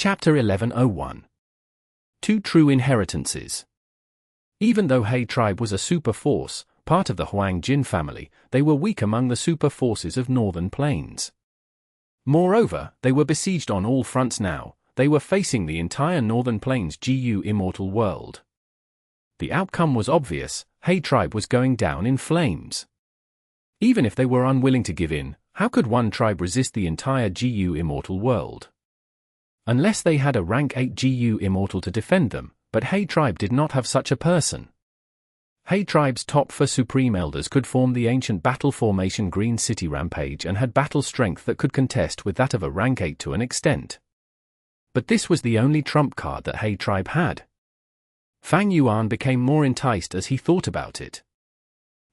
Chapter 1101. Two True Inheritances. Even though He tribe was a super force, part of the Huang Jin family, they were weak among the super forces of Northern Plains. Moreover, they were besieged on all fronts now. They were facing the entire Northern Plains GU Immortal world. The outcome was obvious. He tribe was going down in flames. Even if they were unwilling to give in, how could one tribe resist the entire GU Immortal world? Unless they had a rank 8 GU Immortal to defend them, but He tribe did not have such a person. He tribe's top 4 Supreme Elders could form the ancient battle formation Green City Rampage and had battle strength that could contest with that of a rank 8 to an extent. But this was the only trump card that He tribe had. Fang Yuan became more enticed as he thought about it.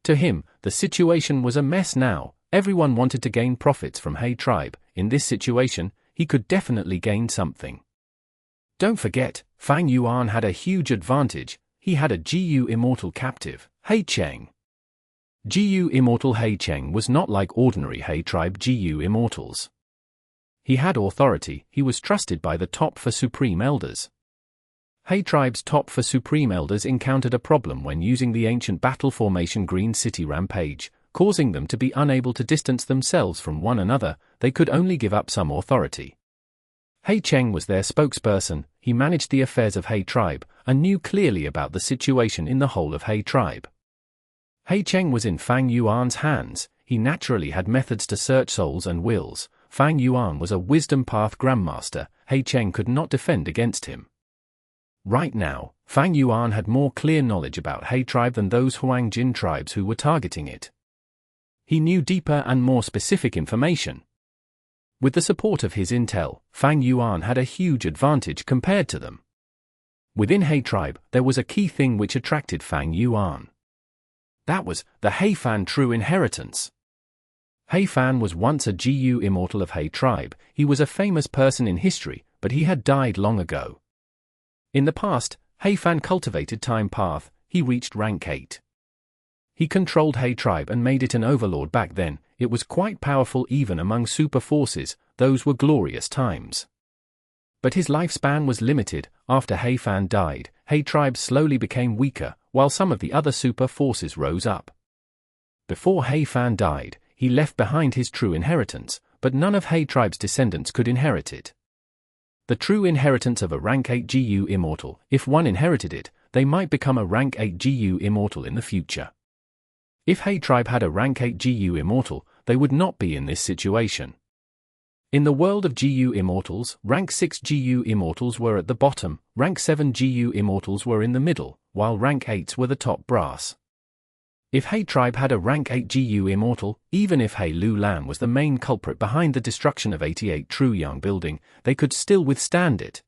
To him, the situation was a mess now. Everyone wanted to gain profits from He tribe. In this situation, he could definitely gain something. Don't forget, Fang Yuan had a huge advantage. He had a GU Immortal captive, He Cheng. GU Immortal He Cheng was not like ordinary He tribe GU Immortals. He had authority. He was trusted by the top 4 Supreme Elders. He tribe's top 4 Supreme Elders encountered a problem when using the ancient battle formation Green City Rampage, causing them to be unable to distance themselves from one another. They could only give up some authority. He Cheng was their spokesperson. He managed the affairs of He tribe and knew clearly about the situation in the whole of He tribe. He Cheng was in Fang Yuan's hands. He naturally had methods to search souls and wills. Fang Yuan was a wisdom path grandmaster. He Cheng could not defend against him. Right now, Fang Yuan had more clear knowledge about He tribe than those Huang Jin tribes who were targeting it. He knew deeper and more specific information. With the support of his intel, Fang Yuan had a huge advantage compared to them. Within He tribe, there was a key thing which attracted Fang Yuan. That was the He Fan true inheritance. He Fan was once a GU Immortal of He tribe. He was a famous person in history, but he had died long ago. In the past, He Fan cultivated Time Path. He reached rank 8. He controlled He tribe and made it an overlord back then. It was quite powerful even among super forces. Those were glorious times. But his lifespan was limited. After He Fan died, He tribe slowly became weaker, while some of the other super forces rose up. Before He Fan died, he left behind his true inheritance, but none of He tribe's descendants could inherit it. The true inheritance of a rank 8 GU Immortal. If one inherited it, they might become a rank 8 GU Immortal in the future. If He tribe had a rank 8 GU Immortal, they would not be in this situation. In the world of GU Immortals, rank 6 GU Immortals were at the bottom, rank 7 GU Immortals were in the middle, while rank 8s were the top brass. If He tribe had a rank 8 GU Immortal, even if He Lu Lan was the main culprit behind the destruction of 88 True Yang building, they could still withstand it.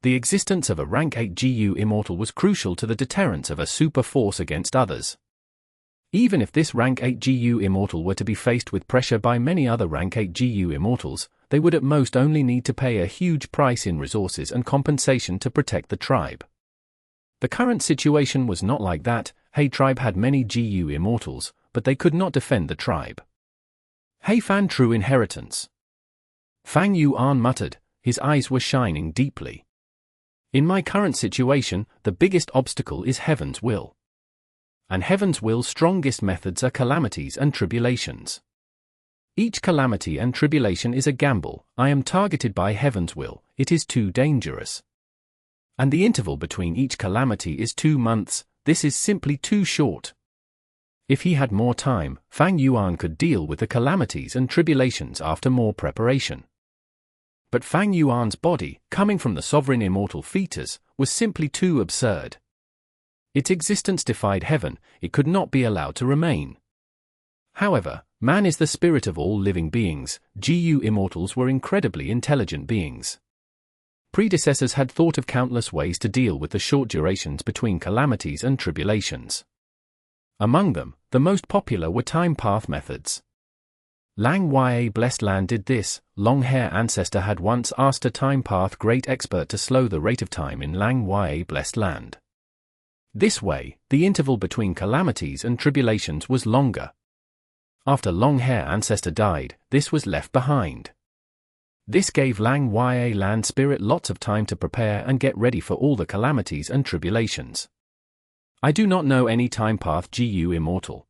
The existence of a rank 8 GU Immortal was crucial to the deterrence of a super force against others. Even if this rank 8 GU Immortal were to be faced with pressure by many other rank 8 GU Immortals, they would at most only need to pay a huge price in resources and compensation to protect the tribe. The current situation was not like that. He tribe had many GU Immortals, but they could not defend the tribe. He Fan true inheritance. Fang Yuan muttered. His eyes were shining deeply. In my current situation, the biggest obstacle is Heaven's will. And Heaven's will's strongest methods are calamities and tribulations. Each calamity and tribulation is a gamble. I am targeted by Heaven's will. It is too dangerous. And the interval between each calamity is 2 months. This is simply too short. If he had more time, Fang Yuan could deal with the calamities and tribulations after more preparation. But Fang Yuan's body, coming from the sovereign immortal fetus, was simply too absurd. Its existence defied heaven. It could not be allowed to remain. However, man is the spirit of all living beings. GU Immortals were incredibly intelligent beings. Predecessors had thought of countless ways to deal with the short durations between calamities and tribulations. Among them, the most popular were time path methods. Lang Ya Blessed Land did this. Long Hair Ancestor had once asked a time path great expert to slow the rate of time in Lang Ya Blessed Land. This way, the interval between calamities and tribulations was longer. After Long Hair Ancestor died, this was left behind. This gave Lang Ya Land Spirit lots of time to prepare and get ready for all the calamities and tribulations. I do not know any time path Gu Immortal.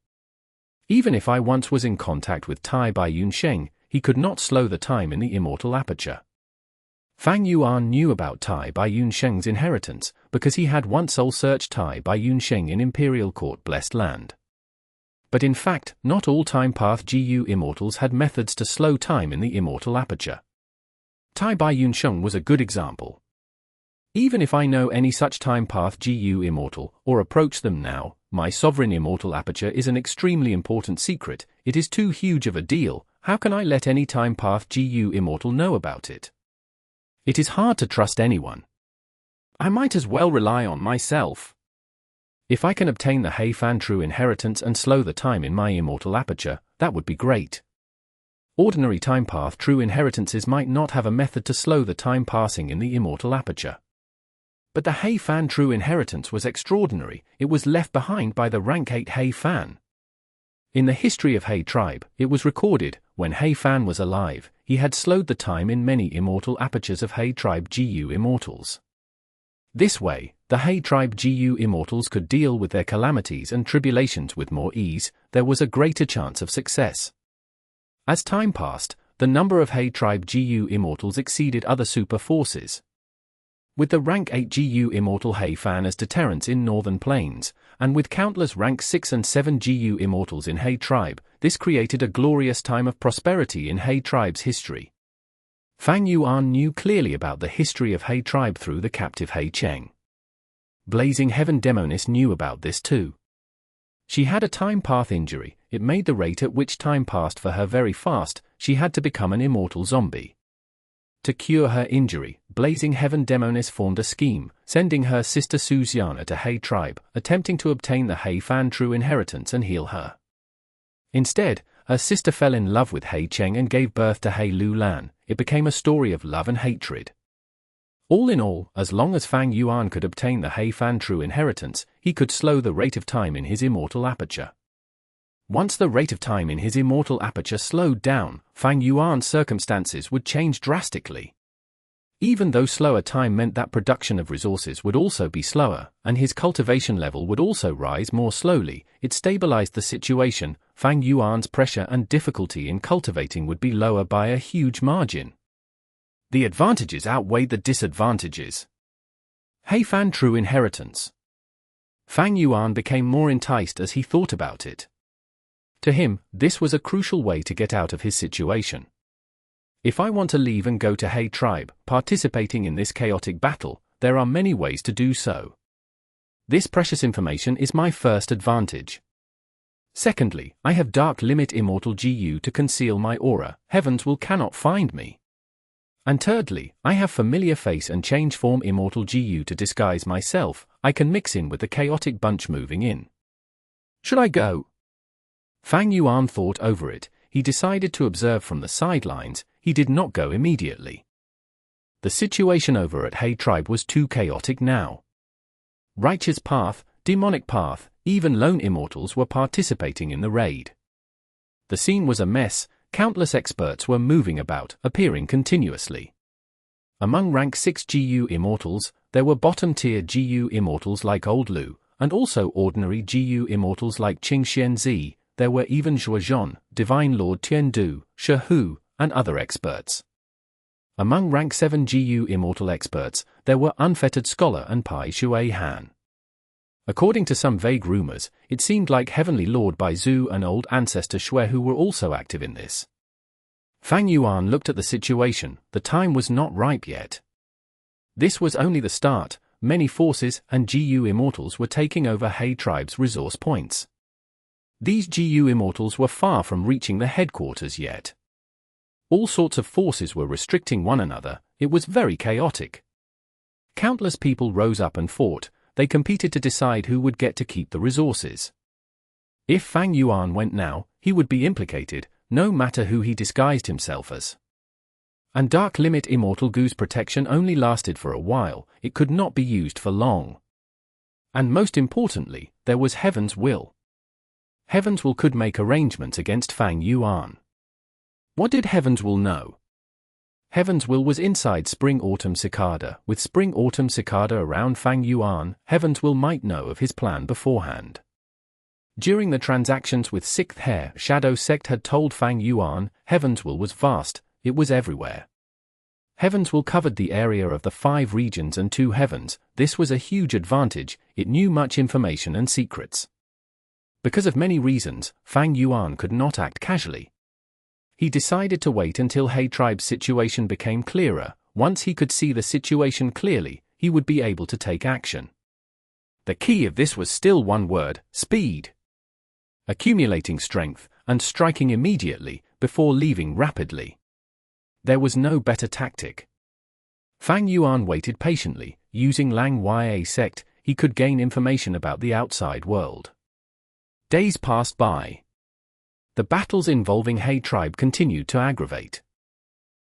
Even if I once was in contact with Tai Bai Yunsheng, he could not slow the time in the immortal aperture. Fang Yuan knew about Tai Bai Yunsheng's inheritance, because he had once soul-searched Tai Bai Yunsheng in Imperial Court Blessed Land. But in fact, not all time path Gu Immortals had methods to slow time in the immortal aperture. Tai Bai Yunsheng was a good example. Even if I know any such time path Gu Immortal, or approach them now, my sovereign immortal aperture is an extremely important secret. It is too huge of a deal. How can I let any time path Gu Immortal know about it? It is hard to trust anyone. I might as well rely on myself. If I can obtain the Hmph true inheritance and slow the time in my immortal aperture, that would be great. Ordinary time path true inheritances might not have a method to slow the time passing in the immortal aperture. But the Hmph true inheritance was extraordinary. It was left behind by the rank 8 Hmph. In the history of He tribe, it was recorded, when Hmph was alive, he had slowed the time in many immortal apertures of He tribe Gu Immortals. This way, the He tribe Gu Immortals could deal with their calamities and tribulations with more ease. There was a greater chance of success. As time passed, the number of He tribe Gu Immortals exceeded other super forces. With the rank 8 Gu Immortal Hmph as deterrents in northern plains, and with countless rank 6 and 7 Gu Immortals in He tribe, this created a glorious time of prosperity in He tribe's history. Fang Yuan knew clearly about the history of He tribe through the captive He Cheng. Blazing Heaven Demoness knew about this too. She had a time path injury. It made the rate at which time passed for her very fast. She had to become an immortal zombie. To cure her injury, Blazing Heaven Demoness formed a scheme, sending her sister Suziana to He tribe, attempting to obtain the Hmph true inheritance and heal her. Instead, her sister fell in love with He Cheng and gave birth to He Lu Lan. It became a story of love and hatred. All in all, as long as Fang Yuan could obtain the Hmph true inheritance, he could slow the rate of time in his immortal aperture. Once the rate of time in his immortal aperture slowed down, Fang Yuan's circumstances would change drastically. Even though slower time meant that production of resources would also be slower, and his cultivation level would also rise more slowly, it stabilized the situation. Fang Yuan's pressure and difficulty in cultivating would be lower by a huge margin. The advantages outweighed the disadvantages. Hmph true inheritance. Fang Yuan became more enticed as he thought about it. To him, this was a crucial way to get out of his situation. If I want to leave and go to He tribe, participating in this chaotic battle, there are many ways to do so. This precious information is my first advantage. Secondly, I have Dark Limit Immortal Gu to conceal my aura. Heavens will cannot find me. And thirdly, I have Familiar Face and Change Form Immortal Gu to disguise myself. I can mix in with the chaotic bunch moving in. Should I go? Fang Yuan thought over it. He decided to observe from the sidelines. He did not go immediately. The situation over at He tribe was too chaotic now. Righteous Path, Demonic Path, even lone immortals were participating in the raid. The scene was a mess. Countless experts were moving about, appearing continuously. Among rank 6 Gu Immortals, there were bottom-tier Gu Immortals like Old Lu, and also ordinary Gu Immortals like Qing Xianzi. There were even Zhuozhong, Divine Lord Tiandu, Shehu, and other experts. Among rank 7 Gu Immortal experts, there were Unfettered Scholar and Pai Shui Han. According to some vague rumors, it seemed like Heavenly Lord Bai Zhu and Old Ancestor Xuehu were also active in this. Fang Yuan looked at the situation. The time was not ripe yet. This was only the start. Many forces and Gu Immortals were taking over He tribe's resource points. These Gu Immortals were far from reaching the headquarters yet. All sorts of forces were restricting one another. It was very chaotic. Countless people rose up and fought. They competed to decide who would get to keep the resources. If Fang Yuan went now, he would be implicated, no matter who he disguised himself as. And Dark Limit Immortal Gu's protection only lasted for a while. It could not be used for long. And most importantly, there was Heaven's Will. Heaven's Will could make arrangements against Fang Yuan. What did Heaven's Will know? Heaven's will was inside Spring-Autumn Cicada. With Spring-Autumn Cicada around Fang Yuan, Heaven's will might know of his plan beforehand. During the transactions with Sixth Hair, Shadow Sect had told Fang Yuan, Heaven's will was vast, it was everywhere. Heaven's will covered the area of the 5 regions and 2 heavens. This was a huge advantage, it knew much information and secrets. Because of many reasons, Fang Yuan could not act casually. He decided to wait until He Tribe's situation became clearer. Once he could see the situation clearly, he would be able to take action. The key of this was still one word: speed. Accumulating strength, and striking immediately, before leaving rapidly. There was no better tactic. Fang Yuan waited patiently. Using Lang Ya Sect, he could gain information about the outside world. Days passed by. The battles involving He Tribe continued to aggravate.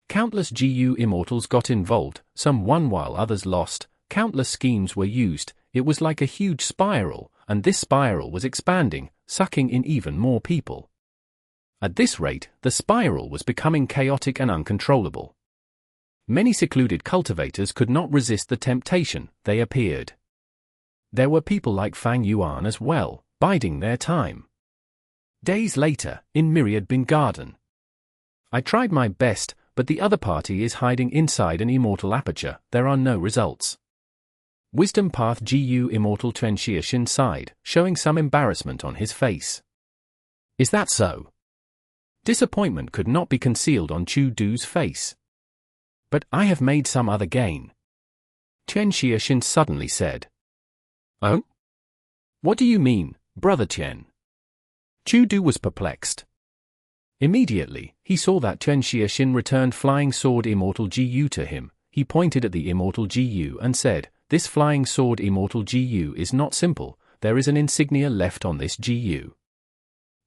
Countless GU Immortals got involved, some won while others lost. Countless schemes were used. It was like a huge spiral, and this spiral was expanding, sucking in even more people. At this rate, the spiral was becoming chaotic and uncontrollable. Many secluded cultivators could not resist the temptation. They appeared. There were people like Fang Yuan as well, biding their time. Days later, in Myriad Bin Garden. I tried my best, but the other party is hiding inside an immortal aperture. There are no results. Wisdom Path GU Immortal Tuan Xiaxin sighed, showing some embarrassment on his face. Is that so? Disappointment could not be concealed on Chu Du's face. But I have made some other gain. Tuan Xiaxin suddenly said. Oh? What do you mean, Brother Tian? Chu Du was perplexed. Immediately, he saw that Tuan Xiaxin returned Flying Sword Immortal GU to him. He pointed at the Immortal GU and said, "This Flying Sword Immortal GU is not simple, there is an insignia left on this GU.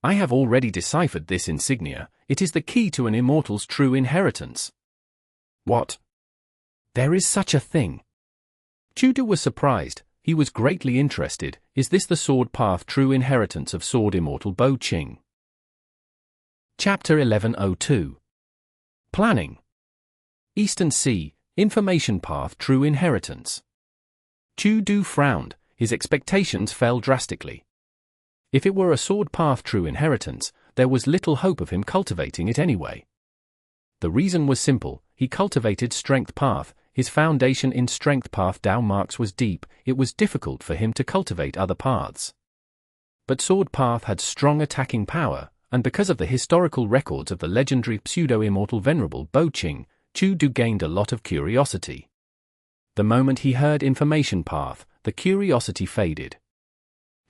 I have already deciphered this insignia, it is the key to an Immortal's true inheritance." What? There is such a thing? Chu Du was surprised. He was greatly interested. Is this the Sword Path true inheritance of Sword Immortal Bo Qing? Chapter 1102. Planning. Eastern Sea, Information Path True Inheritance. Chu Du frowned. His expectations fell drastically. If it were a Sword Path True Inheritance, there was little hope of him cultivating it anyway. The reason was simple. He cultivated Strength Path. His foundation in Strength Path Dao marks was deep. It was difficult for him to cultivate other paths. But Sword Path had strong attacking power, and because of the historical records of the legendary pseudo-immortal Venerable Bo Qing, Chu Du gained a lot of curiosity. The moment he heard Information Path, the curiosity faded.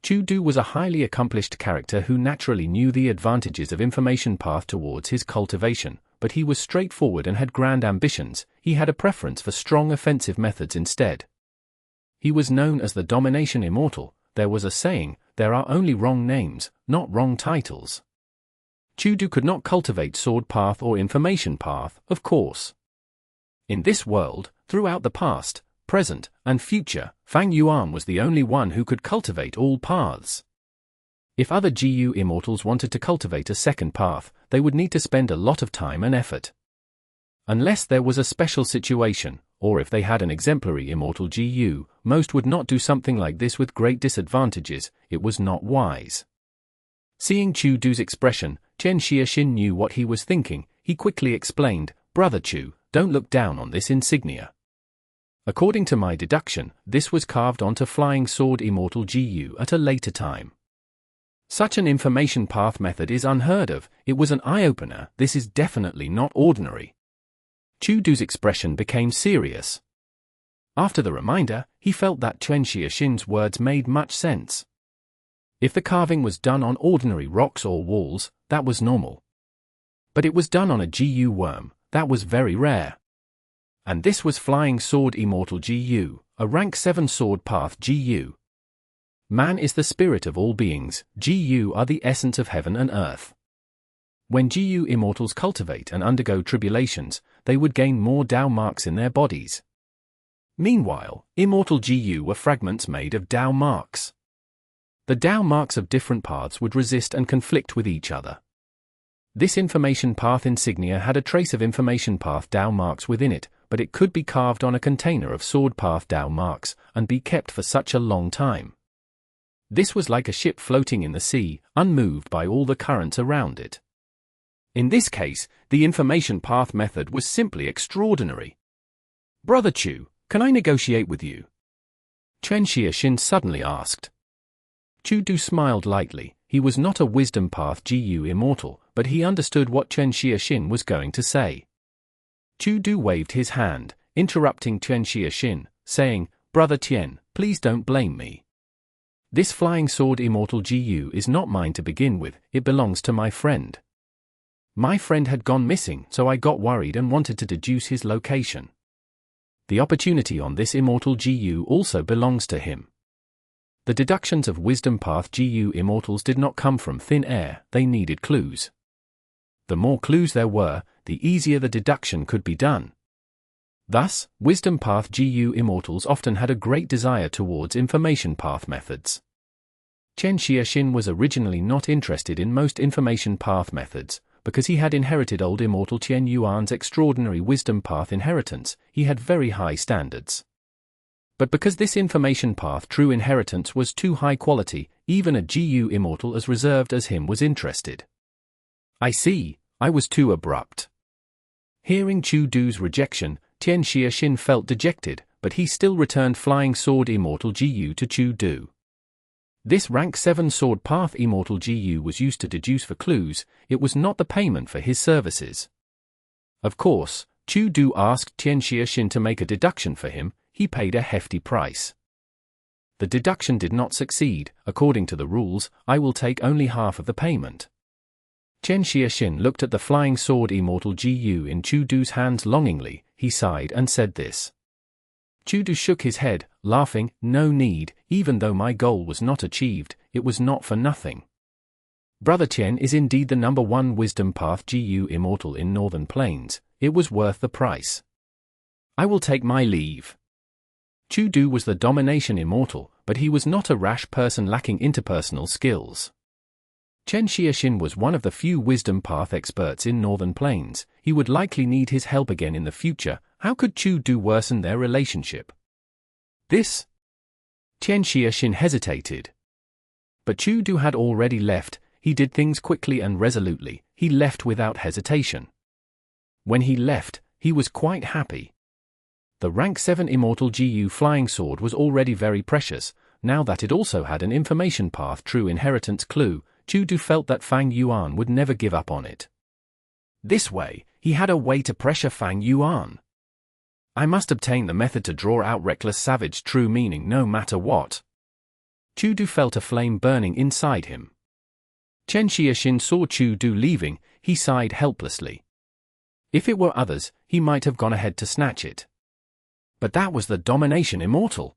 Chu Du was a highly accomplished character who naturally knew the advantages of Information Path towards his cultivation, but he was straightforward and had grand ambitions. He had a preference for strong offensive methods instead. He was known as the Domination Immortal. There was a saying, there are only wrong names, not wrong titles. Chu Du could not cultivate Sword Path or Information Path, of course. In this world, throughout the past, present, and future, Fang Yuan was the only one who could cultivate all paths. If other GU Immortals wanted to cultivate a second path, they would need to spend a lot of time and effort. Unless there was a special situation, or if they had an exemplary Immortal GU, most would not do something like this with great disadvantages. It was not wise. Seeing Chu Du's expression, Tuan Xiaxin knew what he was thinking. He quickly explained, "Brother Chu, don't look down on this insignia. According to my deduction, this was carved onto Flying Sword Immortal GU at a later time. Such an Information Path method is unheard of. It was an eye-opener. This is definitely not ordinary." Chu Du's expression became serious. After the reminder, he felt that Tuan Xiaxin's words made much sense. If the carving was done on ordinary rocks or walls, that was normal. But it was done on a GU worm, that was very rare. And this was Flying Sword Immortal GU, a rank 7 Sword Path GU. Man is the spirit of all beings. GU are the essence of heaven and earth. When GU Immortals cultivate and undergo tribulations, they would gain more Dao marks in their bodies. Meanwhile, Immortal GU were fragments made of Dao marks. The Dao marks of different paths would resist and conflict with each other. This information path insignia had a trace of information path Dao marks within it, but it could be carved on a container of sword path Dao marks, and be kept for such a long time. This was like a ship floating in the sea, unmoved by all the currents around it. In this case, the information path method was simply extraordinary. "Brother Chu, can I negotiate with you?" Chen Xiaxin suddenly asked. Chu Du smiled lightly. He was not a wisdom path GU immortal, but he understood what Chen Xiaxin was going to say. Chu Du waved his hand, interrupting Chen Xiaxin, saying, "Brother Tian, please don't blame me. This flying sword immortal GU is not mine to begin with, it belongs to my friend. My friend had gone missing, so I got worried and wanted to deduce his location. The opportunity on this immortal GU also belongs to him." The deductions of Wisdom Path GU Immortals did not come from thin air, they needed clues. The more clues there were, the easier the deduction could be done. Thus, Wisdom Path GU Immortals often had a great desire towards information path methods. Chen Xiaxin was originally not interested in most information path methods, because he had inherited old immortal Qian Yuan's extraordinary Wisdom Path inheritance. He had very high standards. But because this information path true inheritance was too high quality, even a GU immortal as reserved as him was interested. "I see, I was too abrupt." Hearing Chu Du's rejection, Chen Xiaxin felt dejected, but he still returned Flying Sword Immortal GU to Chu Du. This rank 7 Sword Path Immortal GU was used to deduce for clues, it was not the payment for his services. Of course, Chu Du asked Chen Xiaxin to make a deduction for him. He paid a hefty price. The deduction did not succeed. According to the rules, I will take only half of the payment. Chen Xiaxin looked at the Flying Sword Immortal GU in Chu Du's hands longingly. He sighed and said this. Chu Du shook his head, laughing, "No need, even though my goal was not achieved, it was not for nothing. Brother Tian is indeed the #1 Wisdom Path GU Immortal in Northern Plains, it was worth the price. I will take my leave." Chu Du was the domination immortal, but he was not a rash person lacking interpersonal skills. Chen Xiaxin was one of the few Wisdom Path experts in Northern Plains. He would likely need his help again in the future. How could Chu Du worsen their relationship? This? Chen Xiaxin hesitated. But Chu Du had already left. He did things quickly and resolutely. He left without hesitation. When he left, he was quite happy. The rank 7 Immortal GU Flying Sword was already very precious. Now that it also had an information path true inheritance clue, Chu Du felt that Fang Yuan would never give up on it. This way, he had a way to pressure Fang Yuan. I must obtain the method to draw out reckless savage true meaning no matter what. Chu Du felt a flame burning inside him. Chen Xiaxin saw Chu Du leaving, he sighed helplessly. If it were others, he might have gone ahead to snatch it. But that was the domination immortal.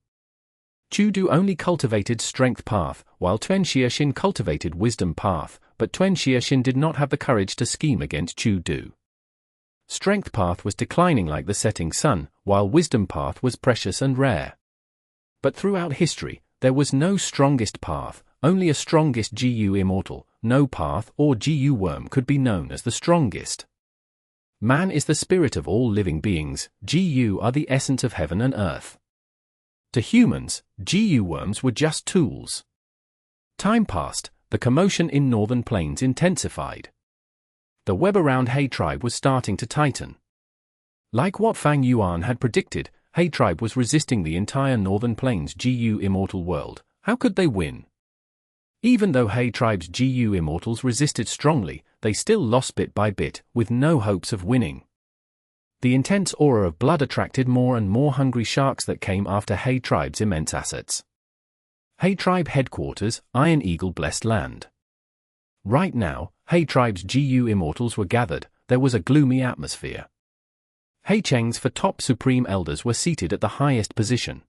Chu Du only cultivated Strength Path, while Chen Xiaxin cultivated Wisdom Path, but Chen Xiaxin did not have the courage to scheme against Chu Du. Strength Path was declining like the setting sun, while Wisdom Path was precious and rare. But throughout history, there was no strongest path, only a strongest GU immortal. No path or GU worm could be known as the strongest. Man is the spirit of all living beings, GU are the essence of heaven and earth. To humans, GU worms were just tools. Time passed, the commotion in Northern Plains intensified. The web around He tribe was starting to tighten. Like what Fang Yuan had predicted, He tribe was resisting the entire Northern Plains GU immortal world. How could they win? Even though He tribe's GU immortals resisted strongly, they still lost bit by bit, with no hopes of winning. The intense aura of blood attracted more and more hungry sharks that came after He tribe's immense assets. He tribe headquarters, Iron Eagle Blessed Land. Right now, He tribe's GU immortals were gathered. There was a gloomy atmosphere. He Cheng's 4 top supreme elders were seated at the highest position.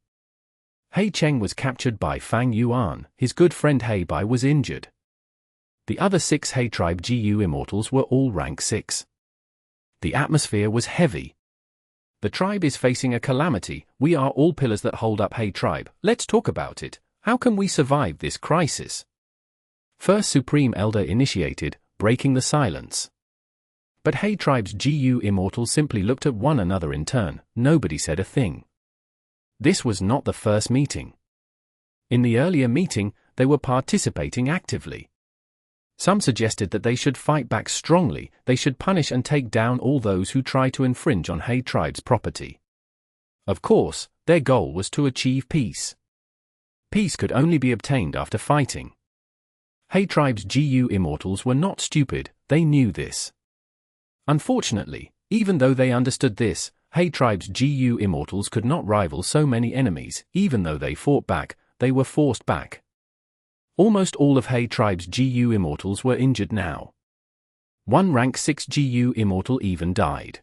He Cheng was captured by Fang Yuan, his good friend He Bai was injured. The other 6 He tribe GU immortals were all rank 6. The atmosphere was heavy. The tribe is facing a calamity. We are all pillars that hold up He tribe. Let's talk about it. How can we survive this crisis? First Supreme Elder initiated, breaking the silence. But Hay Tribe's GU Immortals simply looked at one another in turn. Nobody said a thing. This was not the first meeting. In the earlier meeting, they were participating actively. Some suggested that they should fight back strongly, they should punish and take down all those who try to infringe on Hay Tribe's property. Of course, their goal was to achieve peace. Peace could only be obtained after fighting. Hay Tribe's GU Immortals were not stupid, they knew this. Unfortunately, even though they understood this, Hay Tribe's GU Immortals could not rival so many enemies. Even though they fought back, they were forced back. Almost all of Hay Tribe's GU Immortals were injured now. One rank 6 GU Immortal even died.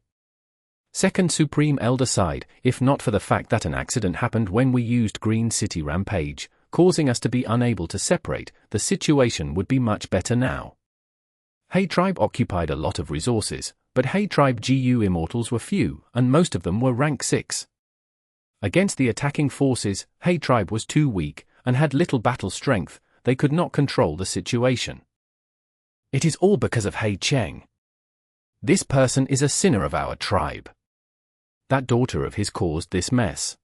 Second Supreme Elder sighed, if not for the fact that an accident happened when we used Green City Rampage, causing us to be unable to separate, the situation would be much better now. Hay Tribe occupied a lot of resources, but Hay Tribe GU Immortals were few, and most of them were rank 6. Against the attacking forces, Hay Tribe was too weak, and had little battle strength. They could not control the situation. It is all because of Hay Cheng. This person is a sinner of our tribe. That daughter of his caused this mess.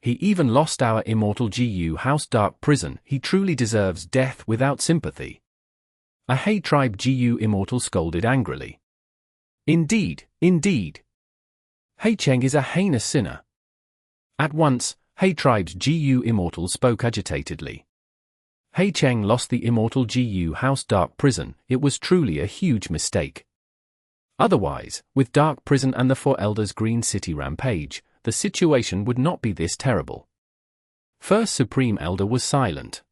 He even lost our immortal GU House Dark Prison. He truly deserves death without sympathy. A Hay Tribe GU Immortal scolded angrily. Indeed, indeed. Hay Cheng is a heinous sinner. At once, Hay Tribe's GU Immortal spoke agitatedly. Hay Cheng lost the immortal GU House Dark Prison. It was truly a huge mistake. Otherwise, with Dark Prison and the 4 Elders Green City Rampage, the situation would not be this terrible. First Supreme Elder was silent.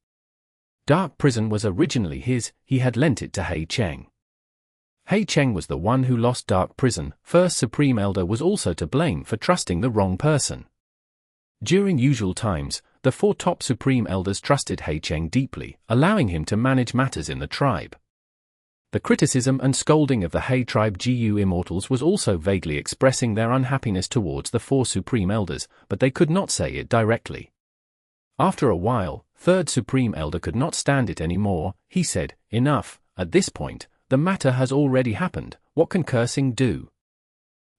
Dark Prison was originally his, he had lent it to Hay Cheng. Hay Cheng was the one who lost Dark Prison. First Supreme Elder was also to blame for trusting the wrong person. During usual times, the 4 top Supreme Elders trusted Hay Cheng deeply, allowing him to manage matters in the tribe. The criticism and scolding of the Hay Tribe GU Immortals was also vaguely expressing their unhappiness towards the 4 Supreme Elders, but they could not say it directly. After a while, Third Supreme Elder could not stand it anymore. He said, "Enough, at this point, the matter has already happened. What can cursing do?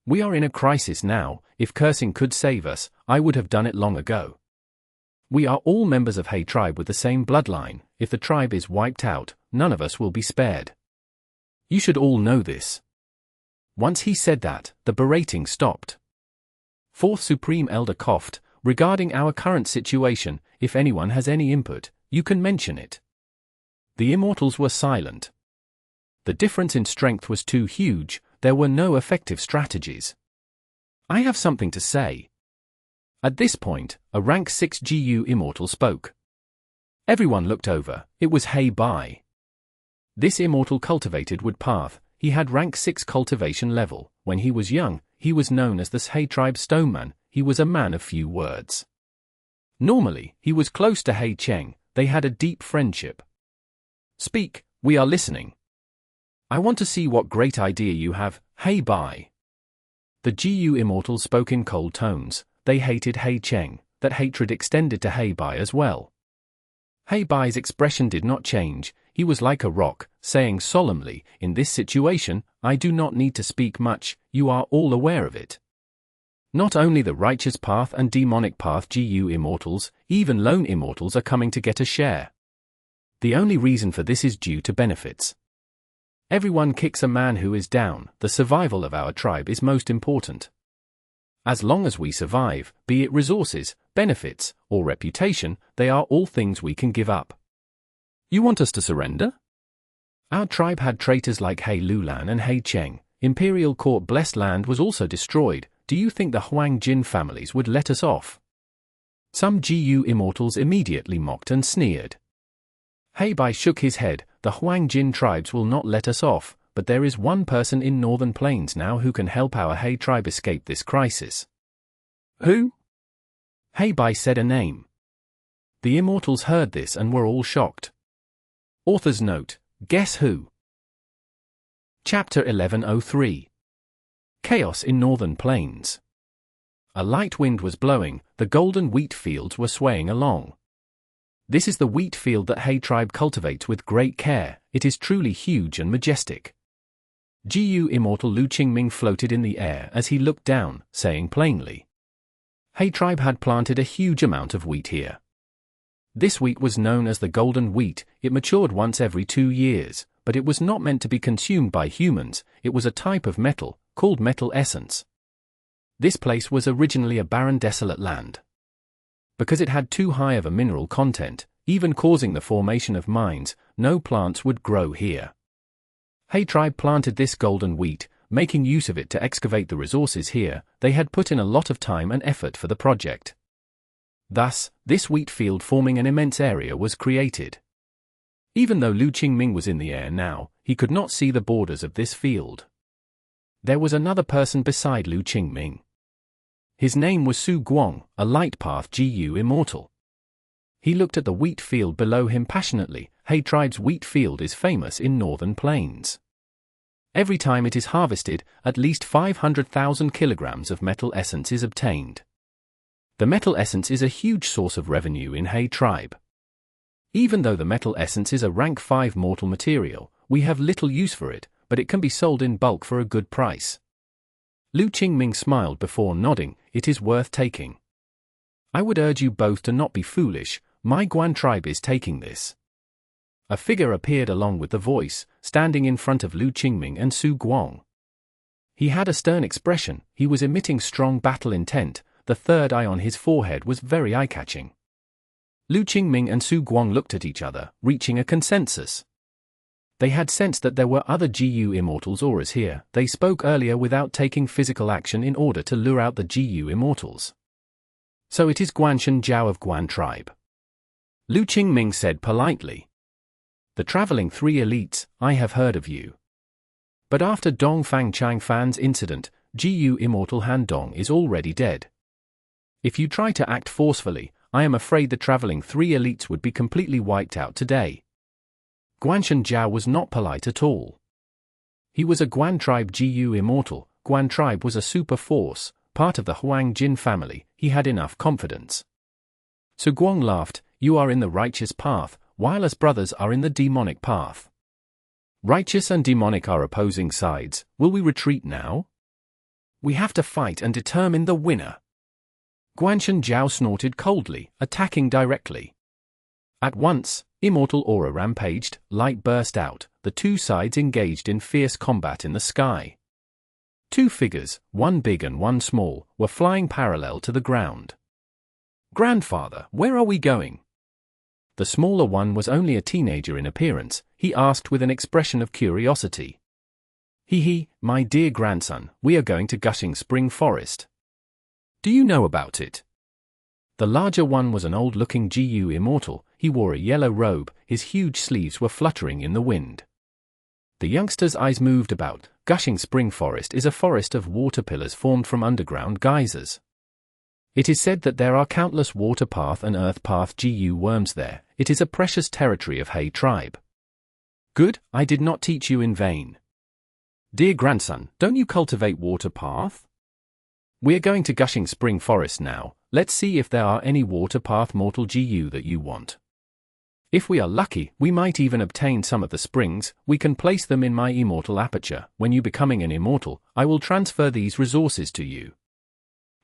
We are in a crisis now. If cursing could save us, I would have done it long ago. We are all members of Hay Tribe with the same bloodline. If the tribe is wiped out, none of us will be spared. You should all know this." Once he said that, the berating stopped. Fourth Supreme Elder coughed. "Regarding our current situation, if anyone has any input, you can mention it." The Immortals were silent. The difference in strength was too huge. There were no effective strategies. "I have something to say." At this point, a rank 6 GU Immortal spoke. Everyone looked over. It was Hay Bai. This Immortal cultivated wood path. He had rank 6 cultivation level. When he was young, he was known as the Hay Tribe Stoneman. He was a man of few words. Normally, he was close to Hay Cheng. They had a deep friendship. "Speak, we are listening. I want to see what great idea you have, Hay Bai." The GU Immortals spoke in cold tones. They hated Hay Cheng. That hatred extended to Hay Bai as well. Hay Bai's expression did not change. He was like a rock, saying solemnly, "In this situation, I do not need to speak much. You are all aware of it. Not only the Righteous Path and Demonic Path GU Immortals, even Lone Immortals are coming to get a share. The only reason for this is due to benefits. Everyone kicks a man who is down. The survival of our tribe is most important. As long as we survive, be it resources, benefits, or reputation, they are all things we can give up. You want us to surrender? Our tribe had traitors like Hay Lulan and Hay Cheng. Imperial Court Blessed Land was also destroyed. Do you think the Huang Jin families would let us off?" Some GU Immortals immediately mocked and sneered. Hay Bai shook his head. "The Huang Jin tribes will not let us off, but there is one person in Northern Plains now who can help our Hay tribe escape this crisis." "Who?" Hay Bai said a name. The Immortals heard this and were all shocked. Author's note: guess who? Chapter 1103. Chaos in Northern Plains. A light wind was blowing. The golden wheat fields were swaying along. This is the wheat field that Hay Tribe cultivates with great care. It is truly huge and majestic. GU Immortal Lu Qingming floated in the air as he looked down, saying plainly. He tribe had planted a huge amount of wheat here. This wheat was known as the golden wheat. It matured once every 2 years, but it was not meant to be consumed by humans. It was a type of metal, called metal essence. This place was originally a barren, desolate land. Because it had too high of a mineral content, even causing the formation of mines, no plants would grow here. He tribe planted this golden wheat, making use of it to excavate the resources here. They had put in a lot of time and effort for the project. Thus, this wheat field forming an immense area was created. Even though Lu Qingming was in the air now, he could not see the borders of this field. There was another person beside Lu Qingming. His name was Su Guang, a light path GU Immortal. He looked at the wheat field below him passionately. He tribe's wheat field is famous in northern plains. Every time it is harvested, at least 500,000 kilograms of metal essence is obtained. The metal essence is a huge source of revenue in He tribe. Even though the metal essence is a rank 5 mortal material, we have little use for it, but it can be sold in bulk for a good price. Lu Qingming smiled before nodding. It is worth taking. I would urge you both to not be foolish. My Guan tribe is taking this. A figure appeared along with the voice, standing in front of Lu Qingming and Su Guang. He had a stern expression. He was emitting strong battle intent. The third eye on his forehead was very eye-catching. Lu Qingming and Su Guang looked at each other, reaching a consensus. They had sensed that there were other GU Immortals auras here. They spoke earlier without taking physical action in order to lure out the GU Immortals. So it is Guanshan Jiao of Guan tribe. Lu Qingming said politely. The traveling 3 elites, I have heard of you. But after Dong Fang Chang Fan's incident, GU Immortal Han Dong is already dead. If you try to act forcefully, I am afraid the traveling 3 elites would be completely wiped out today. Guanshan Jiao was not polite at all. He was a Guan tribe GU Immortal. Guan tribe was a super force, part of the Huang Jin family. He had enough confidence. Su Guang laughed. You are in the righteous path, while us brothers are in the demonic path. Righteous and demonic are opposing sides. Will we retreat now? We have to fight and determine the winner. Guanshan Jiao snorted coldly, attacking directly. At once, immortal aura rampaged, light burst out. The 2 sides engaged in fierce combat in the sky. 2 figures, one big and one small, were flying parallel to the ground. Grandfather, where are we going? The smaller one was only a teenager in appearance. He asked with an expression of curiosity. He, my dear grandson, we are going to Gushing Spring Forest. Do you know about it? The larger one was an old-looking GU Immortal. He wore a yellow robe. His huge sleeves were fluttering in the wind. The youngster's eyes moved about. Gushing Spring Forest is a forest of water pillars formed from underground geysers. It is said that there are countless water path and earth path GU worms there. It is a precious territory of He tribe. Good, I did not teach you in vain. Dear grandson, don't you cultivate water path? We are going to Gushing Spring Forest now. Let's see if there are any water path mortal GU that you want. If we are lucky, we might even obtain some of the springs. We can place them in my immortal aperture. When you becoming an immortal, I will transfer these resources to you.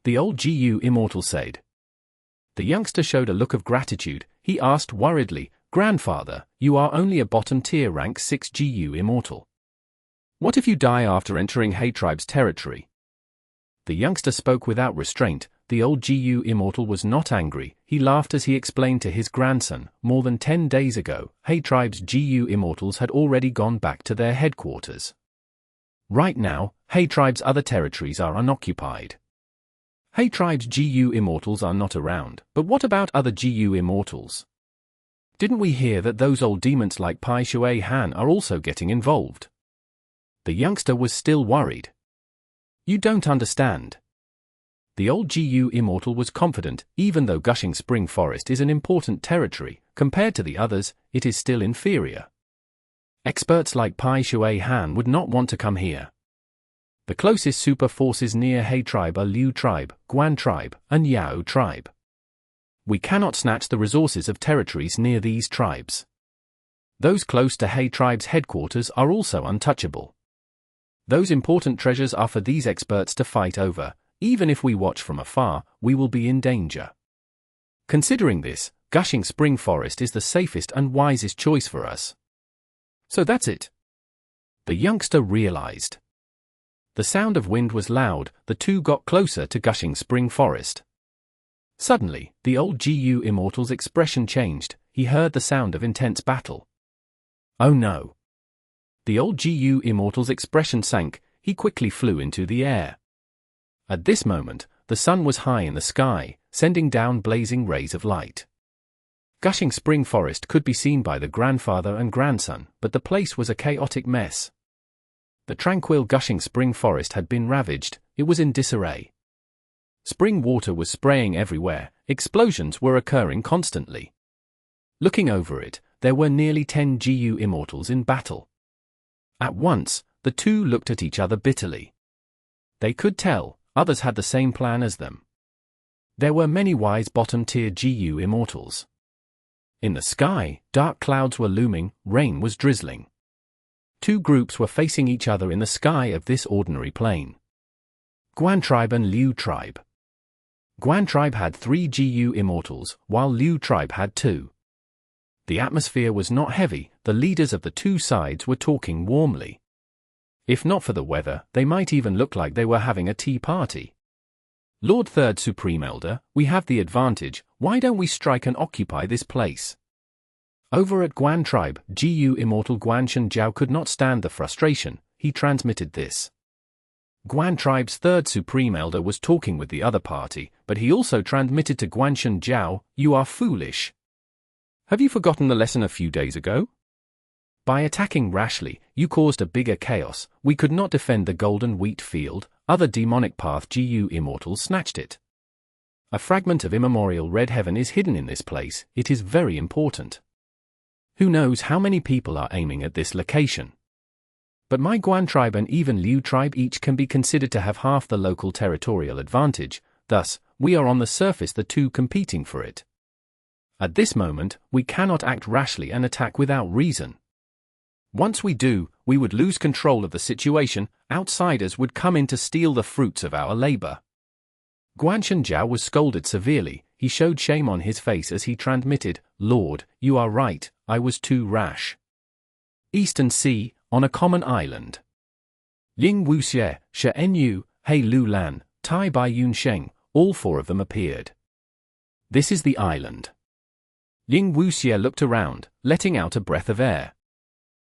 The old GU Immortal said. The youngster showed a look of gratitude. He asked worriedly, Grandfather, you are only a bottom-tier rank 6 GU Immortal. What if you die after entering He tribe's territory? The youngster spoke without restraint. The old GU Immortal was not angry. He laughed as he explained to his grandson, more than 10 days ago, He tribe's GU Immortals had already gone back to their headquarters. Right now, He tribe's other territories are unoccupied. He tribe's GU Immortals are not around, but what about other GU Immortals? Didn't we hear that those old demons like Pai Shui Han are also getting involved? The youngster was still worried. You don't understand. The old GU Immortal was confident. Even though Gushing Spring Forest is an important territory, compared to the others, it is still inferior. Experts like Pai Shui Han would not want to come here. The closest super forces near He tribe are Liu tribe, Guan tribe, and Yao tribe. We cannot snatch the resources of territories near these tribes. Those close to He tribe's headquarters are also untouchable. Those important treasures are for these experts to fight over. Even if we watch from afar, we will be in danger. Considering this, Gushing Spring Forest is the safest and wisest choice for us. So that's it. The youngster realized. The sound of wind was loud. The two got closer to Gushing Spring Forest. Suddenly, the old GU Immortal's expression changed. He heard the sound of intense battle. Oh no. The old GU Immortal's expression sank. He quickly flew into the air. At this moment, the sun was high in the sky, sending down blazing rays of light. Gushing Spring Forest could be seen by the grandfather and grandson, but the place was a chaotic mess. The tranquil Gushing Spring Forest had been ravaged. It was in disarray. Spring water was spraying everywhere. Explosions were occurring constantly. Looking over it, there were nearly 10 GU Immortals in battle. At once, the two looked at each other bitterly. They could tell others had the same plan as them. There were many wise bottom-tier GU Immortals. In the sky, dark clouds were looming, rain was drizzling. Two groups were facing each other in the sky of this ordinary plain. Guan Tribe and Liu Tribe. Guan Tribe had 3 GU Immortals, while Liu Tribe had 2. The atmosphere was not heavy. The leaders of the two sides were talking warmly. If not for the weather, they might even look like they were having a tea party. Lord Third Supreme Elder, we have the advantage. Why don't we strike and occupy this place? Over at Guan Tribe, GU Immortal Guanshan Jiao could not stand the frustration. He transmitted this. Guan Tribe's Third Supreme Elder was talking with the other party, but he also transmitted to Guanshan Jiao, "You are foolish. Have you forgotten the lesson a few days ago? By attacking rashly, you caused a bigger chaos. We could not defend the golden wheat field. Other demonic path GU Immortals snatched it. A fragment of immemorial red heaven is hidden in this place. It is very important. Who knows how many people are aiming at this location? But my Guan Tribe and even Liu Tribe each can be considered to have half the local territorial advantage. Thus, we are on the surface the two competing for it. At this moment, we cannot act rashly and attack without reason. Once we do, we would lose control of the situation. Outsiders would come in to steal the fruits of our labor." Guanshan Jiao was scolded severely. He showed shame on his face as he transmitted, "Lord, you are right, I was too rash." Eastern Sea, on a common island. Ying Wuxie, She Enyu, He Lu Lan, Tai Bai Yun Sheng, all 4 of them appeared. This is the island. Ying Wuxie looked around, letting out a breath of air.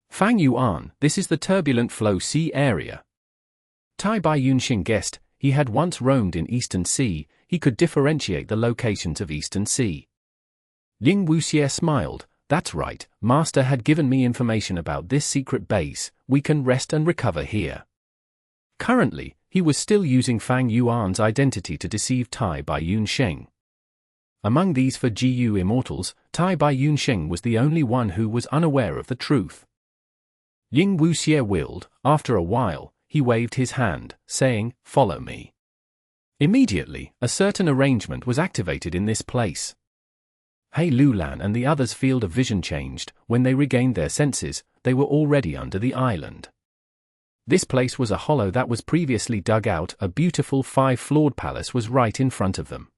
Fang Yuan, this is the Turbulent Flow Sea area. Tai Bai Yunxing guessed. He had once roamed in Eastern Sea. He could differentiate the locations of Eastern Sea. Ying Wuxie smiled. "That's right, Master had given me information about this secret base. We can rest and recover here." Currently, he was still using Fang Yuan's identity to deceive Tai Bai Yunxing. Among these 4 GU Immortals, Tai Bai Yunxing was the only one who was unaware of the truth. Ying Wuxie willed. After a while, he waved his hand, saying, "Follow me." Immediately, a certain arrangement was activated in this place. He Lu Lan and the others' field of vision changed. When they regained their senses, they were already under the island. This place was a hollow that was previously dug out. A beautiful 5-floored palace was right in front of them.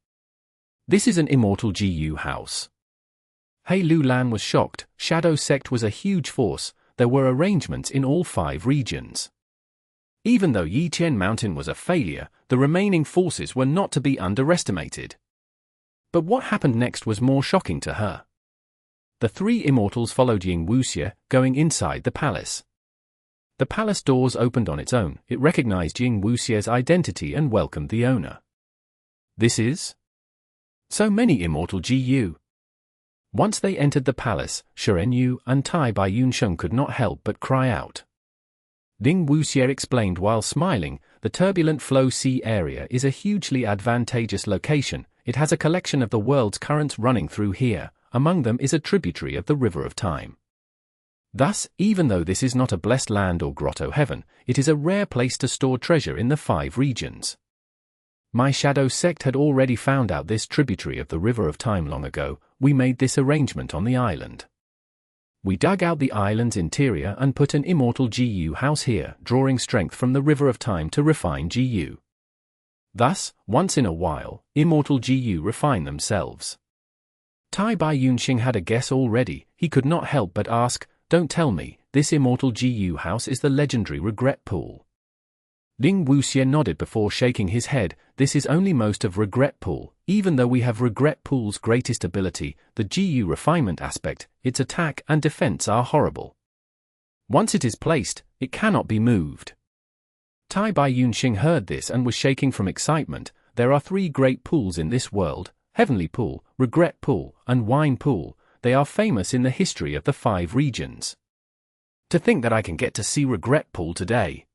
This is an Immortal GU house. He Lu Lan was shocked. Shadow Sect was a huge force. There were arrangements in all 5 regions. Even though Yiqian Mountain was a failure, the remaining forces were not to be underestimated. But what happened next was more shocking to her. The 3 Immortals followed Ying Wuxie, going inside the palace. The palace doors opened on its own. It recognized Ying Wuxie's identity and welcomed the owner. This is so many Immortal GU. Once they entered the palace, She Enyu and Tai Bai Yunsheng could not help but cry out. Ying Wuxie explained while smiling, "The Turbulent Flow Sea area is a hugely advantageous location. It has a collection of the world's currents running through here. Among them is a tributary of the River of Time. Thus, even though this is not a blessed land or Grotto-Heaven, it is a rare place to store treasure in the 5 regions. My Shadow Sect had already found out this tributary of the River of Time long ago. We made this arrangement on the island." We dug out the island's interior and put an Immortal GU house here, drawing strength from the River of Time to refine GU. Thus, once in a while, Immortal GU refine themselves. Tai Bai Yunxing had a guess already. He could not help but ask, "Don't tell me, this Immortal GU house is the legendary Regret Pool?" Ling Wuxie nodded before shaking his head. "This is only most of Regret Pool. Even though we have Regret Pool's greatest ability, the GU refinement aspect, its attack and defense are horrible. Once it is placed, it cannot be moved." Tai Bai Yunxing heard this and was shaking from excitement. There are 3 great pools in this world: Heavenly Pool, Regret Pool, and Wine Pool. They are famous in the history of the 5 regions. To think that I can get to see Regret Pool today.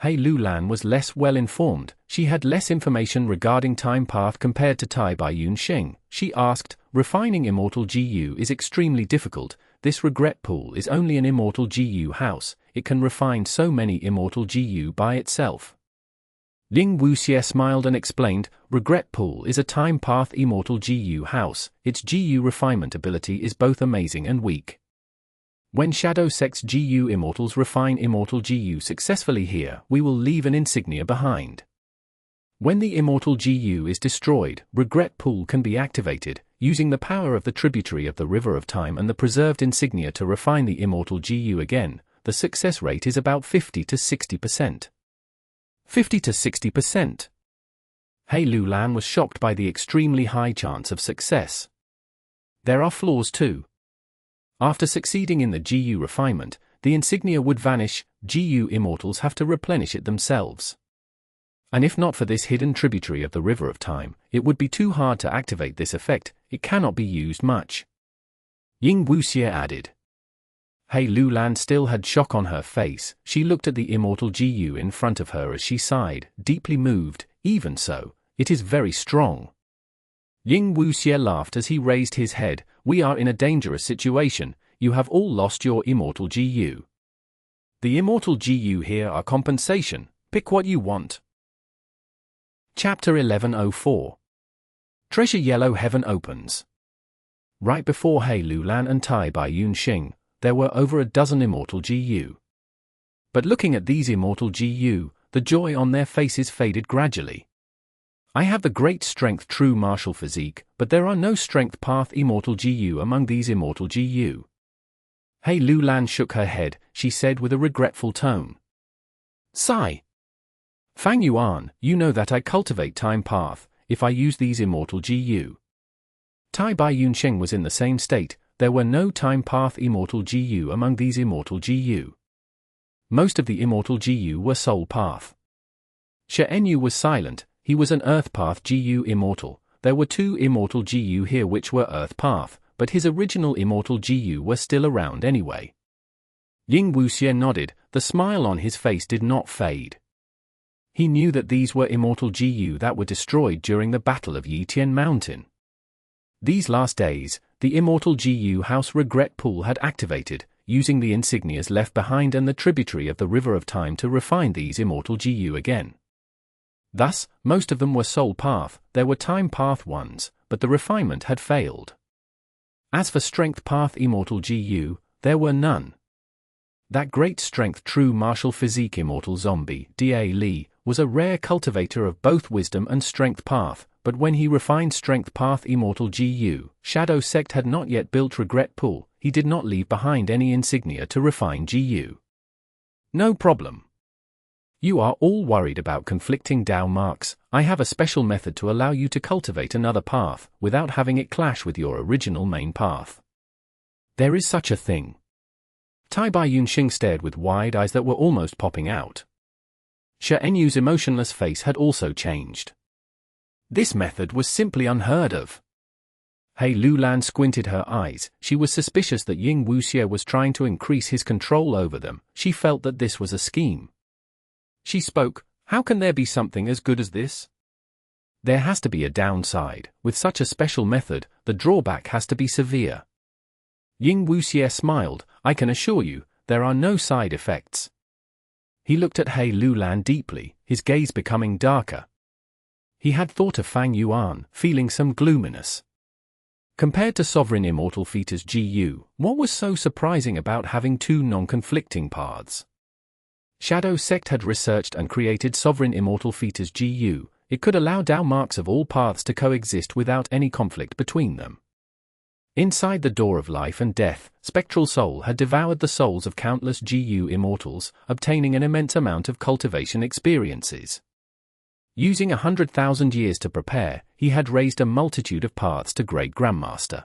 Hei Lulan was less well informed. She had less information regarding Time Path compared to Tai Bai Yunxing. She asked, "Refining Immortal GU is extremely difficult. This Regret Pool is only an Immortal GU house. It can refine so many Immortal GU by itself." Ling Wuxie smiled and explained, "Regret Pool is a Time Path Immortal GU house. Its GU refinement ability is both amazing and weak. When Shadow Sect's GU Immortals refine Immortal GU successfully here, we will leave an insignia behind. When the Immortal GU is destroyed, Regret Pool can be activated, using the power of the tributary of the River of Time and the preserved insignia to refine the Immortal GU again. The success rate is about 50 to 60%. 50 to 60%. Hei Lulan was shocked by the extremely high chance of success. There are flaws too. After succeeding in the GU refinement, the insignia would vanish. GU Immortals have to replenish it themselves. And if not for this hidden tributary of the River of Time, it would be too hard to activate this effect. It cannot be used much." Ying Wuxie added. Hei Lulan still had shock on her face. She looked at the Immortal GU in front of her as she sighed, deeply moved. "Even so, it is very strong." Ying Wuxie laughed as he raised his head. "We are in a dangerous situation. You have all lost your Immortal GU. The Immortal GU here are compensation. Pick what you want." Chapter 1104. Treasure Yellow Heaven opens. Right before Hei Lulan and Tai Bai Yunxing, there were over a dozen Immortal GU. But looking at these Immortal GU, the joy on their faces faded gradually. "I have the great strength true martial physique, but there are no strength path Immortal GU among these Immortal GU." Hei Lulan shook her head. She said with a regretful tone, "Sigh. Fang Yuan, you know that I cultivate Time Path, if I use these Immortal GU." Tai Bai Yunxing was in the same state. There were no Time Path Immortal GU among these Immortal GU. Most of the Immortal GU were Soul Path. Shenyu was silent. He was an Earth Path GU Immortal. There were 2 Immortal GU here which were Earth Path, but his original Immortal GU were still around anyway. Ying Wuxie nodded. The smile on his face did not fade. He knew that these were Immortal GU that were destroyed during the Battle of Yitian Mountain. These last days, the Immortal GU House Regret Pool had activated, using the insignias left behind and the tributary of the River of Time to refine these Immortal GU again. Thus, most of them were Soul Path. There were Time Path ones, but the refinement had failed. As for Strength Path Immortal GU, there were none. That great strength true martial physique Immortal Zombie, Da Li, was a rare cultivator of both Wisdom and Strength Path, but when he refined Strength Path Immortal GU, Shadow Sect had not yet built Regret Pool. He did not leave behind any insignia to refine GU. "No problem. You are all worried about conflicting Dao marks. I have a special method to allow you to cultivate another path, without having it clash with your original main path." "There is such a thing?" Tai Bai Yunxing stared with wide eyes that were almost popping out. Shenyu's emotionless face had also changed. This method was simply unheard of. Hei Lulan squinted her eyes. She was suspicious that Ying Wuxie was trying to increase his control over them. She felt that this was a scheme. She spoke, "How can there be something as good as this? There has to be a downside. With such a special method, the drawback has to be severe." Ying Wuxie smiled. "I can assure you, there are no side effects." He looked at Hei Lulan deeply, his gaze becoming darker. He had thought of Fang Yuan, feeling some gloominess. Compared to Sovereign Immortal Fetus GU, what was so surprising about having two non-conflicting paths? Shadow Sect had researched and created Sovereign Immortal Fetus GU. It could allow Dao marks of all paths to coexist without any conflict between them. Inside the door of life and death, Spectral Soul had devoured the souls of countless GU Immortals, obtaining an immense amount of cultivation experiences. Using 100,000 years to prepare, he had raised a multitude of paths to Great Grandmaster.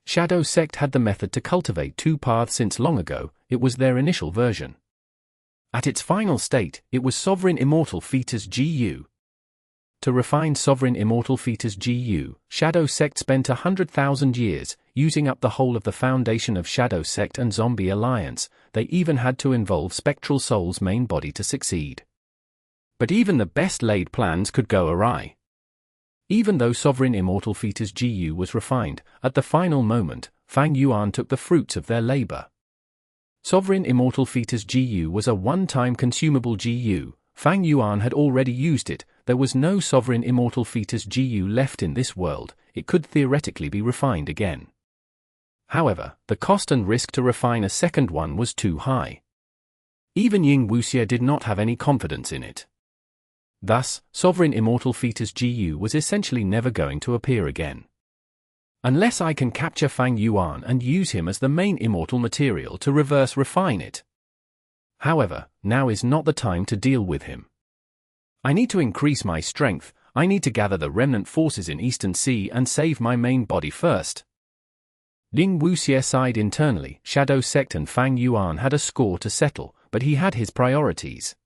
Shadow Sect had the method to cultivate two paths since long ago. It was their initial version. At its final state, it was Sovereign Immortal Fetus GU. To refine Sovereign Immortal Fetus GU, Shadow Sect spent 100,000 years, using up the whole of the foundation of Shadow Sect and Zombie Alliance. They even had to involve Spectral Soul's main body to succeed. But even the best-laid plans could go awry. Even though Sovereign Immortal Fetus GU was refined, at the final moment, Fang Yuan took the fruits of their labor. Sovereign Immortal Fetus GU was a one-time consumable GU. Fang Yuan had already used it. There was no Sovereign Immortal Fetus GU left in this world. It could theoretically be refined again. However, the cost and risk to refine a second one was too high. Even Ying Wuxia did not have any confidence in it. Thus, Sovereign Immortal Fetus GU was essentially never going to appear again. Unless I can capture Fang Yuan and use him as the main immortal material to reverse refine it. However, now is not the time to deal with him. I need to increase my strength. I need to gather the remnant forces in Eastern Sea and save my main body first. Ying Wuxia sighed internally. Shadow Sect and Fang Yuan had a score to settle, but he had his priorities.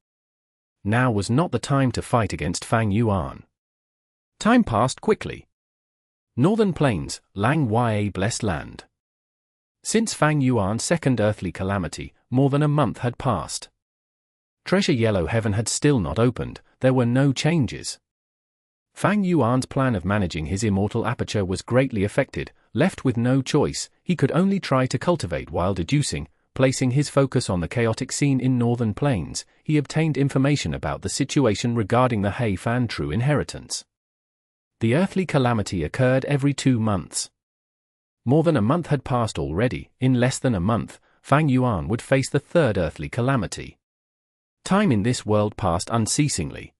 Now was not the time to fight against Fang Yuan. Time passed quickly. Northern Plains, Lang Ya Blessed Land. Since Fang Yuan's second earthly calamity, more than a month had passed. Treasure Yellow Heaven had still not opened. There were no changes. Fang Yuan's plan of managing his immortal aperture was greatly affected. Left with no choice, he could only try to cultivate while deducing. Placing his focus on the chaotic scene in Northern Plains, he obtained information about the situation regarding the Hmph true inheritance. The earthly calamity occurred every 2 months. More than a month had passed already. In less than a month, Fang Yuan would face the third earthly calamity. Time in this world passed unceasingly.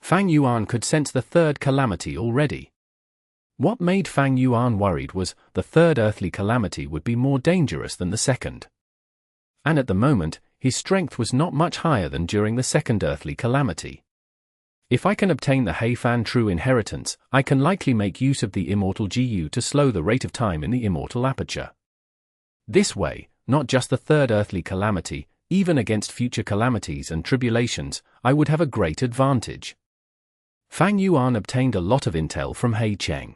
Fang Yuan could sense the third calamity already. What made Fang Yuan worried was, the third earthly calamity would be more dangerous than the second. And at the moment, his strength was not much higher than during the second earthly calamity. If I can obtain the Hmph true inheritance, I can likely make use of the Immortal GU to slow the rate of time in the immortal aperture. This way, not just the third earthly calamity, even against future calamities and tribulations, I would have a great advantage. Fang Yuan obtained a lot of intel from He Cheng.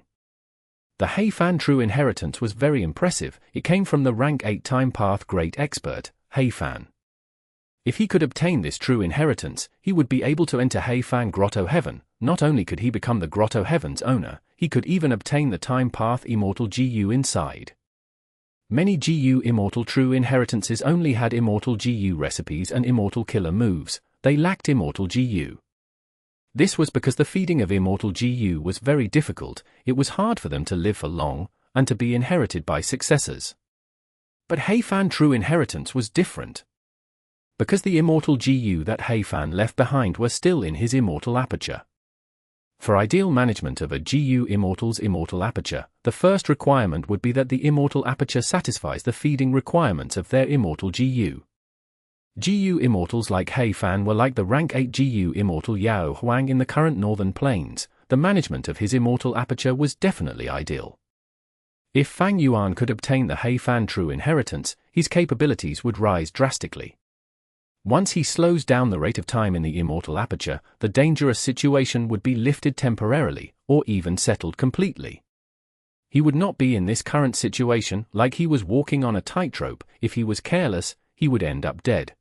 The Hmph true inheritance was very impressive. It came from the rank 8 time path great expert, Hmph. If he could obtain this true inheritance, he would be able to enter Hmph Grotto-Heaven. Not only could he become the Grotto-Heaven's owner, he could even obtain the time path Immortal GU inside. Many GU Immortal true inheritances only had Immortal GU recipes and Immortal killer moves. They lacked Immortal GU. This was because the feeding of Immortal GU was very difficult. It was hard for them to live for long, and to be inherited by successors. But Hmph true inheritance was different. Because the Immortal GU that Hmph left behind were still in his immortal aperture. For ideal management of a GU Immortal's immortal aperture, the first requirement would be that the immortal aperture satisfies the feeding requirements of their Immortal GU. GU Immortals like Hmph were like the rank 8 GU Immortal Yao Huang in the current Northern Plains. The management of his immortal aperture was definitely ideal. If Fang Yuan could obtain the Hmph true inheritance, his capabilities would rise drastically. Once he slows down the rate of time in the immortal aperture, the dangerous situation would be lifted temporarily, or even settled completely. He would not be in this current situation like he was walking on a tightrope. If he was careless, he would end up dead.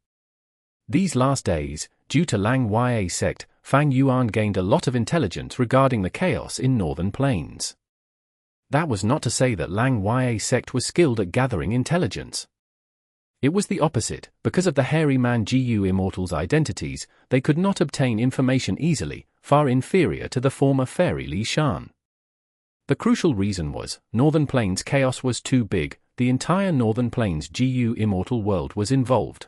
These last days, due to Lang Ya sect, Fang Yuan gained a lot of intelligence regarding the chaos in Northern Plains. That was not to say that Lang Ya sect was skilled at gathering intelligence. It was the opposite. Because of the hairy man GU Immortals' identities, they could not obtain information easily, far inferior to the former fairy Li Shan. The crucial reason was, Northern Plains chaos was too big, the entire Northern Plains GU Immortal world was involved.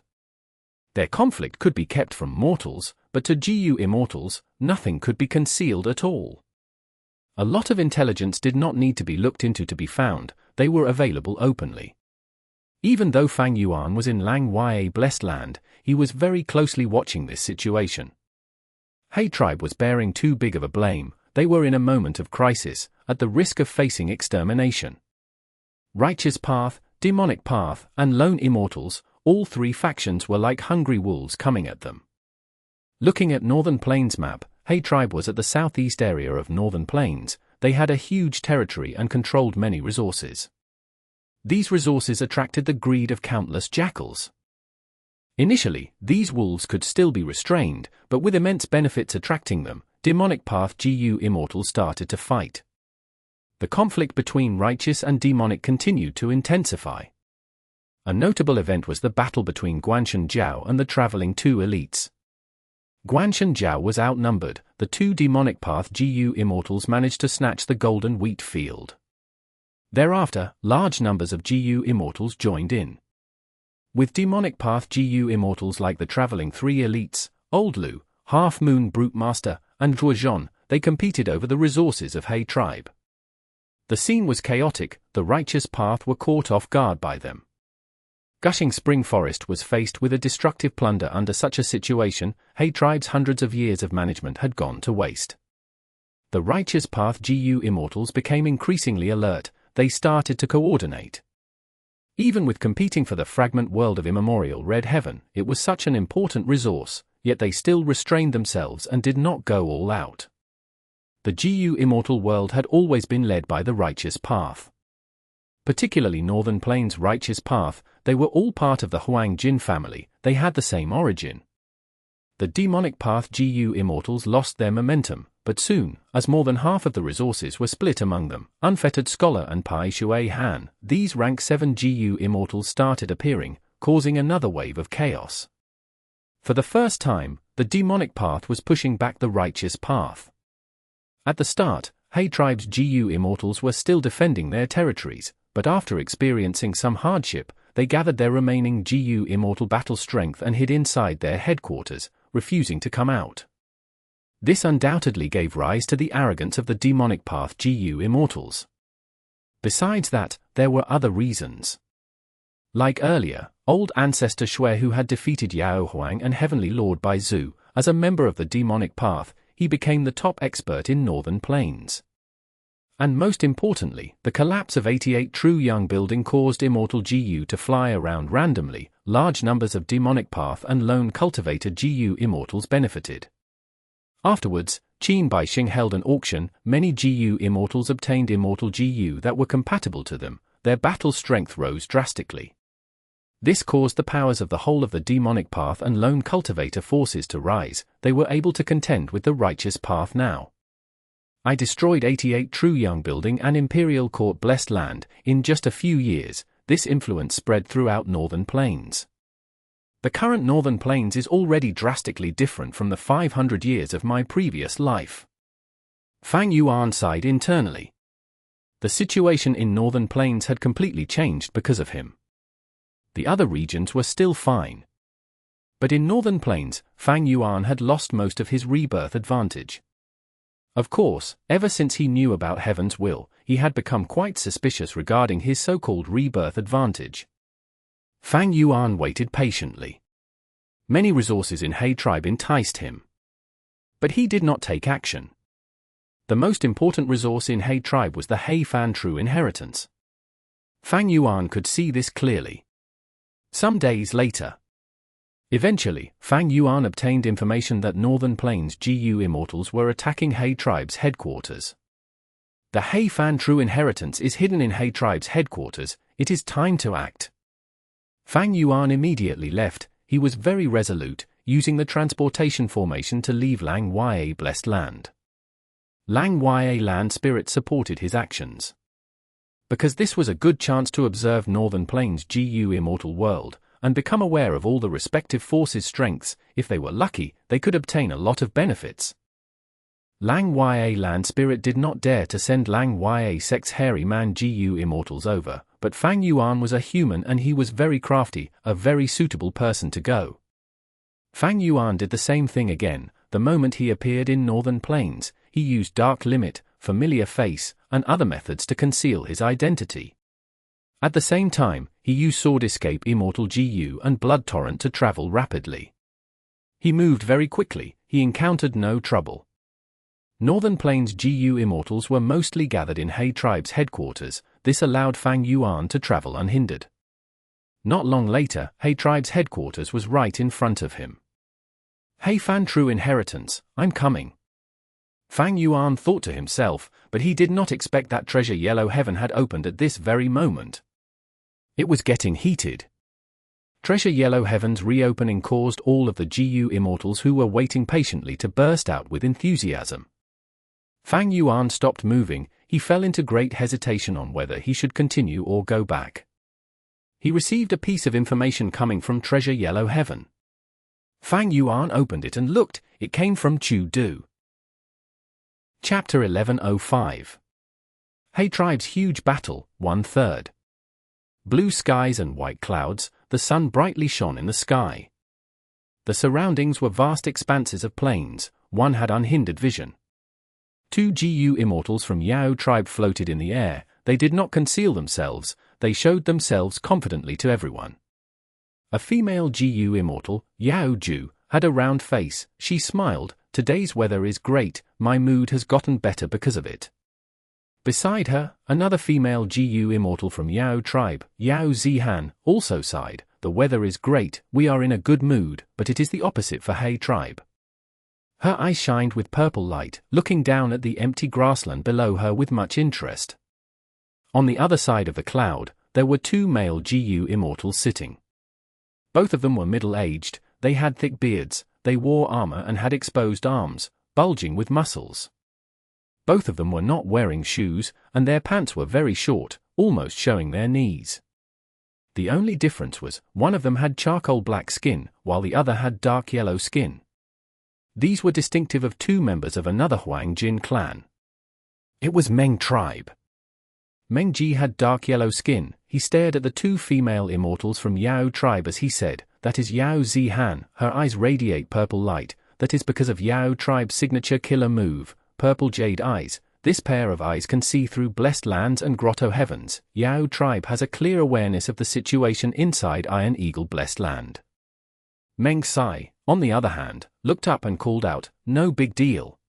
Their conflict could be kept from mortals, but to GU Immortals, nothing could be concealed at all. A lot of intelligence did not need to be looked into to be found, they were available openly. Even though Fang Yuan was in Lang Ya Blessed Land, he was very closely watching this situation. He tribe was bearing too big of a blame, they were in a moment of crisis, at the risk of facing extermination. Righteous Path, Demonic Path, and Lone Immortals, all three factions were like hungry wolves coming at them. Looking at Northern Plains map, He tribe was at the southeast area of Northern Plains. They had a huge territory and controlled many resources. These resources attracted the greed of countless jackals. Initially, these wolves could still be restrained, but with immense benefits attracting them, Demonic Path GU Immortals started to fight. The conflict between righteous and demonic continued to intensify. A notable event was the battle between Guanshan Jiao and the traveling two elites. Guanshan Jiao was outnumbered, the two Demonic Path GU Immortals managed to snatch the golden wheat field. Thereafter, large numbers of GU Immortals joined in. With Demonic Path GU Immortals like the traveling three elites, Old Lu, Half Moon Brute Master, and Zhuozhan, they competed over the resources of He tribe. The scene was chaotic, the Righteous Path were caught off guard by them. Gushing Spring Forest was faced with a destructive plunder. Under such a situation, He tribe's hundreds of years of management had gone to waste. The Righteous Path GU Immortals became increasingly alert, they started to coordinate. Even with competing for the fragment world of immemorial Red Heaven, it was such an important resource, yet they still restrained themselves and did not go all out. The GU Immortal world had always been led by the Righteous Path. Particularly Northern Plains Righteous Path, they were all part of the Huang Jin family, they had the same origin. The Demonic Path GU Immortals lost their momentum, but soon, as more than half of the resources were split among them, Unfettered Scholar and Pai Shui Han, these rank 7 GU Immortals started appearing, causing another wave of chaos. For the first time, the Demonic Path was pushing back the Righteous Path. At the start, He tribe's GU Immortals were still defending their territories, but after experiencing some hardship, they gathered their remaining GU Immortal battle strength and hid inside their headquarters, refusing to come out. This undoubtedly gave rise to the arrogance of the Demonic Path GU Immortals. Besides that, there were other reasons. Like earlier, old ancestor Shui, who had defeated Yao Huang and Heavenly Lord Bai Zhu, as a member of the Demonic Path, he became the top expert in Northern Plains. And most importantly, the collapse of 88 True Young building caused Immortal GU to fly around randomly. Large numbers of Demonic Path and lone cultivator GU Immortals benefited. Afterwards, Qin Baixing held an auction, many GU Immortals obtained Immortal GU that were compatible to them, their battle strength rose drastically. This caused the powers of the whole of the Demonic Path and lone cultivator forces to rise, they were able to contend with the Righteous Path now. I destroyed 88 True Young building and Imperial Court Blessed Land, in just a few years, this influence spread throughout Northern Plains. The current Northern Plains is already drastically different from the 500 years of my previous life. Fang Yuan sighed internally. The situation in Northern Plains had completely changed because of him. The other regions were still fine. But in Northern Plains, Fang Yuan had lost most of his rebirth advantage. Of course, ever since he knew about Heaven's will, he had become quite suspicious regarding his so-called rebirth advantage. Fang Yuan waited patiently. Many resources in He tribe enticed him. But he did not take action. The most important resource in He tribe was the He Fan True Inheritance. Fang Yuan could see this clearly. Some days later. Eventually, Fang Yuan obtained information that Northern Plains GU Immortals were attacking He tribe's headquarters. The He Fan True Inheritance is hidden in He tribe's headquarters, it is time to act. Fang Yuan immediately left, he was very resolute, using the transportation formation to leave Lang Ya Blessed Land. Lang Ya Land Spirit supported his actions. Because this was a good chance to observe Northern Plains GU Immortal world, and become aware of all the respective forces' strengths. If they were lucky, they could obtain a lot of benefits. Lang Ya Land Spirit did not dare to send Lang Ya Sect's hairy man Gu Immortals over, but Fang Yuan was a human and he was very crafty, a very suitable person to go. Fang Yuan did the same thing again. The moment he appeared in Northern Plains, he used Dark Limit, Familiar Face, and other methods to conceal his identity. At the same time, he used Sword Escape Immortal Gu and Blood Torrent to travel rapidly. He moved very quickly, he encountered no trouble. Northern Plains Gu Immortals were mostly gathered in He Tribe's headquarters. This allowed Fang Yuan to travel unhindered. Not long later, He Tribe's headquarters was right in front of him. "Hey Fan True Inheritance, I'm coming." Fang Yuan thought to himself, but he did not expect that Treasure Yellow Heaven had opened at this very moment. It was getting heated. Treasure Yellow Heaven's reopening caused all of the Gu Immortals who were waiting patiently to burst out with enthusiasm. Fang Yuan stopped moving. He fell into great hesitation on whether he should continue or go back. He received a piece of information coming from Treasure Yellow Heaven. Fang Yuan opened it and looked. It came from Chu Du. Chapter 1105. He Tribe's Huge Battle, 1/3. Blue skies and white clouds, the sun brightly shone in the sky. The surroundings were vast expanses of plains. One had unhindered vision. 2 Gu Immortals from Yao Tribe floated in the air. They did not conceal themselves, they showed themselves confidently to everyone. A female Gu Immortal, Yao Ju, had a round face. She smiled. "Today's weather is great, my mood has gotten better because of it." Beside her, another female Gu Immortal from Yao Tribe, Yao Zihan, also sighed. "The weather is great, we are in a good mood, but it is the opposite for He Tribe." Her eyes shined with purple light, looking down at the empty grassland below her with much interest. On the other side of the cloud, there were 2 male Gu Immortals sitting. Both of them were middle-aged, they had thick beards, they wore armor and had exposed arms, bulging with muscles. Both of them were not wearing shoes, and their pants were very short, almost showing their knees. The only difference was, one of them had charcoal black skin, while the other had dark yellow skin. These were distinctive of 2 members of another Huang Jin clan. It was Meng Tribe. Meng Ji had dark yellow skin. He stared at the 2 female immortals from Yao Tribe as he said, "That is Yao Zihan." Her eyes radiate purple light. That is because of Yao Tribe's signature killer move, Purple Jade Eyes. This pair of eyes can see through blessed lands and Grotto-Heavens. Yao Tribe has a clear awareness of the situation inside Iron Eagle Blessed Land. Meng Sai, on the other hand, looked up and called out, "No big deal.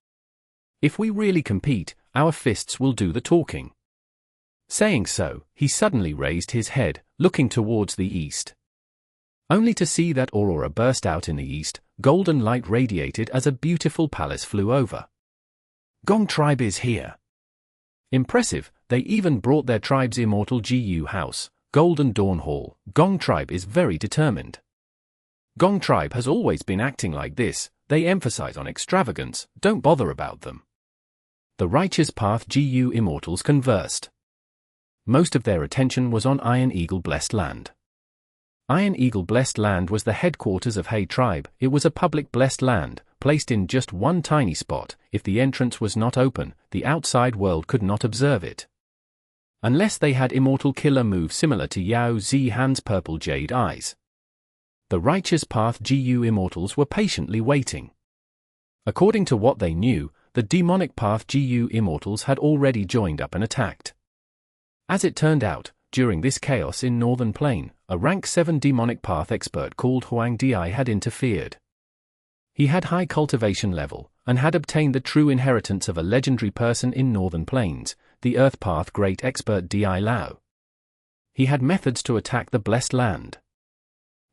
If we really compete, our fists will do the talking." Saying so, he suddenly raised his head, looking towards the east. Only to see that aurora burst out in the east. Golden light radiated as a beautiful palace flew over. Gong Tribe is here. Impressive, they even brought their tribe's immortal Gu house, Golden Dawn Hall. Gong Tribe is very determined. Gong Tribe has always been acting like this. They emphasize on extravagance, don't bother about them. The Righteous Path Gu Immortals conversed. Most of their attention was on Iron Eagle Blessed Land. Iron Eagle Blessed Land was the headquarters of He Tribe. It was a public blessed land, placed in just one tiny spot. If the entrance was not open, the outside world could not observe it. Unless they had immortal killer moves similar to Yao Zihan's Purple Jade Eyes. The Righteous Path Gu Immortals were patiently waiting. According to what they knew, the Demonic Path Gu Immortals had already joined up and attacked. As it turned out, during this chaos in Northern Plain, a rank 7 Demonic Path expert called Huang Di had interfered. He had high cultivation level, and had obtained the true inheritance of a legendary person in Northern Plains, the Earth Path Great Expert Di Lao. He had methods to attack the Blessed Land.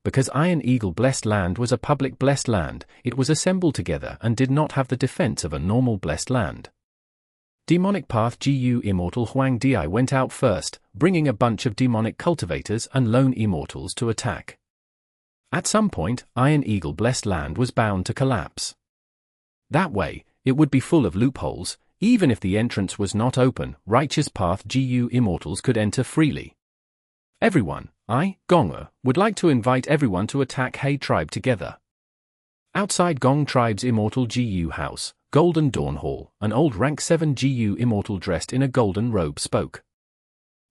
Because Iron Eagle Blessed Land was a public blessed land, it was assembled together and did not have the defense of a normal blessed land. Demonic Path Gu Immortal Huang Di went out first, bringing a bunch of demonic cultivators and lone immortals to attack. At some point, Iron Eagle Blessed Land was bound to collapse. That way, it would be full of loopholes. Even if the entrance was not open, Righteous Path Gu Immortals could enter freely. Everyone, Gonger, would like to invite everyone to attack He Tribe together. Outside Gong Tribe's Immortal GU house, Golden Dawn Hall, an old rank 7 GU Immortal dressed in a golden robe spoke.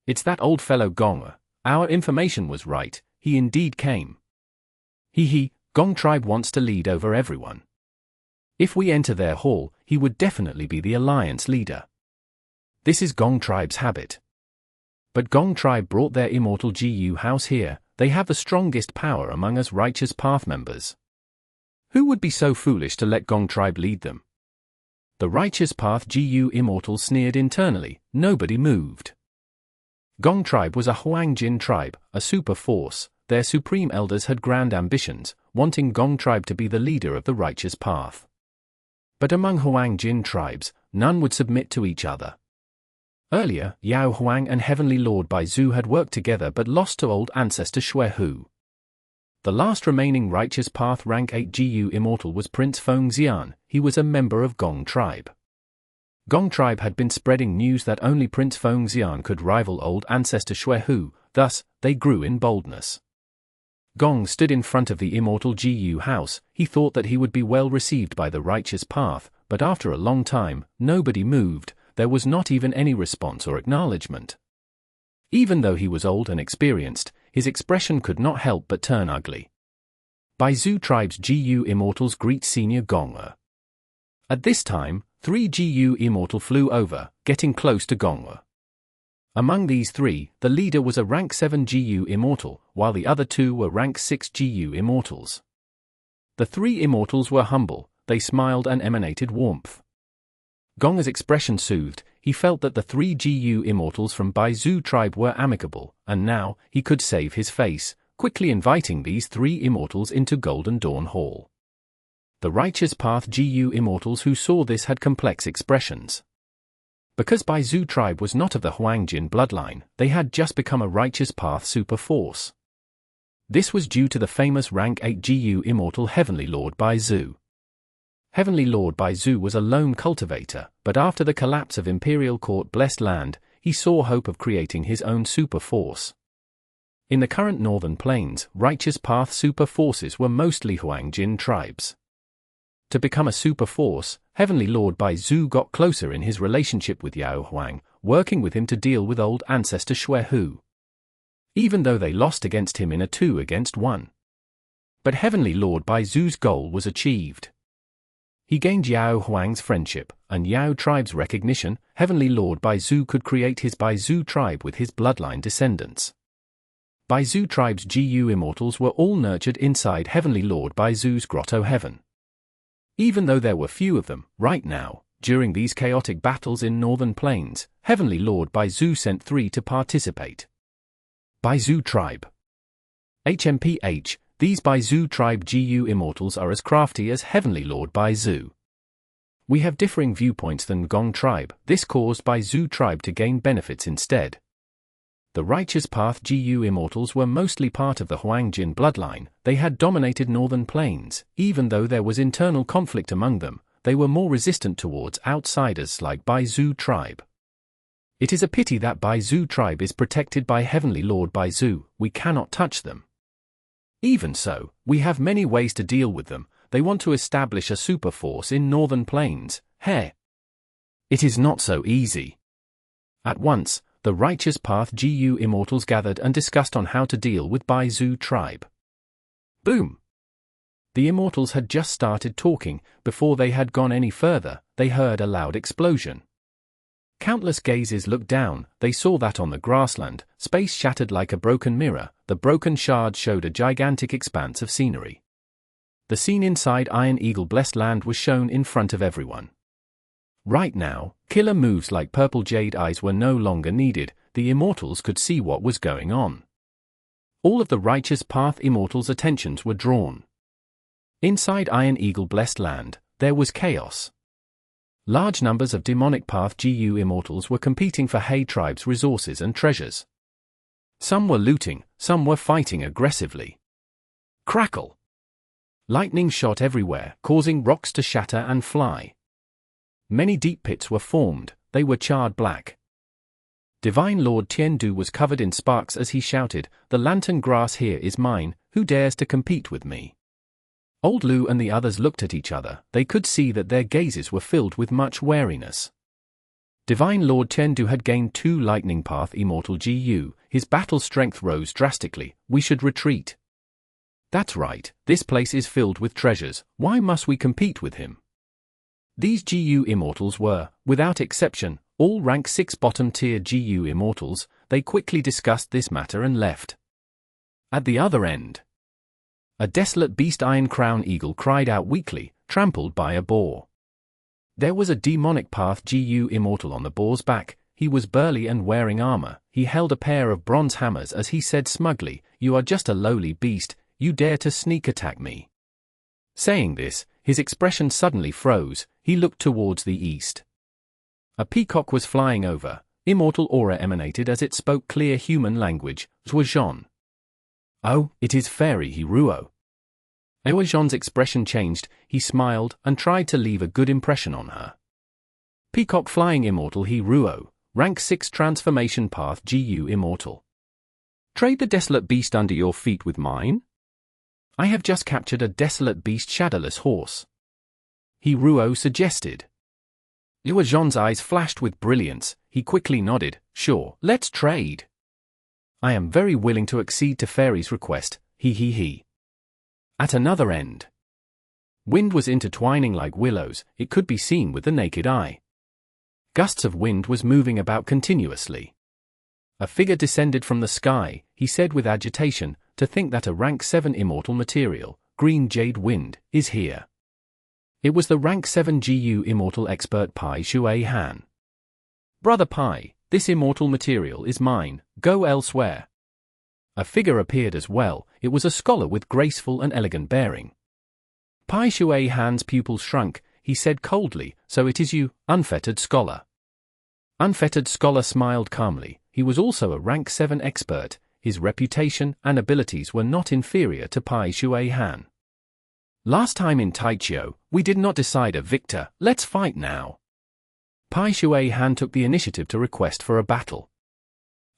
"It's that old fellow Gong. Our information was right, he indeed came. Gong Tribe wants to lead over everyone. If we enter their hall, he would definitely be the alliance leader. This is Gong Tribe's habit. But Gong Tribe brought their Immortal GU house here, they have the strongest power among us Righteous Path members. Who would be so foolish to let Gong Tribe lead them?" The Righteous Path GU Immortals sneered internally, nobody moved. Gong Tribe was a Huangjin tribe, a super force. Their supreme elders had grand ambitions, wanting Gong Tribe to be the leader of the Righteous Path. But among Huangjin tribes, none would submit to each other. Earlier, Yao Huang and Heavenly Lord Baizu had worked together but lost to old ancestor Xuehu. The last remaining Righteous Path rank 8 GU Immortal was Prince Feng Xian. He was a member of Gong Tribe. Gong Tribe had been spreading news that only Prince Feng Xian could rival old ancestor Xuehu, thus, they grew in boldness. Gong stood in front of the Immortal GU house. He thought that he would be well received by the Righteous Path, but after a long time, nobody moved. There was not even any response or acknowledgement. Even though he was old and experienced, his expression could not help but turn ugly. Baizu Tribe's GU Immortals greet Senior Gong. At this time, 3 GU Immortal flew over, getting close to Gong. Among these 3, the leader was a rank 7 GU Immortal, while the other 2 were rank 6 GU Immortals. The 3 Immortals were humble, they smiled and emanated warmth. Gong's expression soothed. He felt that the 3 GU Immortals from Baizu Tribe were amicable, and now, he could save his face, quickly inviting these 3 Immortals into Golden Dawn Hall. The Righteous Path GU Immortals who saw this had complex expressions. Because Baizu Tribe was not of the Huangjin bloodline, they had just become a Righteous Path super force. This was due to the famous rank 8 GU Immortal Heavenly Lord Baizu. Heavenly Lord Baizu was a lone cultivator, but after the collapse of Imperial Court Blessed Land, he saw hope of creating his own super force. In the current Northern Plains, Righteous Path super forces were mostly Huangjin tribes. To become a super force, Heavenly Lord Baizu got closer in his relationship with Yao Huang, working with him to deal with old ancestor Xuehu. Even though they lost against him in a 2-against-1. But Heavenly Lord Baizu's goal was achieved. He gained Yao Huang's friendship, and Yao Tribe's recognition. Heavenly Lord Baizu could create his Baizu Tribe with his bloodline descendants. Baizu Tribe's GU Immortals were all nurtured inside Heavenly Lord Baizu's Grotto-Heaven. Even though there were few of them, right now, during these chaotic battles in Northern Plains, Heavenly Lord Baizu sent 3 to participate. Baizu Tribe. Hmph, these Baizu Tribe GU Immortals are as crafty as Heavenly Lord Baizu. We have differing viewpoints than Gong Tribe. This caused Baizu Tribe to gain benefits instead. The Righteous Path GU Immortals were mostly part of the Huangjin bloodline. They had dominated Northern Plains. Even though there was internal conflict among them, they were more resistant towards outsiders like Baizu Tribe. It is a pity that Baizu Tribe is protected by Heavenly Lord Baizu. We cannot touch them. Even so, we have many ways to deal with them. They want to establish a super force in Northern Plains. It is not so easy. At once, the Righteous Path GU Immortals gathered and discussed on how to deal with Baizu Tribe. Boom! The Immortals had just started talking. Before they had gone any further, they heard a loud explosion. Countless gazes looked down. They saw that on the grassland, space shattered like a broken mirror. The broken shards showed a gigantic expanse of scenery. The scene inside Iron Eagle Blessed Land was shown in front of everyone. Right now, killer moves like purple jade eyes were no longer needed. The Immortals could see what was going on. All of the Righteous Path Immortals' attentions were drawn. Inside Iron Eagle Blessed Land, there was chaos. Large numbers of Demonic Path GU Immortals were competing for He Tribe's resources and treasures. Some were looting, some were fighting aggressively. Crackle! Lightning shot everywhere, causing rocks to shatter and fly. Many deep pits were formed. They were charred black. Divine Lord Tiandu was covered in sparks as he shouted, "The lantern grass here is mine, who dares to compete with me?" Old Lu and the others looked at each other. They could see that their gazes were filled with much wariness. Divine Lord Chengdu had gained 2 Lightning Path Immortal GU. His battle strength rose drastically. We should retreat. That's right, this place is filled with treasures. Why must we compete with him? These GU Immortals were, without exception, all rank 6 bottom-tier GU Immortals. They quickly discussed this matter and left. At the other end, a desolate beast Iron Crown Eagle cried out weakly, trampled by a boar. There was a demonic path GU Immortal on the boar's back. He was burly and wearing armor. He held a pair of bronze hammers as he said smugly, "You are just a lowly beast, you dare to sneak attack me." Saying this, his expression suddenly froze. He looked towards the east. A peacock was flying over. Immortal aura emanated as it spoke clear human language. Zhuozhan. Oh, it is Fairy Hiruo. Zhuozhan's expression changed. He smiled and tried to leave a good impression on her. Peacock flying Immortal Hiruo, rank 6 transformation path GU Immortal. Trade the desolate beast under your feet with mine? I have just captured a desolate beast shadowless horse. Hiruo suggested. Zhuozhan's eyes flashed with brilliance. He quickly nodded. Sure, let's trade. I am very willing to accede to Fairy's request. He. At another end, wind was intertwining like willows. It could be seen with the naked eye. Gusts of wind was moving about continuously. A figure descended from the sky. He said with agitation, to think that a rank 7 immortal material, green jade wind, is here. It was the rank 7 GU immortal expert Pai Shui Han. Brother Pai, this immortal material is mine. Go elsewhere. A figure appeared as well. It was a scholar with graceful and elegant bearing. Pai Shui Han's pupils shrunk. He said coldly, so it is you, unfettered scholar. Unfettered scholar smiled calmly. He was also a rank 7 expert. His reputation and abilities were not inferior to Pai Shui Han. Last time in Taichio, we did not decide a victor. Let's fight now. Pai Shui Han took the initiative to request for a battle.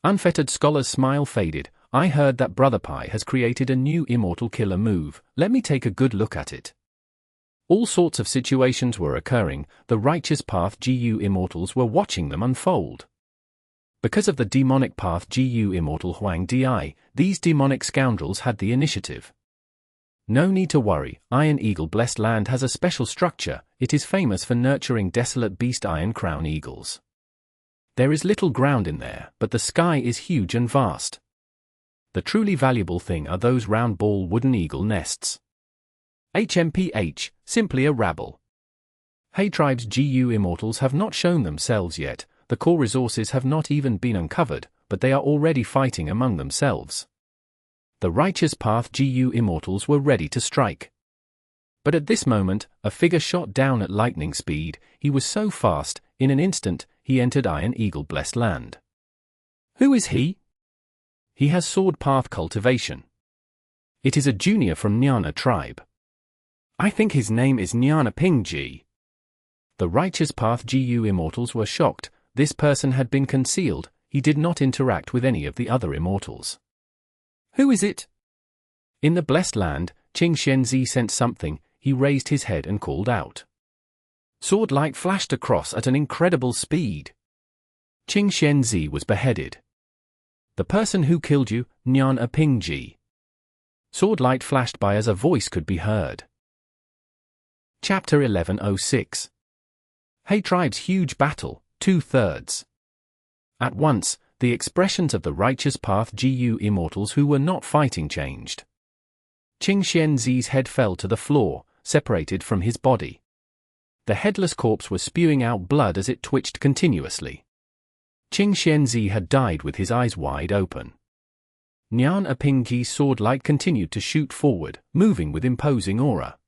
Unfettered scholar's smile faded. I heard that Brother Pai has created a new immortal killer move. Let me take a good look at it. All sorts of situations were occurring. The Righteous Path GU Immortals were watching them unfold. Because of the demonic path GU Immortal Huang Di, these demonic scoundrels had the initiative. No need to worry, Iron Eagle Blessed Land has a special structure. It is famous for nurturing desolate beast Iron Crown Eagles. There is little ground in there, but the sky is huge and vast. The truly valuable thing are those round ball wooden eagle nests. Hmph, simply a rabble. Hey Tribe's GU Immortals have not shown themselves yet. The core resources have not even been uncovered, but they are already fighting among themselves. The Righteous Path GU Immortals were ready to strike. But at this moment, a figure shot down at lightning speed. He was so fast, in an instant, he entered Iron Eagle Blessed Land. Who is he? He has sword path cultivation. It is a junior from Nyana tribe. I think his name is Nyana Pingji. The Righteous Path GU Immortals were shocked. This person had been concealed. He did not interact with any of the other Immortals. Who is it? In the Blessed Land, Qing Xianzi sensed something. He raised his head and called out. Sword light flashed across at an incredible speed. Qing Xianzi was beheaded. The person who killed you, Nyana Pingji. Sword light flashed by as a voice could be heard. Chapter 1106. Hey Tribe's huge battle, 2/3. At once, the expressions of the Righteous Path GU Immortals who were not fighting changed. Qing Xianzi's head fell to the floor, separated from his body. The headless corpse was spewing out blood as it twitched continuously. Qing Xianzi had died with his eyes wide open. Nyana Pingji's sword light continued to shoot forward, moving with imposing aura.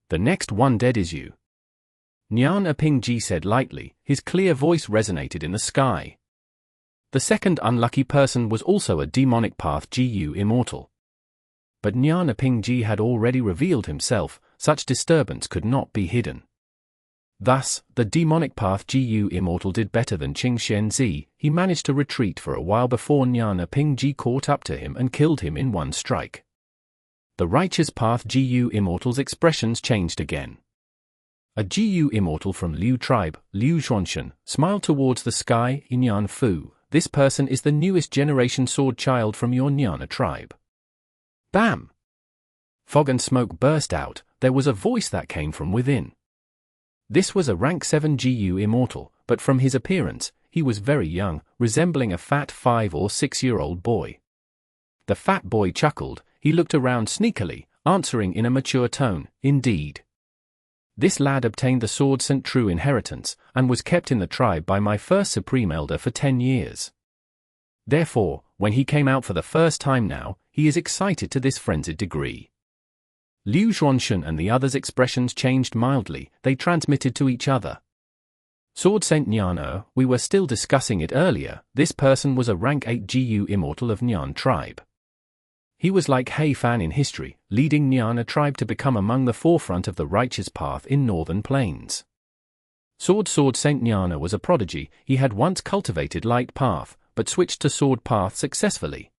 The next one dead is you. Nyana Pingji said lightly. His clear voice resonated in the sky. The second unlucky person was also a demonic path GU Immortal. But Nyana Pingji had already revealed himself. Such disturbance could not be hidden. Thus, the demonic path GU Immortal did better than Qing Xianzi. He managed to retreat for a while before Nyana Pingji caught up to him and killed him in one strike. The Righteous Path GU Immortals' expressions changed again. A GU Immortal from Liu tribe, Liu Zhuanshan, smiled towards the sky. Yan Fu, this person is the newest generation sword child from your Nyana tribe. Bam! Fog and smoke burst out. There was a voice that came from within. This was a rank 7 GU Immortal, but from his appearance, he was very young, resembling a fat 5 or 6-year-old boy. The fat boy chuckled. He looked around sneakily, answering in a mature tone, "Indeed. This lad obtained the sword St. True Inheritance, and was kept in the tribe by my first Supreme Elder for 10 years. Therefore, when he came out for the first time now, he is excited to this frenzied degree." Liu Zhuanshan and the others' expressions changed mildly. They transmitted to each other. Sword Saint Nyan, we were still discussing it earlier. This person was a rank 8 GU Immortal of Nyan tribe. He was like He Fan in history, leading Nyana tribe to become among the forefront of the righteous path in northern plains. Sword Saint Nyana was a prodigy. He had once cultivated light path, but switched to sword path successfully.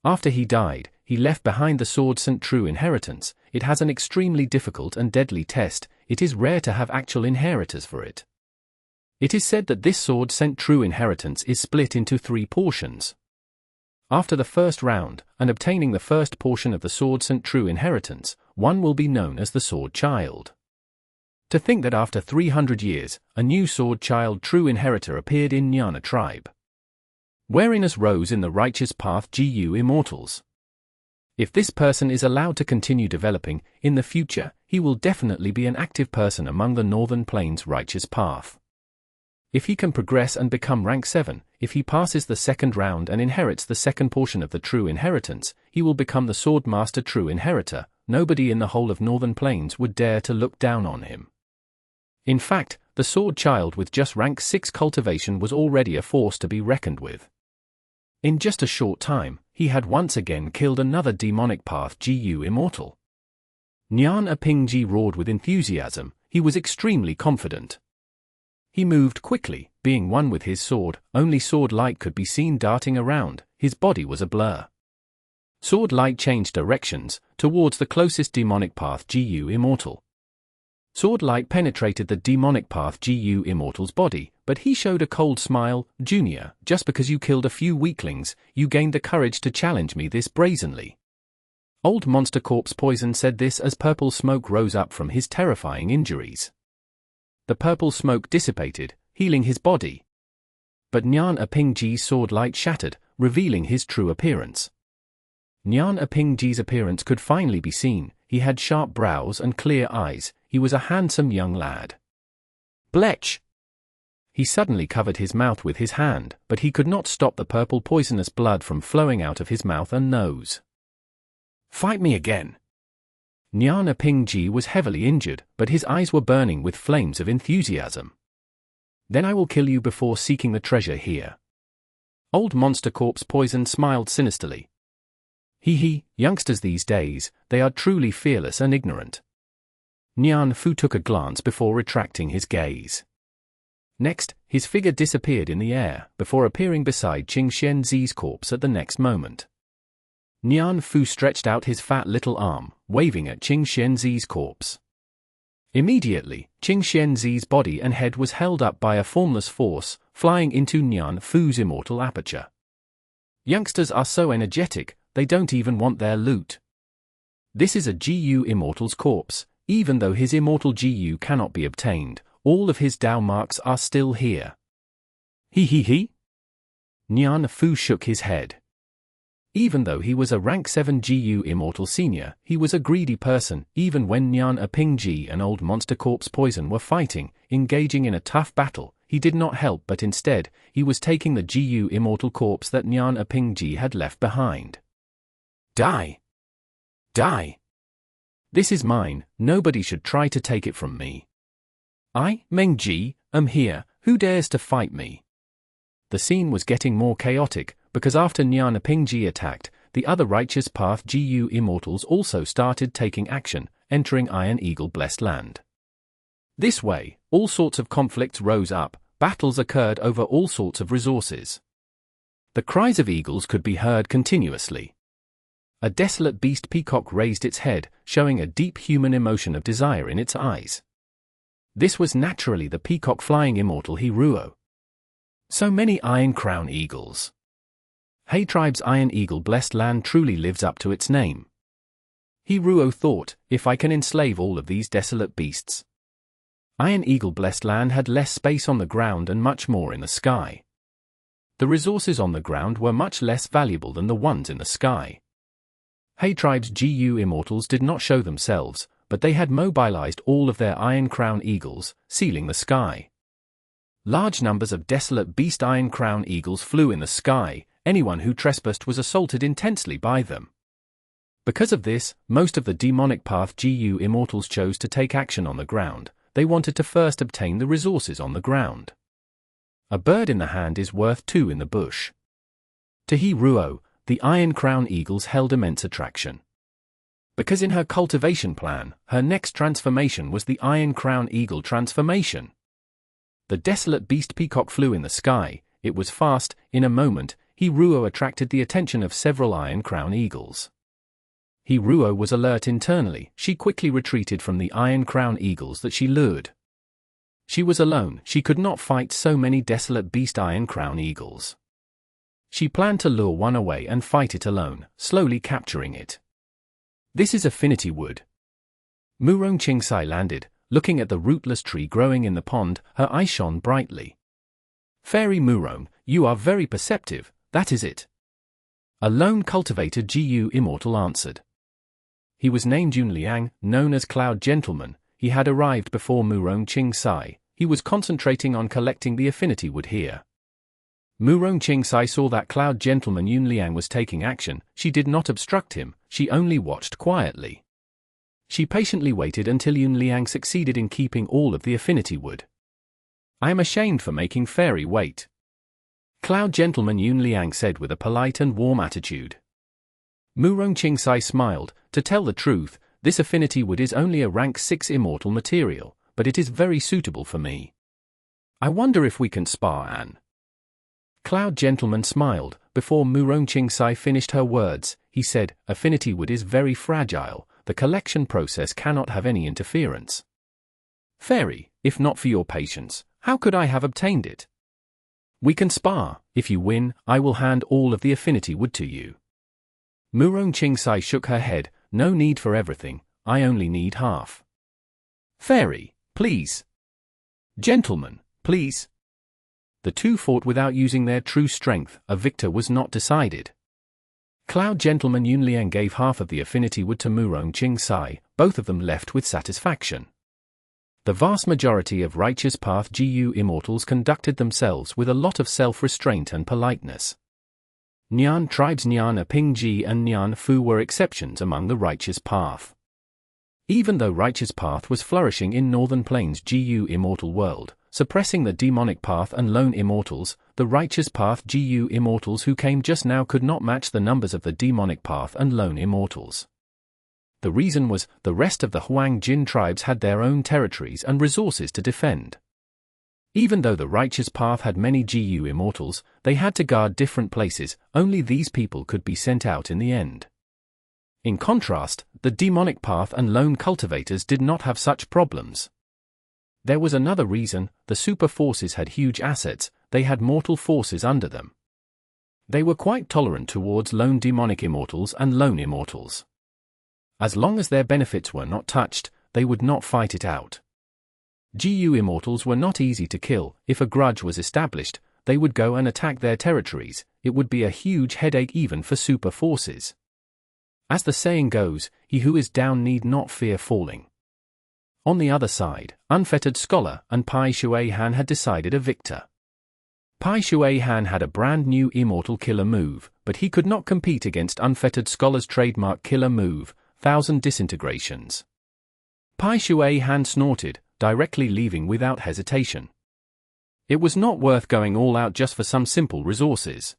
After he died, he left behind the sword St. True Inheritance. It has an extremely difficult and deadly test. It is rare to have actual inheritors for it. It is said that this sword St. True Inheritance is split into 3 portions. After the first round, and obtaining the first portion of the sword St. True Inheritance, one will be known as the Sword Child. To think that after 300 years, a new Sword Child True Inheritor appeared in Nyana tribe. Wariness rose in the Righteous Path GU Immortals. If this person is allowed to continue developing, in the future, he will definitely be an active person among the Northern Plains Righteous Path. If he can progress and become rank 7, if he passes the second round and inherits the second portion of the True Inheritance, he will become the Sword Master True Inheritor. Nobody in the whole of Northern Plains would dare to look down on him. In fact, the Sword Child with just rank 6 cultivation was already a force to be reckoned with. In just a short time, he had once again killed another demonic path GU Immortal. Nyan Apingji roared with enthusiasm. He was extremely confident. He moved quickly, being one with his sword. Only sword light could be seen darting around. His body was a blur. Sword light changed directions, towards the closest demonic path GU Immortal. Sword light penetrated the demonic path GU Immortal's body, but he showed a cold smile. "Junior, just because you killed a few weaklings, you gained the courage to challenge me this brazenly." Old Monster Corpse Poison said this as purple smoke rose up from his terrifying injuries. The purple smoke dissipated, healing his body. But Nyan Apingji's sword light shattered, revealing his true appearance. Nyan Apingji's appearance could finally be seen. He had sharp brows and clear eyes. He was a handsome young lad. Blech! He suddenly covered his mouth with his hand, but he could not stop the purple poisonous blood from flowing out of his mouth and nose. "Fight me again!" Nyan Apingji was heavily injured, but his eyes were burning with flames of enthusiasm. "Then I will kill you before seeking the treasure here." Old Monster Corpse Poison smiled sinisterly. He, youngsters these days, they are truly fearless and ignorant." Nyan Fu took a glance before retracting his gaze. Next, his figure disappeared in the air, before appearing beside Qing Xianzi's corpse at the next moment. Nyan Fu stretched out his fat little arm, waving at Qing Xianzi's corpse. Immediately, Qing Xianzi's body and head was held up by a formless force, flying into Nyan Fu's immortal aperture. Youngsters are so energetic, they don't even want their loot. This is a GU Immortal's corpse. Even though his immortal GU cannot be obtained, all of his Dao marks are still here. He. Nyan Fu shook his head. Even though he was a rank 7 GU Immortal Senior, he was a greedy person. Even when Nyan Apingji and Old Monster Corpse Poison were fighting, engaging in a tough battle, he did not help, but instead, he was taking the GU Immortal corpse that Nyan Apingji had left behind. Die! Die! This is mine, nobody should try to take it from me. I, Mengji, am here, who dares to fight me? The scene was getting more chaotic, because after Nyan Apingji attacked, the other Righteous Path GU Immortals also started taking action, entering Iron Eagle Blessed Land. This way, all sorts of conflicts rose up, battles occurred over all sorts of resources. The cries of eagles could be heard continuously. A desolate beast peacock raised its head, showing a deep human emotion of desire in its eyes. This was naturally the peacock flying immortal Hiruo. So many Iron Crown Eagles. Hey Tribe's Iron Eagle blessed land truly lives up to its name. Hiruo thought, if I can enslave all of these desolate beasts. Iron Eagle blessed land had less space on the ground and much more in the sky. The resources on the ground were much less valuable than the ones in the sky. Hey Tribe's GU Immortals did not show themselves, but they had mobilized all of their Iron Crown Eagles, sealing the sky. Large numbers of desolate beast Iron Crown Eagles flew in the sky. Anyone who trespassed was assaulted intensely by them. Because of this, most of the demonic path GU Immortals chose to take action on the ground. They wanted to first obtain the resources on the ground. A bird in the hand is worth two in the bush. To Hiruo, the Iron Crown Eagles held immense attraction. Because in her cultivation plan, her next transformation was the Iron Crown Eagle transformation. The desolate beast peacock flew in the sky. It was fast. In a moment, Hiruo attracted the attention of several Iron Crown Eagles. Hiruo was alert internally. She quickly retreated from the Iron Crown Eagles that she lured. She was alone. She could not fight so many desolate beast Iron Crown Eagles. She planned to lure one away and fight it alone, slowly capturing it. This is Affinity Wood. Murong Qingsai landed, looking at the rootless tree growing in the pond. Her eyes shone brightly. Fairy Murong, you are very perceptive, that is it. A lone cultivator GU Immortal answered. He was named Yunliang, known as Cloud Gentleman. He had arrived before Murong Qingsai. He was concentrating on collecting the Affinity Wood here. Murong Qingsai saw that Cloud Gentleman Yunliang was taking action. She did not obstruct him, she only watched quietly. She patiently waited until Yunliang succeeded in keeping all of the Affinity Wood. I am ashamed for making Fairy wait. Cloud Gentleman Yunliang said with a polite and warm attitude. Murong Qingsai smiled. To tell the truth, this Affinity Wood is only a rank 6 immortal material, but it is very suitable for me. I wonder if we can spar An. Cloud Gentleman smiled. Before Murong Qingsai finished her words, he said, Affinity Wood is very fragile. The collection process cannot have any interference. Fairy, if not for your patience, how could I have obtained it? We can spar. If you win, I will hand all of the Affinity Wood to you. Murong Qingsai shook her head. No need for everything, I only need half. Fairy, please. Gentleman, please. The two fought without using their true strength. A victor was not decided. Cloud Gentleman Yunliang gave half of the Affinity Wood to Murong Qingsai. Both of them left with satisfaction. The vast majority of Righteous Path GU Immortals conducted themselves with a lot of self-restraint and politeness. Nyan tribes Nyan Pingji and Nyan Fu were exceptions among the Righteous Path. Even though Righteous Path was flourishing in Northern Plains GU Immortal world, suppressing the Demonic Path and Lone Immortals, the Righteous Path GU Immortals who came just now could not match the numbers of the Demonic Path and Lone Immortals. The reason was, the rest of the Huang Jin tribes had their own territories and resources to defend. Even though the Righteous Path had many GU Immortals, they had to guard different places. Only these people could be sent out in the end. In contrast, the Demonic Path and Lone Cultivators did not have such problems. There was another reason. The super forces had huge assets. They had mortal forces under them. They were quite tolerant towards lone Demonic Immortals and Lone Immortals. As long as their benefits were not touched, they would not fight it out. GU Immortals were not easy to kill. If a grudge was established, they would go and attack their territories. It would be a huge headache even for super forces. As the saying goes, he who is down need not fear falling. On the other side, Unfettered Scholar and Pai Shui Han had decided a victor. Pai Shui Han had a brand new immortal killer move, but he could not compete against Unfettered Scholar's trademark killer move, 1000 Disintegrations. Pai Shui Han snorted, directly leaving without hesitation. It was not worth going all out just for some simple resources.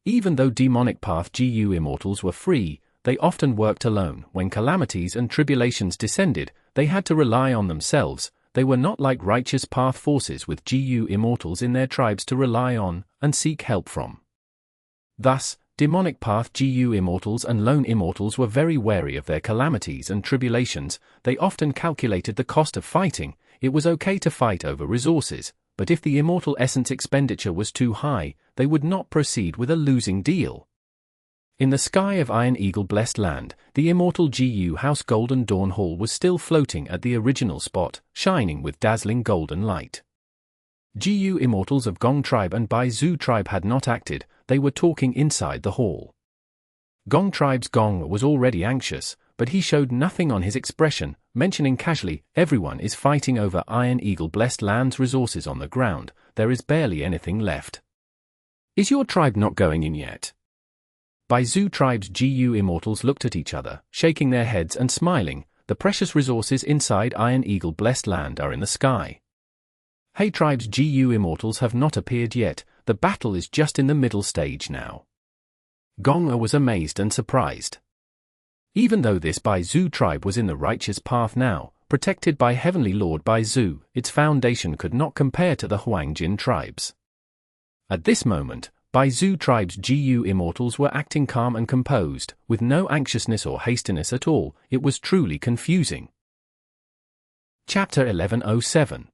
Even though Demonic Path GU Immortals were free, they often worked alone. When calamities and tribulations descended, they had to rely on themselves. They were not like Righteous Path forces with GU Immortals in their tribes to rely on and seek help from. Thus, Demonic Path GU Immortals and Lone Immortals were very wary of their calamities and tribulations. They often calculated the cost of fighting. It was okay to fight over resources, but if the immortal essence expenditure was too high, they would not proceed with a losing deal. In the sky of Iron Eagle Blessed Land, the immortal GU House Golden Dawn Hall was still floating at the original spot, shining with dazzling golden light. GU Immortals of Gong Tribe and Bai Zhu Tribe had not acted. They were talking inside the hall. Gong Tribe's Gong was already anxious, but he showed nothing on his expression, mentioning casually, "Everyone is fighting over Iron Eagle Blessed Land's resources on the ground. There is barely anything left. Is your tribe not going in yet?" Bai Zhu Tribe's GU Immortals looked at each other, shaking their heads and smiling. The precious resources inside Iron Eagle Blessed Land are in the sky. Hmph Tribe's GU Immortals have not appeared yet. The battle is just in the middle stage now. Gong was amazed and surprised. Even though this Bai Zhu tribe was in the righteous path now, protected by Heavenly Lord Bai Zhu, its foundation could not compare to the Huangjin tribes. At this moment, Bai Zhu tribe's GU Immortals were acting calm and composed, with no anxiousness or hastiness at all. It was truly confusing. Chapter 1107.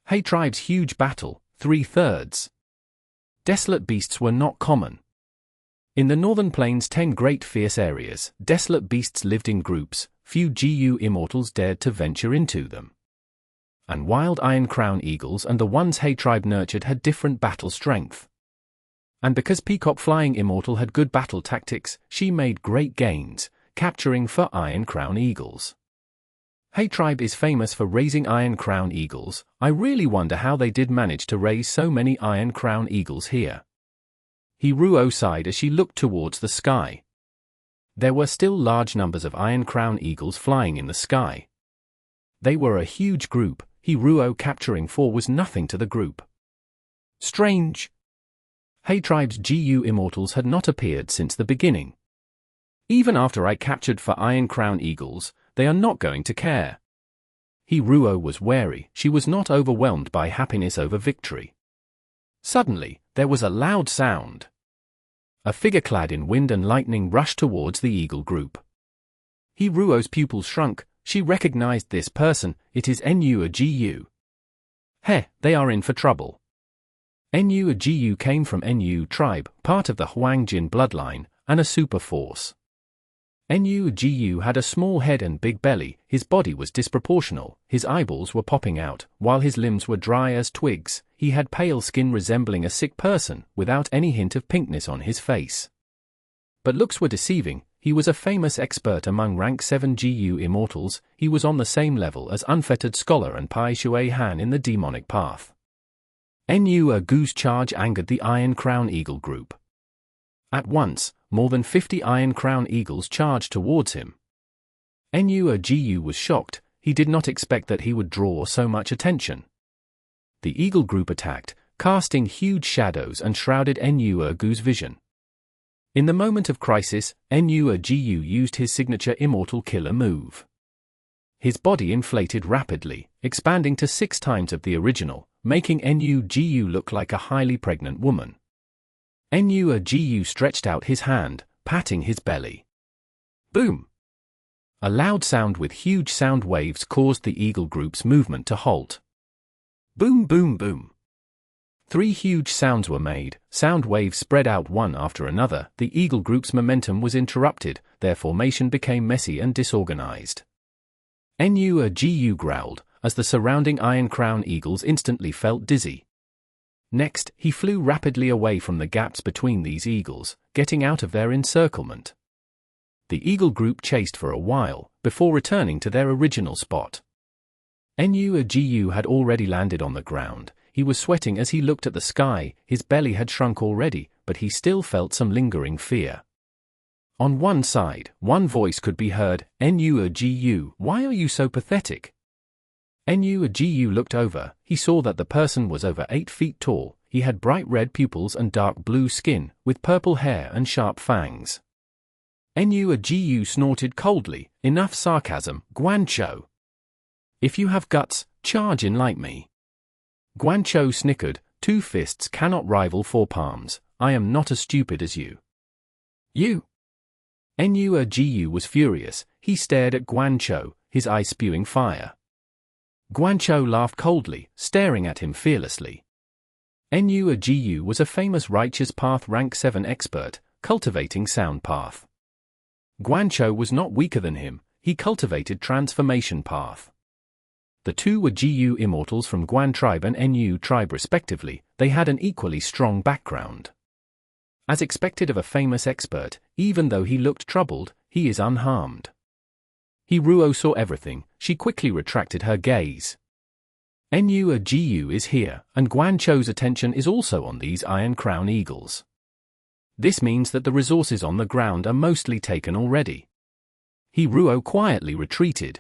Hmph Tribe's Huge Battle, 3/3. Desolate beasts were not common. In the northern plains' 10 great fierce areas, desolate beasts lived in groups. Few GU Immortals dared to venture into them. And wild Iron Crown Eagles and the ones Hmph Tribe nurtured had different battle strength. And because Peacock Flying Immortal had good battle tactics, she made great gains, capturing 4 Iron Crown Eagles. Hmph Tribe is famous for raising Iron Crown Eagles. I really wonder how they did manage to raise so many Iron Crown Eagles here. Hiruo sighed as she looked towards the sky. There were still large numbers of Iron Crown Eagles flying in the sky. They were a huge group. Hiruo capturing 4 was nothing to the group. Strange. Hmph Tribe's GU Immortals had not appeared since the beginning. Even after I captured 4 Iron Crown Eagles, they are not going to care. Hiruo was wary. She was not overwhelmed by happiness over victory. Suddenly, there was a loud sound. A figure clad in wind and lightning rushed towards the eagle group. Hiruo's pupils shrunk. She recognized this person. It is Nu GU. They are in for trouble. Nu GU came from Nu tribe, part of the Huangjin bloodline, and a super force. Nu GU had a small head and big belly. His body was disproportional. His eyeballs were popping out, while his limbs were dry as twigs. He had pale skin resembling a sick person, without any hint of pinkness on his face. But looks were deceiving. He was a famous expert among rank 7 GU Immortals. He was on the same level as Unfettered Scholar and Pai Shui Han in the Demonic Path. Nu GU's charge angered the Iron Crown Eagle group. At once, more than 50 Iron Crown Eagles charged towards him. Nu GU was shocked. He did not expect that he would draw so much attention. The Eagle group attacked, casting huge shadows and shrouded Nu GU's vision. In the moment of crisis, Nu GU used his signature Immortal Killer move. His body inflated rapidly, expanding to 6 times of the original, making Nu GU look like a highly pregnant woman. Nu GU stretched out his hand, patting his belly. Boom! A loud sound with huge sound waves caused the Eagle group's movement to halt. Boom boom boom. 3 huge sounds were made. Sound waves spread out one after another. The Eagle group's momentum was interrupted. Their formation became messy and disorganized. Nu GU growled, as the surrounding Iron Crown Eagles instantly felt dizzy. Next, he flew rapidly away from the gaps between these eagles, getting out of their encirclement. The Eagle group chased for a while, before returning to their original spot. Nu GU had already landed on the ground. He was sweating as he looked at the sky. His belly had shrunk already, but he still felt some lingering fear. On one side, one voice could be heard, Nu GU, why are you so pathetic? Nu GU looked over. He saw that the person was over 8 feet tall. He had bright red pupils and dark blue skin, with purple hair and sharp fangs. Nu GU snorted coldly. Enough sarcasm, Guancho. If you have guts, charge in like me. Guancho snickered. 2 fists cannot rival 4 palms. I am not as stupid as you. You! Gu was furious. He stared at Guancho, his eyes spewing fire. Guancho laughed coldly, staring at him fearlessly. Gu was a famous Righteous Path rank 7 expert, cultivating Sound Path. Guancho was not weaker than him, he cultivated Transformation Path. The two were Gu Immortals from Guan tribe and Nu tribe respectively. They had an equally strong background. As expected of a famous expert, even though he looked troubled, he is unharmed. Hiruo saw everything. She quickly retracted her gaze. Gu is here, and Guancho's attention is also on these Iron Crown Eagles. This means that the resources on the ground are mostly taken already. Hiruo quietly retreated.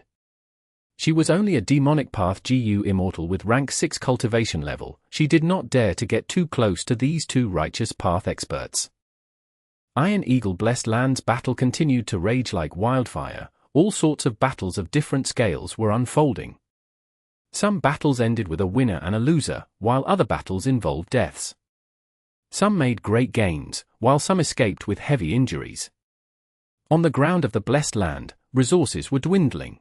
She was only a Demonic Path Gu Immortal with rank 6 cultivation level. She did not dare to get too close to these two Righteous Path experts. Iron Eagle Blessed Lands battle continued to rage like wildfire. All sorts of battles of different scales were unfolding. Some battles ended with a winner and a loser, while other battles involved deaths. Some made great gains, while some escaped with heavy injuries. On the ground of the Blessed Land, resources were dwindling.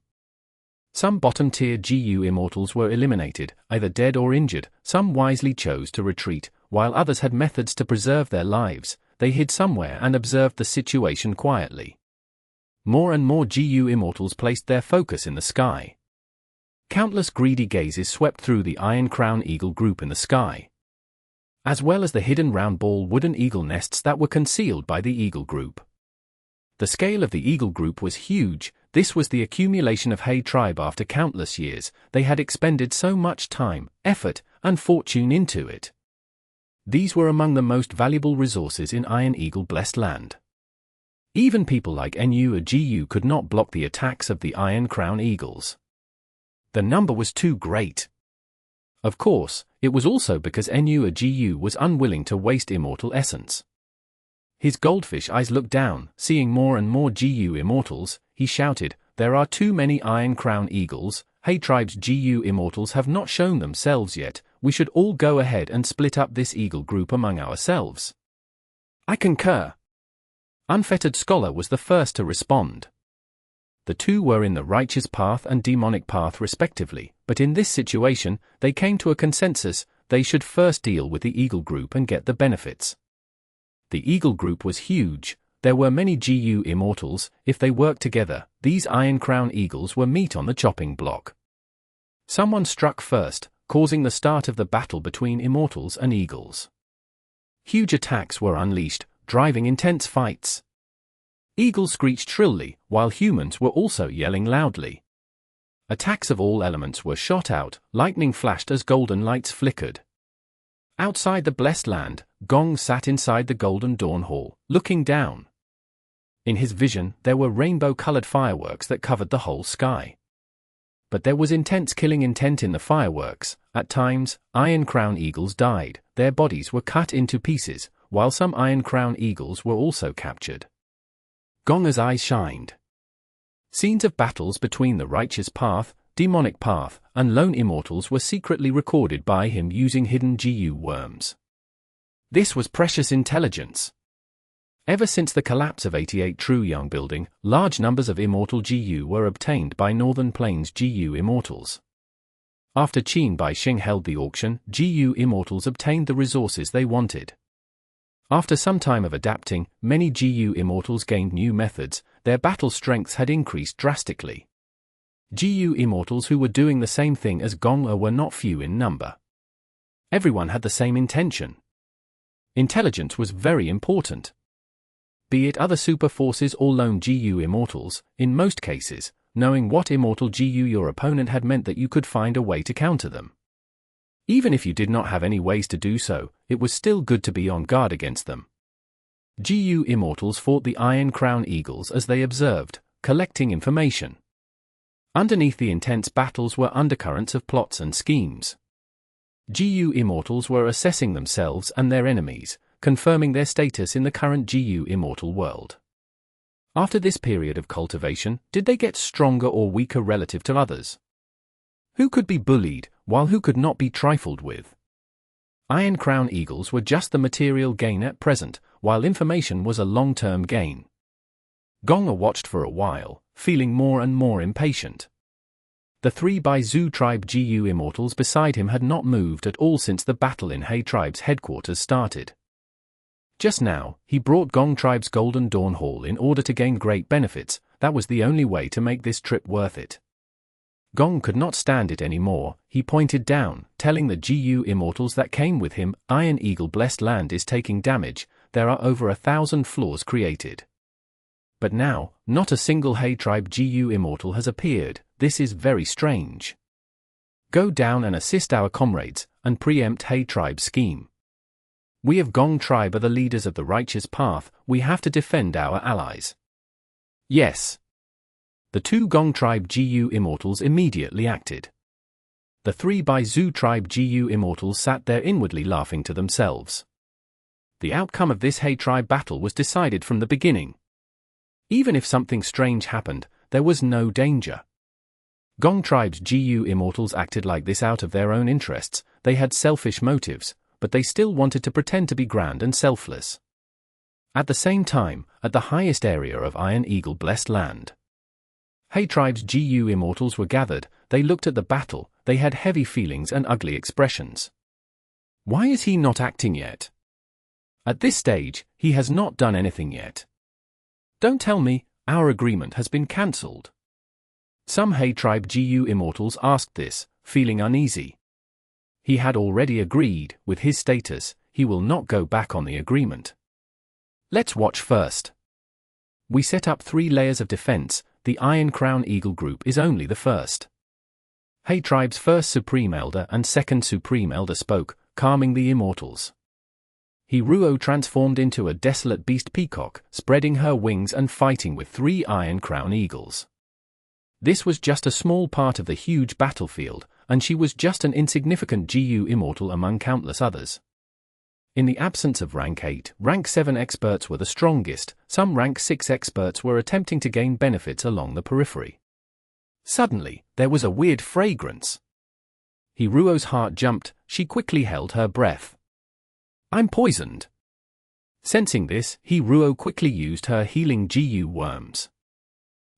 Some bottom-tier Gu Immortals were eliminated, either dead or injured. Some wisely chose to retreat, while others had methods to preserve their lives. They hid somewhere and observed the situation quietly. More and more Gu Immortals placed their focus in the sky. Countless greedy gazes swept through the Iron Crown Eagle group in the sky, as well as the hidden round ball wooden eagle nests that were concealed by the Eagle group. The scale of the Eagle group was huge. This was the accumulation of Hmph tribe after countless years. They had expended so much time, effort, and fortune into it. These were among the most valuable resources in Iron Eagle Blessed Land. Even people like Gu could not block the attacks of the Iron Crown Eagles. The number was too great. Of course, it was also because Gu was unwilling to waste immortal essence. His goldfish eyes looked down, seeing more and more Gu Immortals. He shouted, "There are too many Iron Crown Eagles. Hmph tribe's Gu Immortals have not shown themselves yet. We should all go ahead and split up this Eagle group among ourselves." "I concur." Unfettered Scholar was the first to respond. The two were in the Righteous Path and Demonic Path respectively, but in this situation, they came to a consensus. They should first deal with the Eagle group and get the benefits. The Eagle group was huge. There were many Gu Immortals. If they worked together, these Iron Crown Eagles were meat on the chopping block. Someone struck first, causing the start of the battle between Immortals and Eagles. Huge attacks were unleashed, driving intense fights. Eagles screeched shrilly, while humans were also yelling loudly. Attacks of all elements were shot out, lightning flashed as golden lights flickered. Outside the Blessed Land, Gong sat inside the Golden Dawn Hall, looking down. In his vision, there were rainbow-colored fireworks that covered the whole sky. But there was intense killing intent in the fireworks. At times, Iron Crown Eagles died. Their bodies were cut into pieces, while some Iron Crown Eagles were also captured. Gong's eyes shined. Scenes of battles between the Righteous Path, Demonic Path, and Lone Immortals were secretly recorded by him using hidden Gu worms. This was precious intelligence. Ever since the collapse of 88 True Young Building, large numbers of Immortal Gu were obtained by Northern Plains Gu Immortals. After Qin Bai Xing held the auction, Gu Immortals obtained the resources they wanted. After some time of adapting, many Gu Immortals gained new methods. Their battle strengths had increased drastically. Gu Immortals who were doing the same thing as Gong were not few in number. Everyone had the same intention. Intelligence was very important. Be it other super forces or lone Gu Immortals, in most cases, knowing what Immortal Gu your opponent had meant that you could find a way to counter them. Even if you did not have any ways to do so, it was still good to be on guard against them. Gu Immortals fought the Iron Crown Eagles as they observed, collecting information. Underneath the intense battles were undercurrents of plots and schemes. Gu Immortals were assessing themselves and their enemies, confirming their status in the current Gu Immortal world. After this period of cultivation, did they get stronger or weaker relative to others? Who could be bullied, while who could not be trifled with? Iron Crown Eagles were just the material gain at present, while information was a long-term gain. Gonga watched for a while, feeling more and more impatient. The 3x tribe GU Immortals beside him had not moved at all since the battle in He tribe's headquarters started. Just now, he brought Gong tribe's Golden Dawn Hall in order to gain great benefits. That was the only way to make this trip worth it. Gong could not stand it anymore. He pointed down, telling the GU Immortals that came with him, Iron Eagle blessed land is taking damage. There are over 1,000 floors created. But now, not a single He tribe GU Immortal has appeared. This is very strange. Go down and assist our comrades, and preempt He tribe's scheme. We of Gong tribe are the leaders of the righteous path. We have to defend our allies. Yes. The 2 Gong tribe GU Immortals immediately acted. The 3x tribe GU Immortals sat there inwardly laughing to themselves. The outcome of this He tribe battle was decided from the beginning. Even if something strange happened, there was no danger. Gong tribe's GU Immortals acted like this out of their own interests. They had selfish motives, but they still wanted to pretend to be grand and selfless. At the same time, at the highest area of Iron Eagle blessed land, He tribe's GU Immortals were gathered. They looked at the battle. They had heavy feelings and ugly expressions. Why is he not acting yet? At this stage, he has not done anything yet. Don't tell me, our agreement has been cancelled. Some He tribe GU Immortals asked this, feeling uneasy. He had already agreed. With his status, he will not go back on the agreement. Let's watch first. We set up 3 layers of defense. The Iron Crown Eagle group is only the first. He tribe's first Supreme Elder and second Supreme Elder spoke, calming the Immortals. Ruo transformed into a desolate beast peacock, spreading her wings and fighting with 3 Iron Crown Eagles. This was just a small part of the huge battlefield, and she was just an insignificant GU Immortal among countless others. In the absence of Rank 8, Rank 7 experts were the strongest. Some Rank 6 experts were attempting to gain benefits along the periphery. Suddenly, there was a weird fragrance. Ruo's heart jumped. She quickly held her breath. I'm poisoned. Sensing this, Ruo quickly used her healing GU worms.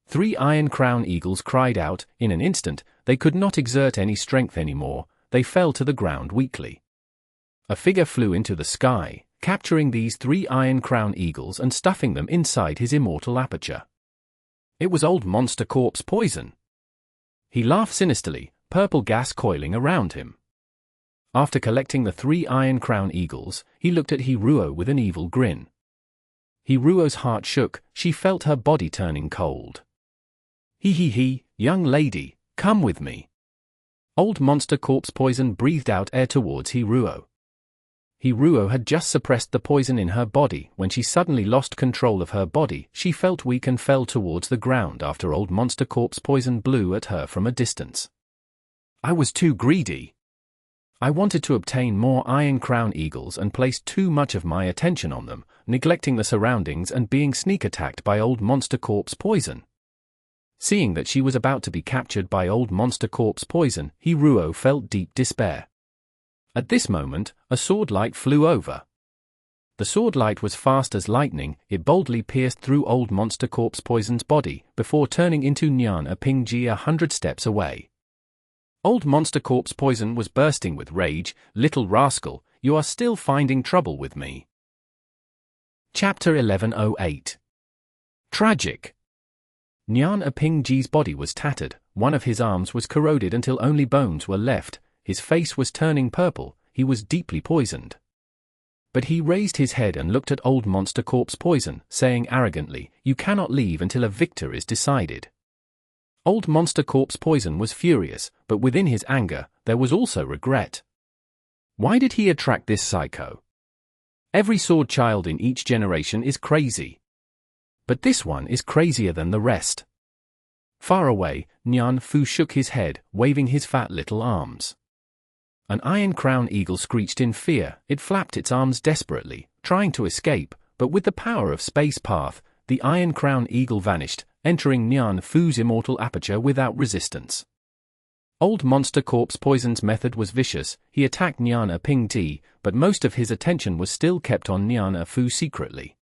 3 Iron Crown Eagles cried out. In an instant, they could not exert any strength anymore. They fell to the ground weakly. A figure flew into the sky, capturing these 3 Iron Crown Eagles and stuffing them inside his immortal aperture. It was old Monster Corpse Poison. He laughed sinisterly, purple gas coiling around him. After collecting the 3 Iron Crown Eagles, he looked at Ruo with an evil grin. Ruo's heart shook. She felt her body turning cold. Young lady, come with me. Old Monster Corpse Poison breathed out air towards Ruo. Ruo had just suppressed the poison in her body. When she suddenly lost control of her body, she felt weak and fell towards the ground after Old Monster Corpse Poison blew at her from a distance. I was too greedy. I wanted to obtain more Iron Crown Eagles and placed too much of my attention on them, neglecting the surroundings and being sneak attacked by Old Monster Corpse Poison. Seeing that she was about to be captured by Old Monster Corpse Poison, Ruo felt deep despair. At this moment, a sword light flew over. The sword light was fast as lightning. It boldly pierced through Old Monster Corpse Poison's body, before turning into Yuan Hmph 100 steps away. Old Monster Corpse Poison was bursting with rage. Little rascal, you are still finding trouble with me. Chapter 1108. Tragic. Yuan Hmph's body was tattered. One of his arms was corroded until only bones were left. His face was turning purple. He was deeply poisoned. But he raised his head and looked at Old Monster Corpse Poison, saying arrogantly, "You cannot leave until a victor is decided." Old Monster Corpse Poison was furious, but within his anger, there was also regret. Why did he attract this psycho? Every sword child in each generation is crazy. But this one is crazier than the rest. Far away, Yuan Fu shook his head, waving his fat little arms. An Iron Crown Eagle screeched in fear. It flapped its arms desperately, trying to escape, but with the power of Space Path, the Iron Crown Eagle vanished, entering Yuan Fu's immortal aperture without resistance. Old Monster Corpse Poison's method was vicious. He attacked Nyan Hmph, but most of his attention was still kept on Nyan Hmph secretly.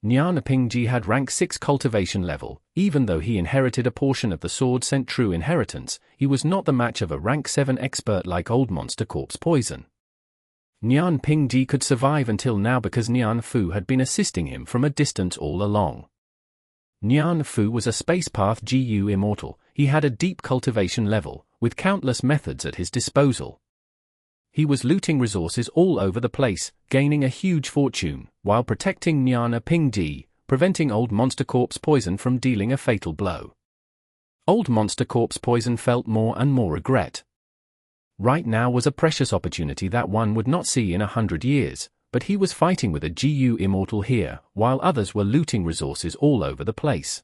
Nyan Hmph had rank 6 cultivation level. Even though he inherited a portion of the sword sent true inheritance, he was not the match of a rank 7 expert like Old Monster Corpse Poison. Nyan Hmph could survive until now because Nyan Hmph had been assisting him from a distance all along. Nyan Hmph was a space path GU Immortal. He had a deep cultivation level, with countless methods at his disposal. He was looting resources all over the place, gaining a huge fortune, while protecting Nyan Hmph, preventing Old Monster Corpse Poison from dealing a fatal blow. Old Monster Corpse Poison felt more and more regret. Right now was a precious opportunity that one would not see in 100 years, but he was fighting with a GU Immortal here, while others were looting resources all over the place.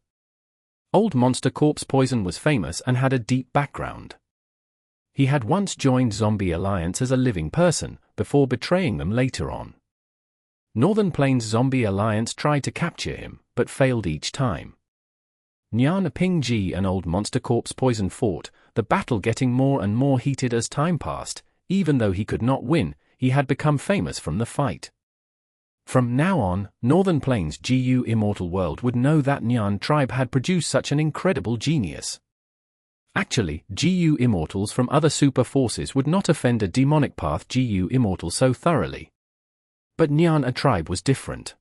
Old Monster Corpse Poison was famous and had a deep background. He had once joined Zombie Alliance as a living person, before betraying them later on. Northern Plains Zombie Alliance tried to capture him, but failed each time. Nyan Hmph and Old Monster Corpse Poison fought, the battle getting more and more heated as time passed. Even though he could not win, he had become famous from the fight. From now on, Northern Plains GU Immortal world would know that Nyan tribe had produced such an incredible genius. Actually, GU Immortals from other super forces would not offend a demonic path GU Immortal so thoroughly. But Nyan tribe was different.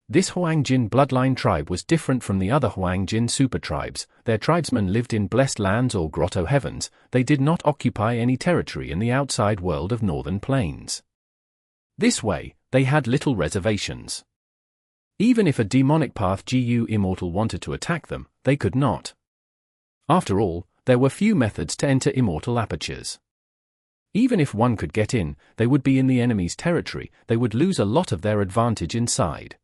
This Huangjin bloodline tribe was different from the other Huangjin super tribes. Their tribesmen lived in blessed lands or Grotto-Heavens. They did not occupy any territory in the outside world of Northern Plains. This way, they had little reservations. Even if a demonic path GU Immortal wanted to attack them, they could not. After all, there were few methods to enter Immortal apertures. Even if one could get in, they would be in the enemy's territory. They would lose a lot of their advantage inside.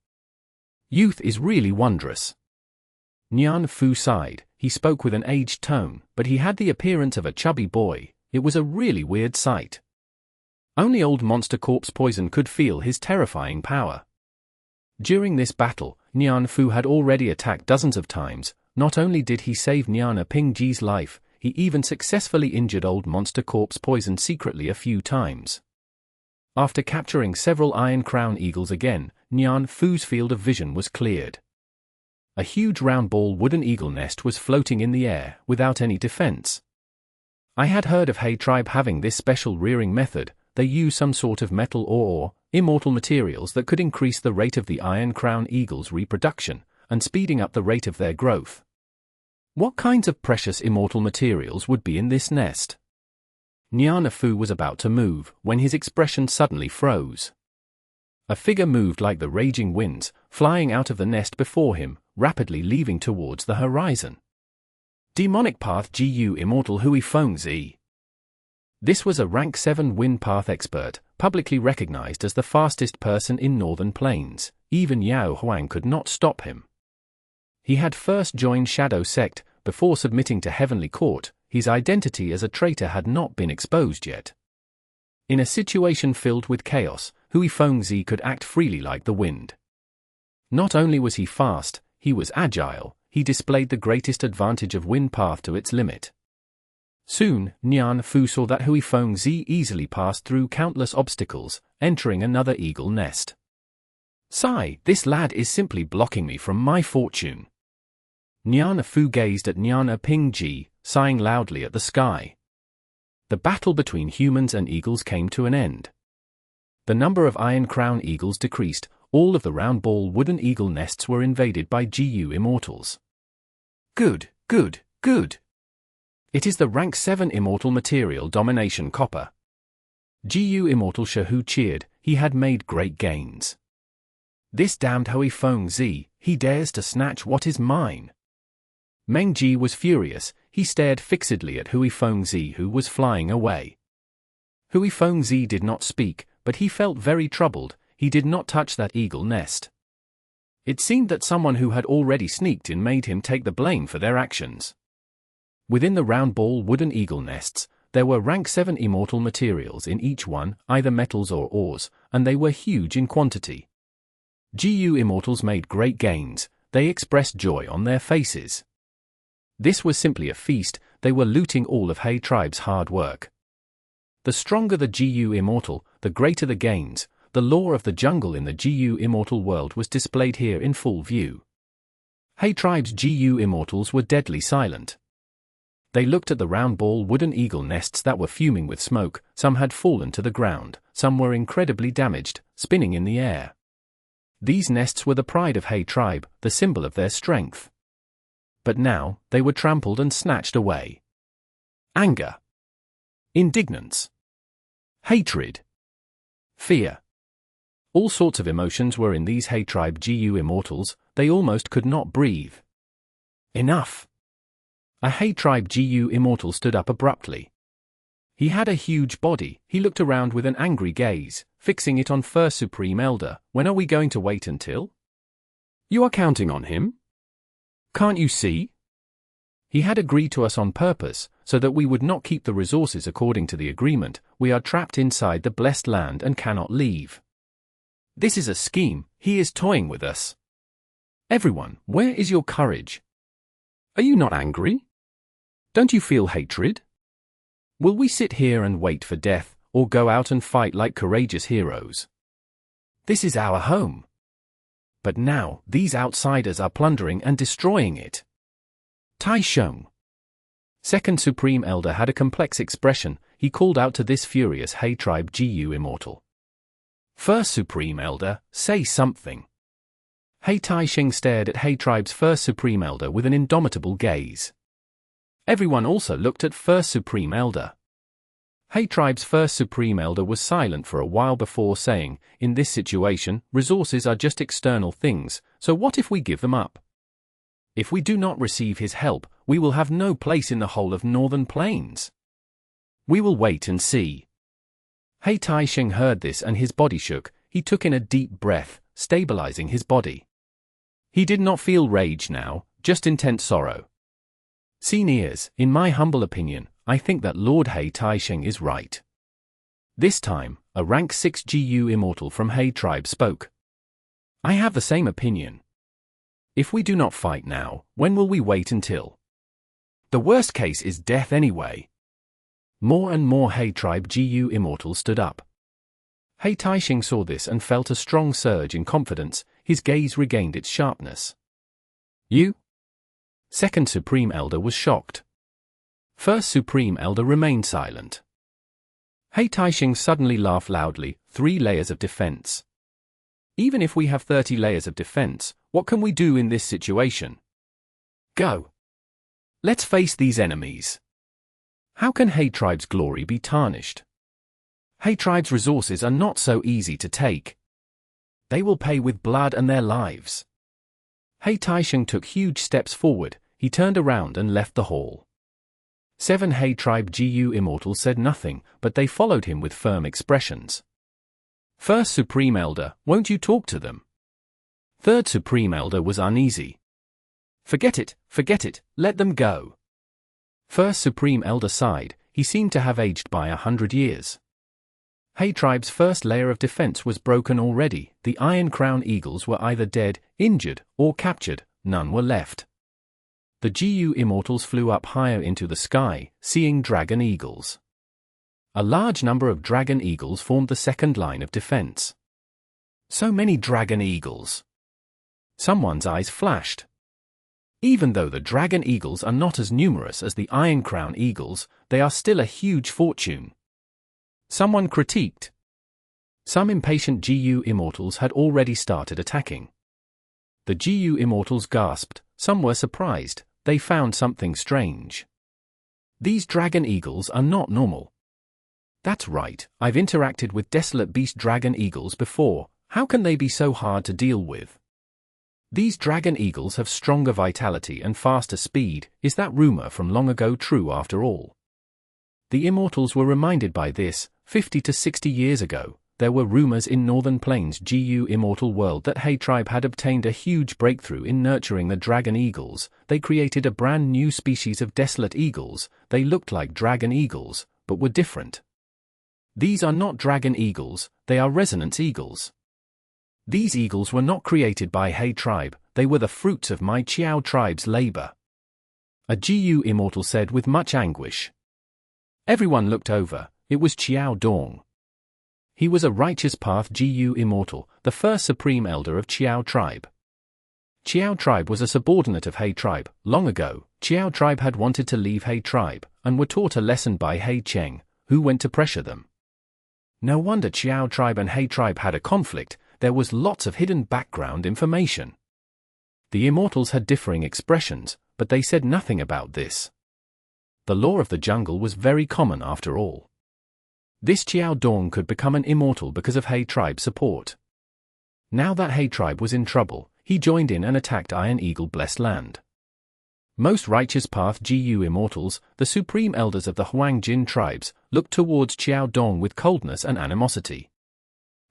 Youth is really wondrous. Nyan Hmph sighed. He spoke with an aged tone, but he had the appearance of a chubby boy. It was a really weird sight. Only Old Monster Corpse Poison could feel his terrifying power. During this battle, Nyan Hmph had already attacked dozens of times. Not only did he save Nyan Hmph's life, he even successfully injured Old Monster Corpse Poison secretly a few times. After capturing several Iron Crown Eagles again, Nyan Hmph's field of vision was cleared. A huge round ball wooden eagle nest was floating in the air, without any defense. I had heard of Hay tribe having this special rearing method. They use some sort of metal or immortal materials that could increase the rate of the Iron Crown Eagle's reproduction, and speeding up the rate of their growth. What kinds of precious immortal materials would be in this nest? Nyan Hmph was about to move, when his expression suddenly froze. A figure moved like the raging winds, flying out of the nest before him, rapidly leaving towards the horizon. Demonic Path GU Immortal Hmph. This was a rank 7 Wind Path expert, publicly recognized as the fastest person in Northern Plains. Even Yao Huang could not stop him. He had first joined Shadow Sect, before submitting to Heavenly Court. His identity as a traitor had not been exposed yet. In a situation filled with chaos, Hmph could act freely like the wind. Not only was he fast, he was agile. He displayed the greatest advantage of Wind Path to its limit. Soon, Nyan Hmph saw that Hmph easily passed through countless obstacles, entering another eagle nest. Sigh, this lad is simply blocking me from my fortune. Nyan Hmph gazed at Nyan Hmph, sighing loudly at the sky. The battle between humans and eagles came to an end. The number of Iron Crown Eagles decreased. All of the round ball wooden eagle nests were invaded by GU Immortals. Good, good, good. It is the rank 7 Immortal material domination copper. GU Immortal Shahu cheered. He had made great gains. This damned Hmph, he dares to snatch what is mine. Meng Ji was furious. He stared fixedly at Hmph, who was flying away. Hmph did not speak, but he felt very troubled. He did not touch that eagle nest. It seemed that someone who had already sneaked in made him take the blame for their actions. Within the round ball wooden eagle nests, there were rank 7 immortal materials in each one, either metals or ores, and they were huge in quantity. GU Immortals made great gains. They expressed joy on their faces. This was simply a feast. they were looting all of Hay Tribe's hard work. The stronger the GU Immortal, the greater the gains. The law of the jungle in the GU Immortal world was displayed here in full view. Hay Tribe's GU Immortals were deadly silent. They looked at the round ball wooden eagle nests that were fuming with smoke. Some had fallen to the ground, some were incredibly damaged, spinning in the air. These nests were the pride of Hay Tribe, the symbol of their strength. But now, they were trampled and snatched away. Anger. Indignance. Hatred. Fear. All sorts of emotions were in these Hay Tribe GU Immortals. They almost could not breathe. Enough. A Hay Tribe GU Immortal stood up abruptly. He had a huge body. He looked around with an angry gaze, fixing it on First Supreme Elder. When are we going to wait until? You are counting on him? Can't you see? He had agreed to us on purpose, so that we would not keep the resources according to the agreement. We are trapped inside the blessed land and cannot leave. This is a scheme. He is toying with us. Everyone, where is your courage? Are you not angry? Don't you feel hatred? Will we sit here and wait for death, or go out and fight like courageous heroes? This is our home. But now, these outsiders are plundering and destroying it. Tai Sheng. Second Supreme Elder had a complex expression. He called out to this furious Hay Tribe GU Immortal. First Supreme Elder, say something. Hay Tai Sheng stared at Hay Tribe's First Supreme Elder with an indomitable gaze. Everyone also looked at First Supreme Elder. Hay Tribe's First Supreme Elder was silent for a while before saying, in this situation, resources are just external things, so what if we give them up? If we do not receive his help, we will have no place in the whole of Northern Plains. We will wait and see. Hay Tai Sheng heard this and his body shook. He took in a deep breath, stabilizing his body. He did not feel rage now, just intense sorrow. Seniors, in my humble opinion, I think that Lord Hay Tai Sheng is right. This time, a rank 6 GU Immortal from Hay Tribe spoke. I have the same opinion. If we do not fight now, when will we wait until? The worst case is death anyway. More and more Hay Tribe GU Immortals stood up. Hay Tai Sheng saw this and felt a strong surge in confidence. His gaze regained its sharpness. You? Second Supreme Elder was shocked. First Supreme Elder remained silent. Hay Tai Sheng suddenly laughed loudly. 3 layers of defense. Even if we have 30 layers of defense, what can we do in this situation? Go. Let's face these enemies. How can Hay Tribe's glory be tarnished? Hay Tribe's resources are not so easy to take. They will pay with blood and their lives. Hay Tai Sheng took huge steps forward. He turned around and left the hall. 7 Hay Tribe GU Immortals said nothing, but they followed him with firm expressions. First Supreme Elder, won't you talk to them? Third Supreme Elder was uneasy. Forget it, let them go. First Supreme Elder sighed. He seemed to have aged by 100 years. Hay Tribe's first layer of defense was broken already. The Iron Crown Eagles were either dead, injured, or captured. None were left. The GU Immortals flew up higher into the sky, seeing Dragon Eagles. A large number of Dragon Eagles formed the second line of defense. So many Dragon Eagles. Someone's eyes flashed. Even though the Dragon Eagles are not as numerous as the Iron Crown Eagles, they are still a huge fortune. Someone critiqued. Some impatient GU Immortals had already started attacking. The GU Immortals gasped. Some were surprised. They found something strange. These Dragon Eagles are not normal. That's right, I've interacted with Desolate Beast Dragon Eagles before. How can they be so hard to deal with? These Dragon Eagles have stronger vitality and faster speed. Is that rumor from long ago true after all? The Immortals were reminded by this. 50 to 60 years ago, there were rumors in Northern Plains GU Immortal world that Hay Tribe had obtained a huge breakthrough in nurturing the Dragon Eagles. They created a brand new species of Desolate Eagles. They looked like Dragon Eagles, but were different. These are not Dragon Eagles, they are Resonance Eagles. These eagles were not created by Hay Tribe, they were the fruits of my Chiao tribe's labor. a GU Immortal said with much anguish. Everyone looked over. It was Qiao Dong. He was a Righteous Path GU Immortal, the first Supreme Elder of Qiao Tribe. Qiao Tribe was a subordinate of He Tribe. Long ago, Qiao Tribe had wanted to leave He Tribe, and were taught a lesson by He Cheng, who went to pressure them. No wonder Qiao Tribe and He Tribe had a conflict. There was lots of hidden background information. The Immortals had differing expressions, but they said nothing about this. The law of the jungle was very common after all. This Qiao Dong could become an Immortal because of He Tribe's support. Now that He Tribe was in trouble, he joined in and attacked Iron Eagle Blessed Land. Most Righteous Path GU Immortals, the supreme elders of the Huang Jin tribes, looked towards Qiao Dong with coldness and animosity.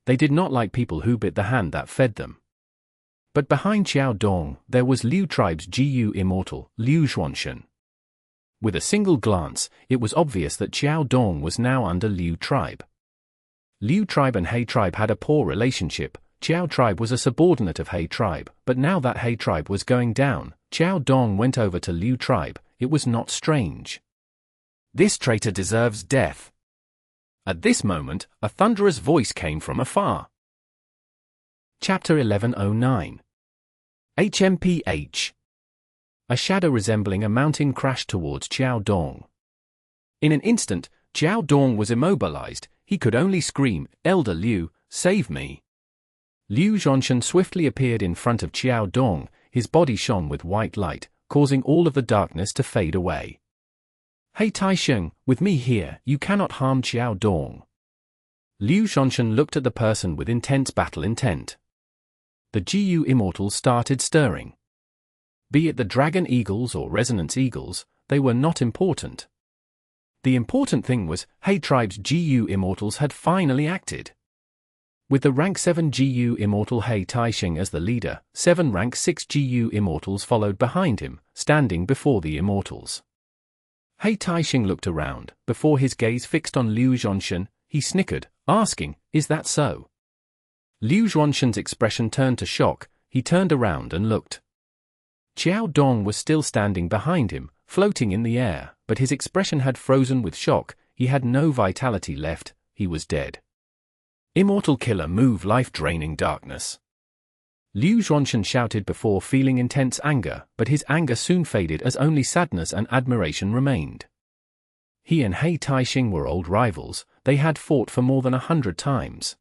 They did not like people who bit the hand that fed them. But behind Qiao Dong, there was Liu Tribe's GU Immortal, Liu Xuanshan. With a single glance, it was obvious that Qiao Dong was now under Liu Tribe. Liu Tribe and He Tribe had a poor relationship. Qiao Tribe was a subordinate of He Tribe, but now that He Tribe was going down, Qiao Dong went over to Liu Tribe. It was not strange. This traitor deserves death. At this moment, a thunderous voice came from afar. Chapter 1109. Hmph. A shadow resembling a mountain crashed towards Qiao Dong. In an instant, Qiao Dong was immobilized. He could only scream, "Elder Liu, save me!" Liu Xuanshan swiftly appeared in front of Qiao Dong. His body shone with white light, causing all of the darkness to fade away. "Hey Taisheng, with me here, you cannot harm Qiao Dong." Liu Xuanshan looked at the person with intense battle intent. The GU Immortals started stirring. Be it the Dragon Eagles or Resonance Eagles, they were not important. The important thing was, He Tribe's GU Immortals had finally acted. With the rank 7 GU Immortal He Taisheng as the leader, 7 rank 6 GU Immortals followed behind him, standing before the Immortals. He Taisheng looked around. Before his gaze fixed on Liu Xuanshan, he snickered, asking, "Is that so?" Liu Xuanshan's expression turned to shock. He turned around and looked. Qiao Dong was still standing behind him, floating in the air, but his expression had frozen with shock. He had no vitality left. He was dead. Immortal killer move, life-draining darkness. Liu Xuanshan shouted before feeling intense anger, but his anger soon faded as only sadness and admiration remained. He and He Taisheng were old rivals. They had fought for more than 100 times.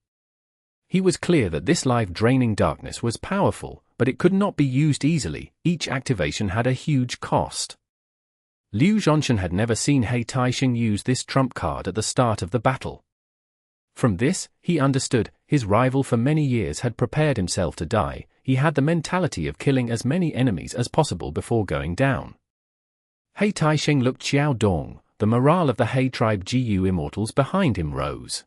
He was clear that this life-draining darkness was powerful, but it could not be used easily. Each activation had a huge cost. Liu Xuanshan had never seen He Taisheng use this trump card at the start of the battle. From this, he understood, his rival for many years had prepared himself to die. He had the mentality of killing as many enemies as possible before going down. He Taisheng looked Qiao Dong. The morale of the He Tribe GU Immortals behind him rose.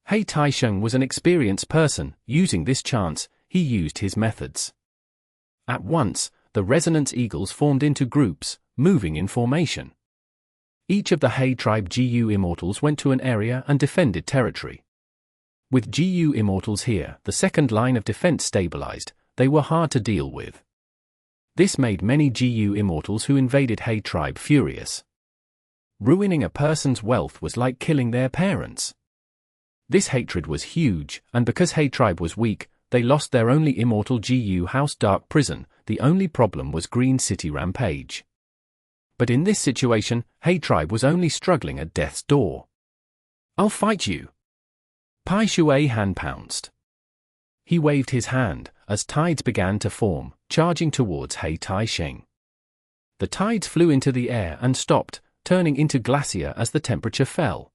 He Taisheng was an experienced person. Using this chance, he used his methods. At once, the Resonance Eagles formed into groups, moving in formation. Each of the He Tribe GU Immortals went to an area and defended territory. With GU Immortals here, the second line of defense stabilized. They were hard to deal with. This made many GU Immortals who invaded He Tribe furious. Ruining a person's wealth was like killing their parents. This hatred was huge, and because He Tribe was weak, they lost their only immortal GU House Dark Prison. The only problem was Green City Rampage. But in this situation, He Tribe was only struggling at death's door. "I'll fight you." Pai Shui Han pounced. He waved his hand, as tides began to form, charging towards He Taisheng. The tides flew into the air and stopped, turning into glacier as the temperature fell.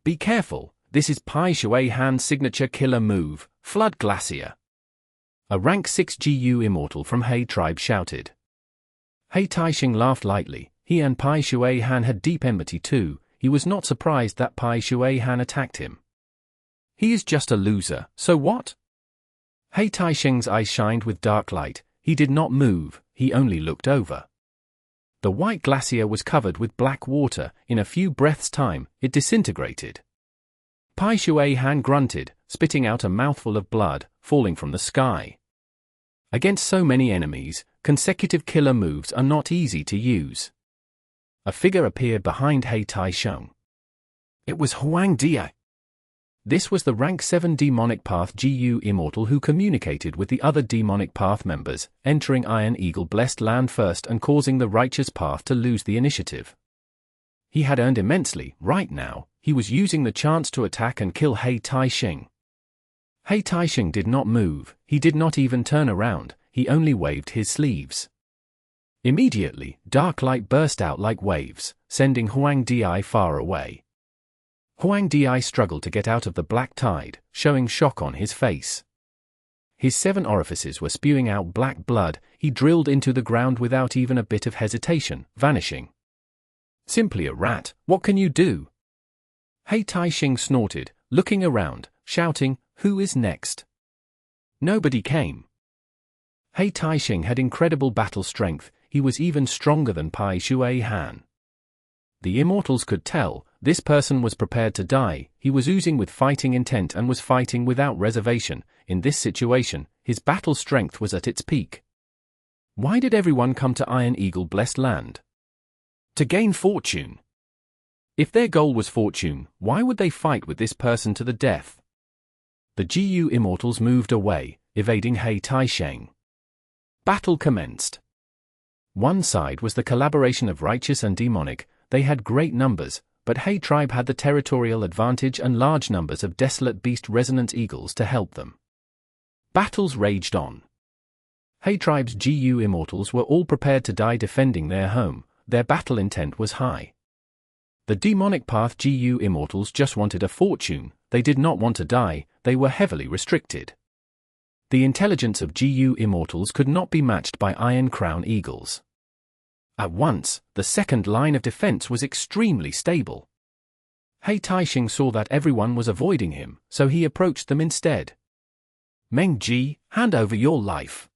"Be careful, this is Pai Shui Han's signature killer move, Flood Glacier." A rank 6 GU Immortal from He Tribe shouted. He Taisheng laughed lightly. He and Pai Shui Han had deep enmity too. He was not surprised that Pai Shui Han attacked him. He is just a loser, so what? He Taisheng's eyes shined with dark light. He did not move, he only looked over. The white glacier was covered with black water. In a few breaths' time, it disintegrated. Pai Shui Han grunted, spitting out a mouthful of blood, falling from the sky. Against so many enemies, consecutive killer moves are not easy to use. A figure appeared behind He Taisheng. It was Huang Dia. This was the rank 7 Demonic Path GU Immortal who communicated with the other Demonic Path members, entering Iron Eagle Blessed Land first and causing the Righteous Path to lose the initiative. He had earned immensely. Right now, he was using the chance to attack and kill He Taisheng. He Taisheng did not move, he did not even turn around, he only waved his sleeves. Immediately, dark light burst out like waves, sending Huang Di far away. Huang Di struggled to get out of the black tide, showing shock on his face. His 7 orifices were spewing out black blood, he drilled into the ground without even a bit of hesitation, vanishing. Simply a rat, what can you do? He Taisheng snorted, looking around, shouting, who is next? Nobody came. He Taisheng had incredible battle strength, he was even stronger than Pai Shui Han. The Immortals could tell, this person was prepared to die, he was oozing with fighting intent and was fighting without reservation. In this situation, his battle strength was at its peak. Why did everyone come to Iron Eagle Blessed Land? To gain fortune. If their goal was fortune, why would they fight with this person to the death? The GU Immortals moved away, evading He Taisheng. Battle commenced. One side was the collaboration of righteous and demonic, they had great numbers, but He tribe had the territorial advantage and large numbers of desolate beast resonant eagles to help them. Battles raged on. He tribe's GU Immortals were all prepared to die defending their home, their battle intent was high. The Demonic Path GU Immortals just wanted a fortune, they did not want to die, they were heavily restricted. The intelligence of GU Immortals could not be matched by Iron Crown Eagles. At once, the second line of defense was extremely stable. He Taisheng saw that everyone was avoiding him, so he approached them instead. Meng Ji, hand over your life.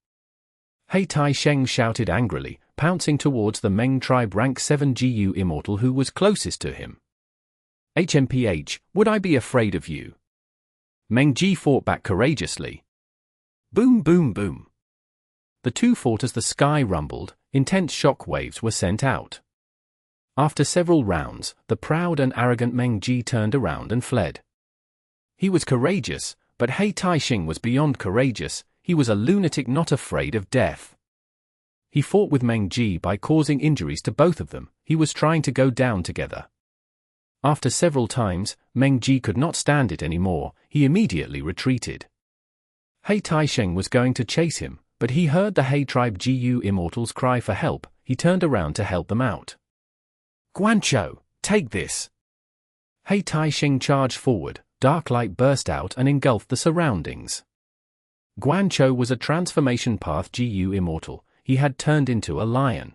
He Taisheng shouted angrily, pouncing towards the Meng tribe rank 7 GU Immortal who was closest to him. Hmph, would I be afraid of you? Meng Ji fought back courageously. Boom boom boom. The two fought as the sky rumbled, intense shock waves were sent out. After several rounds, the proud and arrogant Meng Ji turned around and fled. He was courageous, but He Taisheng was beyond courageous, he was a lunatic not afraid of death. He fought with Meng Ji by causing injuries to both of them, he was trying to go down together. After several times, Meng Ji could not stand it anymore, he immediately retreated. He Taisheng was going to chase him, but he heard the He tribe GU Immortals cry for help, he turned around to help them out. Guanzhou, take this! He Taisheng charged forward, dark light burst out and engulfed the surroundings. Guanzhou was a transformation path GU Immortal, he had turned into a lion.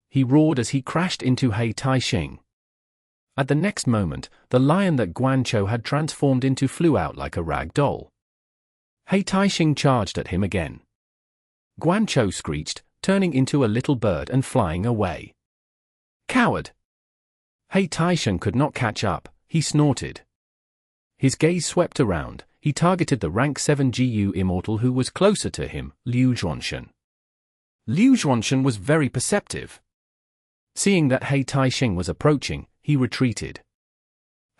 He roared as he crashed into He Taisheng. At the next moment, the lion that Guanzhou had transformed into flew out like a rag doll. He Taisheng charged at him again. Guanzhou screeched, turning into a little bird and flying away. Coward! He Taisheng could not catch up, he snorted. His gaze swept around, he targeted the rank 7 GU Immortal who was closer to him, Liu Zhuanshan. Liu Zhuanshan was very perceptive. Seeing that He Taisheng was approaching, he retreated.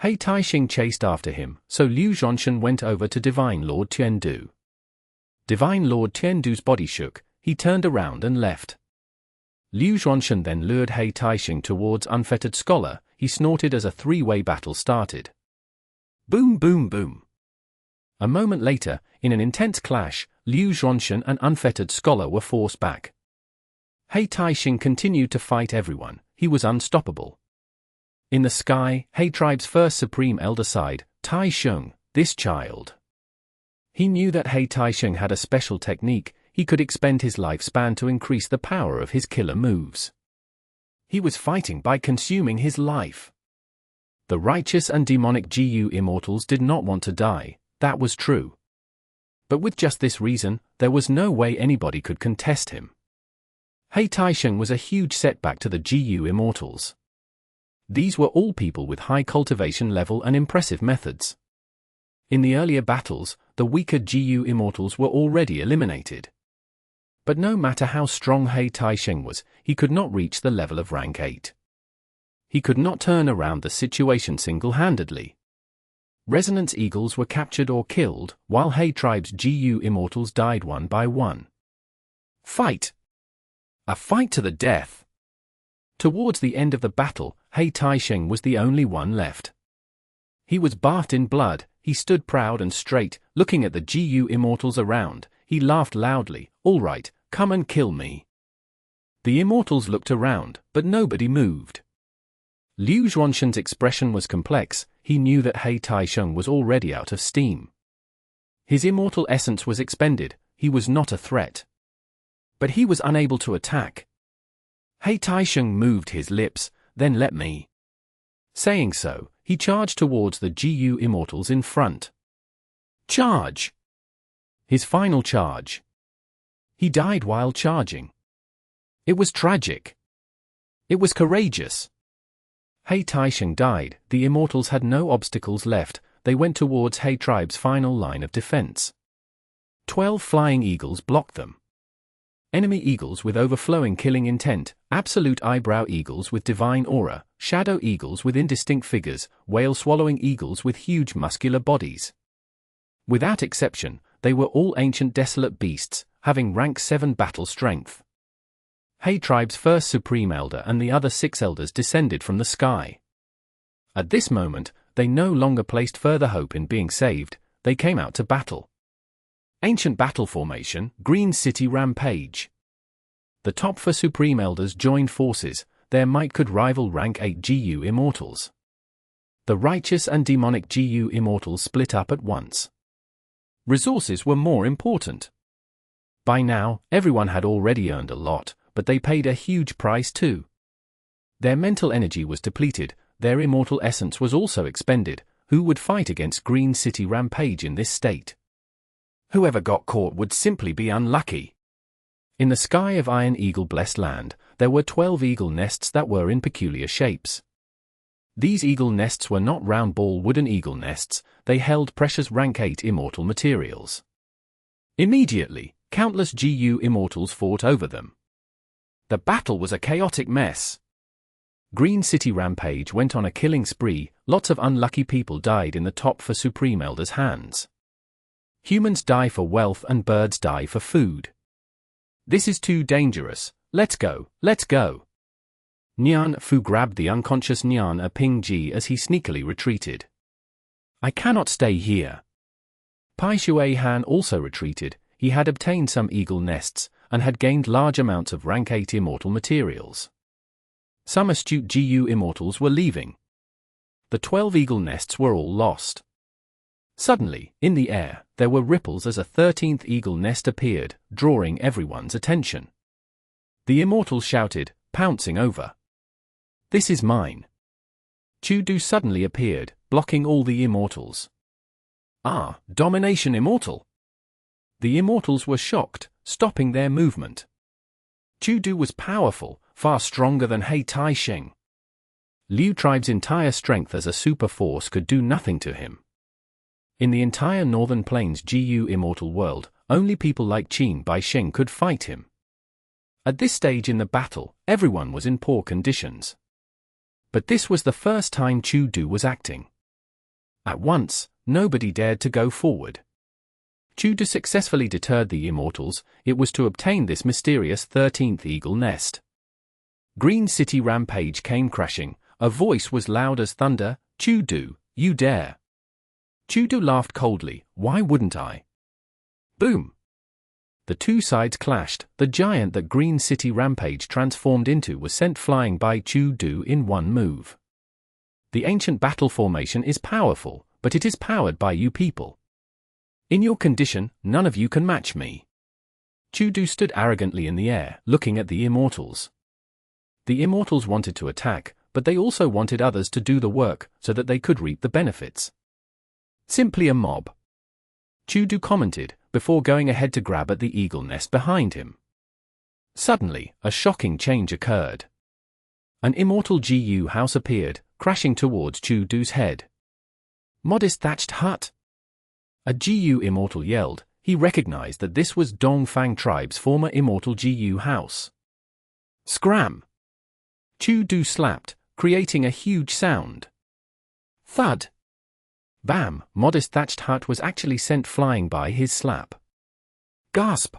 He Taisheng chased after him, so Liu Zhuanshan went over to Divine Lord Tiandu. Divine Lord Tiandu's body shook, he turned around and left. Liu Zhuanshan then lured He Taisheng towards Unfettered Scholar, he snorted as a three-way battle started. Boom boom boom. A moment later, in an intense clash, Liu Zhuanshan and Unfettered Scholar were forced back. He Taisheng continued to fight everyone, he was unstoppable. In the sky, He tribe's first supreme elder sighed, Taisheng, this child. He knew that He Taisheng had a special technique, he could expend his lifespan to increase the power of his killer moves. He was fighting by consuming his life. The righteous and demonic GU Immortals did not want to die, that was true. But with just this reason, there was no way anybody could contest him. He Taisheng was a huge setback to the GU Immortals. These were all people with high cultivation level and impressive methods. In the earlier battles, the weaker GU Immortals were already eliminated. But no matter how strong He Taisheng was, he could not reach the level of rank 8. He could not turn around the situation single-handedly. Resonance Eagles were captured or killed, while He Tribe's GU Immortals died one by one. Fight! A fight to the death! Towards the end of the battle, He Taisheng was the only one left. He was bathed in blood. He stood proud and straight, looking at the GU Immortals around. He laughed loudly. "All right, come and kill me." The Immortals looked around, but nobody moved. Liu Zhuanshan's expression was complex. He knew that He Taisheng was already out of steam. His immortal essence was expended. He was not a threat. But he was unable to attack. He Taisheng moved his lips. "Then let me." Saying so, he charged towards the GU Immortals in front. Charge! His final charge. He died while charging. It was tragic. It was courageous. He Taisheng died. The Immortals had no obstacles left. They went towards He Tribe's final line of defense. 12 flying eagles blocked them. Enemy eagles with overflowing killing intent, absolute eyebrow eagles with divine aura, shadow eagles with indistinct figures, whale-swallowing eagles with huge muscular bodies. Without exception, they were all ancient desolate beasts, having rank 7 battle strength. He Tribe's first Supreme Elder and the other 6 elders descended from the sky. At this moment, they no longer placed further hope in being saved. They came out to battle. Ancient battle formation, Green City Rampage. The top 4 Supreme Elders joined forces. Their might could rival rank 8 GU Immortals. The righteous and demonic GU Immortals split up at once. Resources were more important. By now, everyone had already earned a lot, but they paid a huge price too. Their mental energy was depleted. Their immortal essence was also expended. Who would fight against Green City Rampage in this state? Whoever got caught would simply be unlucky. In the sky of Iron Eagle Blessed Land, there were 12 eagle nests that were in peculiar shapes. These eagle nests were not round ball wooden eagle nests. They held precious rank 8 immortal materials. Immediately, countless GU Immortals fought over them. The battle was a chaotic mess. Green City Rampage went on a killing spree. Lots of unlucky people died in the top 4 Supreme Elders' hands. Humans die for wealth and birds die for food. This is too dangerous. Let's go, let's go. Nian Fu grabbed the unconscious Nian Ping-ji as he sneakily retreated. I cannot stay here. Pai Shui Han also retreated. He had obtained some eagle nests, and had gained large amounts of rank 8 immortal materials. Some astute GU Immortals were leaving. The 12 eagle nests were all lost. Suddenly, in the air, there were ripples as a 13th eagle nest appeared, drawing everyone's attention. The Immortals shouted, pouncing over. This is mine. Chudu suddenly appeared, blocking all the Immortals. Ah, Domination Immortal! The Immortals were shocked, stopping their movement. Chudu was powerful, far stronger than He Taisheng. Liu Tribe's entire strength as a super force could do nothing to him. In the entire Northern Plains GU Immortal world, only people like Qin Baisheng could fight him. At this stage in the battle, everyone was in poor conditions. But this was the first time Chudu was acting. At once, nobody dared to go forward. Chudu successfully deterred the Immortals. It was to obtain this mysterious 13th eagle nest. Green City Rampage came crashing. A voice was loud as thunder. Chudu, you dare. Chudu laughed coldly. Why wouldn't I? Boom! The two sides clashed. The giant that Green City Rampage transformed into was sent flying by Chudu in one move. The ancient battle formation is powerful, but it is powered by you people. In your condition, none of you can match me. Chudu stood arrogantly in the air, looking at the Immortals. The Immortals wanted to attack, but they also wanted others to do the work, so that they could reap the benefits. Simply a mob. Chudu commented, before going ahead to grab at the eagle nest behind him. Suddenly, a shocking change occurred. An immortal GU house appeared, crashing towards Chudu's head. Modest thatched hut? A GU Immortal yelled. he recognized that this was Fang tribe's former Immortal GU house. Scram! Chu-do slapped, creating a huge sound. Thud! Bam! Modest thatched hut was actually sent flying by his slap. Gasp!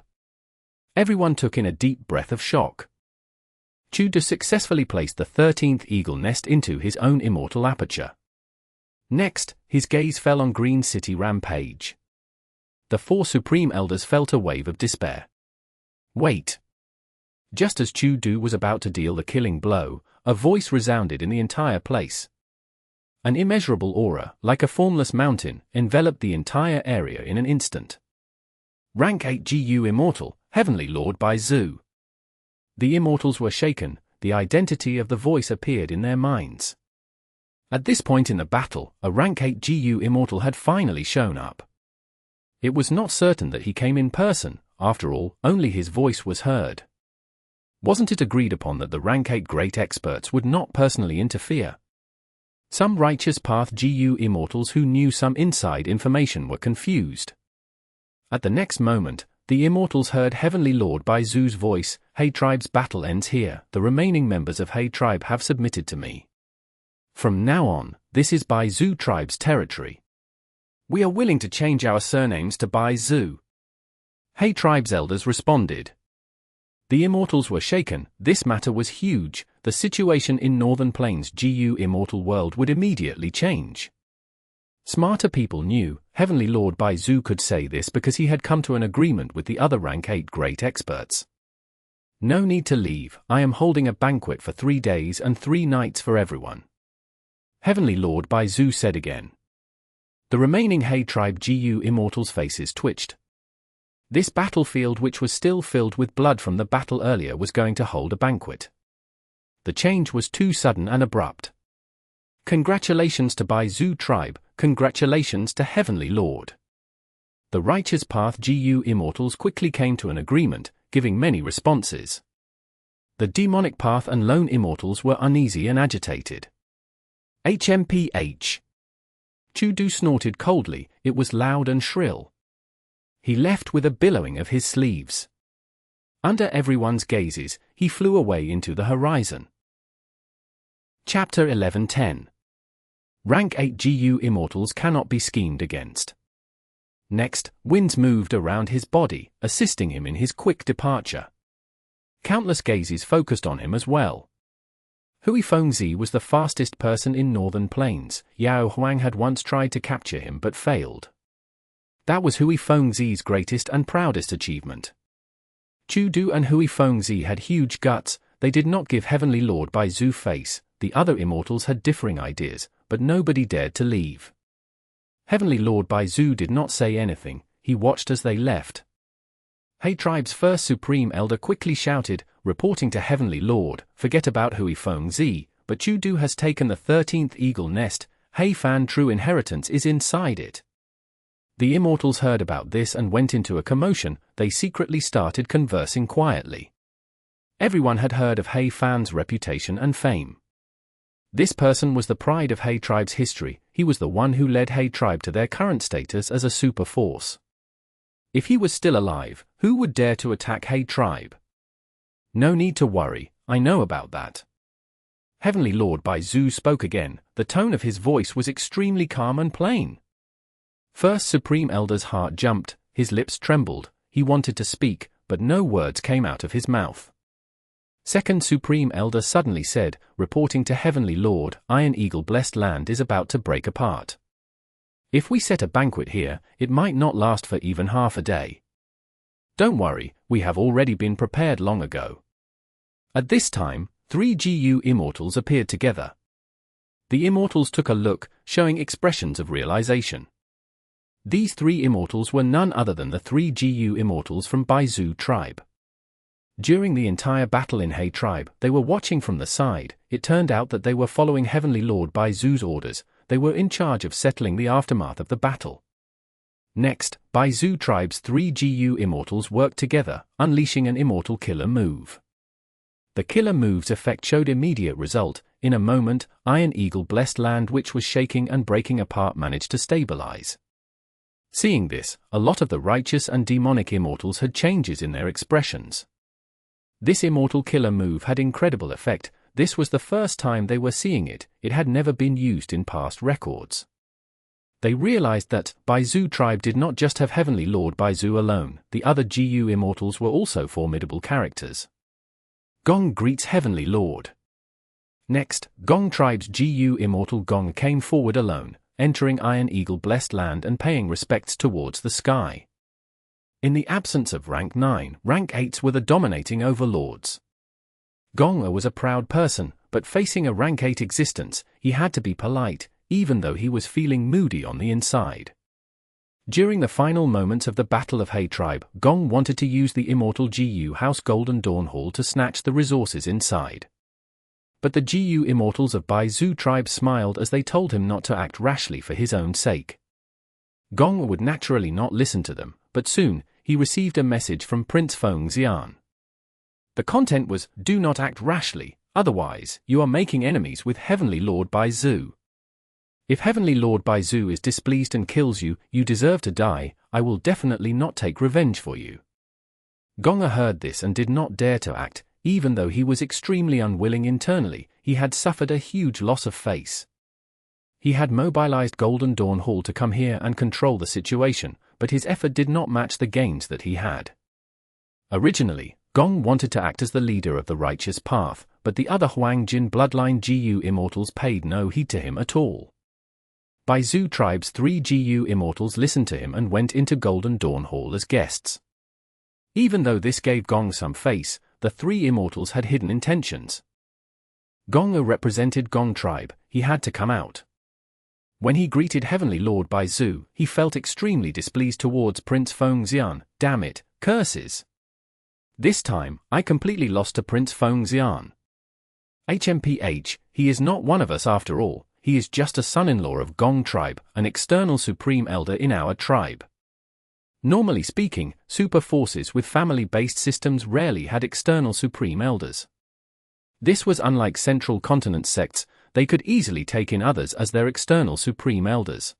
Everyone took in a deep breath of shock. Chu-do successfully placed the 13th eagle nest into his own immortal aperture. Next, his gaze fell on Green City Rampage. The 4 Supreme Elders felt a wave of despair. Wait! Just as Chu-do was about to deal the killing blow, a voice resounded in the entire place. An immeasurable aura, like a formless mountain, enveloped the entire area in an instant. Rank 8 GU Immortal, Heavenly Lord by Zhu. The Immortals were shaken, the identity of the voice appeared in their minds. At this point in the battle, a Rank 8 GU Immortal had finally shown up. It was not certain that he came in person, after all, only his voice was heard. Wasn't it agreed upon that the Rank 8 Great Experts would not personally interfere? Some Righteous Path GU Immortals who knew some inside information were confused. At the next moment, the Immortals heard Heavenly Lord by Zhu's voice, "Hey Tribe's battle ends here, the remaining members of Hey Tribe have submitted to me. From now on, this is Bai Zhu Tribe's territory. We are willing to change our surnames to Bai Zhu." Hey Tribe's elders responded. The Immortals were shaken, this matter was huge, the situation in Northern Plains GU Immortal world would immediately change. Smarter people knew, Heavenly Lord Bai Zhu could say this because he had come to an agreement with the other Rank 8 Great Experts. No need to leave, I am holding a banquet for 3 days and 3 nights for everyone. Heavenly Lord Bai Zhu said again. The remaining Hey Tribe GU Immortals' faces twitched. This battlefield, which was still filled with blood from the battle earlier, was going to hold a banquet. The change was too sudden and abrupt. Congratulations to Bai Zhu Tribe, congratulations to Heavenly Lord. The Righteous Path GU Immortals quickly came to an agreement, giving many responses. The Demonic Path and Lone Immortals were uneasy and agitated. Hmph. Chu-do snorted coldly, it was loud and shrill. He left with a billowing of his sleeves. Under everyone's gazes, he flew away into the horizon. Chapter 11:10. Rank 8 GU Immortals cannot be schemed against. Next, winds moved around his body, assisting him in his quick departure. Countless gazes focused on him as well. Hui Fengzi was the fastest person in Northern Plains. Yao Huang had once tried to capture him but failed. That was Hui Fengzi's greatest and proudest achievement. Chu-do and Hui Fengzi had huge guts, they did not give Heavenly Lord Bai Zhu face, the other Immortals had differing ideas, but nobody dared to leave. Heavenly Lord Bai Zhu did not say anything, he watched as they left. Hey Tribe's first Supreme Elder quickly shouted, reporting to Heavenly Lord, forget about Hui Fengzi, but Chu-do has taken the 13th eagle nest, Hey Fan true inheritance is inside it. The Immortals heard about this and went into a commotion, they secretly started conversing quietly. Everyone had heard of Hey Fan's reputation and fame. This person was the pride of Hey Tribe's history, he was the one who led Hey Tribe to their current status as a super force. If he was still alive, who would dare to attack Hey Tribe? No need to worry, I know about that. Heavenly Lord Bai Zhu spoke again, the tone of his voice was extremely calm and plain. First Supreme Elder's heart jumped, his lips trembled, he wanted to speak, but no words came out of his mouth. Second Supreme Elder suddenly said, reporting to Heavenly Lord, Iron Eagle blessed land is about to break apart. If we set a banquet here, it might not last for even half a day. Don't worry, we have already been prepared long ago. At this time, 3 GU Immortals appeared together. The Immortals took a look, showing expressions of realization. These 3 Immortals were none other than the 3 GU Immortals from Bai Zhu Tribe. During the entire battle in Hey Tribe, they were watching from the side. It turned out that they were following Heavenly Lord Bai Zhu's orders, they were in charge of settling the aftermath of the battle. Next, Bai Zhu Tribe's 3 GU Immortals worked together, unleashing an immortal killer move. The killer move's effect showed immediate result. In a moment, Iron Eagle blessed land which was shaking and breaking apart managed to stabilize. Seeing this, a lot of the righteous and demonic immortals had changes in their expressions. This immortal killer move had incredible effect. This was the first time they were seeing it. It had never been used in past records. They realized that Baizu tribe did not just have Heavenly Lord Baizu alone, the other GU immortals were also formidable characters. Gong greets Heavenly Lord. Next, Gong tribe's GU immortal Gong came forward alone, entering Iron Eagle blessed land and paying respects towards the sky. In the absence of rank 9, rank 8s were the dominating overlords. Gong was a proud person, but facing a rank 8 existence, he had to be polite, even though he was feeling moody on the inside. During the final moments of the Battle of Hay Tribe, Gong wanted to use the immortal GU House Golden Dawn Hall to snatch the resources inside. But the GU immortals of Baizu tribe smiled as they told him not to act rashly for his own sake. Gong would naturally not listen to them, but soon, he received a message from Prince Feng Xian. The content was, "Do not act rashly, otherwise, you are making enemies with Heavenly Lord Baizu. If Heavenly Lord Baizu is displeased and kills you, you deserve to die. I will definitely not take revenge for you." Gong heard this and did not dare to act, even though he was extremely unwilling internally. He had suffered a huge loss of face. He had mobilized Golden Dawn Hall to come here and control the situation, but his effort did not match the gains that he had. Originally, Gong wanted to act as the leader of the righteous path, but the other Huang Jin bloodline GU immortals paid no heed to him at all. Baizu tribe's 3 GU immortals listened to him and went into Golden Dawn Hall as guests. Even though this gave Gong some face, the 3 immortals had hidden intentions. Gong represented Gong tribe, he had to come out. When he greeted Heavenly Lord Baizu, he felt extremely displeased towards Prince Feng Xian. Damn it, curses. This time, I completely lost to Prince Feng Xian. Hmph, he is not one of us after all, he is just a son-in-law of Gong tribe, an external supreme elder in our tribe. Normally speaking, super forces with family-based systems rarely had external supreme elders. This was unlike central continent sects, they could easily take in others as their external supreme elders.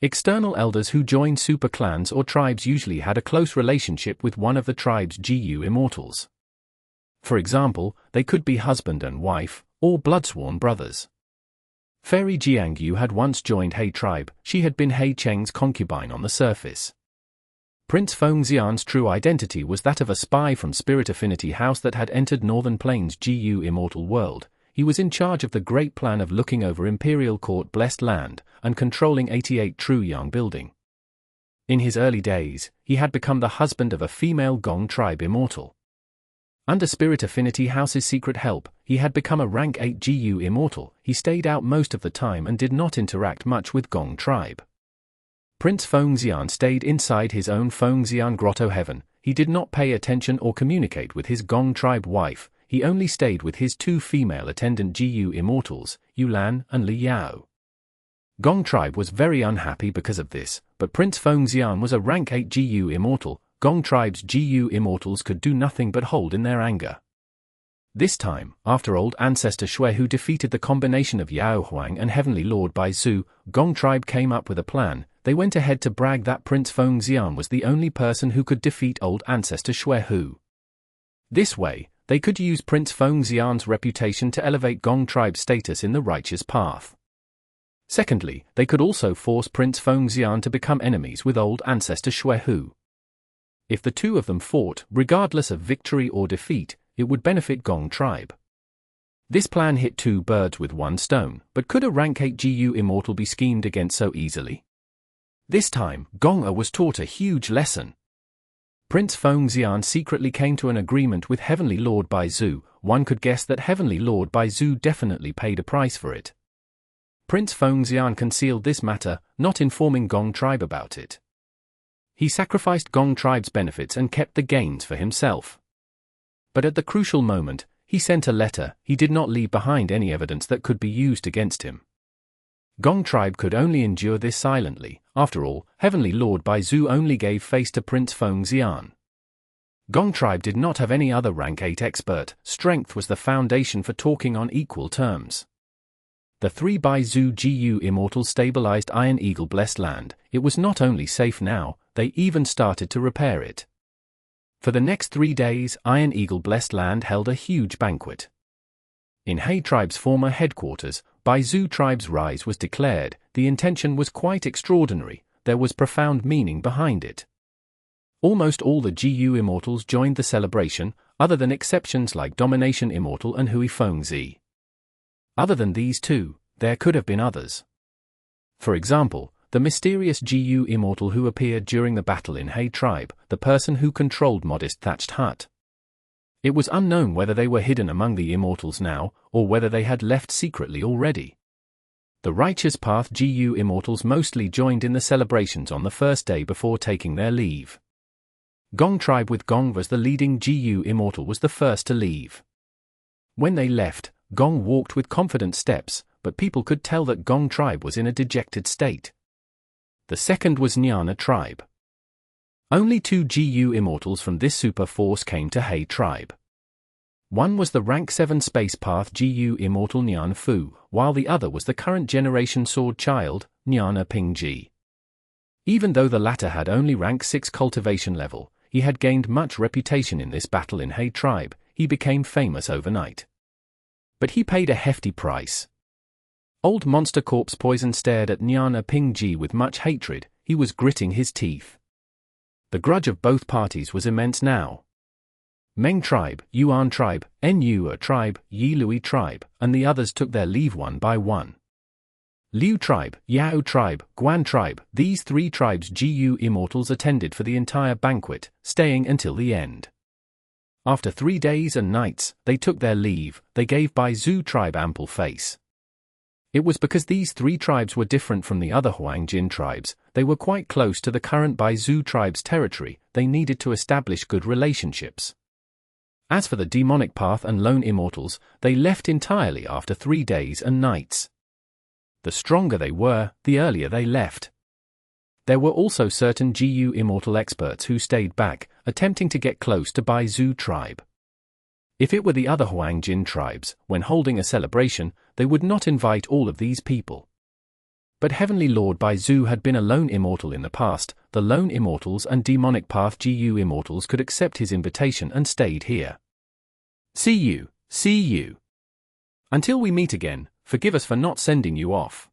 External elders who joined super clans or tribes usually had a close relationship with one of the tribe's GU immortals. For example, they could be husband and wife, or bloodsworn brothers. Fairy Jiangyu had once joined He tribe, she had been He Cheng's concubine on the surface. Prince Feng Xian's true identity was that of a spy from Spirit Affinity House that had entered Northern Plains' GU immortal world. He was in charge of the great plan of looking over Imperial Court blessed land, and controlling 88 True Yang building. In his early days, he had become the husband of a female Gong tribe immortal. Under Spirit Affinity House's secret help, he had become a rank 8 GU immortal. He stayed out most of the time and did not interact much with Gong tribe. Prince Feng Xian stayed inside his own Feng Xian Grotto-Heaven. He did not pay attention or communicate with his Gong tribe wife. He only stayed with his 2 female attendant GU immortals, Yuan and Li Yao. Gong tribe was very unhappy because of this, but Prince Feng Xian was a rank 8 GU immortal. Gong tribe's GU immortals could do nothing but hold in their anger. This time, after old ancestor Shui who defeated the combination of Yao Huang and Heavenly Lord Baizu, Gong tribe came up with a plan. They went ahead to brag that Prince Feng Xian was the only person who could defeat old ancestor Shui Hu. This way, they could use Prince Feng Xian's reputation to elevate Gong tribe's status in the righteous path. Secondly, they could also force Prince Feng Xian to become enemies with old ancestor Shui Hu. If the 2 of them fought, regardless of victory or defeat, it would benefit Gong tribe. This plan hit 2 birds with 1 stone, but could a rank 8 GU immortal be schemed against so easily? This time, Gong was taught a huge lesson. Prince Feng Xian secretly came to an agreement with Heavenly Lord Baizu. One could guess that Heavenly Lord Baizu definitely paid a price for it. Prince Feng Xian concealed this matter, not informing Gong tribe about it. He sacrificed Gong tribe's benefits and kept the gains for himself. But at the crucial moment, he sent a letter. He did not leave behind any evidence that could be used against him. Gong tribe could only endure this silently. After all, Heavenly Lord Baizu only gave face to Prince Feng Xian. Gong tribe did not have any other rank 8 expert. Strength was the foundation for talking on equal terms. The 3 Baizu GU Immortals stabilized Iron Eagle blessed land. It was not only safe now, they even started to repair it. For the next 3 days, Iron Eagle blessed land held a huge banquet. In He tribe's former headquarters, Baizu tribe's rise was declared. The intention was quite extraordinary, there was profound meaning behind it. Almost all the GU Immortals joined the celebration, other than exceptions like Domination Immortal and Hui Fengzi. Other than these two, there could have been others. For example, the mysterious GU Immortal who appeared during the battle in He tribe, the person who controlled Modest Thatched Hut. It was unknown whether they were hidden among the Immortals now, or whether they had left secretly already. The Righteous Path GU Immortals mostly joined in the celebrations on the first day before taking their leave. Gong tribe with Gong as the leading GU Immortal was the first to leave. When they left, Gong walked with confident steps, but people could tell that Gong tribe was in a dejected state. The second was Nyana tribe. Only 2 GU Immortals from this super force came to He tribe. One was the rank 7 Space Path GU Immortal Nyan Fu, while the other was the current generation Sword Child, Nyana Pingji. Even though the latter had only rank 6 cultivation level, he had gained much reputation in this battle in He tribe. He became famous overnight. But he paid a hefty price. Old Monster Corpse Poison stared at Nyana Pingji with much hatred. He was gritting his teeth. The grudge of both parties was immense now. Meng tribe, Yuan tribe, Nua tribe, Yilui tribe, and the others took their leave one by one. Liu tribe, Yao tribe, Guan tribe, these 3 tribes GU Immortals attended for the entire banquet, staying until the end. After 3 days and nights, they took their leave. They gave Baizu tribe ample face. It was because these 3 tribes were different from the other Huangjin tribes. They were quite close to the current Baizu tribe's territory. They needed to establish good relationships. As for the Demonic Path and Lone Immortals, they left entirely after 3 days and nights. The stronger they were, the earlier they left. There were also certain GU Immortal experts who stayed back, attempting to get close to Baizu tribe. If it were the other Huangjin tribes, when holding a celebration, they would not invite all of these people. But Heavenly Lord Baizu had been a Lone Immortal in the past. The Lone Immortals and Demonic Path GU Immortals could accept his invitation and stayed here. See you. Until we meet again, forgive us for not sending you off.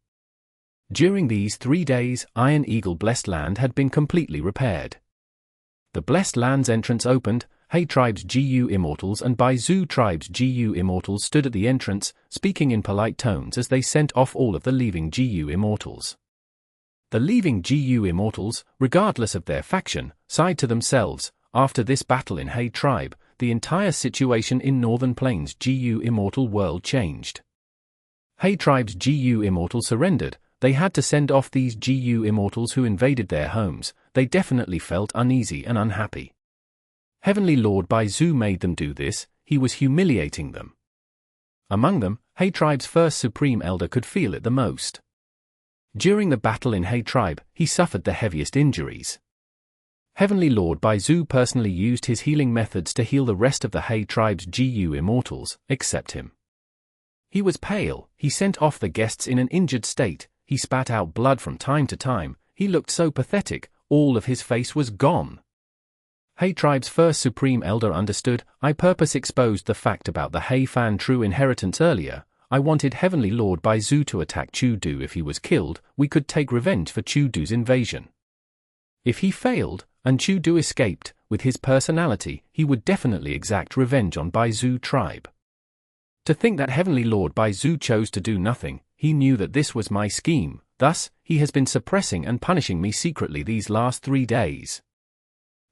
During these 3 days, Iron Eagle Blessed Land had been completely repaired. The Blessed Land's entrance opened. He tribe's GU Immortals and Baizu tribe's GU Immortals stood at the entrance, speaking in polite tones as they sent off all of the leaving GU Immortals. The leaving GU Immortals, regardless of their faction, sighed to themselves. After this battle in He tribe, the entire situation in Northern Plains GU Immortal world changed. He tribe's GU Immortal surrendered. They had to send off these GU Immortals who invaded their homes. They definitely felt uneasy and unhappy. Heavenly Lord Baizu made them do this. He was humiliating them. Among them, He tribe's first Supreme Elder could feel it the most. During the battle in He tribe, he suffered the heaviest injuries. Heavenly Lord Baizu personally used his healing methods to heal the rest of the He tribe's GU Immortals, except him. He was pale. He sent off the guests in an injured state. He spat out blood from time to time. He looked so pathetic. All of his face was gone. He tribe's first Supreme Elder understood. I purpose exposed the fact about the He Fan true inheritance earlier. I wanted Heavenly Lord Baizu to attack Chudu. If he was killed, we could take revenge for Chudu's invasion. If he failed, and Chudu escaped, with his personality, he would definitely exact revenge on Baizu tribe. To think that Heavenly Lord Baizu chose to do nothing, he knew that this was my scheme. Thus, he has been suppressing and punishing me secretly these last 3 days.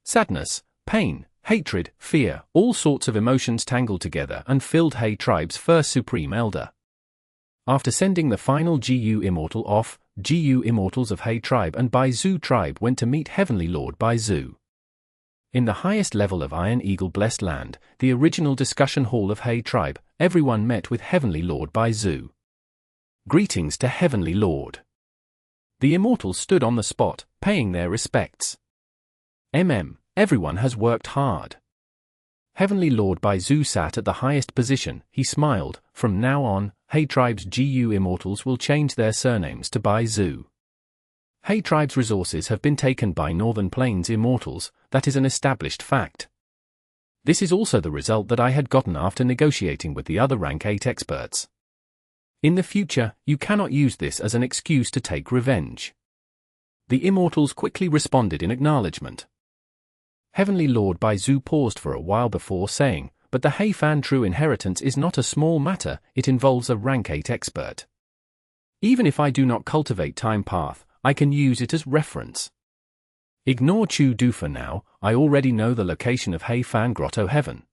Sadness, pain, hatred, fear, all sorts of emotions tangled together and filled He tribe's first Supreme Elder. After sending the final GU Immortal off, GU Immortals of He tribe and Baizu tribe went to meet Heavenly Lord Baizu. In the highest level of Iron Eagle Blessed Land, the original discussion hall of He tribe, everyone met with Heavenly Lord Baizu. Greetings to Heavenly Lord. The Immortals stood on the spot, paying their respects. Everyone has worked hard. Heavenly Lord Baizu sat at the highest position. He smiled. From now on, He Tribe's GU Immortals will change their surnames to Bai Zhu. He Tribe's resources have been taken by Northern Plains Immortals, that is an established fact. This is also the result that I had gotten after negotiating with the other rank 8 experts. In the future, you cannot use this as an excuse to take revenge. The Immortals quickly responded in acknowledgement. Heavenly Lord Bai Zhu paused for a while before saying, but the He Fan true inheritance is not a small matter, it involves a rank 8 expert. Even if I do not cultivate Time Path, I can use it as reference. Ignore Chu Du for now, I already know the location of He Fan Grotto-Heaven.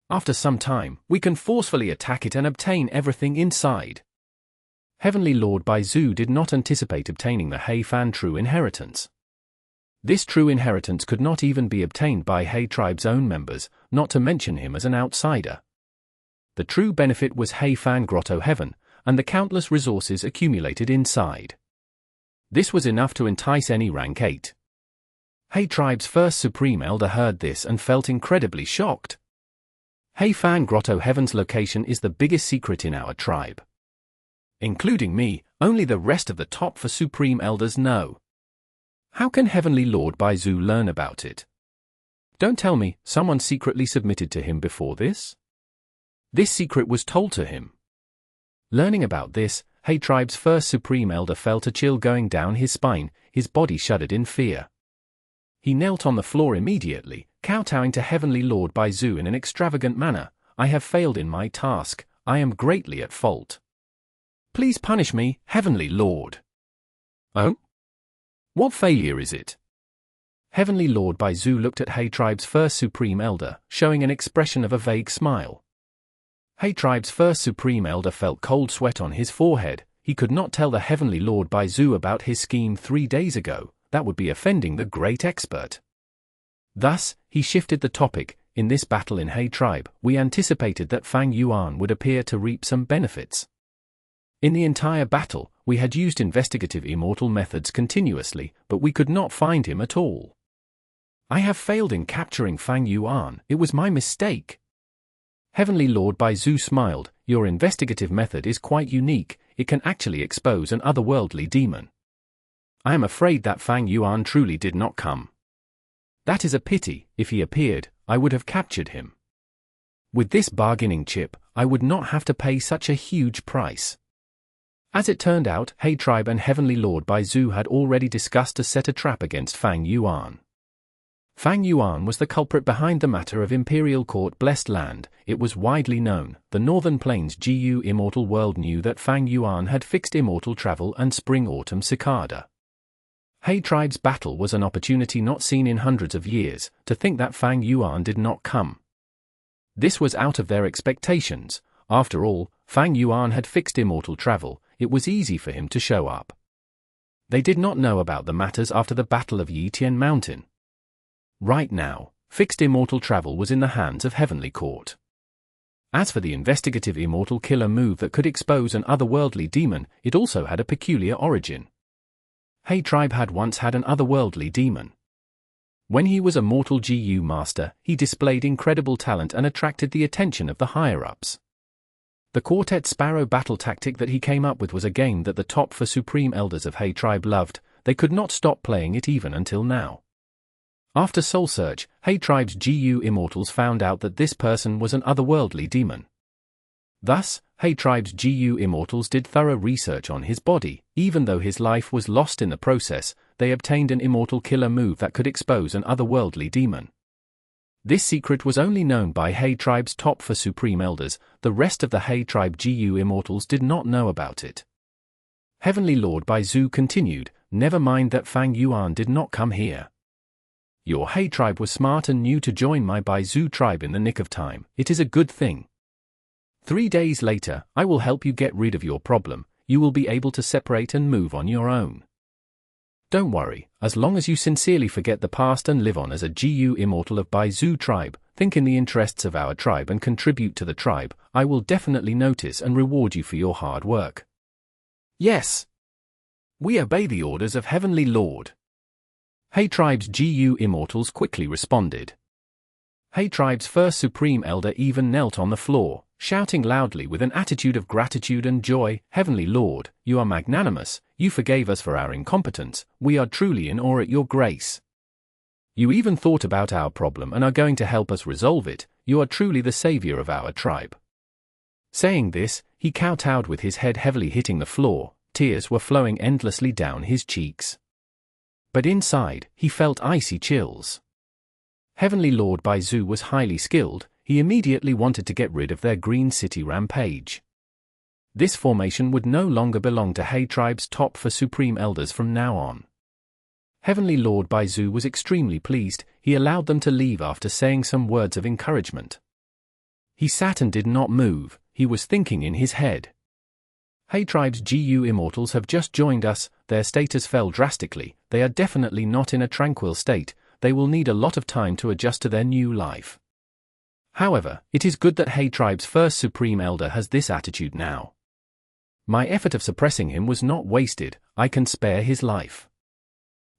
After some time, we can forcefully attack it and obtain everything inside. Heavenly Lord Bai Zhu did not anticipate obtaining the He Fan true inheritance. This true inheritance could not even be obtained by He Tribe's own members, not to mention him as an outsider. The true benefit was He Fan Grotto-Heaven, and the countless resources accumulated inside. This was enough to entice any rank 8. He Tribe's first Supreme Elder heard this and felt incredibly shocked. He Fan Grotto-Heaven's location is the biggest secret in our tribe. Including me, only the rest of the top 4 Supreme Elders know. How can Heavenly Lord Bai Zhu learn about it? Don't tell me someone secretly submitted to him before this? This secret was told to him. Learning about this, He Tribe's first Supreme Elder felt a chill going down his spine, his body shuddered in fear. He knelt on the floor immediately, kowtowing to Heavenly Lord Bai Zhu in an extravagant manner. I have failed in my task, I am greatly at fault. Please punish me, Heavenly Lord. Oh? What failure is it? Heavenly Lord Bai Zhu looked at He Tribe's first Supreme Elder, showing an expression of a vague smile. He Tribe's first Supreme Elder felt cold sweat on his forehead. He could not tell the Heavenly Lord Bai Zhu about his scheme 3 days ago, that would be offending the great expert. Thus, he shifted the topic. In this battle in He Tribe, we anticipated that Fang Yuan would appear to reap some benefits. In the entire battle, we had used investigative immortal methods continuously, but we could not find him at all. I have failed in capturing Fang Yuan, it was my mistake. Heavenly Lord Bai Zhu smiled, your investigative method is quite unique, it can actually expose an otherworldly demon. I am afraid that Fang Yuan truly did not come. That is a pity, if he appeared, I would have captured him. With this bargaining chip, I would not have to pay such a huge price. As it turned out, He Tribe and Heavenly Lord Bai Zhu had already discussed to set a trap against Fang Yuan. Fang Yuan was the culprit behind the matter of Imperial Court Blessed Land. It was widely known, the Northern Plains GU Immortal world knew that Fang Yuan had fixed immortal travel and spring-autumn cicada. He Tribe's battle was an opportunity not seen in hundreds of years, to think that Fang Yuan did not come. This was out of their expectations. After all, Fang Yuan had fixed immortal travel, it was easy for him to show up. They did not know about the matters after the Battle of Yitian Mountain. Right now, fixed immortal travel was in the hands of Heavenly Court. As for the investigative immortal killer move that could expose an otherworldly demon, it also had a peculiar origin. He Tribe had once had an otherworldly demon. When he was a mortal GU master, he displayed incredible talent and attracted the attention of the higher-ups. The Quartet Sparrow battle tactic that he came up with was a game that the top 4 Supreme Elders of He Tribe loved, they could not stop playing it even until now. After soul search, He Tribe's GU Immortals found out that this person was an otherworldly demon. Thus, He Tribe's GU Immortals did thorough research on his body. Even though his life was lost in the process, they obtained an immortal killer move that could expose an otherworldly demon. This secret was only known by He Tribe's top 4 Supreme Elders, the rest of the He Tribe GU Immortals did not know about it. Heavenly Lord Bai Zhu continued, never mind that Fang Yuan did not come here. Your He Tribe was smart and knew to join my Bai Zhu tribe in the nick of time, it is a good thing. 3 days later, I will help you get rid of your problem, you will be able to separate and move on your own. Don't worry, as long as you sincerely forget the past and live on as a GU Immortal of Bai Zhu tribe, think in the interests of our tribe and contribute to the tribe, I will definitely notice and reward you for your hard work. Yes. We obey the orders of Heavenly Lord. He Tribe's GU Immortals quickly responded. He Tribe's first Supreme Elder even knelt on the floor, shouting loudly with an attitude of gratitude and joy, "Heavenly Lord, you are magnanimous, you forgave us for our incompetence, we are truly in awe at your grace. You even thought about our problem and are going to help us resolve it, you are truly the savior of our tribe." Saying this, he kowtowed with his head heavily hitting the floor, tears were flowing endlessly down his cheeks. But inside, he felt icy chills. Heavenly Lord Baizu was highly skilled, he immediately wanted to get rid of their Green City rampage. This formation would no longer belong to He tribe's top 4 Supreme Elders from now on. Heavenly Lord Baizu was extremely pleased, he allowed them to leave after saying some words of encouragement. He sat and did not move, he was thinking in his head. He tribe's GU Immortals have just joined us, their status fell drastically, they are definitely not in a tranquil state, they will need a lot of time to adjust to their new life. However, it is good that He tribe's first Supreme Elder has this attitude now. My effort of suppressing him was not wasted, I can spare his life.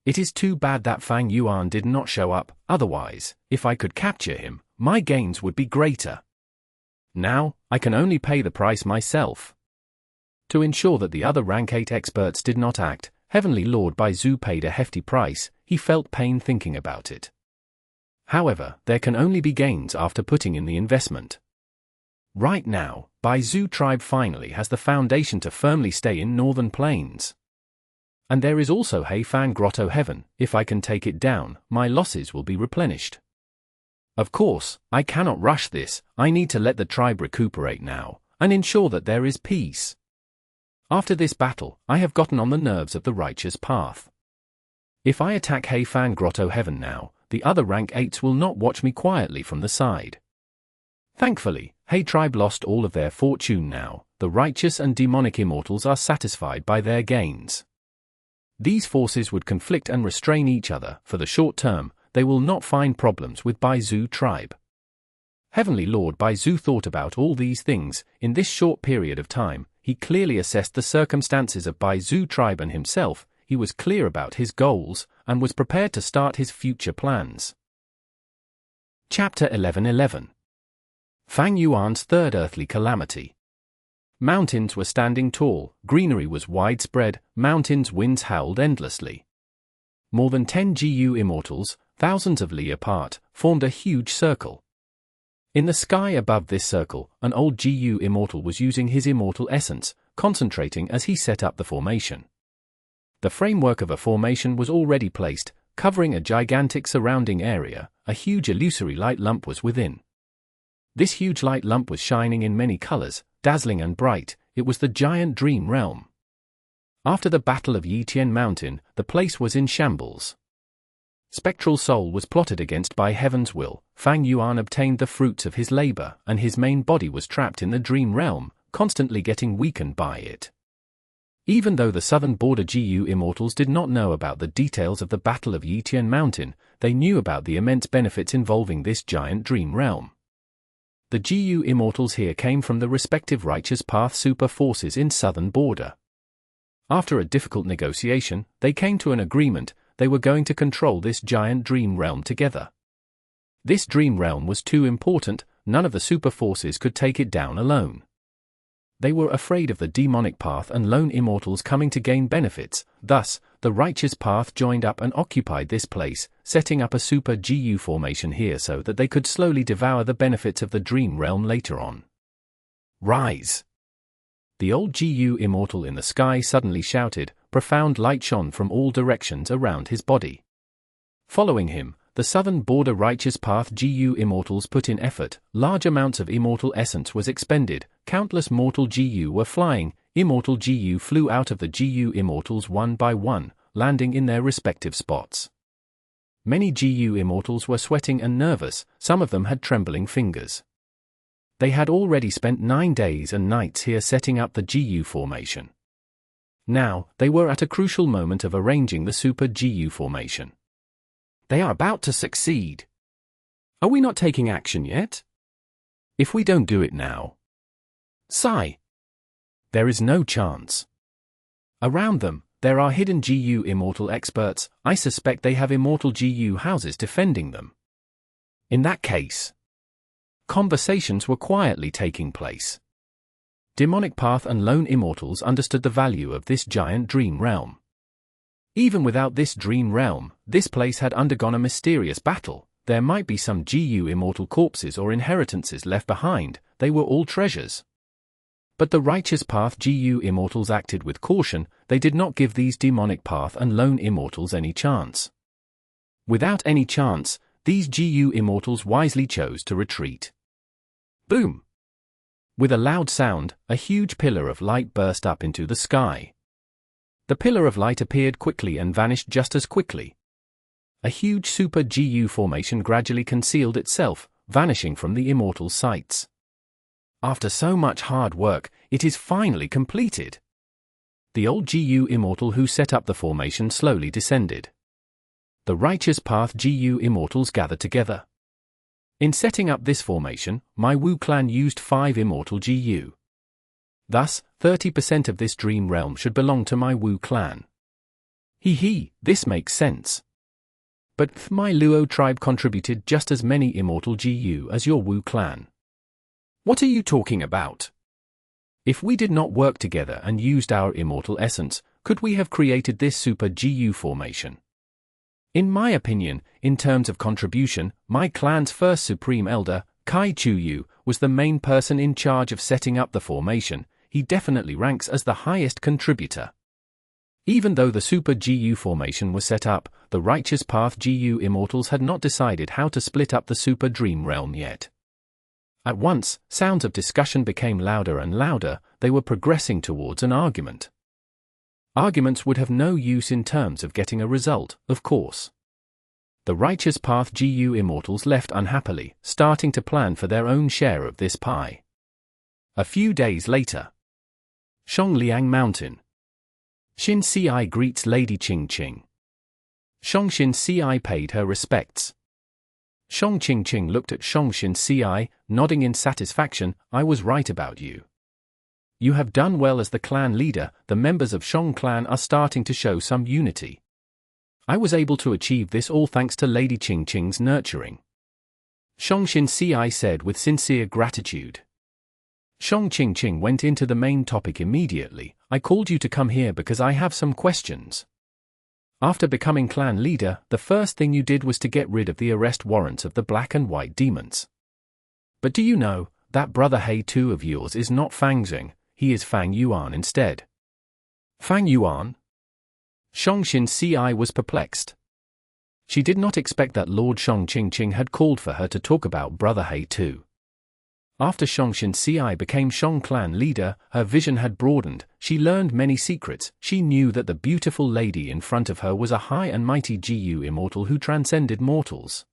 It is too bad that Fang Yuan did not show up, otherwise, if I could capture him, my gains would be greater. Now, I can only pay the price myself. To ensure that the other rank 8 experts did not act, Heavenly Lord Baizu paid a hefty price, he felt pain thinking about it. However, there can only be gains after putting in the investment. Right now, Baizu tribe finally has the foundation to firmly stay in Northern Plains. And there is also Fang Grotto-Heaven, if I can take it down, my losses will be replenished. Of course, I cannot rush this, I need to let the tribe recuperate now, and ensure that there is peace. After this battle, I have gotten on the nerves of the righteous path. If I attack Fang Grotto-Heaven now, the other rank 8s will not watch me quietly from the side. Thankfully, He tribe lost all of their fortune now, the righteous and demonic immortals are satisfied by their gains. These forces would conflict and restrain each other, for the short term, they will not find problems with Baizu tribe. Heavenly Lord Baizu thought about all these things, in this short period of time, he clearly assessed the circumstances of Baizu tribe and himself, he was clear about his goals, and was prepared to start his future plans. Chapter 11:11 Fang Yuan's Third Earthly Calamity. Mountains were standing tall, greenery was widespread, mountains' winds howled endlessly. More than 10 GU Immortals, thousands of li apart, formed a huge circle. In the sky above this circle, an old GU Immortal was using his immortal essence, concentrating as he set up the formation. The framework of a formation was already placed, covering a gigantic surrounding area, a huge illusory light lump was within. This huge light lump was shining in many colors, dazzling and bright, it was the giant dream realm. After the Battle of Yitian Mountain, the place was in shambles. Spectral soul was plotted against by heaven's will, Fang Yuan obtained the fruits of his labor, and his main body was trapped in the dream realm, constantly getting weakened by it. Even though the southern border GU Immortals did not know about the details of the Battle of Yitian Mountain, they knew about the immense benefits involving this giant dream realm. The GU Immortals here came from the respective Righteous Path super forces in southern border. After a difficult negotiation, they came to an agreement, they were going to control this giant dream realm together. This dream realm was too important, none of the super forces could take it down alone. They were afraid of the demonic path and lone immortals coming to gain benefits, thus, the righteous path joined up and occupied this place, setting up a super GU formation here so that they could slowly devour the benefits of the dream realm later on. Rise! The old GU immortal in the sky suddenly shouted, profound light shone from all directions around his body. Following him, the southern border righteous path GU immortals put in effort, large amounts of immortal essence was expended, countless mortal GU were flying, immortal GU flew out of the GU immortals one by one, landing in their respective spots. Many GU immortals were sweating and nervous, some of them had trembling fingers. They had already spent 9 days and nights here setting up the GU formation. Now, they were at a crucial moment of arranging the super GU formation. They are about to succeed. Are we not taking action yet? If we don't do it now. Sigh. There is no chance. Around them, there are hidden GU immortal experts, I suspect they have immortal GU houses defending them. In that case, conversations were quietly taking place. Demonic Path and lone Immortals understood the value of this giant dream realm. Even without this dream realm, this place had undergone a mysterious battle. There might be some GU immortal corpses or inheritances left behind, they were all treasures. But the Righteous Path GU Immortals acted with caution, they did not give these Demonic Path and lone Immortals any chance. Without any chance, these GU Immortals wisely chose to retreat. Boom! With a loud sound, a huge pillar of light burst up into the sky. The pillar of light appeared quickly and vanished just as quickly. A huge Super GU formation gradually concealed itself, vanishing from the Immortals' sights. After so much hard work, it is finally completed. The old GU Immortal who set up the formation slowly descended. The Righteous Path GU Immortals gathered together. In setting up this formation, my Wu clan used 5 Immortal GU. Thus, 30% of this dream realm should belong to my Wu clan. This makes sense. But my Luo tribe contributed just as many Immortal GU as your Wu clan. What are you talking about? If we did not work together and used our Immortal essence, could we have created this Super GU formation? In my opinion, in terms of contribution, my clan's first Supreme Elder, Kai Chu-Yu, was the main person in charge of setting up the formation. He definitely ranks as the highest contributor. Even though the Super GU formation was set up, the Righteous Path GU Immortals had not decided how to split up the Super Dream Realm yet. At once, sounds of discussion became louder and louder, they were progressing towards an argument. Arguments would have no use in terms of getting a result, of course. The Righteous Path GU Immortals left unhappily, starting to plan for their own share of this pie. A few days later. Shongliang Mountain. Xin Si greets Lady Qing Qing. Xin Si paid her respects. Qing Qing looked at Xin Si, nodding in satisfaction. I was right about you. You have done well as the clan leader. The members of Shong clan are starting to show some unity. I was able to achieve this all thanks to Lady Qing Qing's nurturing. Xin Si said with sincere gratitude. Qing Qing went into the main topic immediately. I called you to come here because I have some questions. After becoming clan leader, the first thing you did was to get rid of the arrest warrants of the black and white demons. But do you know, that brother He 2 of yours is not Fang Zheng, he is Fang Yuan instead. Fang Yuan? Xin Si was perplexed. She did not expect that Lord Qing Qing had called for her to talk about brother He 2. After Xin Si became Shong clan leader, her vision had broadened, she learned many secrets, she knew that the beautiful lady in front of her was a high and mighty GU Immortal who transcended mortals.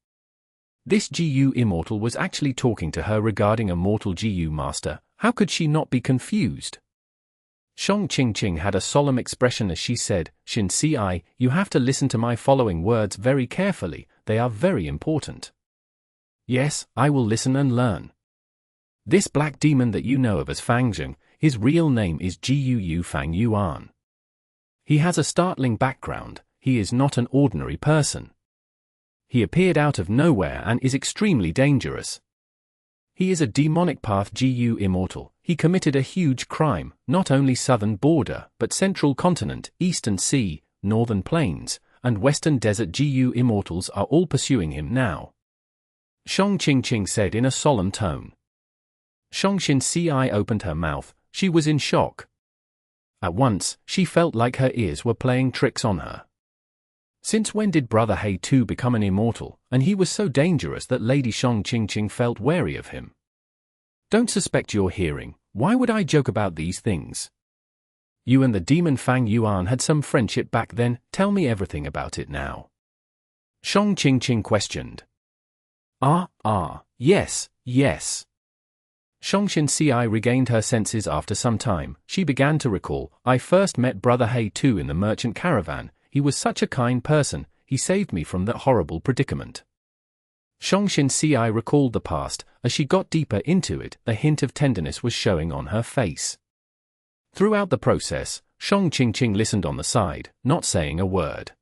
This GU Immortal was actually talking to her regarding a mortal GU master. How could she not be confused? Qing Qing had a solemn expression as she said, Xin Si, you have to listen to my following words very carefully, they are very important. Yes, I will listen and learn. This black demon that you know of as Fang Zheng, his real name is Gu Fang Yuan. He has a startling background, he is not an ordinary person. He appeared out of nowhere and is extremely dangerous. He is a Demonic Path GU Immortal. He committed a huge crime, not only southern border, but central continent, eastern sea, northern plains, and western desert GU Immortals are all pursuing him now. Qing Qing said in a solemn tone. Xin Si opened her mouth, she was in shock. At once, she felt like her ears were playing tricks on her. Since when did brother He 2 become an immortal, and he was so dangerous that Lady Qing Qing felt wary of him? Don't suspect your hearing, why would I joke about these things? You and the demon Fang Yuan had some friendship back then, tell me everything about it now. Qing Qing questioned. Yes. Xin Si regained her senses after some time, she began to recall, I first met brother He 2 in the merchant caravan, he was such a kind person, he saved me from that horrible predicament. Xin Si recalled the past, as she got deeper into it, a hint of tenderness was showing on her face. Throughout the process, Qing Qing listened on the side, not saying a word.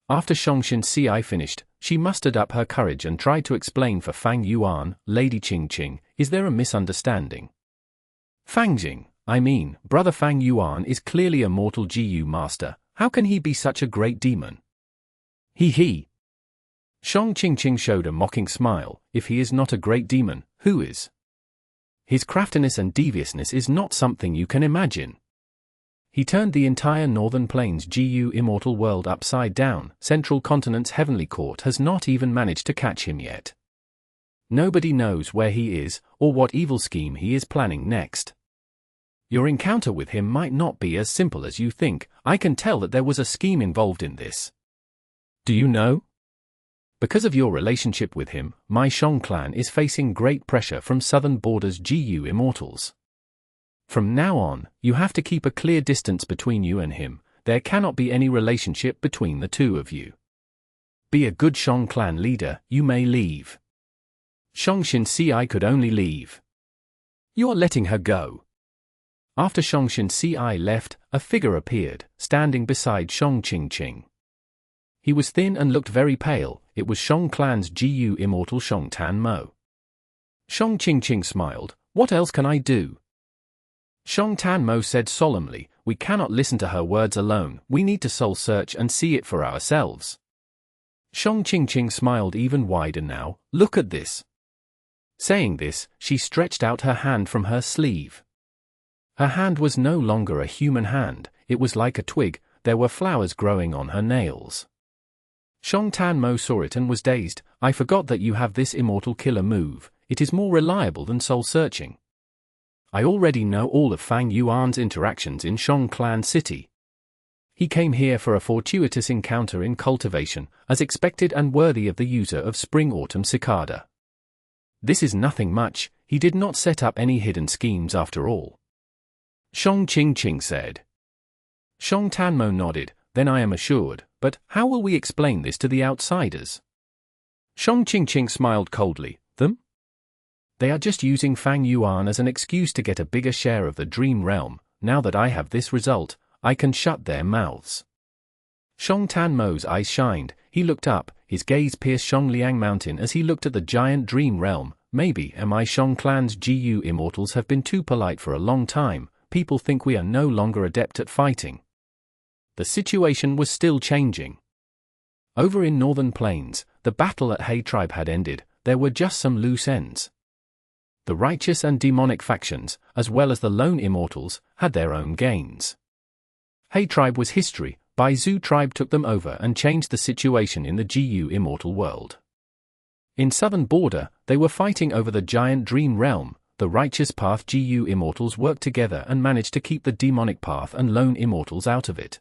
After Shongshin Ci finished, she mustered up her courage and tried to explain for Fang Yuan, Lady Qingqing, is there a misunderstanding? Fangjing, I mean, brother Fang Yuan is clearly a mortal GU master, how can he be such a great demon? He. Shong Qingqing showed a mocking smile, if he is not a great demon, who is? His craftiness and deviousness is not something you can imagine. He turned the entire Northern Plains GU Immortal world upside down. Central Continent's Heavenly Court has not even managed to catch him yet. Nobody knows where he is, or what evil scheme he is planning next. Your encounter with him might not be as simple as you think. I can tell that there was a scheme involved in this. Do you know? Because of your relationship with him, my Shong clan is facing great pressure from Southern Borders GU Immortals. From now on, you have to keep a clear distance between you and him. There cannot be any relationship between the two of you. Be a good Shong clan leader, you may leave. Shongshin Ci could only leave. You are letting her go. After Shongshin Ci left, a figure appeared, standing beside Shong Qingqing. He was thin and looked very pale. It was Shong clan's GU Immortal Shong Tan Mo. Shong Qingqing smiled, what else can I do? Shong Tan Mo said solemnly, we cannot listen to her words alone, we need to soul search and see it for ourselves. Shong Qingqing smiled even wider now, look at this. Saying this, she stretched out her hand from her sleeve. Her hand was no longer a human hand, it was like a twig, there were flowers growing on her nails. Shong Tan Mo saw it and was dazed, I forgot that you have this immortal killer move, it is more reliable than soul searching. I already know all of Fang Yuan's interactions in Shong Clan City. He came here for a fortuitous encounter in cultivation, as expected and worthy of the user of Spring-Autumn Cicada. This is nothing much, he did not set up any hidden schemes after all. Shong Qingqing said. Shong Tan Mo nodded, then I am assured, but how will we explain this to the outsiders? Shong Qingqing smiled coldly, them? They are just using Fang Yuan as an excuse to get a bigger share of the dream realm. Now that I have this result, I can shut their mouths. Shong Tan Mo's eyes shined, he looked up, his gaze pierced Shongliang Mountain as he looked at the giant dream realm. Maybe my Shong clan's GU Immortals have been too polite for a long time, people think we are no longer adept at fighting. The situation was still changing. Over in Northern Plains, the battle at Hmph tribe had ended, there were just some loose ends. The righteous and demonic factions, as well as the lone immortals, had their own gains. Hmph tribe was history, Baizu tribe took them over and changed the situation in the GU Immortal world. In Southern Border, they were fighting over the giant dream realm, the righteous path GU Immortals worked together and managed to keep the demonic path and lone immortals out of it.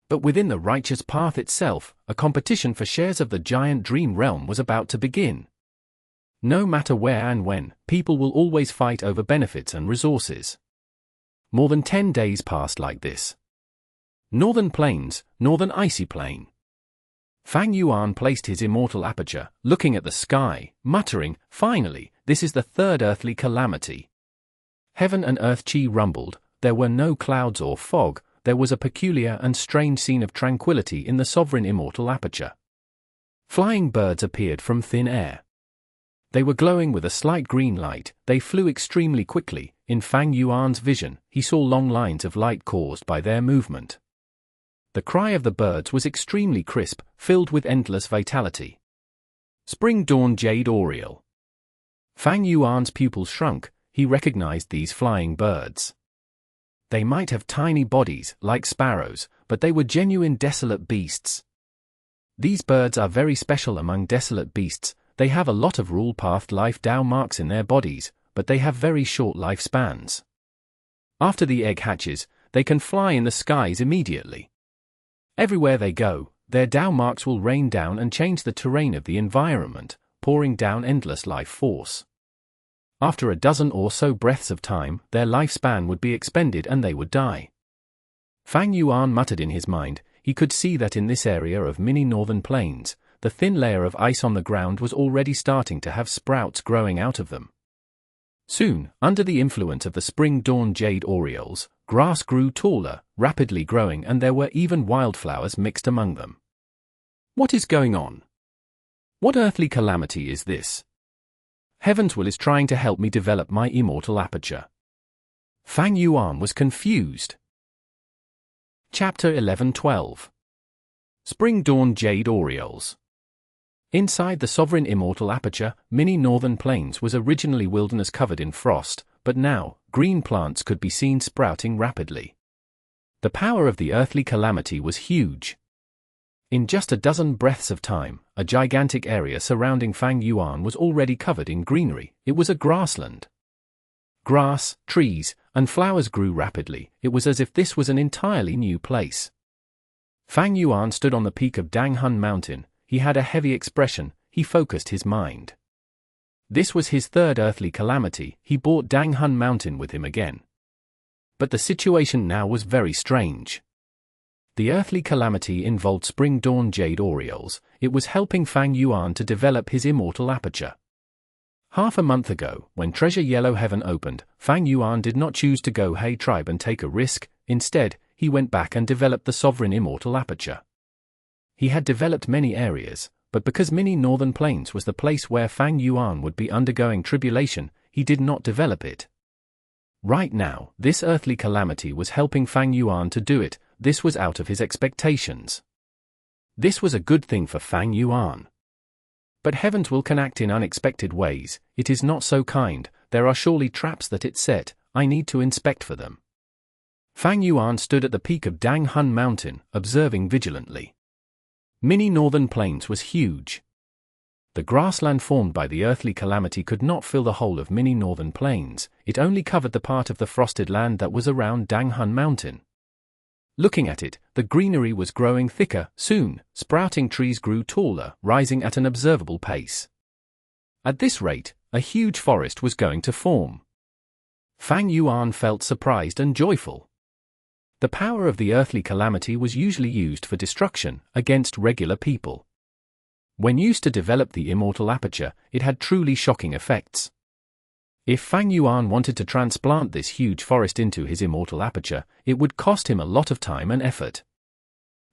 But within the righteous path itself, a competition for shares of the giant dream realm was about to begin. No matter where and when, people will always fight over benefits and resources. More than 10 days passed like this. Northern Plains, Northern Icy Plain. Fang Yuan placed his immortal aperture, looking at the sky, muttering, finally, this is the third earthly calamity. Heaven and earth chi rumbled, there were no clouds or fog, there was a peculiar and strange scene of tranquility in the sovereign immortal aperture. Flying birds appeared from thin air. They were glowing with a slight green light, they flew extremely quickly. In Fang Yuan's vision, he saw long lines of light caused by their movement. The cry of the birds was extremely crisp, filled with endless vitality. Spring Dawn Jade Oriole. Fang Yuan's pupils shrunk, he recognized these flying birds. They might have tiny bodies, like sparrows, but they were genuine desolate beasts. These birds are very special among desolate beasts. They have a lot of rule-pathed life Dao marks in their bodies, but they have very short lifespans. After the egg hatches, they can fly in the skies immediately. Everywhere they go, their Dao marks will rain down and change the terrain of the environment, pouring down endless life force. After a dozen or so breaths of time, their lifespan would be expended and they would die. Fang Yuan muttered in his mind, he could see that in this area of mini northern plains, the thin layer of ice on the ground was already starting to have sprouts growing out of them. Soon, under the influence of the spring dawn jade orioles, grass grew taller, rapidly growing, and there were even wildflowers mixed among them. What is going on? What earthly calamity is this? Heaven's will is trying to help me develop my immortal aperture. Fang Yuan was confused. Chapter 11-12. Spring Dawn Jade Orioles. Inside the sovereign immortal aperture, mini northern plains was originally wilderness covered in frost, but now, green plants could be seen sprouting rapidly. The power of the earthly calamity was huge. In just a dozen breaths of time, a gigantic area surrounding Fang Yuan was already covered in greenery. It was a grassland. Grass, trees, and flowers grew rapidly. It was as if this was an entirely new place. Fang Yuan stood on the peak of Danghun Mountain. He had a heavy expression. He focused his mind. This was his third earthly calamity. He brought Danghun Mountain with him again. But the situation now was very strange. The earthly calamity involved Spring Dawn Jade Orioles. It was helping Fang Yuan to develop his immortal aperture. Half a month ago, when Treasure Yellow Heaven opened, Fang Yuan did not choose to go Hey Tribe and take a risk. Instead, he went back and developed the sovereign immortal aperture. He had developed many areas, but because Mini Northern Plains was the place where Fang Yuan would be undergoing tribulation, he did not develop it. Right now, this earthly calamity was helping Fang Yuan to do it. This was out of his expectations. This was a good thing for Fang Yuan. But Heaven's will can act in unexpected ways. It is not so kind. There are surely traps that it set. I need to inspect for them. Fang Yuan stood at the peak of Danghun Mountain, observing vigilantly. Mini Northern Plains was huge. The grassland formed by the earthly calamity could not fill the whole of Mini Northern Plains. It only covered the part of the frosted land that was around Danghun Mountain. Looking at it, the greenery was growing thicker. Soon, sprouting trees grew taller, rising at an observable pace. At this rate, a huge forest was going to form. Fang Yuan felt surprised and joyful. The power of the earthly calamity was usually used for destruction, against regular people. When used to develop the immortal aperture, it had truly shocking effects. If Fang Yuan wanted to transplant this huge forest into his immortal aperture, it would cost him a lot of time and effort.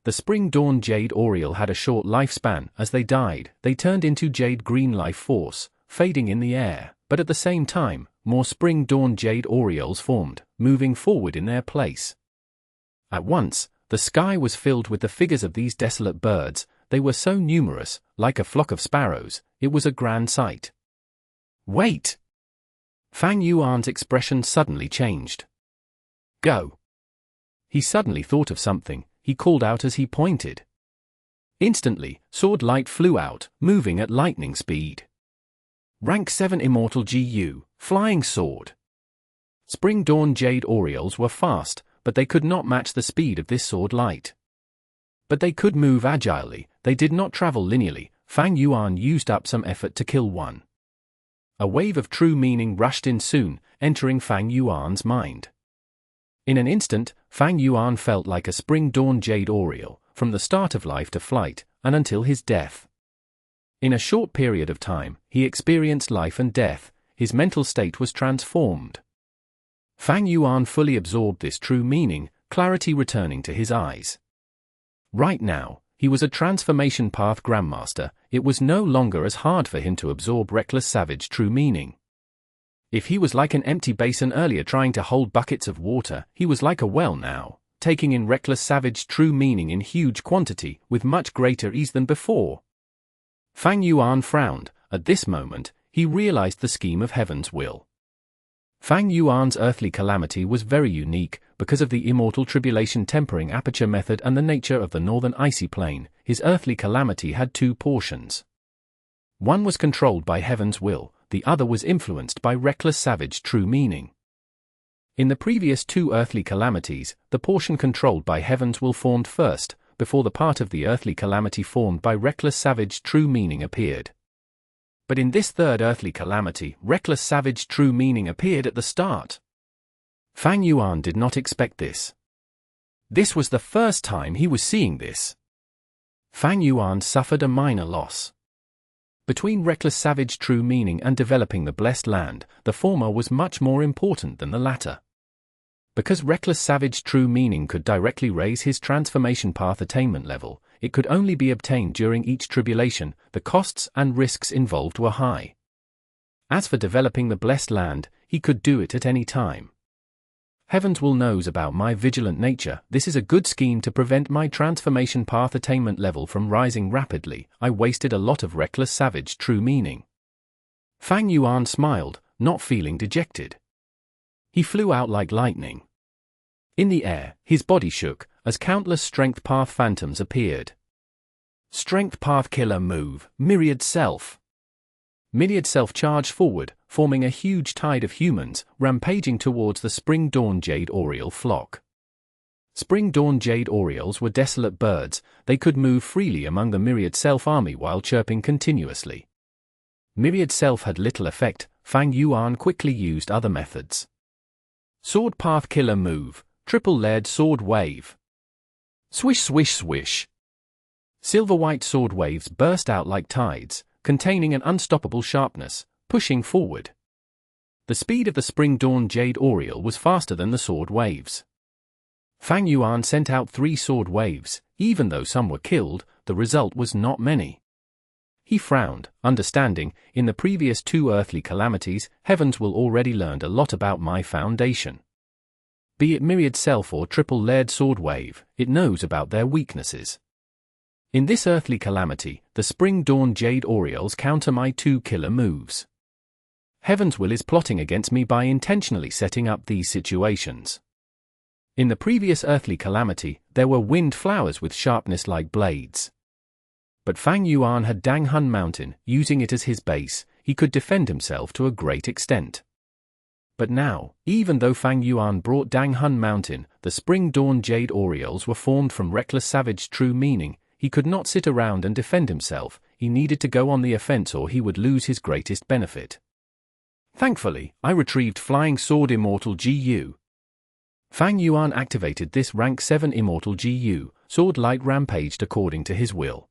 The Spring Dawn Jade Oriole had a short lifespan. As they died, they turned into Jade Green Life Force, fading in the air, but at the same time, more Spring Dawn Jade Orioles formed, moving forward in their place. At once, the sky was filled with the figures of these desolate birds. They were so numerous, like a flock of sparrows. It was a grand sight. Wait! Fang Yuan's expression suddenly changed. Go! He suddenly thought of something. He called out as he pointed. Instantly, sword light flew out, moving at lightning speed. Rank 7 Immortal GU, Flying Sword. Spring Dawn Jade Orioles were fast, but they could not match the speed of this sword light. But they could move agilely. They did not travel linearly. Fang Yuan used up some effort to kill one. A wave of true meaning rushed in soon, entering Fang Yuan's mind. In an instant, Fang Yuan felt like a Spring Dawn Jade Oriole, from the start of life to flight, and until his death. In a short period of time, he experienced life and death. His mental state was transformed. Fang Yuan fully absorbed this true meaning, clarity returning to his eyes. Right now, he was a transformation path grandmaster. It was no longer as hard for him to absorb reckless savage true meaning. If he was like an empty basin earlier trying to hold buckets of water, he was like a well now, taking in reckless savage true meaning in huge quantity, with much greater ease than before. Fang Yuan frowned. At this moment, he realized the scheme of Heaven's will. Fang Yuan's earthly calamity was very unique, because of the immortal tribulation tempering aperture method and the nature of the northern icy plain. His earthly calamity had two portions. One was controlled by Heaven's will, the other was influenced by reckless savage true meaning. In the previous two earthly calamities, the portion controlled by Heaven's will formed first, before the part of the earthly calamity formed by reckless savage true meaning appeared. But in this third earthly calamity, reckless savage true meaning appeared at the start. Fang Yuan did not expect this. This was the first time he was seeing this. Fang Yuan suffered a minor loss. Between reckless savage true meaning and developing the blessed land, the former was much more important than the latter. Because Reckless Savage True Meaning could directly raise his transformation path attainment level, it could only be obtained during each tribulation. The costs and risks involved were high. As for developing the Blessed Land, he could do it at any time. Heavens will knows about my vigilant nature. This is a good scheme to prevent my transformation path attainment level from rising rapidly. I wasted a lot of Reckless Savage True Meaning. Fang Yuan smiled, not feeling dejected. He flew out like lightning. In the air, his body shook, as countless Strength Path Phantoms appeared. Strength Path Killer Move, Myriad Self. Myriad Self charged forward, forming a huge tide of humans, rampaging towards the Spring Dawn Jade Oriole flock. Spring Dawn Jade Orioles were desolate birds. They could move freely among the Myriad Self army while chirping continuously. Myriad Self had little effect. Fang Yuan quickly used other methods. Sword Path Killer Move, Triple-Layered Sword Wave. Swish swish swish. Silver-white sword waves burst out like tides, containing an unstoppable sharpness, pushing forward. The speed of the Spring Dawn Jade Oriole was faster than the sword waves. Fang Yuan sent out 3 sword waves. Even though some were killed, the result was not many. He frowned, understanding, in the previous 2 earthly calamities, Heavens will already learned a lot about my foundation. Be it Myriad Self or Triple-Layered Sword Wave, it knows about their weaknesses. In this earthly calamity, the Spring Dawn Jade Orioles counter my 2 killer moves. Heaven's will is plotting against me by intentionally setting up these situations. In the previous earthly calamity, there were wind flowers with sharpness like blades. But Fang Yuan had Danghun Mountain. Using it as his base, he could defend himself to a great extent. But now, even though Fang Yuan brought Danghun Mountain, the Spring Dawn Jade Orioles were formed from Reckless Savage True Meaning. He could not sit around and defend himself. He needed to go on the offense or he would lose his greatest benefit. Thankfully, I retrieved Flying Sword Immortal GU. Fang Yuan activated this rank 7 Immortal GU. Sword Light rampaged according to his will.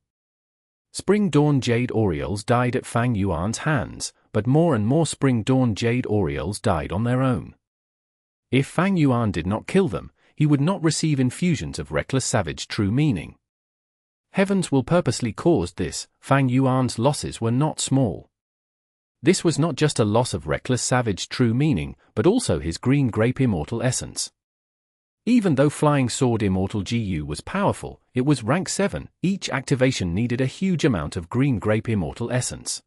Spring Dawn Jade Orioles died at Fang Yuan's hands, but more and more Spring Dawn Jade Orioles died on their own. If Fang Yuan did not kill them, he would not receive infusions of Reckless Savage True Meaning. Heavens will purposely caused this. Fang Yuan's losses were not small. This was not just a loss of Reckless Savage True Meaning, but also his Green Grape Immortal Essence. Even though Flying Sword Immortal GU was powerful, it was rank 7, each activation needed a huge amount of Green Grape Immortal Essence.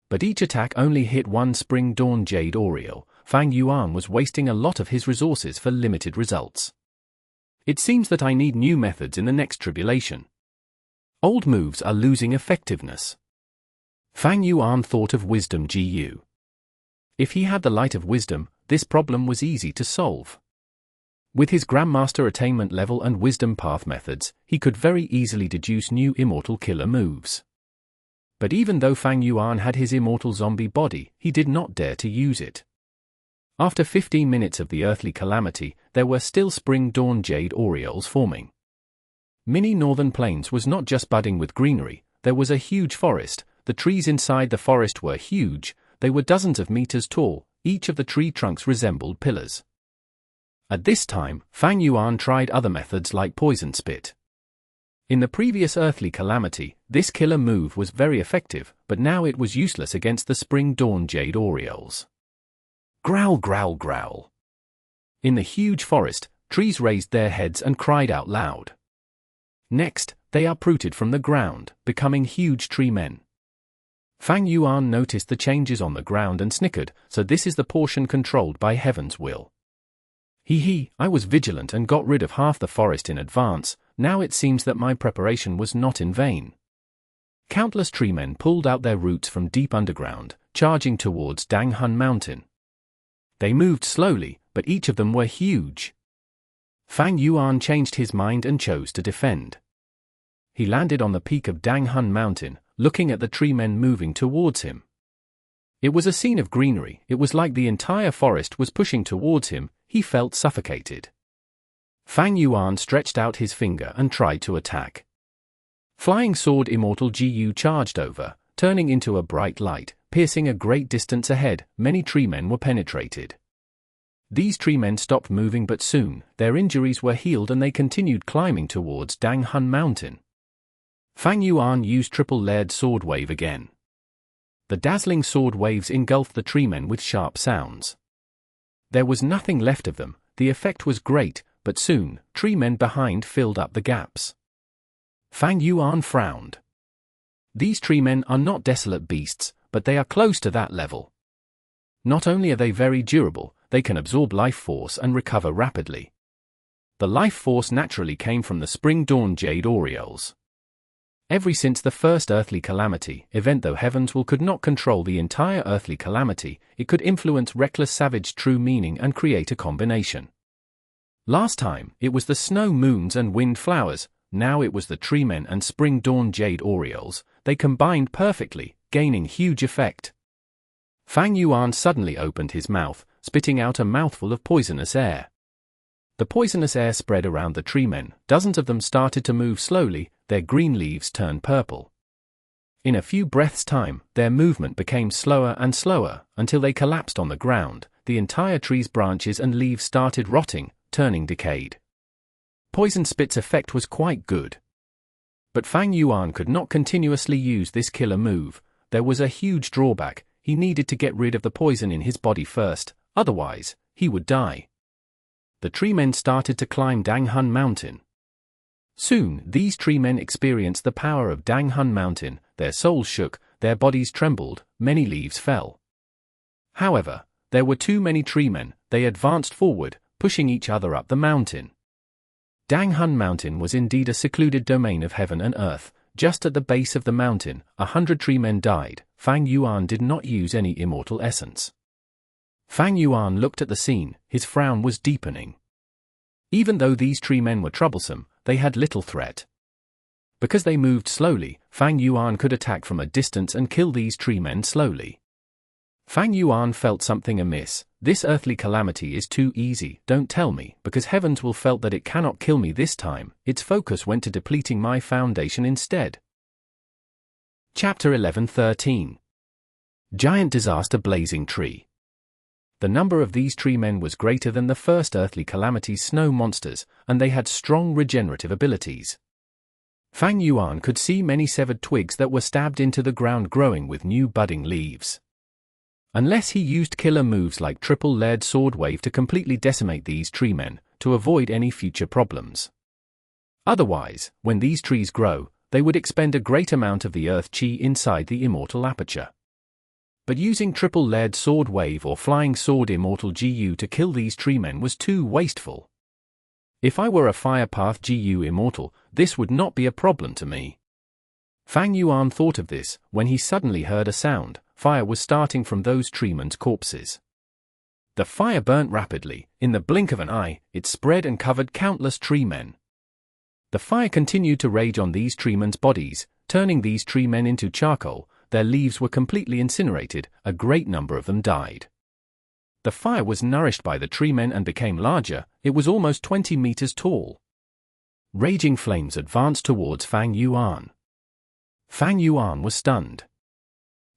But each attack only hit 1 Spring Dawn Jade Oriole. Fang Yuan was wasting a lot of his resources for limited results. It seems that I need new methods in the next tribulation. Old moves are losing effectiveness. Fang Yuan thought of Wisdom GU. If he had the Light of Wisdom, this problem was easy to solve. With his Grandmaster attainment level and Wisdom Path methods, he could very easily deduce new Immortal killer moves. But even though Fang Yuan had his Immortal zombie body, he did not dare to use it. After 15 minutes of the earthly calamity, there were still Spring Dawn Jade Orioles forming. Mini Northern Plains was not just budding with greenery, there was a huge forest. The trees inside the forest were huge, they were dozens of meters tall, each of the tree trunks resembled pillars. At this time, Fang Yuan tried other methods like Poison Spit. In the previous earthly calamity, this killer move was very effective, but now it was useless against the Spring Dawn Jade Orioles. Growl growl growl. In the huge forest, trees raised their heads and cried out loud. Next, they uprooted from the ground, becoming huge tree men. Fang Yuan noticed the changes on the ground and snickered, so this is the portion controlled by Heaven's will. I was vigilant and got rid of half the forest in advance. Now it seems that my preparation was not in vain. Countless treemen pulled out their roots from deep underground, charging towards Danghun Mountain. They moved slowly, but each of them were huge. Fang Yuan changed his mind and chose to defend. He landed on the peak of Danghun Mountain, looking at the treemen moving towards him. It was a scene of greenery. It was like the entire forest was pushing towards him. He felt suffocated. Fang Yuan stretched out his finger and tried to attack. Flying Sword Immortal GU charged over, turning into a bright light, piercing a great distance ahead. Many treemen were penetrated. These tree men stopped moving, but soon, their injuries were healed and they continued climbing towards Hmph Mountain. Fang Yuan used triple-layered sword wave again. The dazzling sword waves engulfed the tree men with sharp sounds. There was nothing left of them. The effect was great, but soon, tree men behind filled up the gaps. Fang Yuan frowned. These tree men are not desolate beasts, but they are close to that level. Not only are they very durable, they can absorb life force and recover rapidly. The life force naturally came from the spring-dawn Jade Orioles. Ever since the first earthly calamity event, though Heavens could not control the entire earthly calamity, it could influence reckless savage true meaning and create a combination. Last time, it was the snow moons and wind flowers, now it was the tree men and spring-dawn Jade Orioles. They combined perfectly, gaining huge effect. Fang Yuan suddenly opened his mouth, spitting out a mouthful of poisonous air. The poisonous air spread around the tree men. Dozens of them started to move slowly, their green leaves turned purple. In a few breaths' time, their movement became slower and slower, until they collapsed on the ground. The entire tree's branches and leaves started rotting, turning decayed. Poison Spit's effect was quite good. But Fang Yuan could not continuously use this killer move. There was a huge drawback. He needed to get rid of the poison in his body first, otherwise, he would die. The tree men started to climb Hmph Mountain. Soon, these tree men experienced the power of Hmph Mountain. Their souls shook, their bodies trembled, many leaves fell. However, there were too many tree men. They advanced forward, pushing each other up the mountain. Hmph Mountain was indeed a secluded domain of heaven and earth. Just at the base of the mountain, 100 tree men died. Fang Yuan did not use any immortal essence. Fang Yuan looked at the scene, his frown was deepening. Even though these tree men were troublesome, they had little threat. Because they moved slowly, Fang Yuan could attack from a distance and kill these tree men slowly. Fang Yuan felt something amiss. This earthly calamity is too easy, don't tell me, because Heavens felt that it cannot kill me this time. Its focus went to depleting my foundation instead. Chapter 11-13. Giant Disaster Blazing Tree. The number of these tree men was greater than the first earthly calamity's snow monsters, and they had strong regenerative abilities. Fang Yuan could see many severed twigs that were stabbed into the ground growing with new budding leaves. Unless he used killer moves like triple-layered sword wave to completely decimate these tree men, to avoid any future problems. Otherwise, when these trees grow, they would expend a great amount of the earth chi inside the immortal aperture. But using triple-layered sword wave or flying sword immortal GU to kill these tree men was too wasteful. If I were a fire path GU immortal, this would not be a problem to me. Fang Yuan thought of this, when he suddenly heard a sound. Fire was starting from those tree men's corpses. The fire burnt rapidly. In the blink of an eye, it spread and covered countless tree men. The fire continued to rage on these tree men's bodies, turning these tree men into charcoal. Their leaves were completely incinerated. A great number of them died. The fire was nourished by the tree men and became larger. It was almost 20 meters tall. Raging flames advanced towards Fang Yuan. Fang Yuan was stunned.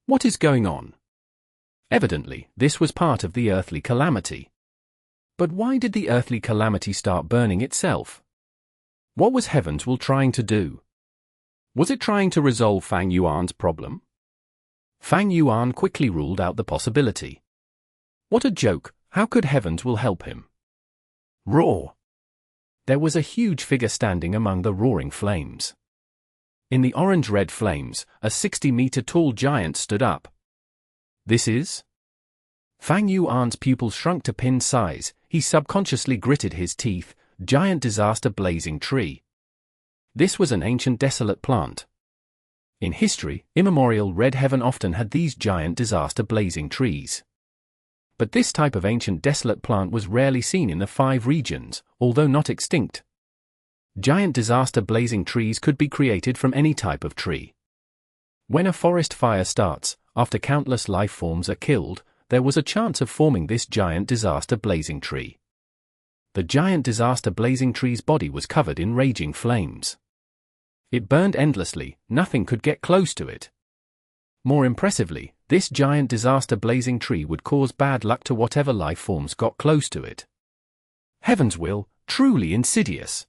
What is going on? Evidently, this was part of the earthly calamity. But why did the earthly calamity start burning itself? What was Heavens trying to do? Was it trying to resolve Fang Yuan's problem? Fang Yuan quickly ruled out the possibility. What a joke! How could Heavens help him? Roar! There was a huge figure standing among the roaring flames. In the orange-red flames, a 60-meter-tall giant stood up. This is? Fang Yuan's pupils shrunk to pin size. He subconsciously gritted his teeth. Giant Disaster Blazing Tree. This was an ancient desolate plant. In history, immemorial Red Heaven often had these giant disaster blazing trees. But this type of ancient desolate plant was rarely seen in the 5 regions, although not extinct. Giant disaster blazing trees could be created from any type of tree. When a forest fire starts, after countless life forms are killed, there was a chance of forming this giant disaster blazing tree. The giant disaster blazing tree's body was covered in raging flames. It burned endlessly, nothing could get close to it. More impressively, this giant disaster blazing tree would cause bad luck to whatever life forms got close to it. Heaven's Will, truly insidious.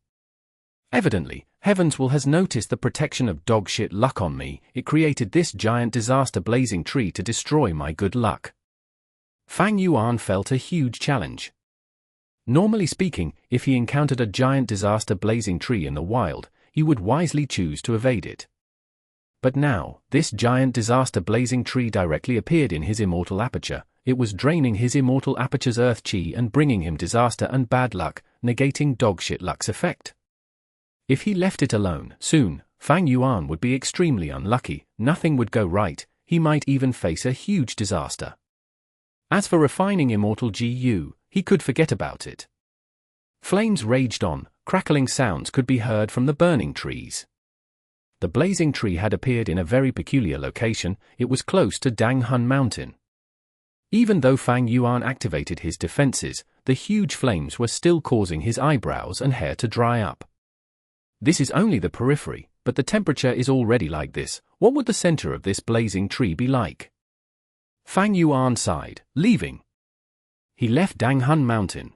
Evidently, Heaven's Will has noticed the protection of dogshit luck on me. It created this giant disaster blazing tree to destroy my good luck. Fang Yuan felt a huge challenge. Normally speaking, if he encountered a giant disaster blazing tree in the wild, he would wisely choose to evade it. But now, this giant disaster blazing tree directly appeared in his immortal aperture. It was draining his immortal aperture's earth chi and bringing him disaster and bad luck, negating dogshit luck's effect. If he left it alone, soon, Fang Yuan would be extremely unlucky, nothing would go right, he might even face a huge disaster. As for refining Immortal GU, he could forget about it. Flames raged on, crackling sounds could be heard from the burning trees. The blazing tree had appeared in a very peculiar location. It was close to Danghun Mountain. Even though Fang Yuan activated his defenses, the huge flames were still causing his eyebrows and hair to dry up. This is only the periphery, but the temperature is already like this. What would the center of this blazing tree be like? Fang Yuan sighed, leaving. He left Danghun Mountain.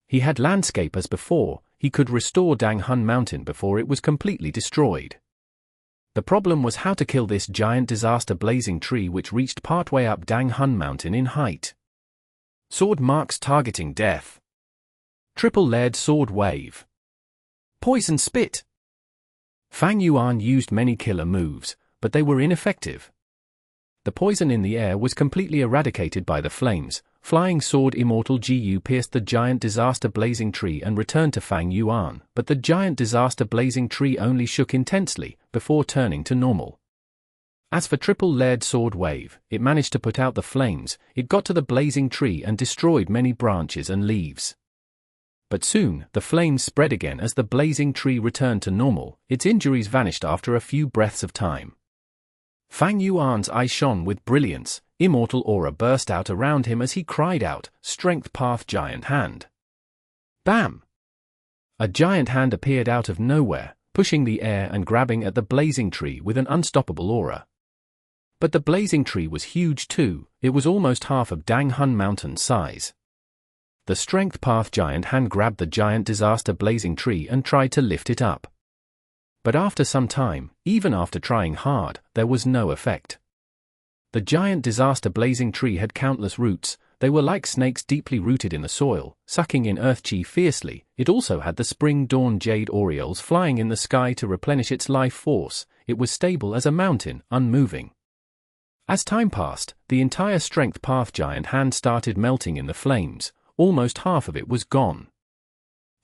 He had landscape as before. He could restore Danghun Mountain before it was completely destroyed. The problem was how to kill this giant disaster blazing tree which reached partway up Danghun Mountain in height. Sword marks targeting death. Triple layered sword wave. Poison spit. Fang Yuan used many killer moves, but they were ineffective. The poison in the air was completely eradicated by the flames. Flying sword Immortal GU pierced the giant disaster blazing tree and returned to Fang Yuan, but the giant disaster blazing tree only shook intensely, before turning to normal. As for triple layered sword wave, it managed to put out the flames. It got to the blazing tree and destroyed many branches and leaves. But soon, the flames spread again as the blazing tree returned to normal. Its injuries vanished after a few breaths of time. Fang Yuan's eyes shone with brilliance. Immortal aura burst out around him as he cried out, "Strength Path Giant Hand!" Bam! A giant hand appeared out of nowhere, pushing the air and grabbing at the blazing tree with an unstoppable aura. But the blazing tree was huge too. It was almost half of Danghun Mountain's size. The Strength Path Giant Hand grabbed the giant disaster blazing tree and tried to lift it up. But after some time, even after trying hard, there was no effect. The giant disaster blazing tree had countless roots. They were like snakes deeply rooted in the soil, sucking in earth chi fiercely. It also had the spring dawn jade Orioles flying in the sky to replenish its life force. It was stable as a mountain, unmoving. As time passed, the entire Strength Path Giant Hand started melting in the flames. Almost half of it was gone.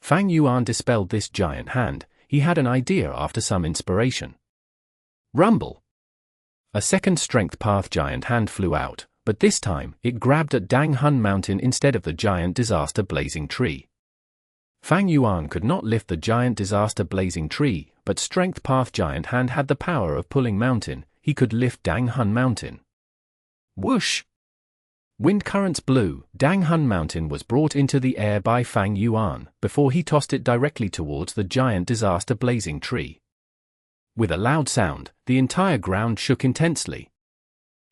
Fang Yuan dispelled this giant hand. He had an idea after some inspiration. Rumble! A second Strength Path Giant Hand flew out, but this time, it grabbed at Danghun Mountain instead of the giant disaster blazing tree. Fang Yuan could not lift the giant disaster blazing tree, but Strength Path Giant Hand had the power of pulling mountain. He could lift Danghun Mountain. Whoosh! Wind currents blew. Danghun Mountain was brought into the air by Fang Yuan, before he tossed it directly towards the giant disaster blazing tree. With a loud sound, the entire ground shook intensely.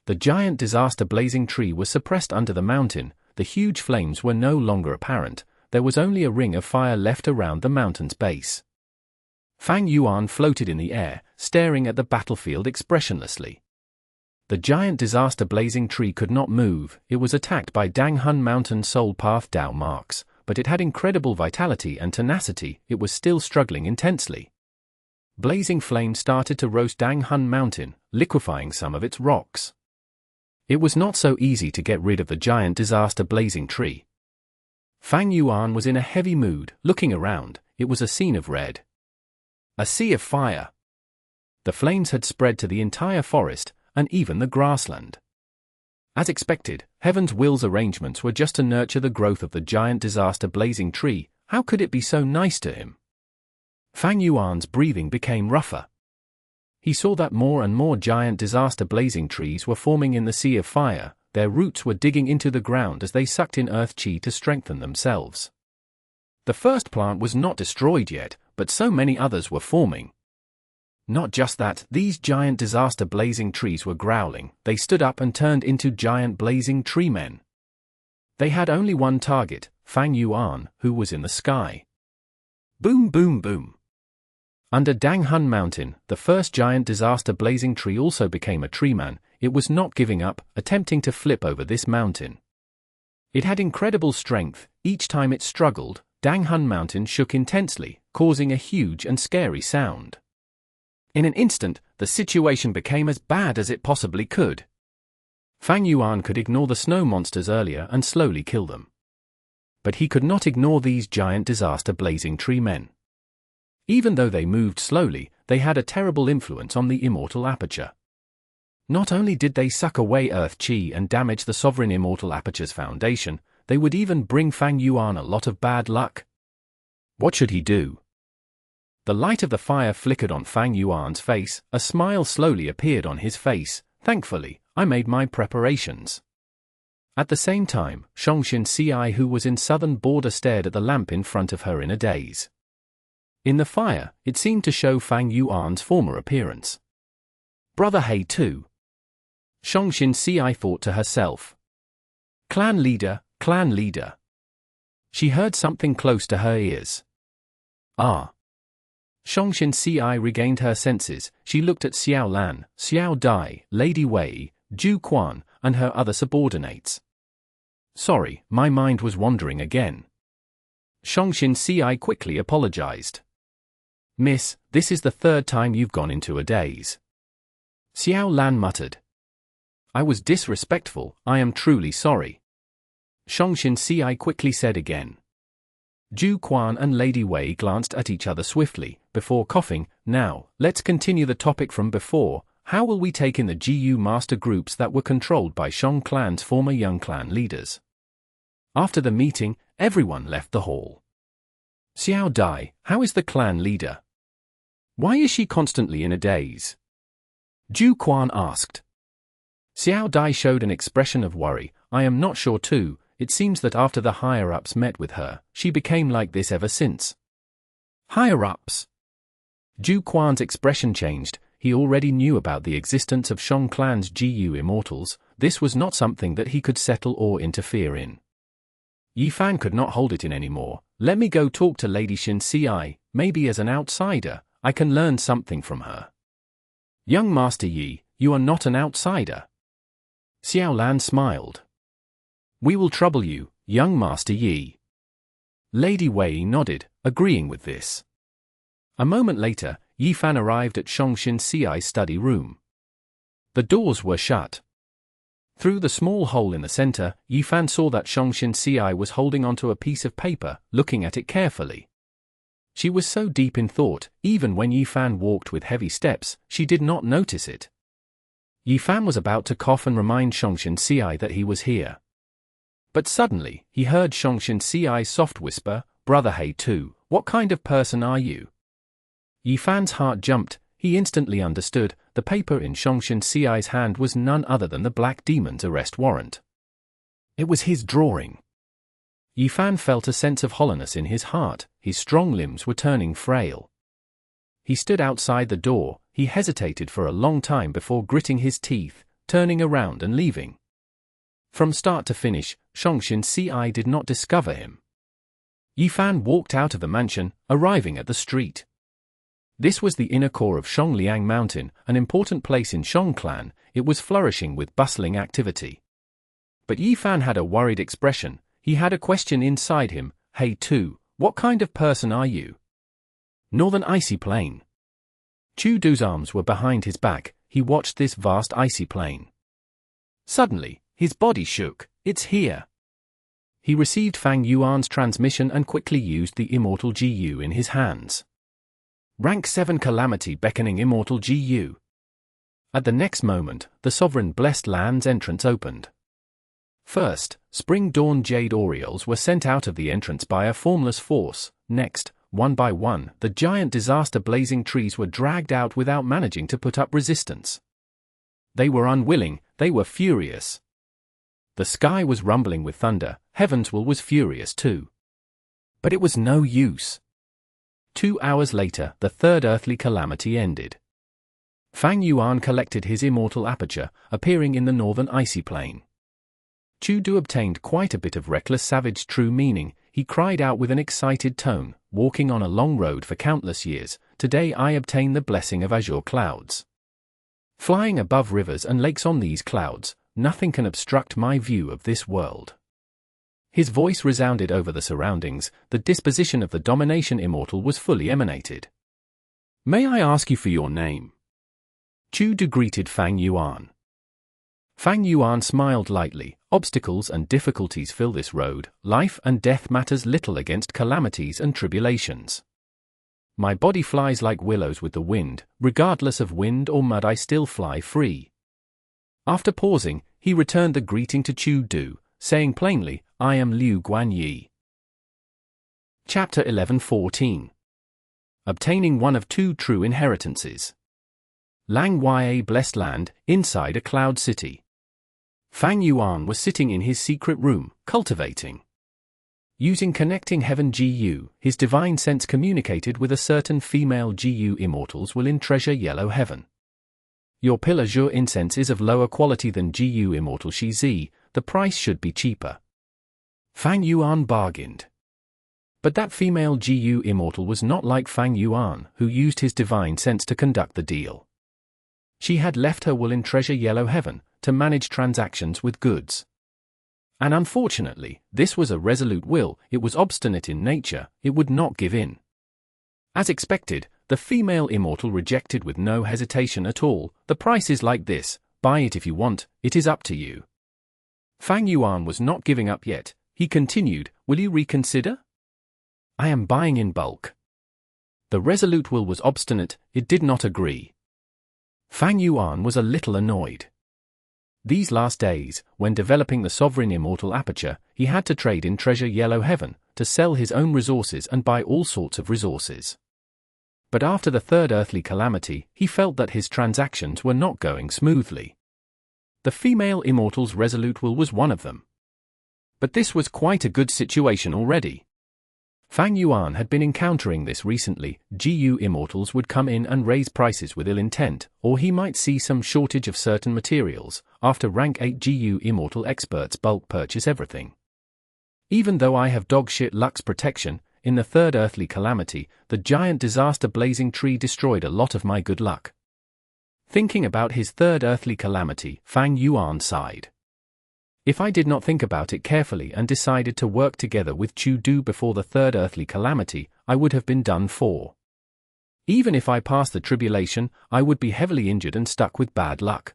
The giant disaster blazing tree was suppressed under the mountain. The huge flames were no longer apparent. There was only a ring of fire left around the mountain's base. Fang Yuan floated in the air, staring at the battlefield expressionlessly. The giant disaster blazing tree could not move. It was attacked by Danghun Mountain Soul Path Dao marks, but it had incredible vitality and tenacity. It was still struggling intensely. Blazing flames started to roast Danghun Mountain, liquefying some of its rocks. It was not so easy to get rid of the giant disaster blazing tree. Fang Yuan was in a heavy mood. Looking around, it was a scene of red. A sea of fire. The flames had spread to the entire forest, and even the grassland. As expected, Heaven's Will's arrangements were just to nurture the growth of the giant disaster blazing tree. How could it be so nice to him? Fang Yuan's breathing became rougher. He saw that more and more giant disaster blazing trees were forming in the sea of fire. Their roots were digging into the ground as they sucked in earth chi to strengthen themselves. The first plant was not destroyed yet, but so many others were forming. Not just that, these giant disaster blazing trees were growling, they stood up and turned into giant blazing tree men. They had only one target, Fang Yuan, who was in the sky. Boom boom boom. Under Danghun Mountain, the first giant disaster blazing tree also became a tree man. It was not giving up, attempting to flip over this mountain. It had incredible strength. Each time it struggled, Danghun Mountain shook intensely, causing a huge and scary sound. In an instant, the situation became as bad as it possibly could. Fang Yuan could ignore the snow monsters earlier and slowly kill them. But he could not ignore these giant disaster blazing tree men. Even though they moved slowly, they had a terrible influence on the Immortal Aperture. Not only did they suck away Earth Chi and damage the sovereign Immortal Aperture's foundation, they would even bring Fang Yuan a lot of bad luck. What should he do? The light of the fire flickered on Fang Yuan's face, a smile slowly appeared on his face. Thankfully, I made my preparations. At the same time, Shongshin Ci, who was in southern border, stared at the lamp in front of her in a daze. In the fire, it seemed to show Fang Yuan's former appearance. Brother He too. Shongshin Ci thought to herself. Clan leader, clan leader. She heard something close to her ears. Ah. Shongshin Ci regained her senses. She looked at Xiao Lan, Xiao Dai, Lady Wei, Ju Quan, and her other subordinates. Sorry, my mind was wandering again. Shongshin Ci quickly apologized. Miss, this is the third time you've gone into a daze. Xiao Lan muttered. I was disrespectful, I am truly sorry. Shongshin Ci quickly said again. Ju Quan and Lady Wei glanced at each other swiftly, before coughing. Now, let's continue the topic from before. How will we take in the GU master groups that were controlled by Shang clan's former young clan leaders? After the meeting, everyone left the hall. Xiao Dai, how is the clan leader? Why is she constantly in a daze? Ju Quan asked. Xiao Dai showed an expression of worry. I am not sure too. It seems that after the higher-ups met with her, she became like this ever since. Higher-ups? Ju Quan's expression changed. He already knew about the existence of Shang clan's GU Immortals. This was not something that he could settle or interfere in. Yi Fan could not hold it in anymore. Let me go talk to Lady Shin Ci. Maybe as an outsider, I can learn something from her. Young Master Yi, you are not an outsider. Xiao Lan smiled. We will trouble you, young Master Yi. Lady Wei nodded, agreeing with this. A moment later, Yi Fan arrived at Shongshin Ci's study room. The doors were shut. Through the small hole in the center, Yi Fan saw that Shongshin Ci was holding onto a piece of paper, looking at it carefully. She was so deep in thought, even when Yi Fan walked with heavy steps, she did not notice it. Yi Fan was about to cough and remind Shongshin Ci that he was here. But suddenly, he heard Shongshin Ci's soft whisper, Brother He too, what kind of person are you? Yi Fan's heart jumped. He instantly understood. The paper in Shongshin Ci's hand was none other than the Black Demon's arrest warrant. It was his drawing. Yi Fan felt a sense of hollowness in his heart. His strong limbs were turning frail. He stood outside the door. He hesitated for a long time before gritting his teeth, turning around and leaving. From start to finish, Shongshin Ci did not discover him. Yi Fan walked out of the mansion, arriving at the street. This was the inner core of Shongliang Mountain, an important place in Shang clan. It was flourishing with bustling activity. But Yi Fan had a worried expression. He had a question inside him. Hey too, what kind of person are you? Northern Icy Plain. Chu Du's arms were behind his back. He watched this vast icy plain. Suddenly, his body shook. It's here. He received Fang Yuan's transmission and quickly used the Immortal GU in his hands. Rank 7 Calamity beckoning Immortal GU. At the next moment, the Sovereign Blessed Land's entrance opened. First, Spring Dawn Jade Orioles were sent out of the entrance by a formless force. Next, one by one, the giant disaster blazing trees were dragged out without managing to put up resistance. They were unwilling, they were furious. The sky was rumbling with thunder. Heaven's will was furious too. But it was no use. 2 hours later, the third earthly calamity ended. Fang Yuan collected his immortal aperture, appearing in the northern icy plain. Chu-Du obtained quite a bit of reckless savage true meaning. He cried out with an excited tone, walking on a long road for countless years, today I obtain the blessing of azure clouds. Flying above rivers and lakes on these clouds, nothing can obstruct my view of this world. His voice resounded over the surroundings, the disposition of the domination immortal was fully emanated. May I ask you for your name? Chu-Du greeted Fang Yuan. Fang Yuan smiled lightly. Obstacles and difficulties fill this road, life and death matters little against calamities and tribulations. My body flies like willows with the wind, regardless of wind or mud I still fly free. After pausing, he returned the greeting to Chu-Du, saying plainly, I am Liu Guanyi. Chapter 11-14. Obtaining one of two true inheritances. Lang Ya Blessed Land, inside a cloud city. Fang Yuan was sitting in his secret room, cultivating. Using connecting heaven GU, his divine sense communicated with a certain female GU immortals will in treasure yellow heaven. Your Pill Azure incense is of lower quality than GU immortal Shi Z, the price should be cheaper. Fang Yuan bargained. But that female GU immortal was not like Fang Yuan, who used his divine sense to conduct the deal. She had left her will in treasure yellow heaven, to manage transactions with goods. And unfortunately, this was a resolute will, it was obstinate in nature, it would not give in. As expected, the female immortal rejected with no hesitation at all, the price is like this, buy it if you want, it is up to you. Fang Yuan was not giving up yet, he continued, will you reconsider? I am buying in bulk. The resolute will was obstinate, it did not agree. Fang Yuan was a little annoyed. These last days, when developing the sovereign immortal aperture, he had to trade in treasure yellow heaven, to sell his own resources and buy all sorts of resources. But after the third earthly calamity, he felt that his transactions were not going smoothly. The female immortal's resolute will was one of them. But this was quite a good situation already. Fang Yuan had been encountering this recently, GU immortals would come in and raise prices with ill intent, or he might see some shortage of certain materials, after rank 8 GU immortal experts bulk purchase everything. Even though I have dogshit luck's protection, in the third earthly calamity, the giant disaster blazing tree destroyed a lot of my good luck. Thinking about his third earthly calamity, Fang Yuan sighed. If I did not think about it carefully and decided to work together with Chu-Du before the third earthly calamity, I would have been done for. Even if I passed the tribulation, I would be heavily injured and stuck with bad luck.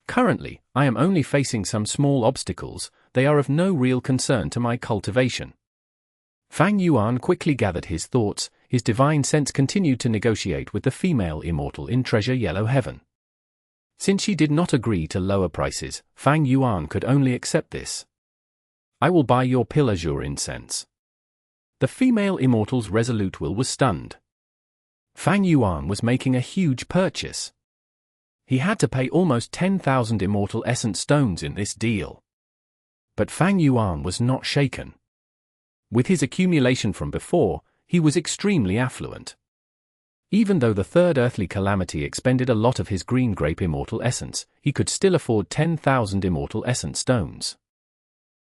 Currently, I am only facing some small obstacles, they are of no real concern to my cultivation. Fang Yuan quickly gathered his thoughts, his divine sense continued to negotiate with the female immortal in treasure yellow heaven. Since she did not agree to lower prices, Fang Yuan could only accept this. I will buy your Pill Azure incense. The female immortal's resolute will was stunned. Fang Yuan was making a huge purchase. He had to pay almost 10,000 immortal essence stones in this deal. But Fang Yuan was not shaken. With his accumulation from before, he was extremely affluent. Even though the third earthly calamity expended a lot of his green grape immortal essence, he could still afford 10,000 immortal essence stones.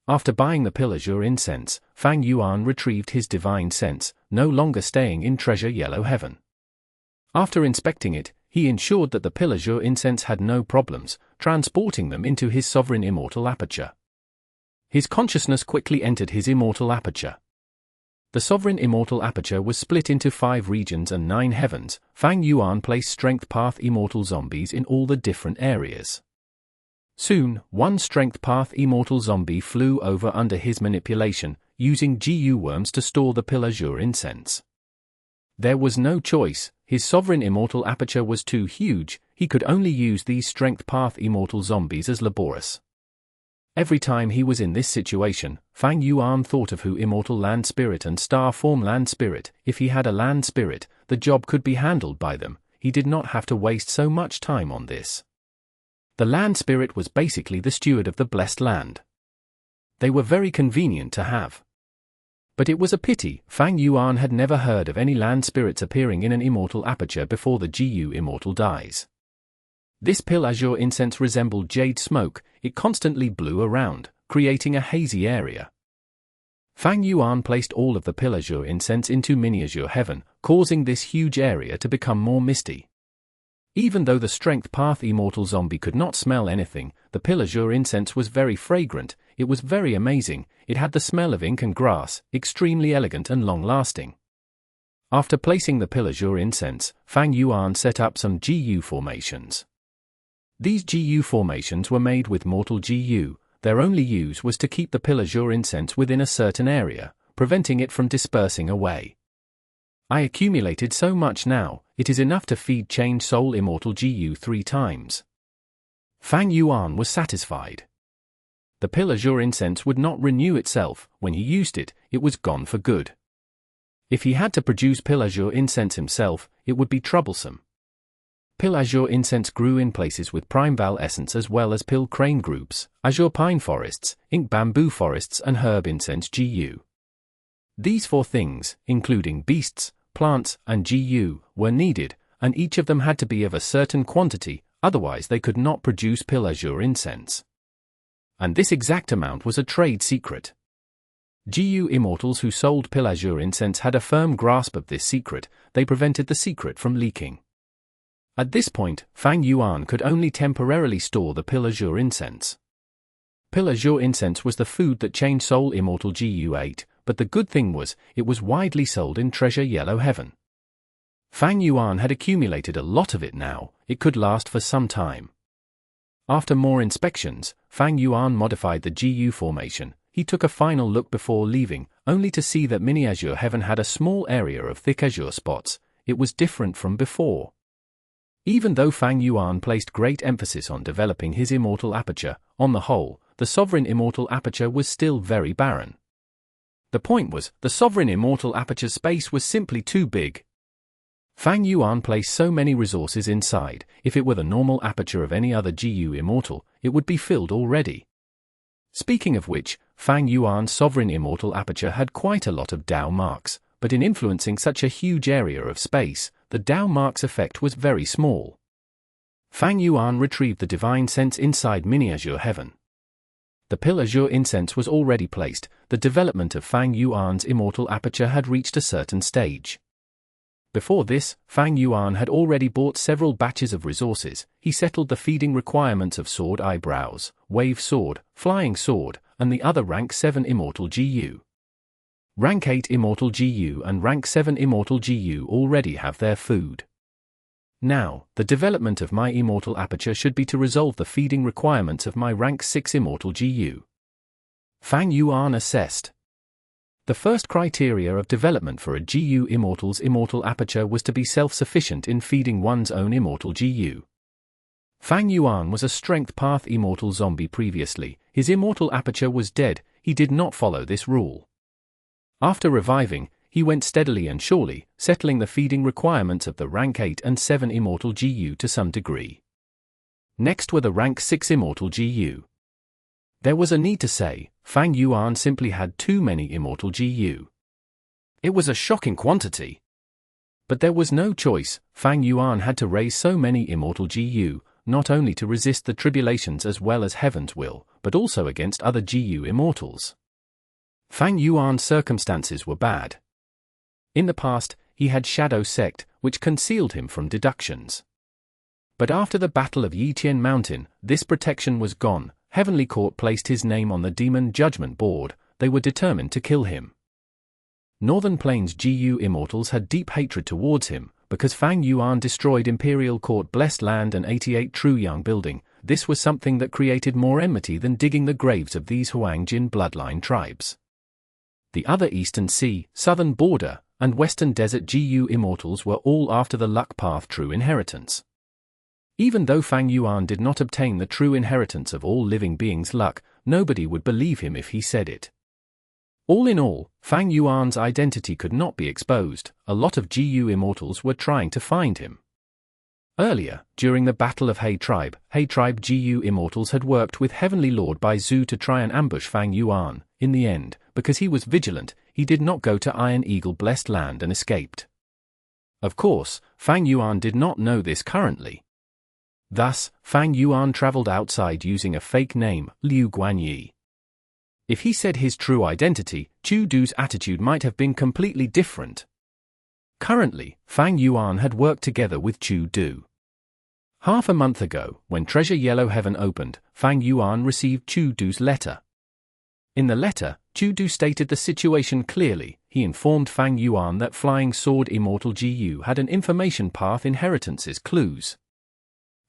After buying the Pill Azure incense, Fang Yuan retrieved his divine sense, no longer staying in treasure yellow heaven. After inspecting it, he ensured that the Pill Azure incense had no problems, transporting them into his sovereign immortal aperture. His consciousness quickly entered his immortal aperture. The sovereign immortal aperture was split into 5 regions and 9 heavens. Fang Yuan placed strength path immortal zombies in all the different areas. Soon, one strength path immortal zombie flew over under his manipulation, using GU worms to store the Pill Azure incense. There was no choice, his sovereign immortal aperture was too huge, he could only use these strength path immortal zombies as laborious. Every time he was in this situation, Fang Yuan thought of who immortal land spirit and star form land spirit. If he had a land spirit, the job could be handled by them, he did not have to waste so much time on this. The land spirit was basically the steward of the blessed land. They were very convenient to have. But it was a pity, Fang Yuan had never heard of any land spirits appearing in an immortal aperture before the GU immortal dies. This pil azure incense resembled jade smoke. It constantly blew around, creating a hazy area. Fang Yuan placed all of the pil azure incense into mini azure heaven, causing this huge area to become more misty. Even though the strength path immortal zombie could not smell anything, the pil azure incense was very fragrant. It was very amazing. It had the smell of ink and grass, extremely elegant and long-lasting. After placing the pil azure incense, Fang Yuan set up some GU formations. These GU formations were made with mortal GU. Their only use was to keep the pil azure incense within a certain area, preventing it from dispersing away. I accumulated so much now, it is enough to feed Change Soul Immortal GU 3 times. Fang Yuan was satisfied. The pil azure incense would not renew itself. When he used it, it was gone for good. If he had to produce pil azure incense himself, it would be troublesome. Pil azure incense grew in places with Primeval essence as well as pil crane groups, azure pine forests, ink bamboo forests and herb incense GU. These 4 things, including beasts, plants, and GU, were needed, and each of them had to be of a certain quantity, otherwise they could not produce pil azure incense. And this exact amount was a trade secret. GU immortals who sold pil azure incense had a firm grasp of this secret. They prevented the secret from leaking. At this point, Fang Yuan could only temporarily store the pil azure incense. Pil azure incense was the food that Change Soul Immortal GU ate, but the good thing was, it was widely sold in Treasure Yellow Heaven. Fang Yuan had accumulated a lot of it now. It could last for some time. After more inspections, Fang Yuan modified the GU formation. He took a final look before leaving, only to see that Mini Azure Heaven had a small area of thick azure spots. It was different from before. Even though Fang Yuan placed great emphasis on developing his immortal aperture, on the whole, the sovereign immortal aperture was still very barren. The point was, the sovereign immortal aperture space was simply too big. Fang Yuan placed so many resources inside. If it were the normal aperture of any other GU immortal, it would be filled already. Speaking of which, Fang Yuan's sovereign immortal aperture had quite a lot of Dao marks, but in influencing such a huge area of space, the Dao marks effect was very small. Fang Yuan retrieved the divine sense inside Mini Azure Heaven. The pil azure incense was already placed. The development of Fang Yuan's immortal aperture had reached a certain stage. Before this, Fang Yuan had already bought several batches of resources. He settled the feeding requirements of Sword Eyebrows, Wave Sword, Flying Sword, and the other Rank 7 Immortal GU. Rank 8 Immortal GU and Rank 7 Immortal GU already have their food. Now, the development of my immortal aperture should be to resolve the feeding requirements of my Rank 6 Immortal GU. Fang Yuan assessed. The first criteria of development for a GU Immortal's immortal aperture was to be self-sufficient in feeding one's own immortal GU. Fang Yuan was a strength path immortal zombie previously. His immortal aperture was dead. He did not follow this rule. After reviving, he went steadily and surely, settling the feeding requirements of the Rank 8 and 7 Immortal GU to some degree. Next were the Rank 6 Immortal GU. There was a need to say, Fang Yuan simply had too many Immortal GU. It was a shocking quantity. But there was no choice. Fang Yuan had to raise so many Immortal GU, not only to resist the tribulations as well as Heaven's will, but also against other GU Immortals. Fang Yuan's circumstances were bad. In the past, he had Shadow Sect, which concealed him from deductions. But after the Battle of Yitian Mountain, this protection was gone. Heavenly Court placed his name on the Demon Judgment Board. They were determined to kill him. Northern Plains GU Immortals had deep hatred towards him, because Fang Yuan destroyed Imperial Court Blessed Land and 88 True Young Building. This was something that created more enmity than digging the graves of these Huangjin bloodline tribes. The other Eastern Sea, Southern Border, and Western Desert GU Immortals were all after the Luck Path True Inheritance. Even though Fang Yuan did not obtain the true inheritance of all living beings' luck, nobody would believe him if he said it. All in all, Fang Yuan's identity could not be exposed. A lot of GU Immortals were trying to find him. Earlier, during the Battle of He Tribe GU Immortals had worked with Heavenly Lord Bai Zhu to try and ambush Fang Yuan. In the end, because he was vigilant, he did not go to Iron Eagle Blessed Land and escaped. Of course, Fang Yuan did not know this currently. Thus, Fang Yuan traveled outside using a fake name, Liu Guanyi. If he said his true identity, Chu Du's attitude might have been completely different. Currently, Fang Yuan had worked together with Chu Du. Half a month ago, when Treasure Yellow Heaven opened, Fang Yuan received Chu Du's letter. In the letter, Chu Du stated the situation clearly. He informed Fang Yuan that Flying Sword Immortal GU had an information path inheritances clues.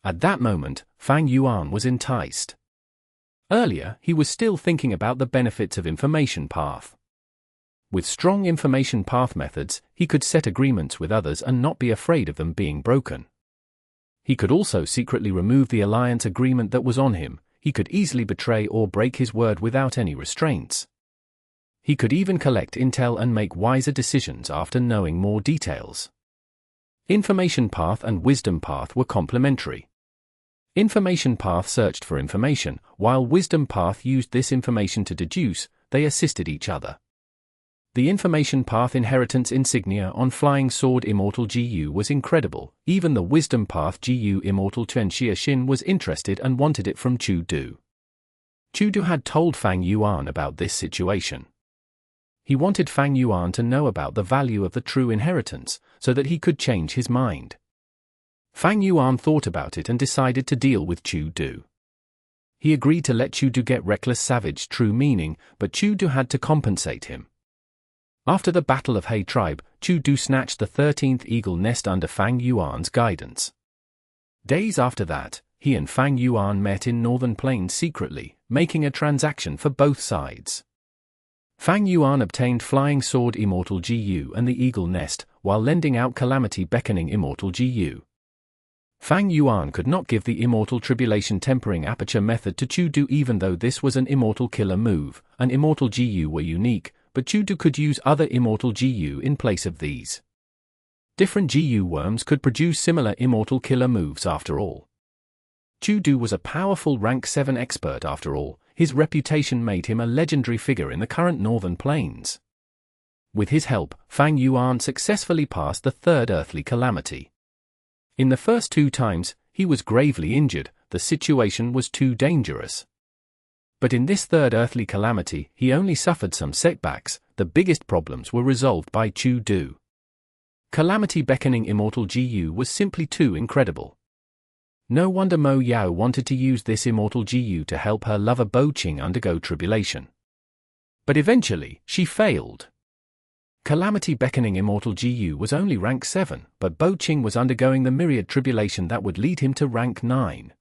At that moment, Fang Yuan was enticed. Earlier, he was still thinking about the benefits of information path. With strong information path methods, he could set agreements with others and not be afraid of them being broken. He could also secretly remove the alliance agreement that was on him. He could easily betray or break his word without any restraints. He could even collect intel and make wiser decisions after knowing more details. Information path and wisdom path were complementary. Information path searched for information, while wisdom path used this information to deduce. They assisted each other. The information path inheritance insignia on Flying Sword Immortal GU was incredible. Even the wisdom path GU Immortal Tuan Xin was interested and wanted it from Chu Du. Chu Du had told Fang Yuan about this situation. He wanted Fang Yuan to know about the value of the true inheritance, so that he could change his mind. Fang Yuan thought about it and decided to deal with Chu Du. He agreed to let Chu Du get Reckless Savage true meaning, but Chu Du had to compensate him. After the Battle of He Tribe, Chu Du snatched the 13th Eagle Nest under Fang Yuan's guidance. Days after that, he and Fang Yuan met in Northern Plains secretly, making a transaction for both sides. Fang Yuan obtained Flying Sword Immortal GU and the Eagle Nest, while lending out Calamity Beckoning Immortal GU. Fang Yuan could not give the Immortal Tribulation Tempering Aperture method to Chu Du even though this was an Immortal killer move, and Immortal GU were unique, but Chu Du could use other Immortal GU in place of these. Different GU worms could produce similar Immortal killer moves after all. Chu Du was a powerful rank 7 expert after all. His reputation made him a legendary figure in the current Northern Plains. With his help, Fang Yuan successfully passed the third earthly calamity. In the first 2 times, he was gravely injured. The situation was too dangerous. But in this third earthly calamity, he only suffered some setbacks. The biggest problems were resolved by Chu Du. Calamity Beckoning Immortal GU was simply too incredible. No wonder Mo Yao wanted to use this Immortal GU to help her lover Bo Qing undergo tribulation. But eventually, she failed. Calamity Beckoning Immortal GU was only rank 7, but Bo Qing was undergoing the myriad tribulation that would lead him to rank 9.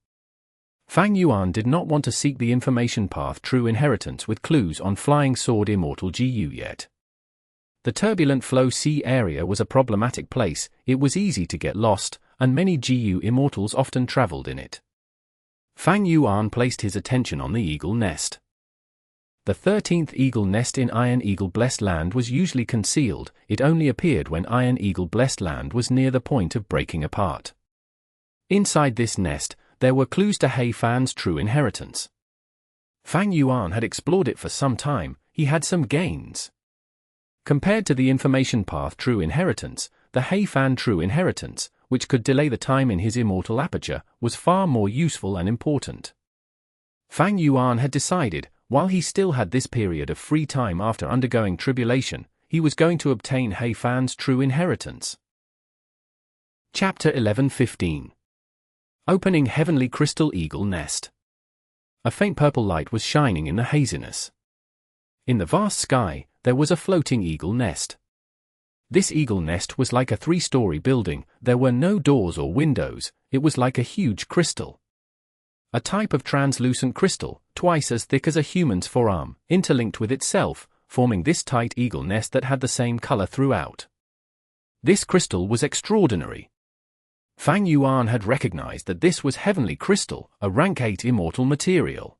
Fang Yuan did not want to seek the information path true inheritance with clues on Flying Sword Immortal GU yet. The turbulent flow sea area was a problematic place. It was easy to get lost, and many GU Immortals often traveled in it. Fang Yuan placed his attention on the Eagle Nest. The 13th Eagle Nest in Iron Eagle Blessed Land was usually concealed. It only appeared when Iron Eagle Blessed Land was near the point of breaking apart. Inside this nest, there were clues to He Fan's true inheritance. Fang Yuan had explored it for some time. He had some gains. Compared to the information path true inheritance, the He Fan true inheritance, which could delay the time in his immortal aperture, was far more useful and important. Fang Yuan had decided, while he still had this period of free time after undergoing tribulation, he was going to obtain He Fan's true inheritance. Chapter 11:15. Opening Heavenly Crystal Eagle Nest. A faint purple light was shining in the haziness. In the vast sky, there was a floating eagle nest. This eagle nest was like a 3-story building. There were no doors or windows. It was like a huge crystal. A type of translucent crystal, twice as thick as a human's forearm, interlinked with itself, forming this tight eagle nest that had the same color throughout. This crystal was extraordinary. Fang Yuan had recognized that this was Heavenly Crystal, a rank 8 immortal material.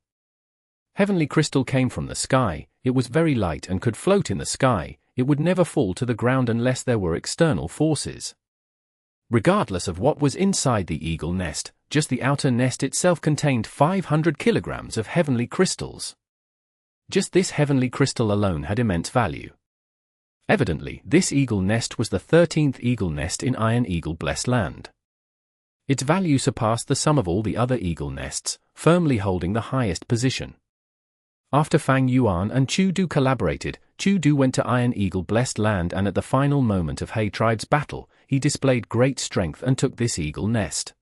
Heavenly Crystal came from the sky. It was very light and could float in the sky. It would never fall to the ground unless there were external forces. Regardless of what was inside the eagle nest, just the outer nest itself contained 500 kilograms of heavenly crystals. Just this heavenly crystal alone had immense value. Evidently, this eagle nest was the 13th eagle nest in Iron Eagle Blessed Land. Its value surpassed the sum of all the other eagle nests, firmly holding the highest position. After Fang Yuan and Chu Du collaborated, Chu Du went to Iron Eagle Blessed Land, and at the final moment of He Tribe's battle, he displayed great strength and took this eagle nest.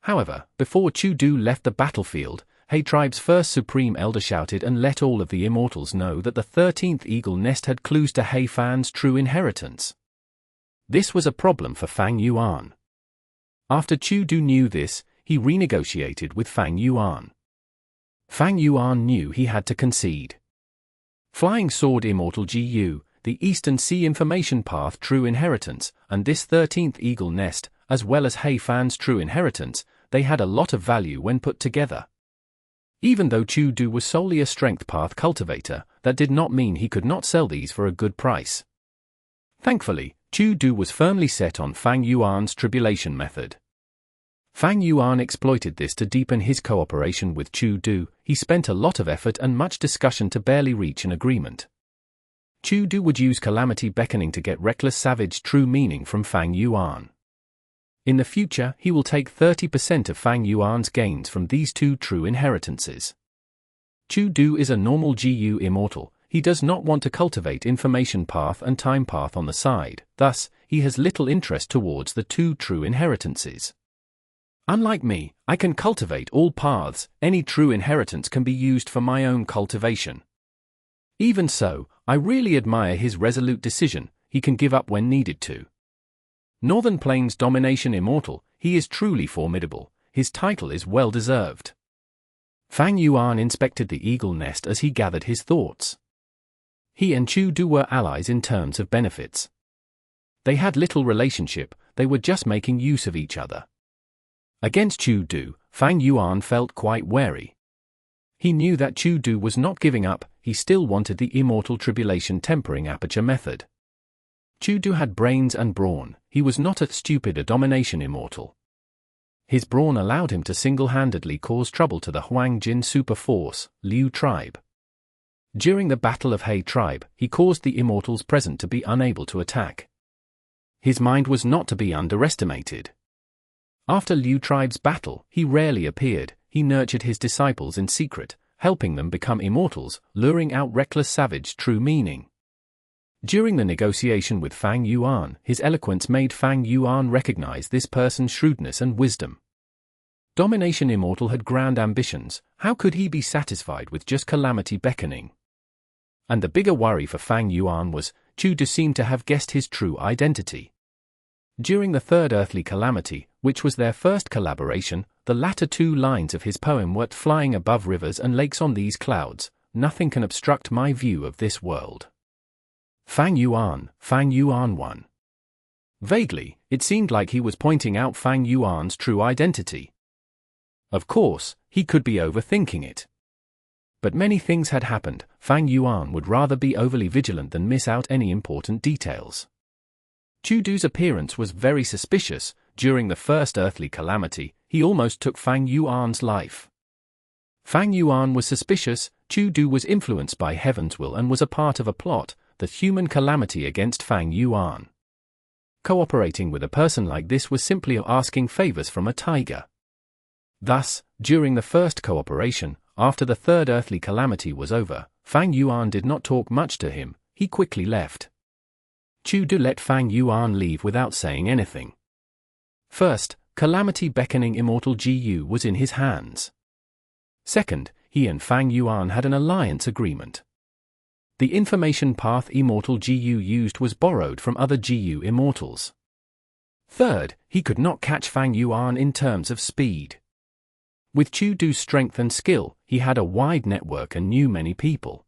However, before Chu Du left the battlefield, He Tribe's first Supreme Elder shouted and let all of the Immortals know that the 13th eagle nest had clues to He Fan's true inheritance. This was a problem for Fang Yuan. After Chu Du knew this, he renegotiated with Fang Yuan. Fang Yuan knew he had to concede. Flying Sword Immortal GU, the Eastern Sea Information Path True Inheritance, and this 13th eagle nest, as well as He Fan's true inheritance, they had a lot of value when put together. Even though Chu Du was solely a strength path cultivator, that did not mean he could not sell these for a good price. Thankfully, Chu Du was firmly set on Fang Yuan's tribulation method. Fang Yuan exploited this to deepen his cooperation with Chu Du. He spent a lot of effort and much discussion to barely reach an agreement. Chu Du would use Calamity Beckoning to get Reckless Savage true meaning from Fang Yuan. In the future, he will take 30% of Fang Yuan's gains from these two true inheritances. Chu Du is a normal GU immortal. He does not want to cultivate Information Path and Time Path on the side, thus, he has little interest towards the two true inheritances. Unlike me, I can cultivate all paths. Any true inheritance can be used for my own cultivation. Even so, I really admire his resolute decision. He can give up when needed to. Northern Plains Domination Immortal, he is truly formidable. His title is well deserved. Fang Yuan inspected the eagle nest as he gathered his thoughts. He and Chu Du were allies in terms of benefits. They had little relationship, they were just making use of each other. Against Chu Du, Fang Yuan felt quite wary. He knew that Chu Du was not giving up, he still wanted the Immortal Tribulation Tempering Aperture method. Chu Du had brains and brawn, he was not a stupid domination immortal. His brawn allowed him to single-handedly cause trouble to the Huangjin Super Force, Liu Tribe. During the Battle of He Tribe, he caused the Immortals present to be unable to attack. His mind was not to be underestimated. After Liu Tribe's battle, he rarely appeared. He nurtured his disciples in secret, helping them become immortals, luring out Reckless Savage true meaning. During the negotiation with Fang Yuan, his eloquence made Fang Yuan recognize this person's shrewdness and wisdom. Domination Immortal had grand ambitions. How could he be satisfied with just Calamity Beckoning? And the bigger worry for Fang Yuan was, Chu Du seemed to have guessed his true identity. During the third earthly calamity, which was their first collaboration, the latter two lines of his poem were flying above rivers and lakes on these clouds. Nothing can obstruct my view of this world. Fang Yuan 1. Vaguely, it seemed like he was pointing out Fang Yuan's true identity. Of course, he could be overthinking it. But many things had happened. Fang Yuan would rather be overly vigilant than miss out any important details. Chu Du's appearance was very suspicious. During the first earthly calamity, he almost took Fang Yuan's life. Fang Yuan was suspicious. Chu Du was influenced by Heaven's will and was a part of a plot, the human calamity against Fang Yuan. Cooperating with a person like this was simply asking favors from a tiger. Thus, during the first cooperation, after the third earthly calamity was over, Fang Yuan did not talk much to him. He quickly left. Chu Du let Fang Yuan leave without saying anything. First, Calamity Beckoning Immortal GU was in his hands. Second, he and Fang Yuan had an alliance agreement. The Information Path Immortal GU used was borrowed from other GU Immortals. Third, he could not catch Fang Yuan in terms of speed. With Chu Du's strength and skill, he had a wide network and knew many people.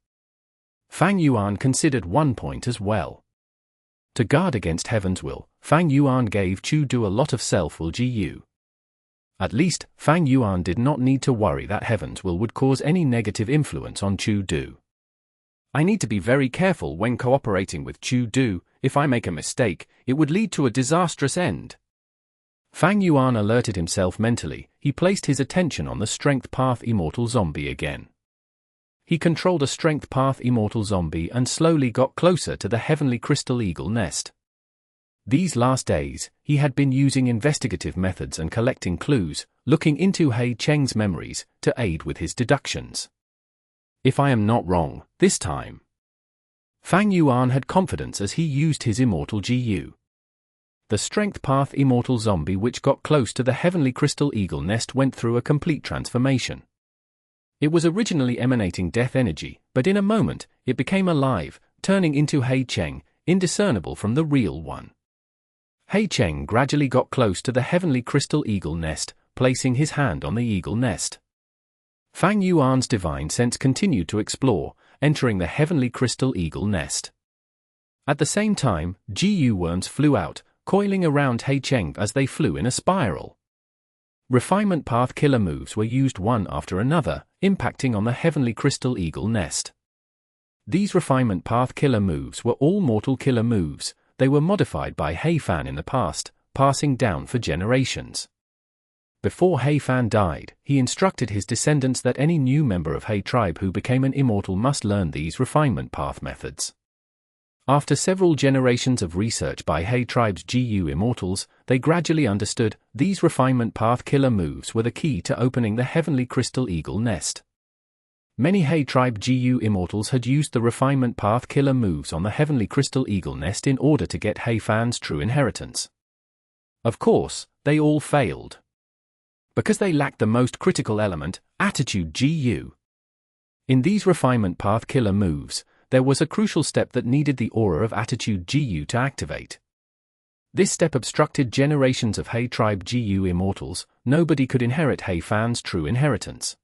Fang Yuan considered one point as well. To guard against Heaven's will, Fang Yuan gave Chu Du a lot of self-will GU. At least, Fang Yuan did not need to worry that Heaven's will would cause any negative influence on Chu Du. I need to be very careful when cooperating with Chu Du. If I make a mistake, it would lead to a disastrous end. Fang Yuan alerted himself mentally. He placed his attention on the Strength Path Immortal Zombie again. He controlled a Strength Path Immortal Zombie and slowly got closer to the Heavenly Crystal Eagle nest. These last days, he had been using investigative methods and collecting clues, looking into He Cheng's memories, to aid with his deductions. If I am not wrong, this time. Fang Yuan had confidence as he used his Immortal GU. The Strength Path Immortal zombie which got close to the Heavenly Crystal Eagle nest went through a complete transformation. It was originally emanating death energy, but in a moment, it became alive, turning into He Cheng, indiscernible from the real one. He Cheng gradually got close to the Heavenly Crystal Eagle nest, placing his hand on the eagle nest. Fang Yuan's divine sense continued to explore, entering the Heavenly Crystal Eagle nest. At the same time, GU worms flew out, coiling around He Cheng as they flew in a spiral. Refinement path killer moves were used one after another, impacting on the Heavenly Crystal Eagle nest. These refinement path killer moves were all mortal killer moves. They were modified by He Fan in the past, passing down for generations. Before He Fan died, he instructed his descendants that any new member of He tribe who became an immortal must learn these refinement path methods. After several generations of research by He tribe's GU immortals, they gradually understood these refinement path killer moves were the key to opening the Heavenly Crystal Eagle nest. Many He tribe GU immortals had used the refinement path killer moves on the Heavenly Crystal Eagle nest in order to get He Fan's true inheritance. Of course, they all failed. Because they lacked the most critical element, attitude GU. In these refinement path killer moves, there was a crucial step that needed the aura of attitude GU to activate. This step obstructed generations of He tribe GU immortals. Nobody could inherit He Fan's true inheritance.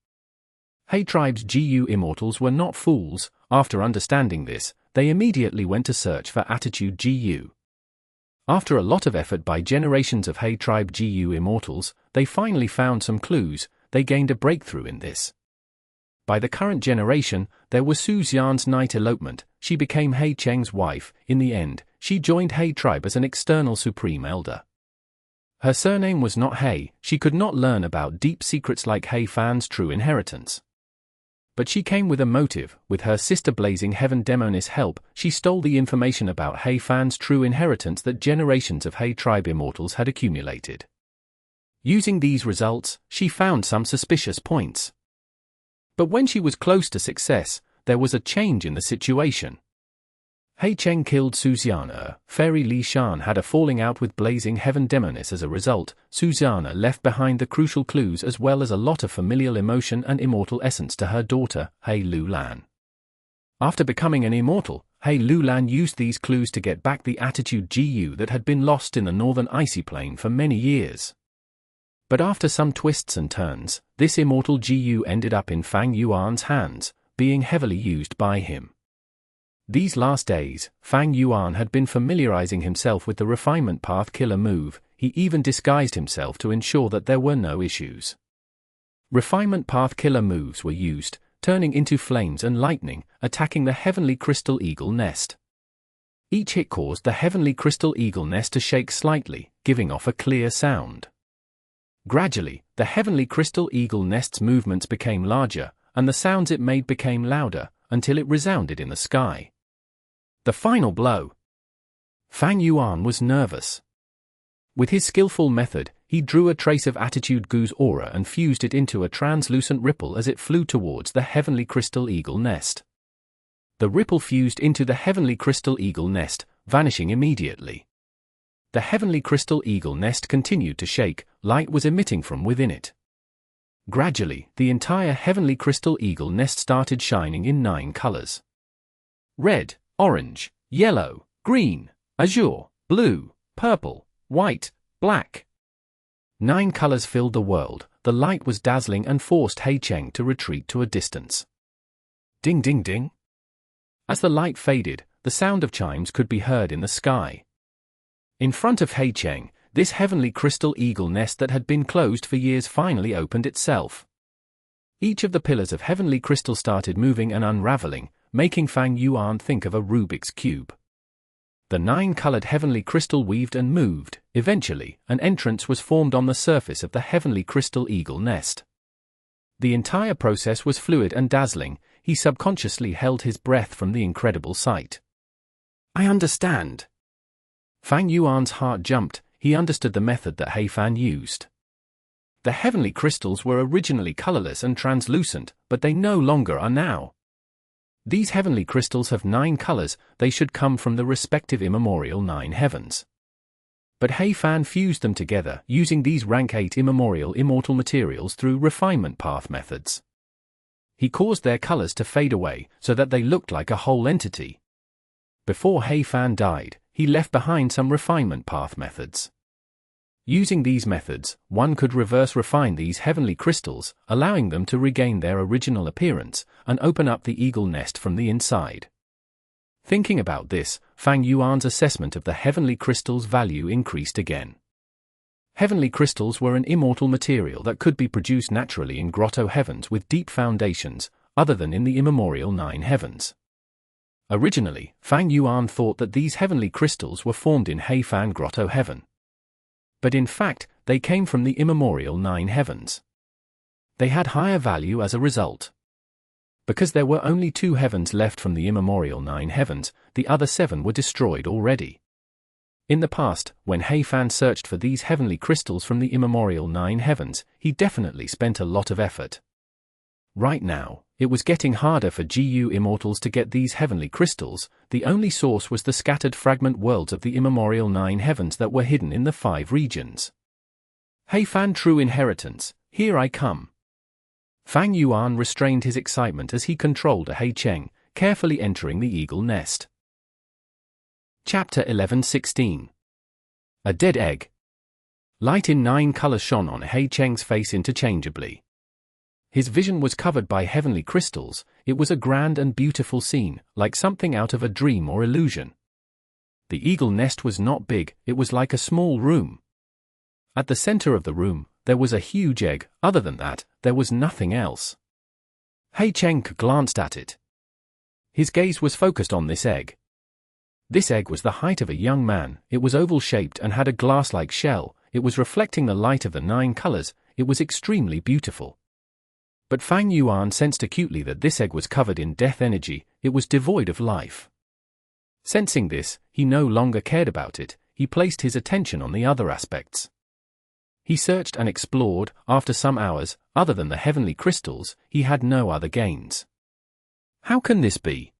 He tribe's GU immortals were not fools. After understanding this, they immediately went to search for attitude GU. After a lot of effort by generations of He tribe GU immortals, they finally found some clues. They gained a breakthrough in this. By the current generation, there was Su Xian's night elopement. She became He Cheng's wife. In the end, she joined He tribe as an external supreme elder. Her surname was not He. She could not learn about deep secrets like He Fan's true inheritance. But she came with a motive. With her sister Blazing Heaven Demoness' help, she stole the information about He Fan's true inheritance that generations of He tribe immortals had accumulated. Using these results, she found some suspicious points. But when she was close to success, there was a change in the situation. He Cheng killed Su Xian. Fairy Li Shan had a falling out with Blazing Heaven Demoness. As a result, Su Xian left behind the crucial clues as well as a lot of familial emotion and immortal essence to her daughter, He Lu Lan. After becoming an immortal, He Lu Lan used these clues to get back the attitude GU that had been lost in the northern icy plain for many years. But after some twists and turns, this immortal GU ended up in Fang Yuan's hands, being heavily used by him. These last days, Fang Yuan had been familiarizing himself with the refinement path killer move. He even disguised himself to ensure that there were no issues. Refinement path killer moves were used, turning into flames and lightning, attacking the Heavenly Crystal Eagle nest. Each hit caused the Heavenly Crystal Eagle nest to shake slightly, giving off a clear sound. Gradually, the Heavenly Crystal Eagle nest's movements became larger, and the sounds it made became louder, until it resounded in the sky. The final blow. Fang Yuan was nervous. With his skillful method, he drew a trace of attitude Gu's aura and fused it into a translucent ripple as it flew towards the Heavenly Crystal Eagle nest. The ripple fused into the Heavenly Crystal Eagle nest, vanishing immediately. The Heavenly Crystal Eagle nest continued to shake. Light was emitting from within it. Gradually, the entire Heavenly Crystal Eagle nest started shining in 9 colors. Red, orange, yellow, green, azure, blue, purple, white, black. 9 colors filled the world. The light was dazzling and forced He Cheng to retreat to a distance. Ding ding ding. As the light faded, the sound of chimes could be heard in the sky. In front of He Cheng, this Heavenly Crystal Eagle nest that had been closed for years finally opened itself. Each of the pillars of Heavenly Crystal started moving and unraveling, making Fang Yuan think of a Rubik's Cube. The 9-colored Heavenly Crystal weaved and moved. Eventually, an entrance was formed on the surface of the Heavenly Crystal Eagle nest. The entire process was fluid and dazzling. He subconsciously held his breath from the incredible sight. I understand. Fang Yuan's heart jumped. He understood the method that Hmph used. The heavenly crystals were originally colorless and translucent, but they no longer are now. These heavenly crystals have 9 colors. They should come from the respective immemorial 9 heavens. But Hmph fused them together using these rank 8 immemorial immortal materials through refinement path methods. He caused their colors to fade away so that they looked like a whole entity. Before Hmph died, he left behind some refinement path methods. Using these methods, one could reverse refine these heavenly crystals, allowing them to regain their original appearance and open up the eagle nest from the inside. Thinking about this, Fang Yuan's assessment of the heavenly crystals' value increased again. Heavenly crystals were an immortal material that could be produced naturally in Grotto-Heavens with deep foundations, other than in the immemorial 9 heavens. Originally, Fang Yuan thought that these heavenly crystals were formed in Hmph Grotto-Heaven. But in fact, they came from the immemorial 9 heavens. They had higher value as a result. Because there were only 2 heavens left from the immemorial 9 heavens, the other 7 were destroyed already. In the past, when Hmph searched for these heavenly crystals from the immemorial 9 heavens, he definitely spent a lot of effort. Right now, it was getting harder for GU Immortals to get these heavenly crystals. The only source was the scattered fragment worlds of the immemorial 9 heavens that were hidden in the 5 regions. Hmph true inheritance, here I come. Fang Yuan restrained his excitement as he controlled a Hmph, carefully entering the eagle nest. Chapter 11:16. A dead egg. Light in 9 colors shone on Hmp's face interchangeably. His vision was covered by heavenly crystals. It was a grand and beautiful scene, like something out of a dream or illusion. The eagle nest was not big, it was like a small room. At the center of the room, there was a huge egg. Other than that, there was nothing else. Hmph glanced at it. His gaze was focused on this egg. This egg was the height of a young man. It was oval-shaped and had a glass-like shell. It was reflecting the light of the 9 colors. It was extremely beautiful. But Fang Yuan sensed acutely that this egg was covered in death energy. It was devoid of life. Sensing this, he no longer cared about it. He placed his attention on the other aspects. He searched and explored. After some hours, other than the heavenly crystals, he had no other gains. How can this be?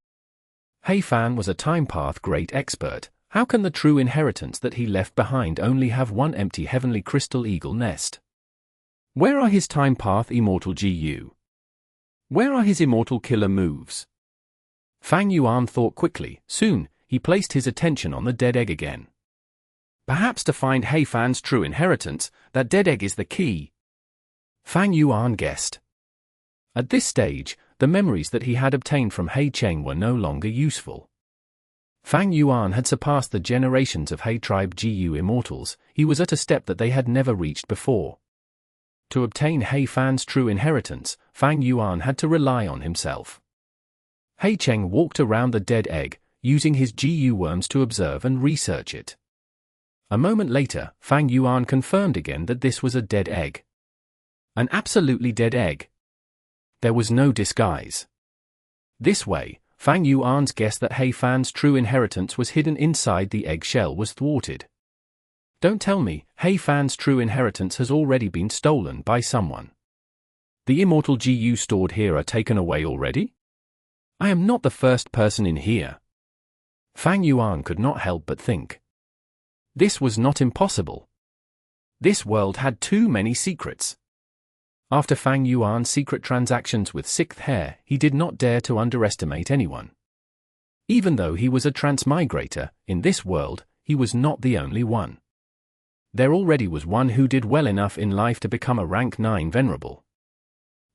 Hmph was a time path great expert. How can the true inheritance that he left behind only have one empty heavenly crystal eagle nest? Where are his time path immortal GU? Where are his immortal killer moves? Fang Yuan thought quickly. Soon, he placed his attention on the dead egg again. Perhaps to find Hmph's true inheritance, that dead egg is the key. Fang Yuan guessed. At this stage, the memories that he had obtained from Hmph were no longer useful. Fang Yuan had surpassed the generations of He tribe GU Immortals. He was at a step that they had never reached before. To obtain Hmp's true inheritance, Fang Yuan had to rely on himself. Hmph walked around the dead egg, using his GU worms to observe and research it. A moment later, Fang Yuan confirmed again that this was a dead egg. An absolutely dead egg. There was no disguise. This way, Fang Yuan's guess that Hmp's true inheritance was hidden inside the egg shell was thwarted. Don't tell me, Hmp's true inheritance has already been stolen by someone. The immortal GU stored here are taken away already? I am not the first person in here. Fang Yuan could not help but think. This was not impossible. This world had too many secrets. After Fang Yuan's secret transactions with Sixth Hair, he did not dare to underestimate anyone. Even though he was a transmigrator, in this world, he was not the only one. There already was one who did well enough in life to become a rank 9 venerable.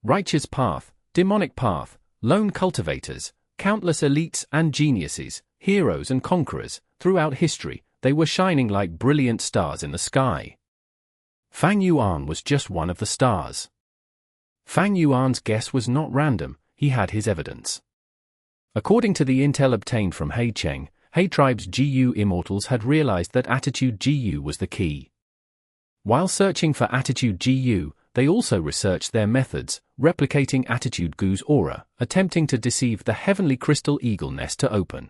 Righteous path, demonic path, lone cultivators, countless elites and geniuses, heroes and conquerors, throughout history, they were shining like brilliant stars in the sky. Fang Yuan was just one of the stars. Fang Yuan's guess was not random, he had his evidence. According to the intel obtained from Hmph, He tribe's GU Immortals had realized that Attitude GU was the key. While searching for Attitude GU, they also researched their methods, replicating Attitude GU's aura, attempting to deceive the heavenly crystal eagle nest to open.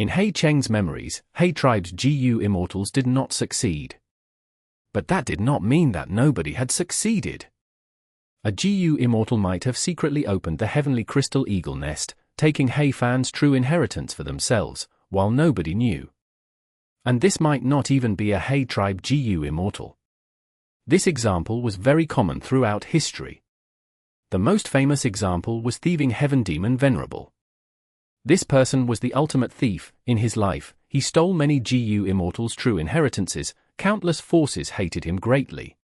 In He Cheng's memories, He tribe's GU Immortals did not succeed. But that did not mean that nobody had succeeded. A GU Immortal might have secretly opened the heavenly crystal eagle nest, taking He Fan's true inheritance for themselves, while nobody knew. And this might not even be a He tribe GU Immortal. This example was very common throughout history. The most famous example was Thieving Heaven Demon Venerable. This person was the ultimate thief. In his life, he stole many GU Immortals' true inheritances. Countless forces hated him greatly.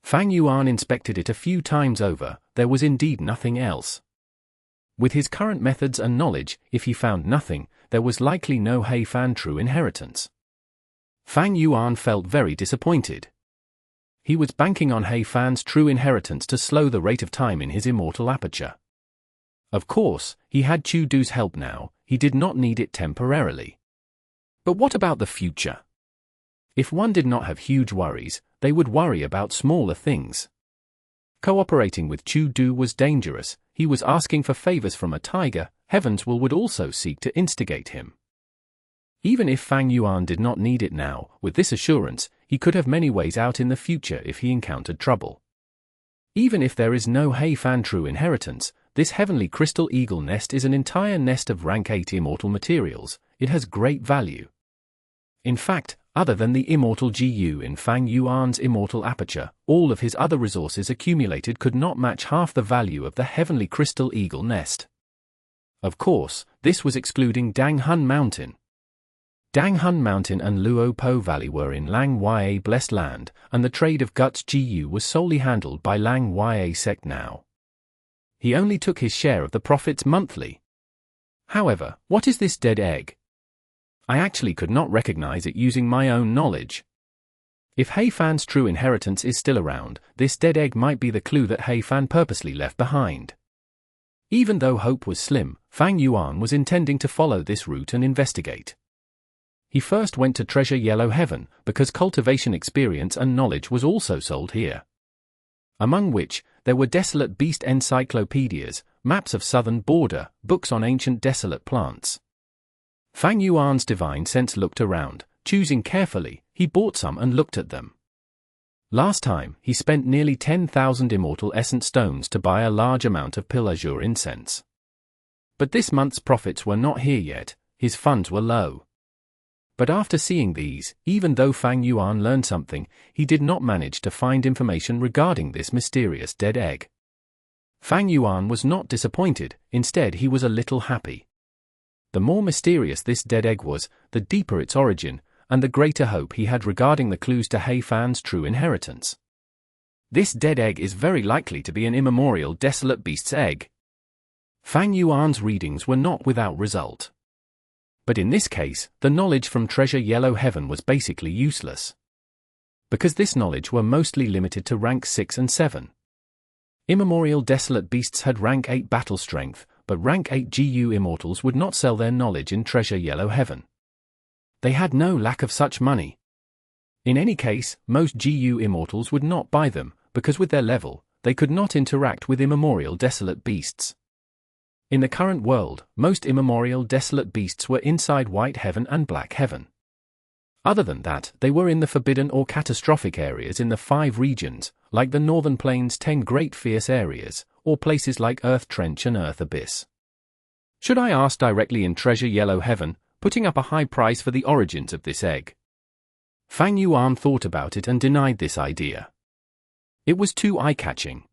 Fang Yuan inspected it a few times over. There was indeed nothing else. With his current methods and knowledge, if he found nothing, there was likely no He Fan true inheritance. Fang Yuan felt very disappointed. He was banking on He Fan's true inheritance to slow the rate of time in his immortal aperture. Of course, he had Chu Du's help now. He did not need it temporarily. But what about the future? If one did not have huge worries, they would worry about smaller things. Cooperating with Chu Du was dangerous. He was asking for favors from a tiger. Heaven's will would also seek to instigate him. Even if Fang Yuan did not need it now, with this assurance, he could have many ways out in the future if he encountered trouble. Even if there is no He Fan true inheritance, this heavenly crystal eagle nest is an entire nest of rank 8 immortal materials. It has great value. In fact, other than the immortal GU in Fang Yuan's immortal aperture, all of his other resources accumulated could not match half the value of the heavenly crystal eagle nest. Of course, this was excluding Dang Hun Mountain. Dang Hun Mountain and Luo Po Valley were in Lang Ya Blessed Land, and the trade of Guts GU was solely handled by Lang Ya sect now. He only took his share of the profits monthly. However, what is this dead egg? I actually could not recognize it using my own knowledge. If He Fan's true inheritance is still around, this dead egg might be the clue that He Fan purposely left behind. Even though hope was slim, Fang Yuan was intending to follow this route and investigate. He first went to Treasure Yellow Heaven, because cultivation experience and knowledge was also sold here. Among which, there were desolate beast encyclopedias, maps of southern border, books on ancient desolate plants. Fang Yuan's divine sense looked around. Choosing carefully, he bought some and looked at them. Last time, he spent nearly 10,000 immortal essence stones to buy a large amount of Pil Azure incense. But this month's profits were not here yet. His funds were low. But after seeing these, even though Fang Yuan learned something, he did not manage to find information regarding this mysterious dead egg. Fang Yuan was not disappointed. Instead, he was a little happy. The more mysterious this dead egg was, the deeper its origin, and the greater hope he had regarding the clues to He Fan's true inheritance. This dead egg is very likely to be an immemorial desolate beast's egg. Fang Yuan's readings were not without result. But in this case, the knowledge from Treasure Yellow Heaven was basically useless. Because this knowledge were mostly limited to rank 6 and 7. Immemorial desolate beasts had rank 8 battle strength, but rank 8 GU Immortals would not sell their knowledge in Treasure Yellow Heaven. They had no lack of such money. In any case, most GU Immortals would not buy them, because with their level, they could not interact with immemorial desolate beasts. In the current world, most immemorial desolate beasts were inside White Heaven and Black Heaven. Other than that, they were in the forbidden or catastrophic areas in the 5 regions, like the Northern Plains' 10 Great Fierce Areas, or places like Earth Trench and Earth Abyss. Should I ask directly in Treasure Yellow Heaven, putting up a high price for the origins of this egg? Fang Yuan thought about it and denied this idea. It was too eye-catching.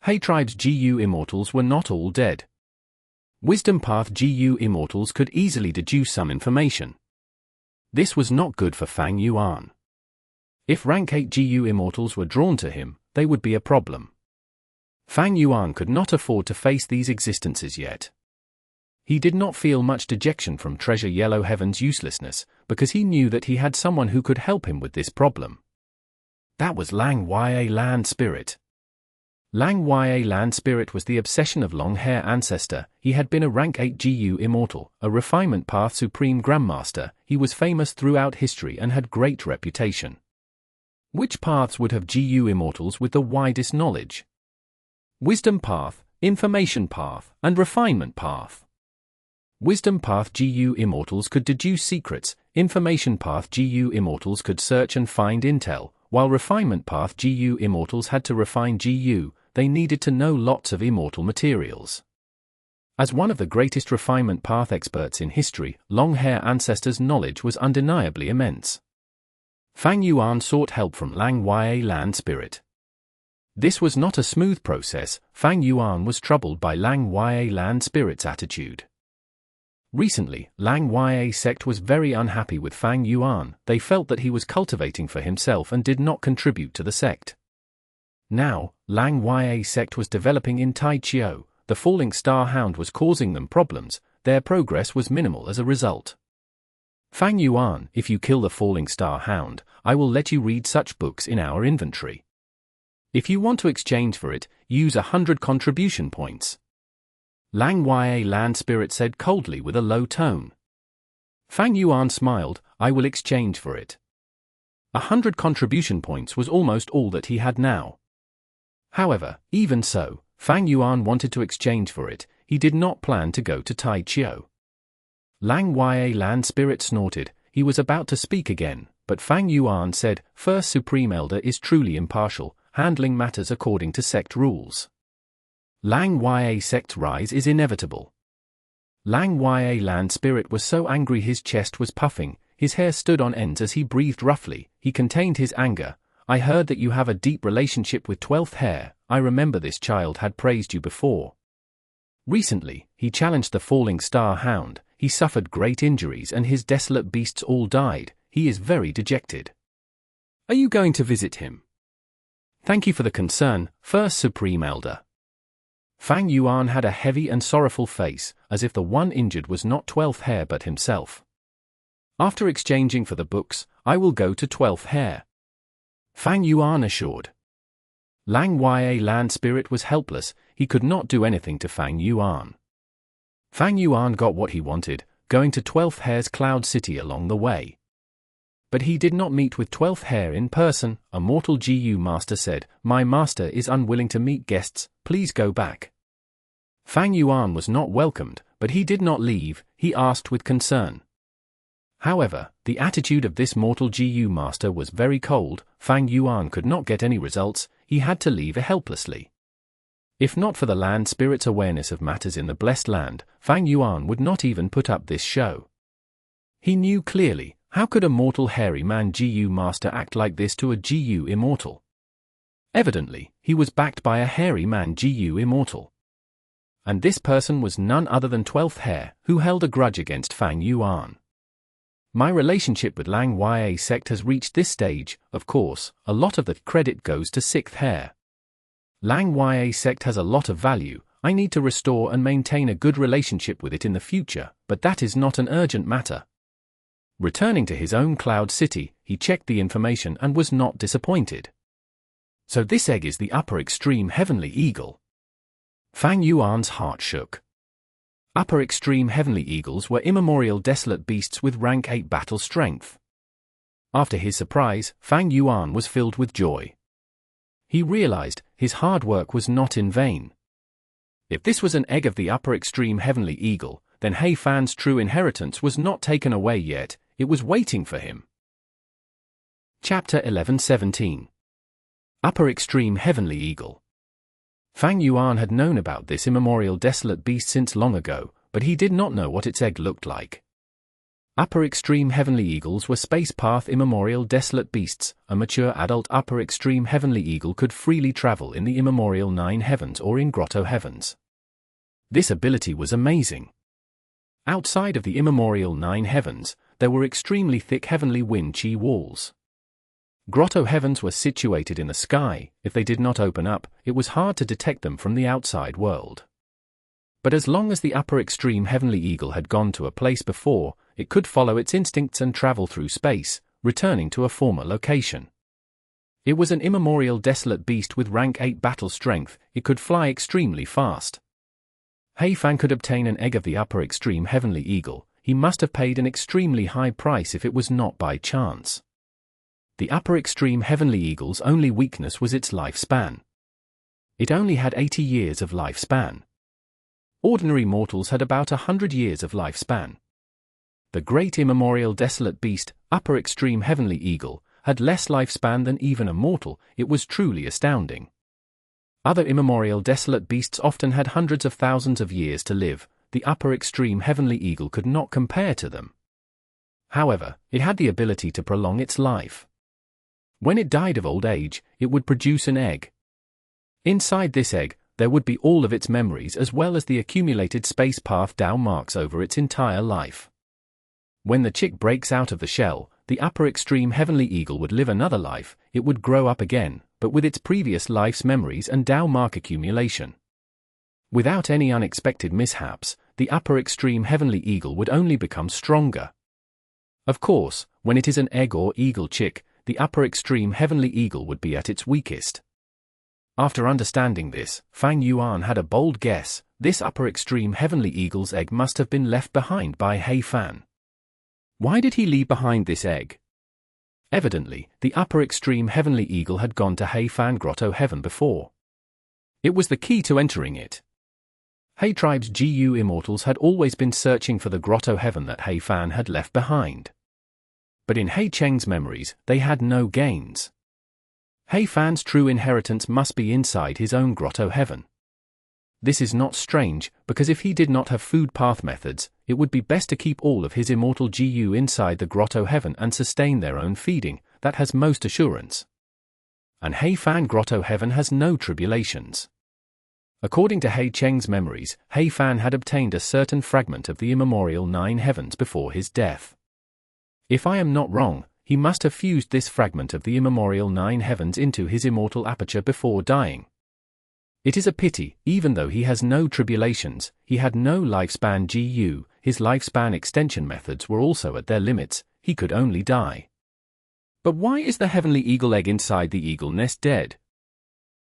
He Tribe's GU Immortals were not all dead. Wisdom Path GU Immortals could easily deduce some information. This was not good for Fang Yuan. If rank 8 GU Immortals were drawn to him, they would be a problem. Fang Yuan could not afford to face these existences yet. He did not feel much dejection from Treasure Yellow Heaven's uselessness, because he knew that he had someone who could help him with this problem. That was Lang Ya Land Spirit. Lang Ya Land Spirit was the obsession of Long Hair Ancestor. He had been a rank 8 GU Immortal, a Refinement Path Supreme Grandmaster. He was famous throughout history and had great reputation. Which paths would have GU Immortals with the widest knowledge? Wisdom Path, Information Path, and Refinement Path. Wisdom Path GU Immortals could deduce secrets, Information Path GU Immortals could search and find intel, while Refinement Path GU Immortals had to refine GU, they needed to know lots of immortal materials. As one of the greatest Refinement Path experts in history, Long-Hair Ancestor's knowledge was undeniably immense. Fang Yuan sought help from Lang Ya Land Spirit. This was not a smooth process. Fang Yuan was troubled by Lang Ya Land Spirit's attitude. Recently, Lang Ya sect was very unhappy with Fang Yuan. They felt that he was cultivating for himself and did not contribute to the sect. Now, Lang Ya sect was developing in Tai Chiu. The falling star Hound was causing them problems. Their progress was minimal as a result. Fang Yuan, if you kill the falling star Hound, I will let you read such books in our inventory. If you want to exchange for it, use 100 contribution points. Lang Ya Land Spirit said coldly with a low tone. Fang Yuan smiled, I will exchange for it. 100 contribution points was almost all that he had now. However, even so, Fang Yuan wanted to exchange for it. He did not plan to go to Tai Chiu. Lang Ya Land Spirit snorted. He was about to speak again, but Fang Yuan said, First Supreme Elder is truly impartial, handling matters according to sect rules. Lang Ya sect's rise is inevitable. Lang Ya Land Spirit was so angry his chest was puffing, his hair stood on ends as he breathed roughly. He contained his anger. I heard that you have a deep relationship with 12th Hair. I remember this child had praised you before. Recently, he challenged the falling star Hound. He suffered great injuries and his desolate beasts all died. He is very dejected. Are you going to visit him? Thank you for the concern, First Supreme Elder. Fang Yuan had a heavy and sorrowful face, as if the one injured was not 12th Hair but himself. After exchanging for the books, I will go to 12th Hair. Fang Yuan assured. Lang Ya Land Spirit was helpless. He could not do anything to Fang Yuan. Fang Yuan got what he wanted, going to 12th Hair's Cloud City along the way. But he did not meet with 12th Hair in person. A mortal GU master said, My master is unwilling to meet guests, please go back. Fang Yuan was not welcomed, but he did not leave. He asked with concern. However, the attitude of this mortal GU master was very cold. Fang Yuan could not get any results. He had to leave helplessly. If not for the land spirit's awareness of matters in the blessed land, Fang Yuan would not even put up this show. He knew clearly, how could a mortal hairy man GU master act like this to a GU immortal? Evidently, he was backed by a hairy man GU immortal. And this person was none other than 12th Hair, who held a grudge against Fang Yuan. My relationship with Lang Ya sect has reached this stage. Of course, a lot of the credit goes to 6th Hair. Lang Ya sect has a lot of value. I need to restore and maintain a good relationship with it in the future, but that is not an urgent matter. Returning to his own Cloud City, he checked the information and was not disappointed. So this egg is the upper extreme heavenly eagle. Fang Yuan's heart shook. Upper extreme heavenly eagles were immemorial desolate beasts with rank 8 battle strength. After his surprise, Fang Yuan was filled with joy. He realized his hard work was not in vain. If this was an egg of the upper extreme heavenly eagle, then Hei Fan's true inheritance was not taken away yet, it was waiting for him. Chapter 11:17. Upper extreme heavenly eagle. Fang Yuan had known about this immemorial desolate beast since long ago, but he did not know what its egg looked like. Upper extreme heavenly eagles were space path immemorial desolate beasts. A mature adult upper extreme heavenly eagle could freely travel in the immemorial 9 heavens or in Grotto-Heavens. This ability was amazing. Outside of the immemorial 9 heavens, there were extremely thick heavenly wind chi walls. Grotto-Heavens were situated in the sky. If they did not open up, it was hard to detect them from the outside world. But as long as the upper extreme heavenly eagle had gone to a place before, it could follow its instincts and travel through space, returning to a former location. It was an immemorial desolate beast with rank 8 battle strength. It could fly extremely fast. Hei Fan could obtain an egg of the upper extreme heavenly eagle. He must have paid an extremely high price if it was not by chance. The upper extreme heavenly eagle's only weakness was its lifespan. It only had 80 years of lifespan. Ordinary mortals had about 100 years of lifespan. The great immemorial desolate beast, upper extreme heavenly eagle, had less lifespan than even a mortal. It was truly astounding. Other immemorial desolate beasts often had hundreds of thousands of years to live. The upper extreme heavenly eagle could not compare to them. However, it had the ability to prolong its life. When it died of old age, it would produce an egg. Inside this egg, there would be all of its memories as well as the accumulated space path Dao marks over its entire life. When the chick breaks out of the shell, the upper extreme heavenly eagle would live another life. It would grow up again, but with its previous life's memories and Dao mark accumulation. Without any unexpected mishaps, the upper extreme heavenly eagle would only become stronger. Of course, when it is an egg or eagle chick, the upper extreme heavenly eagle would be at its weakest. After understanding this, Fang Yuan had a bold guess. This upper extreme heavenly eagle's egg must have been left behind by Hmph. Why did he leave behind this egg? Evidently, the upper extreme heavenly eagle had gone to Hmph Grotto-Heaven before. It was the key to entering it. He tribe's GU Immortals had always been searching for the Grotto-Heaven that Hmph had left behind. But in He Cheng's memories, they had no gains. Hmph's true inheritance must be inside his own Grotto-Heaven. This is not strange, because if he did not have food path methods, it would be best to keep all of his immortal GU inside the Grotto-Heaven and sustain their own feeding. That has most assurance. And Hmph Grotto-Heaven has no tribulations. According to He Cheng's memories, Hmph had obtained a certain fragment of the immemorial 9 heavens before his death. If I am not wrong, he must have fused this fragment of the immemorial 9 heavens into his immortal aperture before dying. It is a pity, even though he has no tribulations, he had no lifespan GU, his lifespan extension methods were also at their limits, he could only die. But why is the heavenly eagle egg inside the eagle nest dead?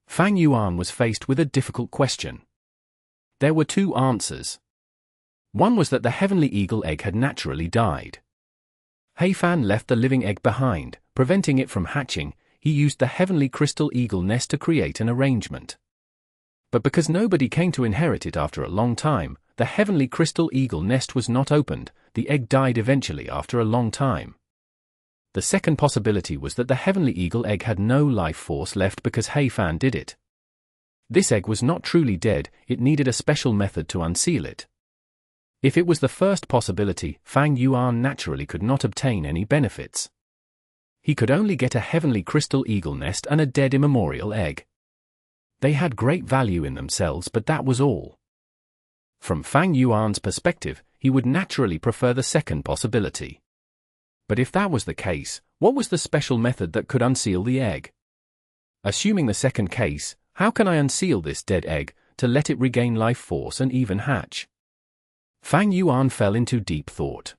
Fang Yuan was faced with a difficult question. There were two answers. One was that the heavenly eagle egg had naturally died. Hmph left the living egg behind, preventing it from hatching. He used the heavenly crystal eagle nest to create an arrangement. But because nobody came to inherit it after a long time, the heavenly crystal eagle nest was not opened. The egg died eventually after a long time. The second possibility was that the heavenly eagle egg had no life force left because Hmph did it. This egg was not truly dead, it needed a special method to unseal it. If it was the first possibility, Fang Yuan naturally could not obtain any benefits. He could only get a heavenly crystal eagle nest and a dead immemorial egg. They had great value in themselves, but that was all. From Fang Yuan's perspective, he would naturally prefer the second possibility. But if that was the case, what was the special method that could unseal the egg? Assuming the second case, how can I unseal this dead egg, to let it regain life force and even hatch? Fang Yuan fell into deep thought.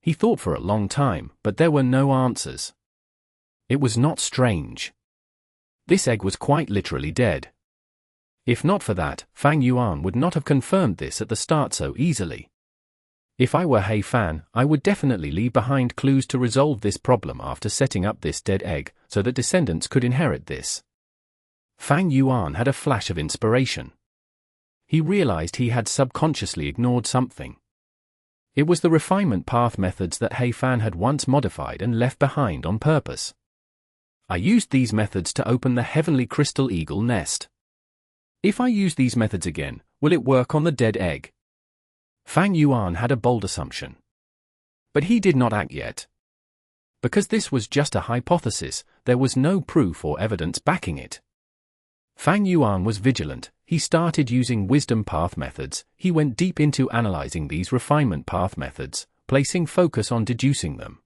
He thought for a long time, but there were no answers. It was not strange. This egg was quite literally dead. If not for that, Fang Yuan would not have confirmed this at the start so easily. If I were Hmph, I would definitely leave behind clues to resolve this problem after setting up this dead egg, so that descendants could inherit this. Fang Yuan had a flash of inspiration. He realized he had subconsciously ignored something. It was the refinement path methods that Hmph had once modified and left behind on purpose. I used these methods to open the heavenly crystal eagle nest. If I use these methods again, will it work on the dead egg? Fang Yuan had a bold assumption. But he did not act yet. Because this was just a hypothesis, there was no proof or evidence backing it. Fang Yuan was vigilant. He started using wisdom path methods. He went deep into analyzing these refinement path methods, placing focus on deducing them.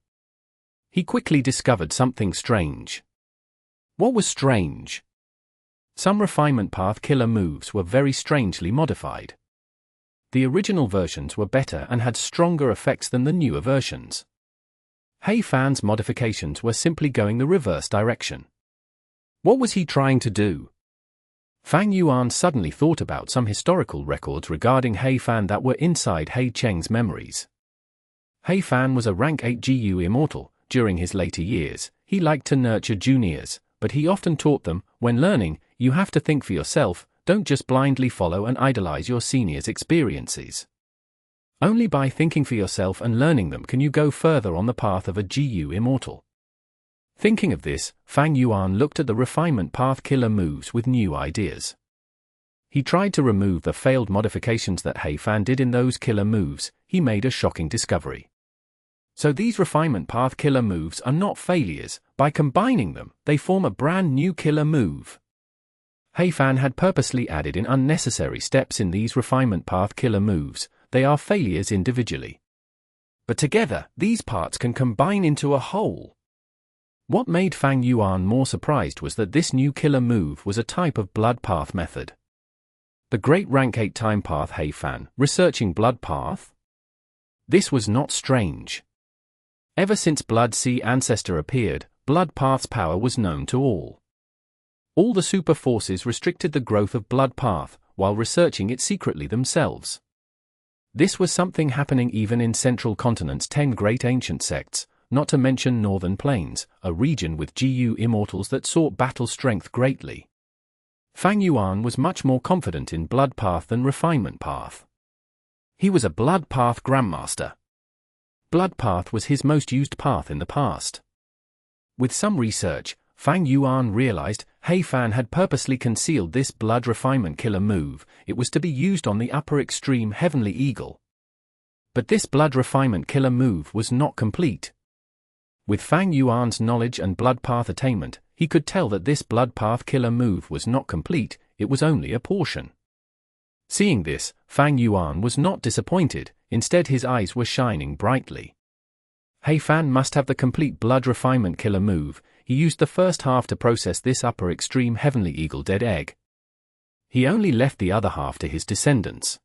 He quickly discovered something strange. What was strange? Some refinement path killer moves were very strangely modified. The original versions were better and had stronger effects than the newer versions. Hmph's modifications were simply going the reverse direction. What was he trying to do? Fang Yuan suddenly thought about some historical records regarding Hmph that were inside He Cheng's memories. Hmph was a rank 8 GU Immortal. During his later years, he liked to nurture juniors, but he often taught them, when learning, you have to think for yourself, don't just blindly follow and idolize your seniors' experiences. Only by thinking for yourself and learning them can you go further on the path of a GU Immortal. Thinking of this, Fang Yuan looked at the refinement path killer moves with new ideas. He tried to remove the failed modifications that Fan did in those killer moves. He made a shocking discovery. So these refinement path killer moves are not failures. By combining them, they form a brand new killer move. Fan had purposely added in unnecessary steps in these refinement path killer moves. They are failures individually. But together, these parts can combine into a whole. What made Fang Yuan more surprised was that this new killer move was a type of blood path method. The great rank 8 time path Fan, researching blood path? This was not strange. Ever since Blood Sea Ancestor appeared, blood path's power was known to all. All the super forces restricted the growth of blood path, while researching it secretly themselves. This was something happening even in Central Continent's 10 great ancient sects, not to mention Northern Plains, a region with GU Immortals that sought battle strength greatly. Fang Yuan was much more confident in blood path than refinement path. He was a blood path grandmaster. Blood path was his most used path in the past. With some research, Fang Yuan realized Fan had purposely concealed this blood refinement killer move. It was to be used on the upper extreme Heavenly Eagle. But this blood refinement killer move was not complete. With Fang Yuan's knowledge and blood path attainment, he could tell that this blood path killer move was not complete. It was only a portion. Seeing this, Fang Yuan was not disappointed. Instead, his eyes were shining brightly. Fan must have the complete blood refinement killer move. He used the first half to process this upper extreme Heavenly Eagle dead egg. He only left the other half to his descendants.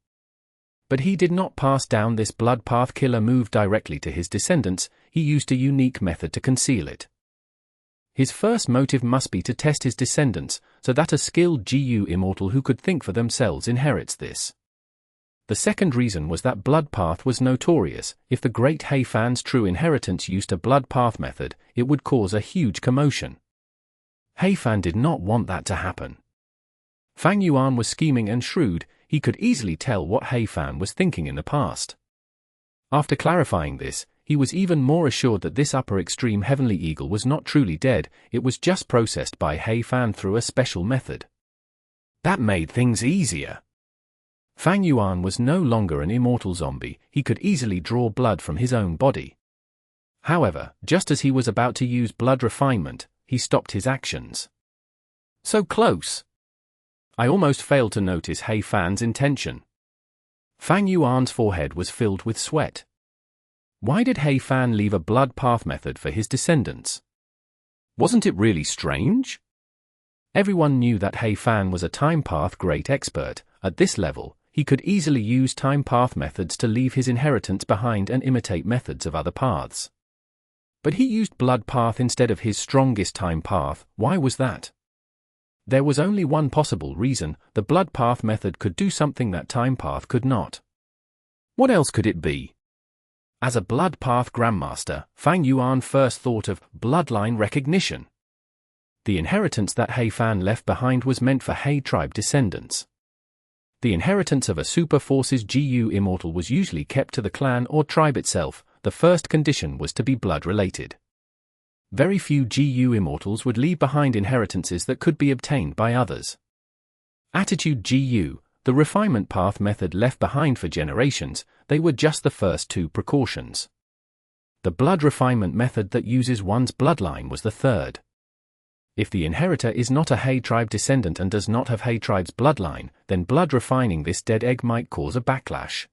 But he did not pass down this blood path killer move directly to his descendants. He used a unique method to conceal it. His first motive must be to test his descendants, so that a skilled GU Immortal who could think for themselves inherits this. The second reason was that blood path was notorious. If the great Fan's true inheritance used a blood path method, it would cause a huge commotion. Fan did not want that to happen. Fang Yuan was scheming and shrewd. He could easily tell what Fan was thinking in the past. After clarifying this, he was even more assured that this upper extreme Heavenly Eagle was not truly dead. It was just processed by Fan through a special method. That made things easier. Fang Yuan was no longer an immortal zombie. He could easily draw blood from his own body. However, just as he was about to use blood refinement, he stopped his actions. So close! I almost failed to notice Fan's intention. Fang Yuan's forehead was filled with sweat. Why did Fan leave a blood path method for his descendants? Wasn't it really strange? Everyone knew that Fan was a time path great expert. At this level, he could easily use time path methods to leave his inheritance behind and imitate methods of other paths. But he used blood path instead of his strongest time path. Why was that? There was only one possible reason: the blood path method could do something that time path could not. What else could it be? As a blood path grandmaster, Fang Yuan first thought of bloodline recognition. The inheritance that Fan left behind was meant for tribe descendants. The inheritance of a super forces GU Immortal was usually kept to the clan or tribe itself. The first condition was to be blood-related. Very few GU Immortals would leave behind inheritances that could be obtained by others. Attitude GU, the refinement path method left behind for generations, they were just the first two precautions. The blood refinement method that uses one's bloodline was the third. If the inheritor is not a tribe descendant and does not have tribe's bloodline, then blood refining this dead egg might cause a backlash.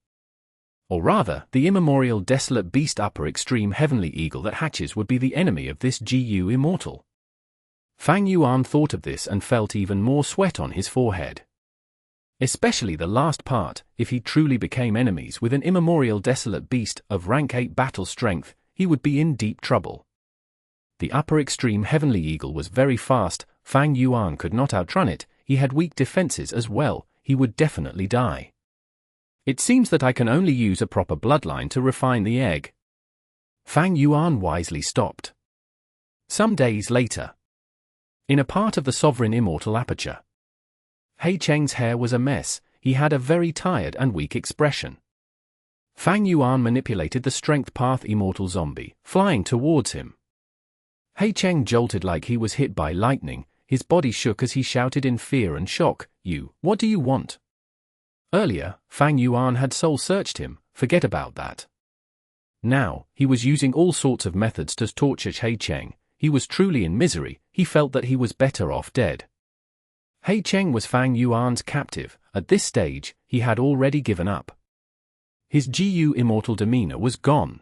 Or rather, the immemorial desolate beast upper extreme Heavenly Eagle that hatches would be the enemy of this GU Immortal. Fang Yuan thought of this and felt even more sweat on his forehead. Especially the last part: if he truly became enemies with an immemorial desolate beast of rank 8 battle strength, he would be in deep trouble. The upper extreme Heavenly Eagle was very fast. Fang Yuan could not outrun it. He had weak defenses as well. He would definitely die. It seems that I can only use a proper bloodline to refine the egg. Fang Yuan wisely stopped. Some days later, in a part of the Sovereign Immortal aperture, He Cheng's hair was a mess, he had a very tired and weak expression. Fang Yuan manipulated the strength path Immortal zombie, flying towards him. He Cheng jolted like he was hit by lightning, his body shook as he shouted in fear and shock, What do you want? Earlier, Fang Yuan had soul-searched him, forget about that. Now, he was using all sorts of methods to torture He Cheng. He was truly in misery, he felt that he was better off dead. He Cheng was Fang Yuan's captive, at this stage, he had already given up. His Gu immortal demeanor was gone.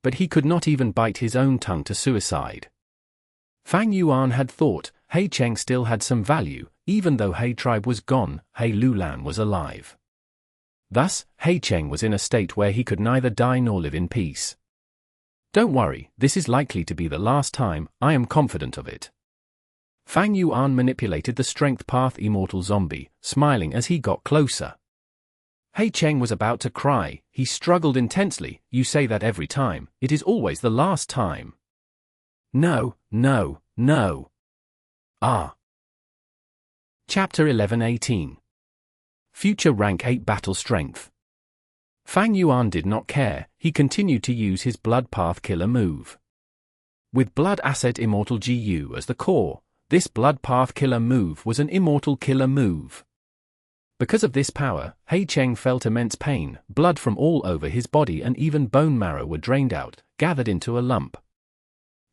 But he could not even bite his own tongue to suicide. Fang Yuan had thought, He Cheng still had some value, even though He tribe was gone, He Lulan was alive. Thus, He Cheng was in a state where he could neither die nor live in peace. Don't worry, this is likely to be the last time, I am confident of it. Fang Yuan manipulated the strength path Immortal zombie, smiling as he got closer. He Cheng was about to cry, he struggled intensely, you say that every time, it is always the last time. No, no, no. Chapter 11:18. Future Rank 8 Battle Strength. Fang Yuan did not care, he continued to use his Blood Path Killer move. With Blood Asset Immortal Gu as the core, this Blood Path Killer move was an Immortal Killer move. Because of this power, He Cheng felt immense pain, blood from all over his body and even bone marrow were drained out, gathered into a lump.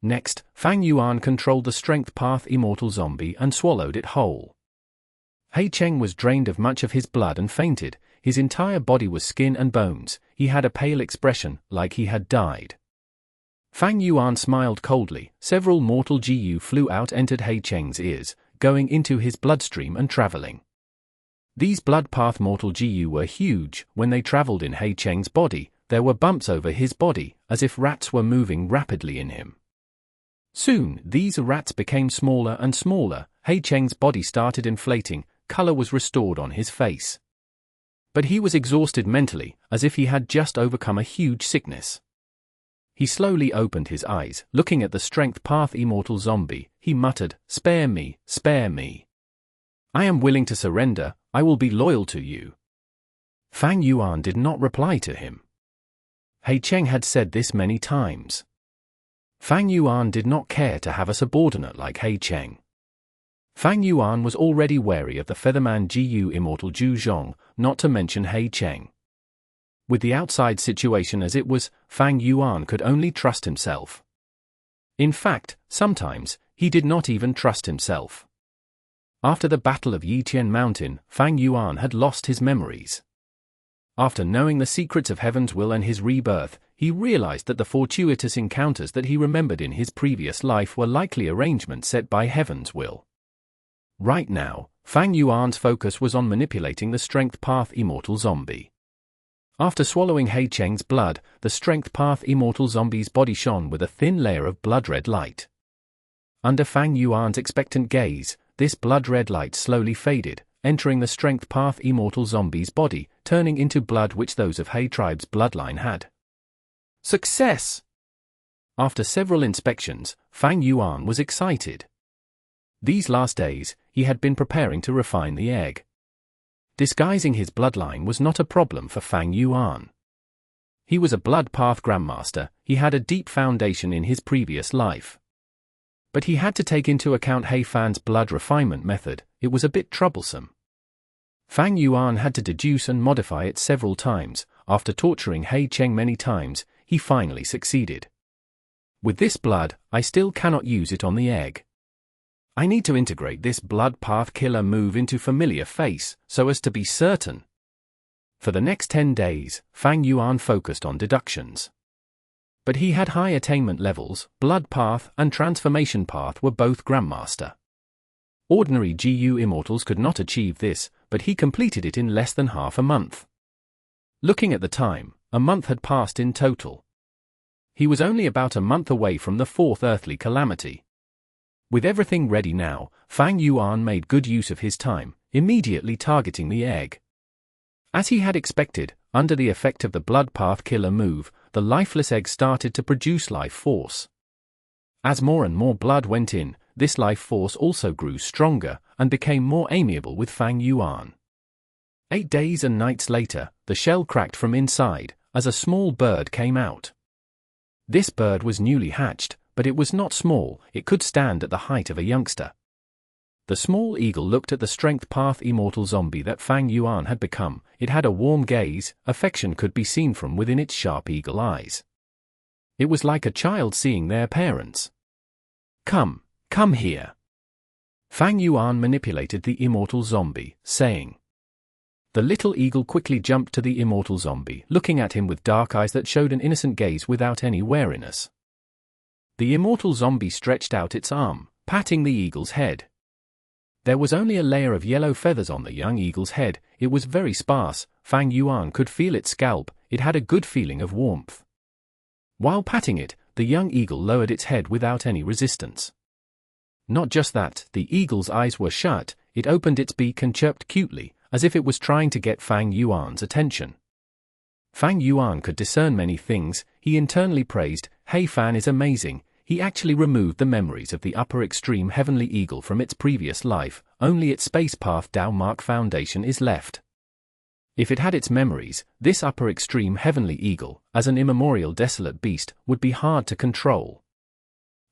Next, Fang Yuan controlled the strength path Immortal zombie and swallowed it whole. He Cheng was drained of much of his blood and fainted, his entire body was skin and bones, he had a pale expression, like he had died. Fang Yuan smiled coldly, several mortal Gu flew out entered He Cheng's ears, going into his bloodstream and traveling. These blood path mortal Gu were huge, when they traveled in He Cheng's body, there were bumps over his body, as if rats were moving rapidly in him. Soon, these rats became smaller and smaller, He Cheng's body started inflating, color was restored on his face. But he was exhausted mentally, as if he had just overcome a huge sickness. He slowly opened his eyes, looking at the strength path Immortal zombie, he muttered, spare me, spare me. I am willing to surrender, I will be loyal to you. Fang Yuan did not reply to him. He Cheng had said this many times. Fang Yuan did not care to have a subordinate like He Cheng. Fang Yuan was already wary of the Featherman Gu Immortal Zhu Zhong, not to mention He Cheng. With the outside situation as it was, Fang Yuan could only trust himself. In fact, sometimes, he did not even trust himself. After the Battle of Yitian Mountain, Fang Yuan had lost his memories. After knowing the secrets of Heaven's will and his rebirth, he realized that the fortuitous encounters that he remembered in his previous life were likely arrangements set by Heaven's will. Right now, Fang Yuan's focus was on manipulating the strength path Immortal zombie. After swallowing He Cheng's blood, the strength path Immortal zombie's body shone with a thin layer of blood-red light. Under Fang Yuan's expectant gaze, this blood-red light slowly faded, entering the strength path Immortal zombie's body, turning into blood which those of He tribe's bloodline had. Success! After several inspections, Fang Yuan was excited. These last days, he had been preparing to refine the egg. Disguising his bloodline was not a problem for Fang Yuan. He was a blood path grandmaster, he had a deep foundation in his previous life. But he had to take into account He Fan's blood refinement method, it was a bit troublesome. Fang Yuan had to deduce and modify it several times, after torturing He Cheng many times, he finally succeeded. With this blood, I still cannot use it on the egg. I need to integrate this blood path killer move into familiar face, so as to be certain. For the next 10 days, Fang Yuan focused on deductions. But he had high attainment levels, blood path and transformation path were both grandmaster. Ordinary Gu Immortals could not achieve this, but he completed it in less than half a month. Looking at the time, a month had passed in total. He was only about a month away from the 4th earthly calamity. With everything ready now, Fang Yuan made good use of his time, immediately targeting the egg. As he had expected, under the effect of the blood path killer move, the lifeless egg started to produce life force. As more and more blood went in, this life force also grew stronger and became more amiable with Fang Yuan. 8 days and nights later, the shell cracked from inside, as a small bird came out. This bird was newly hatched, but it was not small, it could stand at the height of a youngster. The small eagle looked at the strength path immortal zombie that Fang Yuan had become. It had a warm gaze, affection could be seen from within its sharp eagle eyes. It was like a child seeing their parents. Come here. Fang Yuan manipulated the immortal zombie, saying. The little eagle quickly jumped to the immortal zombie, looking at him with dark eyes that showed an innocent gaze without any wariness. The immortal zombie stretched out its arm, patting the eagle's head. There was only a layer of yellow feathers on the young eagle's head, it was very sparse. Fang Yuan could feel its scalp, it had a good feeling of warmth. While patting it, the young eagle lowered its head without any resistance. Not just that, the eagle's eyes were shut, it opened its beak and chirped cutely, as if it was trying to get Fang Yuan's attention. Fang Yuan could discern many things, he internally praised, "Hey, Fan is amazing." He actually removed the memories of the upper extreme heavenly eagle from its previous life, only its space path Dao Mark foundation is left. If it had its memories, this upper extreme heavenly eagle, as an immemorial desolate beast, would be hard to control.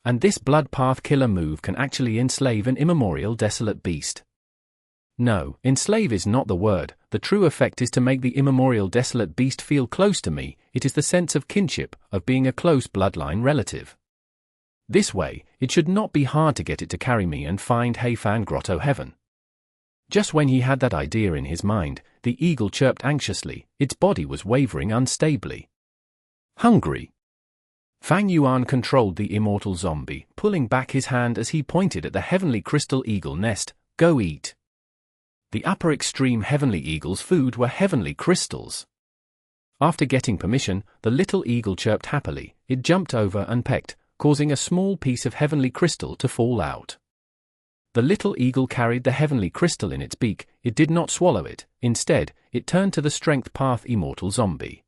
And this blood path killer move can actually enslave an immemorial desolate beast. No, enslave is not the word, the true effect is to make the immemorial desolate beast feel close to me, it is the sense of kinship, of being a close bloodline relative. This way, it should not be hard to get it to carry me and find Hmph Grotto-Heaven. Just when he had that idea in his mind, the eagle chirped anxiously, its body was wavering unstably. Hungry. Fang Yuan controlled the immortal zombie, pulling back his hand as he pointed at the heavenly crystal eagle nest. Go eat. The upper extreme heavenly eagle's food were heavenly crystals. After getting permission, the little eagle chirped happily, it jumped over and pecked, causing a small piece of heavenly crystal to fall out. The little eagle carried the heavenly crystal in its beak, it did not swallow it, instead, it turned to the strength path immortal zombie.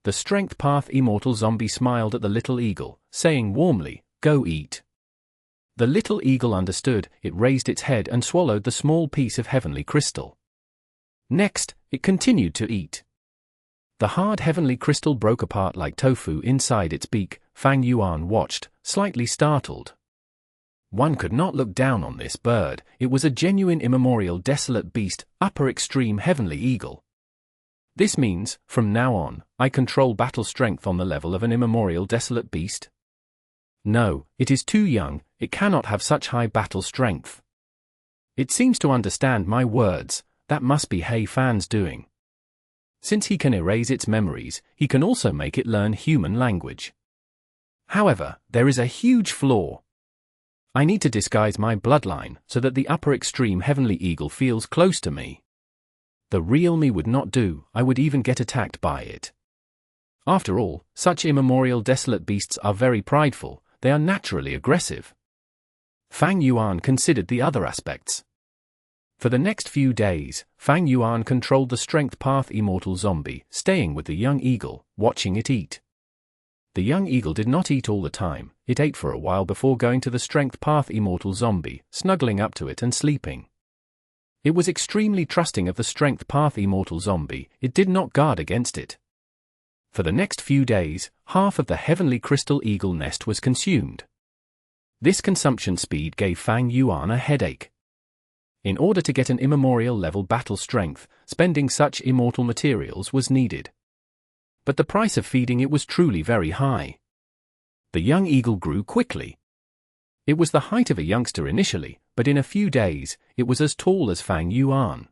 The strength path immortal zombie smiled at the little eagle, saying warmly, "Go eat." The little eagle understood, it raised its head and swallowed the small piece of heavenly crystal. Next, it continued to eat. The hard heavenly crystal broke apart like tofu inside its beak. Fang Yuan watched, slightly startled. One could not look down on this bird, it was a genuine immemorial desolate beast, upper extreme heavenly eagle. This means, from now on, I control battle strength on the level of an immemorial desolate beast? No, it is too young, it cannot have such high battle strength. It seems to understand my words, that must be Hmph's doing. Since he can erase its memories, he can also make it learn human language. However, there is a huge flaw. I need to disguise my bloodline so that the upper extreme heavenly eagle feels close to me. The real me would not do, I would even get attacked by it. After all, such immemorial desolate beasts are very prideful, they are naturally aggressive. Fang Yuan considered the other aspects. For the next few days, Fang Yuan controlled the strength path immortal zombie, staying with the young eagle, watching it eat. The young eagle did not eat all the time, it ate for a while before going to the strength path immortal zombie, snuggling up to it and sleeping. It was extremely trusting of the strength path immortal zombie, it did not guard against it. For the next few days, half of the heavenly crystal eagle nest was consumed. This consumption speed gave Fang Yuan a headache. In order to get an immemorial level battle strength, spending such immortal materials was needed. But the price of feeding it was truly very high. The young eagle grew quickly. It was the height of a youngster initially, but in a few days, it was as tall as Fang Yuan.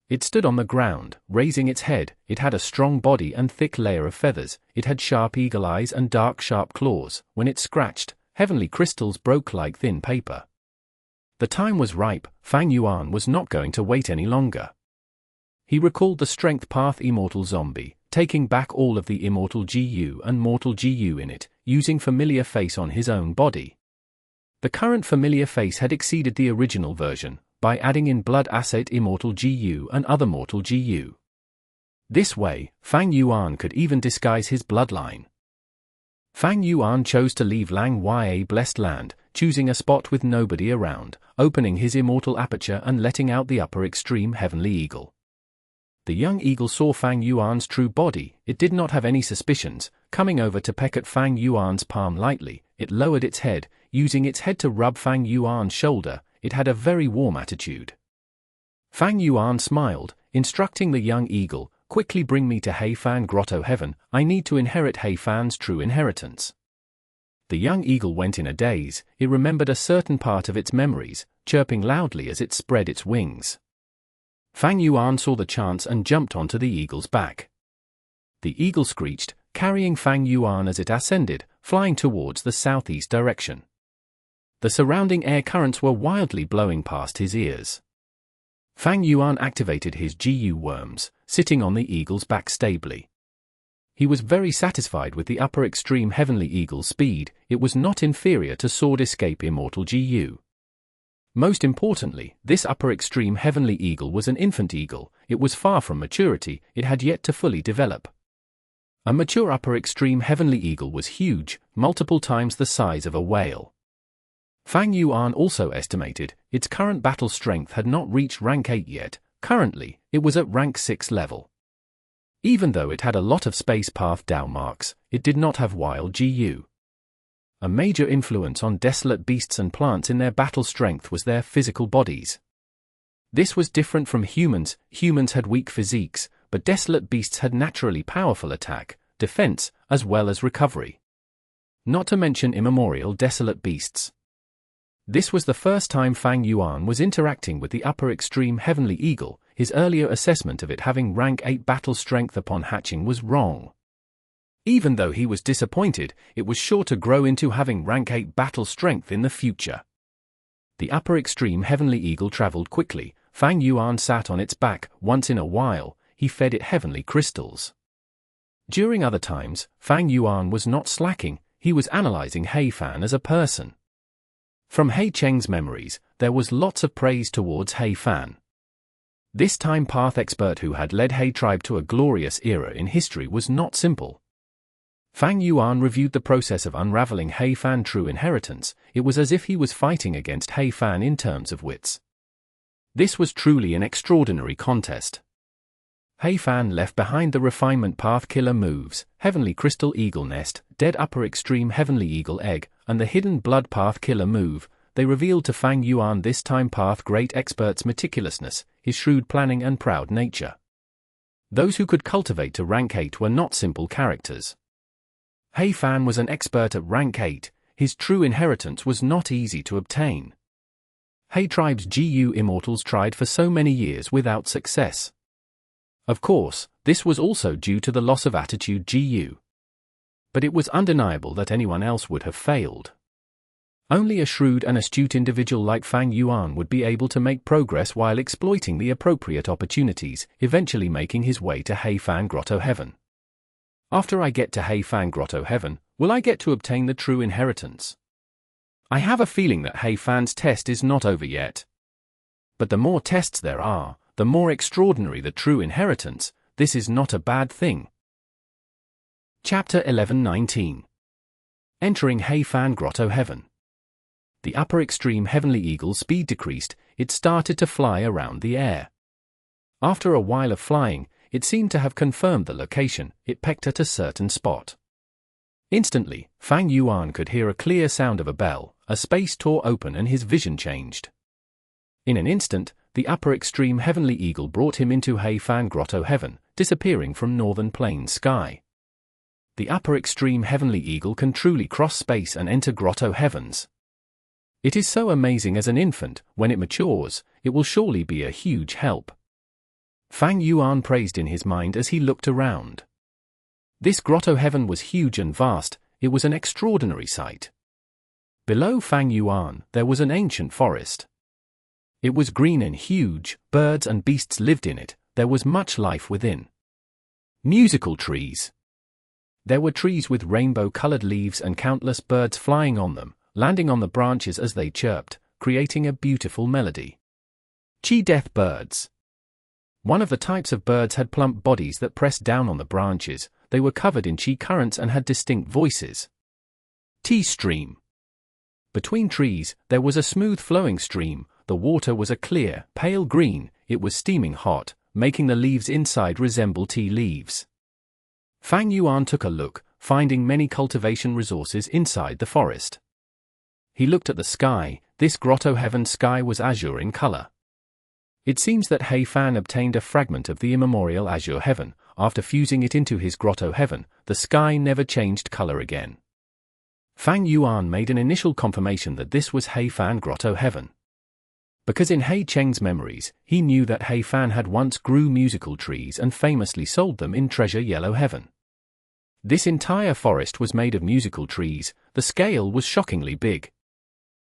It stood on the ground, raising its head, it had a strong body and thick layer of feathers, it had sharp eagle eyes and dark sharp claws. When it scratched, heavenly crystals broke like thin paper. The time was ripe, Fang Yuan was not going to wait any longer. He recalled the strength path immortal zombie, taking back all of the immortal GU and mortal GU in it, using familiar face on his own body. The current familiar face had exceeded the original version, by adding in blood asset immortal GU and other mortal GU. This way, Fang Yuan could even disguise his bloodline. Fang Yuan chose to leave Lang Ya blessed land, choosing a spot with nobody around, opening his immortal aperture and letting out the upper extreme heavenly eagle. The young eagle saw Fang Yuan's true body. It did not have any suspicions. Coming over to peck at Fang Yuan's palm lightly, it lowered its head, using its head to rub Fang Yuan's shoulder. It had a very warm attitude. Fang Yuan smiled, instructing the young eagle, "Quickly bring me to Hmph Grotto-Heaven. I need to inherit Hmph's true inheritance." The young eagle went in a daze. It remembered a certain part of its memories, chirping loudly as it spread its wings. Fang Yuan saw the chance and jumped onto the eagle's back. The eagle screeched, carrying Fang Yuan as it ascended, flying towards the southeast direction. The surrounding air currents were wildly blowing past his ears. Fang Yuan activated his GU worms, sitting on the eagle's back stably. He was very satisfied with the upper extreme heavenly eagle's speed. It was not inferior to Sword Escape Immortal GU. Most importantly, this upper extreme heavenly eagle was an infant eagle. It was far from maturity. It had yet to fully develop. A mature upper extreme heavenly eagle was huge, multiple times the size of a whale. Fang Yuan also estimated its current battle strength had not reached rank 8 yet. Currently, it was at rank 6 level. Even though it had a lot of space path Dao marks, it did not have wild GU. A major influence on desolate beasts and plants in their battle strength was their physical bodies. This was different from humans. Humans had weak physiques, but desolate beasts had naturally powerful attack, defense, as well as recovery. Not to mention immemorial desolate beasts. This was the first time Fang Yuan was interacting with the upper extreme heavenly eagle. His earlier assessment of it having rank 8 battle strength upon hatching was wrong. Even though he was disappointed, it was sure to grow into having rank 8 battle strength in the future. The upper extreme heavenly eagle traveled quickly. Fang Yuan sat on its back. Once in a while, he fed it heavenly crystals. During other times, Fang Yuan was not slacking. He was analyzing Hmph as a person. From He Cheng's memories, there was lots of praise towards Hmph. This time path expert who had led He tribe to a glorious era in history was not simple. Fang Yuan reviewed the process of unraveling Hmph true inheritance. It was as if he was fighting against Hmph in terms of wits. This was truly an extraordinary contest. Hmph left behind the refinement path killer moves, heavenly crystal eagle nest, dead upper extreme heavenly eagle egg, and the hidden blood path killer move. They revealed to Fang Yuan this time path great expert's meticulousness, his shrewd planning and proud nature. Those who could cultivate to rank 8 were not simple characters. Hmph was an expert at rank 8. His true inheritance was not easy to obtain. He tribe's GU Immortals tried for so many years without success. Of course, this was also due to the loss of attitude GU. But it was undeniable that anyone else would have failed. Only a shrewd and astute individual like Fang Yuan would be able to make progress while exploiting the appropriate opportunities, eventually making his way to Hmph Grotto-Heaven. After I get to Hmph Grotto-Heaven, will I get to obtain the true inheritance? I have a feeling that Hmph's test is not over yet. But the more tests there are, the more extraordinary the true inheritance. This is not a bad thing. Chapter 11:19. Entering Hmph Grotto-Heaven. The upper extreme heavenly eagle's speed decreased. It started to fly around the air. After a while of flying, it seemed to have confirmed the location. It pecked at a certain spot. Instantly, Fang Yuan could hear a clear sound of a bell. A space tore open and his vision changed. In an instant, the upper extreme heavenly eagle brought him into Hmph Grotto-Heaven, disappearing from northern plains sky. The upper extreme heavenly eagle can truly cross space and enter Grotto-Heavens. It is so amazing as an infant. When it matures, it will surely be a huge help. Fang Yuan praised in his mind as he looked around. This Grotto-Heaven was huge and vast. It was an extraordinary sight. Below Fang Yuan, there was an ancient forest. It was green and huge. Birds and beasts lived in it. There was much life within. Musical trees. There were trees with rainbow-colored leaves and countless birds flying on them, landing on the branches as they chirped, creating a beautiful melody. Chi-death birds. One of the types of birds had plump bodies that pressed down on the branches. They were covered in chi currents and had distinct voices. Tea stream. Between trees, there was a smooth flowing stream. The water was a clear, pale green. It was steaming hot, making the leaves inside resemble tea leaves. Fang Yuan took a look, finding many cultivation resources inside the forest. He looked at the sky. This Grotto-Heaven sky was azure in color. It seems that Fan obtained a fragment of the immemorial azure heaven. After fusing it into his Grotto-Heaven, the sky never changed color again. Fang Yuan made an initial confirmation that this was Fan Grotto-Heaven. Because in Cheng's memories, he knew that Fan had once grew musical trees and famously sold them in Treasure Yellow Heaven. This entire forest was made of musical trees. The scale was shockingly big.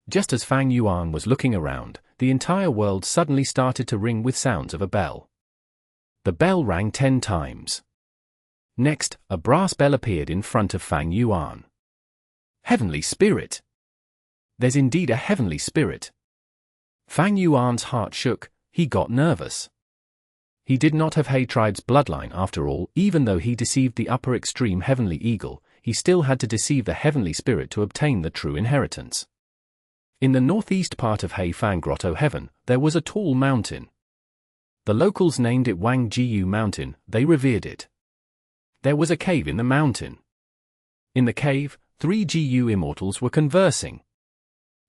Just as Fang Yuan was looking around, the entire world suddenly started to ring with sounds of a bell. The bell rang 10 times. Next, a brass bell appeared in front of Fang Yuan. Heavenly Spirit! There's indeed a heavenly spirit. Fang Yuan's heart shook. He got nervous. He did not have Tribe's bloodline after all. Even though he deceived the upper extreme heavenly eagle, he still had to deceive the heavenly spirit to obtain the true inheritance. In the northeast part of Fang Grotto-Heaven, there was a tall mountain. The locals named it Wang Jiu Mountain. They revered it. There was a cave in the mountain. In the cave, 3 Gu Immortals were conversing.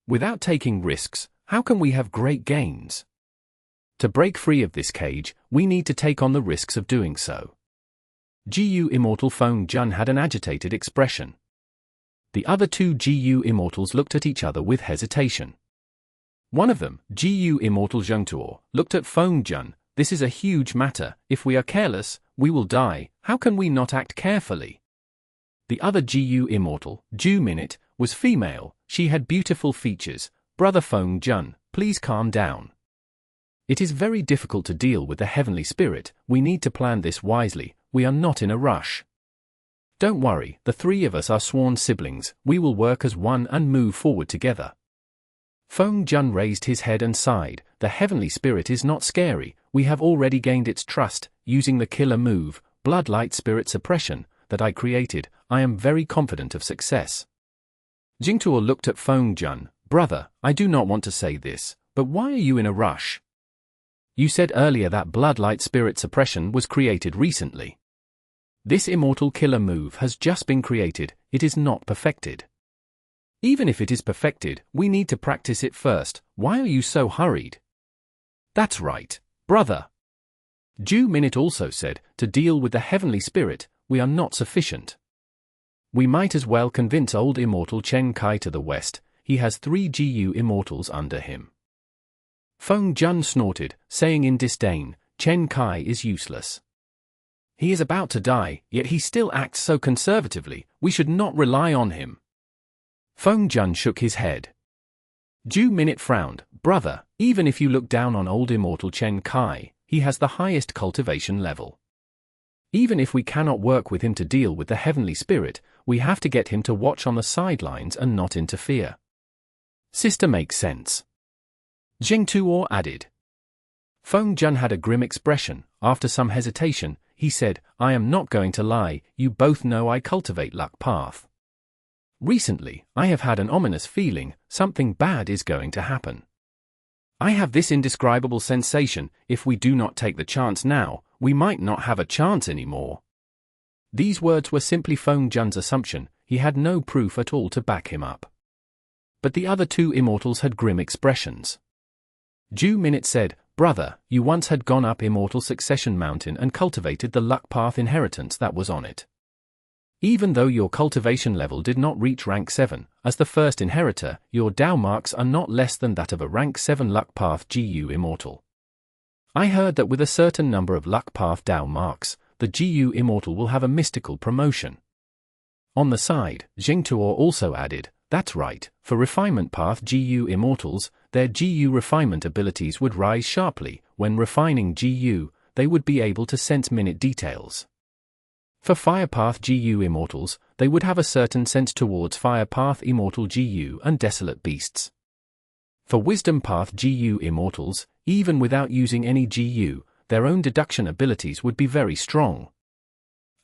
Without taking risks, how can we have great gains? To break free of this cage, we need to take on the risks of doing so. Gu Immortal Feng Jun had an agitated expression. The other 2 Gu Immortals looked at each other with hesitation. One of them, Gu Immortal Zhengtuo, looked at Feng Jun. This is a huge matter. If we are careless, we will die. How can we not act carefully? The other Gu Immortal, Ju Minute, was female. She had beautiful features. Brother Feng Jun, please calm down. It is very difficult to deal with the heavenly spirit. We need to plan this wisely. We are not in a rush. Don't worry, the 3 of us are sworn siblings. We will work as one and move forward together. Feng Jun raised his head and sighed. The heavenly spirit is not scary. We have already gained its trust. Using the killer move, Bloodlight Spirit Suppression, that I created, I am very confident of success. Jingtuo looked at Feng Jun. Brother, I do not want to say this, but why are you in a rush? You said earlier that Bloodlight Spirit Suppression was created recently. This immortal killer move has just been created. It is not perfected. Even if it is perfected, we need to practice it first. Why are you so hurried? That's right, brother. Ju Minute also said, to deal with the heavenly spirit, we are not sufficient. We might as well convince old immortal Chen Kai to the west. He has 3 Gu Immortals under him. Feng Jun snorted, saying in disdain, Chen Kai is useless. He is about to die, yet he still acts so conservatively. We should not rely on him. Feng Jun shook his head. Ju Minute frowned. Brother, even if you look down on old immortal Chen Kai, he has the highest cultivation level. Even if we cannot work with him to deal with the heavenly spirit, we have to get him to watch on the sidelines and not interfere. Sister makes sense. Jingtuo added. Feng Jun had a grim expression. After some hesitation, he said, I am not going to lie, you both know I cultivate luck path. Recently, I have had an ominous feeling, something bad is going to happen. I have this indescribable sensation, if we do not take the chance now, we might not have a chance anymore. These words were simply Feng Jun's assumption. He had no proof at all to back him up. But the other 2 immortals had grim expressions. Ju Minute said, Brother, you once had gone up Immortal Succession Mountain and cultivated the luck path inheritance that was on it. Even though your cultivation level did not reach rank 7, as the first inheritor, your Dao marks are not less than that of a rank 7 luck path Gu Immortal. I heard that with a certain number of luck path Dao marks, the Gu Immortal will have a mystical promotion. On the side, Jingtuo also added, that's right, for refinement path Gu Immortals, their Gu refinement abilities would rise sharply. When refining Gu, they would be able to sense minute details. For fire path Gu Immortals, they would have a certain sense towards fire path Immortal Gu and desolate beasts. For wisdom path Gu Immortals, even without using any Gu, their own deduction abilities would be very strong.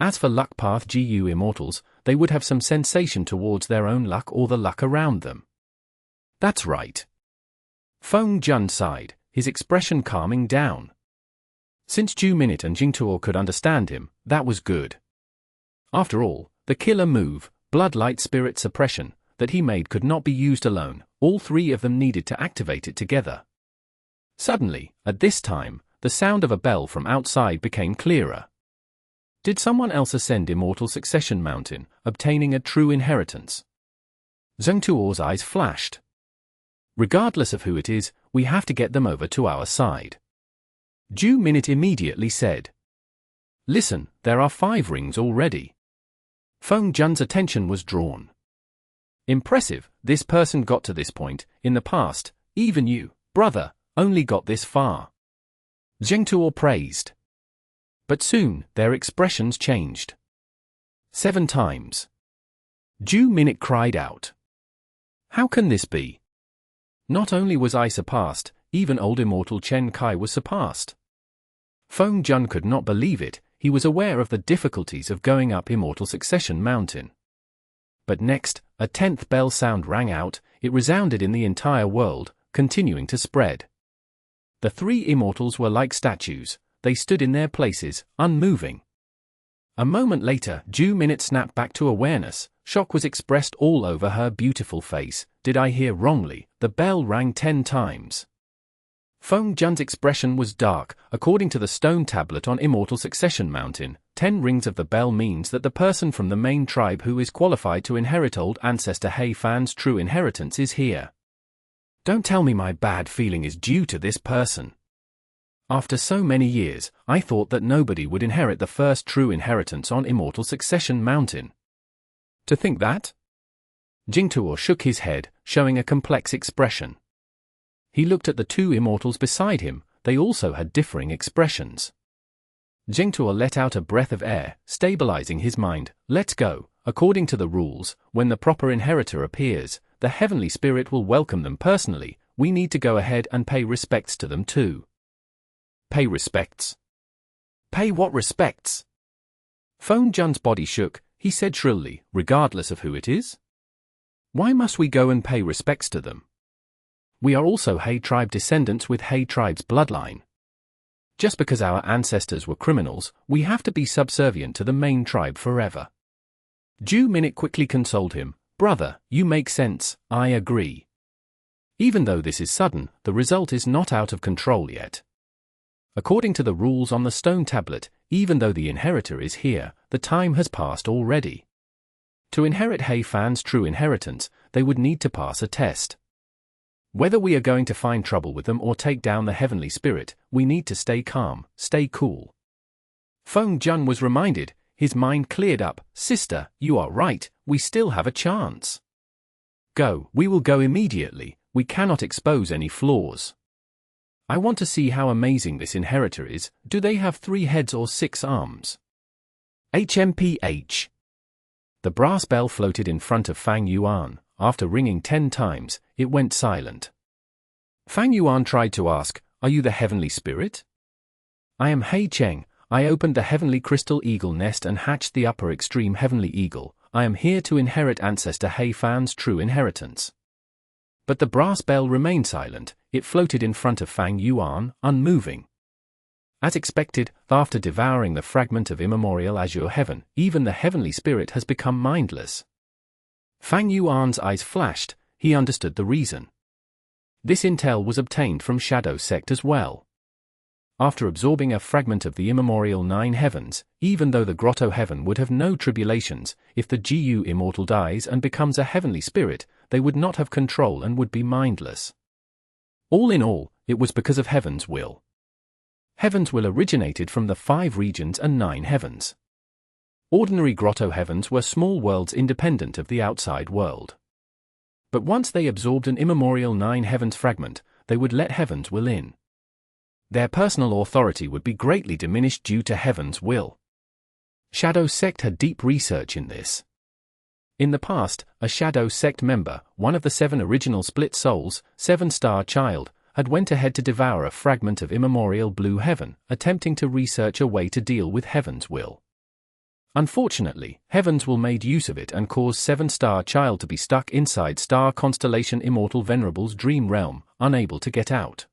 As for luck path Gu Immortals, they would have some sensation towards their own luck or the luck around them. That's right. Feng Jun sighed, his expression calming down. Since Ju Minute and Jingtuo could understand him, that was good. After all, the killer move, Bloodlight Spirit Suppression, that he made could not be used alone, all three of them needed to activate it together. Suddenly, at this time, the sound of a bell from outside became clearer. Did someone else ascend Immortal Succession Mountain, obtaining a true inheritance? Zhengtuo's eyes flashed. Regardless of who it is, we have to get them over to our side. Ju Minute immediately said. Listen, there are 5 rings already. Feng Jun's attention was drawn. Impressive, this person got to this point. In the past, even you, brother, only got this far. Zhengtuo praised. But soon, their expressions changed. 7 times. Ju Minute cried out. How can this be? Not only was I surpassed, even old Immortal Chen Kai was surpassed. Feng Jun could not believe it. He was aware of the difficulties of going up Immortal Succession Mountain. But next, a 10th bell sound rang out. It resounded in the entire world, continuing to spread. The 3 immortals were like statues. They stood in their places, unmoving. A moment later, Ju Minute snapped back to awareness. Shock was expressed all over her beautiful face. Did I hear wrongly? The bell rang 10 times. Feng Jun's expression was dark. According to the stone tablet on Immortal Succession Mountain, 10 rings of the bell means that the person from the main tribe who is qualified to inherit old ancestor He Fan's true inheritance is here. Don't tell me my bad feeling is due to this person. After so many years, I thought that nobody would inherit the first true inheritance on Immortal Succession Mountain. To think that? Jingtuo shook his head, showing a complex expression. He looked at the 2 immortals beside him. They also had differing expressions. Jingtuo let out a breath of air, stabilizing his mind. Let's go. According to the rules, when the proper inheritor appears, the heavenly spirit will welcome them personally. We need to go ahead and pay respects to them too. Pay respects? Pay what respects? Feng Jun's body shook. He said shrilly, regardless of who it is? Why must we go and pay respects to them? We are also He tribe descendants with He tribe's bloodline. Just because our ancestors were criminals, we have to be subservient to the main tribe forever. Ju Minute quickly consoled him. Brother, you make sense, I agree. Even though this is sudden, the result is not out of control yet. According to the rules on the stone tablet, even though the inheritor is here, the time has passed already. To inherit He Fan's true inheritance, they would need to pass a test. Whether we are going to find trouble with them or take down the heavenly spirit, we need to stay calm, stay cool. Feng Jun was reminded, his mind cleared up. Sister, you are right, we still have a chance. Go, we will go immediately, we cannot expose any flaws. I want to see how amazing this inheritor is. Do they have 3 heads or 6 arms? Hmph. The brass bell floated in front of Fang Yuan. After ringing 10 times, it went silent. Fang Yuan tried to ask, are you the heavenly spirit? I am He Cheng. I opened the heavenly crystal eagle nest and hatched the upper extreme heavenly eagle. I am here to inherit ancestor He Fan's true inheritance. But the brass bell remained silent. It floated in front of Fang Yuan, unmoving. As expected, after devouring the fragment of immemorial azure heaven, even the heavenly spirit has become mindless. Fang Yuan's eyes flashed. He understood the reason. This intel was obtained from Shadow Sect as well. After absorbing a fragment of the immemorial 9 heavens, even though the Grotto-Heaven would have no tribulations, if the GU Immortal dies and becomes a heavenly spirit, they would not have control and would be mindless. All in all, it was because of Heaven's will. Heaven's will originated from the 5 regions and 9 heavens. Ordinary Grotto-Heavens were small worlds independent of the outside world. But once they absorbed an immemorial 9 heavens fragment, they would let Heaven's will in. Their personal authority would be greatly diminished due to Heaven's will. Shadow Sect had deep research in this. In the past, a Shadow Sect member, one of the 7 original split souls, 7-star child, had went ahead to devour a fragment of immemorial blue heaven, attempting to research a way to deal with Heaven's will. Unfortunately, Heavens will made use of it and caused 7-star child to be stuck inside star constellation Immortal Venerable's dream realm, unable to get out.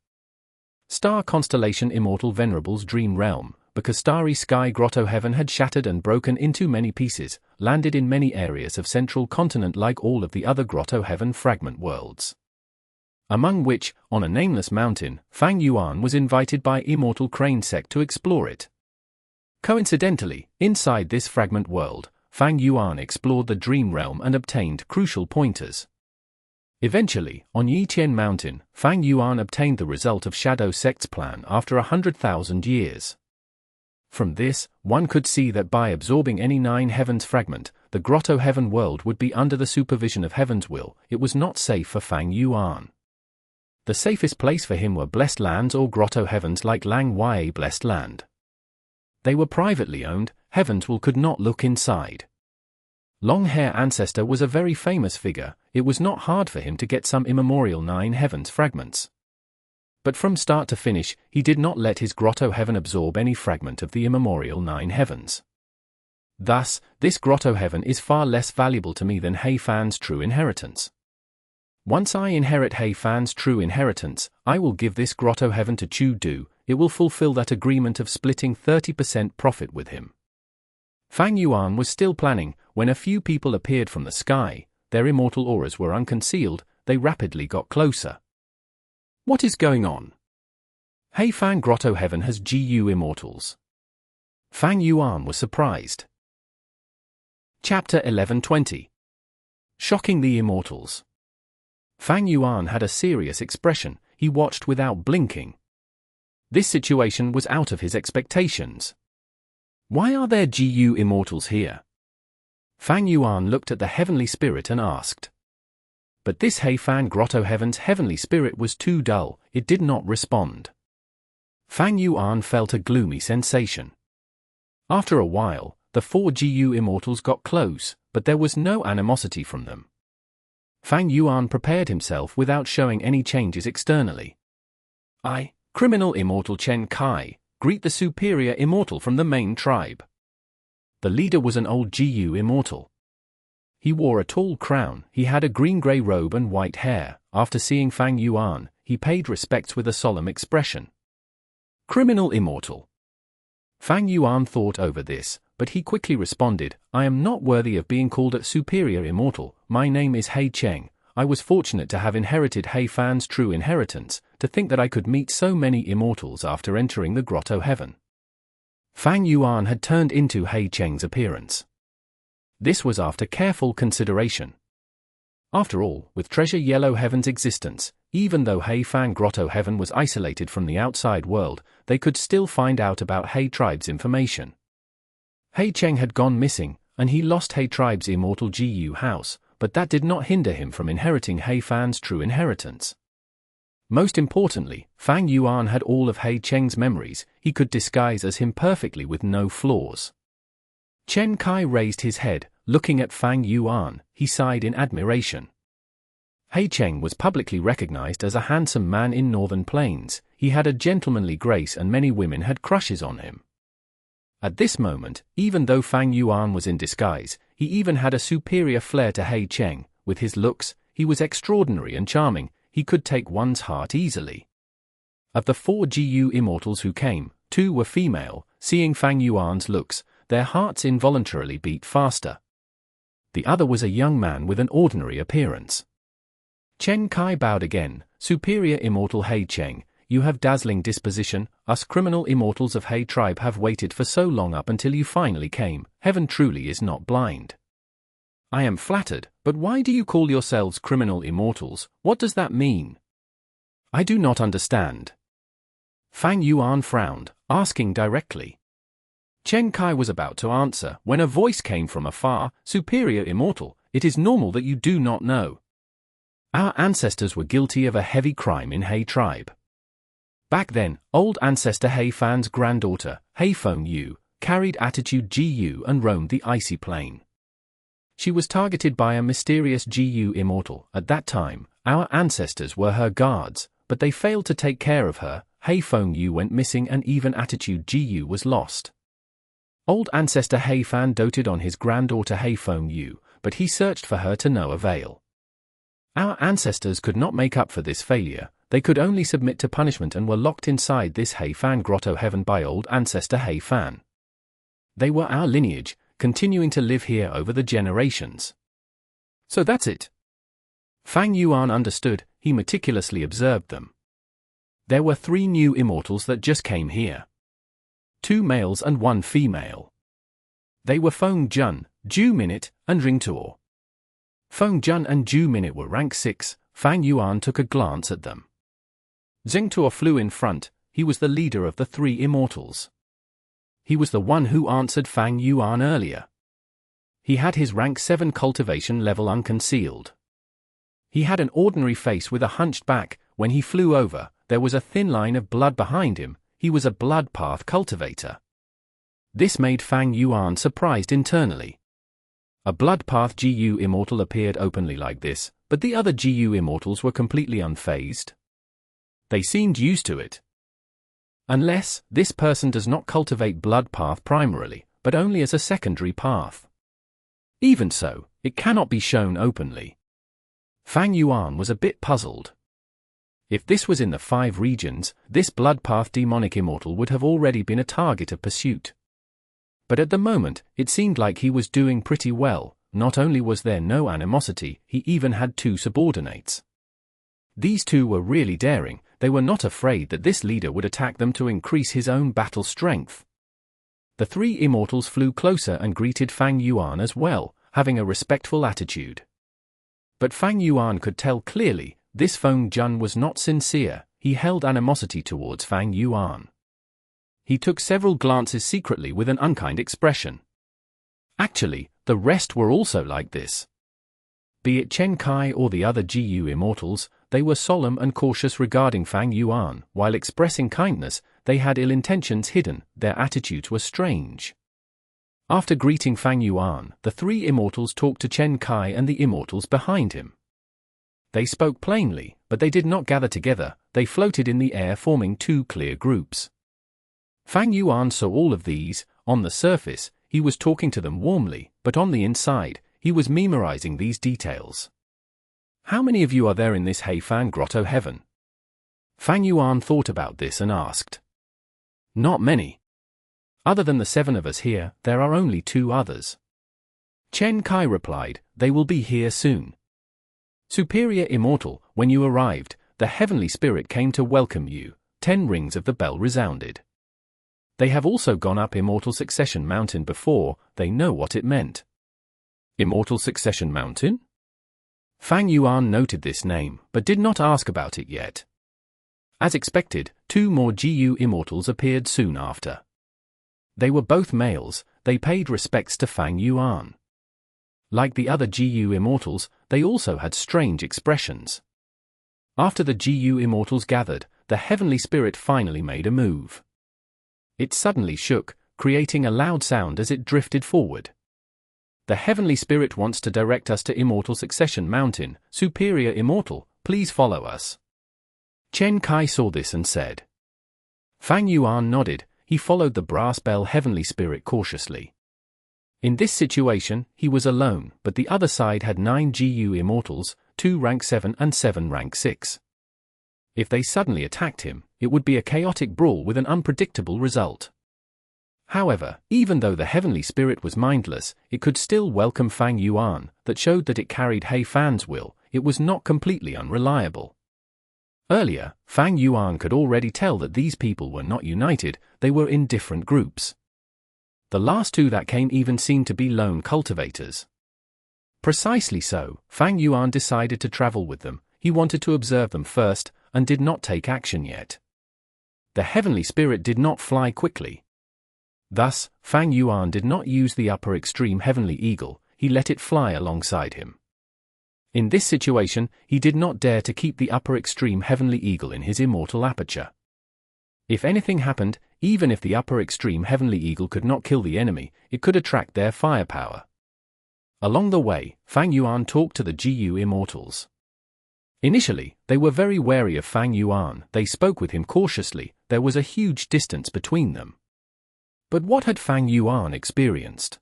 Star constellation Immortal Venerable's dream realm, because starry sky Grotto-Heaven had shattered and broken into many pieces, landed in many areas of central continent like all of the other Grotto-Heaven fragment worlds. Among which, on a nameless mountain, Fang Yuan was invited by Immortal Crane sect to explore it. Coincidentally, inside this fragment world, Fang Yuan explored the dream realm and obtained crucial pointers. Eventually, on Yiqian Mountain, Fang Yuan obtained the result of Shadow Sect's plan after 100,000 years. From this, one could see that by absorbing any 9 heavens fragment, the Grotto-Heaven world would be under the supervision of Heaven's will. It was not safe for Fang Yuan. The safest place for him were blessed lands or Grotto-Heavens like Lang Wei Blessed Land. They were privately owned, Heaven's will could not look inside. Long Hair Ancestor was a very famous figure. It was not hard for him to get some immemorial 9 heavens fragments. But from start to finish, he did not let his Grotto-Heaven absorb any fragment of the immemorial 9 heavens. Thus, this Grotto-Heaven is far less valuable to me than Hmph true inheritance. Once I inherit Hmph true inheritance, I will give this Grotto-Heaven to Chu Du. It will fulfill that agreement of splitting 30% profit with him. Fang Yuan was still planning, when a few people appeared from the sky. Their immortal auras were unconcealed. They rapidly got closer. What is going on? Hmph Grotto-Heaven has GU Immortals. Fang Yuan was surprised. Chapter 1120. Shocking the Immortals. Fang Yuan had a serious expression. He watched without blinking. This situation was out of his expectations. Why are there GU Immortals here? Fang Yuan looked at the heavenly spirit and asked. But this Hmph Grotto-Heaven's heavenly spirit was too dull. It did not respond. Fang Yuan felt a gloomy sensation. After a while, the 4 GU Immortals got close, but there was no animosity from them. Fang Yuan prepared himself without showing any changes externally. Criminal Immortal Chen Kai, greet the superior immortal from the main tribe. The leader was an old GU Immortal. He wore a tall crown, he had a green-grey robe and white hair. After seeing Fang Yuan, he paid respects with a solemn expression. Criminal Immortal. Fang Yuan thought over this, but he quickly responded, I am not worthy of being called a superior immortal. My name is He Cheng. I was fortunate to have inherited Hmph's true inheritance. To think that I could meet so many immortals after entering the Grotto-Heaven. Fang Yuan had turned into He Cheng's appearance. This was after careful consideration. After all, with Treasure Yellow Heaven's existence, even though Hmph Grotto-Heaven was isolated from the outside world, they could still find out about He Tribe's information. He Cheng had gone missing, and he lost He Tribe's immortal GU house, but that did not hinder him from inheriting Hmph's true inheritance. Most importantly, Fang Yuan had all of He Cheng's memories. He could disguise as him perfectly with no flaws. Chen Kai raised his head, looking at Fang Yuan. He sighed in admiration. He Cheng was publicly recognized as a handsome man in Northern Plains. He had a gentlemanly grace and many women had crushes on him. At this moment, even though Fang Yuan was in disguise, he even had a superior flair to He Cheng. With his looks, he was extraordinary and charming. He could take one's heart easily. Of the 4 GU Immortals who came, 2 were female. Seeing Fang Yuan's looks, their hearts involuntarily beat faster. The other was a young man with an ordinary appearance. Chen Kai bowed again. Superior Immortal He Cheng, you have dazzling disposition. Us criminal immortals of He Tribe have waited for so long up until you finally came. Heaven truly is not blind. I am flattered, but why do you call yourselves criminal immortals? What does that mean? I do not understand. Fang Yuan frowned, asking directly. Chen Kai was about to answer when a voice came from afar. Superior Immortal, it is normal that you do not know. Our ancestors were guilty of a heavy crime in He Tribe. Back then, old ancestor Hmph's granddaughter, Hfeng Yu, carried attitude GU and roamed the icy plain. She was targeted by a mysterious GU Immortal. At that time, our ancestors were her guards, but they failed to take care of her. Hfeng Yu went missing and even attitude GU was lost. Old ancestor Fan doted on his granddaughter Feng Yu, but he searched for her to no avail. Our ancestors could not make up for this failure. They could only submit to punishment and were locked inside this Fan Grotto-Heaven by old ancestor Fan. They were our lineage, continuing to live here over the generations. So that's it. Fang Yuan understood. He meticulously observed them. There were 3 new immortals that just came here. 2 males and 1 female. They were Feng Jun, Ju Minute, and Ring Tuo. Feng Jun and Ju Minute were rank 6. Fang Yuan took a glance at them. Zheng Tuo flew in front. He was the leader of the 3 immortals. He was the one who answered Fang Yuan earlier. He had his rank 7 cultivation level unconcealed. He had an ordinary face with a hunched back. When he flew over, there was a thin line of blood behind him. He was a blood path cultivator. This made Fang Yuan surprised internally. A blood path GU immortal appeared openly like this, but the other GU immortals were completely unfazed. They seemed used to it. Unless, this person does not cultivate blood path primarily, but only as a secondary path. Even so, it cannot be shown openly. Fang Yuan was a bit puzzled. If this was in the 5 regions, this blood path demonic immortal would have already been a target of pursuit. But at the moment, it seemed like he was doing pretty well. Not only was there no animosity, he even had 2 subordinates. These 2 were really daring. They were not afraid that this leader would attack them to increase his own battle strength. The 3 immortals flew closer and greeted Fang Yuan as well, having a respectful attitude. But Fang Yuan could tell clearly, this Feng Jun was not sincere. He held animosity towards Fang Yuan. He took several glances secretly with an unkind expression. Actually, the rest were also like this. Be it Chen Kai or the other GU immortals, they were solemn and cautious regarding Fang Yuan. While expressing kindness, they had ill intentions hidden. Their attitudes were strange. After greeting Fang Yuan, the 3 immortals talked to Chen Kai and the immortals behind him. They spoke plainly, but they did not gather together. They floated in the air, forming 2 clear groups. Fang Yuan saw all of these. On the surface, he was talking to them warmly, but on the inside, he was memorizing these details. How many of you are there in this Fan Grotto-Heaven? Fang Yuan thought about this and asked. Not many. Other than the 7 of us here, there are only 2 others. Chen Kai replied, they will be here soon. Superior Immortal, when you arrived, the heavenly spirit came to welcome you. 10 rings of the bell resounded. They have also gone up Immortal Succession Mountain before. They know what it meant. Immortal Succession Mountain? Fang Yuan noted this name, but did not ask about it yet. As expected, 2 more GU immortals appeared soon after. They were both males. They paid respects to Fang Yuan. Like the other GU immortals, they also had strange expressions. After the GU immortals gathered, the heavenly spirit finally made a move. It suddenly shook, creating a loud sound as it drifted forward. The heavenly spirit wants to direct us to Immortal Succession Mountain. Superior Immortal, please follow us. Chen Kai saw this and said. Fang Yuan nodded. He followed the brass bell heavenly spirit cautiously. In this situation, he was alone, but the other side had 9 GU immortals, 2 rank 7 and 7 rank 6. If they suddenly attacked him, it would be a chaotic brawl with an unpredictable result. However, even though the heavenly spirit was mindless, it could still welcome Fang Yuan. That showed that it carried Fan's will. It was not completely unreliable. Earlier, Fang Yuan could already tell that these people were not united. They were in different groups. The last 2 that came even seemed to be lone cultivators. Precisely so, Fang Yuan decided to travel with them. He wanted to observe them first, and did not take action yet. The heavenly spirit did not fly quickly. Thus, Fang Yuan did not use the upper extreme heavenly eagle. He let it fly alongside him. In this situation, he did not dare to keep the upper extreme heavenly eagle in his immortal aperture. If anything happened, even if the upper extreme heavenly eagle could not kill the enemy, it could attract their firepower. Along the way, Fang Yuan talked to the GU immortals. Initially, they were very wary of Fang Yuan. They spoke with him cautiously. There was a huge distance between them. But what had Fang Yuan experienced?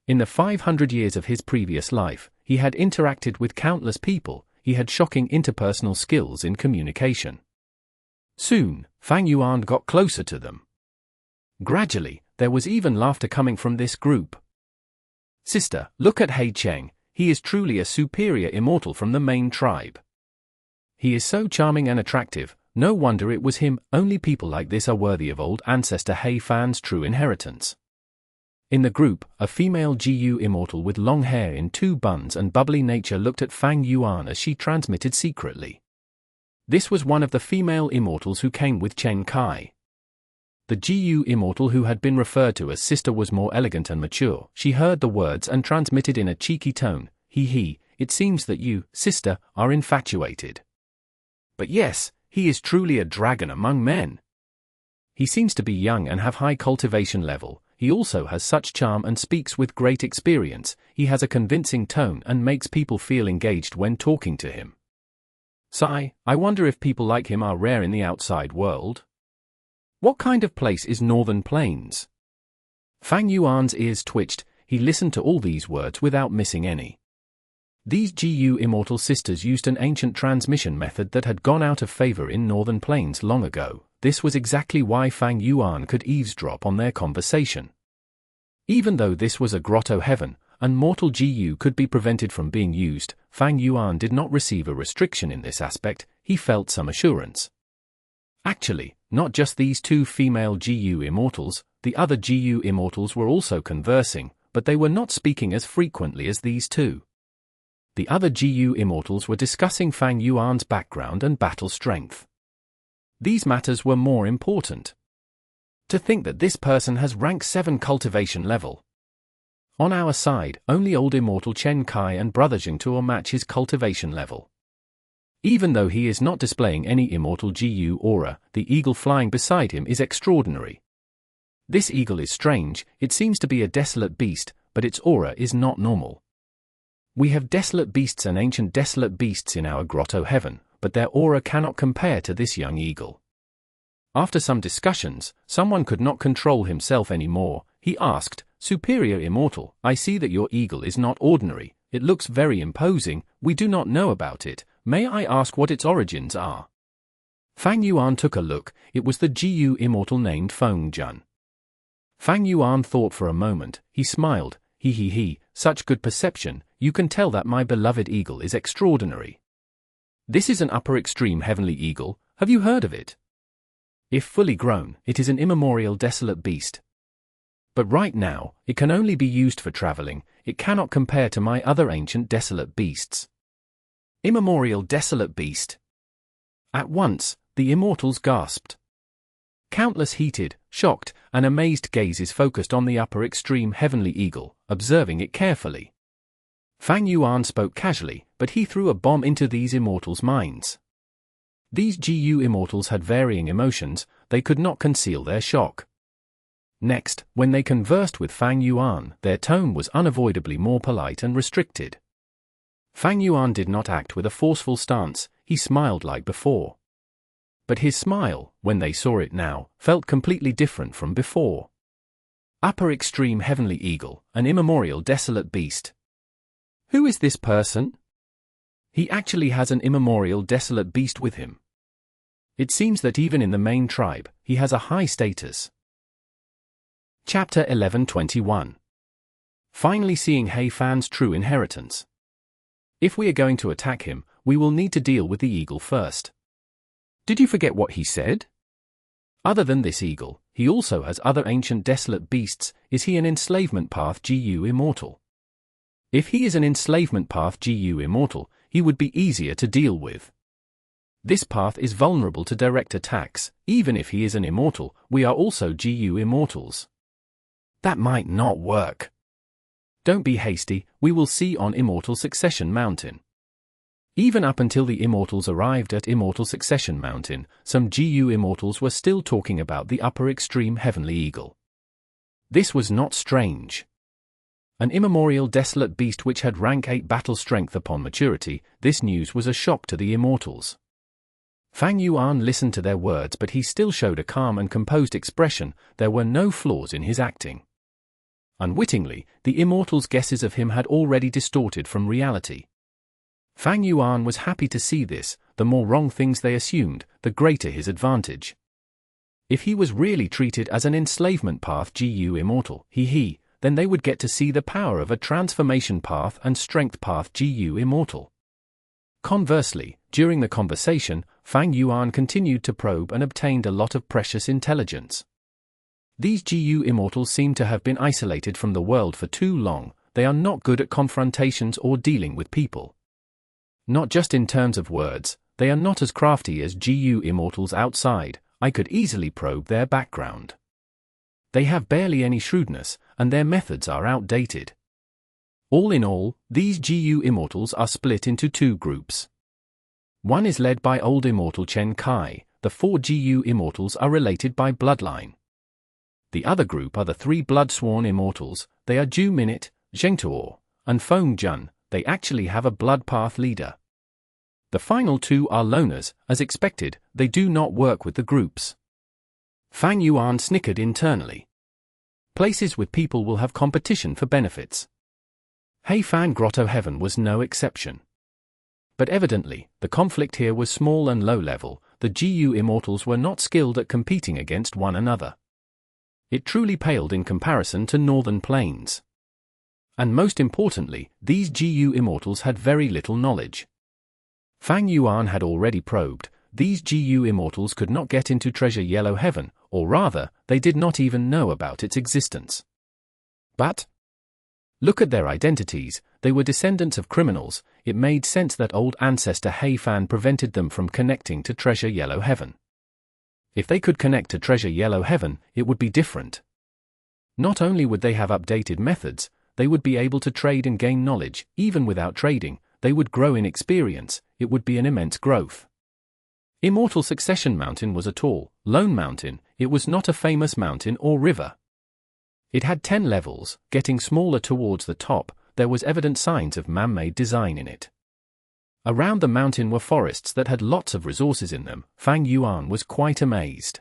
In the 500 years of his previous life, he had interacted with countless people. He had shocking interpersonal skills in communication. Soon, Fang Yuan got closer to them. Gradually, there was even laughter coming from this group. "Sister, look at He Cheng, he is truly a superior immortal from the main tribe. He is so charming and attractive, no wonder it was him. Only people like this are worthy of old ancestor He Fan's true inheritance." In the group, a female GU immortal with long hair in 2 buns and bubbly nature looked at Fang Yuan as she transmitted secretly. This was one of the female immortals who came with Chen Kai. The GU immortal who had been referred to as sister was more elegant and mature. She heard the words and transmitted in a cheeky tone, "He, it seems that you, sister, are infatuated. But yes, he is truly a dragon among men. He seems to be young and have high cultivation level. He also has such charm and speaks with great experience. He has a convincing tone and makes people feel engaged when talking to him. Sigh, I wonder if people like him are rare in the outside world. What kind of place is Northern Plains?" Fang Yuan's ears twitched. He listened to all these words without missing any. These GU immortal sisters used an ancient transmission method that had gone out of favor in Northern Plains long ago. This was exactly why Fang Yuan could eavesdrop on their conversation. Even though this was a Grotto-Heaven, and mortal GU could be prevented from being used, Fang Yuan did not receive a restriction in this aspect. He felt some assurance. Actually, not just these 2 female GU immortals, the other GU immortals were also conversing, but they were not speaking as frequently as these 2. The other GU immortals were discussing Fang Yuan's background and battle strength. These matters were more important. To think that this person has rank 7 cultivation level. On our side, only old immortal Chen Kai and brother Zhengtuo match his cultivation level. Even though he is not displaying any immortal GU aura, the eagle flying beside him is extraordinary. This eagle is strange. It seems to be a desolate beast, but its aura is not normal. We have desolate beasts and ancient desolate beasts in our Grotto-Heaven, but their aura cannot compare to this young eagle. After some discussions, someone could not control himself anymore. He asked, "Superior Immortal, I see that your eagle is not ordinary. It looks very imposing. We do not know about it. May I ask what its origins are?" Fang Yuan took a look. It was the GU immortal named Feng Jun. Fang Yuan thought for a moment. He smiled. He, such good perception. You can tell that my beloved eagle is extraordinary. This is an upper extreme heavenly eagle. Have you heard of it? If fully grown, it is an immemorial desolate beast. But right now, it can only be used for traveling. It cannot compare to my other ancient desolate beasts. Immemorial desolate beast. At once, the immortals gasped. Countless heated, shocked, and amazed gazes focused on the upper extreme heavenly eagle, observing it carefully. Fang Yuan spoke casually, but he threw a bomb into these immortals' minds. These GU immortals had varying emotions. They could not conceal their shock. Next, when they conversed with Fang Yuan, their tone was unavoidably more polite and restricted. Fang Yuan did not act with a forceful stance. He smiled like before. But his smile, when they saw it now, felt completely different from before. Upper extreme heavenly eagle, an immemorial desolate beast. Who is this person? He actually has an immemorial desolate beast with him. It seems that even in the main tribe, he has a high status. Chapter 11:21. Finally seeing He Fan's true inheritance. If we are going to attack him, we will need to deal with the eagle first. Did you forget what he said? Other than this eagle, he also has other ancient desolate beasts. Is he an enslavement path GU immortal? If he is an enslavement path GU immortal, he would be easier to deal with. This path is vulnerable to direct attacks. Even if he is an immortal, we are also GU immortals. That might not work. Don't be hasty, we will see on Immortal Succession Mountain. Even up until the Immortals arrived at Immortal Succession Mountain, some GU Immortals were still talking about the upper extreme heavenly eagle. This was not strange. An immemorial desolate beast which had rank 8 battle strength upon maturity, this news was a shock to the Immortals. Fang Yuan listened to their words, but he still showed a calm and composed expression. There were no flaws in his acting. Unwittingly, the Immortals' guesses of him had already distorted from reality. Fang Yuan was happy to see this. The more wrong things they assumed, the greater his advantage. If he was really treated as an enslavement path GU Immortal, then they would get to see the power of a transformation path and strength path GU Immortal. Conversely, during the conversation, Fang Yuan continued to probe and obtained a lot of precious intelligence. These GU Immortals seem to have been isolated from the world for too long. They are not good at confrontations or dealing with people. Not just in terms of words, they are not as crafty as GU Immortals outside. I could easily probe their background. They have barely any shrewdness, and their methods are outdated. All in all, these GU Immortals are split into two groups. One is led by Old Immortal Chen Kai. The 4 GU Immortals are related by bloodline. The other group are the 3 blood-sworn Immortals. They are Ju Minute, Zheng Tuo, and Feng Jun. They actually have a blood path leader. The final 2 are loners. As expected, they do not work with the groups. Fang Yuan snickered internally. Places with people will have competition for benefits. Hmph Grotto-Heaven was no exception. But evidently, the conflict here was small and low-level. The GU Immortals were not skilled at competing against one another. It truly paled in comparison to Northern Plains. And most importantly, these GU Immortals had very little knowledge. Fang Yuan had already probed. These GU Immortals could not get into Treasure Yellow Heaven, or rather, they did not even know about its existence. But look at their identities. They were descendants of criminals. It made sense that old ancestor Hmph prevented them from connecting to Treasure Yellow Heaven. If they could connect to Treasure Yellow Heaven, it would be different. Not only would they have updated methods, they would be able to trade and gain knowledge. Even without trading, they would grow in experience. It would be an immense growth. Immortal Succession Mountain was a tall, lone mountain. It was not a famous mountain or river. It had 10 levels, getting smaller towards the top. There was evident signs of man-made design in it. Around the mountain were forests that had lots of resources in them. Fang Yuan was quite amazed.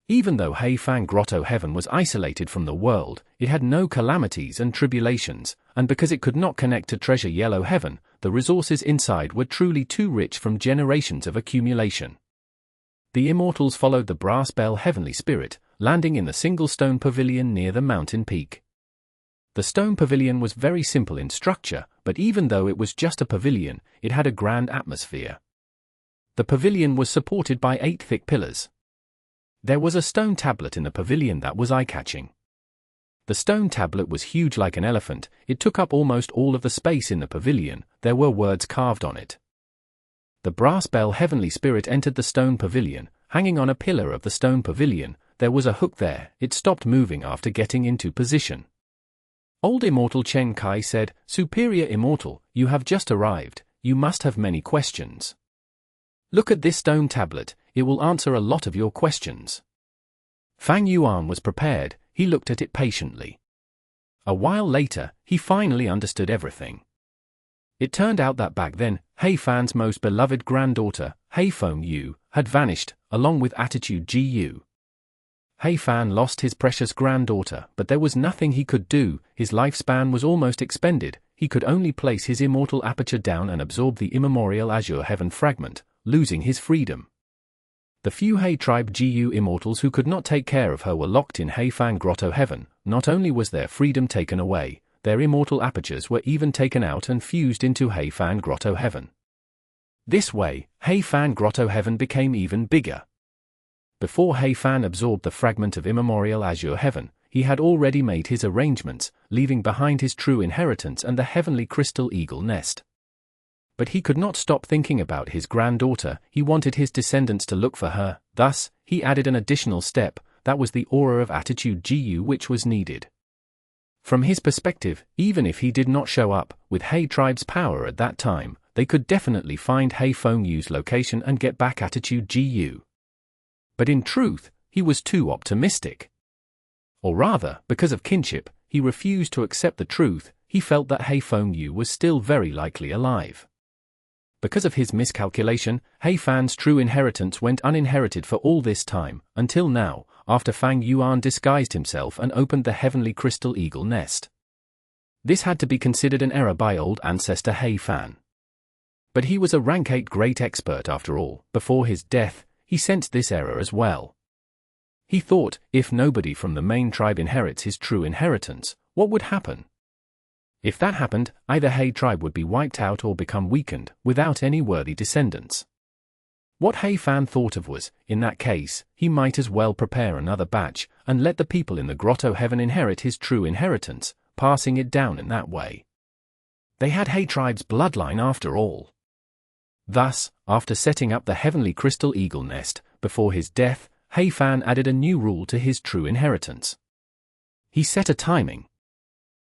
Even though Hmph Grotto-Heaven was isolated from the world, it had no calamities and tribulations, and because it could not connect to Treasure Yellow Heaven, the resources inside were truly too rich from generations of accumulation. The Immortals followed the brass bell Heavenly Spirit, landing in the single stone pavilion near the mountain peak. The stone pavilion was very simple in structure, but even though it was just a pavilion, it had a grand atmosphere. The pavilion was supported by 8 thick pillars. There was a stone tablet in the pavilion that was eye-catching. The stone tablet was huge like an elephant. It took up almost all of the space in the pavilion. There were words carved on it. The brass bell Heavenly Spirit entered the stone pavilion. Hanging on a pillar of the stone pavilion, there was a hook there. It stopped moving after getting into position. Old Immortal Chen Kai said, "Superior Immortal, you have just arrived. You must have many questions. Look at this stone tablet. It will answer a lot of your questions." Fang Yuan was prepared. He looked at it patiently. A while later, he finally understood everything. It turned out that back then, Hmph's most beloved granddaughter, Feng Yu, had vanished, along with Attitude GU. Hmph lost his precious granddaughter, but there was nothing he could do. His lifespan was almost expended. He could only place his immortal aperture down and absorb the immemorial Azure Heaven fragment, losing his freedom. The few He tribe GU Immortals who could not take care of her were locked in Hmph Grotto-Heaven. Not only was their freedom taken away, their immortal apertures were even taken out and fused into Hmph Grotto-Heaven. This way, Hmph Grotto-Heaven became even bigger. Before Hmph absorbed the fragment of immemorial Azure Heaven, he had already made his arrangements, leaving behind his true inheritance and the heavenly crystal eagle nest. But he could not stop thinking about his granddaughter. He wanted his descendants to look for her. Thus, he added an additional step. That was the aura of Attitude GU which was needed. From his perspective, even if he did not show up, with He tribe's power at that time, they could definitely find Feng Yu's location and get back Attitude GU. But in truth, he was too optimistic. Or rather, because of kinship, he refused to accept the truth. He felt that Feng Yu was still very likely alive. Because of his miscalculation, Hmph true inheritance went uninherited for all this time, until now, after Fang Yuan disguised himself and opened the heavenly crystal eagle nest. This had to be considered an error by old ancestor Hmph. But he was a rank 8 great expert after all. Before his death, he sensed this error as well. He thought, if nobody from the main tribe inherits his true inheritance, what would happen? If that happened, either He tribe would be wiped out or become weakened, without any worthy descendants. What Hmph thought of was, in that case, he might as well prepare another batch, and let the people in the Grotto-Heaven inherit his true inheritance, passing it down in that way. They had He tribe's bloodline after all. Thus, after setting up the heavenly crystal eagle nest, before his death, Hmph added a new rule to his true inheritance. He set a timing.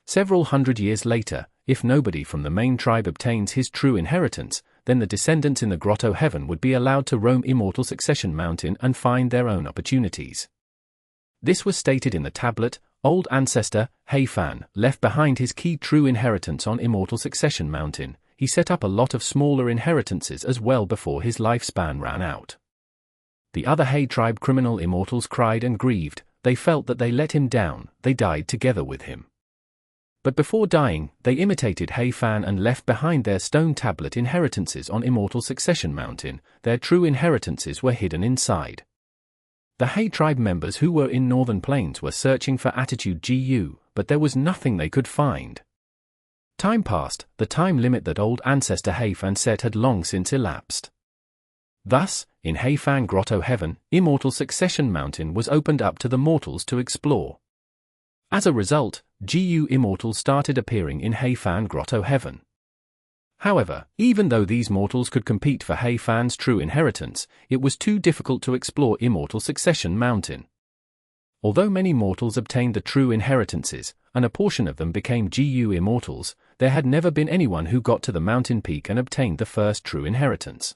Several hundred years later, if nobody from the main tribe obtains his true inheritance, then the descendants in the Grotto-Heaven would be allowed to roam Immortal Succession Mountain and find their own opportunities. This was stated in the tablet. Old ancestor Hmph left behind his key true inheritance on Immortal Succession Mountain. He set up a lot of smaller inheritances as well before his lifespan ran out. The other He tribe criminal immortals cried and grieved. They felt that they let him down. They died together with him. But before dying, they imitated Hmph and left behind their stone tablet inheritances on Immortal Succession Mountain. Their true inheritances were hidden inside. The He tribe members who were in Northern Plains were searching for Attitude GU, but there was nothing they could find. Time passed. The time limit that old ancestor Hmph set had long since elapsed. Thus, in Hmph Grotto-Heaven, Immortal Succession Mountain was opened up to the mortals to explore. As a result, GU Immortals started appearing in Hmph Grotto-Heaven. However, even though these mortals could compete for Hmph's true inheritance, it was too difficult to explore Immortal Succession Mountain. Although many mortals obtained the true inheritances, and a portion of them became GU Immortals, there had never been anyone who got to the mountain peak and obtained the first true inheritance.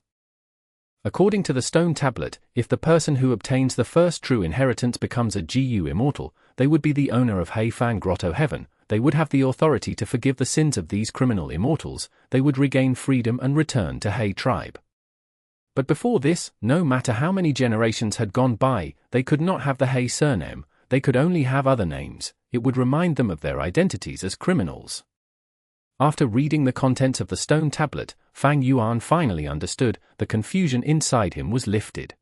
According to the stone tablet, if the person who obtains the first true inheritance becomes a GU Immortal, they would be the owner of Hmph Grotto-Heaven. They would have the authority to forgive the sins of these criminal immortals. They would regain freedom and return to He tribe. But before this, no matter how many generations had gone by, they could not have the He surname. They could only have other names. It would remind them of their identities as criminals. After reading the contents of the stone tablet, Fang Yuan finally understood. The confusion inside him was lifted.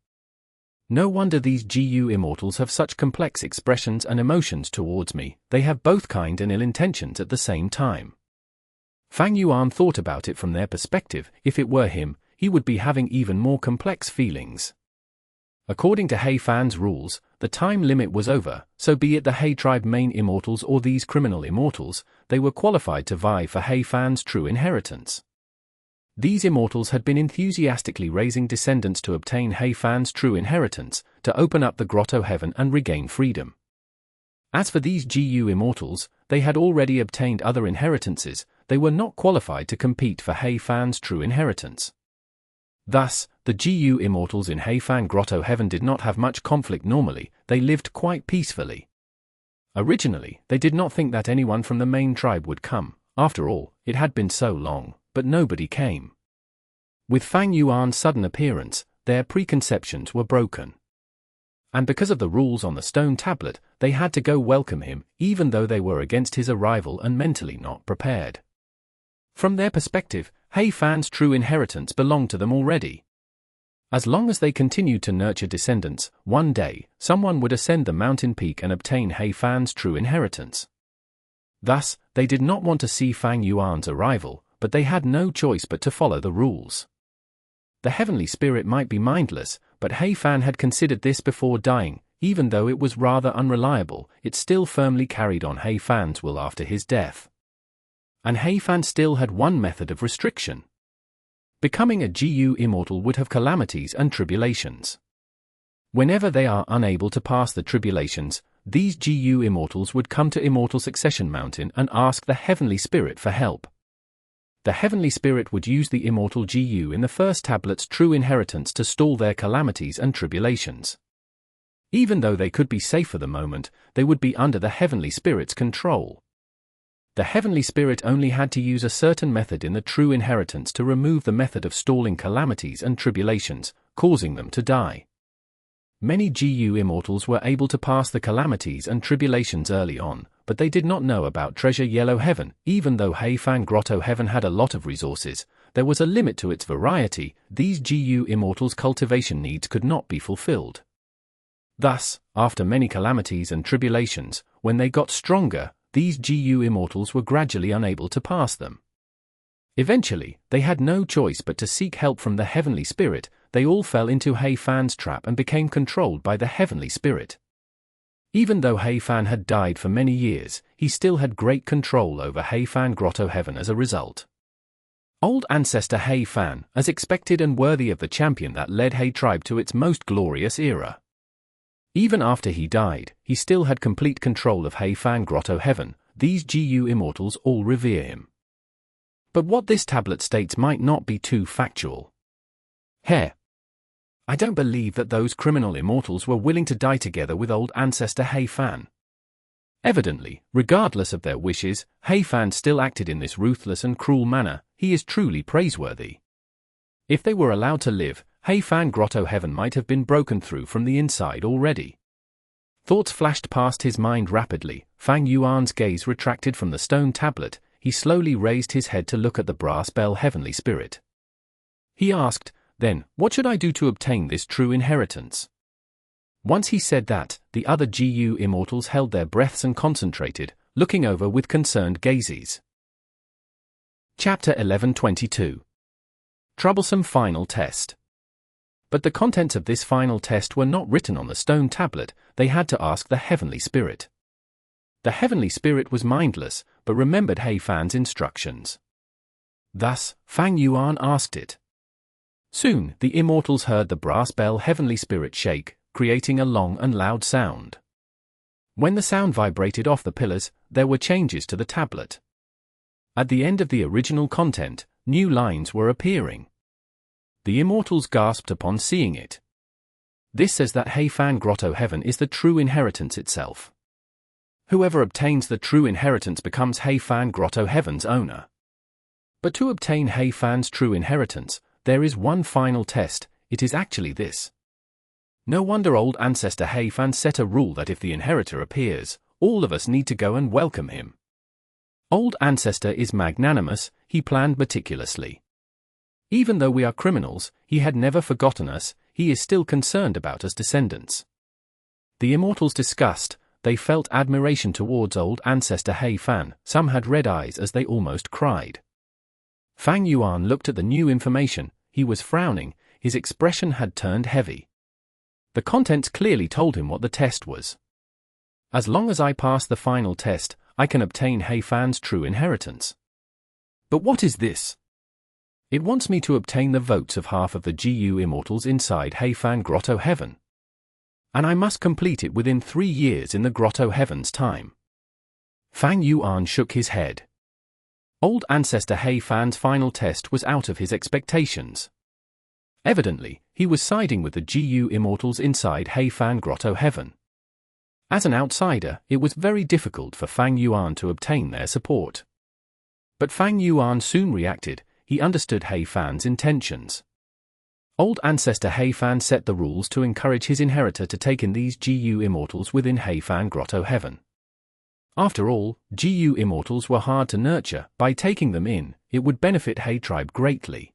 No wonder these GU Immortals have such complex expressions and emotions towards me. They have both kind and ill intentions at the same time. Fang Yuan thought about it from their perspective. If it were him, he would be having even more complex feelings. According to Hmph's rules, the time limit was over, so be it the He tribe main immortals or these criminal immortals, they were qualified to vie for Hmph's true inheritance. These immortals had been enthusiastically raising descendants to obtain Hmph's true inheritance, to open up the Grotto-Heaven and regain freedom. As for these GU immortals, they had already obtained other inheritances. They were not qualified to compete for Hmph's true inheritance. Thus, the GU immortals in Hmph Grotto-Heaven did not have much conflict normally. They lived quite peacefully. Originally, they did not think that anyone from the main tribe would come. After all, it had been so long, but nobody came. With Fang Yuan's sudden appearance, their preconceptions were broken. And because of the rules on the stone tablet, they had to go welcome him, even though they were against his arrival and mentally not prepared. From their perspective, Hmph's true inheritance belonged to them already. As long as they continued to nurture descendants, one day, someone would ascend the mountain peak and obtain Hmph's true inheritance. Thus, they did not want to see Fang Yuan's arrival, but they had no choice but to follow the rules. The heavenly spirit might be mindless, but Hmph had considered this before dying. Even though it was rather unreliable, it still firmly carried on Hmph's will after his death. And Hmph still had one method of restriction. Becoming a GU immortal would have calamities and tribulations. Whenever they are unable to pass the tribulations, these GU immortals would come to Immortal Succession Mountain and ask the heavenly spirit for help. The heavenly spirit would use the immortal GU in the first tablet's true inheritance to stall their calamities and tribulations. Even though they could be safe for the moment, they would be under the heavenly spirit's control. The heavenly spirit only had to use a certain method in the true inheritance to remove the method of stalling calamities and tribulations, causing them to die. Many GU immortals were able to pass the calamities and tribulations early on, but they did not know about Treasure Yellow Heaven. Even though Fang Grotto-Heaven had a lot of resources, there was a limit to its variety. These GU immortals' cultivation needs could not be fulfilled. Thus, after many calamities and tribulations, when they got stronger, these GU immortals were gradually unable to pass them. Eventually, they had no choice but to seek help from the heavenly spirit. They all fell into Fang's trap and became controlled by the heavenly spirit. Even though Fan had died for many years, he still had great control over Fang Grotto-Heaven as a result. Old ancestor Fan, as expected and worthy of the champion that led tribe to its most glorious era. Even after he died, he still had complete control of Fang Grotto-Heaven. These GU immortals all revere him. But what this tablet states might not be too factual. I don't believe that those criminal immortals were willing to die together with old ancestor Fan. Evidently, regardless of their wishes, Fan still acted in this ruthless and cruel manner. He is truly praiseworthy. If they were allowed to live, Fang Grotto-Heaven might have been broken through from the inside already. Thoughts flashed past his mind rapidly. Fang Yuan's gaze retracted from the stone tablet. He slowly raised his head to look at the brass bell heavenly spirit. He asked, "Then, what should I do to obtain this true inheritance?" Once he said that, the other GU immortals held their breaths and concentrated, looking over with concerned gazes. Chapter 11:22. Troublesome Final Test. But the contents of this final test were not written on the stone tablet. They had to ask the heavenly spirit. The heavenly spirit was mindless, but remembered Fang's instructions. Thus, Fang Yuan asked it. Soon, the immortals heard the brass bell heavenly spirit shake, creating a long and loud sound. When the sound vibrated off the pillars, there were changes to the tablet. At the end of the original content, new lines were appearing. The immortals gasped upon seeing it. This says that Fang Grotto-Heaven is the true inheritance itself. Whoever obtains the true inheritance becomes Fang Grotto-Heaven's owner. But to obtain Fang's true inheritance, there is one final test. It is actually this. No wonder old ancestor Fan set a rule that if the inheritor appears, all of us need to go and welcome him. Old ancestor is magnanimous. He planned meticulously. Even though we are criminals, he had never forgotten us. He is still concerned about us descendants. The immortals discussed. They felt admiration towards old ancestor Fan. Some had red eyes as they almost cried. Fang Yuan looked at the new information. He was frowning. His expression had turned heavy. The contents clearly told him what the test was. As long as I pass the final test, I can obtain Fang's true inheritance. But what is this? It wants me to obtain the votes of half of the GU immortals inside Fang Grotto-Heaven. And I must complete it within 3 years in the Grotto-Heaven's time. Fang Yuan shook his head. Old ancestor Fan's final test was out of his expectations. Evidently, he was siding with the GU immortals inside Fang Grotto-Heaven. As an outsider, it was very difficult for Fang Yuan to obtain their support. But Fang Yuan soon reacted. He understood Fang's intentions. Old ancestor Fan set the rules to encourage his inheritor to take in these GU immortals within Fang Grotto-Heaven. After all, GU immortals were hard to nurture. By taking them in, it would benefit tribe greatly.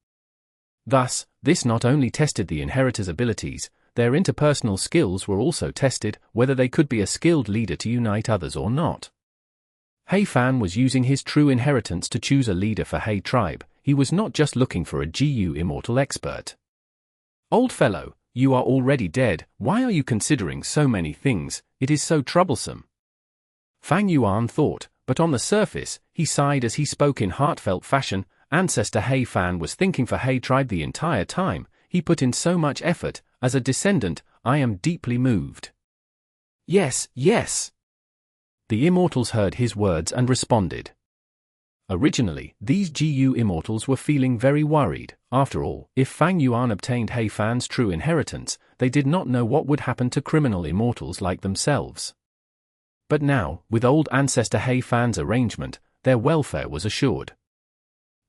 Thus, this not only tested the inheritor's abilities, their interpersonal skills were also tested, whether they could be a skilled leader to unite others or not. Fan was using his true inheritance to choose a leader for tribe. He was not just looking for a GU immortal expert. Old fellow, you are already dead. Why are you considering so many things? It is so troublesome. Fang Yuan thought, but on the surface, he sighed as he spoke in heartfelt fashion. Ancestor Fan was thinking for tribe the entire time. He put in so much effort. As a descendant, I am deeply moved. Yes, yes. The immortals heard his words and responded. Originally, these GU immortals were feeling very worried. After all, if Fang Yuan obtained Fang's true inheritance, they did not know what would happen to criminal immortals like themselves. But now, with old ancestor Fang's arrangement, their welfare was assured.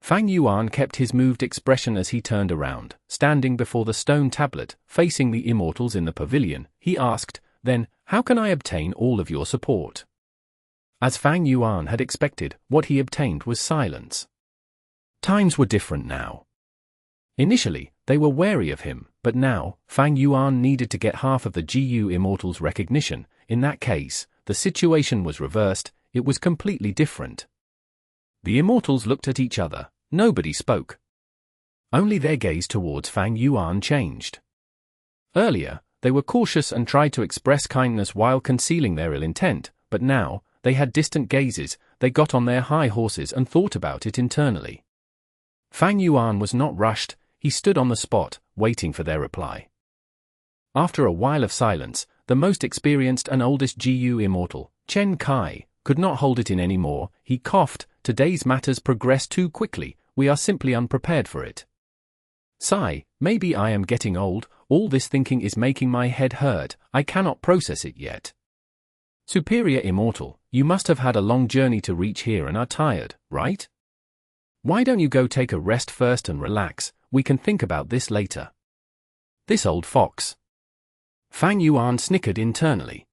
Fang Yuan kept his moved expression as he turned around, standing before the stone tablet, facing the Immortals in the pavilion. He asked, "Then, how can I obtain all of your support?" As Fang Yuan had expected, what he obtained was silence. Times were different now. Initially, they were wary of him, but now, Fang Yuan needed to get half of the GU Immortals' recognition. In that case, the situation was reversed. It was completely different. The Immortals looked at each other. Nobody spoke. Only their gaze towards Fang Yuan changed. Earlier, they were cautious and tried to express kindness while concealing their ill intent, but now, they had distant gazes. They got on their high horses and thought about it internally. Fang Yuan was not rushed. He stood on the spot, waiting for their reply. After a while of silence, the most experienced and oldest GU Immortal, Chen Kai, could not hold it in anymore. He coughed. "Today's matters progress too quickly. We are simply unprepared for it. Sigh, maybe I am getting old. All this thinking is making my head hurt. I cannot process it yet." "Superior Immortal, you must have had a long journey to reach here and are tired, right? Why don't you go take a rest first and relax? We can think about this later." This old fox. Fang Yuan snickered internally.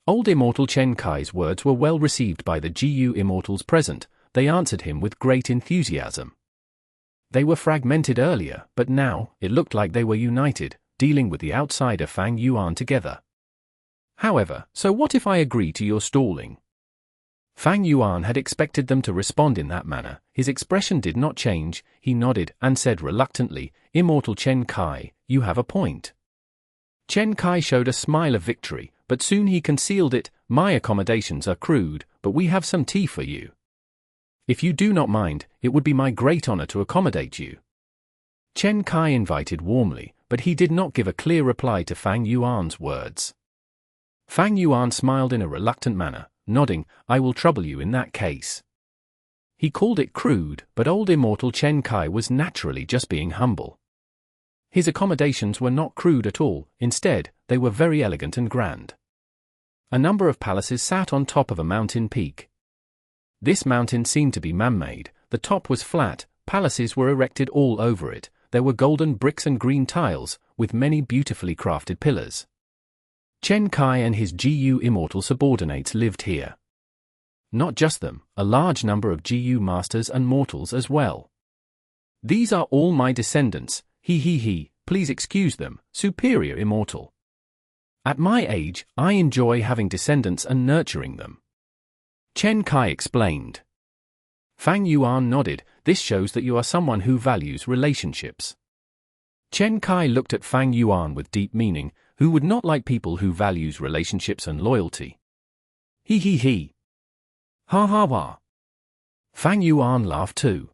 Old Immortal Chen Kai's words were well received by the GU Immortals present. They answered him with great enthusiasm. They were fragmented earlier, but now, it looked like they were united, dealing with the outsider Fang Yuan together. "However, so what if I agree to your stalling?" Fang Yuan had expected them to respond in that manner. His expression did not change. He nodded and said reluctantly, "Immortal Chen Kai, you have a point." Chen Kai showed a smile of victory, but soon he concealed it. "My accommodations are crude, but we have some tea for you. If you do not mind, it would be my great honor to accommodate you." Chen Kai invited warmly, but he did not give a clear reply to Fang Yuan's words. Fang Yuan smiled in a reluctant manner, nodding, "I will trouble you in that case." He called it crude, but old Immortal Chen Kai was naturally just being humble. His accommodations were not crude at all. Instead, they were very elegant and grand. A number of palaces sat on top of a mountain peak. This mountain seemed to be man-made. The top was flat. Palaces were erected all over it. There were golden bricks and green tiles, with many beautifully crafted pillars. Chen Kai and his GU Immortal subordinates lived here. Not just them, a large number of GU Masters and Mortals as well. "These are all my descendants. Please excuse them, Superior Immortal. At my age, I enjoy having descendants and nurturing them," Chen Kai explained. Fang Yuan nodded. "This shows that you are someone who values relationships." Chen Kai looked at Fang Yuan with deep meaning. Who would not like people who values relationships and loyalty? Ha ha ha. Fang Yuan laughed too.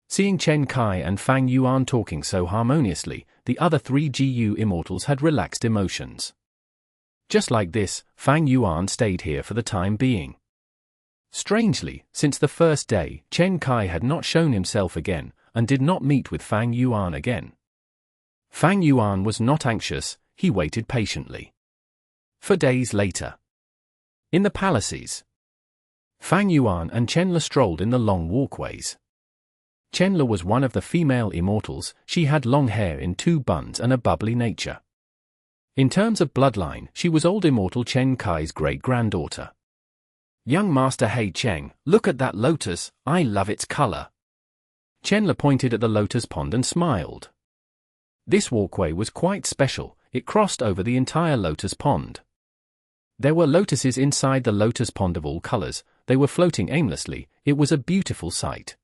Seeing Chen Kai and Fang Yuan talking so harmoniously, the other three GU Immortals had relaxed emotions. Just like this, Fang Yuan stayed here for the time being. Strangely, since the first day, Chen Kai had not shown himself again, and did not meet with Fang Yuan again. Fang Yuan was not anxious. He waited patiently. For days later, in the palaces, Fang Yuan and Chenla strolled in the long walkways. Chenla was one of the female Immortals. She had long hair in two buns and a bubbly nature. In terms of bloodline, she was old Immortal Chen Kai's great-granddaughter. "Young Master He Cheng, look at that lotus. I love its color." Chenla pointed at the lotus pond and smiled. This walkway was quite special. It crossed over the entire lotus pond. There were lotuses inside the lotus pond of all colors. They were floating aimlessly. It was a beautiful sight.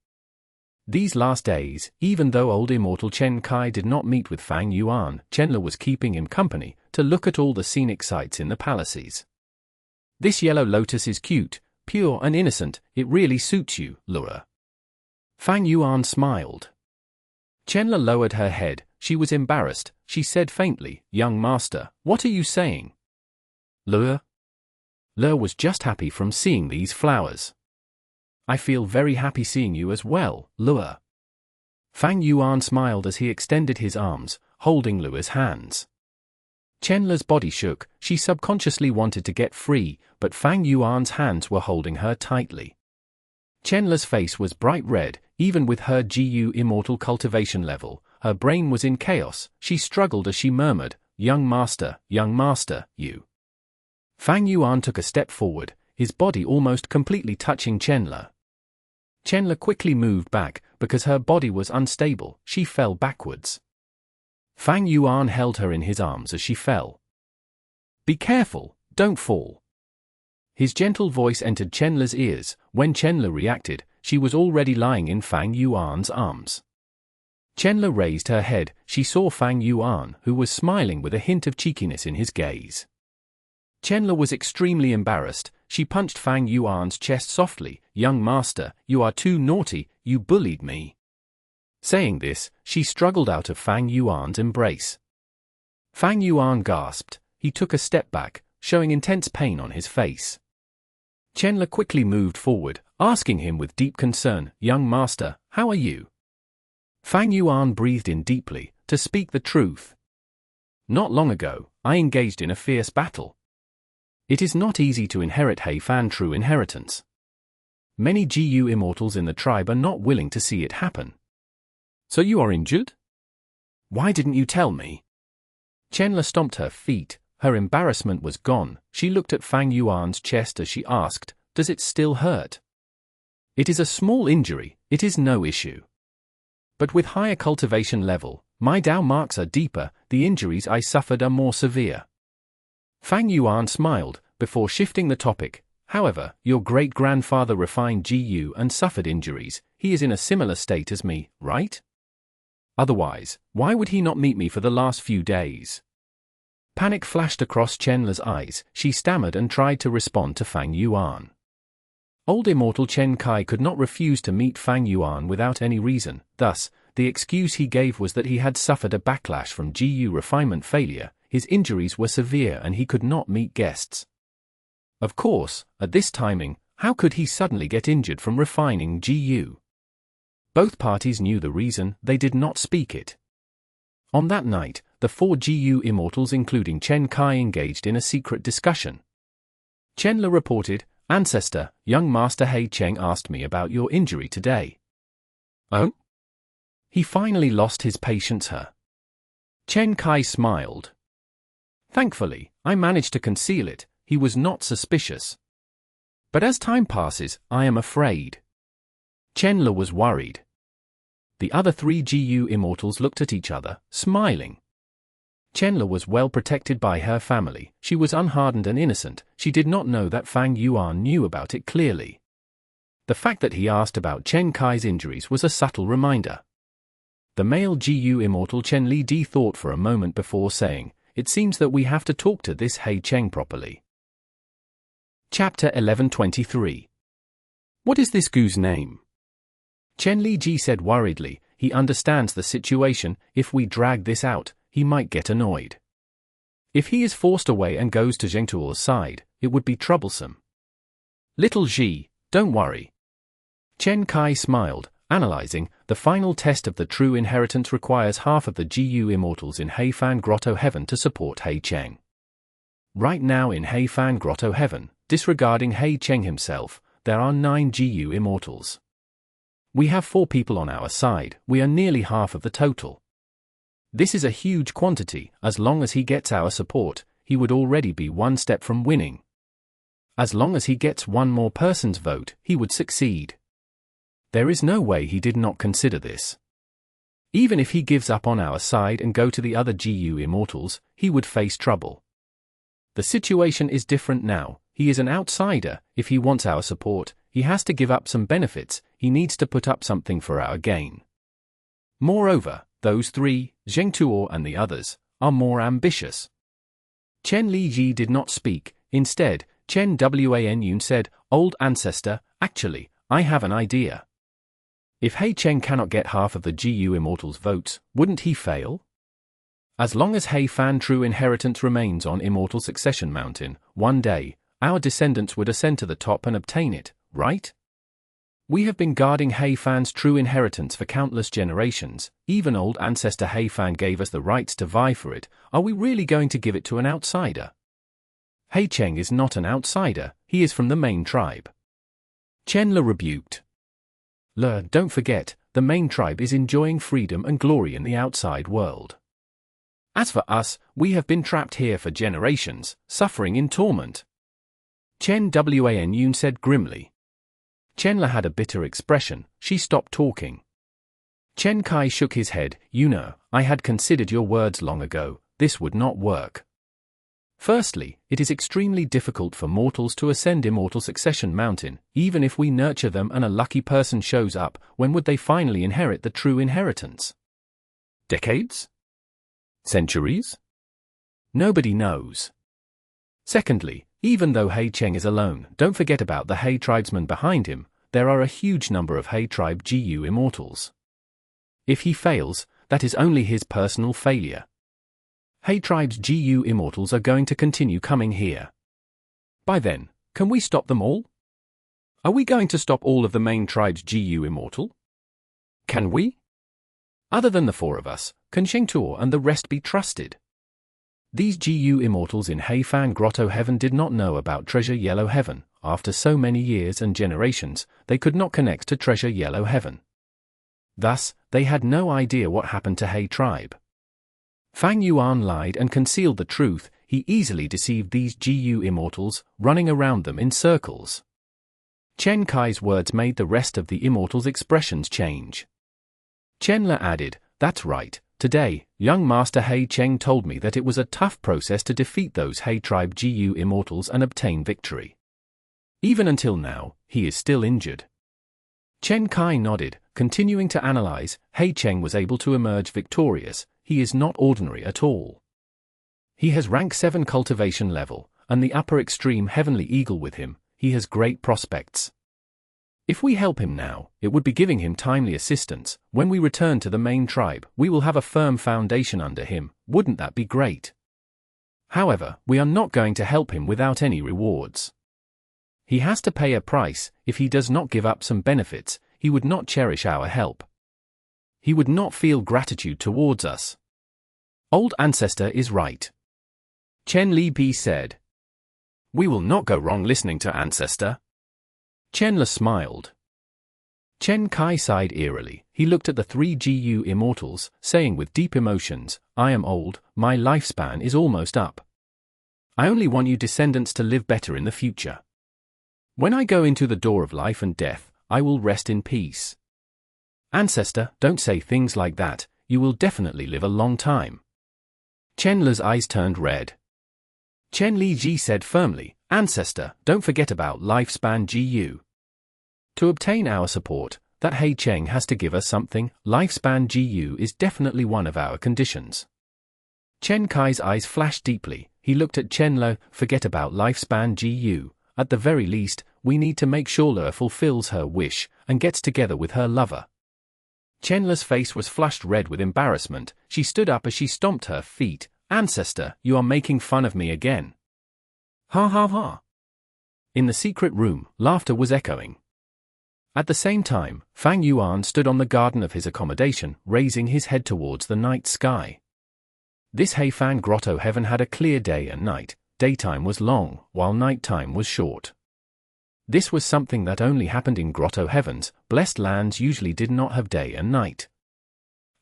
These last days, even though old Immortal Chen Kai did not meet with Fang Yuan, Chenla was keeping him company to look at all the scenic sights in the palaces. "This yellow lotus is cute, pure and innocent. It really suits you, Lura." Fang Yuan smiled. Chenla lowered her head. She was embarrassed. She said faintly, "Young master, what are you saying?" "Lura?" Lura was just happy from seeing these flowers. "I feel very happy seeing you as well, Lura." Fang Yuan smiled as he extended his arms, holding Lua's hands. Chenla's body shook. She subconsciously wanted to get free, but Fang Yuan's hands were holding her tightly. Chenla's face was bright red, even with her GU Immortal cultivation level. Her brain was in chaos. She struggled as she murmured, young master, you. Fang Yuan took a step forward, his body almost completely touching Chenla. Chenla quickly moved back, because her body was unstable. She fell backwards. Fang Yuan held her in his arms as she fell. Be careful, don't fall. His gentle voice entered Chenla's ears. When Chenla reacted, she was already lying in Fang Yuan's arms. Chenla raised her head. She saw Fang Yuan, who was smiling with a hint of cheekiness in his gaze. Chenla was extremely embarrassed. She punched Fang Yuan's chest softly. Young master, you are too naughty, you bullied me. Saying this, she struggled out of Fang Yuan's embrace. Fang Yuan gasped. He took a step back, showing intense pain on his face. Chenla quickly moved forward, asking him with deep concern, young master, how are you? Fang Yuan breathed in deeply. To speak the truth, not long ago, I engaged in a fierce battle. It is not easy to inherit Hmph true inheritance. Many GU Immortals in the tribe are not willing to see it happen. So you are injured? Why didn't you tell me? Chenla stomped her feet. Her embarrassment was gone. She looked at Fang Yuan's chest as she asked, does it still hurt? It is a small injury, it is no issue. But with higher cultivation level, my Dao marks are deeper, the injuries I suffered are more severe. Fang Yuan smiled, before shifting the topic. However, your great-grandfather refined GU and suffered injuries. He is in a similar state as me, right? Otherwise, why would he not meet me for the last few days? Panic flashed across Chenla's eyes. She stammered and tried to respond to Fang Yuan. Old Immortal Chen Kai could not refuse to meet Fang Yuan without any reason. Thus, the excuse he gave was that he had suffered a backlash from GU refinement failure. His injuries were severe and he could not meet guests. Of course, at this timing, how could he suddenly get injured from refining GU? Both parties knew the reason, they did not speak it. On that night, the 4 GU Immortals including Chen Kai engaged in a secret discussion. Chenla reported, Ancestor, young Master He Cheng asked me about your injury today. Oh? He finally lost his patience her. Chen Kai smiled. Thankfully, I managed to conceal it. He was not suspicious. But as time passes, I am afraid. Chenla was worried. The other 3 GU Immortals looked at each other, smiling. Chenla was well protected by her family. She was unhardened and innocent. She did not know that Fang Yuan knew about it clearly. The fact that he asked about Chen Kai's injuries was a subtle reminder. The male GU Immortal Chen Li Di thought for a moment before saying, it seems that we have to talk to this He Cheng properly. Chapter 1123. What is this Gu's name? Chen Li Ji said worriedly, he understands the situation. If we drag this out, he might get annoyed. If he is forced away and goes to Zheng Tuo's side, it would be troublesome. Little Ji, don't worry. Chen Kai smiled, analyzing, the final test of the true inheritance requires half of the GU Immortals in Hmph Grotto-Heaven to support He Cheng. Right now in Hmph Grotto-Heaven, disregarding He Cheng himself, there are 9 GU Immortals. We have 4 people on our side, we are nearly half of the total. This is a huge quantity. As long as he gets our support, he would already be 1 step from winning. As long as he gets 1 more person's vote, he would succeed. There is no way he did not consider this. Even if he gives up on our side and go to the other GU Immortals, he would face trouble. The situation is different now. He is an outsider. If he wants our support, he has to give up some benefits. He needs to put up something for our gain. Moreover, those 3, Zheng Tuo and the others, are more ambitious. Chen Li Ji did not speak. Instead, Chen Wan Yun said, Old Ancestor, actually, I have an idea. If He Cheng cannot get half of the GU Immortals' votes, wouldn't he fail? As long as Hmph true inheritance remains on Immortal Succession Mountain, one day, our descendants would ascend to the top and obtain it, right? We have been guarding Hmph's true inheritance for countless generations. Even old ancestor Hmph gave us the rights to vie for it. Are we really going to give it to an outsider? He Cheng is not an outsider, he is from the main tribe. Chenla rebuked. Don't forget, the main tribe is enjoying freedom and glory in the outside world. As for us, we have been trapped here for generations, suffering in torment. Chen Wan Yuan said grimly. Chenla had a bitter expression. She stopped talking. Chen Kai shook his head. I had considered your words long ago. This would not work. Firstly, it is extremely difficult for mortals to ascend Immortal Succession Mountain. Even if we nurture them and a lucky person shows up, when would they finally inherit the true inheritance? Decades? Centuries? Nobody knows. Secondly, even though He Cheng is alone, don't forget about the He tribesmen behind him. There are a huge number of He tribe GU Immortals. If he fails, that is only his personal failure. He tribe's GU Immortals are going to continue coming here. By then, can we stop them all? Are we going to stop all of the main tribe's GU Immortal? Can we? Other than the four of us, can Shengtuo and the rest be trusted? These GU Immortals in Fang Grotto-Heaven did not know about Treasure Yellow Heaven. After so many years and generations, they could not connect to Treasure Yellow Heaven. Thus, they had no idea what happened to He tribe. Fang Yuan lied and concealed the truth. He easily deceived these GU Immortals, running around them in circles. Chen Kai's words made the rest of the Immortals' expressions change. Chenla added, "That's right. Today, young Master He Cheng told me that it was a tough process to defeat those He tribe GU Immortals and obtain victory. Even until now, he is still injured." Chen Kai nodded, continuing to analyze. He Cheng was able to emerge victorious. He is not ordinary at all. He has rank 7 cultivation level, and the upper extreme Heavenly Eagle with him. He has great prospects. If we help him now, it would be giving him timely assistance. When we return to the main tribe, we will have a firm foundation under him. Wouldn't that be great? However, we are not going to help him without any rewards. He has to pay a price. If he does not give up some benefits, he would not cherish our help. He would not feel gratitude towards us. Old Ancestor is right. Chen Li Bi said. We will not go wrong listening to Ancestor. Chenla smiled. Chen Kai sighed eerily. He looked at the 3 GU Immortals, saying with deep emotions, I am old, my lifespan is almost up. I only want you descendants to live better in the future. When I go into the door of life and death, I will rest in peace. Ancestor, don't say things like that. You will definitely live a long time. Chenla's eyes turned red. Chen Li Ji said firmly, Ancestor, don't forget about lifespan GU. To obtain our support, that He Cheng has to give us something. Lifespan GU is definitely one of our conditions. Chen Kai's eyes flashed deeply. He looked at Chenla. Forget about lifespan GU. At the very least, we need to make sure Le fulfills her wish and gets together with her lover. Chenla's face was flushed red with embarrassment. She stood up as she stomped her feet. Ancestor, you are making fun of me again. Ha ha ha. In the secret room, laughter was echoing. At the same time, Fang Yuan stood on the garden of his accommodation, raising his head towards the night sky. This Fang Grotto-Heaven had a clear day and night. Daytime was long, while nighttime was short. This was something that only happened in Grotto-Heavens. Blessed lands usually did not have day and night.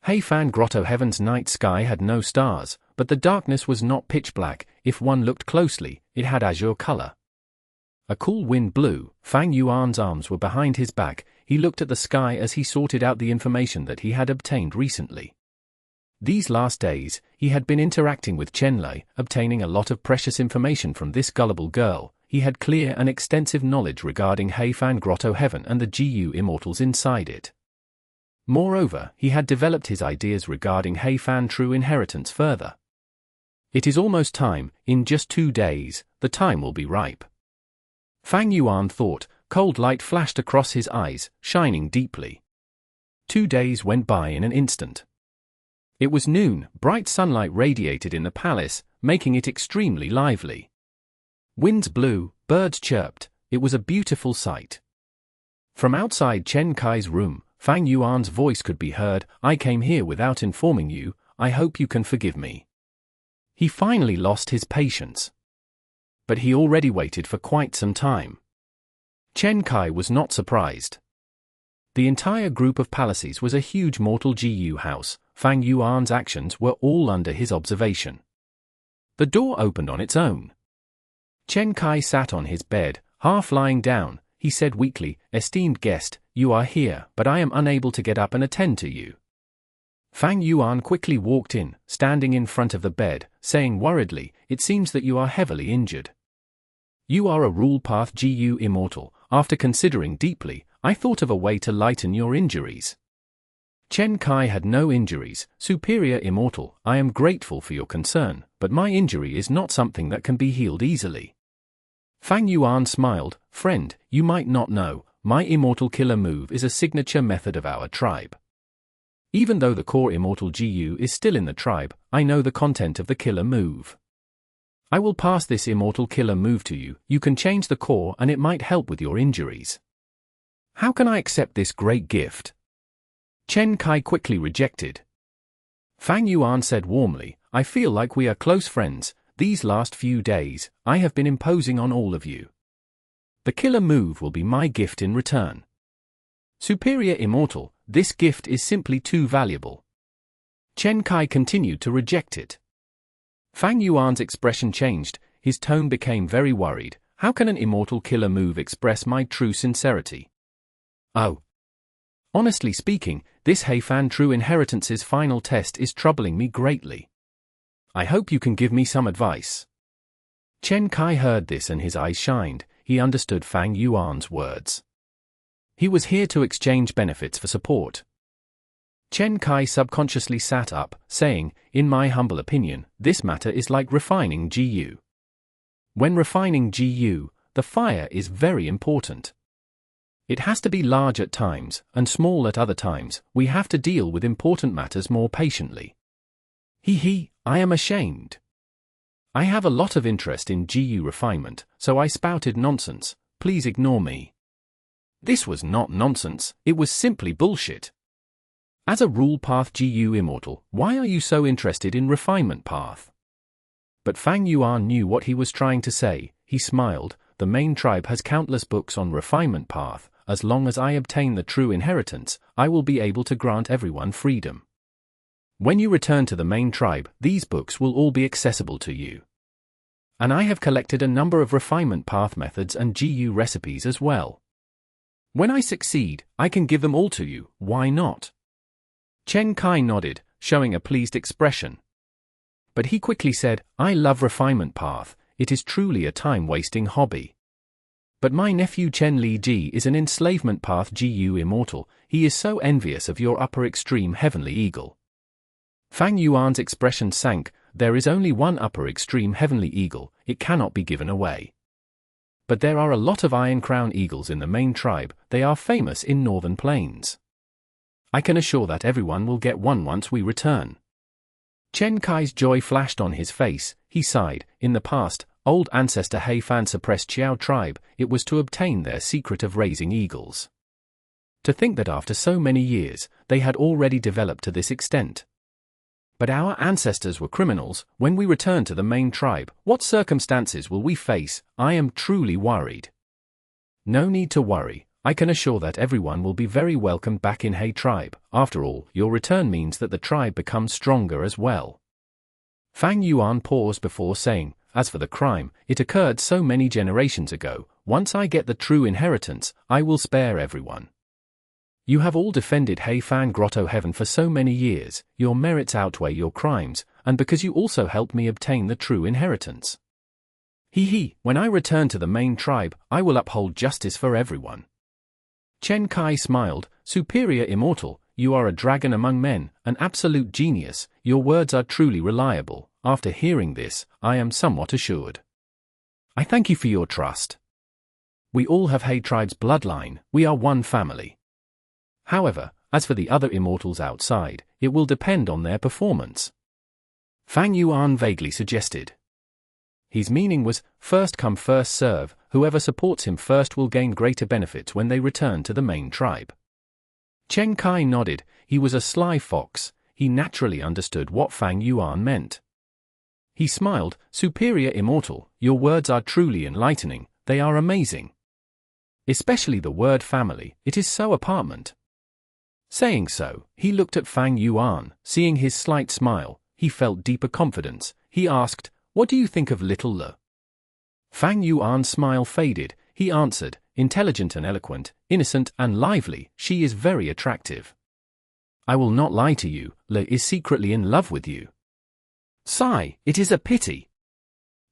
Fang Grotto-Heaven's night sky had no stars, but the darkness was not pitch black. If one looked closely, it had azure color. A cool wind blew. Fang Yuan's arms were behind his back. He looked at the sky as he sorted out the information that he had obtained recently. These last days, he had been interacting with Chenlei, obtaining a lot of precious information from this gullible girl. He had clear and extensive knowledge regarding Fang Grotto-Heaven and the GU Immortals inside it. Moreover, he had developed his ideas regarding Fang true inheritance further. It is almost time. In just 2 days, the time will be ripe. Fang Yuan thought. Cold light flashed across his eyes, shining deeply. 2 days went by in an instant. It was noon. Bright sunlight radiated in the palace, making it extremely lively. Winds blew, birds chirped. It was a beautiful sight. From outside Chen Kai's room, Fang Yuan's voice could be heard. I came here without informing you. I hope you can forgive me. He finally lost his patience. But he already waited for quite some time. Chen Kai was not surprised. The entire group of palaces was a huge mortal GU house. Fang Yuan's actions were all under his observation. The door opened on its own. Chen Kai sat on his bed, half lying down. He said weakly, "Esteemed guest, you are here, but I am unable to get up and attend to you." Fang Yuan quickly walked in, standing in front of the bed, saying worriedly, "It seems that you are heavily injured. You are a rule path GU immortal. After considering deeply, I thought of a way to lighten your injuries." Chen Kai had no injuries. "Superior immortal, I am grateful for your concern, but my injury is not something that can be healed easily." Fang Yuan smiled, "Friend, you might not know, my immortal killer move is a signature method of our tribe. Even though the core immortal GU is still in the tribe, I know the content of the killer move. I will pass this immortal killer move to you. You can change the core and it might help with your injuries. How can I accept this great gift?" Chen Kai quickly rejected. Fang Yuan said warmly, "I feel like we are close friends. These last few days, I have been imposing on all of you. The killer move will be my gift in return. Superior immortal, this gift is simply too valuable." Chen Kai continued to reject it. Fang Yuan's expression changed. His tone became very worried. "How can an immortal killer move express my true sincerity? Oh. Honestly speaking, this Heifan True Inheritance's final test is troubling me greatly. I hope you can give me some advice." Chen Kai heard this and his eyes shined. He understood Fang Yuan's words. He was here to exchange benefits for support. Chen Kai subconsciously sat up, saying, "In my humble opinion, this matter is like refining GU. When refining GU, the fire is very important. It has to be large at times, and small at other times. We have to deal with important matters more patiently. I am ashamed. I have a lot of interest in GU refinement, so I spouted nonsense. Please ignore me." This was not nonsense, it was simply bullshit. As a rule path GU immortal, why are you so interested in refinement path? But Fang Yuan knew what he was trying to say. He smiled. "The main tribe has countless books on refinement path. As long as I obtain the true inheritance, I will be able to grant everyone freedom. When you return to the main tribe, these books will all be accessible to you. And I have collected a number of refinement path methods and GU recipes as well. When I succeed, I can give them all to you, why not?" Chen Kai nodded, showing a pleased expression. But he quickly said, "I love refinement path, it is truly a time-wasting hobby. But my nephew Chen Li Ji is an enslavement path GU immortal. He is so envious of your upper extreme heavenly eagle." Fang Yuan's expression sank. "There is only one upper extreme heavenly eagle, it cannot be given away. But there are a lot of Iron Crown eagles in the main tribe, they are famous in northern plains. I can assure that everyone will get one once we return." Chen Kai's joy flashed on his face. He sighed. In the past, old ancestor Heifan suppressed Qiao tribe. It was to obtain their secret of raising eagles. To think that after so many years, they had already developed to this extent. But our ancestors were criminals. When we return to the main tribe, what circumstances will we face? I am truly worried. No need to worry. I can assure that everyone will be very welcomed back in He tribe. After all, your return means that the tribe becomes stronger as well." Fang Yuan paused before saying, "As for the crime, it occurred so many generations ago. Once I get the true inheritance, I will spare everyone. You have all defended Heifan Grotto-Heaven for so many years, your merits outweigh your crimes, and because you also helped me obtain the true inheritance. When I return to the main tribe, I will uphold justice for everyone." Chen Kai smiled. "Superior immortal, you are a dragon among men, an absolute genius. Your words are truly reliable. After hearing this, I am somewhat assured. I thank you for your trust. We all have He tribe's bloodline, we are one family. However, as for the other immortals outside, it will depend on their performance." Fang Yuan vaguely suggested. His meaning was, first come first serve, whoever supports him first will gain greater benefits when they return to the main tribe. Chen Kai nodded. He was a sly fox. He naturally understood what Fang Yuan meant. He smiled. "Superior immortal, your words are truly enlightening, they are amazing. Especially the word family, it is so apartment. Saying so, he looked at Fang Yuan. Seeing his slight smile, he felt deeper confidence. He asked, "What do you think of little Le?" Fang Yuan's smile faded. He answered, "Intelligent and eloquent, innocent and lively, she is very attractive. I will not lie to you, Le is secretly in love with you." Sigh, it is a pity.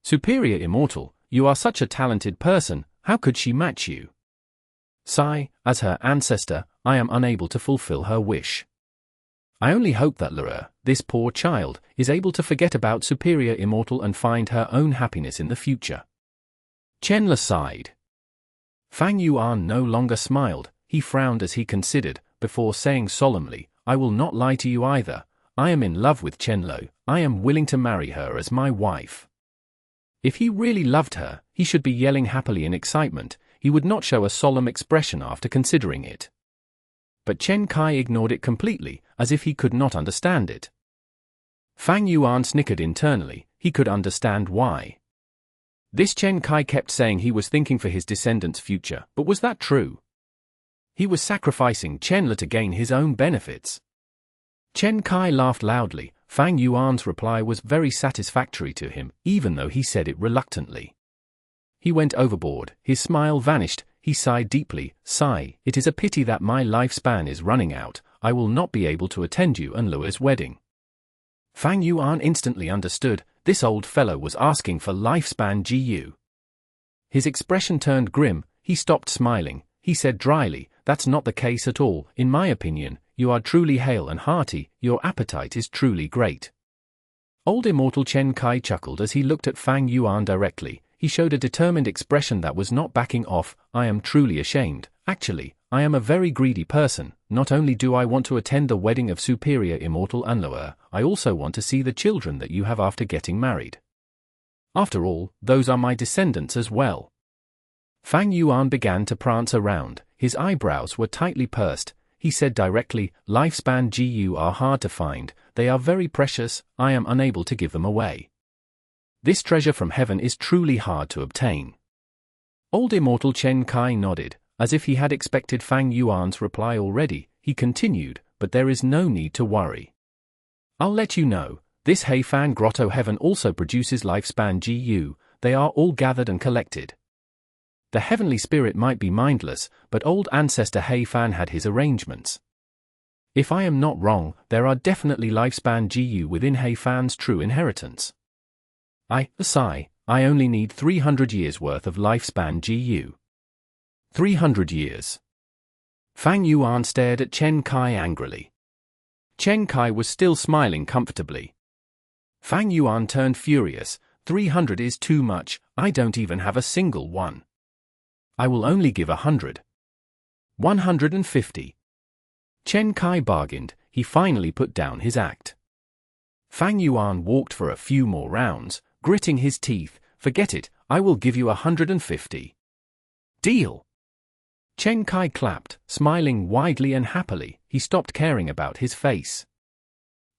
Superior Immortal, you are such a talented person, how could she match you? Sigh, as her ancestor, I am unable to fulfill her wish. I only hope that Le, this poor child, is able to forget about Superior Immortal and find her own happiness in the future. Chen Le sighed. Fang Yuan no longer smiled. He frowned as he considered, before saying solemnly, "I will not lie to you either. I am in love with Chen Le. I am willing to marry her as my wife." If he really loved her, he should be yelling happily in excitement. He would not show a solemn expression after considering it. But Chen Kai ignored it completely, as if he could not understand it. Fang Yuan snickered internally. He could understand why. This Chen Kai kept saying he was thinking for his descendants' future, but was that true? He was sacrificing Chen Le to gain his own benefits. Chen Kai laughed loudly. Fang Yuan's reply was very satisfactory to him, even though he said it reluctantly. He went overboard. His smile vanished. He sighed deeply. "Sigh, it is a pity that my lifespan is running out. I will not be able to attend you and Lua's wedding." Fang Yuan instantly understood. This old fellow was asking for lifespan GU. His expression turned grim. He stopped smiling. He said dryly, "That's not the case at all. In my opinion, you are truly hale and hearty. Your appetite is truly great." Old Immortal Chen Kai chuckled as he looked at Fang Yuan directly. He showed a determined expression that was not backing off. "I am truly ashamed. Actually, I am a very greedy person. Not only do I want to attend the wedding of Superior Immortal and Lua, I also want to see the children that you have after getting married. After all, those are my descendants as well." Fang Yuan began to prance around. His eyebrows were tightly pursed. He said directly, "Lifespan GU are hard to find. They are very precious. I am unable to give them away. This treasure from heaven is truly hard to obtain." Old Immortal Chen Kai nodded, as if he had expected Fang Yuan's reply already. He continued, "But there is no need to worry. I'll let you know, this Heifan Grotto-Heaven also produces lifespan GU. They are all gathered and collected. The heavenly spirit might be mindless, but old ancestor Heifan had his arrangements. If I am not wrong, there are definitely lifespan GU within Heifan's true inheritance. I only need 300 years worth of lifespan GU. 300 years. Fang Yuan stared at Chen Kai angrily. Chen Kai was still smiling comfortably. Fang Yuan turned furious. 300 is too much. I don't even have a single one. I will only give 100. 150. Chen Kai bargained. He finally put down his act. Fang Yuan walked for a few more rounds, gritting his teeth. Forget it, I will give you 150. Deal. Chen Kai clapped, smiling widely and happily. He stopped caring about his face.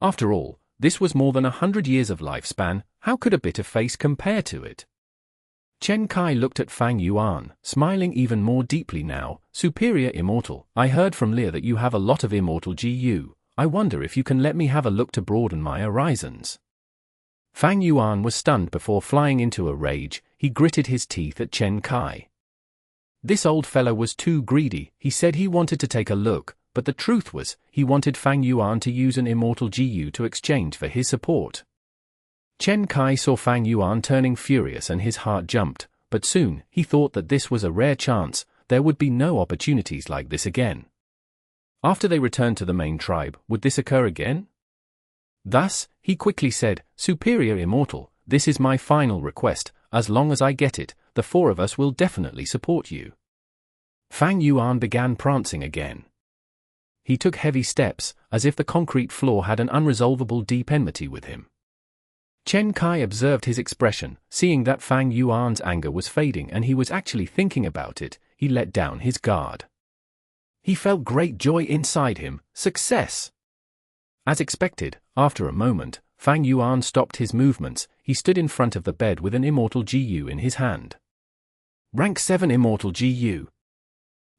After all, this was more than 100 years of lifespan. How could a bit of face compare to it? Chen Kai looked at Fang Yuan, smiling even more deeply now. Superior Immortal, I heard from Lear that you have a lot of Immortal GU. I wonder if you can let me have a look to broaden my horizons. Fang Yuan was stunned before flying into a rage. He gritted his teeth at Chen Kai. This old fellow was too greedy. He said he wanted to take a look, but the truth was, he wanted Fang Yuan to use an Immortal GU to exchange for his support. Chen Kai saw Fang Yuan turning furious and his heart jumped, but soon, he thought that this was a rare chance. There would be no opportunities like this again. After they returned to the main tribe, would this occur again? Thus, he quickly said, Superior Immortal, this is my final request. As long as I get it, the four of us will definitely support you. Fang Yuan began prancing again. He took heavy steps, as if the concrete floor had an unresolvable deep enmity with him. Chen Kai observed his expression. Seeing that Fang Yuan's anger was fading and he was actually thinking about it, he let down his guard. He felt great joy inside him. Success! As expected, after a moment, Fang Yuan stopped his movements. He stood in front of the bed with an Immortal GU in his hand. Rank 7 Immortal GU.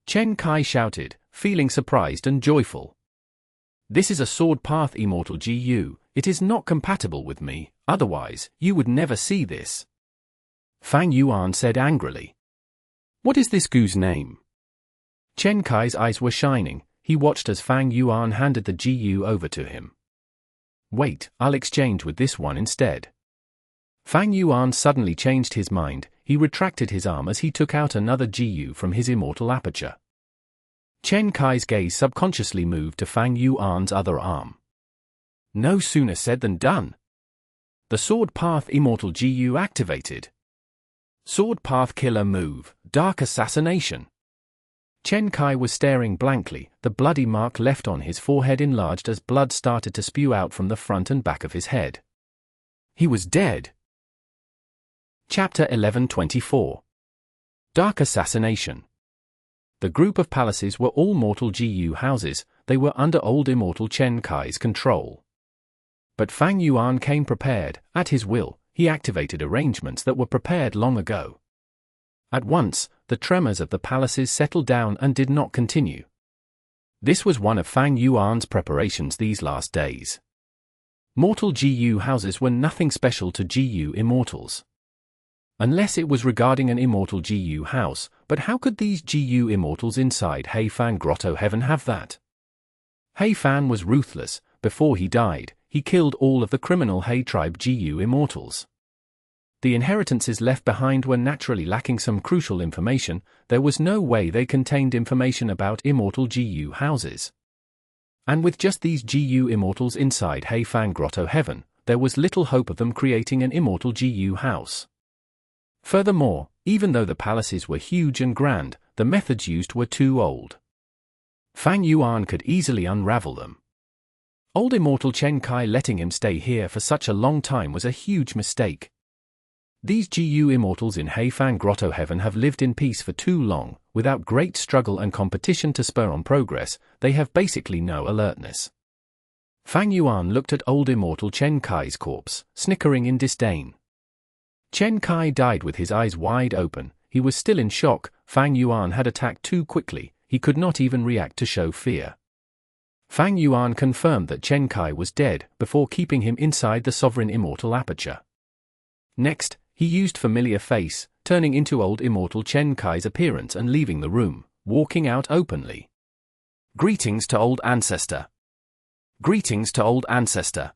Chen Kai shouted, feeling surprised and joyful. This is a sword path Immortal GU, it is not compatible with me, otherwise, you would never see this. Fang Yuan said angrily. What is this Gu's name? Chen Kai's eyes were shining, he watched as Fang Yuan handed the GU over to him. Wait, I'll exchange with this one instead. Fang Yuan suddenly changed his mind, he retracted his arm as he took out another GU from his immortal aperture. Chen Kai's gaze subconsciously moved to Fang Yuan's other arm. No sooner said than done. The Sword Path Immortal GU activated. Sword Path Killer Move, Dark Assassination. Chen Kai was staring blankly, the bloody mark left on his forehead enlarged as blood started to spew out from the front and back of his head. He was dead. Chapter 1124. Dark Assassination. The group of palaces were all mortal GU houses, they were under old Immortal Chen Kai's control. But Fang Yuan came prepared, at his will, he activated arrangements that were prepared long ago. At once, the tremors of the palaces settled down and did not continue. This was one of Fang Yuan's preparations these last days. Mortal GU houses were nothing special to GU Immortals. Unless it was regarding an Immortal GU house, but how could these GU Immortals inside Hmph Grotto-Heaven have that? Hmph was ruthless, before he died, he killed all of the criminal He tribe GU Immortals. The inheritances left behind were naturally lacking some crucial information, there was no way they contained information about Immortal GU houses. And with just these GU Immortals inside Hmph Grotto-Heaven, there was little hope of them creating an Immortal GU house. Furthermore, even though the palaces were huge and grand, the methods used were too old. Fang Yuan could easily unravel them. Old Immortal Chen Kai letting him stay here for such a long time was a huge mistake. These GU Immortals in Hmph Grotto-Heaven have lived in peace for too long, without great struggle and competition to spur on progress, they have basically no alertness. Fang Yuan looked at old Immortal Chen Kai's corpse, snickering in disdain. Chen Kai died with his eyes wide open, he was still in shock, Fang Yuan had attacked too quickly, he could not even react to show fear. Fang Yuan confirmed that Chen Kai was dead, before keeping him inside the sovereign immortal aperture. Next, he used familiar face, turning into old Immortal Chen Kai's appearance and leaving the room, walking out openly. Greetings to old ancestor. Greetings to old ancestor.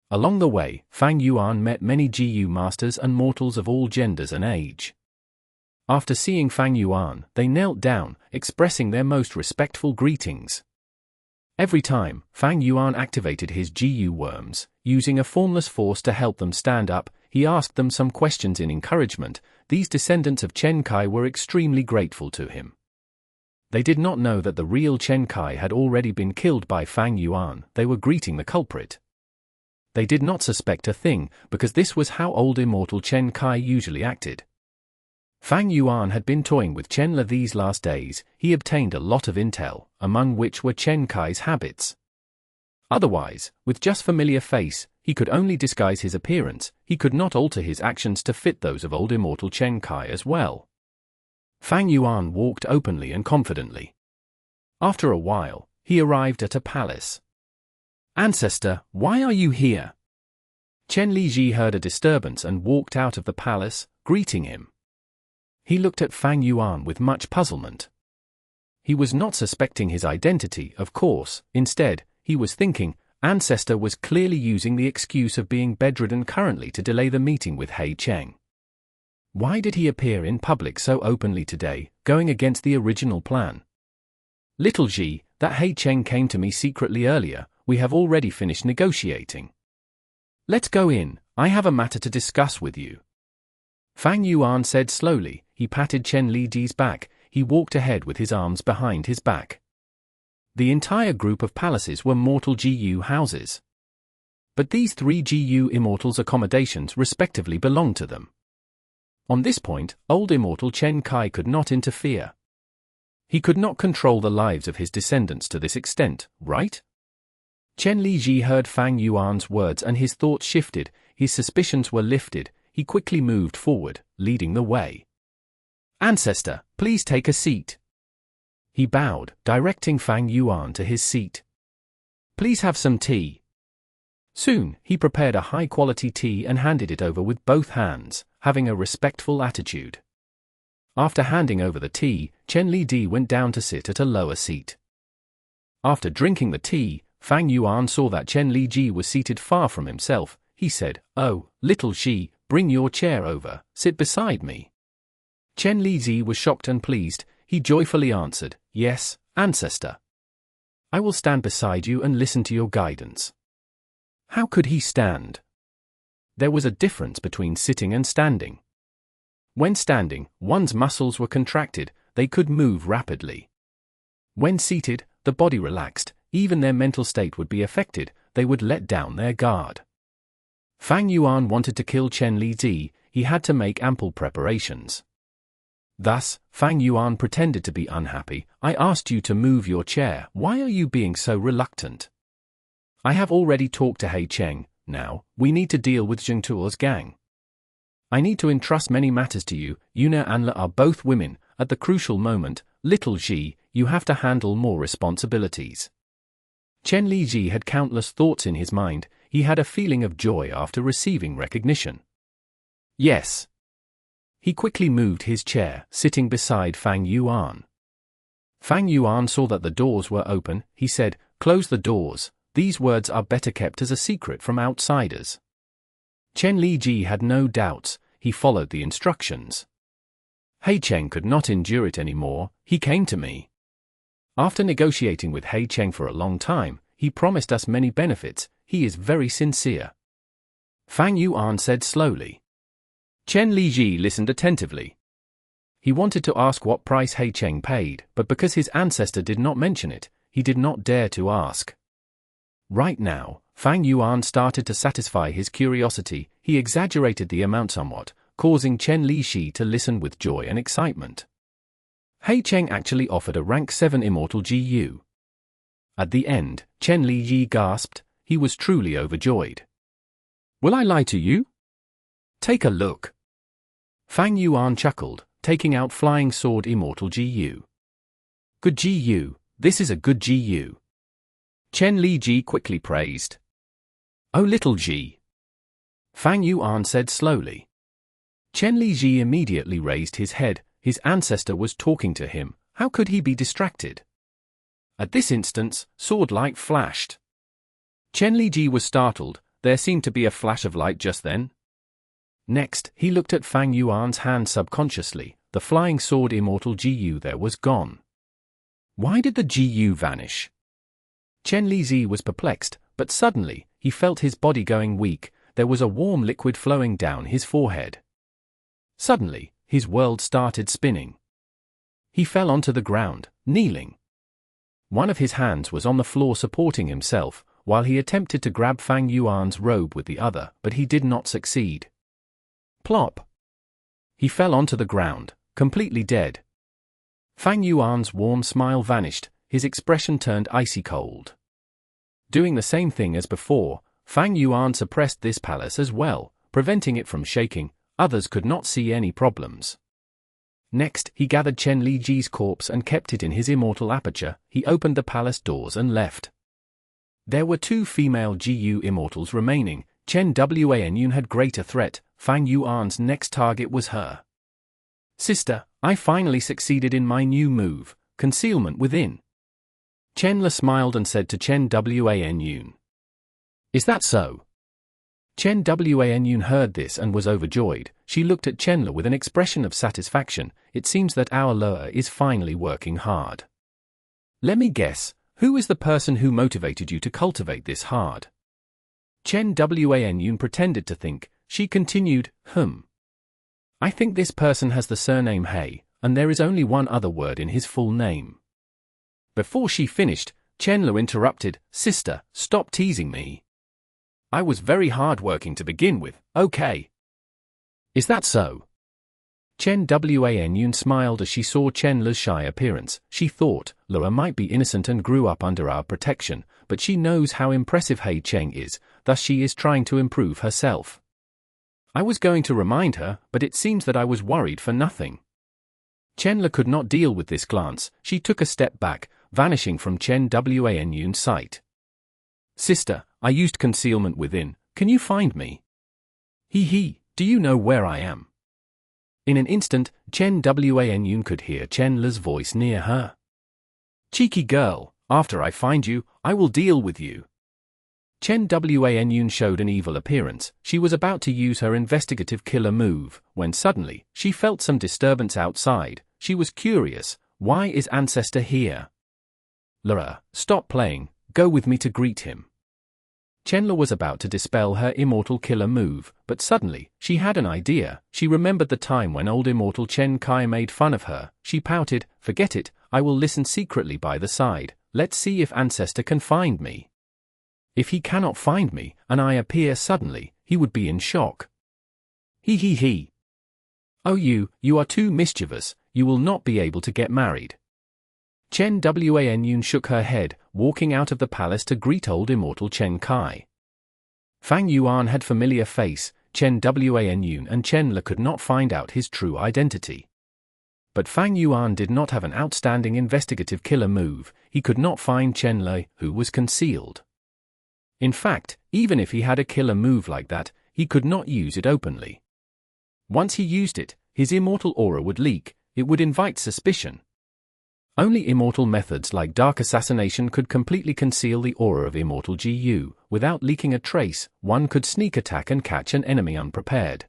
Along the way, Fang Yuan met many GU masters and mortals of all genders and age. After seeing Fang Yuan, they knelt down, expressing their most respectful greetings. Every time, Fang Yuan activated his GU worms, using a formless force to help them stand up, he asked them some questions in encouragement. These descendants of Chen Kai were extremely grateful to him. They did not know that the real Chen Kai had already been killed by Fang Yuan, they were greeting the culprit. They did not suspect a thing, because this was how old Immortal Chen Kai usually acted. Fang Yuan had been toying with Chen Le these last days, he obtained a lot of intel, among which were Chen Kai's habits. Otherwise, with just familiar face, he could only disguise his appearance, he could not alter his actions to fit those of old Immortal Chen Kai as well. Fang Yuan walked openly and confidently. After a while, he arrived at a palace. Ancestor, why are you here? Chen Liji heard a disturbance and walked out of the palace, greeting him. He looked at Fang Yuan with much puzzlement. He was not suspecting his identity, of course, instead, he was thinking, Ancestor was clearly using the excuse of being bedridden currently to delay the meeting with He Cheng. Why did he appear in public so openly today, going against the original plan? Little Ji, that He Cheng came to me secretly earlier, we have already finished negotiating. Let's go in, I have a matter to discuss with you. Fang Yuan said slowly, he patted Chen Liji's back, he walked ahead with his arms behind his back. The entire group of palaces were mortal GU houses. But these three GU Immortals' accommodations respectively belonged to them. On this point, old Immortal Chen Kai could not interfere. He could not control the lives of his descendants to this extent, right? Chen Liji heard Fang Yuan's words and his thoughts shifted, his suspicions were lifted, he quickly moved forward, leading the way. Ancestor, please take a seat. He bowed, directing Fang Yuan to his seat. Please have some tea. Soon, he prepared a high-quality tea and handed it over with both hands, having a respectful attitude. After handing over the tea, Chen Li went down to sit at a lower seat. After drinking the tea, Fang Yuan saw that Chen Li was seated far from himself. He said, "Oh, little Xi, bring your chair over, sit beside me." Chen Li was shocked and pleased. He joyfully answered, "Yes, ancestor. I will stand beside you and listen to your guidance." How could he stand? There was a difference between sitting and standing. When standing, one's muscles were contracted, they could move rapidly. When seated, the body relaxed, even their mental state would be affected, they would let down their guard. Fang Yuan wanted to kill Chen Li, he had to make ample preparations. Thus, Fang Yuan pretended to be unhappy. "I asked you to move your chair, why are you being so reluctant? I have already talked to He Cheng, now, we need to deal with Zheng Tuo's gang. I need to entrust many matters to you, Yuna and Le are both women, at the crucial moment, little Xi, you have to handle more responsibilities." Chen Li had countless thoughts in his mind, he had a feeling of joy after receiving recognition. Yes. He quickly moved his chair, sitting beside Fang Yuan. Fang Yuan saw that the doors were open, he said, "Close the doors, these words are better kept as a secret from outsiders." Chen Li had no doubts, he followed the instructions. He Cheng could not endure it anymore, he came to me. After negotiating with He Cheng for a long time, he promised us many benefits, he is very sincere. Fang Yuan said slowly. Chen Li listened attentively. He wanted to ask what price He Cheng paid, but because his ancestor did not mention it, he did not dare to ask. Right now, Fang Yuan started to satisfy his curiosity, he exaggerated the amount somewhat, causing Chen Li to listen with joy and excitement. He Cheng actually offered a rank 7 Immortal GU. At the end, Chen Li gasped, he was truly overjoyed. "Will I lie to you? Take a look." Fang Yuan chuckled, taking out Flying Sword Immortal GU. "Good GU, this is a good GU." Chen Li quickly praised. "Oh little Xi." Fang Yuan said slowly. Chen Li immediately raised his head, his ancestor was talking to him, how could he be distracted? At this instance, sword light flashed. Chen Li was startled, there seemed to be a flash of light just then. Next, he looked at Fang Yuan's hand subconsciously, the Flying Sword Immortal GU there was gone. Why did the GU vanish? Chen Li was perplexed, but suddenly, he felt his body going weak, there was a warm liquid flowing down his forehead. Suddenly, his world started spinning. He fell onto the ground, kneeling. One of his hands was on the floor supporting himself, while he attempted to grab Fang Yuan's robe with the other, but he did not succeed. Plop! He fell onto the ground, completely dead. Fang Yuan's warm smile vanished, his expression turned icy cold. Doing the same thing as before, Fang Yuan suppressed this palace as well, preventing it from shaking, others could not see any problems. Next, he gathered Chen Li's corpse and kept it in his immortal aperture, he opened the palace doors and left. There were 2 female GU immortals remaining, Chen Wan had greater threat, Fang Yuan's next target was her. "Sister, I finally succeeded in my new move, concealment within." Chen Le smiled and said to Chen Wan. "Is that so?" Chen Wan heard this and was overjoyed, she looked at Chen Le with an expression of satisfaction, it seems that our Le is finally working hard. "Let me guess, who is the person who motivated you to cultivate this hard?" Chen Wan pretended to think, she continued, "I think this person has the surname He, and there is only one other word in his full name." Before she finished, Chen Le interrupted, "Sister, stop teasing me. I was very hard-working to begin with, okay?" "Is that so?" Chen Wan smiled as she saw Chen Le's shy appearance, she thought, "Lua might be innocent and grew up under our protection, but she knows how impressive He Cheng is, thus she is trying to improve herself. I was going to remind her, but it seems that I was worried for nothing." Chen Le could not deal with this glance, she took a step back, vanishing from Chen Wan's sight. Sister, I used concealment within, can you find me? Hee, do you know where I am? In an instant, Chen Wan could hear Chen Le's voice near her. Cheeky girl, after I find you, I will deal with you. Chen Wan showed an evil appearance. She was about to use her investigative killer move, when suddenly, she felt some disturbance outside. She was curious, why is Ancestor here? Lara, stop playing, go with me to greet him. Chenla was about to dispel her immortal killer move, but suddenly, she had an idea. She remembered the time when old immortal Chen Kai made fun of her. She pouted, forget it, I will listen secretly by the side. Let's see if Ancestor can find me. If he cannot find me, and I appear suddenly, he would be in shock. Hee. Oh you are too mischievous, you will not be able to get married. Chen Wan shook her head, walking out of the palace to greet old immortal Chen Kai. Fang Yuan had familiar face. Chen Wan and Chen Le could not find out his true identity. But Fang Yuan did not have an outstanding investigative killer move. He could not find Chen Le, who was concealed. In fact, even if he had a killer move like that, he could not use it openly. Once he used it, his immortal aura would leak. It would invite suspicion. Only immortal methods like dark assassination could completely conceal the aura of immortal GU. Without leaking a trace, one could sneak attack and catch an enemy unprepared.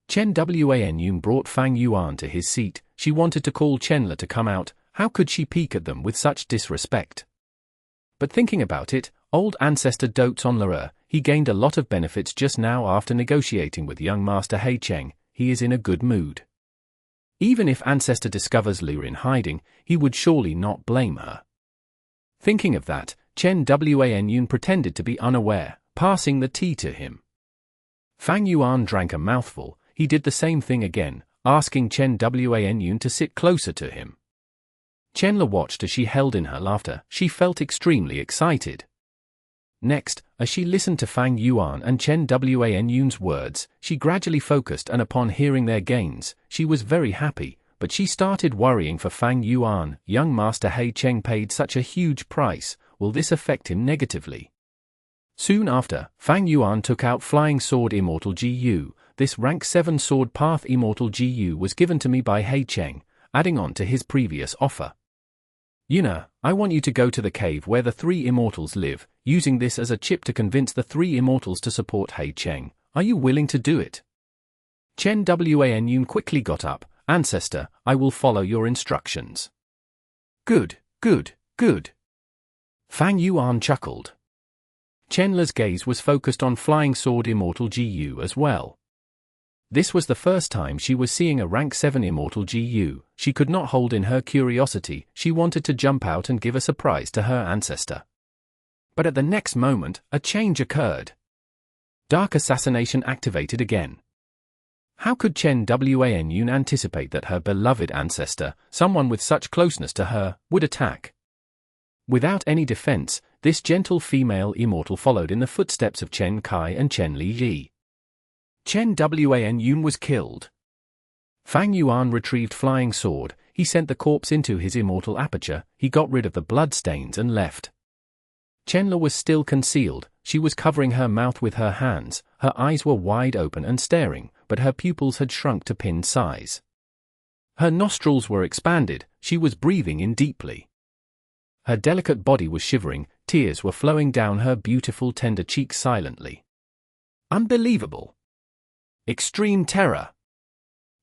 Chen Wan brought Fang Yuan to his seat. She wanted to call Chen Le to come out. How could she peek at them with such disrespect? But thinking about it, old Ancestor dotes on Lara. He gained a lot of benefits just now after negotiating with young Master He Cheng. He is in a good mood. Even if Ancestor discovers Lara in hiding, he would surely not blame her. Thinking of that, Chen Wan pretended to be unaware, passing the tea to him. Fang Yuan drank a mouthful. He did the same thing again, asking Chen Wan to sit closer to him. Chen Le watched as she held in her laughter. She felt extremely excited. Next, as she listened to Fang Yuan and Chen Wan's words, she gradually focused, and upon hearing their gains, she was very happy, but she started worrying for Fang Yuan. Young Master He Cheng paid such a huge price. Will this affect him negatively? Soon after, Fang Yuan took out Flying Sword Immortal GU. This rank 7 Sword Path Immortal GU was given to me by He Cheng, adding on to his previous offer. Yuna, I want you to go to the cave where the 3 Immortals live, using this as a chip to convince the 3 Immortals to support He Cheng. Are you willing to do it? Chen Wan quickly got up. Ancestor, I will follow your instructions. Good. Fang Yuan chuckled. Chen Le's gaze was focused on Flying Sword Immortal GU as well. This was the first time she was seeing a rank 7 Immortal GU. She could not hold in her curiosity. She wanted to jump out and give a surprise to her Ancestor. But at the next moment, a change occurred. Dark Assassination activated again. How could Chen Wan anticipate that her beloved Ancestor, someone with such closeness to her, would attack? Without any defense, this gentle female immortal followed in the footsteps of Chen Kai and Chen Li. Chen Wan was killed. Fang Yuan retrieved Flying Sword. He sent the corpse into his immortal aperture. He got rid of the bloodstains and left. Chen Le was still concealed. She was covering her mouth with her hands. Her eyes were wide open and staring, but her pupils had shrunk to pin size. Her nostrils were expanded. She was breathing in deeply. Her delicate body was shivering. Tears were flowing down her beautiful tender cheeks silently. Unbelievable. Extreme terror.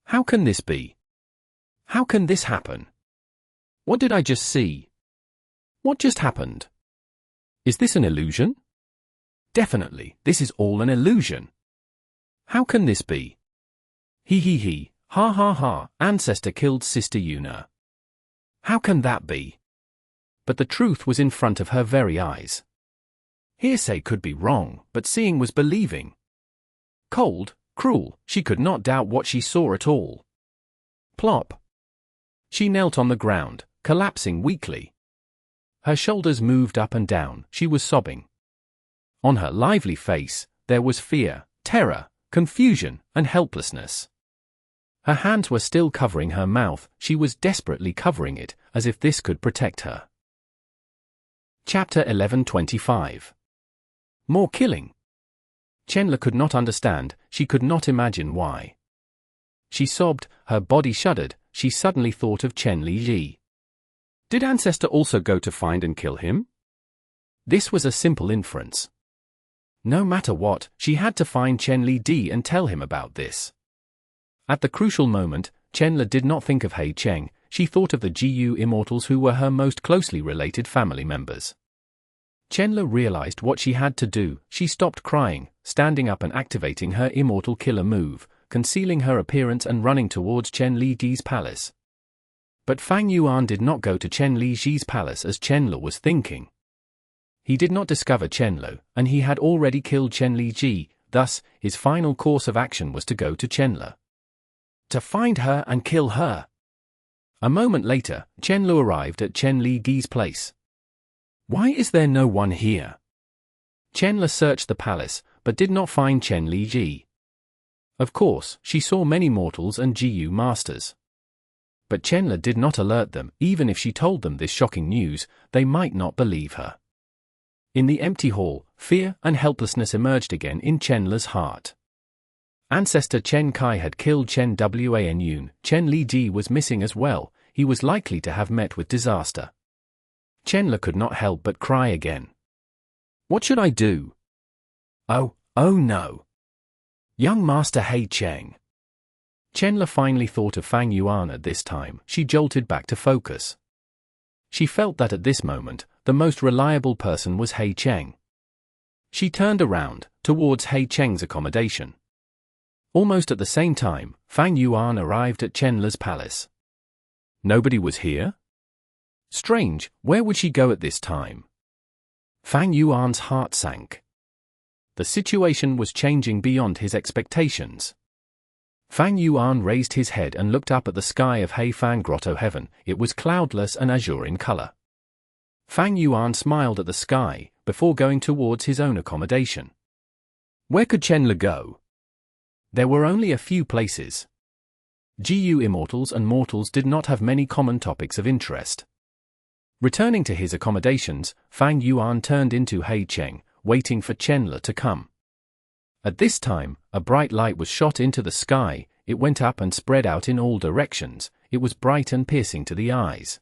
How can this be? How can this happen? What did I just see? What just happened? Is this an illusion? Definitely, this is all an illusion. How can this be? He, ha, Ancestor killed Sister Yuna. How can that be? But the truth was in front of her very eyes. Hearsay could be wrong, but seeing was believing. Cold, cruel, she could not doubt what she saw at all. Plop. She knelt on the ground, collapsing weakly. Her shoulders moved up and down. She was sobbing. On her lively face, there was fear, terror, confusion, and helplessness. Her hands were still covering her mouth. She was desperately covering it, as if this could protect her. Chapter 1125. More killing. Chenla could not understand, she could not imagine why. She sobbed, her body shuddered, she suddenly thought of Chen Li Ji. Did Ancestor also go to find and kill him? This was a simple inference. No matter what, she had to find Chen Li Di and tell him about this. At the crucial moment, Chenla did not think of Hei Cheng, she thought of the GU Immortals who were her most closely related family members. Chenla realized what she had to do, she stopped crying, standing up and activating her Immortal Killer move, concealing her appearance and running towards Chen Li Ji's palace. But Fang Yuan did not go to Chen Li Ji's palace as Chenla was thinking. He did not discover Chenlo, and he had already killed Chen Li Ji, thus, his final course of action was to go to Chenla. To find her and kill her. A moment later, Chenlo arrived at Chen Li Ji's place. Why is there no one here? Chenla searched the palace, but did not find Chen Li Ji. Of course, she saw many mortals and GU masters. But Chenla did not alert them, even if she told them this shocking news, they might not believe her. In the empty hall, fear and helplessness emerged again in Chenla's heart. Ancestor Chen Kai had killed Chen Wan Yun, Chen Li Ji was missing as well, he was likely to have met with disaster. Chenla could not help but cry again. What should I do? Oh no. Young Master Hei Cheng. Chenla finally thought of Fang Yuan at this time, she jolted back to focus. She felt that at this moment, the most reliable person was Hei Cheng. She turned around, towards Hei Cheng's accommodation. Almost at the same time, Fang Yuan arrived at Chenla's palace. Nobody was here? Strange, where would she go at this time? Fang Yuan's heart sank. The situation was changing beyond his expectations. Fang Yuan raised his head and looked up at the sky of Heifang Grotto-Heaven, it was cloudless and azure in color. Fang Yuan smiled at the sky, before going towards his own accommodation. Where could Chenla go? There were only a few places. GU Immortals and Mortals did not have many common topics of interest. Returning to his accommodations, Fang Yuan turned into Hei Cheng, waiting for Chenla to come. At this time, a bright light was shot into the sky, it went up and spread out in all directions, it was bright and piercing to the eyes.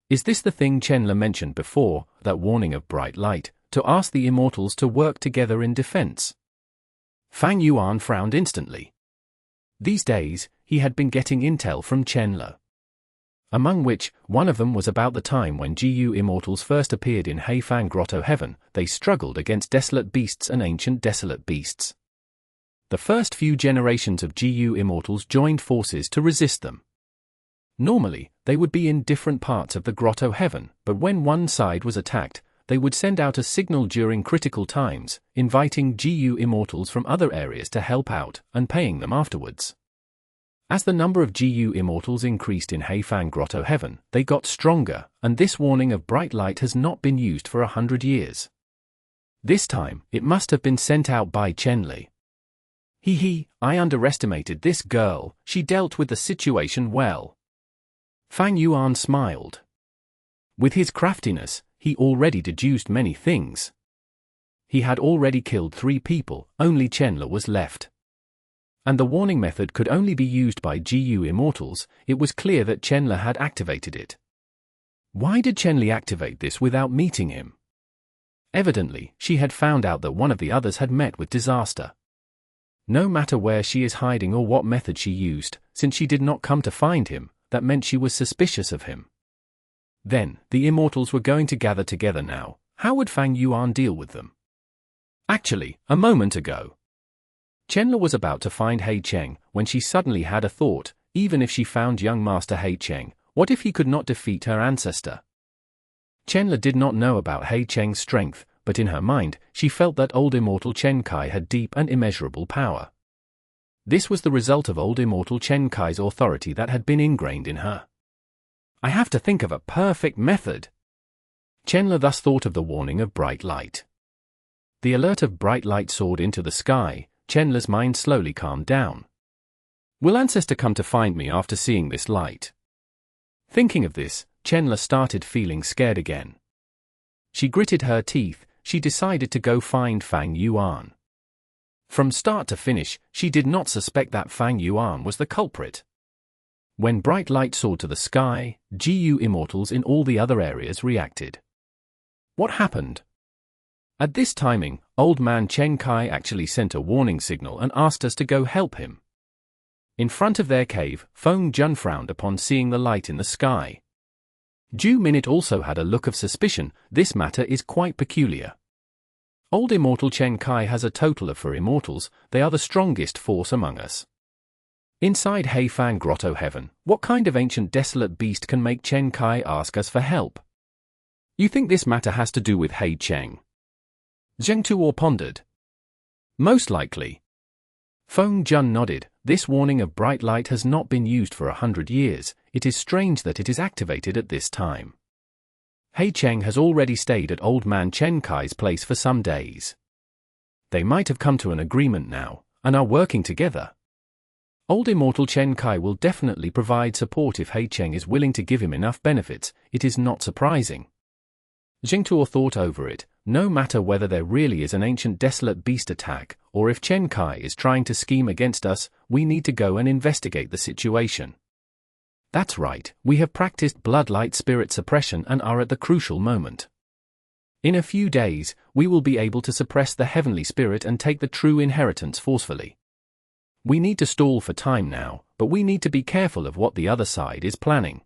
Is this the thing Chenla mentioned before, that warning of bright light, to ask the Immortals to work together in defense? Fang Yuan frowned instantly. These days, he had been getting intel from Chenla. Among which, one of them was about the time when GU Immortals first appeared in Heifang Grotto-Heaven, they struggled against desolate beasts and ancient desolate beasts. The first few generations of GU Immortals joined forces to resist them. Normally, they would be in different parts of the Grotto-Heaven, but when one side was attacked, they would send out a signal during critical times, inviting GU Immortals from other areas to help out, and paying them afterwards. As the number of GU Immortals increased in Heifang Grotto-Heaven, they got stronger, and this warning of bright light has not been used for 100 years. This time, it must have been sent out by Chenli. I underestimated this girl, she dealt with the situation well. Fang Yuan smiled. With his craftiness, he already deduced many things. He had already killed 3 people, only Chenla was left. And the warning method could only be used by GU Immortals, it was clear that Chenla had activated it. Why did Chenli activate this without meeting him? Evidently, she had found out that one of the others had met with disaster. No matter where she is hiding or what method she used, since she did not come to find him, that meant she was suspicious of him. Then, the Immortals were going to gather together now, how would Fang Yuan deal with them? Actually, a moment ago, Chenla was about to find Hei Cheng, when she suddenly had a thought, even if she found young Master Hei Cheng, what if he could not defeat her ancestor? Chenla did not know about Hei Cheng's strength, but in her mind, she felt that old Immortal Chen Kai had deep and immeasurable power. This was the result of old Immortal Chen Kai's authority that had been ingrained in her. I have to think of a perfect method. Chenla thus thought of the warning of bright light. The alert of bright light soared into the sky, Chenla's mind slowly calmed down. Will Ancestor come to find me after seeing this light? Thinking of this, Chenla started feeling scared again. She gritted her teeth, she decided to go find Fang Yuan. From start to finish, she did not suspect that Fang Yuan was the culprit. When bright light soared to the sky, GU Immortals in all the other areas reacted. What happened? At this timing, Old Man Chen Kai actually sent a warning signal and asked us to go help him. In front of their cave, Feng Jun frowned upon seeing the light in the sky. Ju Minute also had a look of suspicion. This matter is quite peculiar. Old Immortal Chen Kai has a total of 4 Immortals. They are the strongest force among us. Inside Hmph Grotto-Heaven, what kind of ancient desolate beast can make Chen Kai ask us for help? You think this matter has to do with He Cheng? Zheng Tuo pondered. Most likely. Feng Jun nodded. This warning of bright light has not been used for 100 years. It is strange that it is activated at this time. He Cheng has already stayed at Old Man Chen Kai's place for some days. They might have come to an agreement now, and are working together. Old Immortal Chen Kai will definitely provide support if He Cheng is willing to give him enough benefits. It is not surprising. Zheng Tuo thought over it. No matter whether there really is an ancient desolate beast attack, or if Chen Kai is trying to scheme against us, we need to go and investigate the situation. That's right, we have practiced bloodlight spirit suppression and are at the crucial moment. In a few days, we will be able to suppress the heavenly spirit and take the true inheritance forcefully. We need to stall for time now, but we need to be careful of what the other side is planning.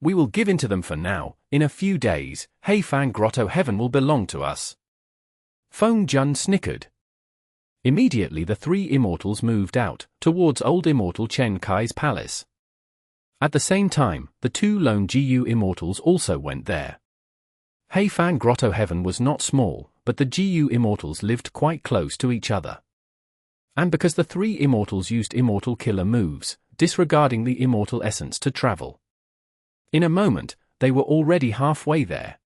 We will give in to them for now. In a few days, Hmph Grotto-Heaven will belong to us. Feng Jun snickered. Immediately the 3 Immortals moved out, towards Old Immortal Chen Kai's palace. At the same time, the 2 lone GU Immortals also went there. Hmph Grotto-Heaven was not small, but the GU Immortals lived quite close to each other. And because the 3 Immortals used immortal killer moves, disregarding the immortal essence to travel. In a moment, they were already halfway there.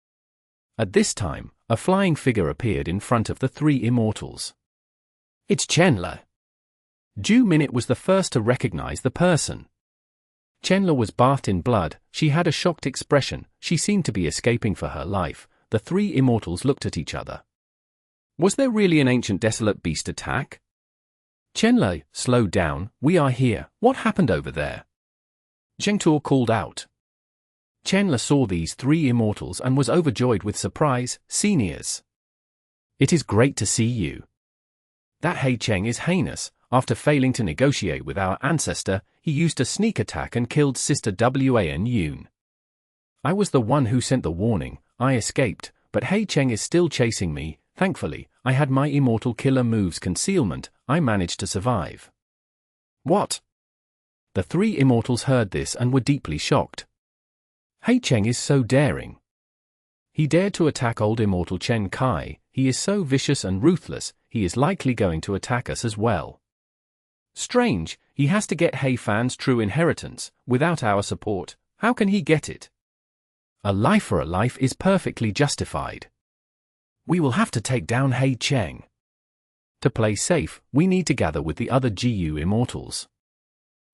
At this time, a flying figure appeared in front of the 3 Immortals. It's Chenla. Ju Minute was the first to recognize the person. Chenla was bathed in blood. She had a shocked expression. She seemed to be escaping for her life. The 3 Immortals looked at each other. Was there really an ancient desolate beast attack? Chenla, slow down. We are here. What happened over there? Zheng Tuo called out. Chenla saw these 3 Immortals and was overjoyed with surprise. Seniors. It is great to see you. That He Cheng is heinous. After failing to negotiate with our ancestor, he used a sneak attack and killed Sister Wan Yuan. I was the one who sent the warning. I escaped, but He Cheng is still chasing me. Thankfully, I had my immortal killer moves concealment. I managed to survive. What? The 3 Immortals heard this and were deeply shocked. He Cheng is so daring. He dared to attack Old Immortal Chen Kai. He is so vicious and ruthless. He is likely going to attack us as well. Strange, he has to get Hmph's true inheritance. Without our support, how can he get it? A life for a life is perfectly justified. We will have to take down He Cheng. To play safe, we need to gather with the other GU Immortals.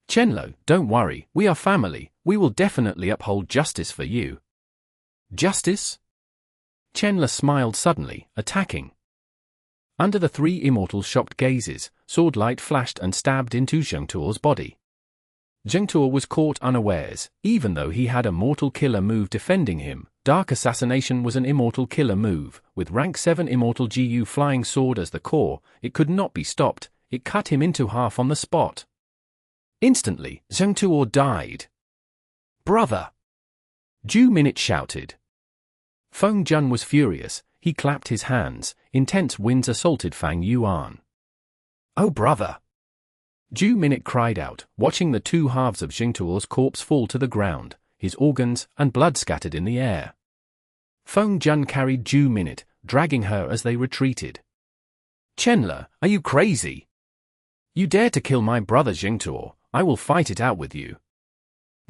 Chenlo, don't worry, we are family. We will definitely uphold justice for you. Justice? Chenla smiled suddenly, attacking. Under the 3 Immortals' shocked gazes, sword light flashed and stabbed into Zheng Tuo's body. Zheng Tuo was caught unawares. Even though he had a mortal killer move defending him, Dark Assassination was an immortal killer move. With rank 7 Immortal GU Flying Sword as the core, it could not be stopped. It cut him into half on the spot. Instantly, Zheng Tuo died. Brother! Ju Minute shouted. Feng Jun was furious. He clapped his hands. Intense winds assaulted Fang Yuan. Oh brother! Ju Minute cried out, watching the 2 halves of Zheng Tuo's corpse fall to the ground, his organs and blood scattered in the air. Feng Jun carried Ju Minute, dragging her as they retreated. Chenla, are you crazy? You dare to kill my brother Zheng Tuo, I will fight it out with you.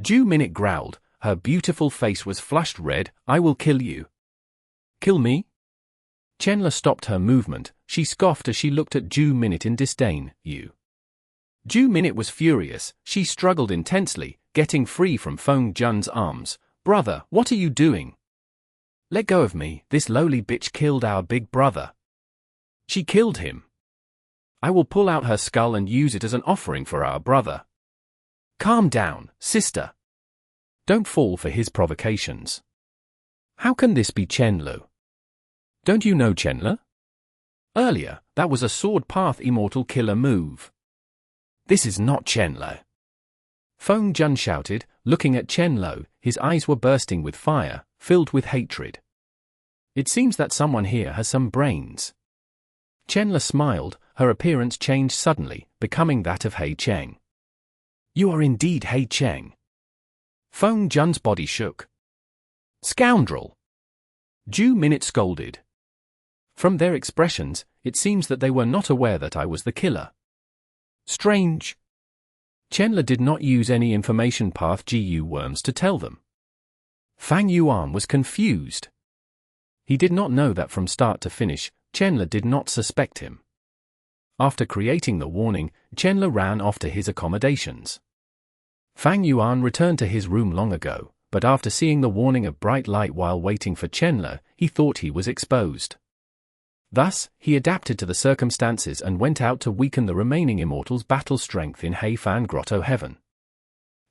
Ju Minute growled, her beautiful face was flushed red. I will kill you. Kill me? Chenla stopped her movement. She scoffed as she looked at Ju Minute in disdain. You. Ju Minute was furious. She struggled intensely, getting free from Feng Jun's arms. Brother, what are you doing? Let go of me, this lowly bitch killed our big brother. She killed him. I will pull out her skull and use it as an offering for our brother. Calm down, sister. Don't fall for his provocations. How can this be Chenlu? Don't you know Chenlu? Earlier, that was a sword path immortal killer move. This is not Chenlu. Feng Jun shouted, looking at Chenlu. His eyes were bursting with fire, filled with hatred. It seems that someone here has some brains. Chenlu smiled, her appearance changed suddenly, becoming that of Hei Cheng. You are indeed Hei Cheng. Feng Jun's body shook. Scoundrel! Ju Minute scolded. From their expressions, it seems that they were not aware that I was the killer. Strange. Chenlu did not use any information path GU worms to tell them. Fang Yuan was confused. He did not know that from start to finish, Chenlu did not suspect him. After creating the warning, Chenlu ran off to his accommodations. Fang Yuan returned to his room long ago, but after seeing the warning of bright light while waiting for Chenlu, he thought he was exposed. Thus, he adapted to the circumstances and went out to weaken the remaining Immortals' battle strength in Heifan Grotto-Heaven.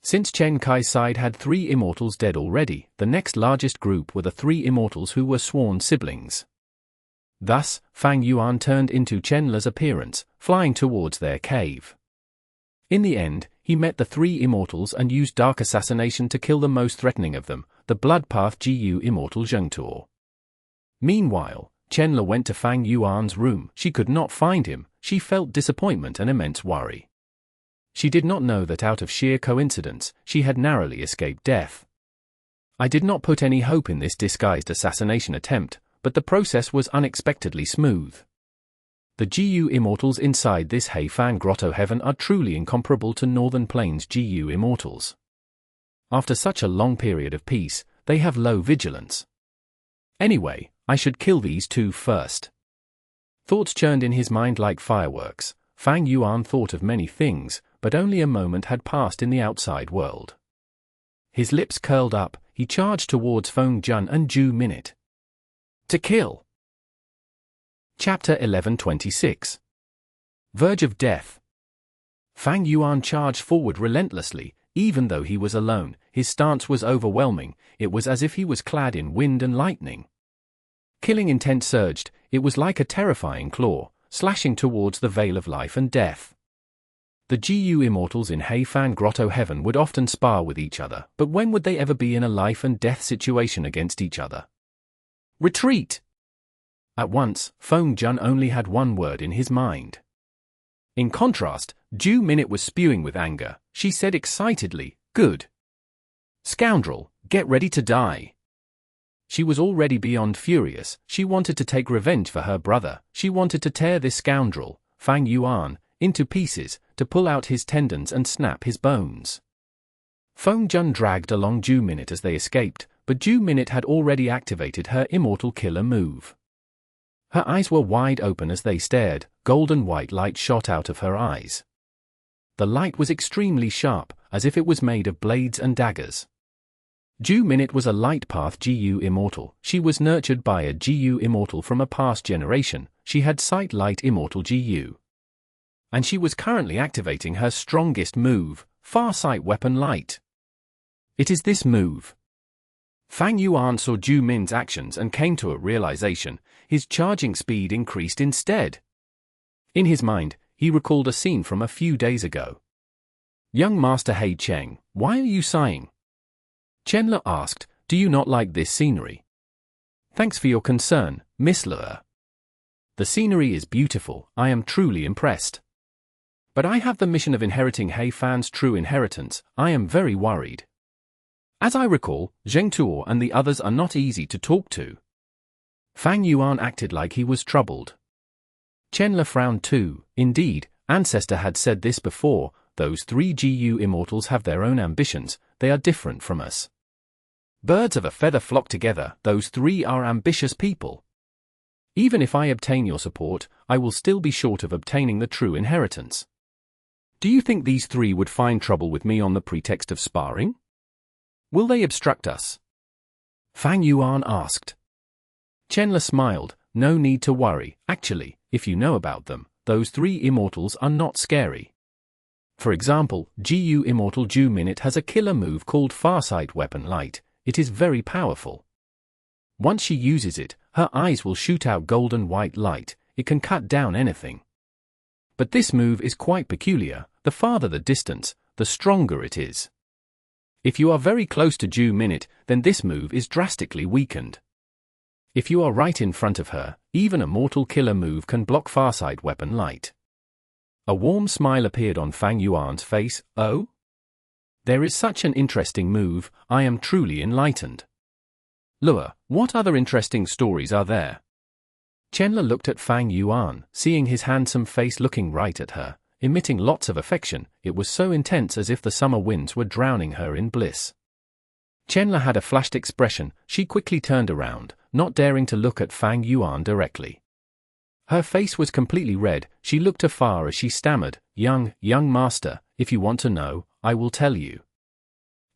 Since Chen Kai's side had 3 Immortals dead already, the next largest group were the 3 Immortals who were sworn siblings. Thus, Fang Yuan turned into Chenlu's appearance, flying towards their cave. In the end, he met the 3 Immortals and used Dark Assassination to kill the most threatening of them, the Bloodpath GU Immortal Zhengtuo. Meanwhile, Chenlu went to Fang Yuan's room. She could not find him. She felt disappointment and immense worry. She did not know that out of sheer coincidence, she had narrowly escaped death. I did not put any hope in this disguised assassination attempt, but the process was unexpectedly smooth. The GU Immortals inside this Heifan Grotto-Heaven are truly incomparable to Northern Plains GU Immortals. After such a long period of peace, they have low vigilance. Anyway, I should kill these 2 first. Thoughts churned in his mind like fireworks. Fang Yuan thought of many things, but only a moment had passed in the outside world. His lips curled up, he charged towards Feng Jun and Ju Minute. To kill! Chapter 1126. Verge of Death. Fang Yuan charged forward relentlessly. Even though he was alone, his stance was overwhelming. It was as if he was clad in wind and lightning. Killing intent surged. It was like a terrifying claw, slashing towards the veil of life and death. The GU Immortals in Heifan Grotto-Heaven would often spar with each other, but when would they ever be in a life and death situation against each other? Retreat! At once, Feng Jun only had one word in his mind. In contrast, Ju Minute was spewing with anger. She said excitedly, "Good. Scoundrel, get ready to die." She was already beyond furious. She wanted to take revenge for her brother. She wanted to tear this scoundrel, Fang Yuan, into pieces, to pull out his tendons and snap his bones. Feng Jun dragged along Ju Minute as they escaped, but Ju Minute had already activated her immortal killer move. Her eyes were wide open as they stared. Golden white light shot out of her eyes. The light was extremely sharp, as if it was made of blades and daggers. Ju Minute was a light path GU Immortal. She was nurtured by a GU Immortal from a past generation. She had Sight Light Immortal GU. And she was currently activating her strongest move, Farsight Weapon Light. It is this move. Fang Yuan saw Ju Min's actions and came to a realization. His charging speed increased instead. In his mind, he recalled a scene from a few days ago. "Young Master Hei Cheng, why are you sighing?" Chenlu asked, "Do you not like this scenery?" "Thanks for your concern, Miss Lua. The scenery is beautiful, I am truly impressed. But I have the mission of inheriting Heifan's true inheritance. I am very worried. As I recall, Zhengtuo and the others are not easy to talk to." Fang Yuan acted like he was troubled. Chenlu frowned too. Indeed, Ancestor had said this before, those 3 GU Immortals have their own ambitions, they are different from us. Birds of a feather flock together, those 3 are ambitious people. Even if I obtain your support, I will still be short of obtaining the true inheritance. Do you think these 3 would find trouble with me on the pretext of sparring? Will they obstruct us? Fang Yuan asked. Chenla smiled. No need to worry. Actually, if you know about them, those 3 immortals are not scary. For example, GU Immortal Ju Minute has a killer move called Farsight Weapon Light. It is very powerful. Once she uses it, her eyes will shoot out golden white light. It can cut down anything. But this move is quite peculiar. The farther the distance, the stronger it is. If you are very close to Ju Minute, then this move is drastically weakened. If you are right in front of her, even a mortal killer move can block Farsight Weapon Light. A warm smile appeared on Fang Yuan's face. Oh? There is such an interesting move. I am truly enlightened. Lua, what other interesting stories are there? Chenla looked at Fang Yuan, seeing his handsome face looking right at her, emitting lots of affection. It was so intense as if the summer winds were drowning her in bliss. Chenla had a flushed expression. She quickly turned around, not daring to look at Fang Yuan directly. Her face was completely red. She looked afar as she stammered, young master, if you want to know, I will tell you.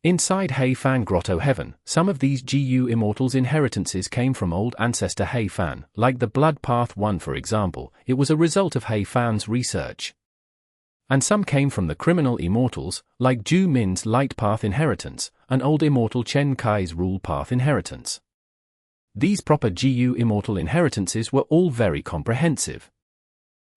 Inside Fan Grotto-Heaven, some of these GU Immortals' inheritances came from old ancestor Fan, like the Blood Path one for example. It was a result of Fan's research. And some came from the criminal Immortals, like Ju Min's Light Path inheritance, and old Immortal Chen Kai's Rule Path inheritance. These proper GU Immortal inheritances were all very comprehensive.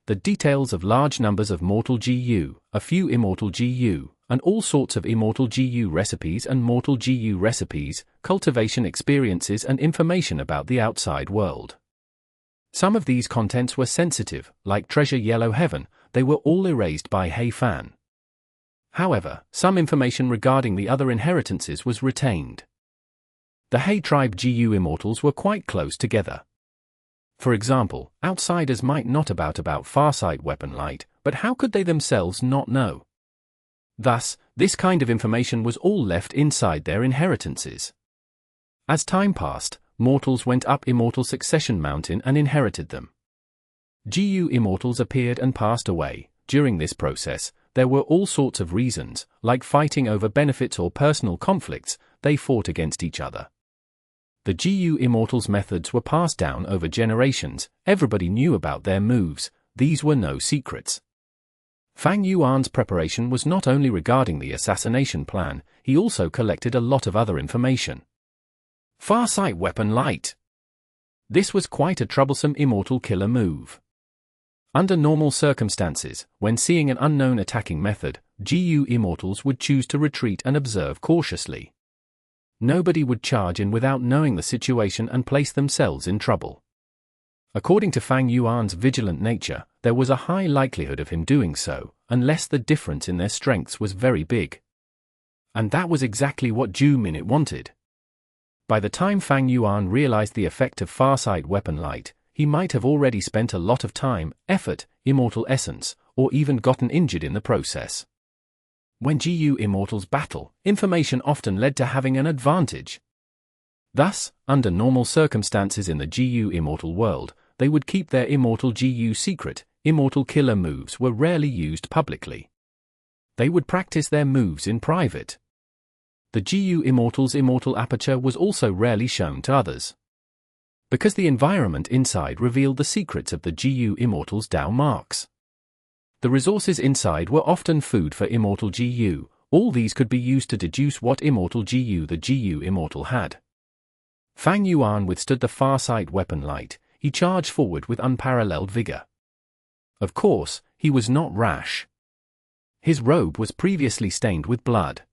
The details of large numbers of mortal GU, a few immortal GU, and all sorts of immortal GU recipes and mortal GU recipes, cultivation experiences and information about the outside world. Some of these contents were sensitive, like Treasure Yellow Heaven. They were all erased by Fan. However, some information regarding the other inheritances was retained. The tribe GU Immortals were quite close together. For example, outsiders might not about Farsight Weapon Light, but how could they themselves not know? Thus, this kind of information was all left inside their inheritances. As time passed, mortals went up Immortal Succession Mountain and inherited them. GU Immortals appeared and passed away. During this process, there were all sorts of reasons, like fighting over benefits or personal conflicts. They fought against each other. The GU Immortals' methods were passed down over generations. Everybody knew about their moves. These were no secrets. Fang Yuan's preparation was not only regarding the assassination plan, he also collected a lot of other information. Farsight Weapon Light. This was quite a troublesome immortal killer move. Under normal circumstances, when seeing an unknown attacking method, GU Immortals would choose to retreat and observe cautiously. Nobody would charge in without knowing the situation and place themselves in trouble. According to Fang Yuan's vigilant nature, there was a high likelihood of him doing so, unless the difference in their strengths was very big. And that was exactly what Ju Minute wanted. By the time Fang Yuan realized the effect of Farsight Weapon Light, he might have already spent a lot of time, effort, immortal essence, or even gotten injured in the process. When GU Immortals battle, information often led to having an advantage. Thus, under normal circumstances in the GU Immortal world, they would keep their immortal GU secret. Immortal killer moves were rarely used publicly. They would practice their moves in private. The GU Immortals' immortal aperture was also rarely shown to others. Because the environment inside revealed the secrets of the GU Immortals' Dao marks. The resources inside were often food for immortal GU. All these could be used to deduce what immortal GU the GU Immortal had. Fang Yuan withstood the Farsight Weapon Light. He charged forward with unparalleled vigor. Of course, he was not rash. His robe was previously stained with blood.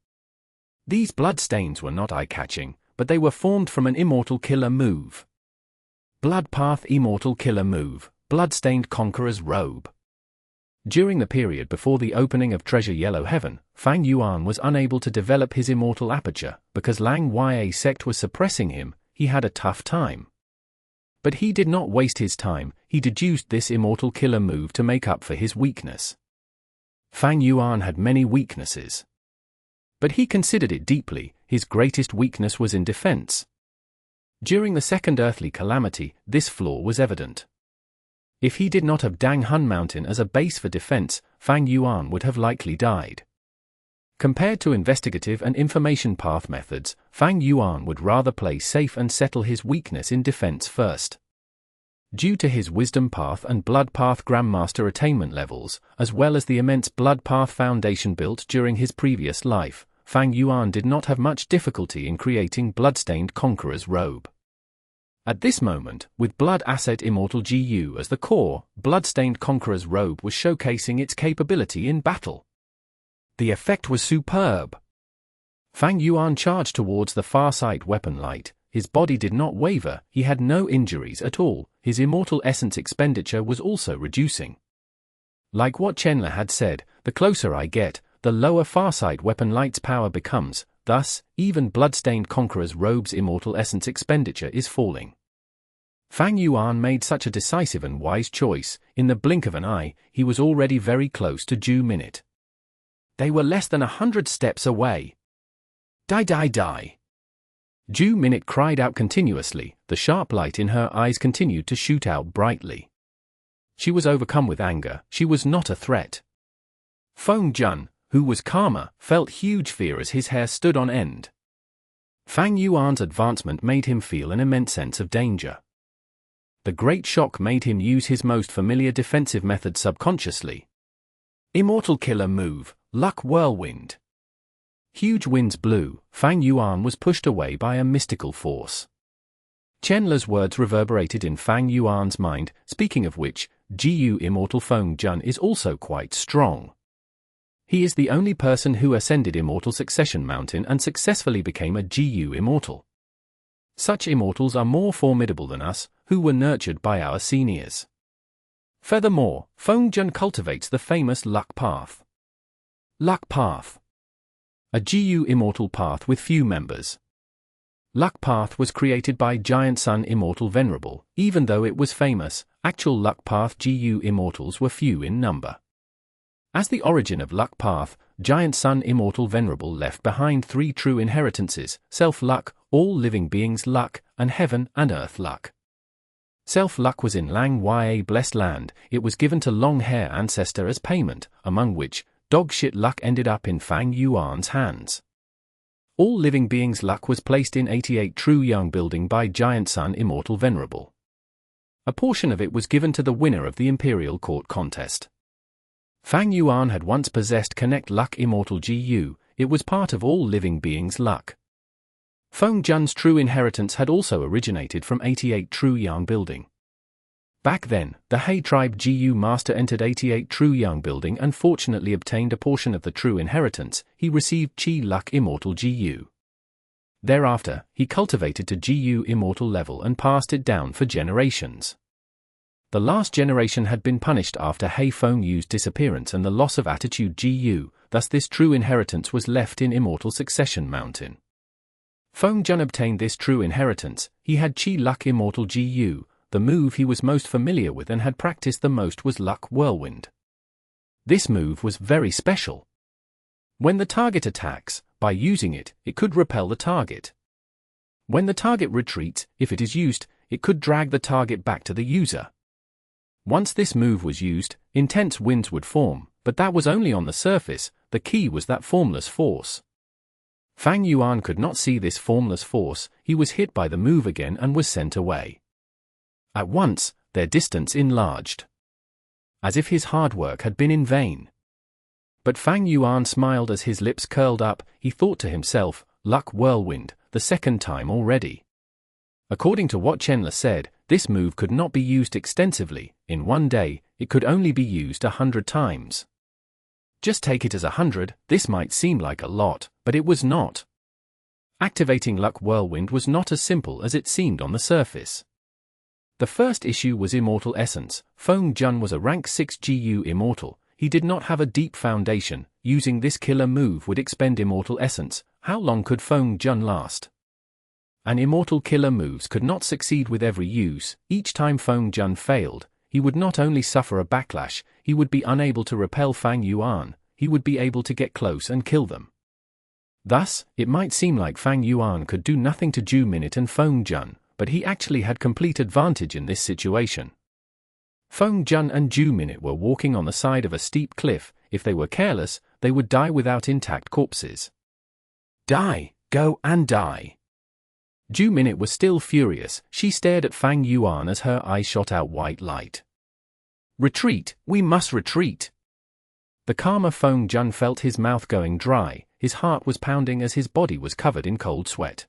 These blood stains were not eye-catching, but they were formed from an immortal killer move. Blood Path Immortal Killer Move, Bloodstained Conqueror's Robe. During the period before the opening of Treasure Yellow Heaven, Fang Yuan was unable to develop his immortal aperture, because Lang Ya sect was suppressing him. He had a tough time. But he did not waste his time. He deduced this immortal killer move to make up for his weakness. Fang Yuan had many weaknesses. But he considered it deeply. His greatest weakness was in defense. During the second earthly calamity, this flaw was evident. If he did not have Dang Hun Mountain as a base for defense, Fang Yuan would have likely died. Compared to investigative and information path methods, Fang Yuan would rather play safe and settle his weakness in defense first. Due to his Wisdom Path and Blood Path Grandmaster attainment levels, as well as the immense Blood Path foundation built during his previous life, Fang Yuan did not have much difficulty in creating Bloodstained Conqueror's robe. At this moment, with Blood Asset Immortal GU as the core, Bloodstained Conqueror's robe was showcasing its capability in battle. The effect was superb. Fang Yuan charged towards the far sight weapon light. His body did not waver, he had no injuries at all, his immortal essence expenditure was also reducing. Like what Chenla had said, the closer I get, the lower farsight weapon light's power becomes, thus, even Bloodstained Conqueror's robe's immortal essence expenditure is falling. Fang Yuan made such a decisive and wise choice, in the blink of an eye, he was already very close to due minute. They were less than 100 steps away. Die die die. Due minute cried out continuously, the sharp light in her eyes continued to shoot out brightly. She was overcome with anger, she was not a threat. Feng Jun, who was calmer, felt huge fear as his hair stood on end. Fang Yuan's advancement made him feel an immense sense of danger. The great shock made him use his most familiar defensive method subconsciously. Immortal killer move, Luck Whirlwind. Huge winds blew, Fang Yuan was pushed away by a mystical force. Chenla's words reverberated in Fang Yuan's mind, speaking of which, GU Immortal Feng Jun is also quite strong. He is the only person who ascended Immortal Succession Mountain and successfully became a GU Immortal. Such Immortals are more formidable than us, who were nurtured by our seniors. Furthermore, Feng Jun cultivates the famous Luck Path. Luck Path. A GU Immortal path with few members. Luck Path was created by Giant Sun Immortal Venerable. Even though it was famous, actual Luck Path GU Immortals were few in number. As the origin of Luck Path, Giant Sun Immortal Venerable left behind 3 true inheritances: Self-Luck, All Living Beings Luck, and Heaven and Earth Luck. Self-Luck was in Lang Ya Blessed Land. It was given to Long Hair Ancestor as payment, among which, Dogshit Luck ended up in Fang Yuan's hands. All Living Beings Luck was placed in 88 True Young Building by Giant Sun Immortal Venerable. A portion of it was given to the winner of the Imperial Court contest. Fang Yuan had once possessed Connect Luck Immortal GU, it was part of All Living Beings Luck. Feng Jun's true inheritance had also originated from 88 True Young Building. Back then, the He tribe GU master entered 88 True Young Building and fortunately obtained a portion of the true inheritance. He received Chi Luck Immortal GU. Thereafter, he cultivated to GU Immortal level and passed it down for generations. The last generation had been punished after He Feng Yu's disappearance and the loss of Attitude GU, thus this true inheritance was left in Immortal Succession Mountain. Feng Jun obtained this true inheritance. He had Chi Luck Immortal GU. The move he was most familiar with and had practiced the most was Luck Whirlwind. This move was very special. When the target attacks, by using it, it could repel the target. When the target retreats, if it is used, it could drag the target back to the user. Once this move was used, intense winds would form, but that was only on the surface. The key was that formless force. Fang Yuan could not see this formless force. He was hit by the move again and was sent away. At once, their distance enlarged. As if his hard work had been in vain. But Fang Yuan smiled as his lips curled up. He thought to himself, Luck Whirlwind, the second time already. According to what Chenla said, this move could not be used extensively. In one day, it could only be used 100 times. Just take it as 100, this might seem like a lot, but it was not. Activating Luck Whirlwind was not as simple as it seemed on the surface. The first issue was Immortal Essence. Feng Jun was a rank 6 GU Immortal. He did not have a deep foundation. Using this killer move would expend Immortal Essence. How long could Feng Jun last? An Immortal killer moves could not succeed with every use. Each time Feng Jun failed, he would not only suffer a backlash, he would be unable to repel Fang Yuan, he would be able to get close and kill them. Thus, it might seem like Fang Yuan could do nothing to Ju Minute and Feng Jun, but he actually had complete advantage in this situation. Feng Jun and Ju Minute were walking on the side of a steep cliff. If they were careless, they they would die without intact corpses. Die, go and die. Ju Minute was still furious. She stared at Fang Yuan as her eyes shot out white light. Retreat, we must retreat. The calmer Feng Jun felt his mouth going dry, his heart was pounding as his body was covered in cold sweat.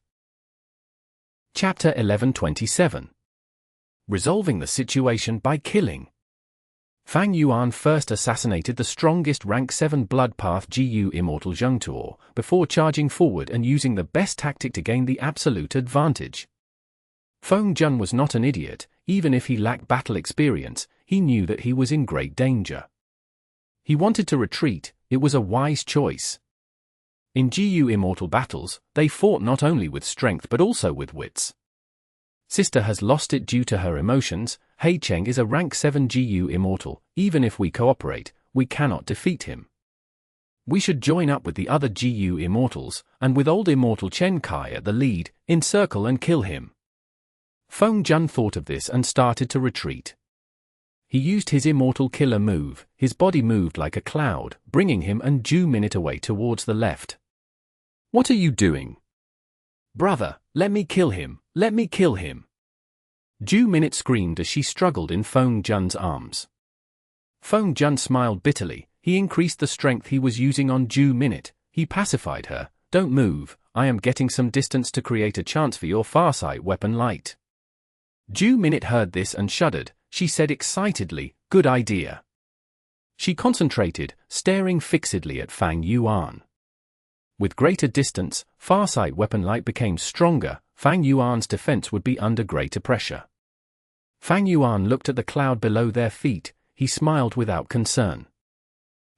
Chapter 1127. Resolving the situation by killing. Fang Yuan first assassinated the strongest rank 7 blood path GU Immortal Zhengtuo, before charging forward and using the best tactic to gain the absolute advantage. Feng Jun was not an idiot. Even if he lacked battle experience, he knew that he was in great danger. He wanted to retreat. It was a wise choice. In GU Immortal battles, they fought not only with strength but also with wits. Sister has lost it due to her emotions. Hei Cheng is a rank 7 GU Immortal. Even if we cooperate, we cannot defeat him. We should join up with the other GU Immortals, and with old Immortal Chen Kai at the lead, encircle and kill him. Feng Jun thought of this and started to retreat. He used his Immortal Killer move. His body moved like a cloud, bringing him and Ju Minute away towards the left. What are you doing? Brother, let me kill him, let me kill him. Ju Minute screamed as she struggled in Feng Jun's arms. Feng Jun smiled bitterly. He increased the strength he was using on Ju Minute. He pacified her. Don't move, I am getting some distance to create a chance for your farsight weapon light. Ju Minute heard this and shuddered. She said excitedly, good idea. She concentrated, staring fixedly at Fang Yuan. With greater distance, farsight weapon light became stronger. Fang Yuan's defense would be under greater pressure. Fang Yuan looked at the cloud below their feet. He smiled without concern.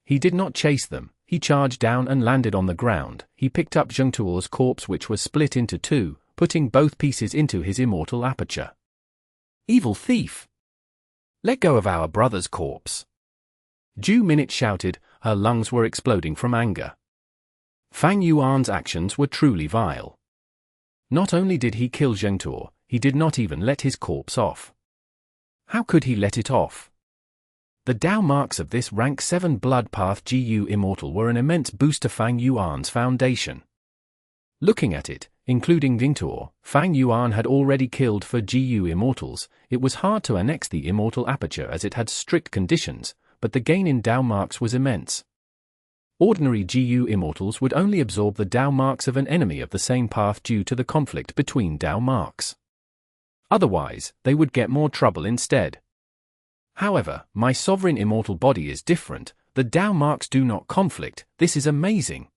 He did not chase them. He charged down and landed on the ground. He picked up Zhengtuo's corpse, which was split into two, putting both pieces into his immortal aperture. Evil thief! Let go of our brother's corpse! Ju Minute shouted. Her lungs were exploding from anger. Fang Yuan's actions were truly vile. Not only did he kill Zhengtuo, he did not even let his corpse off. How could he let it off? The Dao marks of this rank 7 blood path GU Immortal were an immense boost to Fang Yuan's foundation. Looking at it, including Zhengtuo, Fang Yuan had already killed for GU Immortals. It was hard to annex the Immortal Aperture as it had strict conditions, but the gain in Dao marks was immense. Ordinary GU Immortals would only absorb the Dao marks of an enemy of the same path due to the conflict between Dao marks. Otherwise, they would get more trouble instead. However, my sovereign immortal body is different. The Dao marks do not conflict. This is amazing.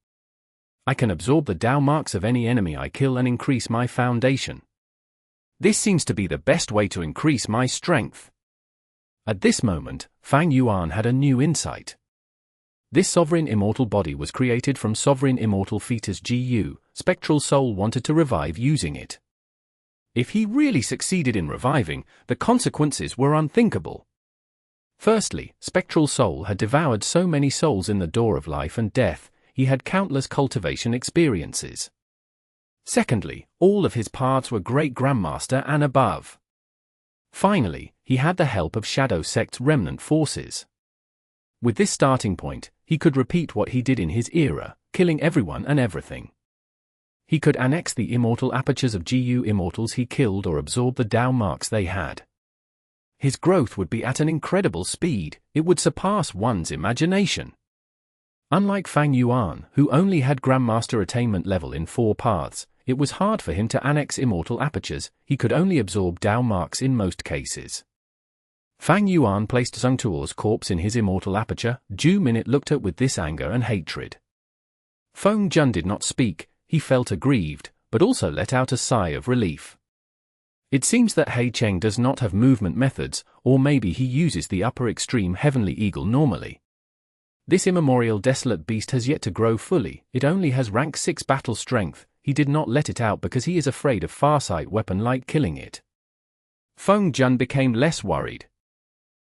I can absorb the Dao marks of any enemy I kill and increase my foundation. This seems to be the best way to increase my strength. At this moment, Fang Yuan had a new insight. This sovereign immortal body was created from sovereign immortal fetus GU. Spectral Soul wanted to revive using it. If he really succeeded in reviving, the consequences were unthinkable. Firstly, Spectral Soul had devoured so many souls in the door of life and death. He had countless cultivation experiences. Secondly, all of his paths were Great Grandmaster and above. Finally, he had the help of Shadow Sect's remnant forces. With this starting point, he could repeat what he did in his era, killing everyone and everything. He could annex the immortal apertures of GU Immortals he killed or absorb the Dao marks they had. His growth would be at an incredible speed. It would surpass one's imagination. Unlike Fang Yuan, who only had Grandmaster attainment level in 4 paths, it was hard for him to annex immortal apertures. He could only absorb Dao marks in most cases. Fang Yuan placed Zhengtuo's corpse in his immortal aperture. Ju Minute looked at with this anger and hatred. Feng Jun did not speak. He felt aggrieved, but also let out a sigh of relief. It seems that Hei Cheng does not have movement methods, or maybe he uses the upper extreme Heavenly Eagle normally. This immemorial desolate beast has yet to grow fully. It only has rank 6 battle strength. He did not let it out because he is afraid of farsight weapon light killing it. Feng Jun became less worried.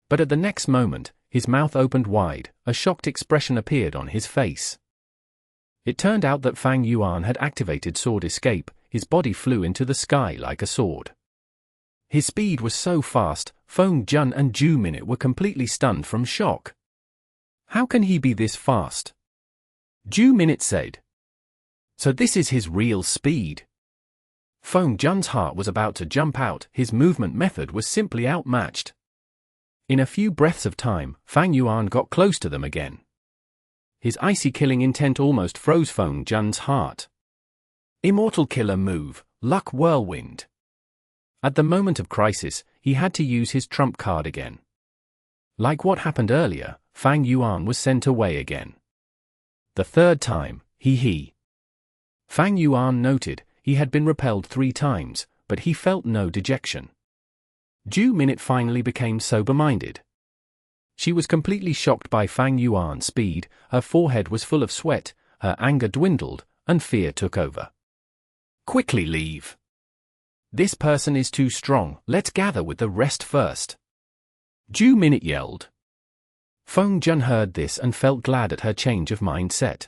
But at the next moment, his mouth opened wide. A shocked expression appeared on his face. It turned out that Fang Yuan had activated Sword Escape. His body flew into the sky like a sword. His speed was so fast, Feng Jun and Ju Minute were completely stunned from shock. How can he be this fast? Minute said. So this is his real speed. Feng Jun's heart was about to jump out, his movement method was simply outmatched. In a few breaths of time, Fang Yuan got close to them again. His icy killing intent almost froze Feng Jun's heart. Immortal killer move, Luck Whirlwind. At the moment of crisis, he had to use his trump card again. Like what happened earlier, Fang Yuan was sent away again. The third time, he. Fang Yuan noted, he had been repelled 3 times, but he felt no dejection. Minute finally became sober-minded. She was completely shocked by Fang Yuan's speed, her forehead was full of sweat, her anger dwindled, and fear took over. Quickly leave. This person is too strong, let's gather with the rest first. Minute yelled. Feng Jun heard this and felt glad at her change of mindset.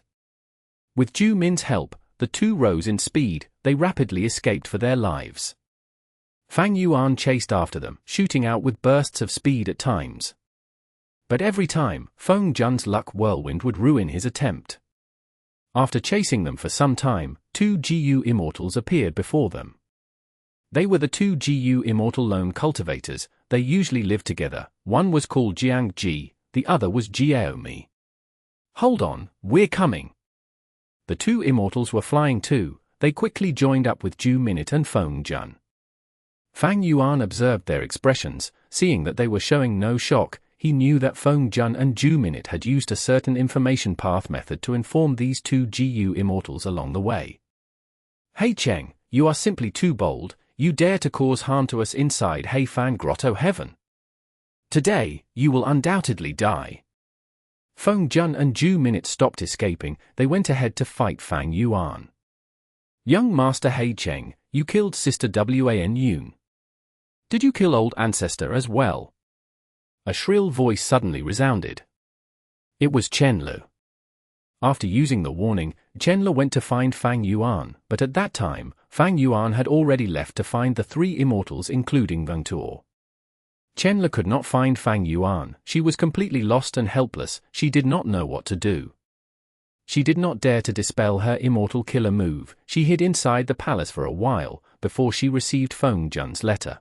With Ju Min's help, the two rose in speed, they rapidly escaped for their lives. Fang Yuan chased after them, shooting out with bursts of speed at times. But every time, Feng Jun's luck whirlwind would ruin his attempt. After chasing them for some time, 2 GU Immortals appeared before them. They were the 2 GU Immortal lone cultivators, they usually lived together, one was called Jiang Ji, the other was Jiaomi. Hold on, we're coming. The 2 Immortals were flying too, they quickly joined up with Ju Minute and Feng Jun. Fang Yuan observed their expressions, seeing that they were showing no shock, he knew that Feng Jun and Ju Minute had used a certain information path method to inform these 2 GU Immortals along the way. Hey Cheng, you are simply too bold, you dare to cause harm to us inside Fang Grotto-Heaven. Today, you will undoubtedly die. Feng Jun and Ju Minute stopped escaping, they went ahead to fight Fang Yuan. Young Master Hei Cheng, you killed Sister Wan Yun. Did you kill Old Ancestor as well? A shrill voice suddenly resounded. It was Chenlu. After using the warning, Chenlu went to find Fang Yuan, but at that time, Fang Yuan had already left to find the 3 Immortals including Veng Tuo. Chenlu could not find Fang Yuan, she was completely lost and helpless, she did not know what to do. She did not dare to dispel her immortal killer move, she hid inside the palace for a while, before she received Feng Jun's letter.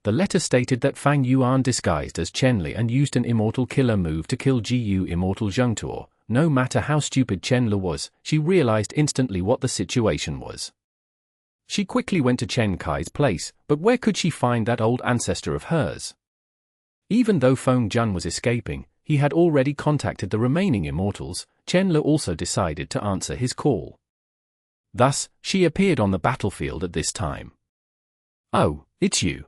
The letter stated that Fang Yuan disguised as Chenlu and used an immortal killer move to kill GU Immortal Zheng Tuo. No matter how stupid Chenlu was, she realized instantly what the situation was. She quickly went to Chen Kai's place, but where could she find that old ancestor of hers? Even though Feng Jun was escaping, he had already contacted the remaining Immortals, Chenlu also decided to answer his call. Thus, she appeared on the battlefield at this time. Oh, it's you.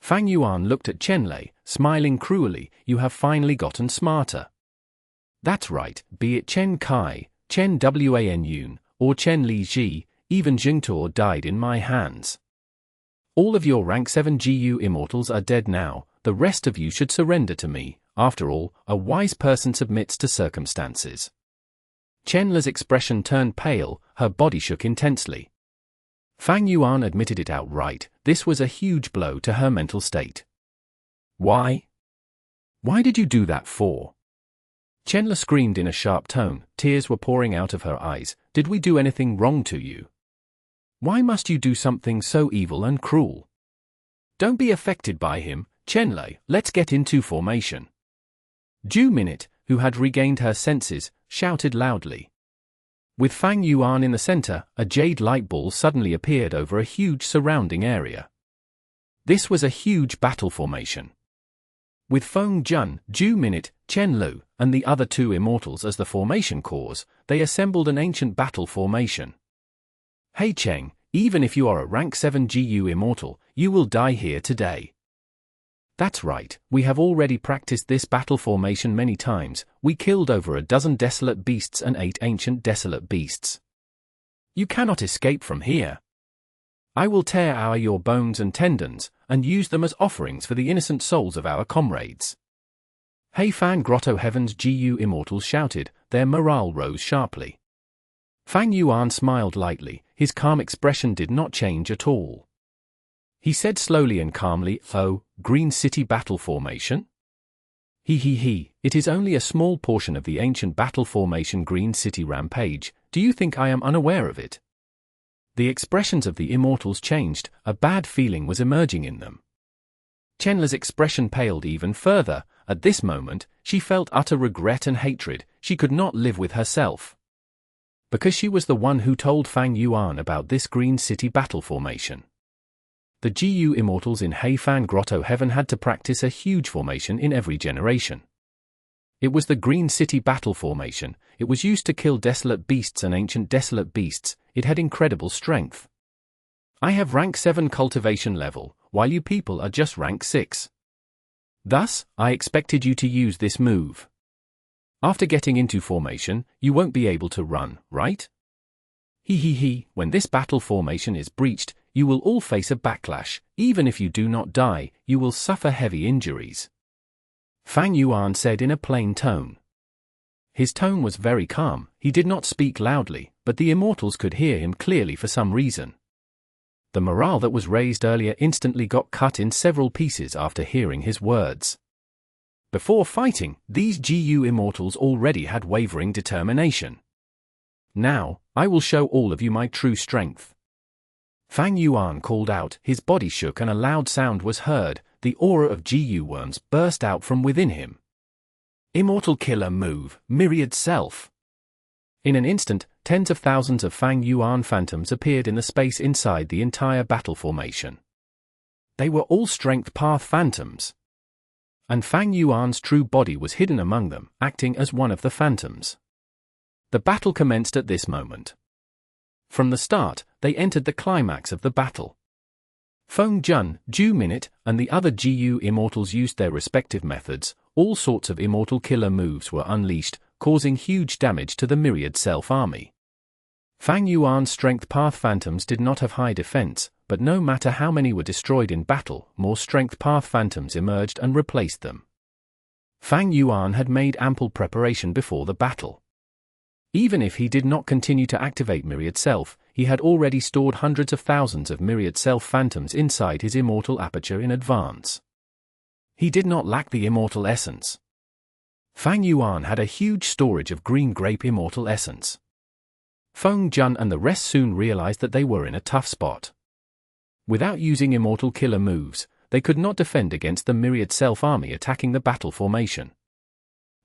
Fang Yuan looked at Chenlu, smiling cruelly, you have finally gotten smarter. That's right, be it Chen Kai, Chen Wan Yun, or Chen Li Ji, even Zheng Tuo died in my hands. All of your rank 7 GU Immortals are dead now, the rest of you should surrender to me, after all, a wise person submits to circumstances. Chenlu's expression turned pale, her body shook intensely. Fang Yuan admitted it outright, this was a huge blow to her mental state. Why? Why did you do that for? Chenlu screamed in a sharp tone, tears were pouring out of her eyes, did we do anything wrong to you? Why must you do something so evil and cruel? Don't be affected by him, Chenlu, let's get into formation. Ju Minute, who had regained her senses, shouted loudly. With Fang Yuan in the center, a jade light ball suddenly appeared over a huge surrounding area. This was a huge battle formation. With Feng Jun, Ju Minute, Chenlu, and the other 2 Immortals as the formation cores, they assembled an ancient battle formation. Hey Cheng, even if you are a rank 7 GU Immortal, you will die here today. That's right, we have already practiced this battle formation many times, we killed over a dozen desolate beasts and 8 ancient desolate beasts. You cannot escape from here. I will tear your bones and tendons, and use them as offerings for the innocent souls of our comrades. Fang Grotto-Heaven's GU Immortals shouted, their morale rose sharply. Fang Yuan smiled lightly, his calm expression did not change at all. He said slowly and calmly, oh, Green City battle formation? It is only a small portion of the ancient battle formation Green City Rampage. Do you think I am unaware of it? The expressions of the Immortals changed, a bad feeling was emerging in them. Chenla's expression paled even further. At this moment, she felt utter regret and hatred. She could not live with herself. Because she was the one who told Fang Yuan about this Green City battle formation. The GU Immortals in Hmph Grotto-Heaven had to practice a huge formation in every generation. It was the Green City battle formation. It was used to kill desolate beasts and ancient desolate beasts. It had incredible strength. I have rank 7 cultivation level, while you people are just rank 6. Thus, I expected you to use this move. After getting into formation, you won't be able to run, right? When this battle formation is breached, you will all face a backlash. Even if you do not die, you will suffer heavy injuries. Fang Yuan said in a plain tone. His tone was very calm. He did not speak loudly, but the Immortals could hear him clearly for some reason. The morale that was raised earlier instantly got cut in several pieces after hearing his words. Before fighting, these GU Immortals already had wavering determination. Now, I will show all of you my true strength. Fang Yuan called out, his body shook and a loud sound was heard. The aura of GU worms burst out from within him. Immortal killer move, Myriad Self. In an instant, tens of thousands of Fang Yuan phantoms appeared in the space inside the entire battle formation. They were all strength path phantoms. And Fang Yuan's true body was hidden among them, acting as one of the phantoms. The battle commenced at this moment. From the start, they entered the climax of the battle. Feng Jun, Ju Minute, and the other GU Immortals used their respective methods. All sorts of immortal killer moves were unleashed, causing huge damage to the Myriad Self army. Fang Yuan's strength path phantoms did not have high defense, but no matter how many were destroyed in battle, more strength path phantoms emerged and replaced them. Fang Yuan had made ample preparation before the battle. Even if he did not continue to activate Myriad Self, he had already stored hundreds of thousands of Myriad Self phantoms inside his immortal aperture in advance. He did not lack the immortal essence. Fang Yuan had a huge storage of green grape immortal essence. Feng Jun and the rest soon realized that they were in a tough spot. Without using immortal killer moves, they could not defend against the Myriad Self army attacking the battle formation.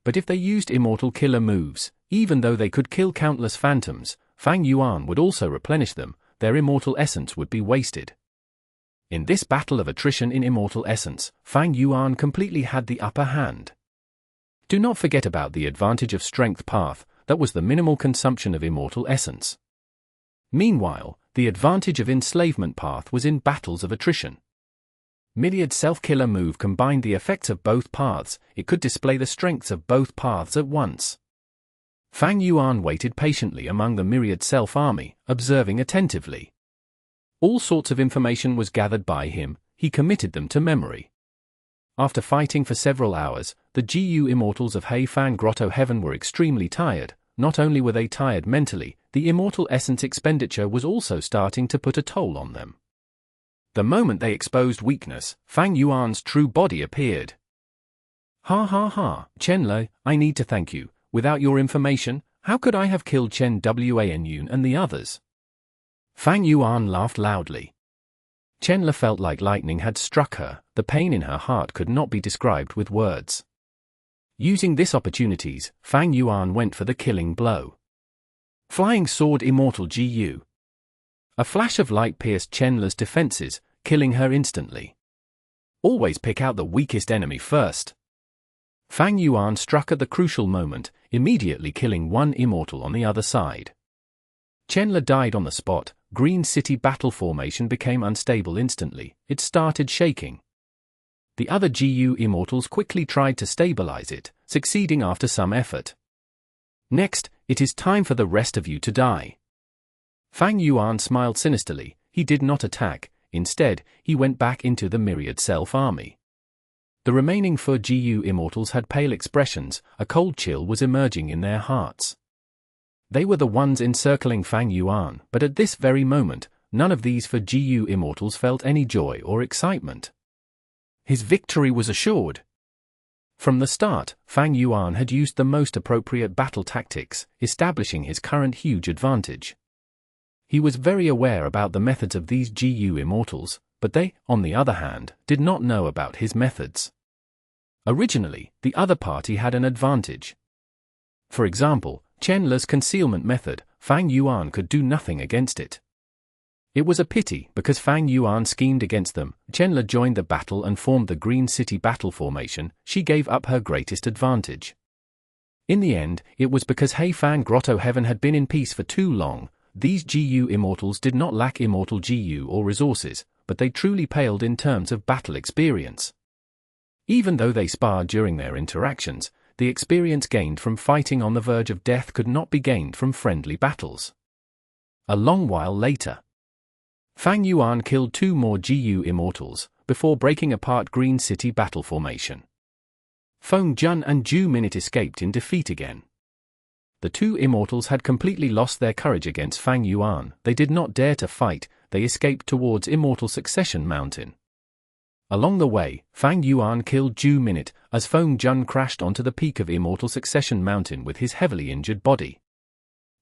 But if they used immortal killer moves, even though they could kill countless phantoms, Fang Yuan would also replenish them. Their immortal essence would be wasted. In this battle of attrition in immortal essence, Fang Yuan completely had the upper hand. Do not forget about the advantage of strength path. That was the minimal consumption of immortal essence. Meanwhile, the advantage of enslavement path was in battles of attrition. Myriad Self-Killer move combined the effects of both paths. It could display the strengths of both paths at once. Fang Yuan waited patiently among the Myriad Self army, observing attentively. All sorts of information was gathered by him. He committed them to memory. After fighting for several hours, the GU Immortals of Hmph Grotto-Heaven were extremely tired. Not only were they tired mentally, the immortal essence expenditure was also starting to put a toll on them. The moment they exposed weakness, Fang Yuan's true body appeared. Chenle, I need to thank you. Without your information, how could I have killed Chen Wan Yun and the others? Fang Yuan laughed loudly. Chenle felt like lightning had struck her. The pain in her heart could not be described with words. Using this opportunities, Fang Yuan went for the killing blow. Flying Sword Immortal GU. A flash of light pierced Chenle's defenses, killing her instantly. Always pick out the weakest enemy first. Fang Yuan struck at the crucial moment, immediately killing one immortal on the other side. Chenle died on the spot. Green City battle formation became unstable instantly. It started shaking. The other GU Immortals quickly tried to stabilize it, succeeding after some effort. Next, it is time for the rest of you to die. Fang Yuan smiled sinisterly. He did not attack. Instead, he went back into the Myriad Self army. The remaining 4 GU Immortals had pale expressions. A cold chill was emerging in their hearts. They were the ones encircling Fang Yuan, but at this very moment, none of these 4 GU Immortals felt any joy or excitement. His victory was assured. From the start, Fang Yuan had used the most appropriate battle tactics, establishing his current huge advantage. He was very aware about the methods of these GU Immortals, but they, on the other hand, did not know about his methods. Originally, the other party had an advantage. For example, Chenle's concealment method, Fang Yuan could do nothing against it. It was a pity because Fang Yuan schemed against them. Chenle joined the battle and formed the Green City battle formation. She gave up her greatest advantage. In the end, it was because Fang Grotto-Heaven had been in peace for too long. These GU Immortals did not lack immortal GU or resources, but they truly paled in terms of battle experience. Even though they sparred during their interactions, the experience gained from fighting on the verge of death could not be gained from friendly battles. A long while later, Fang Yuan killed 2 more GU Immortals, before breaking apart Green City battle formation. Feng Jun and Zhu Minute escaped in defeat again. The 2 Immortals had completely lost their courage against Fang Yuan. They did not dare to fight. They escaped towards Immortal Succession Mountain. Along the way, Fang Yuan killed Zhu Minute as Feng Jun crashed onto the peak of Immortal Succession Mountain with his heavily injured body.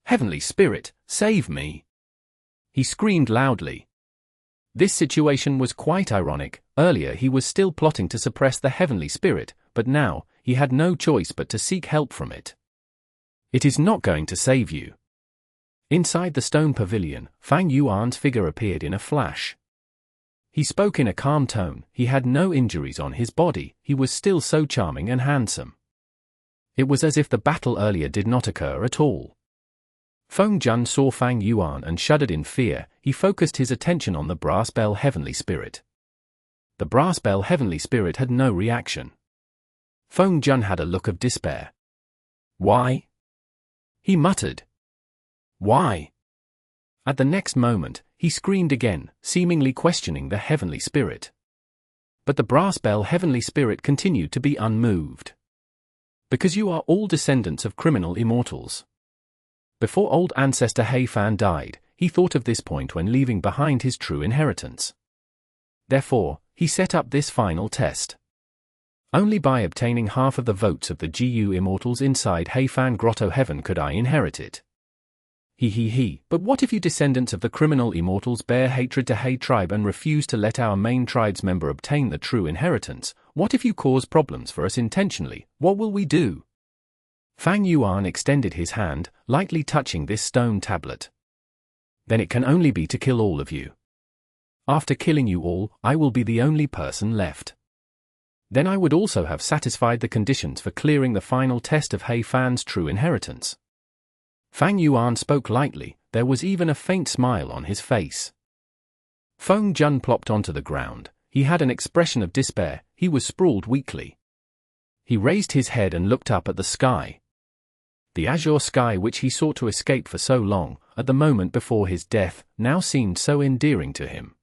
"Heavenly Spirit, save me!" he screamed loudly. This situation was quite ironic. Earlier he was still plotting to suppress the Heavenly Spirit, but now, he had no choice but to seek help from it. "It is not going to save you." Inside the stone pavilion, Fang Yuan's figure appeared in a flash. He spoke in a calm tone. He had no injuries on his body. He was still so charming and handsome. It was as if the battle earlier did not occur at all. Feng Jun saw Fang Yuan and shuddered in fear. He focused his attention on the brass bell Heavenly Spirit. The brass bell Heavenly Spirit had no reaction. Feng Jun had a look of despair. "Why?" he muttered. "Why?" At the next moment, he screamed again, seemingly questioning the Heavenly Spirit. But the brass bell Heavenly Spirit continued to be unmoved. "Because you are all descendants of criminal immortals." Before old ancestor Fan died, he thought of this point when leaving behind his true inheritance. Therefore, he set up this final test. Only by obtaining half of the votes of the GU Immortals inside Fang Grotto-Heaven could I inherit it. But what if you descendants of the criminal immortals bear hatred to tribe and refuse to let our main tribe's member obtain the true inheritance? What if you cause problems for us intentionally? What will we do? Fang Yuan extended his hand, lightly touching this stone tablet. "Then it can only be to kill all of you. After killing you all, I will be the only person left. Then I would also have satisfied the conditions for clearing the final test of Fan's true inheritance." Fang Yuan spoke lightly. There was even a faint smile on his face. Feng Jun plopped onto the ground. He had an expression of despair. He was sprawled weakly. He raised his head and looked up at the sky. The azure sky which he sought to escape for so long, at the moment before his death, now seemed so endearing to him.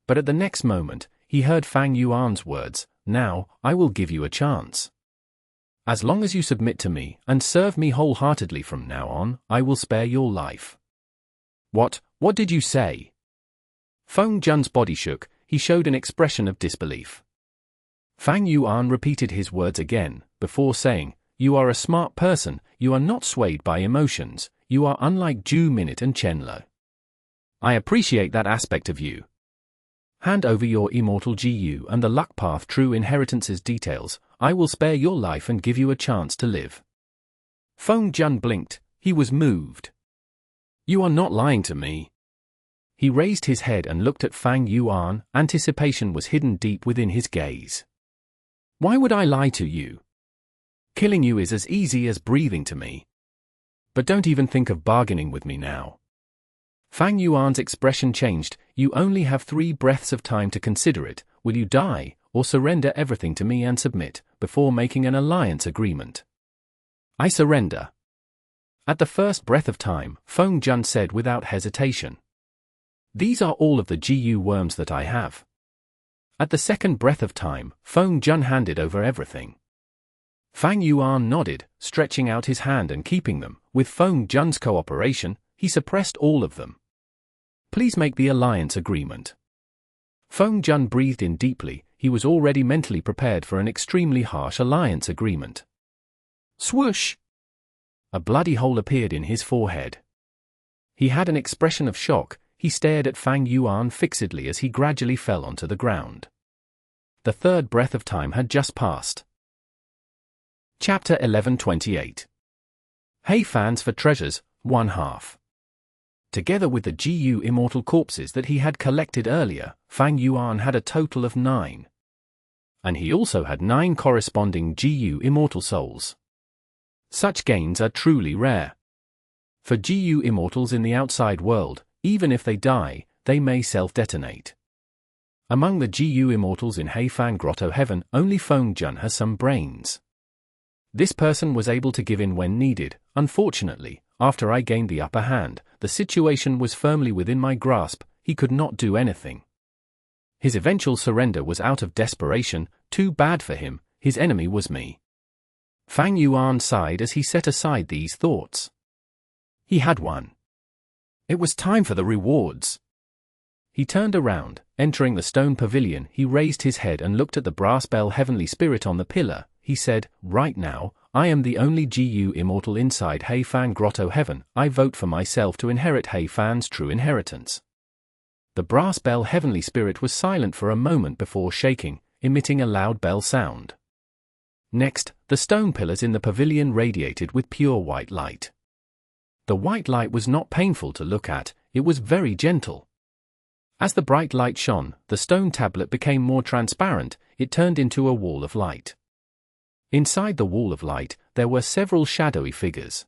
But at the next moment, he heard Fang Yuan's words, "Now, I will give you a chance. As long as you submit to me, and serve me wholeheartedly from now on, I will spare your life." What did you say?" Feng Jun's body shook. He showed an expression of disbelief. Fang Yuan repeated his words again, before saying, "You are a smart person. You are not swayed by emotions. You are unlike Zhu Minute and Chenle. I appreciate that aspect of you. Hand over your immortal GU and the luck path true inheritance's details. I will spare your life and give you a chance to live." Feng Jun blinked. He was moved. "You are not lying to me." He raised his head and looked at Fang Yuan. Anticipation was hidden deep within his gaze. "Why would I lie to you? Killing you is as easy as breathing to me. But don't even think of bargaining with me now." Fang Yuan's expression changed. "You only have 3 breaths of time to consider it. Will you die, or surrender everything to me and submit, before making an alliance agreement?" "I surrender." At the first breath of time, Feng Jun said without hesitation, "These are all of the GU worms that I have." At the second breath of time, Feng Jun handed over everything. Fang Yuan nodded, stretching out his hand and keeping them. With Feng Jun's cooperation, he suppressed all of them. "Please make the alliance agreement." Feng Jun breathed in deeply. he was already mentally prepared for an extremely harsh alliance agreement. Swoosh! A bloody hole appeared in his forehead. He had an expression of shock. He stared at Fang Yuan fixedly as he gradually fell onto the ground. The third breath of time had just passed. Chapter 1128. Hey Fans for Treasures, 1/2. Together with the GU Immortal corpses that he had collected earlier, Fang Yuan had a total of 9. And he also had 9 corresponding GU Immortal souls. Such gains are truly rare. For GU Immortals in the outside world, even if they die, they may self-detonate. Among the GU Immortals in Hmph Grotto-Heaven, only Fang Jun has some brains. This person was able to give in when needed. Unfortunately, after I gained the upper hand, the situation was firmly within my grasp. He could not do anything. His eventual surrender was out of desperation. Too bad for him, his enemy was me. Fang Yuan sighed as he set aside these thoughts. He had won. It was time for the rewards. He turned around. Entering the stone pavilion, he raised his head and looked at the brass bell heavenly spirit on the pillar. He said, "Right now, I am the only GU Immortal inside Hmph Grotto-Heaven. I vote for myself to inherit Hmph's true inheritance." The brass bell heavenly spirit was silent for a moment before shaking, emitting a loud bell sound. Next, the stone pillars in the pavilion radiated with pure white light. The white light was not painful to look at, it was very gentle. As the bright light shone, the stone tablet became more transparent. It turned into a wall of light. Inside the wall of light, there were several shadowy figures.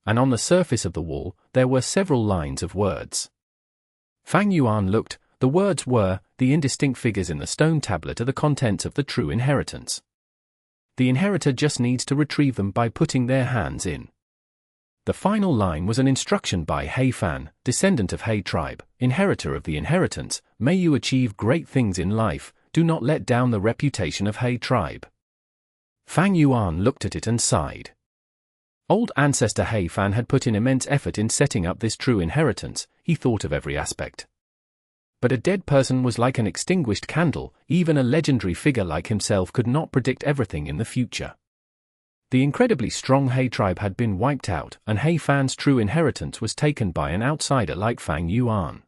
And on the surface of the wall, there were several lines of words. Fang Yuan looked. The words were, "The indistinct figures in the stone tablet are the contents of the true inheritance. The inheritor just needs to retrieve them by putting their hands in." The final line was an instruction by Hmph, descendant of He tribe, inheritor of the inheritance. "May you achieve great things in life. Do not let down the reputation of He tribe." Fang Yuan looked at it and sighed. Old ancestor Hmph had put in immense effort in setting up this true inheritance. He thought of every aspect. But a dead person was like an extinguished candle. Even a legendary figure like himself could not predict everything in the future. The incredibly strong He tribe had been wiped out, and Hmph's true inheritance was taken by an outsider like Fang Yuan.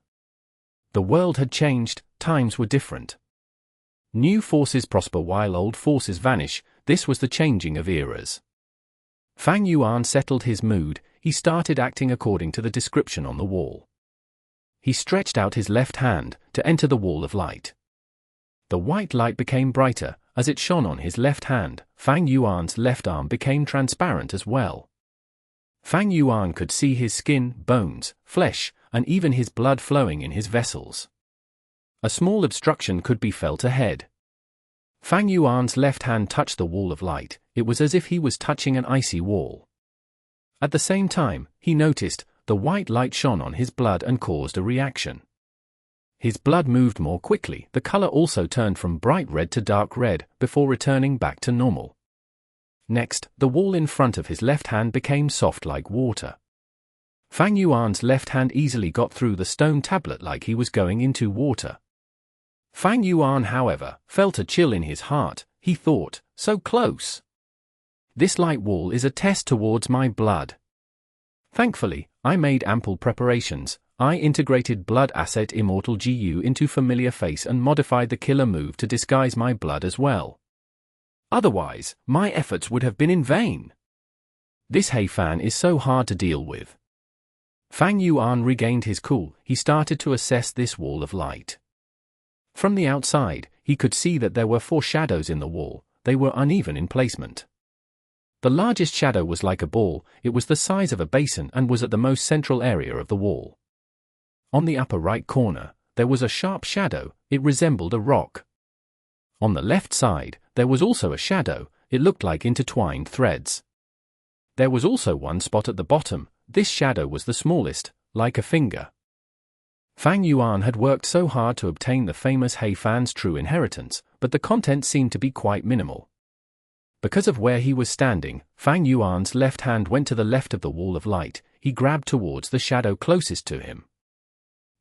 The world had changed, times were different. New forces prosper while old forces vanish. This was the changing of eras. Fang Yuan settled his mood. He started acting according to the description on the wall. He stretched out his left hand to enter the wall of light. The white light became brighter. As it shone on his left hand, Fang Yuan's left arm became transparent as well. Fang Yuan could see his skin, bones, flesh, and even his blood flowing in his vessels. A small obstruction could be felt ahead. Fang Yuan's left hand touched the wall of light. It was as if he was touching an icy wall. At the same time, he noticed, the white light shone on his blood and caused a reaction. His blood moved more quickly. The color also turned from bright red to dark red, before returning back to normal. Next, the wall in front of his left hand became soft like water. Fang Yuan's left hand easily got through the stone tablet like he was going into water. Fang Yuan, however, felt a chill in his heart. He thought, so close. This light wall is a test towards my blood. Thankfully, I made ample preparations. I integrated blood asset Immortal GU into familiar face and modified the killer move to disguise my blood as well. Otherwise, my efforts would have been in vain. This Hmph is so hard to deal with. Fang Yuan regained his cool. He started to assess this wall of light. From the outside, he could see that there were 4 shadows in the wall. They were uneven in placement. The largest shadow was like a ball. It was the size of a basin and was at the most central area of the wall. On the upper right corner, there was a sharp shadow. It resembled a rock. On the left side, there was also a shadow. It looked like intertwined threads. There was also one spot at the bottom. This shadow was the smallest, like a finger. Fang Yuan had worked so hard to obtain the famous Hmph's true inheritance, but the content seemed to be quite minimal. Because of where he was standing, Fang Yuan's left hand went to the left of the wall of light. He grabbed towards the shadow closest to him.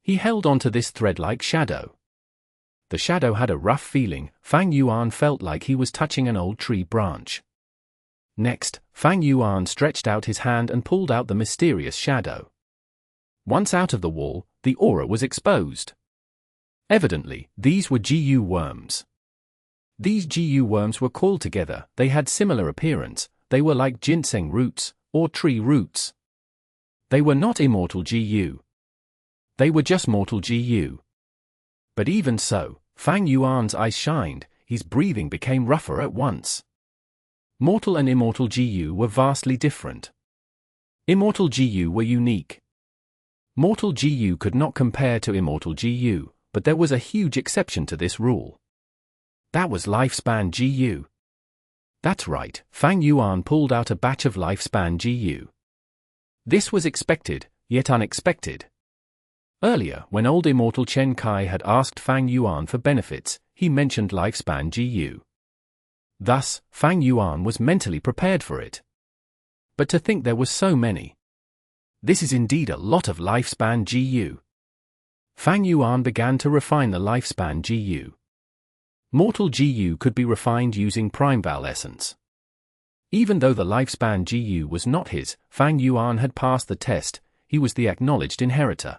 He held onto this thread-like shadow. The shadow had a rough feeling. Fang Yuan felt like he was touching an old tree branch. Next, Fang Yuan stretched out his hand and pulled out the mysterious shadow. Once out of the wall, the aura was exposed. Evidently, these were GU worms. These GU worms were called together. They had similar appearance. They were like ginseng roots, or tree roots. They were not immortal GU. They were just mortal GU. But even so, Fang Yuan's eyes shined, his breathing became rougher at once. Mortal and immortal GU were vastly different. Immortal GU were unique. Mortal GU could not compare to immortal GU, but there was a huge exception to this rule. That was lifespan GU. That's right, Fang Yuan pulled out a batch of lifespan GU. This was expected, yet unexpected. Earlier, when old Immortal Chen Kai had asked Fang Yuan for benefits, he mentioned lifespan GU. Thus, Fang Yuan was mentally prepared for it. But to think there were so many. This is indeed a lot of lifespan GU. Fang Yuan began to refine the lifespan GU. Mortal GU could be refined using Primeval Essence. Even though the lifespan GU was not his, Fang Yuan had passed the test. He was the acknowledged inheritor.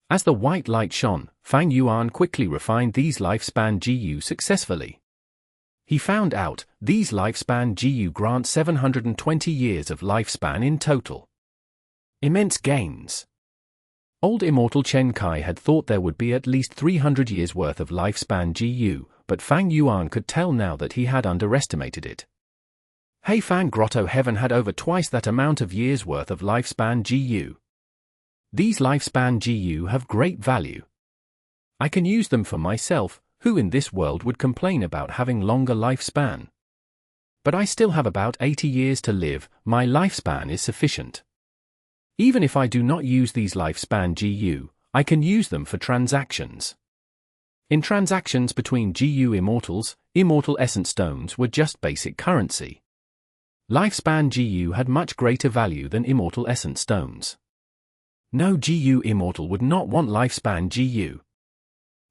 As the white light shone, Fang Yuan quickly refined these lifespan GU successfully. He found out, these lifespan GU grant 720 years of lifespan in total. Immense gains. Old Immortal Chen Kai had thought there would be at least 300 years worth of lifespan GU, but Fang Yuan could tell now that he had underestimated it. Fang Grotto-Heaven had over twice that amount of years worth of lifespan GU. These lifespan GU have great value. I can use them for myself. Who in this world would complain about having longer lifespan? But I still have about 80 years to live. My lifespan is sufficient. Even if I do not use these lifespan GU, I can use them for transactions. In transactions between GU Immortals, Immortal Essence Stones were just basic currency. Lifespan GU had much greater value than Immortal Essence Stones. No GU Immortal would not want lifespan GU.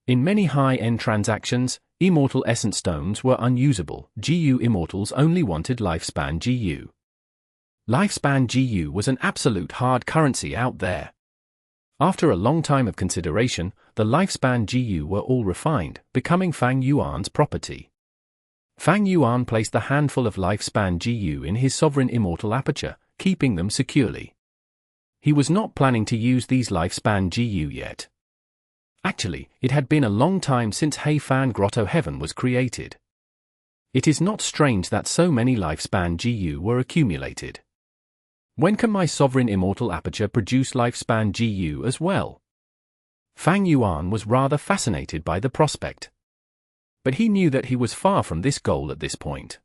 In many high-end transactions, Immortal Essence Stones were unusable. GU Immortals only wanted lifespan GU. Lifespan GU was an absolute hard currency out there. After a long time of consideration, the lifespan GU were all refined, becoming Fang Yuan's property. Fang Yuan placed the handful of lifespan GU in his sovereign immortal aperture, keeping them securely. He was not planning to use these lifespan GU yet. Actually, it had been a long time since Fang Grotto-Heaven was created. It is not strange that so many lifespan GU were accumulated. When can my sovereign immortal aperture produce lifespan GU as well? Fang Yuan was rather fascinated by the prospect. But he knew that he was far from this goal at this point.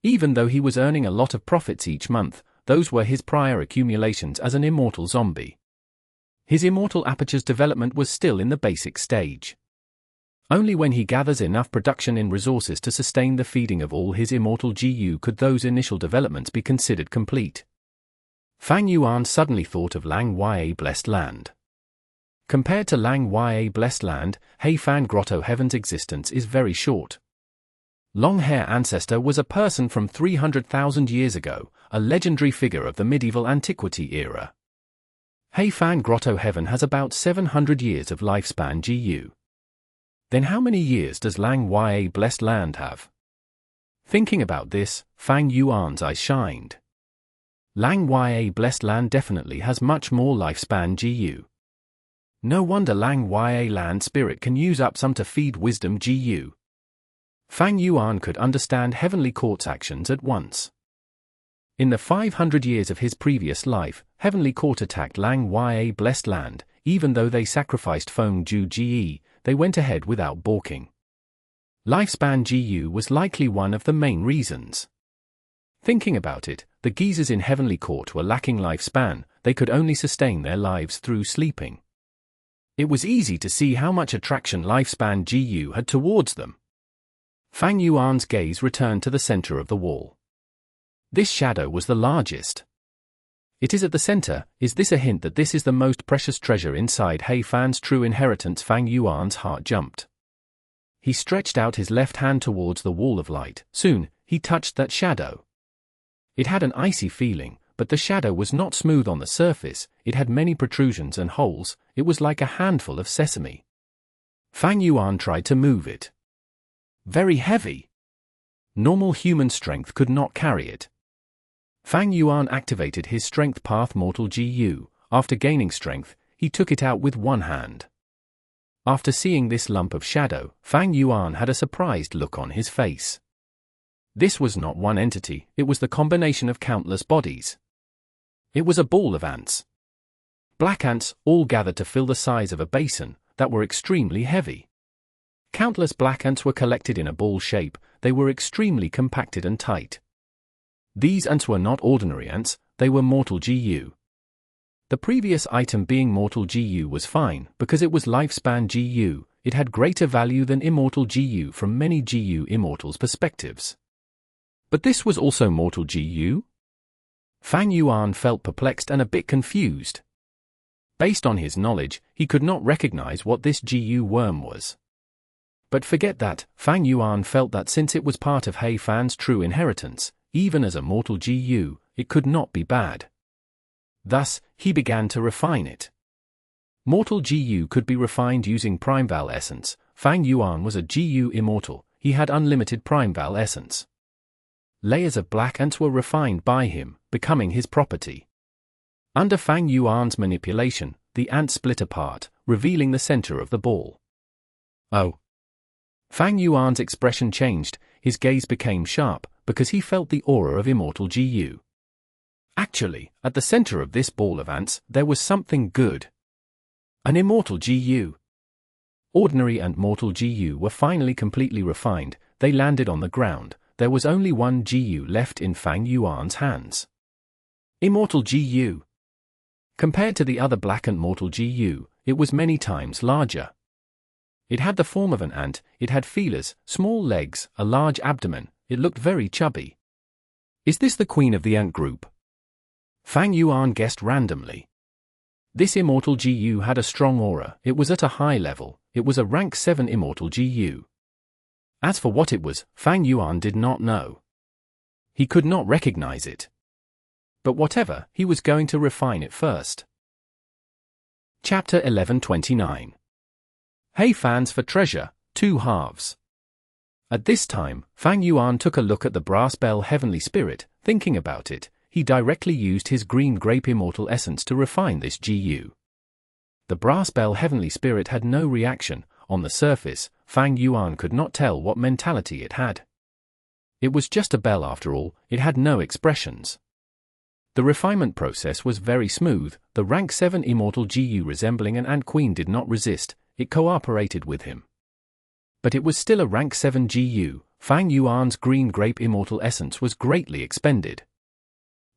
Even though he was earning a lot of profits each month, those were his prior accumulations as an immortal zombie. His immortal aperture's development was still in the basic stage. Only when he gathers enough production in resources to sustain the feeding of all his immortal GU could those initial developments be considered complete. Fang Yuan suddenly thought of Lang Ya Blessed Land. Compared to Lang Ya Blessed Land, Fang Grotto-Heaven's existence is very short. Long-Hair Ancestor was a person from 300,000 years ago, a legendary figure of the medieval antiquity era. Fang Grotto-Heaven has about 700 years of lifespan GU. Then how many years does Lang Ya Blessed Land have? Thinking about this, Fang Yuan's eyes shined. Lang Ya Blessed Land definitely has much more lifespan GU. No wonder Lang Ya Land Spirit can use up some to feed wisdom GU. Fang Yuan could understand Heavenly Court's actions at once. In the 500 years of his previous life, Heavenly Court attacked Lang Ya Blessed Land. Even though they sacrificed Feng Ju Ge, they went ahead without balking. Lifespan GU was likely one of the main reasons. Thinking about it, the geezers in Heavenly Court were lacking lifespan. They could only sustain their lives through sleeping. It was easy to see how much attraction lifespan GU had towards them. Fang Yuan's gaze returned to the center of the wall. This shadow was the largest. It is at the center. Is this a hint that this is the most precious treasure inside Fang's true inheritance? Fang Yuan's heart jumped. He stretched out his left hand towards the wall of light. Soon, he touched that shadow. It had an icy feeling, but the shadow was not smooth on the surface. It had many protrusions and holes. It was like a handful of sesame. Fang Yuan tried to move it. Very heavy. Normal human strength could not carry it. Fang Yuan activated his strength path Mortal GU. After gaining strength, he took it out with one hand. After seeing this lump of shadow, Fang Yuan had a surprised look on his face. This was not one entity, it was the combination of countless bodies. It was a ball of ants. Black ants, all gathered to fill the size of a basin, that were extremely heavy. Countless black ants were collected in a ball shape. They were extremely compacted and tight. These ants were not ordinary ants, they were Mortal GU. The previous item being Mortal GU was fine, because it was lifespan GU, it had greater value than Immortal GU from many GU Immortals perspectives. But this was also Mortal GU? Fang Yuan felt perplexed and a bit confused. Based on his knowledge, he could not recognize what this GU worm was. But forget that, Fang Yuan felt that since it was part of He Fan's true inheritance, even as a Mortal GU, it could not be bad. Thus, he began to refine it. Mortal GU could be refined using Primeval Essence. Fang Yuan was a GU Immortal, he had unlimited Primeval Essence. Layers of black ants were refined by him, becoming his property. Under Fang Yuan's manipulation, the ant split apart, revealing the center of the ball. Oh! Fang Yuan's expression changed, his gaze became sharp, because he felt the aura of Immortal GU. Actually, at the center of this ball of ants, there was something good. An Immortal GU. Ordinary and Mortal GU were finally completely refined. They landed on the ground. There was only one GU left in Fang Yuan's hands. Immortal GU. Compared to the other black and Mortal GU, it was many times larger. It had the form of an ant, it had feelers, small legs, a large abdomen, it looked very chubby. Is this the queen of the ant group? Fang Yuan guessed randomly. This Immortal GU had a strong aura, it was at a high level, it was a rank 7 Immortal GU. As for what it was, Fang Yuan did not know. He could not recognize it. But whatever, he was going to refine it first. Chapter 1129. He Fans for Treasure, 2 halves. At this time, Fang Yuan took a look at the brass bell Heavenly Spirit. Thinking about it, he directly used his green grape Immortal essence to refine this GU. The brass bell Heavenly Spirit had no reaction. On the surface, Fang Yuan could not tell what mentality it had. It was just a bell after all, it had no expressions. The refinement process was very smooth. The rank 7 Immortal GU resembling an ant queen did not resist, it cooperated with him. But it was still a rank 7 GU. Fang Yuan's green grape Immortal essence was greatly expended.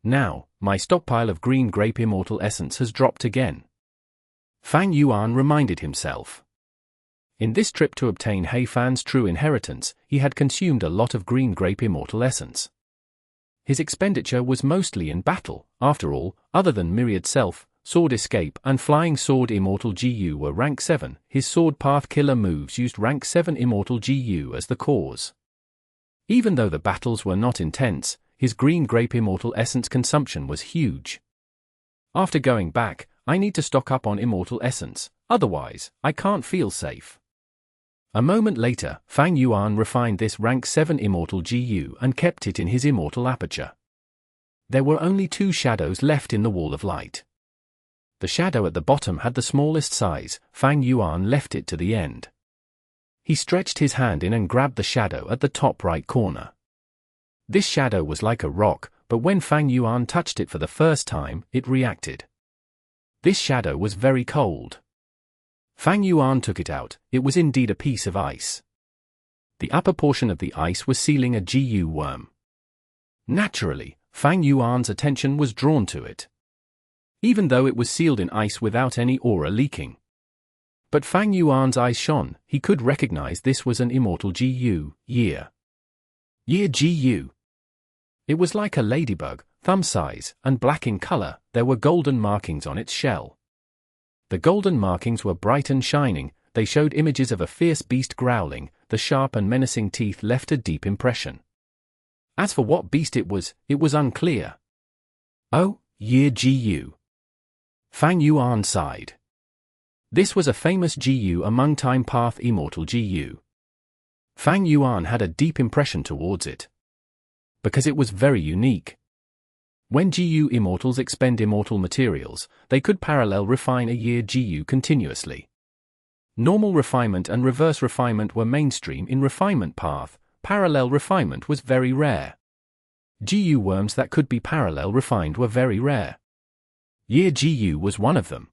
Now, my stockpile of green grape Immortal essence has dropped again. Fang Yuan reminded himself. In this trip to obtain He Fan's true inheritance, he had consumed a lot of green grape Immortal essence. His expenditure was mostly in battle. After all, other than Myriad Self, Sword Escape and Flying Sword Immortal GU were rank 7, his Sword Path killer moves used rank 7 Immortal GU as the cause. Even though the battles were not intense, his green grape Immortal essence consumption was huge. After going back, I need to stock up on Immortal essence, otherwise, I can't feel safe. A moment later, Fang Yuan refined this rank 7 Immortal GU and kept it in his Immortal aperture. There were only 2 shadows left in the wall of light. The shadow at the bottom had the smallest size. Fang Yuan left it to the end. He stretched his hand in and grabbed the shadow at the top right corner. This shadow was like a rock, but when Fang Yuan touched it for the first time, it reacted. This shadow was very cold. Fang Yuan took it out. It was indeed a piece of ice. The upper portion of the ice was sealing a GU worm. Naturally, Fang Yuan's attention was drawn to it. Even though it was sealed in ice without any aura leaking. But Fang Yuan's eyes shone, he could recognize this was an Immortal GU, Year GU. It was like a ladybug, thumb size, and black in color. There were golden markings on its shell. The golden markings were bright and shining, they showed images of a fierce beast growling. the sharp and menacing teeth left a deep impression. As for what beast it was unclear. Oh, Ye Gu. Fang Yuan sighed. This was a famous Gu among Time Path Immortal Gu. Fang Yuan had a deep impression towards it. Because it was very unique. When Gu Immortals expend immortal materials, they could parallel refine a Ye Gu continuously. Normal refinement and reverse refinement were mainstream in refinement path, parallel refinement was very rare. Gu worms that could be parallel refined were very rare. Ye Gu was one of them.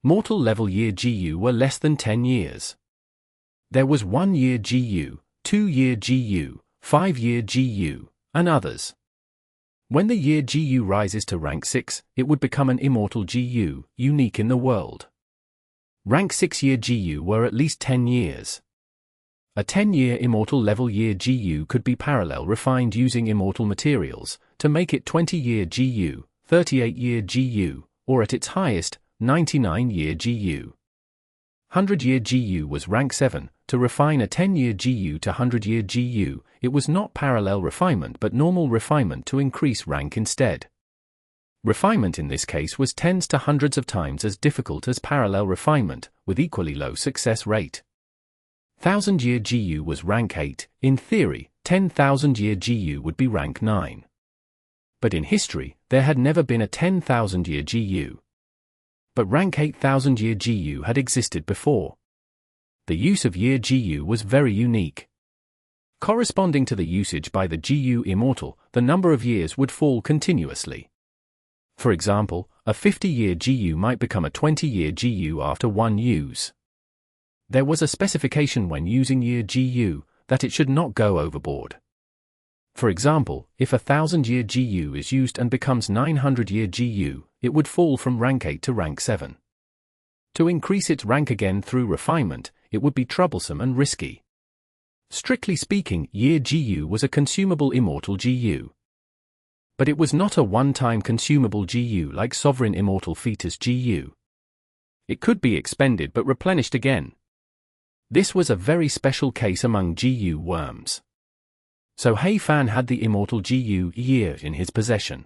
Mortal level Ye Gu were less than 10 years. There was 1 Ye Gu, 2 Ye Gu, 5 Ye Gu, and others. When the Ye Gu rises to rank 6, it would become an immortal Gu, unique in the world. Rank 6 Ye Gu were at least 10 years. A 10-year immortal level Ye Gu could be parallel refined using immortal materials, to make it 20-year Gu, 38-year Gu, or at its highest, 99-year Gu. 100-year Gu was rank 7, to refine a 10-year Gu to 100-year Gu, it was not parallel refinement but normal refinement to increase rank instead. Refinement in this case was tens to hundreds of times as difficult as parallel refinement, with equally low success rate. 1000-year Gu was rank 8, in theory, 10,000-year Gu would be rank 9. But in history, there had never been a 10,000-year Gu. But rank 8,000-year Gu had existed before. The use of Year Gu was very unique. Corresponding to the usage by the Gu Immortal, the number of years would fall continuously. For example, a 50-year Gu might become a 20-year Gu after one use. There was a specification when using Year Gu, that it should not go overboard. For example, if a 1000-year Gu is used and becomes 900-year Gu, it would fall from rank 8 to rank 7. To increase its rank again through refinement, it would be troublesome and risky. Strictly speaking, Year Gu was a consumable immortal Gu. But it was not a one-time consumable Gu like Sovereign Immortal Fetus Gu. It could be expended but replenished again. This was a very special case among Gu worms. So Hei Fan had the immortal Gu Year in his possession.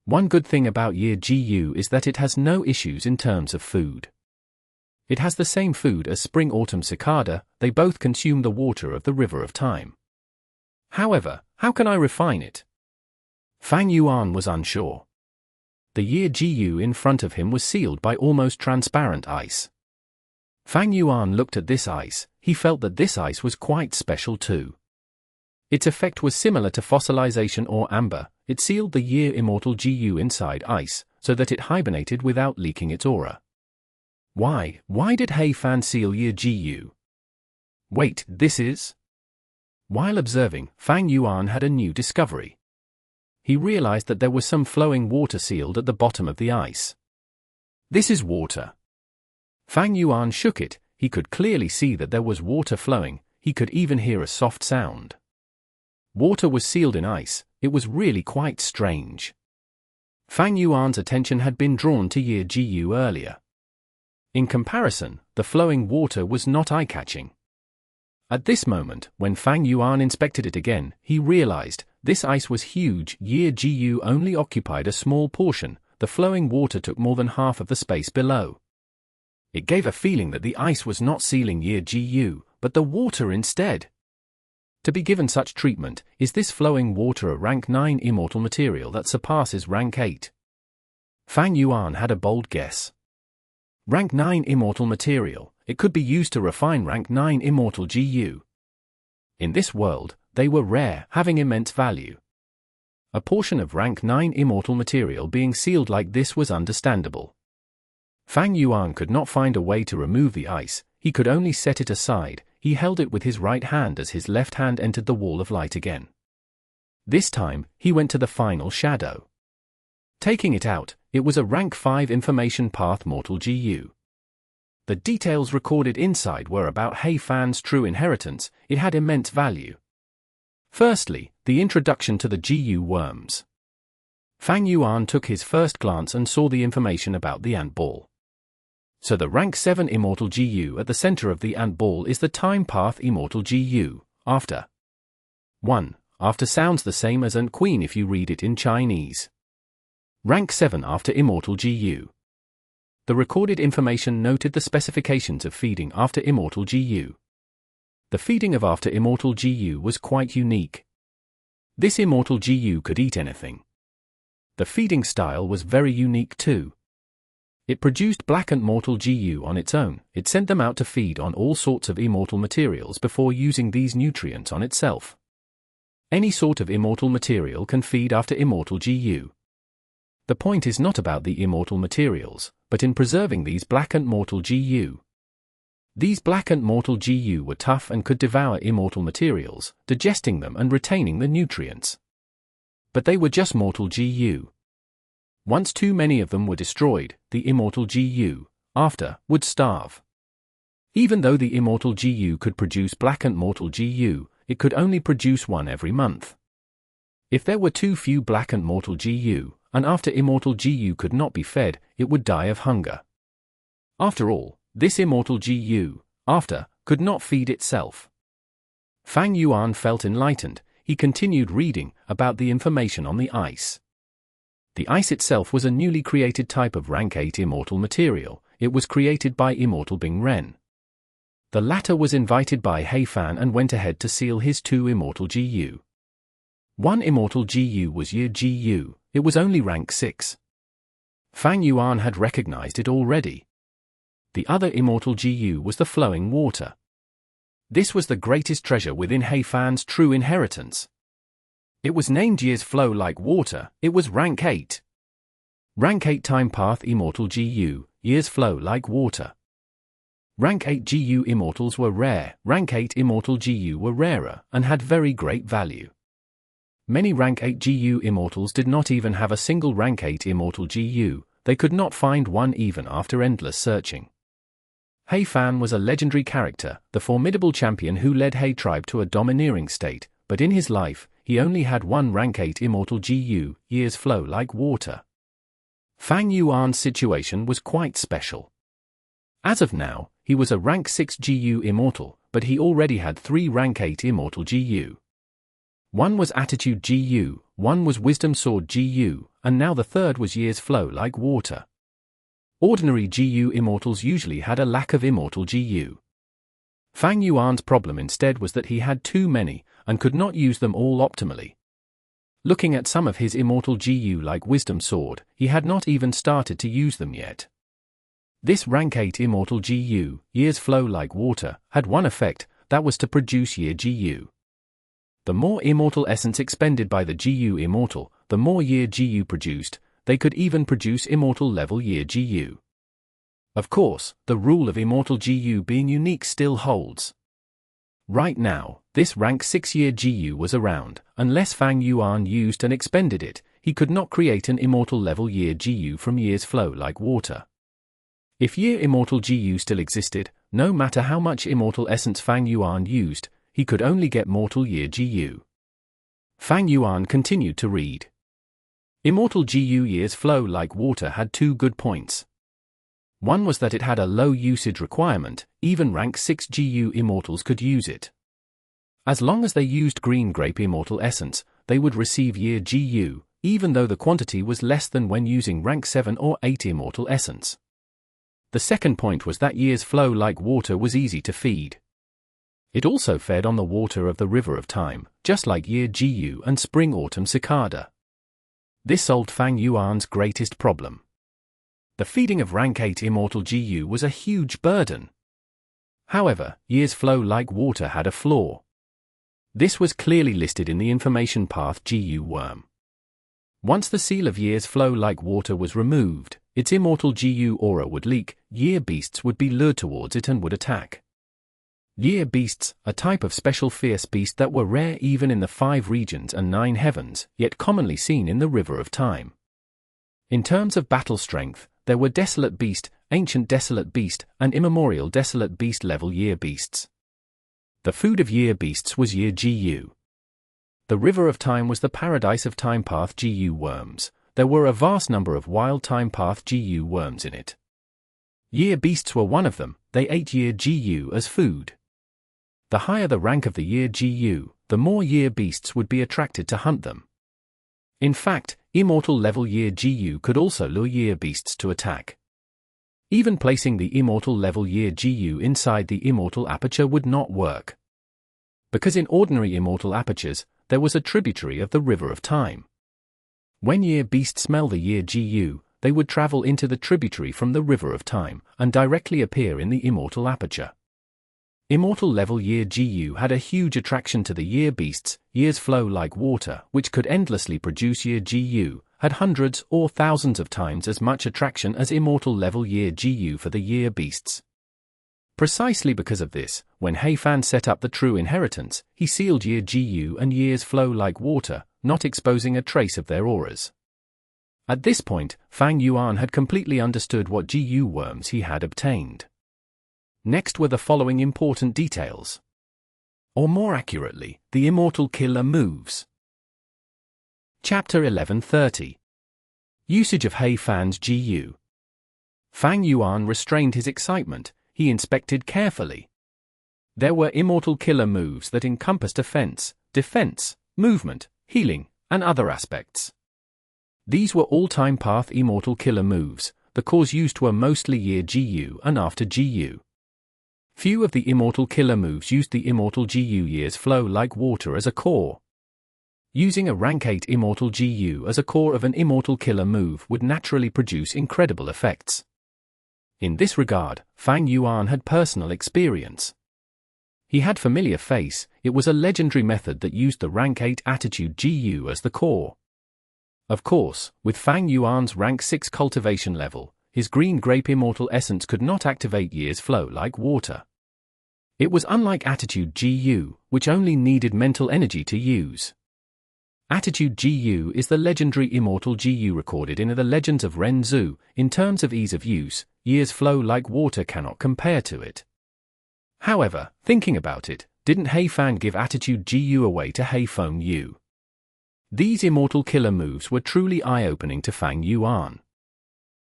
One good thing about Year Gu is that it has no issues in terms of food. It has the same food as Spring-Autumn Cicada, they both consume the water of the River of Time. However, how can I refine it? Fang Yuan was unsure. The Year Gu in front of him was sealed by almost transparent ice. Fang Yuan looked at this ice, he felt that this ice was quite special too. Its effect was similar to fossilization or amber, it sealed the Year Immortal Gu inside ice, so that it hibernated without leaking its aura. Why did Hei Fan seal Year Gu? Wait, this is? While observing, Fang Yuan had a new discovery. He realized that there was some flowing water sealed at the bottom of the ice. This is water. Fang Yuan shook it, he could clearly see that there was water flowing, he could even hear a soft sound. Water was sealed in ice, it was really quite strange. Fang Yuan's attention had been drawn to Year Gu earlier. In comparison, the flowing water was not eye-catching. At this moment, when Fang Yuan inspected it again, he realized, this ice was huge, Year Gu only occupied a small portion, the flowing water took more than half of the space below. It gave a feeling that the ice was not sealing Year Gu, but the water instead. To be given such treatment, is this flowing water a rank 9 immortal material that surpasses rank 8? Fang Yuan had a bold guess. Rank 9 immortal material, it could be used to refine rank 9 immortal Gu. In this world, they were rare, having immense value. A portion of rank 9 immortal material being sealed like this was understandable. Fang Yuan could not find a way to remove the ice, he could only set it aside, he held it with his right hand as his left hand entered the wall of light again. This time, he went to the final shadow. Taking it out, it was a rank 5 information path mortal Gu. The details recorded inside were about Hei Fan's true inheritance, it had immense value. Firstly, the introduction to the Gu worms. Fang Yuan took his first glance and saw the information about the ant ball. So the rank 7 Immortal GU at the center of the ant ball is the time path Immortal GU, after. 1. After sounds the same as Ant Queen if you read it in Chinese. Rank 7 after Immortal GU. The recorded information noted the specifications of feeding after Immortal GU. The feeding of after Immortal GU was quite unique. This Immortal GU could eat anything. The feeding style was very unique too. It produced black Ant Mortal GU on its own. It sent them out to feed on all sorts of immortal materials before using these nutrients on itself. Any sort of immortal material can feed after Immortal GU. The point is not about the immortal materials, but in preserving these black Ant Mortal GU. These black Ant Mortal GU were tough and could devour immortal materials, digesting them and retaining the nutrients. But they were just mortal GU. Once too many of them were destroyed, the Immortal GU, after, would starve. Even though the Immortal GU could produce black Ant Mortal GU, it could only produce one every month. If there were too few black Ant Mortal GU, and after Immortal GU could not be fed, it would die of hunger. After all, this Immortal GU, after, could not feed itself. Fang Yuan felt enlightened. He continued reading about the information on the ice. The ice itself was a newly created type of rank 8 immortal material. It was created by Immortal Bing Ren. The latter was invited by Hmph and went ahead to seal his 2 Immortal GU. One Immortal GU was Year GU. It was only rank 6. Fang Yuan had recognized it already. The other Immortal GU was the flowing water. This was the greatest treasure within Hmph true inheritance. It was named Years Flow Like Water. It was rank 8. Rank 8 time path Immortal GU, Years Flow Like Water. Rank 8 GU Immortals were rare. Rank 8 Immortal GU were rarer and had very great value. Many rank 8 GU Immortals did not even have a single rank 8 Immortal GU. They could not find one even after endless searching. Hmph was a legendary character, the formidable champion who led He tribe to a domineering state, but in his life, he only had one rank 8 Immortal GU, Years Flow Like Water. Fang Yuan's situation was quite special. As of now, he was a rank 6 GU Immortal, but he already had 3 rank 8 Immortal GU. One was Attitude GU, one was Wisdom Sword GU, and now the third was Years Flow Like Water. Ordinary GU Immortals usually had a lack of Immortal GU. Fang Yuan's problem instead was that he had too many, and could not use them all optimally. Looking at some of his Immortal GU like Wisdom Sword, he had not even started to use them yet. This rank 8 Immortal GU, Years Flow Like Water, had one effect, that was to produce Year GU. The more Immortal essence expended by the GU Immortal, the more Year GU produced. They could even produce Immortal level Year GU. Of course, the rule of Immortal GU being unique still holds. Right now, this rank 6 Year GU was around. Unless Fang Yuan used and expended it, he could not create an Immortal level Year GU from Years Flow Like Water. If Year Immortal GU still existed, no matter how much Immortal essence Fang Yuan used, he could only get Mortal Year GU. Fang Yuan continued to read. Immortal GU Years Flow Like Water had 2 good points. One was that it had a low usage requirement. Even rank 6 GU Immortals could use it. As long as they used Green Grape Immortal Essence, they would receive Year GU, even though the quantity was less than when using rank 7 or 8 Immortal Essence. The second point was that Years Flow Like Water was easy to feed. It also fed on the water of the River of Time, just like Year GU and Spring Autumn Cicada. This solved Fang Yuan's greatest problem. The feeding of rank 8 Immortal GU was a huge burden. However, Years Flow Like Water had a flaw. This was clearly listed in the information path GU worm. Once the seal of Years Flow Like Water was removed, its Immortal GU aura would leak. Year beasts would be lured towards it and would attack. Year beasts, a type of special fierce beast that were rare even in the 5 regions and 9 heavens, yet commonly seen in the River of Time. In terms of battle strength, there were Desolate Beast, Ancient Desolate Beast, and Immemorial Desolate Beast level Year beasts. The food of Year beasts was Year GU. The River of Time was the paradise of Time Path GU worms. There were a vast number of wild Time Path GU worms in it. Year beasts were one of them. They ate year GU as food. The higher the rank of the year GU, the more year beasts would be attracted to hunt them. In fact, Immortal level year GU could also lure year beasts to attack. Even placing the Immortal level year GU inside the Immortal aperture would not work. Because in ordinary Immortal apertures, there was a tributary of the River of Time. When year beasts smell the year GU, they would travel into the tributary from the River of Time, and directly appear in the Immortal aperture. Immortal level year GU had a huge attraction to the year beasts. Years flow like water, which could endlessly produce year GU, had hundreds or thousands of times as much attraction as Immortal level year GU for the year beasts. Precisely because of this, when Fan set up the true inheritance, he sealed year GU and years flow like water, not exposing a trace of their auras. At this point, Fang Yuan had completely understood what GU worms he had obtained. Next were the following important details. Or more accurately, the Immortal killer moves. Chapter 1130. Usage of Fan's GU. Fang Yuan restrained his excitement. He inspected carefully. There were Immortal killer moves that encompassed offense, defense, movement, healing, and other aspects. These were all-time path Immortal killer moves. The cores used were mostly year GU and after GU. Few of the Immortal killer moves used the Immortal GU years flow like water as a core. Using a rank 8 Immortal GU as a core of an Immortal killer move would naturally produce incredible effects. In this regard, Fang Yuan had personal experience. He had familiar face. It was a legendary method that used the rank 8 attitude GU as the core. Of course, with Fang Yuan's rank 6 cultivation level, his green grape Immortal essence could not activate years flow like water. It was unlike attitude GU, which only needed mental energy to use. Attitude GU is the legendary Immortal GU recorded in the Legends of Ren Zhu. In terms of ease of use, years flow like water cannot compare to it. However, thinking about it, didn't Fan give attitude GU away to Feng Yu? These Immortal killer moves were truly eye-opening to Fang Yuan.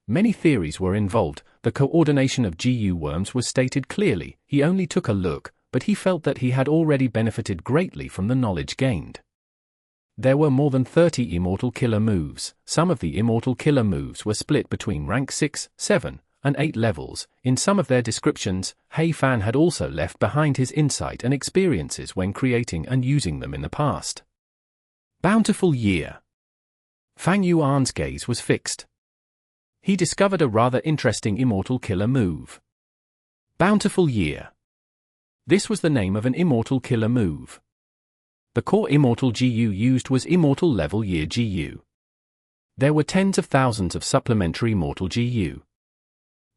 Many theories were involved. The coordination of GU worms was stated clearly. He only took a look, but he felt that he had already benefited greatly from the knowledge gained. There were more than 30 Immortal killer moves. Some of the Immortal killer moves were split between rank 6, 7, and 8 levels. In some of their descriptions, Fan had also left behind his insight and experiences when creating and using them in the past. Bountiful Year. Fang Yuan's gaze was fixed. He discovered a rather interesting Immortal killer move. Bountiful Year. This was the name of an Immortal killer move. The core Immortal GU used was Immortal level year GU. There were tens of thousands of supplementary Immortal GU.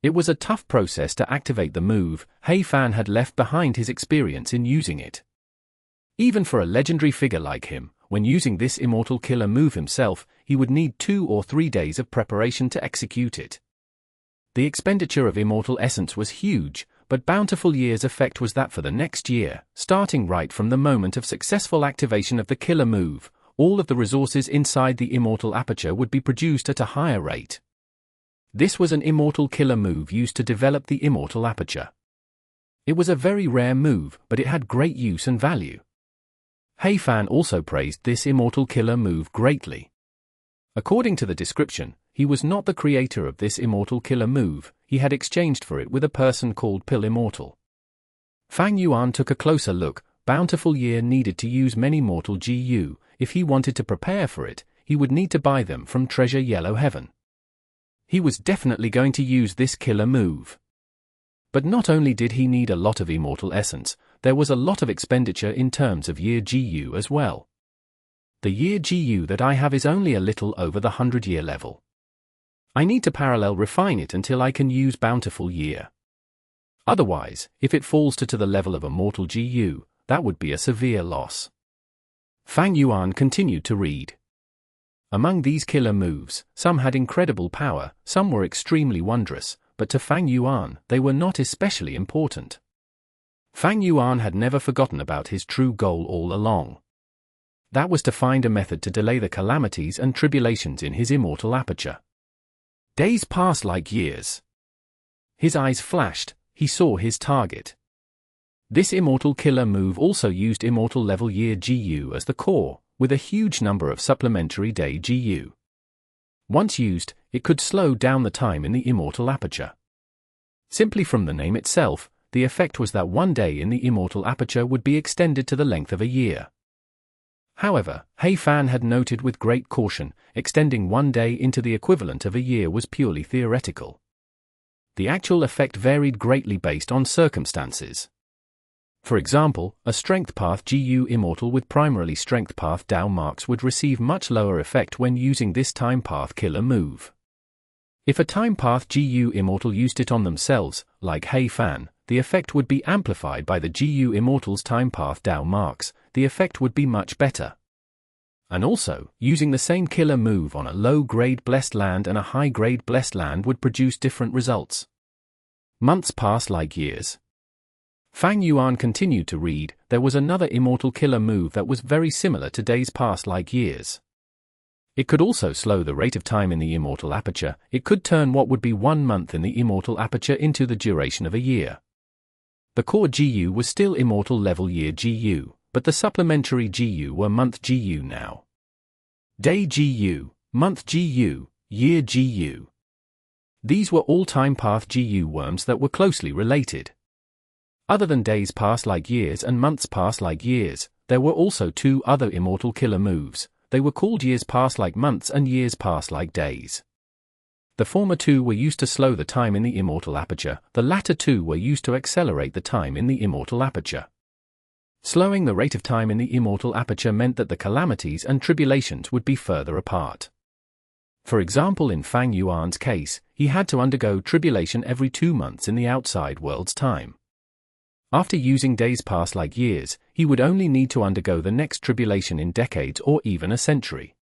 It was a tough process to activate the move. Fan had left behind his experience in using it. Even for a legendary figure like him, when using this Immortal killer move himself, he would need 2 or 3 days of preparation to execute it. The expenditure of Immortal essence was huge, but Bountiful Year's effect was that for the next year, starting right from the moment of successful activation of the killer move, all of the resources inside the Immortal aperture would be produced at a higher rate. This was an Immortal killer move used to develop the Immortal aperture. It was a very rare move, but it had great use and value. Fan also praised this Immortal killer move greatly. According to the description, he was not the creator of this Immortal killer move. He had exchanged for it with a person called Pill Immortal. Fang Yuan took a closer look. Bountiful Year needed to use many Mortal GU. If he wanted to prepare for it, he would need to buy them from Treasure Yellow Heaven. He was definitely going to use this killer move. But not only did he need a lot of Immortal essence, there was a lot of expenditure in terms of year GU as well. The year GU that I have is only a little over the 100-year level. I need to parallel refine it until I can use Bountiful Year. Otherwise, if it falls to the level of a Mortal GU, that would be a severe loss. Fang Yuan continued to read. Among these killer moves, some had incredible power, some were extremely wondrous, but to Fang Yuan, they were not especially important. Fang Yuan had never forgotten about his true goal all along. That was to find a method to delay the calamities and tribulations in his Immortal aperture. Days passed like years. his eyes flashed, he saw his target. This Immortal Killer move also used Immortal level year GU as the core, with a huge number of supplementary day GU. Once used, it could slow down the time in the Immortal aperture. Simply from the name itself, the effect was that one day in the Immortal aperture would be extended to the length of a year. However, Fan had noted with great caution, extending one day into the equivalent of a year was purely theoretical. The actual effect varied greatly based on circumstances. For example, a Strength Path GU Immortal with primarily Strength Path Dao marks would receive much lower effect when using this Time Path Killer move. If a Time Path GU Immortal used it on themselves, like Fan, the effect would be amplified by the GU Immortal's Time Path Dao marks, the effect would be much better. And also, using the same killer move on a low-grade Blessed Land and a high-grade Blessed Land would produce different results. Months passed like years. Fang Yuan continued to read. There was another Immortal Killer move that was very similar to days passed like years. It could also slow the rate of time in the Immortal aperture. It could turn what would be 1 month in the Immortal aperture into the duration of a year. The core GU was still Immortal level year GU, but the supplementary GU were month GU now. Day GU, month GU, year GU. These were all Time Path GU worms that were closely related. Other than days passed like years and months passed like years, there were also two other Immortal Killer moves. They were called years passed like months and years passed like days. The former two were used to slow the time in the Immortal aperture, the latter two were used to accelerate the time in the Immortal aperture. Slowing the rate of time in the Immortal aperture meant that the calamities and tribulations would be further apart. For example, in Fang Yuan's case, he had to undergo tribulation every 2 months in the outside world's time. After using days passed like years, he would only need to undergo the next tribulation in decades or even a century.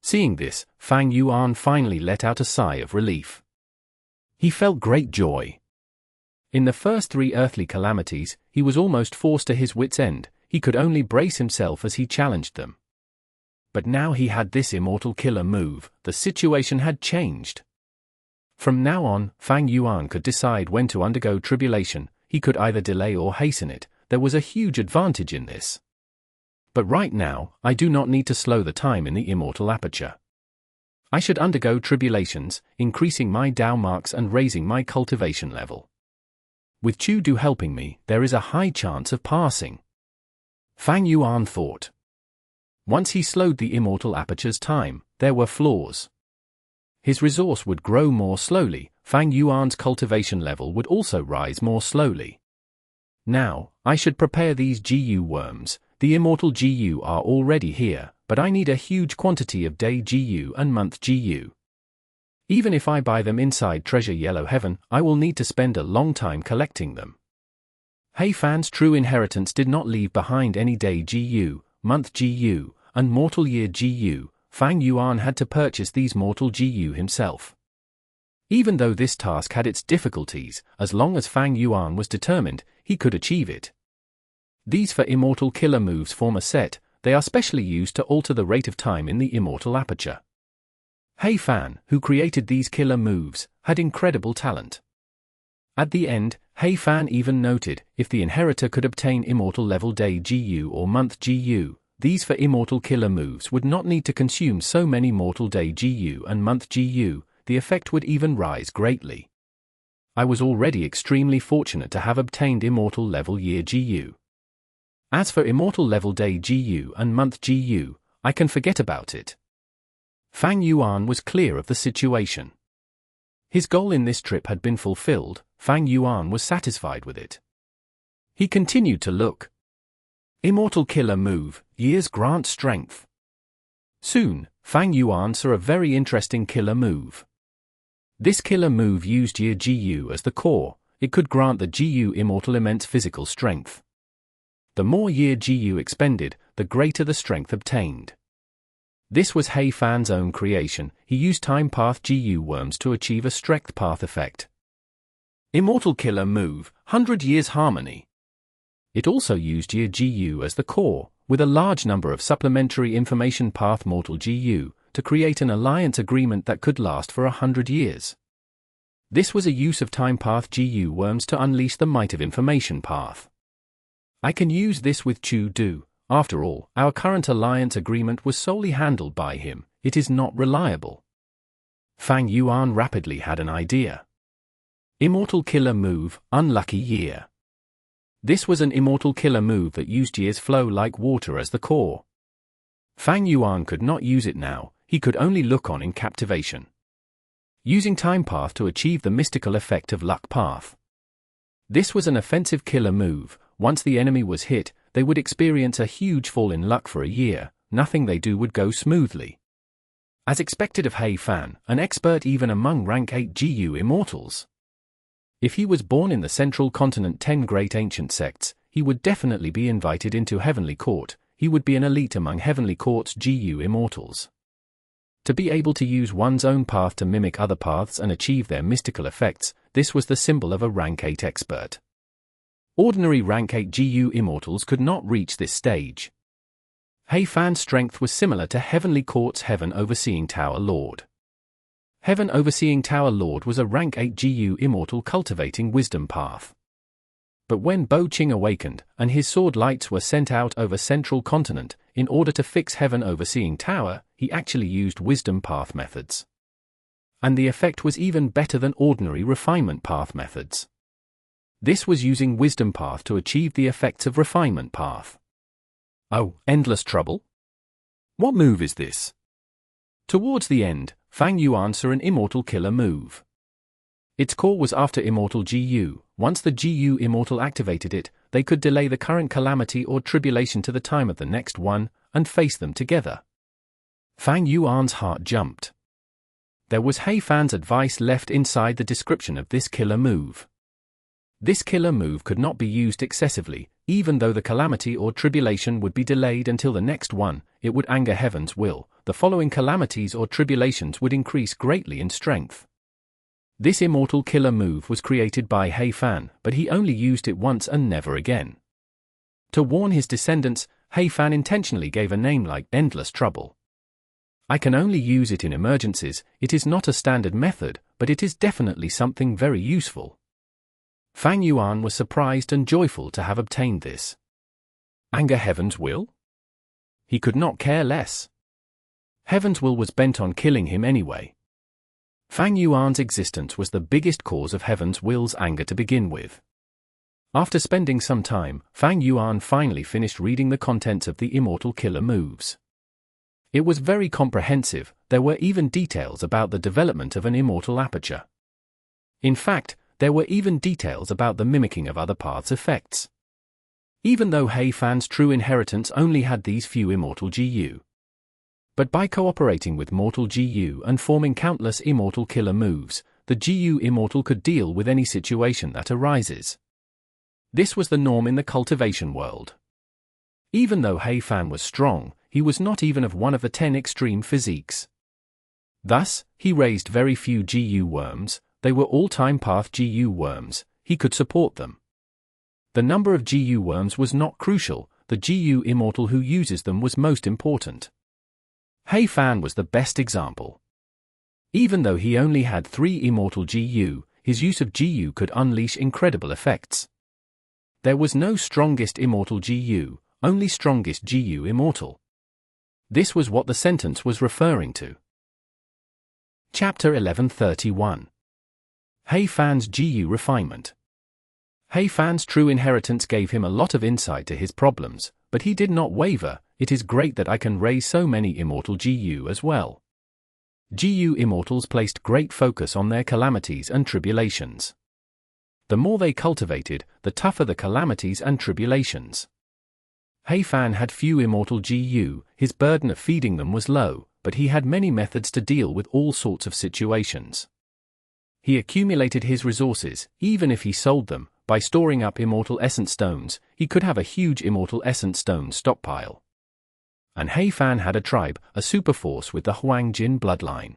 Seeing this, Fang Yuan finally let out a sigh of relief. He felt great joy. In the first 3 earthly calamities, he was almost forced to his wit's end. He could only brace himself as he challenged them. But now he had this Immortal Killer move, the situation had changed. From now on, Fang Yuan could decide when to undergo tribulation. He could either delay or hasten it. There was a huge advantage in this. But right now, I do not need to slow the time in the Immortal aperture. I should undergo tribulations, increasing my Dao marks and raising my cultivation level. With Chudu helping me, there is a high chance of passing. Fang Yuan thought. Once he slowed the Immortal aperture's time, there were flaws. His resource would grow more slowly. Fang Yuan's cultivation level would also rise more slowly. Now, I should prepare these GU worms. The Immortal GU are already here, but I need a huge quantity of day GU and month GU. Even if I buy them inside Treasure Yellow Heaven, I will need to spend a long time collecting them. Fan's true inheritance did not leave behind any day GU, month GU, and mortal year GU. Fang Yuan had to purchase these mortal GU himself. Even though this task had its difficulties, as long as Fang Yuan was determined, he could achieve it. These for Immortal Killer moves form a set. They are specially used to alter the rate of time in the Immortal aperture. Fan, who created these killer moves, had incredible talent. At the end, Fan even noted, if the inheritor could obtain Immortal level day GU or month GU, these for Immortal Killer moves would not need to consume so many mortal day GU and month GU. The effect would even rise greatly. I was already extremely fortunate to have obtained Immortal level year GU. As for Immortal level day GU and month GU, I can forget about it. Fang Yuan was clear of the situation. His goal in this trip had been fulfilled. Fang Yuan was satisfied with it. He continued to look. Immortal Killer move, years grant strength. Soon, Fang Yuan saw a very interesting killer move. This killer move used year GU as the core. It could grant the GU Immortal immense physical strength. The more year GU expended, the greater the strength obtained. This was Fan's own creation. He used Time Path GU worms to achieve a Strength Path effect. Immortal Killer move, 100 Years Harmony. It also used year GU as the core, with a large number of supplementary information path mortal GU, to create an alliance agreement that could last for 100 years. This was a use of Time Path GU worms to unleash the might of Information Path. I can use this with Chu-Do. After all, our current alliance agreement was solely handled by him. It is not reliable. Fang Yuan rapidly had an idea. Immortal Killer Move, Unlucky Year. This was an Immortal Killer move that used year's flow like water as the core. Fang Yuan could not use it now, he could only look on in captivation. Using Time Path to achieve the mystical effect of Luck Path. This was an offensive killer move. Once the enemy was hit, they would experience a huge fall in luck for a year. Nothing they do would go smoothly. As expected of He Fan, an expert even among rank 8 GU Immortals. If he was born in the Central Continent 10 great ancient sects, he would definitely be invited into Heavenly Court. He would be an elite among Heavenly Court's GU Immortals. To be able to use one's own path to mimic other paths and achieve their mystical effects, this was the symbol of a rank 8 expert. Ordinary rank 8 GU Immortals could not reach this stage. He Fan's strength was similar to Heavenly Court's Heaven Overseeing Tower Lord. Heaven Overseeing Tower Lord was a rank 8 GU Immortal cultivating Wisdom Path. But when Bo Ching awakened, and his sword lights were sent out over Central Continent, in order to fix Heaven Overseeing Tower, he actually used Wisdom Path methods. And the effect was even better than ordinary Refinement Path methods. This was using Wisdom Path to achieve the effects of Refinement Path. Oh, endless trouble? What move is this? Towards the end, Fang Yuan saw an Immortal Killer move. Its core was after Immortal GU. Once the GU Immortal activated it, they could delay the current calamity or tribulation to the time of the next one, and face them together. Fang Yuan's heart jumped. There was He Fan's advice left inside the description of this killer move. This killer move could not be used excessively, even though the calamity or tribulation would be delayed until the next one. It would anger Heaven's will. The following calamities or tribulations would increase greatly in strength. This Immortal Killer move was created by He Fan, but he only used it once and never again. To warn his descendants, He Fan intentionally gave a name like Endless Trouble. I can only use it in emergencies. It is not a standard method, but it is definitely something very useful. Fang Yuan was surprised and joyful to have obtained this. Anger Heaven's will? He could not care less. Heaven's will was bent on killing him anyway. Fang Yuan's existence was the biggest cause of Heaven's will's anger to begin with. After spending some time, Fang Yuan finally finished reading the contents of the Immortal Killer moves. It was very comprehensive. There were even details about the development of an immortal aperture. In fact, there were even details about the mimicking of other paths' effects. Even though He Fan's true inheritance only had these few Immortal GU. But by cooperating with Mortal GU and forming countless Immortal Killer moves, the GU Immortal could deal with any situation that arises. This was the norm in the cultivation world. Even though He Fan was strong, he was not even of one of the 10 extreme physiques. Thus, he raised very few GU worms. They were all Time Path GU worms. He could support them. The number of GU worms was not crucial. The GU Immortal who uses them was most important. He Fan was the best example. Even though he only had 3 Immortal GU, his use of GU could unleash incredible effects. There was no strongest Immortal GU, only strongest GU Immortal. This was what the sentence was referring to. Chapter 1131. He Fan's GU Refinement. He Fan's true inheritance gave him a lot of insight to his problems, but he did not waver. It is great that I can raise so many Immortal GU as well. GU Immortals placed great focus on their calamities and tribulations. The more they cultivated, the tougher the calamities and tribulations. He Fan had few Immortal GU, his burden of feeding them was low, but he had many methods to deal with all sorts of situations. He accumulated his resources, even if he sold them. By storing up Immortal Essence Stones, he could have a huge Immortal Essence Stone stockpile. And He Fan had a tribe, a super force with the Huang Jin bloodline.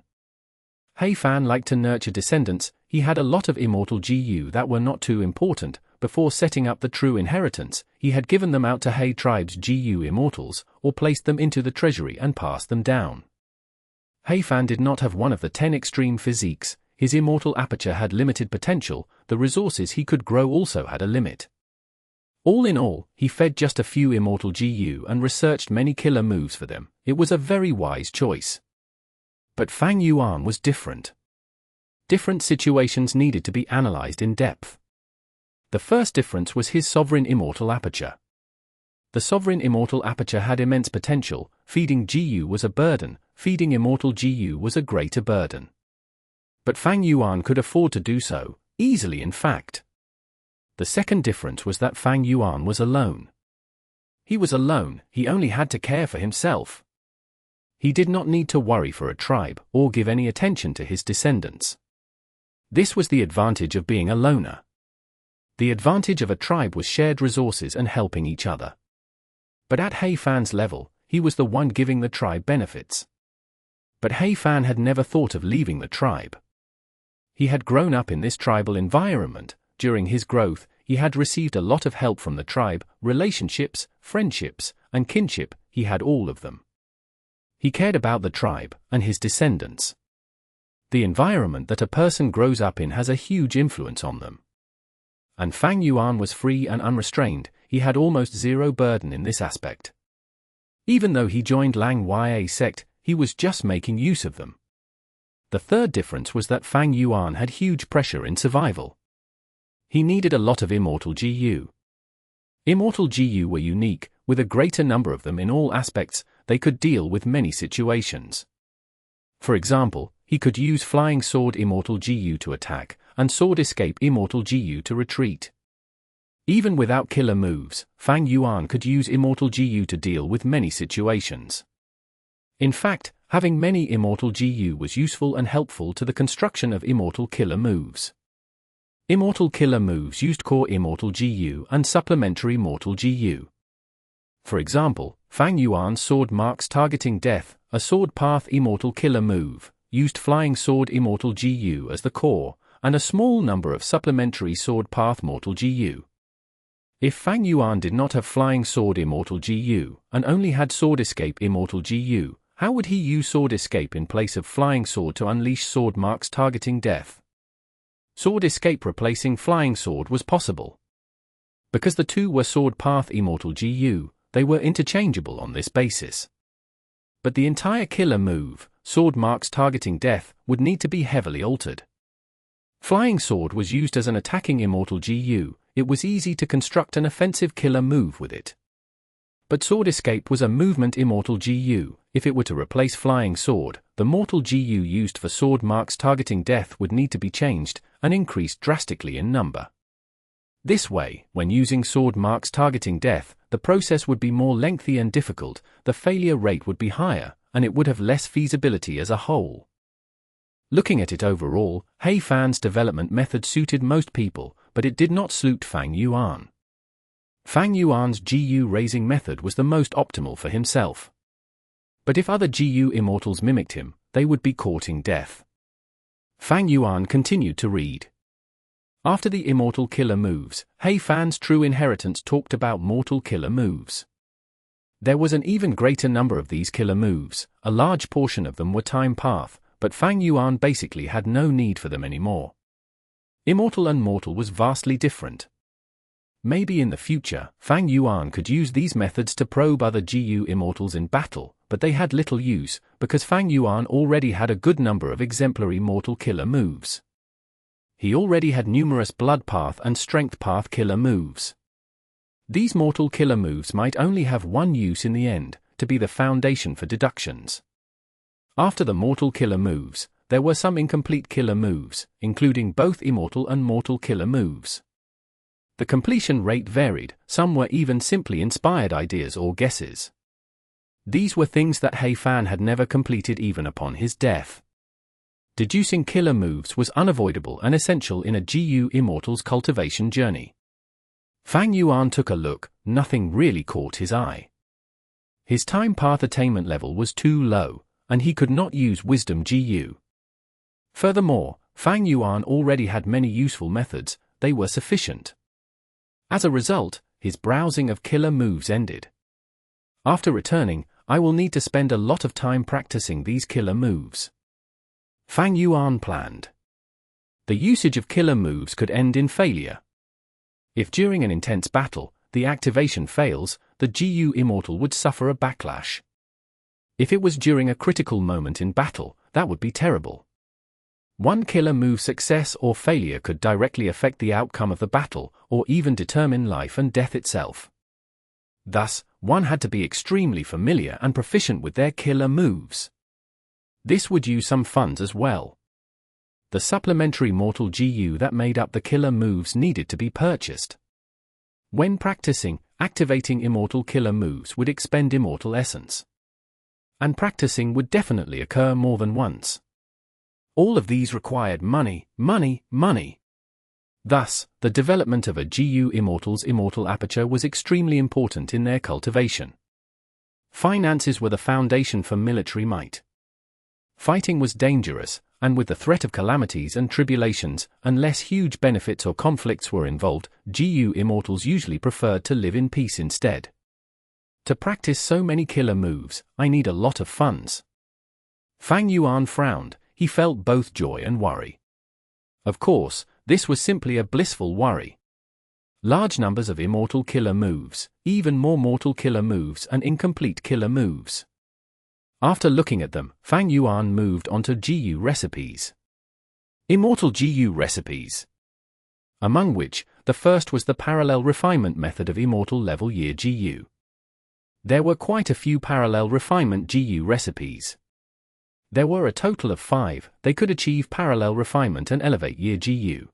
He Fan liked to nurture descendants. He had a lot of Immortal GU that were not too important. Before setting up the true inheritance, he had given them out to He tribe's GU Immortals, or placed them into the treasury and passed them down. He Fan did not have one of the 10 extreme physiques. his immortal aperture had limited potential, the resources he could grow also had a limit. All in all, he fed just a few immortal GU and researched many killer moves for them. It was a very wise choice. But Fang Yuan was different. Different situations needed to be analyzed in depth. The first difference was his sovereign immortal aperture. The sovereign immortal aperture had immense potential. Feeding GU was a burden, feeding immortal GU was a greater burden. But Fang Yuan could afford to do so, easily in fact. The second difference was that Fang Yuan was alone. He was alone, he only had to care for himself. He did not need to worry for a tribe, or give any attention to his descendants. This was the advantage of being a loner. The advantage of a tribe was shared resources and helping each other. But at He Fan's level, he was the one giving the tribe benefits. But He Fan had never thought of leaving the tribe. He had grown up in this tribal environment. During his growth, he had received a lot of help from the tribe, relationships, friendships, and kinship. He had all of them. He cared about the tribe and his descendants. The environment that a person grows up in has a huge influence on them. And Fang Yuan was free and unrestrained. He had almost zero burden in this aspect. Even though he joined Lang Ya sect, he was just making use of them. The third difference was that Fang Yuan had huge pressure in survival. He needed a lot of immortal GU. Immortal GU were unique, with a greater number of them in all aspects. They could deal with many situations. For example, he could use Flying Sword Immortal GU to attack, and Sword Escape Immortal GU to retreat. Even without killer moves, Fang Yuan could use Immortal GU to deal with many situations. In fact, having many Immortal GU was useful and helpful to the construction of Immortal killer moves. Immortal killer moves used core Immortal GU and supplementary Mortal GU. For example, Fang Yuan's Sword Marks Targeting Death, a Sword Path Immortal killer move, used Flying Sword Immortal GU as the core, and a small number of supplementary Sword Path Mortal GU. If Fang Yuan did not have Flying Sword Immortal GU, and only had Sword Escape Immortal GU, how would he use Sword Escape in place of Flying Sword to unleash Sword Marks Targeting Death? Sword Escape replacing Flying Sword was possible. Because the two were Sword Path Immortal GU, they were interchangeable on this basis. But the entire killer move, Sword Marks Targeting Death, would need to be heavily altered. Flying Sword was used as an attacking Immortal GU. It was easy to construct an offensive killer move with it. But Sword Escape was a movement Immortal GU. If it were to replace Flying Sword, the Mortal GU used for Sword Marks Targeting Death would need to be changed and increased drastically in number. This way, when using Sword Marks Targeting Death, the process would be more lengthy and difficult, the failure rate would be higher, and it would have less feasibility as a whole. Looking at it overall, He Fan's development method suited most people, but it did not suit Fang Yuan. Fang Yuan's GU raising method was the most optimal for himself. But if other GU Immortals mimicked him, they would be courting death. Fang Yuan continued to read. After the Immortal killer moves, He Fan's true inheritance talked about mortal killer moves. There was an even greater number of these killer moves, a large portion of them were time path, but Fang Yuan basically had no need for them anymore. Immortal and mortal was vastly different. Maybe in the future, Fang Yuan could use these methods to probe other GU Immortals in battle, but they had little use, because Fang Yuan already had a good number of exemplary mortal killer moves. He already had numerous blood path and strength path killer moves. These mortal killer moves might only have one use in the end, to be the foundation for deductions. After the mortal killer moves, there were some incomplete killer moves, including both immortal and mortal killer moves. The completion rate varied, some were even simply inspired ideas or guesses. These were things that He Fan had never completed even upon his death. Deducing killer moves was unavoidable and essential in a GU Immortals cultivation journey. Fang Yuan took a look, nothing really caught his eye. His time path attainment level was too low, and he could not use Wisdom GU. Furthermore, Fang Yuan already had many useful methods, they were sufficient. As a result, his browsing of killer moves ended. After returning, I will need to spend a lot of time practicing these killer moves. Fang Yuan planned. the usage of killer moves could end in failure. If during an intense battle, the activation fails, the GU Immortal would suffer a backlash. If it was during a critical moment in battle, that would be terrible. One killer move success or failure could directly affect the outcome of the battle, or even determine life and death itself. Thus, one had to be extremely familiar and proficient with their killer moves. This would use some funds as well. The supplementary mortal GU that made up the killer moves needed to be purchased. When practicing, activating immortal killer moves would expend immortal essence. And practicing would definitely occur more than once. All of these required money, money, money. Thus, the development of a GU Immortal's immortal aperture was extremely important in their cultivation. Finances were the foundation for military might. Fighting was dangerous, and with the threat of calamities and tribulations, unless huge benefits or conflicts were involved, GU Immortals usually preferred to live in peace instead. To practice so many killer moves, I need a lot of funds. Fang Yuan frowned. He felt both joy and worry. Of course, this was simply a blissful worry. Large numbers of immortal killer moves, even more mortal killer moves and incomplete killer moves. After looking at them, Fang Yuan moved onto GU recipes. Immortal GU recipes. Among which, the first was the parallel refinement method of immortal level year GU. There were quite a few parallel refinement GU recipes. There were a total of 5, they could achieve parallel refinement and elevate year GU.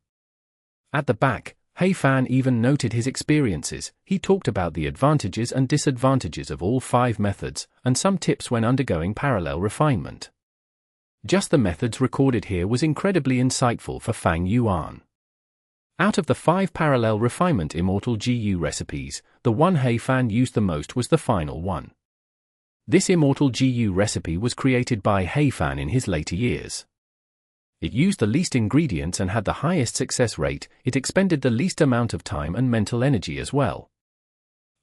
At the back, Hmph even noted his experiences. He talked about the advantages and disadvantages of all 5 methods, and some tips when undergoing parallel refinement. Just the methods recorded here was incredibly insightful for Fang Yuan. Out of the 5 parallel refinement immortal GU recipes, the one Hmph used the most was the final one. This immortal GU recipe was created by Hmph in his later years. It used the least ingredients and had the highest success rate. It expended the least amount of time and mental energy as well.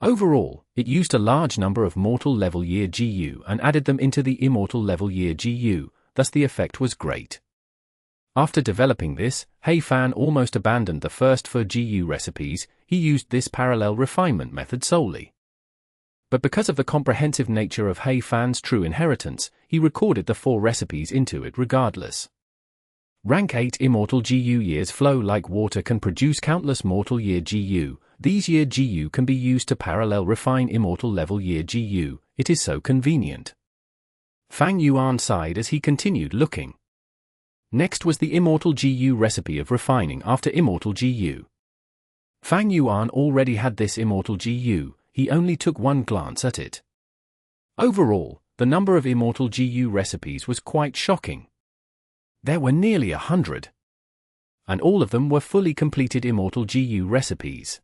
Overall, it used a large number of mortal level year GU and added them into the immortal level year GU, thus the effect was great. After developing this, Hmph almost abandoned the first 4 GU recipes. He used this parallel refinement method solely. But because of the comprehensive nature of Hmph's true inheritance, he recorded the 4 recipes into it regardless. Rank 8 Immortal GU years flow like water can produce countless mortal year GU. These year GU can be used to parallel refine immortal level year GU. It is so convenient. Fang Yuan sighed as he continued looking. Next was the Immortal GU recipe of refining after Immortal GU. Fang Yuan already had this Immortal GU. He only took one glance at it. Overall, the number of immortal GU recipes was quite shocking. There were nearly 100. And all of them were fully completed immortal GU recipes.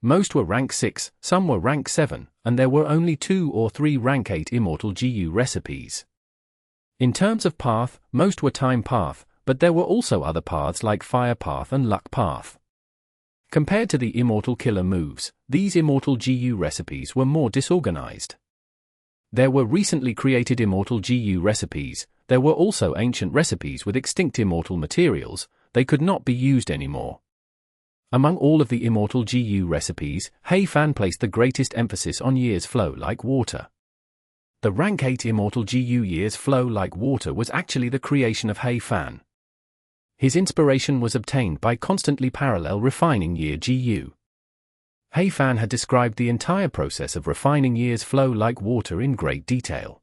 Most were rank 6, some were rank 7, and there were only 2 or 3 rank 8 immortal GU recipes. In terms of path, most were time path, but there were also other paths like fire path and luck path. Compared to the immortal killer moves, these immortal GU recipes were more disorganized. There were recently created immortal GU recipes. There were also ancient recipes with extinct immortal materials. They could not be used anymore. Among all of the immortal GU recipes, Hmph placed the greatest emphasis on years flow like water. The rank 8 immortal GU years flow like water was actually the creation of Hmph. His inspiration was obtained by constantly parallel refining year GU. Hmph had described the entire process of refining years flow like water in great detail.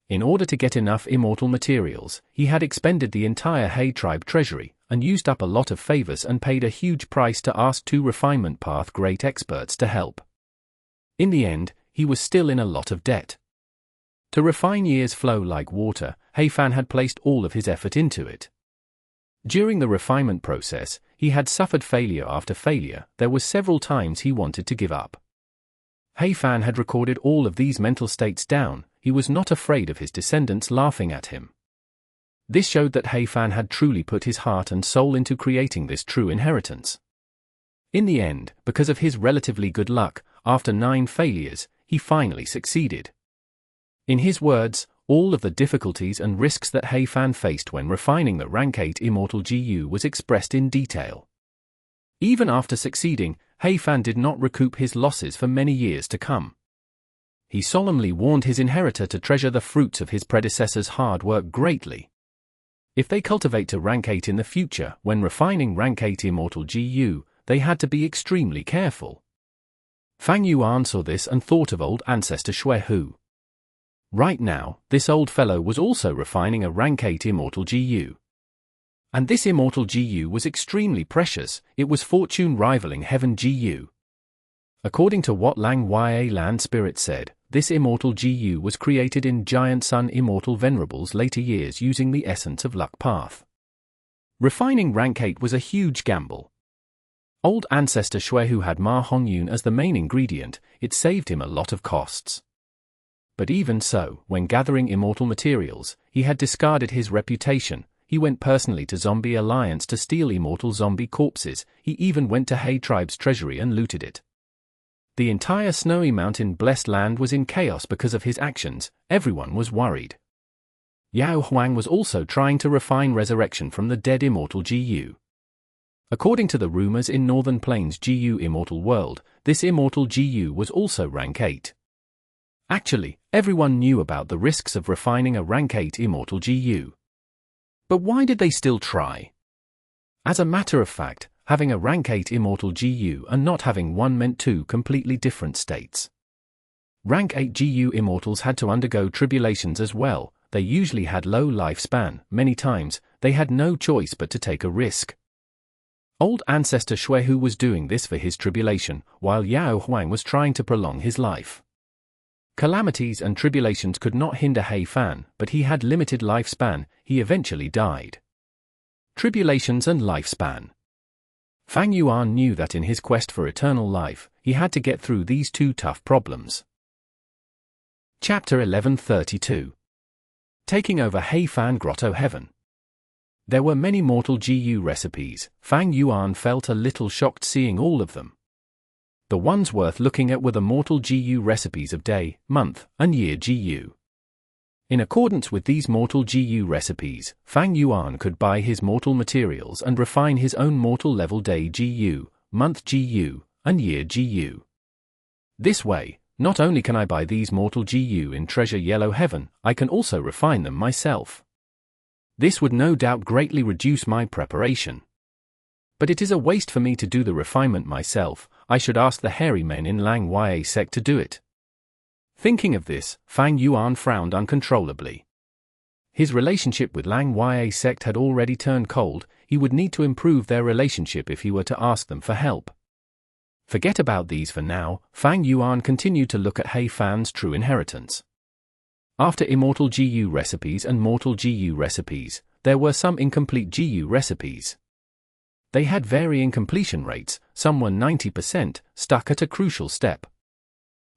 In order to get enough immortal materials, he had expended the entire He tribe treasury, and used up a lot of favors and paid a huge price to ask 2 refinement path great experts to help. In the end, he was still in a lot of debt. To refine years flow like water, Hmph had placed all of his effort into it. During the refinement process, he had suffered failure after failure. There were several times he wanted to give up. Hmph had recorded all of these mental states down. He was not afraid of his descendants laughing at him. This showed that Hmph had truly put his heart and soul into creating this true inheritance. In the end, because of his relatively good luck, after 9 failures, he finally succeeded. In his words, all of the difficulties and risks that Fan faced when refining the Rank 8 Immortal GU was expressed in detail. Even after succeeding, Fan did not recoup his losses for many years to come. He solemnly warned his inheritor to treasure the fruits of his predecessor's hard work greatly. If they cultivate to Rank 8 in the future, when refining Rank 8 Immortal GU, they had to be extremely careful. Fang Yuan saw this and thought of old ancestor Shui Hu. Right now, this old fellow was also refining a Rank 8 Immortal GU. And this Immortal GU was extremely precious, it was fortune rivaling Heaven GU. According to what Lang Ya Land Spirit said, this Immortal GU was created in Giant Sun Immortal Venerable's later years using the essence of Luck Path. Refining Rank 8 was a huge gamble. Old ancestor Shui Hu had Ma Hongyun as the main ingredient, it saved him a lot of costs. But even so, when gathering immortal materials, he had discarded his reputation. He went personally to Zombie Alliance to steal immortal zombie corpses, he even went to He Tribe's treasury and looted it. The entire Snowy Mountain blessed land was in chaos because of his actions, everyone was worried. Yao Huang was also trying to refine resurrection from the dead Immortal GU. According to the rumors in Northern Plains GU Immortal World, this Immortal GU was also Rank 8. Actually, everyone knew about the risks of refining a Rank 8 Immortal GU. But why did they still try? As a matter of fact, having a Rank 8 Immortal GU and not having one meant two completely different states. Rank 8 GU Immortals had to undergo tribulations as well, they usually had low lifespan, many times, they had no choice but to take a risk. Old ancestor Shui Hu was doing this for his tribulation, while Yao Huang was trying to prolong his life. Calamities and tribulations could not hinder Fan, but he had limited lifespan, he eventually died. Tribulations and lifespan. Fang Yuan knew that in his quest for eternal life, he had to get through these two tough problems. Chapter 1132. Taking over Fan Grotto-Heaven. There were many mortal GU recipes, Fang Yuan felt a little shocked seeing all of them. The ones worth looking at were the mortal GU recipes of day, month, and year GU. In accordance with these mortal GU recipes, Fang Yuan could buy his mortal materials and refine his own mortal level day GU, month GU, and year GU. This way, not only can I buy these mortal GU in Treasure Yellow Heaven, I can also refine them myself. This would no doubt greatly reduce my preparation. But it is a waste for me to do the refinement myself, I should ask the hairy men in Lang Ya sect to do it. Thinking of this, Fang Yuan frowned uncontrollably. His relationship with Lang Ya sect had already turned cold, he would need to improve their relationship if he were to ask them for help. Forget about these for now, Fang Yuan continued to look at Fan's true inheritance. After Immortal GU recipes and Mortal GU recipes, there were some incomplete GU recipes. They had varying completion rates, some were 90%, stuck at a crucial step.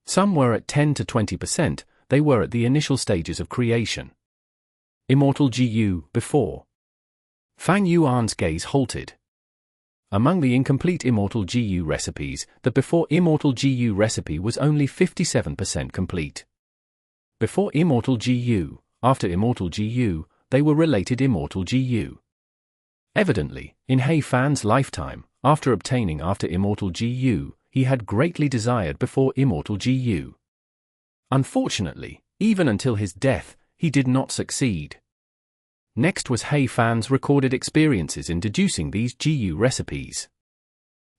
Some were at 10 to 20%, they were at the initial stages of creation. Immortal GU, before. Fang Yuan's gaze halted. Among the incomplete Immortal GU recipes, the before Immortal GU recipe was only 57% complete. Before Immortal GU, after Immortal GU, they were related Immortal GU. Evidently, in Fan's lifetime, after obtaining after Immortal GU, he had greatly desired before Immortal GU. Unfortunately, even until his death, he did not succeed. Next was Fan's recorded experiences in deducing these GU recipes.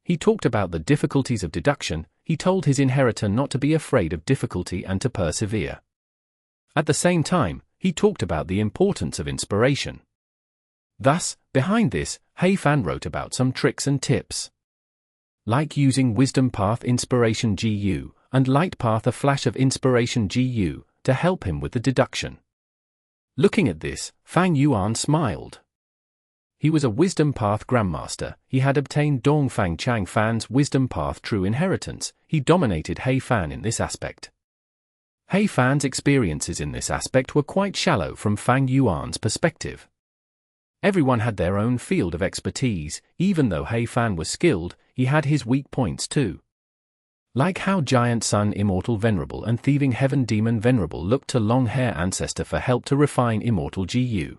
He talked about the difficulties of deduction, he told his inheritor not to be afraid of difficulty and to persevere. At the same time, he talked about the importance of inspiration. Thus, behind this, Fan wrote about some tricks and tips. Like using Wisdom Path Inspiration GU, and Light Path a Flash of Inspiration GU, to help him with the deduction. Looking at this, Fang Yuan smiled. He was a Wisdom Path Grandmaster, he had obtained Dongfang Chang Fan's Wisdom Path True Inheritance, he dominated Fan in this aspect. Fan's experiences in this aspect were quite shallow from Fang Yuan's perspective. Everyone had their own field of expertise, even though Fan was skilled, he had his weak points too. Like how Giant Sun Immortal Venerable and Thieving Heaven Demon Venerable looked to Long Hair Ancestor for help to refine Immortal GU.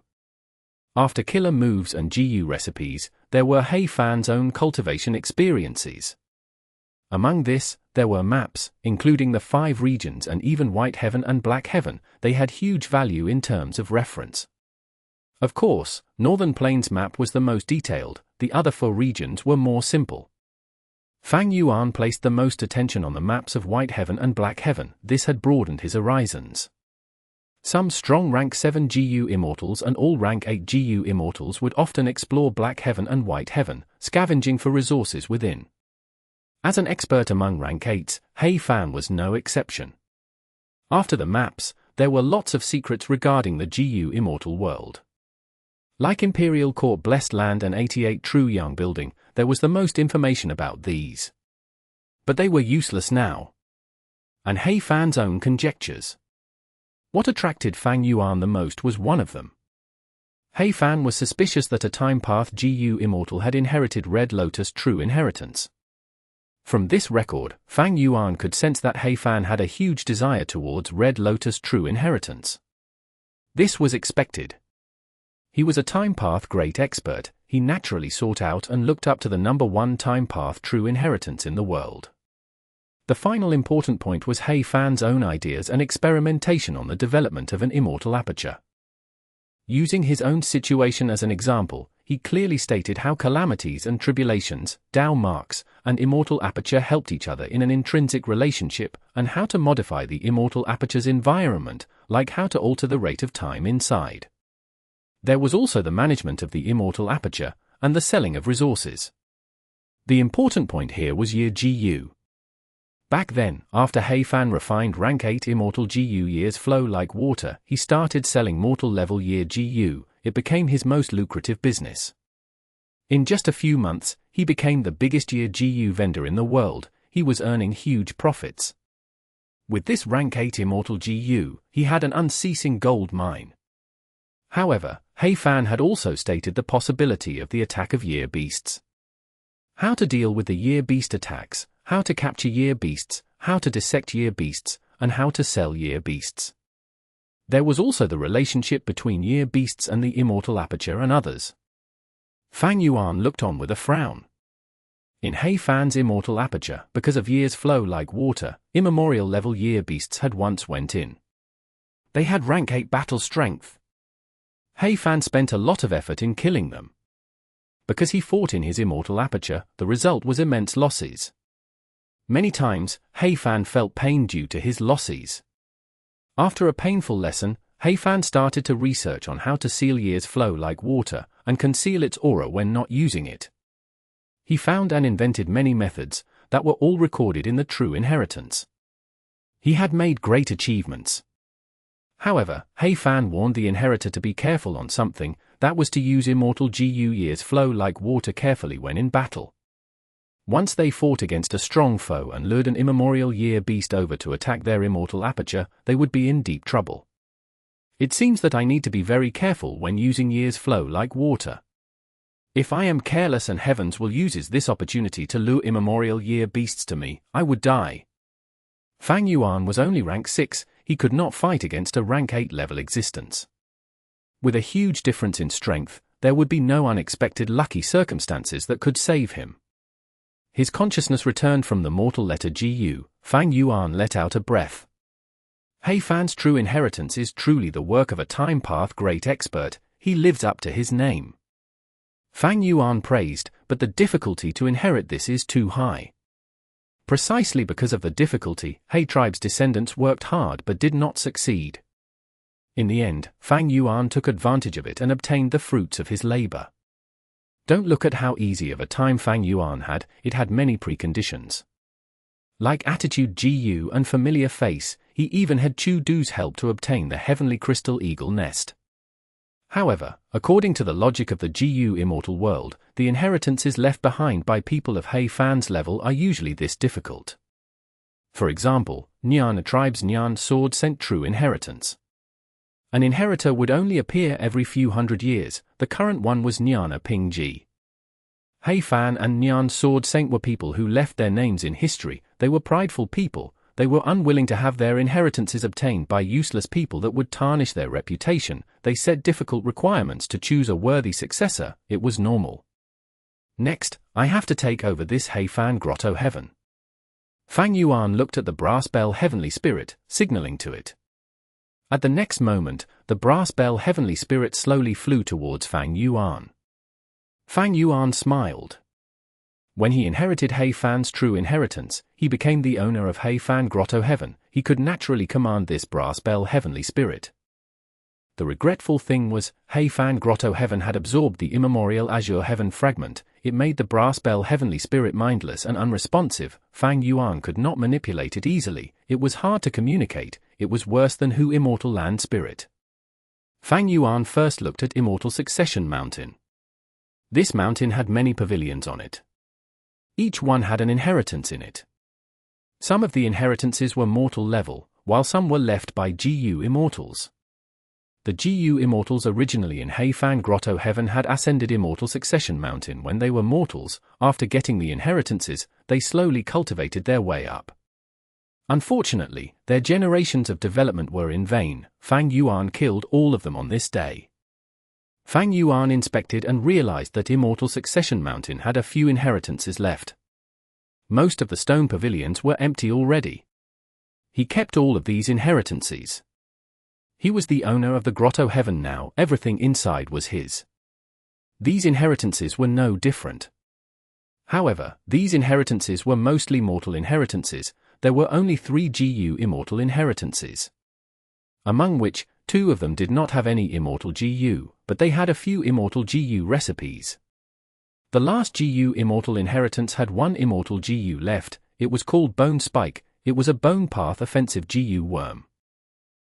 After killer moves and GU recipes, there were Fan's own cultivation experiences. Among this, there were maps, including the 5 regions and even White Heaven and Black Heaven. They had huge value in terms of reference. Of course, Northern Plains map was the most detailed, the other 4 regions were more simple. Fang Yuan placed the most attention on the maps of White Heaven and Black Heaven. This had broadened his horizons. Some strong rank 7 GU Immortals and all rank 8 GU Immortals would often explore Black Heaven and White Heaven, scavenging for resources within. As an expert among rank 8s, Fan was no exception. After the maps, there were lots of secrets regarding the GU Immortal world. Like Imperial Court Blessed Land and 88 True Young Building, there was the most information about these. But they were useless now. And Fan's own conjectures. What attracted Fang Yuan the most was one of them. Fan was suspicious that a Time Path GU Immortal had inherited Red Lotus True Inheritance. From this record, Fang Yuan could sense that Fan had a huge desire towards Red Lotus True Inheritance. This was expected. He was a Time Path great expert. He naturally sought out and looked up to the number 1 Time Path True Inheritance in the world. The final important point was Fan's own ideas and experimentation on the development of an Immortal aperture. Using his own situation as an example, he clearly stated how calamities and tribulations, Dao marks, and Immortal aperture helped each other in an intrinsic relationship, and how to modify the Immortal aperture's environment, like how to alter the rate of time inside. There was also the management of the Immortal aperture, and the selling of resources. The important point here was year GU. Back then, after Fan refined rank 8 Immortal GU years flow like water, he started selling mortal level year GU. It became his most lucrative business. In just a few months, he became the biggest year GU vendor in the world. He was earning huge profits. With this rank 8 Immortal GU, he had an unceasing gold mine. However, Fan had also stated the possibility of the attack of year beasts. How to deal with the year beast attacks, how to capture year beasts, how to dissect year beasts, and how to sell year beasts. There was also the relationship between year beasts and the Immortal aperture and others. Fang Yuan looked on with a frown. In Fan's Immortal aperture, because of years flow like water, immemorial level year beasts had once went in. They had rank 8 battle strength. Fan spent a lot of effort in killing them. Because he fought in his Immortal aperture, the result was immense losses. Many times, Fan felt pain due to his losses. After a painful lesson, Fan started to research on how to seal years flow like water, and conceal its aura when not using it. He found and invented many methods, that were all recorded in the True Inheritance. He had made great achievements. However, Fan warned the inheritor to be careful on something, that was to use Immortal GU years flow like water carefully when in battle. Once they fought against a strong foe and lured an immemorial year beast over to attack their Immortal aperture, they would be in deep trouble. It seems that I need to be very careful when using years flow like water. If I am careless and Heavens will uses this opportunity to lure immemorial year beasts to me, I would die. Fang Yuan was only rank 6, he could not fight against a rank 8 level existence. With a huge difference in strength, there would be no unexpected lucky circumstances that could save him. His consciousness returned from the mortal letter GU. Fang Yuan let out a breath. Fan's True Inheritance is truly the work of a Time Path great expert. He lives up to his name. Fang Yuan praised, but the difficulty to inherit this is too high. Precisely because of the difficulty, tribe's descendants worked hard but did not succeed. In the end, Fang Yuan took advantage of it and obtained the fruits of his labor. Don't look at how easy of a time Fang Yuan had, it had many preconditions. Like attitude GU and familiar face, he even had Chu Du's help to obtain the heavenly crystal eagle nest. However, according to the logic of the GU immortal world, the inheritances left behind by people of Fan's level are usually this difficult. For example, Nyan tribe's Nyan sword sent true inheritance. An inheritor would only appear every few hundred years. The current one was Nyana Ping Ji. Fan and Nyan Sword Saint were people who left their names in history. they were prideful people. They were unwilling to have their inheritances obtained by useless people that would tarnish their reputation. They set difficult requirements to choose a worthy successor. It was normal. Next, I have to take over this Hmph Grotto-Heaven. Fang Yuan looked at the brass bell heavenly spirit, signaling to it. At the next moment, the brass bell heavenly spirit slowly flew towards Fang Yuan. Fang Yuan smiled. When he inherited Hmph's true inheritance, he became the owner of Hmph Grotto-Heaven. He could naturally command this brass bell heavenly spirit. The regretful thing was, Hmph Grotto-Heaven had absorbed the immemorial azure heaven fragment. It made the brass bell heavenly spirit mindless and unresponsive. Fang Yuan could not manipulate it easily. It was hard to communicate. It was worse than Hu Immortal Land Spirit. Fang Yuan first looked at Immortal Succession Mountain. This mountain had many pavilions on it. Each one had an inheritance in it. Some of the inheritances were mortal level, while some were left by GU Immortals. The GU Immortals originally in Hmph Grotto-Heaven had ascended Immortal Succession Mountain when they were mortals. After getting the inheritances, they slowly cultivated their way up. Unfortunately, their generations of development were in vain. Fang Yuan killed all of them on this day. Fang Yuan inspected and realized that Immortal Succession Mountain had a few inheritances left. Most of the stone pavilions were empty already. He kept all of these inheritances. He was the owner of the Grotto-Heaven now. Everything inside was his. These inheritances were no different. However, these inheritances were mostly mortal inheritances. There were only 3 GU Immortal inheritances, among which 2 of them did not have any Immortal GU, but they had a few Immortal GU recipes. The last GU Immortal inheritance had 1 Immortal GU left. It was called Bone Spike. It was a Bone Path offensive GU worm.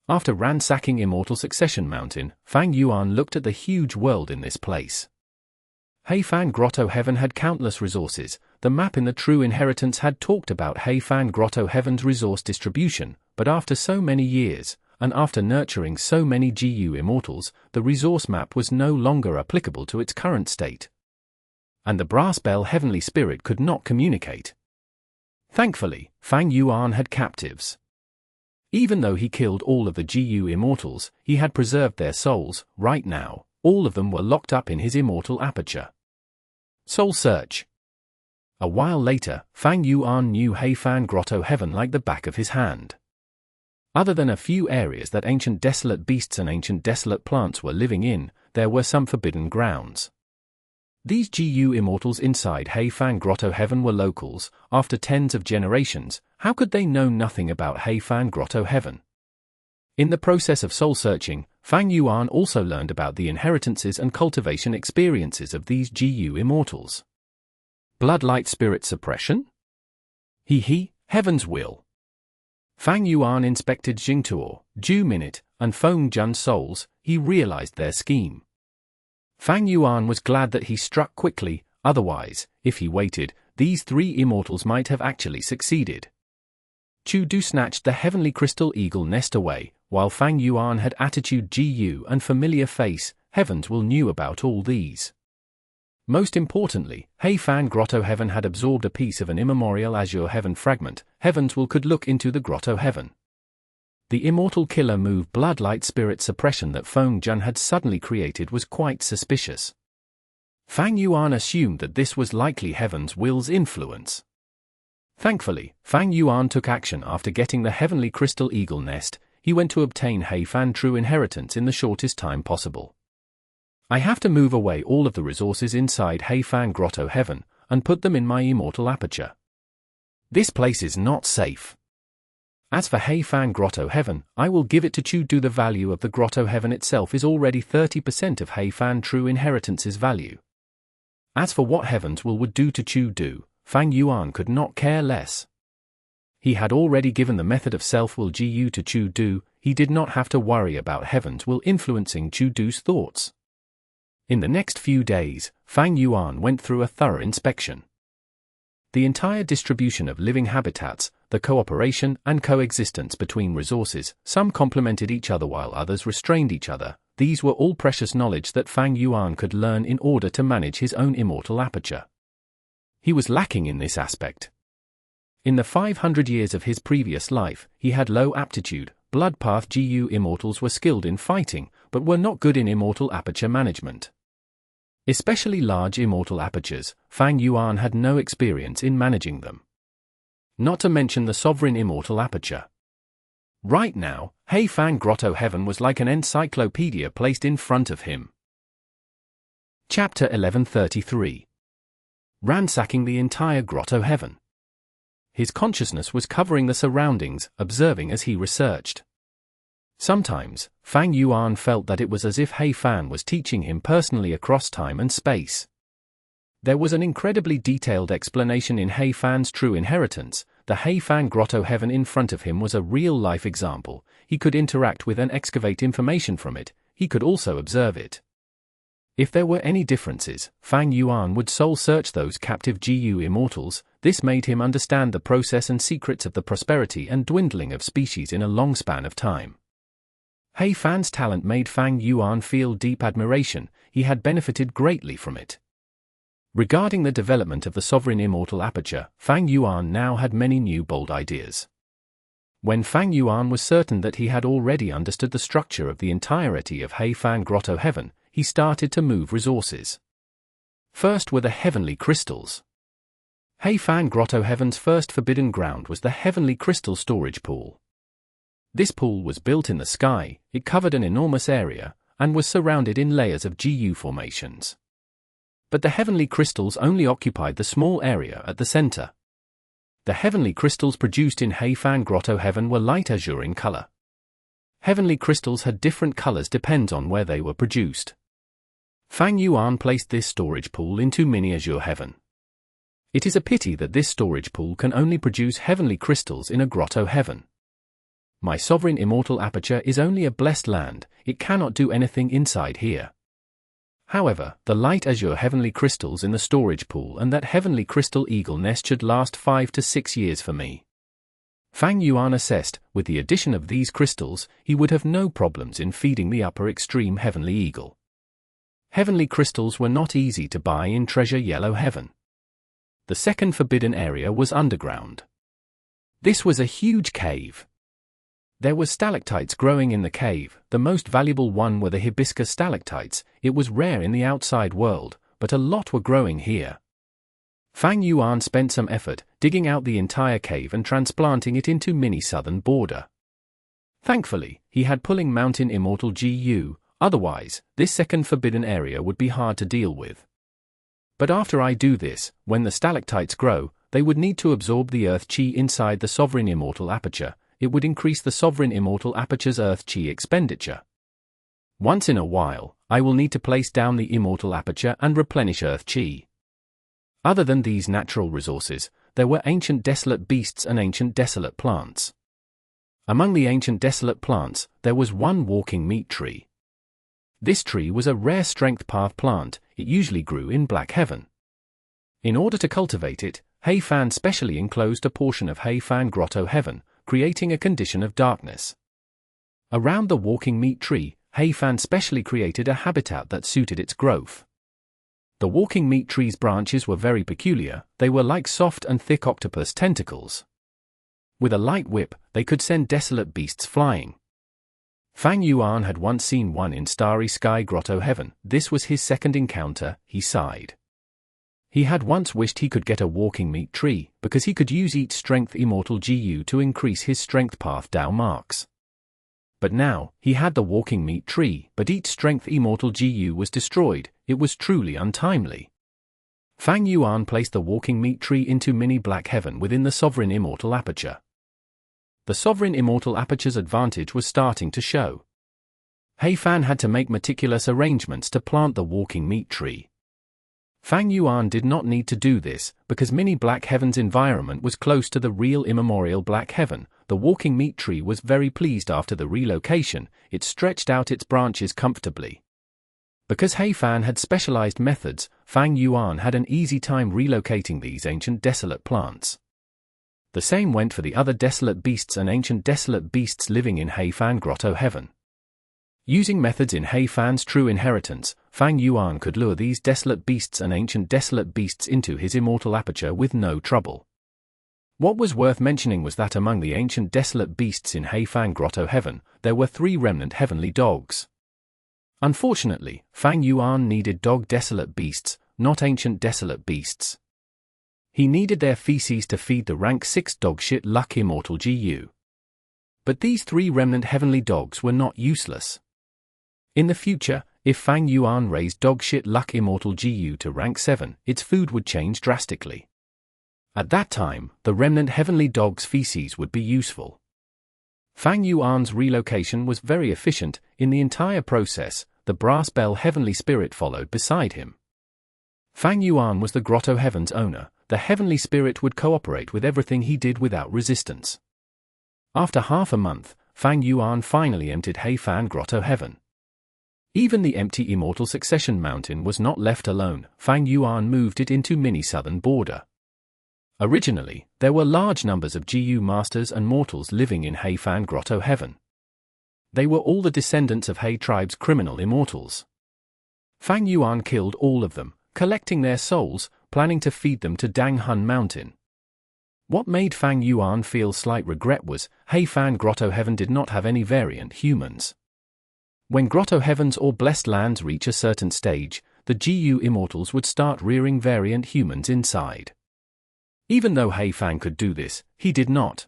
After ransacking Immortal Succession Mountain, Fang Yuan looked at the huge world in this place. Hmph Grotto-Heaven had countless resources. The map in the True Inheritance had talked about Hmph Grotto-Heaven's resource distribution, but after so many years, and after nurturing so many GU Immortals, the resource map was no longer applicable to its current state. And the brass bell heavenly spirit could not communicate. Thankfully, Fang Yuan had captives. Even though he killed all of the GU Immortals, he had preserved their souls. Right now, all of them were locked up in his immortal aperture. Soul Search. A while later, Fang Yuan knew Hmph Grotto-Heaven like the back of his hand. Other than a few areas that ancient desolate beasts and ancient desolate plants were living in, there were some forbidden grounds. These GU Immortals inside Hmph Grotto-Heaven were locals. After tens of generations, how could they know nothing about Hmph Grotto-Heaven? In the process of soul-searching, Fang Yuan also learned about the inheritances and cultivation experiences of these GU Immortals. Bloodlight Spirit Suppression? Heaven's Will. Fang Yuan inspected Jingtuo, Ju Minute, and Feng Jun's souls. He realized their scheme. Fang Yuan was glad that he struck quickly. Otherwise, if he waited, these 3 immortals might have actually succeeded. Chu Du snatched the heavenly crystal eagle nest away, while Fang Yuan had attitude GU and familiar face. Heavens Will knew about all these. Most importantly, Hmph Grotto-Heaven had absorbed a piece of an immemorial azure heaven fragment. Heavens Will could look into the Grotto-Heaven. The immortal killer move Bloodlight Spirit Suppression that Feng Jun had suddenly created was quite suspicious. Fang Yuan assumed that this was likely Heaven's Will's influence. Thankfully, Fang Yuan took action after getting the heavenly crystal eagle nest. He went to obtain Hmph True Inheritance in the shortest time possible. I have to move away all of the resources inside Hmph Grotto-Heaven and put them in my immortal aperture. This place is not safe. As for Hmph Grotto-Heaven, I will give it to Chu Du. The value of the Grotto-Heaven itself is already 30% of Hmph True Inheritance's value. As for what Heavens Will would do to Chu Du, Fang Yuan could not care less. He had already given the method of self-will GU to Chu Du. He did not have to worry about Heavens Will influencing Chu Du's thoughts. In the next few days, Fang Yuan went through a thorough inspection. The entire distribution of living habitats, the cooperation and coexistence between resources, some complemented each other while others restrained each other. These were all precious knowledge that Fang Yuan could learn in order to manage his own immortal aperture. He was lacking in this aspect. In the 500 years of his previous life, he had low aptitude. Blood path GU Immortals were skilled in fighting, but were not good in immortal aperture management. Especially large immortal apertures, Fang Yuan had no experience in managing them. Not to mention the sovereign immortal aperture. Right now, Fang Grotto-Heaven was like an encyclopedia placed in front of him. Chapter 1133. Ransacking the entire Grotto-Heaven. His consciousness was covering the surroundings, observing as he researched. Sometimes, Fang Yuan felt that it was as if Fang was teaching him personally across time and space. There was an incredibly detailed explanation in Fang's true inheritance. The Fang Grotto-Heaven in front of him was a real-life example. He could interact with and excavate information from it. He could also observe it. If there were any differences, Fang Yuan would soul-search those captive GU Immortals. This made him understand the process and secrets of the prosperity and dwindling of species in a long span of time. Fang's talent made Fang Yuan feel deep admiration. He had benefited greatly from it. Regarding the development of the sovereign immortal aperture, Fang Yuan now had many new bold ideas. When Fang Yuan was certain that he had already understood the structure of the entirety of Fang Grotto-Heaven, he started to move resources. First were the heavenly crystals. Fang Grotto-Heaven's first forbidden ground was the heavenly crystal storage pool. This pool was built in the sky, it covered an enormous area, and was surrounded in layers of GU formations. But the heavenly crystals only occupied the small area at the center. The heavenly crystals produced in Fang Grotto-Heaven were light azure in color. Heavenly crystals had different colors depends on where they were produced. Fang Yuan placed this storage pool into Mini Azure Heaven. It is a pity that this storage pool can only produce heavenly crystals in a Grotto-Heaven. My sovereign immortal aperture is only a blessed land, it cannot do anything inside here. However, the light azure heavenly crystals in the storage pool and that heavenly crystal eagle nest should last 5 to 6 years for me. Fang Yuan assessed, with the addition of these crystals, he would have no problems in feeding the upper extreme heavenly eagle. Heavenly crystals were not easy to buy in Treasure Yellow Heaven. The second forbidden area was underground. This was a huge cave. There were stalactites growing in the cave. The most valuable one were the hibiscus stalactites. It was rare in the outside world, but a lot were growing here. Fang Yuan spent some effort, digging out the entire cave and transplanting it into Mini Southern Border. Thankfully, he had Pulling Mountain Immortal GU, otherwise, this second forbidden area would be hard to deal with. But after I do this, when the stalactites grow, they would need to absorb the Earth Chi inside the Sovereign Immortal Aperture. It would increase the Sovereign Immortal Aperture's Earth Chi expenditure. Once in a while, I will need to place down the Immortal Aperture and replenish Earth Chi. Other than these natural resources, there were ancient desolate beasts and ancient desolate plants. Among the ancient desolate plants, there was one walking meat tree. This tree was a rare strength path plant. It usually grew in Black Heaven. In order to cultivate it, Fang specially enclosed a portion of Fang Grotto-Heaven, creating a condition of darkness. Around the walking meat tree, Fang specially created a habitat that suited its growth. The walking meat tree's branches were very peculiar. They were like soft and thick octopus tentacles. With a light whip, they could send desolate beasts flying. Fang Yuan had once seen one in Starry Sky Grotto-Heaven. This was his second encounter. He sighed. He had once wished he could get a walking meat tree, because he could use each strength immortal GU to increase his strength path Dao marks. But now, he had the walking meat tree, but each strength immortal GU was destroyed. It was truly untimely. Fang Yuan placed the walking meat tree into Mini Black Heaven within the Sovereign Immortal Aperture. The Sovereign Immortal Aperture's advantage was starting to show. Fang had to make meticulous arrangements to plant the walking meat tree. Fang Yuan did not need to do this, because Mini Black Heaven's environment was close to the real immemorial Black Heaven. The walking meat tree was very pleased after the relocation. It stretched out its branches comfortably. Because Fang had specialized methods, Fang Yuan had an easy time relocating these ancient desolate plants. The same went for the other desolate beasts and ancient desolate beasts living in Fang Grotto-Heaven. Using methods in Fang's true inheritance, Fang Yuan could lure these desolate beasts and ancient desolate beasts into his immortal aperture with no trouble. What was worth mentioning was that among the ancient desolate beasts in Fang Grotto-Heaven, there were 3 remnant heavenly dogs. Unfortunately, Fang Yuan needed dog desolate beasts, not ancient desolate beasts. He needed their feces to feed the rank 6 dogshit luck Immortal GU. But these 3 remnant heavenly dogs were not useless. In the future, if Fang Yuan raised dogshit luck Immortal GU to rank 7, its food would change drastically. At that time, the remnant heavenly dog's feces would be useful. Fang Yuan's relocation was very efficient. In the entire process, the brass bell heavenly spirit followed beside him. Fang Yuan was the Grotto-Heaven's owner. The heavenly spirit would cooperate with everything he did without resistance. After half a month, Fang Yuan finally entered Fang Grotto-Heaven. Even the empty Immortal Succession Mountain was not left alone. Fang Yuan moved it into mini-southern border. Originally, there were large numbers of GU Masters and Mortals living in Fang Grotto-Heaven. They were all the descendants of tribe's criminal Immortals. Fang Yuan killed all of them, collecting their souls, planning to feed them to Danghun Mountain. What made Fang Yuan feel slight regret was, Fang Grotto-Heaven did not have any variant humans. When Grotto-Heavens or Blessed Lands reach a certain stage, the GU Immortals would start rearing variant humans inside. Even though Fang could do this, he did not.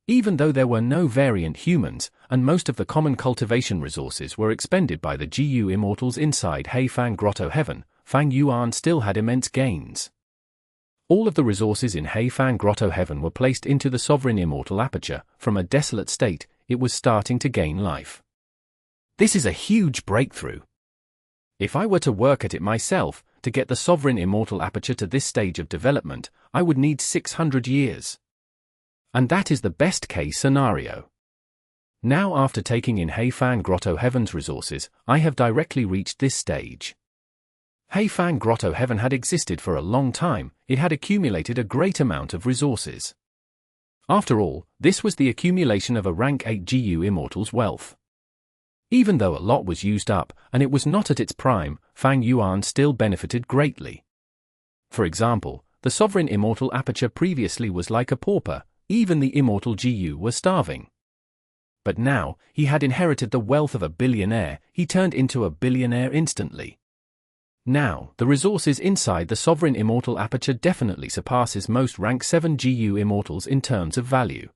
Even though there were no variant humans, and most of the common cultivation resources were expended by the GU Immortals inside Fang Grotto-Heaven, Fang Yuan still had immense gains. All of the resources in Fang Grotto-Heaven were placed into the Sovereign Immortal Aperture. From a desolate state, it was starting to gain life. This is a huge breakthrough. If I were to work at it myself, to get the Sovereign Immortal Aperture to this stage of development, I would need 600 years. And that is the best case scenario. Now after taking in Fang Grotto-Heaven's resources, I have directly reached this stage. Fang Grotto-Heaven had existed for a long time. It had accumulated a great amount of resources. After all, this was the accumulation of a rank 8 GU Immortal's wealth. Even though a lot was used up, and it was not at its prime, Fang Yuan still benefited greatly. For example, the Sovereign Immortal Aperture previously was like a pauper. Even the Immortal GU were starving. But now, he had inherited the wealth of a billionaire. He turned into a billionaire instantly. Now, the resources inside the Sovereign Immortal Aperture definitely surpasses most rank 7 GU Immortals in terms of value.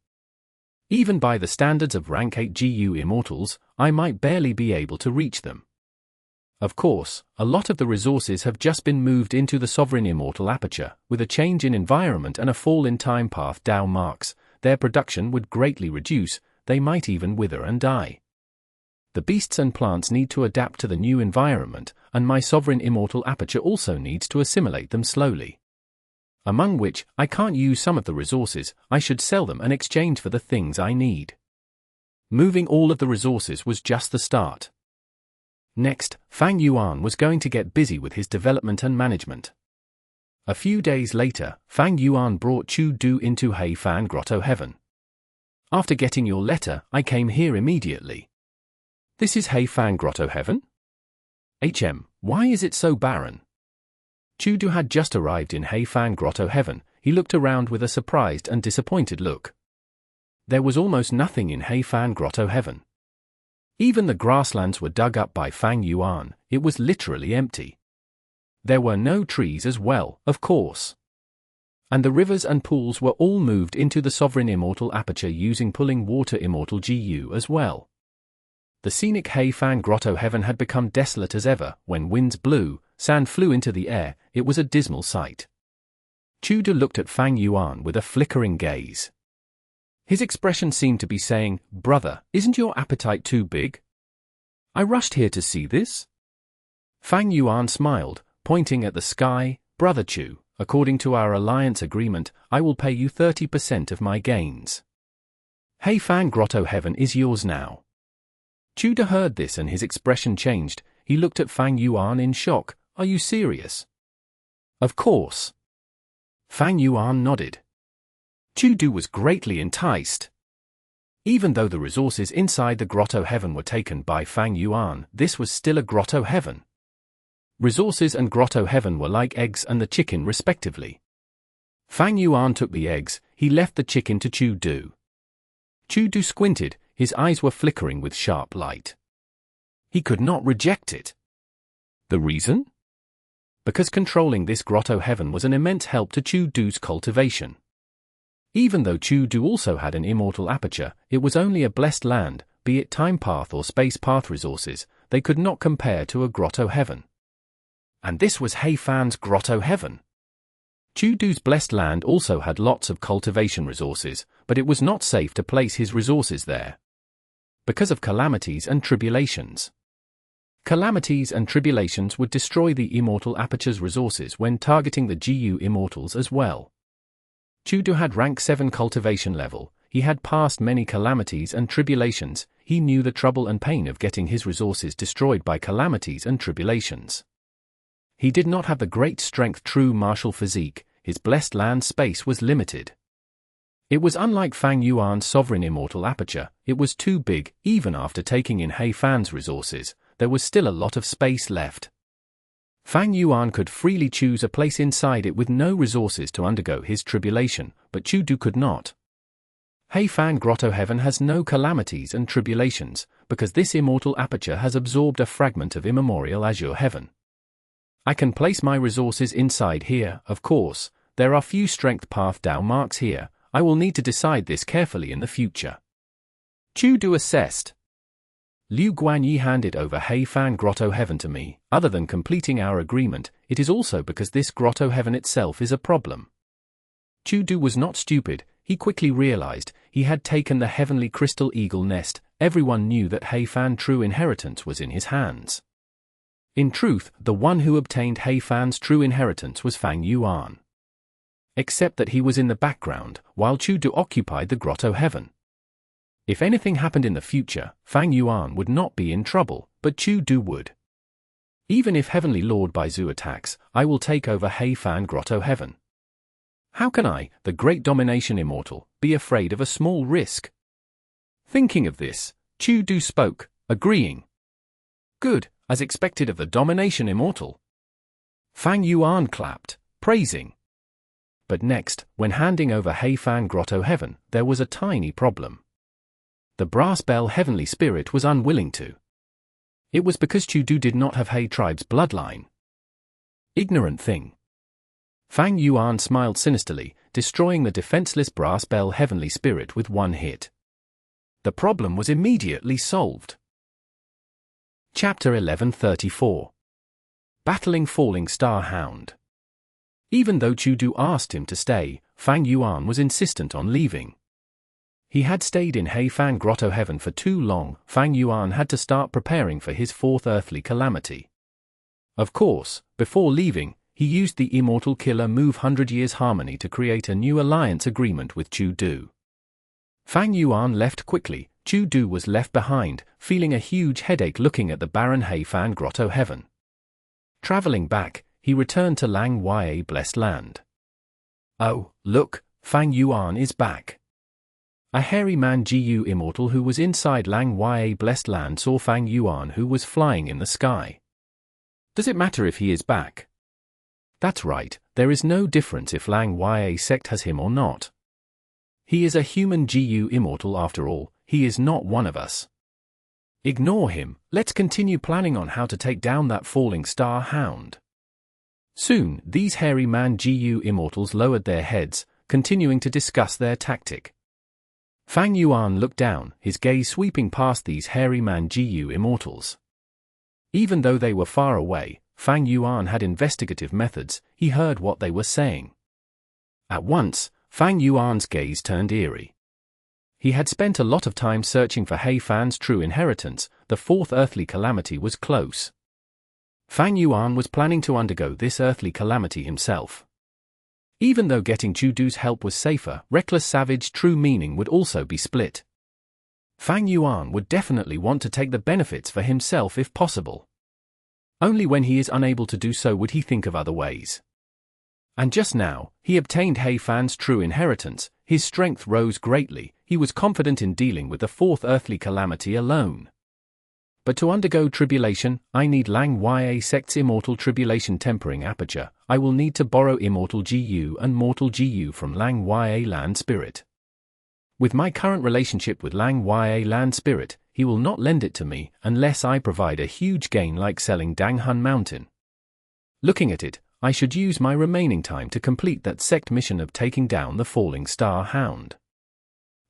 Even by the standards of rank 8 GU Immortals, I might barely be able to reach them. Of course, a lot of the resources have just been moved into the Sovereign Immortal Aperture. With a change in environment and a fall in time path Dow marks, their production would greatly reduce. They might even wither and die. The beasts and plants need to adapt to the new environment, and my Sovereign Immortal Aperture also needs to assimilate them slowly. Among which, I can't use some of the resources. I should sell them and exchange for the things I need. Moving all of the resources was just the start. Next, Fang Yuan was going to get busy with his development and management. A few days later, Fang Yuan brought Chu Du into Fang Grotto-Heaven. After getting your letter, I came here immediately. This is Fang Grotto-Heaven? Why is it so barren? Chu Du had just arrived in Fang Grotto-Heaven. He looked around with a surprised and disappointed look. There was almost nothing in Fang Grotto-Heaven. Even the grasslands were dug up by Fang Yuan. It was literally empty. There were no trees as well, of course. And the rivers and pools were all moved into the Sovereign Immortal Aperture using pulling water Immortal GU as well. The scenic Fang Grotto-Heaven had become desolate as ever. When winds blew, sand flew into the air. It was a dismal sight. Chu Du looked at Fang Yuan with a flickering gaze. His expression seemed to be saying, "Brother, isn't your appetite too big? I rushed here to see this." Fang Yuan smiled, pointing at the sky. "Brother Chu, according to our alliance agreement, I will pay you 30% of my gains. Fang Grotto-Heaven is yours now." Chu Du heard this and his expression changed. He looked at Fang Yuan in shock. "Are you serious?" "Of course." Fang Yuan nodded. Chu Du was greatly enticed. Even though the resources inside the Grotto-Heaven were taken by Fang Yuan, this was still a Grotto-Heaven. Resources and Grotto-Heaven were like eggs and the chicken respectively. Fang Yuan took the eggs. He left the chicken to Chu-Du. Chu-Du squinted, his eyes were flickering with sharp light. He could not reject it. The reason? Because controlling this Grotto-Heaven was an immense help to Chu-Du's cultivation. Even though Chu-Du also had an immortal aperture, it was only a blessed land, be it time path or space path resources, they could not compare to a Grotto-Heaven. And this was Hmph Grotto-Heaven. Chu-Du's blessed land also had lots of cultivation resources, but it was not safe to place his resources there. Because of calamities and tribulations. Calamities and tribulations would destroy the Immortal Aperture's resources when targeting the GU Immortals as well. Chu-Du had rank 7 cultivation level, he had passed many calamities and tribulations, he knew the trouble and pain of getting his resources destroyed by calamities and tribulations. He did not have the great strength true martial physique, his blessed land space was limited. It was unlike Fang Yuan's sovereign immortal aperture, it was too big, even after taking in Hmph's resources, there was still a lot of space left. Fang Yuan could freely choose a place inside it with no resources to undergo his tribulation, but Chu-Du could not. Hmph Grotto-Heaven has no calamities and tribulations, because this immortal aperture has absorbed a fragment of immemorial azure heaven. I can place my resources inside here, of course, there are few strength path down marks here, I will need to decide this carefully in the future. Chu-Du assessed. Liu Guanyi handed over Hmph Grotto-Heaven to me, other than completing our agreement, it is also because this Grotto-Heaven itself is a problem. Chu-Du was not stupid, he quickly realized, he had taken the heavenly crystal eagle nest, everyone knew that Hmph true inheritance was in his hands. In truth, the one who obtained Hmph's true inheritance was Fang Yuan. Except that he was in the background, while Chu-Du occupied the Grotto-Heaven. If anything happened in the future, Fang Yuan would not be in trouble, but Chu-Du would. Even if Heavenly Lord Baizu attacks, I will take over Hmph Grotto-Heaven. How can I, the great domination immortal, be afraid of a small risk? Thinking of this, Chu-Du spoke, agreeing. Good. As expected of the domination immortal. Fang Yuan clapped, praising. But next, when handing over Hmph Grotto-Heaven, there was a tiny problem. The brass bell heavenly spirit was unwilling to. It was because Chu-Du did not have He tribe's bloodline. Ignorant thing. Fang Yuan smiled sinisterly, destroying the defenseless brass bell heavenly spirit with one hit. The problem was immediately solved. Chapter 1134. Battling Falling Star Hound. Even though Chu-Du asked him to stay, Fang Yuan was insistent on leaving. He had stayed in Hmph Grotto-Heaven for too long, Fang Yuan had to start preparing for his fourth earthly calamity. Of course, before leaving, he used the immortal killer move 100 Years Harmony to create a new alliance agreement with Chu-Du. Fang Yuan left quickly. Chu-Du was left behind, feeling a huge headache looking at the barren Hmph Grotto-Heaven. Traveling back, he returned to Lang Ya Blessed Land. Oh, look, Fang Yuan is back. A hairy man GU Immortal who was inside Lang Ya Blessed Land saw Fang Yuan who was flying in the sky. Does it matter if he is back? That's right, there is no difference if Lang Ya sect has him or not. He is a human GU Immortal after all. He is not one of us. Ignore him, let's continue planning on how to take down that falling star Hound. Soon, these hairy man GU Immortals lowered their heads, continuing to discuss their tactic. Fang Yuan looked down, his gaze sweeping past these hairy man GU Immortals. Even though they were far away, Fang Yuan had investigative methods, he heard what they were saying. At once, Fang Yuan's gaze turned eerie. He had spent a lot of time searching for Hmph's true inheritance, the fourth earthly calamity was close. Fang Yuan was planning to undergo this earthly calamity himself. Even though getting Chu-Du's help was safer, reckless savage true meaning would also be split. Fang Yuan would definitely want to take the benefits for himself if possible. Only when he is unable to do so would he think of other ways. And just now, he obtained Hmph's true inheritance, his strength rose greatly, he was confident in dealing with the fourth earthly calamity alone. But to undergo tribulation, I need Lang Ya Sect's Immortal Tribulation Tempering Aperture. I will need to borrow Immortal GU and Mortal GU from Lang Ya Land Spirit. With my current relationship with Lang Ya Land Spirit, he will not lend it to me unless I provide a huge gain like selling Danghun Mountain. Looking at it, I should use my remaining time to complete that sect mission of taking down the Falling Star Hound.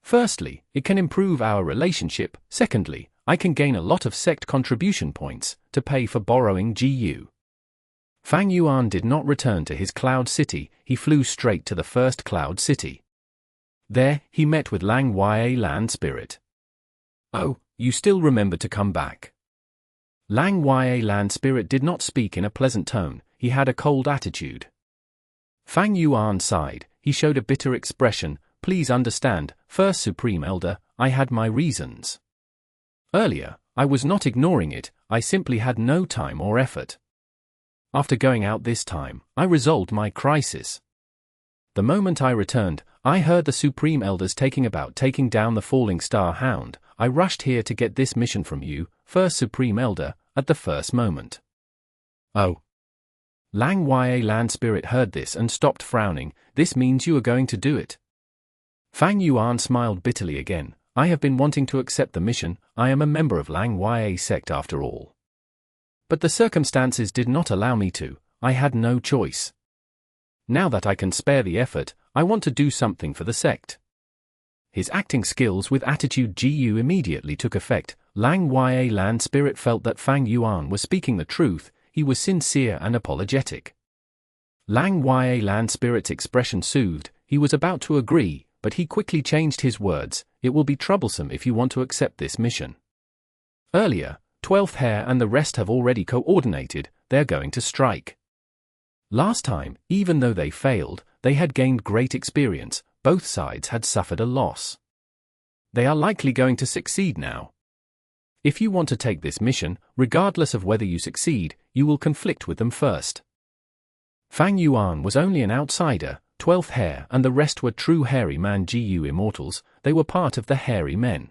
Firstly, it can improve our relationship. Secondly, I can gain a lot of sect contribution points to pay for borrowing GU. Fang Yuan did not return to his Cloud City, he flew straight to the first Cloud City. There, he met with Lang Ya Land Spirit. "Oh, you still remember to come back." Lang Ya Land Spirit did not speak in a pleasant tone, he had a cold attitude. Fang Yuan sighed, he showed a bitter expression. "Please understand, First Supreme Elder, I had my reasons. Earlier, I was not ignoring it, I simply had no time or effort. After going out this time, I resolved my crisis. The moment I returned, I heard the Supreme Elders taking down the Falling Star Hound. I rushed here to get this mission from you, First Supreme Elder, at the first moment." "Oh." Lang Ya Land Spirit heard this and stopped frowning. "This means you are going to do it." Fang Yuan smiled bitterly again. "I have been wanting to accept the mission, I am a member of Lang Ya sect after all. But the circumstances did not allow me to, I had no choice. Now that I can spare the effort, I want to do something for the sect." His acting skills with attitude GU immediately took effect. Lang Ya Land Spirit felt that Fang Yuan was speaking the truth, he was sincere and apologetic. Lang Ya Land Spirit's expression soothed, he was about to agree, but he quickly changed his words. "It will be troublesome if you want to accept this mission. Earlier, 12th Hair and the rest have already coordinated, they're going to strike. Last time, even though they failed, they had gained great experience, both sides had suffered a loss. They are likely going to succeed now. If you want to take this mission, regardless of whether you succeed, you will conflict with them first." Fang Yuan was only an outsider, 12th Hair and the rest were true hairy man GU Immortals, they were part of the hairy men.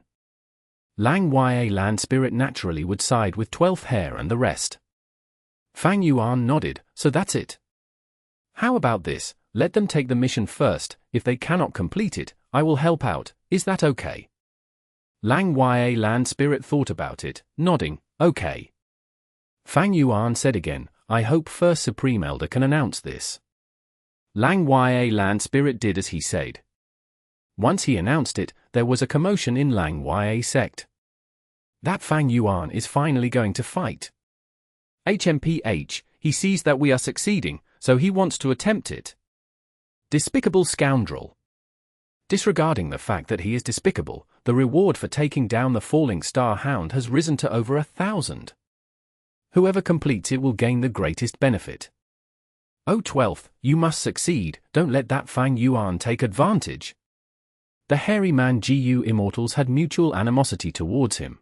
Lang Ya Land Spirit naturally would side with 12th Hair and the rest. Fang Yuan nodded, "So that's it. How about this, let them take the mission first, if they cannot complete it, I will help out, is that okay?" Lang Ya Land Spirit thought about it, nodding, "Okay." Fang Yuan said again, "I hope First Supreme Elder can announce this." Lang Ya Land Spirit did as he said. Once he announced it, there was a commotion in Lang Ya sect. That Fang Yuan is finally going to fight. Hmph, he sees that we are succeeding, so he wants to attempt it. Despicable scoundrel. Disregarding the fact that he is despicable, the reward for taking down the Falling Star Hound has risen to over 1,000. Whoever completes it will gain the greatest benefit. Oh 12th, you must succeed, don't let that Fang Yuan take advantage. The hairy man GU Immortals had mutual animosity towards him.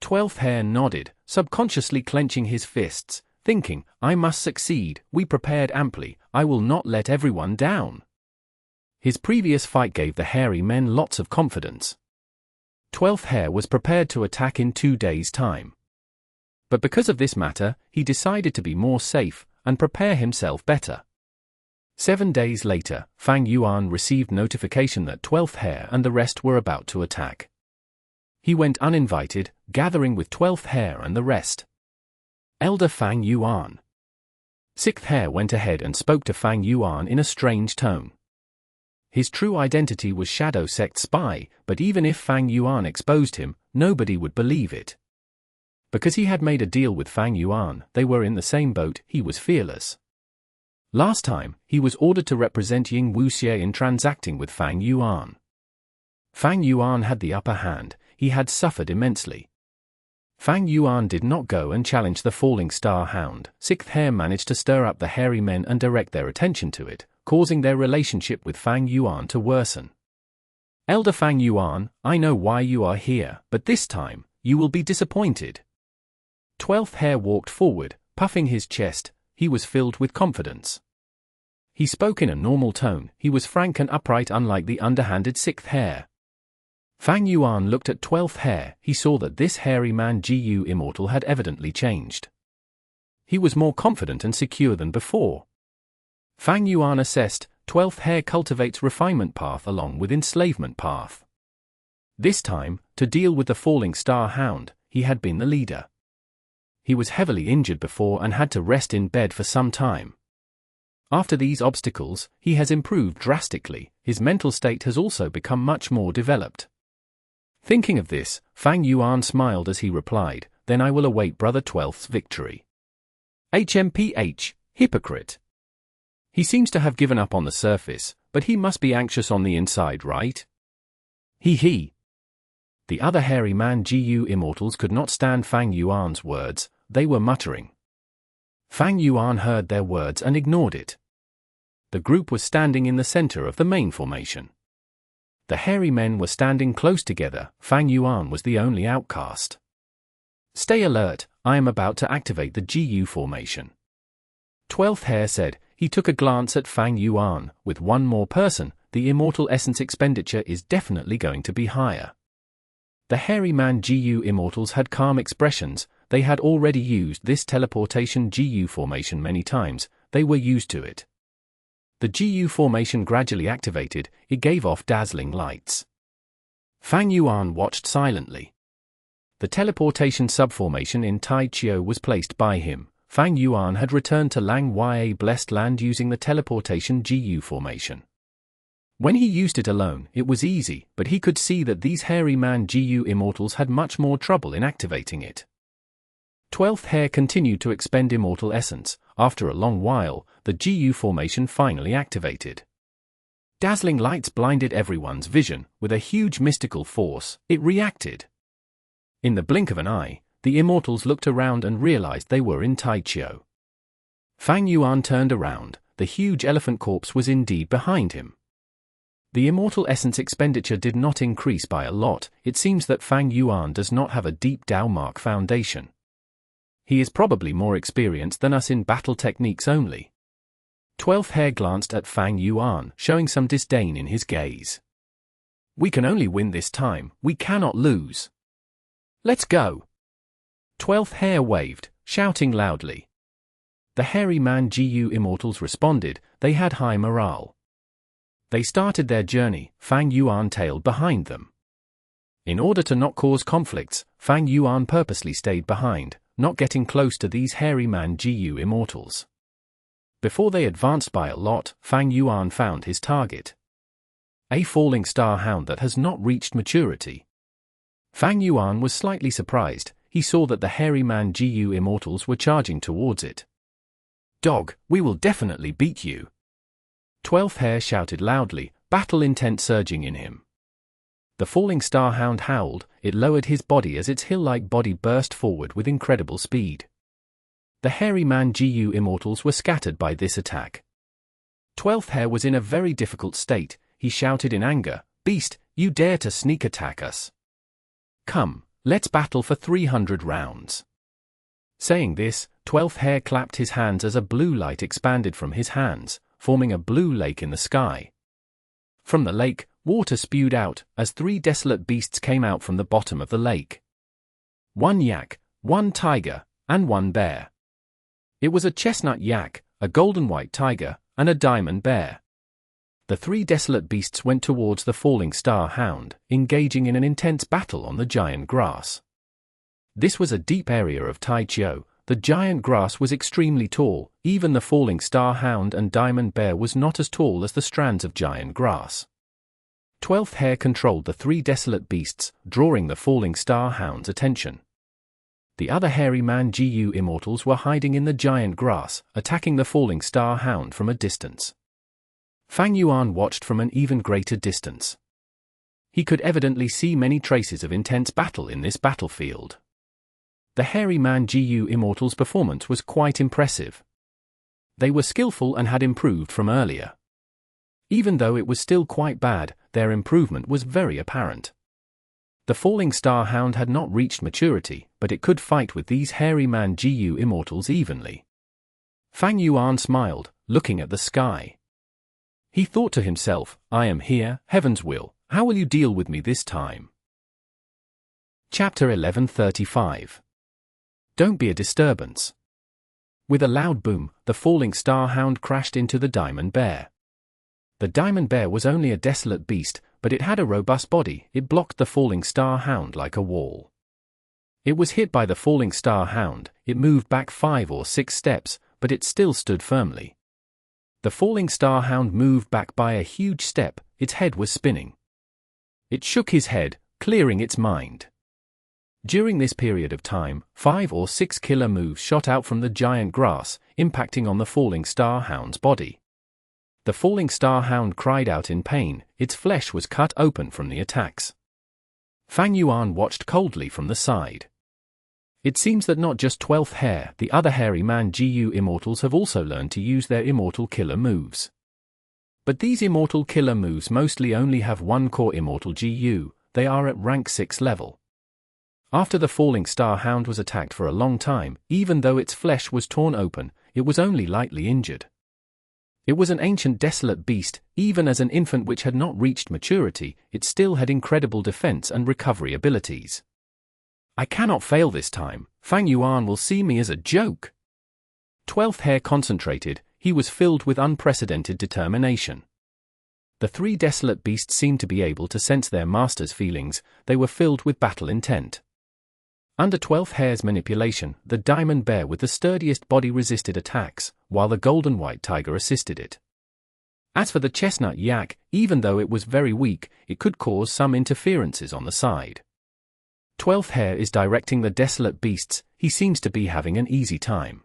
12th Hair nodded, subconsciously clenching his fists, thinking, "I must succeed, we prepared amply, I will not let everyone down." His previous fight gave the hairy men lots of confidence. 12th Hair was prepared to attack in 2 days' time. But because of this matter, he decided to be more safe and prepare himself better. 7 days later, Fang Yuan received notification that 12th Hair and the rest were about to attack. He went uninvited, gathering with 12th Hair and the rest. Elder Fang Yuan. 6th Hair went ahead and spoke to Fang Yuan in a strange tone. His true identity was Shadow Sect spy, but even if Fang Yuan exposed him, nobody would believe it. Because he had made a deal with Fang Yuan, they were in the same boat, he was fearless. Last time, he was ordered to represent Ying Wuxie in transacting with Fang Yuan. Fang Yuan had the upper hand, he had suffered immensely. Fang Yuan did not go and challenge the Falling Star Hound. 6th Hair managed to stir up the hairy men and direct their attention to it, causing their relationship with Fang Yuan to worsen. Elder Fang Yuan, I know why you are here, but this time, you will be disappointed. 12th Hair walked forward, puffing his chest, he was filled with confidence. He spoke in a normal tone, he was frank and upright unlike the underhanded 6th Hair. Fang Yuan looked at 12th Hair. He saw that this hairy man Gu Immortal had evidently changed. He was more confident and secure than before. Fang Yuan assessed, 12th Hair cultivates Refinement path along with Enslavement path. This time, to deal with the Falling Star Hound, he had been the leader. He was heavily injured before and had to rest in bed for some time. After these obstacles, he has improved drastically. His mental state has also become much more developed. Thinking of this, Fang Yuan smiled as he replied, "Then I will await Brother 12th's victory." Hmph, hypocrite. He seems to have given up on the surface, but he must be anxious on the inside, right? He. The other hairy man Gu Immortals could not stand Fang Yuan's words. They were muttering. Fang Yuan heard their words and ignored it. The group was standing in the center of the main formation. The hairy men were standing close together. Fang Yuan was the only outcast. "Stay alert, I am about to activate the Gu formation." 12th Hair said. He took a glance at Fang Yuan. With one more person, the immortal essence expenditure is definitely going to be higher. The hairy man Gu Immortals had calm expressions. They had already used this teleportation Gu formation many times. They were used to it. The Gu formation gradually activated. It gave off dazzling lights. Fang Yuan watched silently. The teleportation subformation in Tai Chio was placed by him. Fang Yuan had returned to Lang Ya Blessed Land using the teleportation Gu formation. When he used it alone, it was easy, but he could see that these hairy man Gu Immortals had much more trouble in activating it. 12th Hair continued to expend immortal essence. After a long while, the Gu formation finally activated. Dazzling lights blinded everyone's vision. With a huge mystical force, it reacted. In the blink of an eye, the Immortals looked around and realized they were in Tai Chio. Fang Yuan turned around. The huge elephant corpse was indeed behind him. The immortal essence expenditure did not increase by a lot. It seems that Fang Yuan does not have a deep Dao Mark foundation. He is probably more experienced than us in battle techniques only. 12th Hair glanced at Fang Yuan, showing some disdain in his gaze. "We can only win this time. We cannot lose. Let's go." 12th Hair waved, shouting loudly. The hairy man Gu Immortals responded. They had high morale. They started their journey. Fang Yuan tailed behind them. In order to not cause conflicts, Fang Yuan purposely stayed behind, not getting close to these hairy man Gu Immortals. Before they advanced by a lot, Fang Yuan found his target. A falling star hound that has not reached maturity. Fang Yuan was slightly surprised. He saw that the hairy man Gu Immortals were charging towards it. "Dog, we will definitely beat you." 12th Hair shouted loudly, battle intent surging in him. The falling star hound howled. It lowered his body as its hill-like body burst forward with incredible speed. The hairy man Gu Immortals were scattered by this attack. 12th Hair was in a very difficult state. He shouted in anger, "Beast, you dare to sneak attack us? Come, let's battle for 300 rounds." Saying this, 12th Hair clapped his hands as a blue light expanded from his hands, forming a blue lake in the sky. From the lake, water spewed out, as 3 desolate beasts came out from the bottom of the lake. 1 yak, 1 tiger, and 1 bear. It was a chestnut yak, a golden white tiger, and a diamond bear. The 3 desolate beasts went towards the falling star hound, engaging in an intense battle on the giant grass. This was a deep area of Tai Chio. The giant grass was extremely tall. Even the falling star hound and diamond bear was not as tall as the strands of giant grass. 12th Hair controlled the 3 desolate beasts, drawing the falling star hound's attention. The other hairy man Gu Immortals were hiding in the giant grass, attacking the falling star hound from a distance. Fang Yuan watched from an even greater distance. He could evidently see many traces of intense battle in this battlefield. The hairy man Gu Immortals' performance was quite impressive. They were skillful and had improved from earlier. Even though it was still quite bad, their improvement was very apparent. The falling star hound had not reached maturity, but it could fight with these hairy man Gu Immortals evenly. Fang Yuan smiled, looking at the sky. He thought to himself, "I am here, heaven's will, How will you deal with me this time? Chapter 1135. Don't be a disturbance. With a loud boom, the falling star hound crashed into the diamond bear. The diamond bear was only a desolate beast, but it had a robust body. It blocked the falling star hound like a wall. It was hit by the falling star hound. It moved back 5 or 6 steps, but it still stood firmly. The falling star hound moved back by a huge step. Its head was spinning. It shook his head, clearing its mind. During this period of time, 5 or 6 killer moves shot out from the giant grass, impacting on the falling star hound's body. The falling star hound cried out in pain. Its flesh was cut open from the attacks. Fang Yuan watched coldly from the side. It seems that not just 12th Hair, the other hairy man GU Immortals have also learned to use their immortal killer moves. But these immortal killer moves mostly only have one core immortal GU. They are at rank 6 level. After the falling star hound was attacked for a long time, even though its flesh was torn open, it was only lightly injured. It was an ancient desolate beast. Even as an infant which had not reached maturity, it still had incredible defense and recovery abilities. I cannot fail this time. Fang Yuan will see me as a joke. 12th Hair concentrated. He was filled with unprecedented determination. The 3 desolate beasts seemed to be able to sense their master's feelings. They were filled with battle intent. Under 12th Hair's manipulation, the diamond bear with the sturdiest body resisted attacks, while the golden white tiger assisted it. As for the chestnut yak, even though it was very weak, it could cause some interferences on the side. 12th Hair is directing the desolate beasts. He seems to be having an easy time.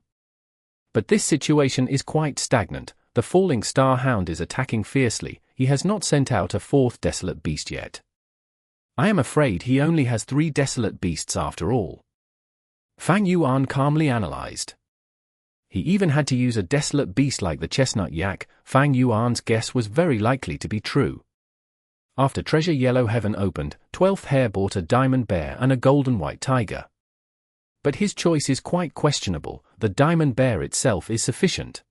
But this situation is quite stagnant. The falling star hound is attacking fiercely. He has not sent out a 4th desolate beast yet. I am afraid he only has 3 desolate beasts after all. Fang Yuan calmly analyzed. He even had to use a desolate beast like the chestnut yak. Fang Yuan's guess was very likely to be true. After Treasure Yellow Heaven opened, 12th Hair bought a diamond bear and a golden white tiger. But his choice is quite questionable. The diamond bear itself is sufficient.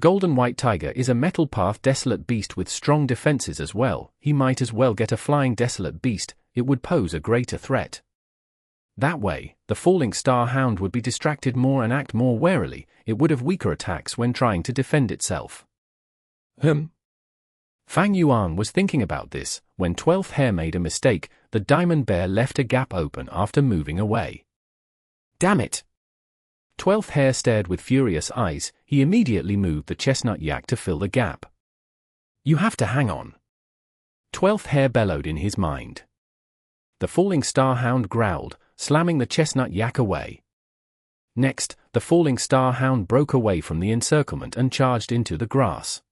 Golden White Tiger is a metal path desolate beast with strong defenses as well. He might as well get a flying desolate beast. It would pose a greater threat. That way, the falling star hound would be distracted more and act more warily. It would have weaker attacks when trying to defend itself. Fang Yuan was thinking about this when 12th Hair made a mistake. The diamond bear left a gap open after moving away. Damn it! 12th Hair stared with furious eyes. He immediately moved the chestnut yak to fill the gap. You have to hang on. 12th Hair bellowed in his mind. The falling star hound growled, slamming the chestnut yak away. Next, the falling star hound broke away from the encirclement and charged into the grass.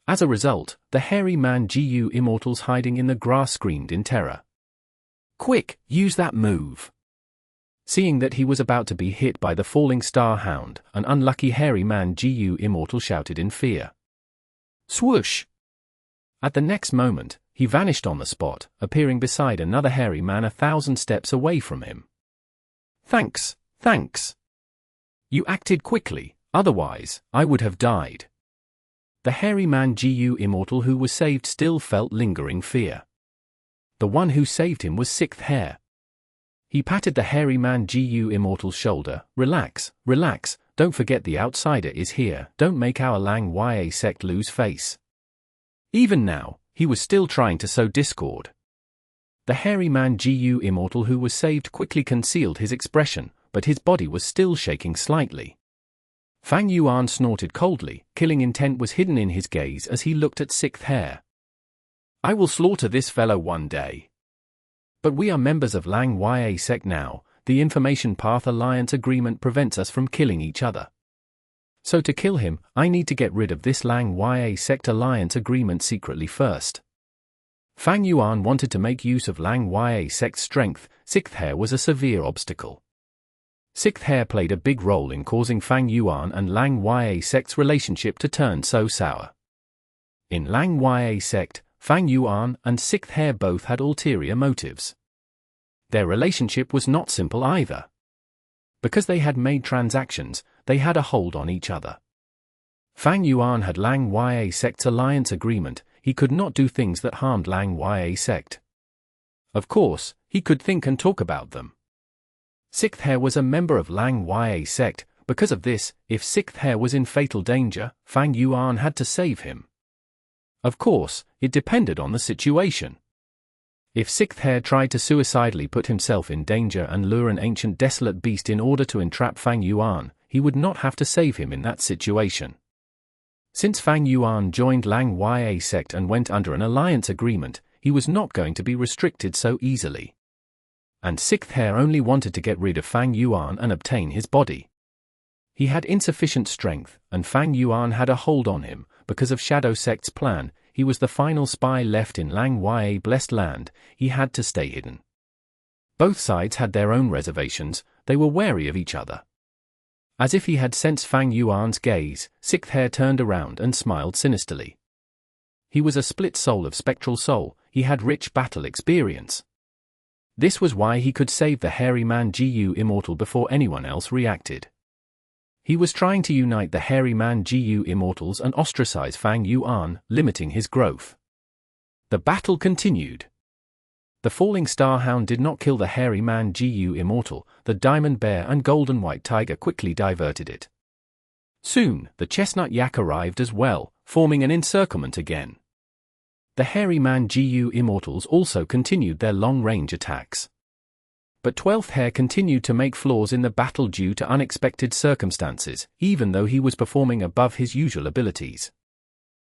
As a result, the hairy man GU Immortals hiding in the grass screamed in terror. Quick, use that move! Seeing that he was about to be hit by the falling star hound, an unlucky hairy man GU Immortal shouted in fear. Swoosh! At the next moment, he vanished on the spot, appearing beside another hairy man 1,000 steps away from him. Thanks. You acted quickly, otherwise, I would have died. The hairy man GU Immortal who was saved still felt lingering fear. The one who saved him was 6th Hair. He patted the hairy man GU Immortal's shoulder. Relax, don't forget the outsider is here. Don't make our Lang Ya sect lose face. Even now, he was still trying to sow discord. The hairy man GU Immortal who was saved quickly concealed his expression, but his body was still shaking slightly. Fang Yuan snorted coldly. Killing intent was hidden in his gaze as he looked at 6th Hair. I will slaughter this fellow one day. But we are members of Lang Ya sect now. The Information Path Alliance agreement prevents us from killing each other. So to kill him, I need to get rid of this Lang Ya sect alliance agreement secretly first. Fang Yuan wanted to make use of Lang Ya sect's strength. 6th Hair was a severe obstacle. 6th Hair played a big role in causing Fang Yuan and Lang Ya sect's relationship to turn so sour. In Lang Ya sect, Fang Yuan and 6th Hair both had ulterior motives. Their relationship was not simple either. Because they had made transactions, they had a hold on each other. Fang Yuan had Lang Ya sect's alliance agreement. he could not do things that harmed Lang Ya sect. Of course, he could think and talk about them. Sixth Hair was a member of Lang Ya sect. Because of this, if Sixth Hair was in fatal danger, Fang Yuan had to save him. Of course, it depended on the situation. If Sixth Hair tried to suicidally put himself in danger and lure an ancient desolate beast in order to entrap Fang Yuan, he would not have to save him in that situation. Since Fang Yuan joined Lang Ya sect and went under an alliance agreement, he was not going to be restricted so easily. And Sixth Hair only wanted to get rid of Fang Yuan and obtain his body. He had insufficient strength, and Fang Yuan had a hold on him. Because of Shadow Sect's plan, he was the final spy left in Lang Ya Blessed Land. He had to stay hidden. Both sides had their own reservations, they were wary of each other. As if he had sensed Fang Yuan's gaze, Sixth Hair turned around and smiled sinisterly. He was a split soul of spectral soul, he had rich battle experience. This was why he could save the hairy man Gu Immortal before anyone else reacted. He was trying to unite the hairy man Gu Immortals and ostracize Fang Yuan, limiting his growth. The battle continued. The falling star hound did not kill the hairy man Gu Immortal, the diamond bear and golden white tiger quickly diverted it. Soon, the chestnut yak arrived as well, forming an encirclement again. The hairy man Gu Immortals also continued their long-range attacks. But 12th Hair continued to make flaws in the battle due to unexpected circumstances, even though he was performing above his usual abilities.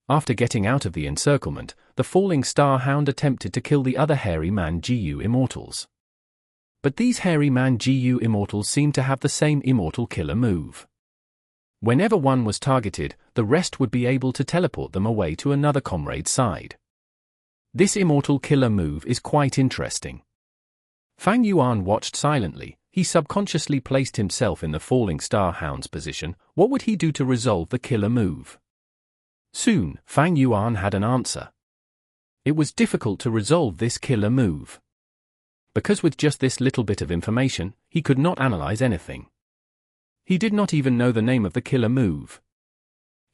After getting out of the encirclement, the falling star hound attempted to kill the other hairy man Gu Immortals. But these hairy man Gu Immortals seemed to have the same immortal killer move. Whenever one was targeted, the rest would be able to teleport them away to another comrade's side. This immortal killer move is quite interesting. Fang Yuan watched silently. He subconsciously placed himself in the falling star hound's position. What would he do to resolve the killer move? Soon, Fang Yuan had an answer. It was difficult to resolve this killer move. Because with just this little bit of information, he could not analyze anything. He did not even know the name of the killer move.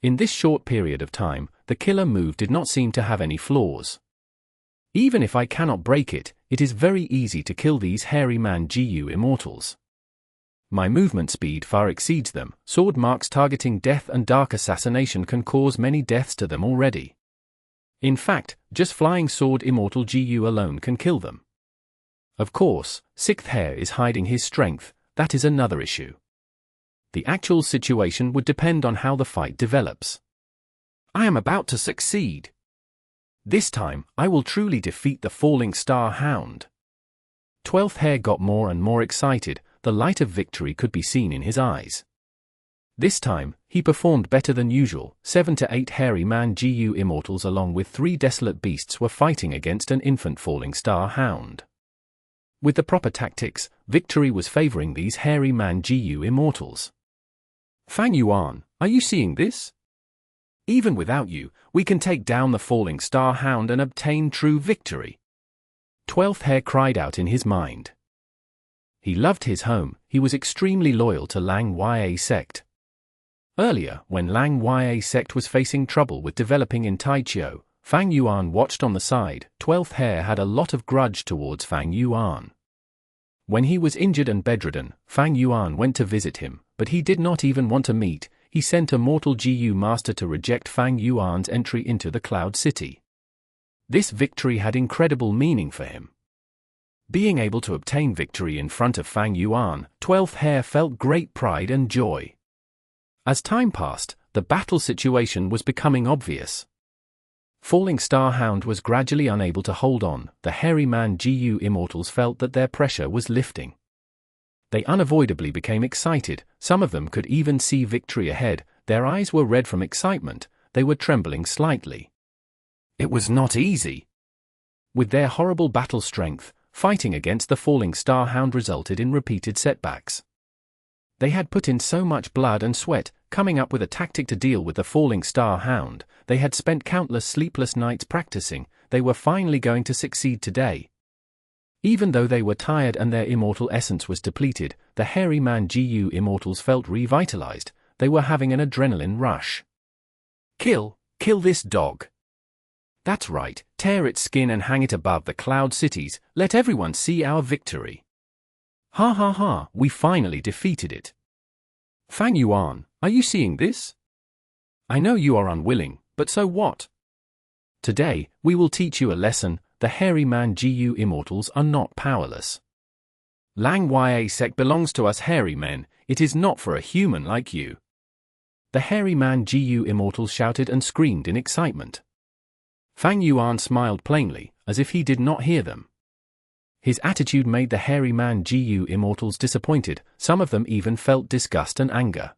In this short period of time, the killer move did not seem to have any flaws. Even if I cannot break it, it is very easy to kill these hairy man Gu Immortals. My movement speed far exceeds them. Sword marks targeting death and dark assassination can cause many deaths to them already. In fact, just flying sword immortal Gu alone can kill them. Of course, Sixth Hair is hiding his strength, that is another issue. The actual situation would depend on how the fight develops. I am about to succeed. This time, I will truly defeat the falling star hound. 12th Hair got more and more excited, the light of victory could be seen in his eyes. This time, he performed better than usual. 7 to 8 hairy man Gu Immortals along with 3 desolate beasts were fighting against an infant falling star hound. With the proper tactics, victory was favoring these hairy man Gu Immortals. Fang Yuan, are you seeing this? Even without you, we can take down the falling star hound and obtain true victory. 12th Hair cried out in his mind. He loved his home, he was extremely loyal to Lang Ya sect. Earlier, when Lang Ya sect was facing trouble with developing in Taichio, Fang Yuan watched on the side. 12th Hair had a lot of grudge towards Fang Yuan. When he was injured and bedridden, Fang Yuan went to visit him, but he did not even want to meet. He sent a mortal Gu master to reject Fang Yuan's entry into the Cloud City. This victory had incredible meaning for him. Being able to obtain victory in front of Fang Yuan, 12th Hair felt great pride and joy. As time passed, the battle situation was becoming obvious. Falling Star Hound was gradually unable to hold on. The hairy man Gu Immortals felt that their pressure was lifting. They unavoidably became excited, some of them could even see victory ahead, their eyes were red from excitement, they were trembling slightly. It was not easy. With their horrible battle strength, fighting against the falling star hound resulted in repeated setbacks. They had put in so much blood and sweat, coming up with a tactic to deal with the falling star hound, they had spent countless sleepless nights practicing, they were finally going to succeed today. Even though they were tired and their immortal essence was depleted, the hairy man Gu Immortals felt revitalized, they were having an adrenaline rush. Kill this dog. That's right, tear its skin and hang it above the cloud cities, let everyone see our victory. Ha ha ha, we finally defeated it. Fang Yuan, are you seeing this? I know you are unwilling, but so what? Today, we will teach you a lesson. The hairy man Gu Immortals are not powerless. Lang Ya Sec belongs to us hairy men, it is not for a human like you. The hairy man Gu Immortals shouted and screamed in excitement. Fang Yuan smiled plainly, as if he did not hear them. His attitude made the hairy man Gu Immortals disappointed, some of them even felt disgust and anger.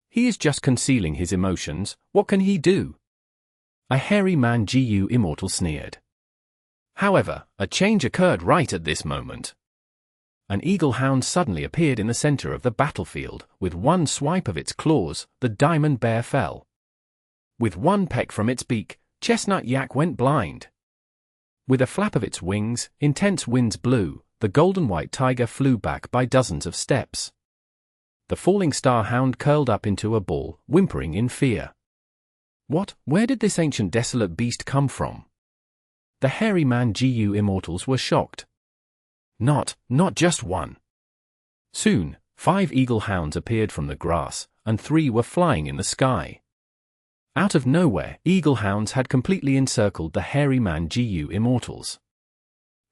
He is just concealing his emotions, what can he do? A hairy man Gu Immortal sneered. However, a change occurred right at this moment. An eagle hound suddenly appeared in the center of the battlefield. With one swipe of its claws, the diamond bear fell. With one peck from its beak, Chestnut Yak went blind. With a flap of its wings, intense winds blew, the golden white tiger flew back by dozens of steps. The falling star hound curled up into a ball, whimpering in fear. What? Where did this ancient desolate beast come from? The hairy man Gu Immortals were shocked. Not just one. Soon, 5 eagle hounds appeared from the grass, and 3 were flying in the sky. Out of nowhere, eagle hounds had completely encircled the hairy man Gu Immortals.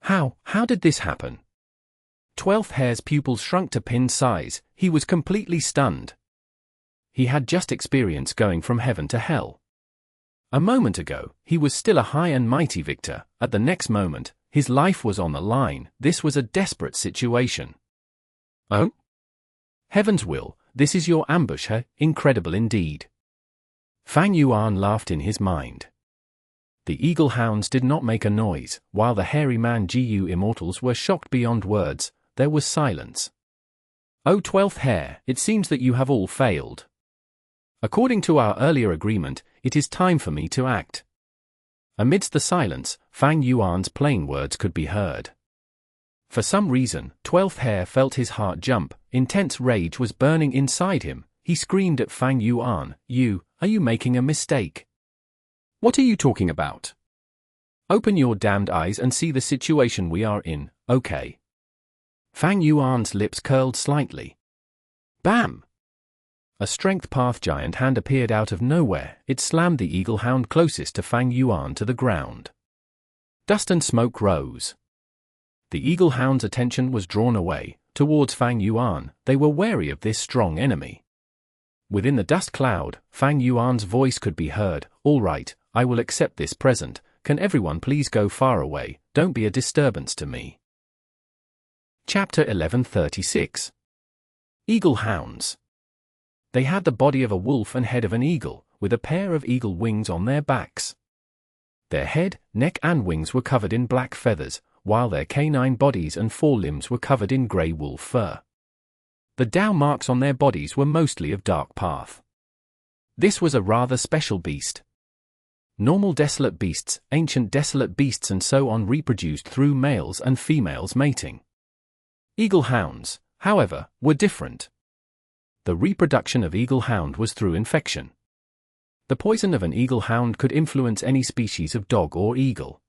How did this happen? 12th Hair's pupils shrunk to pin size, he was completely stunned. He had just experienced going from heaven to hell. A moment ago, he was still a high and mighty victor, at the next moment, his life was on the line. This was a desperate situation. Oh? Heaven's will, this is your ambush, huh? Incredible indeed. Fang Yuan laughed in his mind. The eagle hounds did not make a noise, while the hairy man Gu Immortals were shocked beyond words. There was silence. Oh 12th Hair, it seems that you have all failed. According to our earlier agreement, it is time for me to act. Amidst the silence, Fang Yuan's plain words could be heard. For some reason, 12th Hair felt his heart jump, intense rage was burning inside him. He screamed at Fang Yuan, are you making a mistake? What are you talking about? Open your damned eyes and see the situation we are in, okay? Fang Yuan's lips curled slightly. Bam! A strength path giant hand appeared out of nowhere. It slammed the eagle hound closest to Fang Yuan to the ground. Dust and smoke rose. The eagle hound's attention was drawn away, towards Fang Yuan. They were wary of this strong enemy. Within the dust cloud, Fang Yuan's voice could be heard. All right, I will accept this present. Can everyone please go far away, don't be a disturbance to me. Chapter 1136. Eagle Hounds. They had the body of a wolf and head of an eagle, with a pair of eagle wings on their backs. Their head, neck and wings were covered in black feathers, while their canine bodies and forelimbs were covered in grey wolf fur. The Dao marks on their bodies were mostly of dark path. This was a rather special beast. Normal desolate beasts, ancient desolate beasts and so on reproduced through males and females mating. Eagle hounds, however, were different. The reproduction of eagle hound was through infection. The poison of an eagle hound could influence any species of dog or eagle.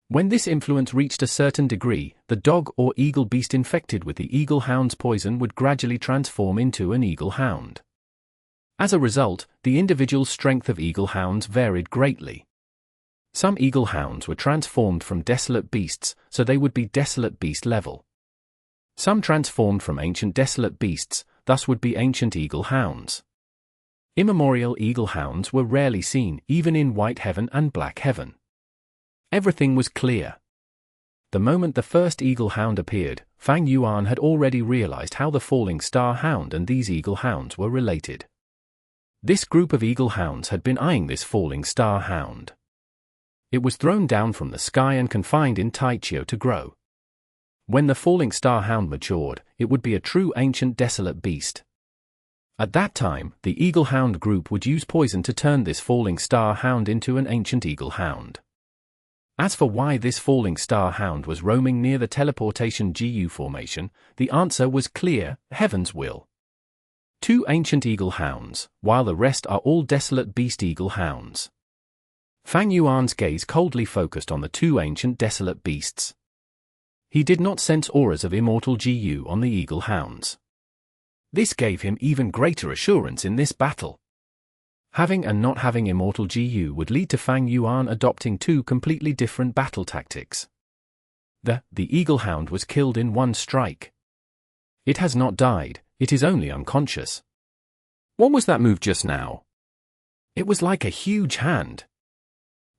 When this influence reached a certain degree, the dog or eagle beast infected with the eagle hound's poison would gradually transform into an eagle hound. As a result, the individual strength of eagle hounds varied greatly. Some eagle hounds were transformed from desolate beasts, so they would be desolate beast level. Some transformed from ancient desolate beasts, thus would be ancient eagle hounds. Immemorial eagle hounds were rarely seen, even in White Heaven and Black Heaven. Everything was clear. The moment the first eagle hound appeared, Fang Yuan had already realized how the falling star hound and these eagle hounds were related. This group of eagle hounds had been eyeing this falling star hound. It was thrown down from the sky and confined in Taichio to grow. When the falling star hound matured, it would be a true ancient desolate beast. At that time, the eagle hound group would use poison to turn this falling star hound into an ancient eagle hound. As for why this falling star hound was roaming near the teleportation GU formation, the answer was clear: Heaven's will. 2 ancient eagle hounds, while the rest are all desolate beast eagle hounds. Fang Yuan's gaze coldly focused on the two ancient desolate beasts. He did not sense auras of Immortal Gu on the Eagle Hounds. This gave him even greater assurance in this battle. Having and not having Immortal Gu would lead to Fang Yuan adopting two completely different battle tactics. The Eagle Hound was killed in one strike. It has not died, it is only unconscious. What was that move just now? It was like a huge hand.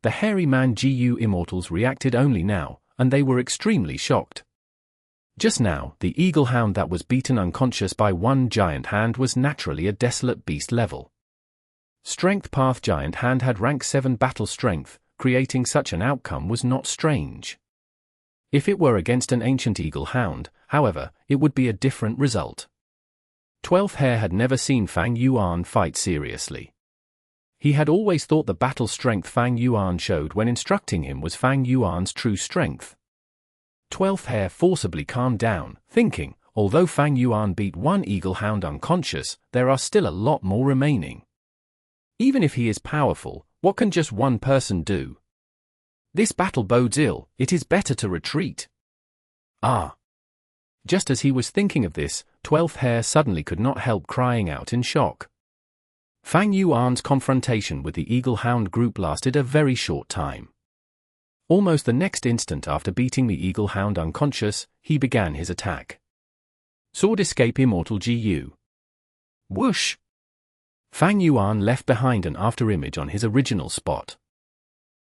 The hairy man Gu Immortals reacted only now, and they were extremely shocked. Just now, the Eagle Hound that was beaten unconscious by one giant hand was naturally a desolate beast level. Strength Path Giant Hand had rank 7 battle strength, creating such an outcome was not strange. If it were against an ancient Eagle Hound, however, it would be a different result. 12th Hair had never seen Fang Yuan fight seriously. He had always thought the battle strength Fang Yuan showed when instructing him was Fang Yuan's true strength. 12th Hair forcibly calmed down, thinking, although Fang Yuan beat one Eagle Hound unconscious, there are still a lot more remaining. Even if he is powerful, what can just one person do? This battle bodes ill, it is better to retreat. Just as he was thinking of this, 12th Hair suddenly could not help crying out in shock. Fang Yuan's confrontation with the Eagle Hound group lasted a very short time. Almost the next instant after beating the Eagle Hound unconscious, he began his attack. Sword Escape Immortal Gu. Whoosh! Fang Yuan left behind an afterimage on his original spot.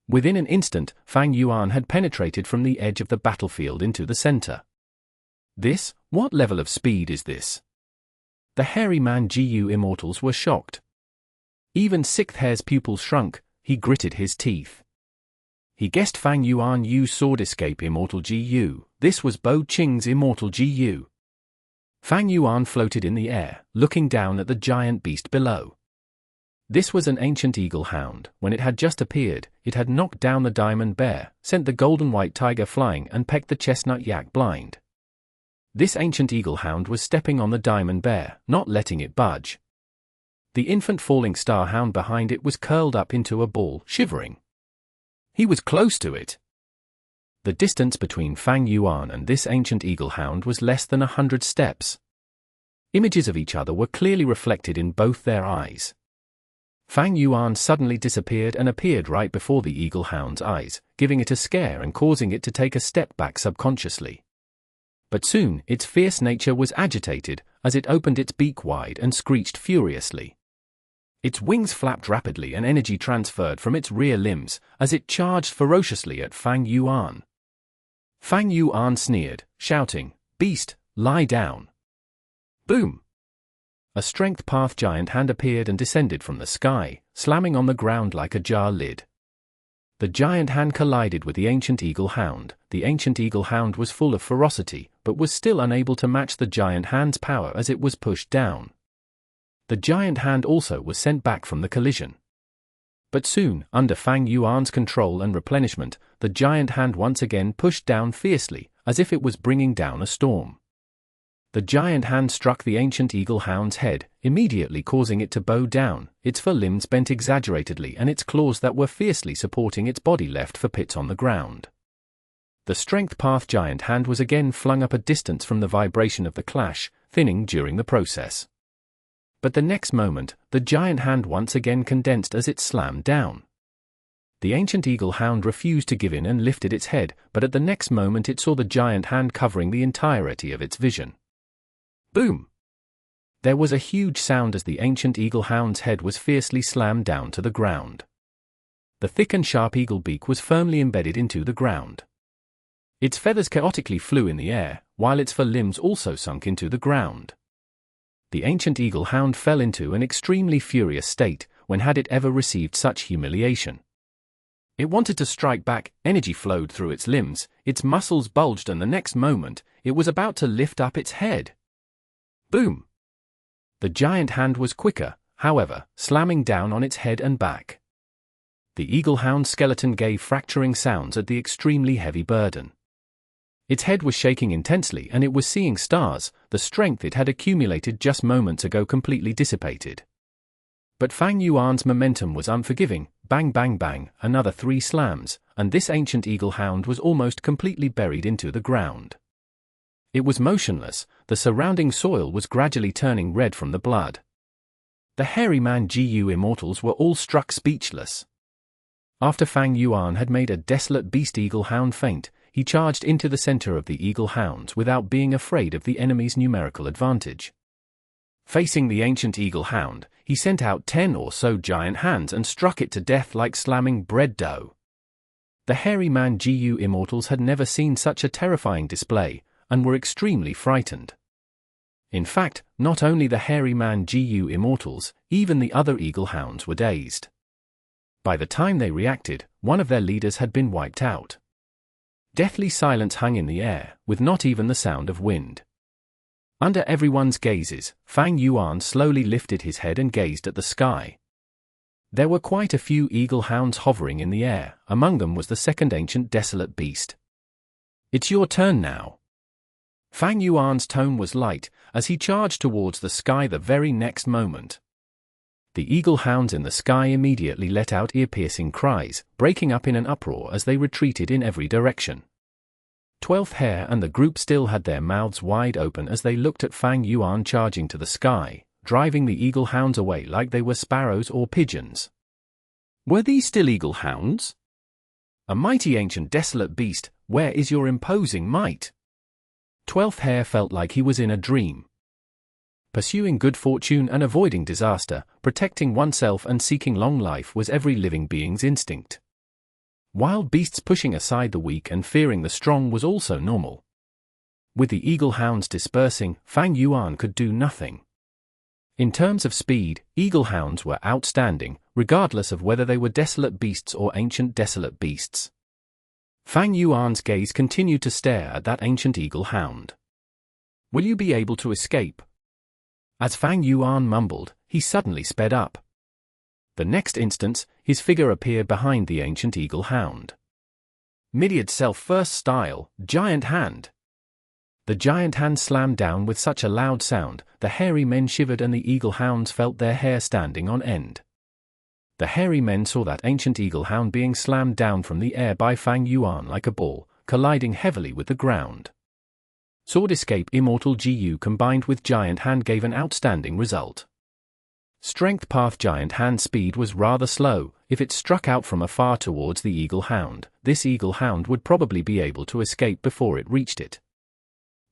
Within an instant, Fang Yuan had penetrated from the edge of the battlefield into the center. What level of speed is this? The hairy man Gu Immortals were shocked. Even 6th Hair's pupils shrunk, he gritted his teeth. He guessed Fang Yuan used Sword Escape Immortal Gu, this was Bo Qing's Immortal Gu. Fang Yuan floated in the air, looking down at the giant beast below. This was an ancient Eagle Hound. When it had just appeared, it had knocked down the Diamond Bear, sent the Golden White Tiger flying and pecked the Chestnut Yak blind. This ancient Eagle Hound was stepping on the Diamond Bear, not letting it budge. The infant Falling Star Hound behind it was curled up into a ball, shivering. He was close to it. The distance between Fang Yuan and this ancient Eagle Hound was less than 100 steps. Images of each other were clearly reflected in both their eyes. Fang Yuan suddenly disappeared and appeared right before the Eagle Hound's eyes, giving it a scare and causing it to take a step back subconsciously. But soon, its fierce nature was agitated, as it opened its beak wide and screeched furiously. Its wings flapped rapidly and energy transferred from its rear limbs, as it charged ferociously at Fang Yuan. Fang Yuan sneered, shouting, "Beast, lie down!" Boom! A Strength Path Giant Hand appeared and descended from the sky, slamming on the ground like a jar lid. The giant hand collided with the ancient Eagle Hound. The ancient Eagle Hound was full of ferocity, but was still unable to match the giant hand's power as it was pushed down. The giant hand also was sent back from the collision. But soon, under Fang Yuan's control and replenishment, the giant hand once again pushed down fiercely, as if it was bringing down a storm. The giant hand struck the ancient Eagle Hound's head, immediately causing it to bow down, its forelimbs bent exaggeratedly and its claws that were fiercely supporting its body left for pits on the ground. The Strength Path Giant Hand was again flung up a distance from the vibration of the clash, thinning during the process. But the next moment, the giant hand once again condensed as it slammed down. The ancient Eagle Hound refused to give in and lifted its head, but at the next moment it saw the giant hand covering the entirety of its vision. Boom! There was a huge sound as the ancient Eagle Hound's head was fiercely slammed down to the ground. The thick and sharp eagle beak was firmly embedded into the ground. Its feathers chaotically flew in the air, while its forelimbs also sunk into the ground. The ancient Eagle Hound fell into an extremely furious state. When had it ever received such humiliation? It wanted to strike back, energy flowed through its limbs, its muscles bulged, and the next moment, it was about to lift up its head. Boom! The giant hand was quicker, however, slamming down on its head and back. The Eagle Hound skeleton gave fracturing sounds at the extremely heavy burden. Its head was shaking intensely and it was seeing stars. The strength it had accumulated just moments ago completely dissipated. But Fang Yuan's momentum was unforgiving. bang bang bang, another 3 slams, and this ancient eagle hound was almost completely buried into the ground. It was motionless, the surrounding soil was gradually turning red from the blood. The hairy man Gu Immortals were all struck speechless. After Fang Yuan had made a desolate beast eagle hound faint, he charged into the center of the eagle hounds without being afraid of the enemy's numerical advantage. Facing the ancient eagle hound, he sent out 10 or so giant hands and struck it to death like slamming bread dough. The hairy man Gu Immortals had never seen such a terrifying display, and were extremely frightened. In fact, not only the hairy man Gu Immortals, even the other eagle hounds were dazed. By the time they reacted, one of their leaders had been wiped out. Deathly silence hung in the air, with not even the sound of wind. Under everyone's gazes, Fang Yuan slowly lifted his head and gazed at the sky. There were quite a few eagle hounds hovering in the air, among them was the second ancient desolate beast. "It's your turn now." Fang Yuan's tone was light, as he charged towards the sky the very next moment. The eagle hounds in the sky immediately let out ear-piercing cries, breaking up in an uproar as they retreated in every direction. 12th Hare and the group still had their mouths wide open as they looked at Fang Yuan charging to the sky, driving the eagle hounds away like they were sparrows or pigeons. Were these still eagle hounds? A mighty ancient desolate beast, where is your imposing might? 12th Hare felt like he was in a dream. Pursuing good fortune and avoiding disaster, protecting oneself and seeking long life was every living being's instinct. Wild beasts pushing aside the weak and fearing the strong was also normal. With the eagle hounds dispersing, Fang Yuan could do nothing. In terms of speed, eagle hounds were outstanding, regardless of whether they were desolate beasts or ancient desolate beasts. Fang Yuan's gaze continued to stare at that ancient eagle hound. "Will you be able to escape?" As Fang Yuan mumbled, he suddenly sped up. The next instant, his figure appeared behind the ancient eagle hound. Myriad self-first style, giant hand. The giant hand slammed down with such a loud sound, the hairy men shivered and the eagle hounds felt their hair standing on end. The hairy men saw that ancient eagle hound being slammed down from the air by Fang Yuan like a ball, colliding heavily with the ground. Sword escape Immortal Gu combined with giant hand gave an outstanding result. Strength path giant hand speed was rather slow. If it struck out from afar towards the eagle hound, this eagle hound would probably be able to escape before it reached it.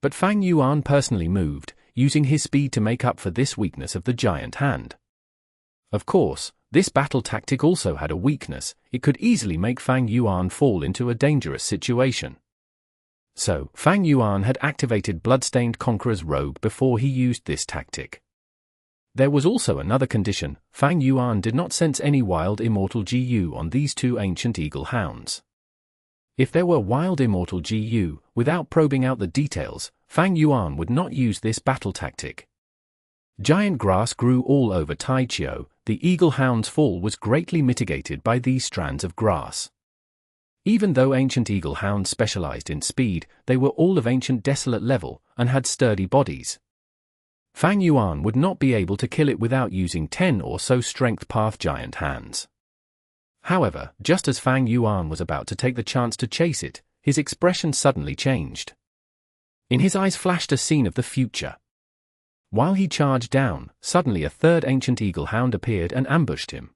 But Fang Yuan personally moved, using his speed to make up for this weakness of the giant hand. Of course, this battle tactic also had a weakness: it could easily make Fang Yuan fall into a dangerous situation. So, Fang Yuan had activated Bloodstained Conqueror's robe before he used this tactic. There was also another condition: Fang Yuan did not sense any wild Immortal Gu on these two ancient eagle hounds. If there were wild Immortal Gu, without probing out the details, Fang Yuan would not use this battle tactic. Giant grass grew all over Taichio. The eagle hound's fall was greatly mitigated by these strands of grass. Even though ancient eagle hounds specialized in speed, they were all of ancient desolate level, and had sturdy bodies. Fang Yuan would not be able to kill it without using 10 or so strength path giant hands. However, just as Fang Yuan was about to take the chance to chase it, his expression suddenly changed. In his eyes flashed a scene of the future. While he charged down, suddenly a third ancient eagle hound appeared and ambushed him.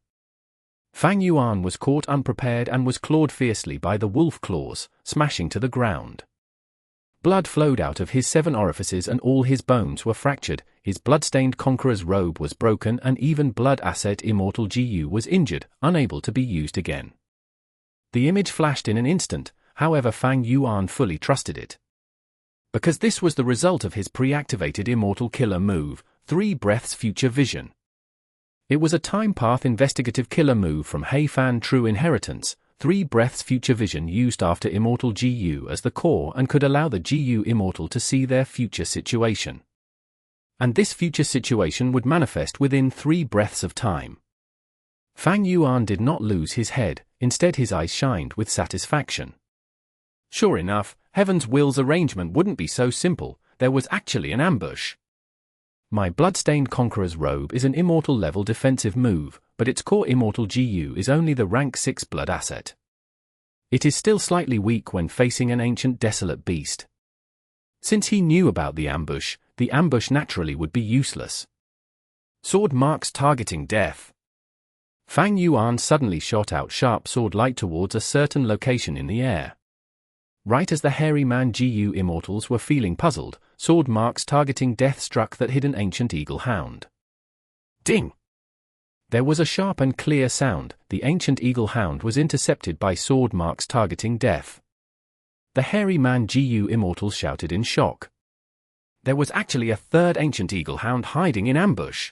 Fang Yuan was caught unprepared and was clawed fiercely by the wolf claws, smashing to the ground. Blood flowed out of his 7 orifices and all his bones were fractured, his bloodstained conqueror's robe was broken and even blood asset Immortal Gu was injured, unable to be used again. The image flashed in an instant, however Fang Yuan fully trusted it. Because this was the result of his pre-activated Immortal Killer move, 3 Breaths Future Vision. It was a time path investigative killer move from Hmph True Inheritance, 3 Breaths Future Vision used after Immortal Gu as the core and could allow the Gu Immortal to see their future situation. And this future situation would manifest within 3 breaths of time. Fang Yuan did not lose his head, instead his eyes shined with satisfaction. Sure enough, Heaven's Will's arrangement wouldn't be so simple, there was actually an ambush. My Bloodstained Conqueror's robe is an immortal level defensive move, but its core Immortal GU is only the rank 6 blood asset. It is still slightly weak when facing an ancient desolate beast. Since he knew about the ambush naturally would be useless. Sword marks targeting death. Fang Yuan suddenly shot out sharp sword light towards a certain location in the air. Right as the hairy man GU Immortals were feeling puzzled, sword marks targeting death struck that hidden ancient eagle hound. Ding! There was a sharp and clear sound. The ancient eagle hound was intercepted by sword marks targeting death. The hairy man GU Immortals shouted in shock. There was actually a third ancient eagle hound hiding in ambush.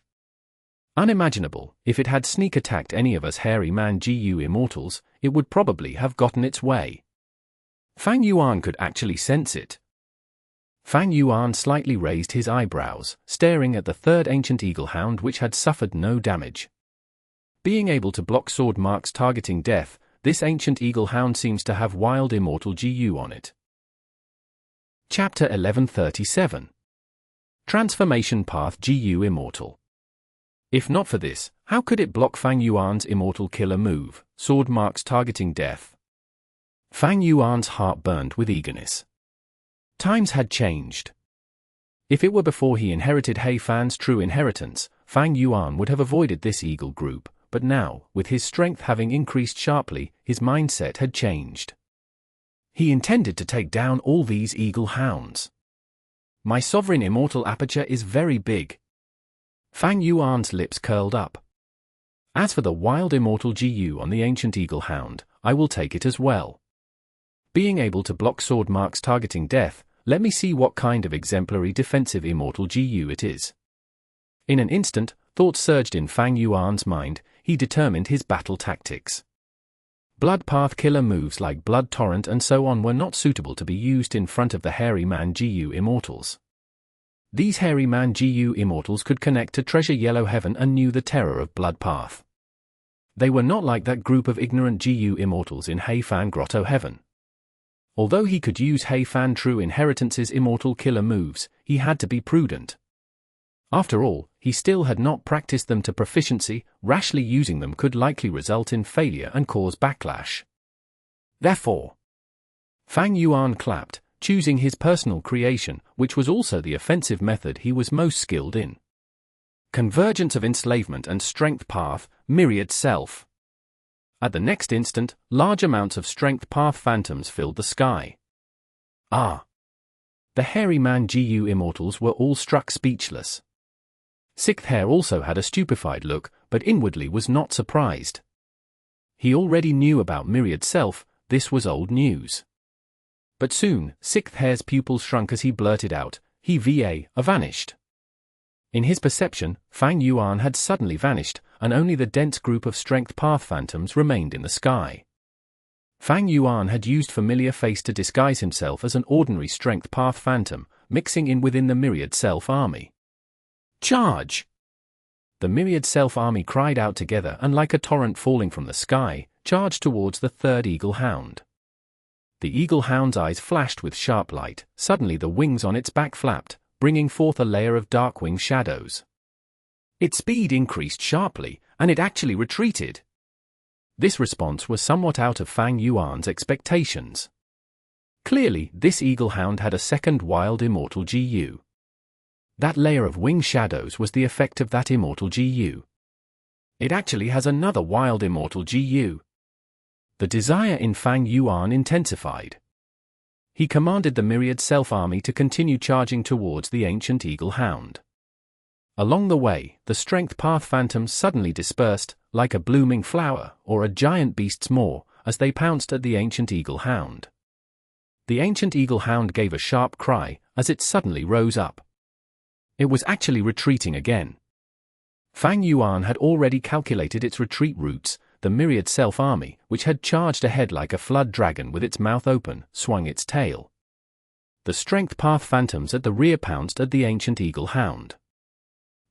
Unimaginable. If it had sneak attacked any of us hairy man GU Immortals, it would probably have gotten its way. Fang Yuan could actually sense it. Fang Yuan slightly raised his eyebrows, staring at the third ancient eagle hound which had suffered no damage. Being able to block sword marks targeting death, this ancient eagle hound seems to have wild Immortal GU on it. Chapter 1137. Transformation Path GU Immortal. If not for this, how could it block Fang Yuan's Immortal killer move, sword marks targeting death? Fang Yuan's heart burned with eagerness. Times had changed. If it were before he inherited He Fan's true inheritance, Fang Yuan would have avoided this eagle group, but now, with his strength having increased sharply, his mindset had changed. He intended to take down all these eagle hounds. My sovereign Immortal aperture is very big. Fang Yuan's lips curled up. As for the wild Immortal GU on the ancient eagle hound, I will take it as well. Being able to block sword marks targeting death, let me see what kind of exemplary defensive Immortal GU it is. In an instant, thoughts surged in Fang Yuan's mind. He determined his battle tactics. Blood path killer moves like Blood Torrent and so on were not suitable to be used in front of the hairy man GU Immortals. These hairy man GU Immortals could connect to Treasure Yellow Heaven and knew the terror of Blood Path. They were not like that group of ignorant GU Immortals in He Fan Grotto-Heaven. Although he could use He Fan True Inheritance's Immortal killer moves, he had to be prudent. After all, he still had not practiced them to proficiency. Rashly using them could likely result in failure and cause backlash. Therefore, Fang Yuan clapped, choosing his personal creation, which was also the offensive method he was most skilled in. Convergence of Enslavement and Strength Path, Myriad Self. At the next instant, large amounts of Strength Path phantoms filled the sky. Ah! The hairy man GU Immortals were all struck speechless. Sixth Hair also had a stupefied look, but inwardly was not surprised. He already knew about Myriad Self. This was old news. But soon, Sixth Hair's pupils shrunk as he blurted out, "He vanished." In his perception, Fang Yuan had suddenly vanished, and only the dense group of Strength Path phantoms remained in the sky. Fang Yuan had used Familiar Face to disguise himself as an ordinary Strength Path phantom, mixing in within the Myriad Self army. Charge! The Myriad Self army cried out together and like a torrent falling from the sky, charged towards the third eagle hound. The eagle hound's eyes flashed with sharp light. Suddenly the wings on its back flapped, bringing forth a layer of dark wing shadows. Its speed increased sharply, and it actually retreated. This response was somewhat out of Fang Yuan's expectations. Clearly, this eagle hound had a second wild Immortal GU. That layer of wing shadows was the effect of that Immortal GU. It actually has another wild Immortal GU. The desire in Fang Yuan intensified. He commanded the Myriad Self army to continue charging towards the ancient eagle hound. Along the way, the Strength Path phantoms suddenly dispersed, like a blooming flower or a giant beast's maw, as they pounced at the ancient eagle hound. The ancient eagle hound gave a sharp cry, as it suddenly rose up. It was actually retreating again. Fang Yuan had already calculated its retreat routes. The Myriad Self army, which had charged ahead like a flood dragon with its mouth open, swung its tail. The Strength Path phantoms at the rear pounced at the ancient eagle hound.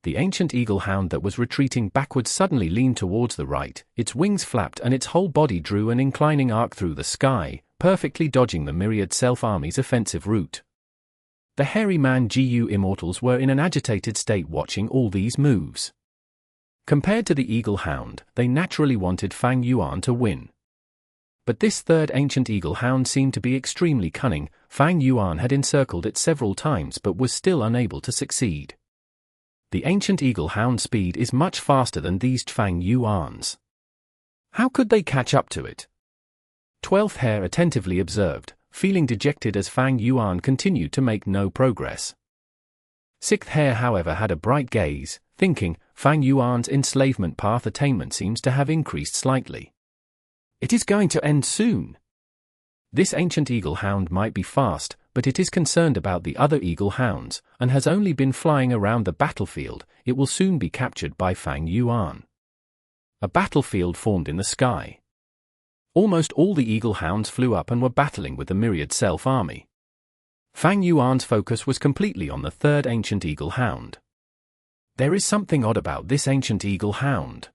The ancient eagle hound that was retreating backwards suddenly leaned towards the right, its wings flapped and its whole body drew an inclining arc through the sky, perfectly dodging the Myriad Self army's offensive route. The hairy man GU Immortals were in an agitated state watching all these moves. Compared to the Eagle Hound, they naturally wanted Fang Yuan to win. But this third ancient Eagle Hound seemed to be extremely cunning. Fang Yuan had encircled it several times but was still unable to succeed. The ancient Eagle Hound's speed is much faster than these Fang Yuan's. How could they catch up to it? 12th Hare attentively observed, feeling dejected as Fang Yuan continued to make no progress. 6th Hare, however, had a bright gaze, thinking, Fang Yuan's enslavement path attainment seems to have increased slightly. It is going to end soon. This ancient Eagle Hound might be fast, but it is concerned about the other Eagle Hounds, and has only been flying around the battlefield. It will soon be captured by Fang Yuan. A battlefield formed in the sky. Almost all the Eagle Hounds flew up and were battling with the myriad self-army. Fang Yuan's focus was completely on the third ancient Eagle Hound. There is something odd about this ancient Eagle Hound.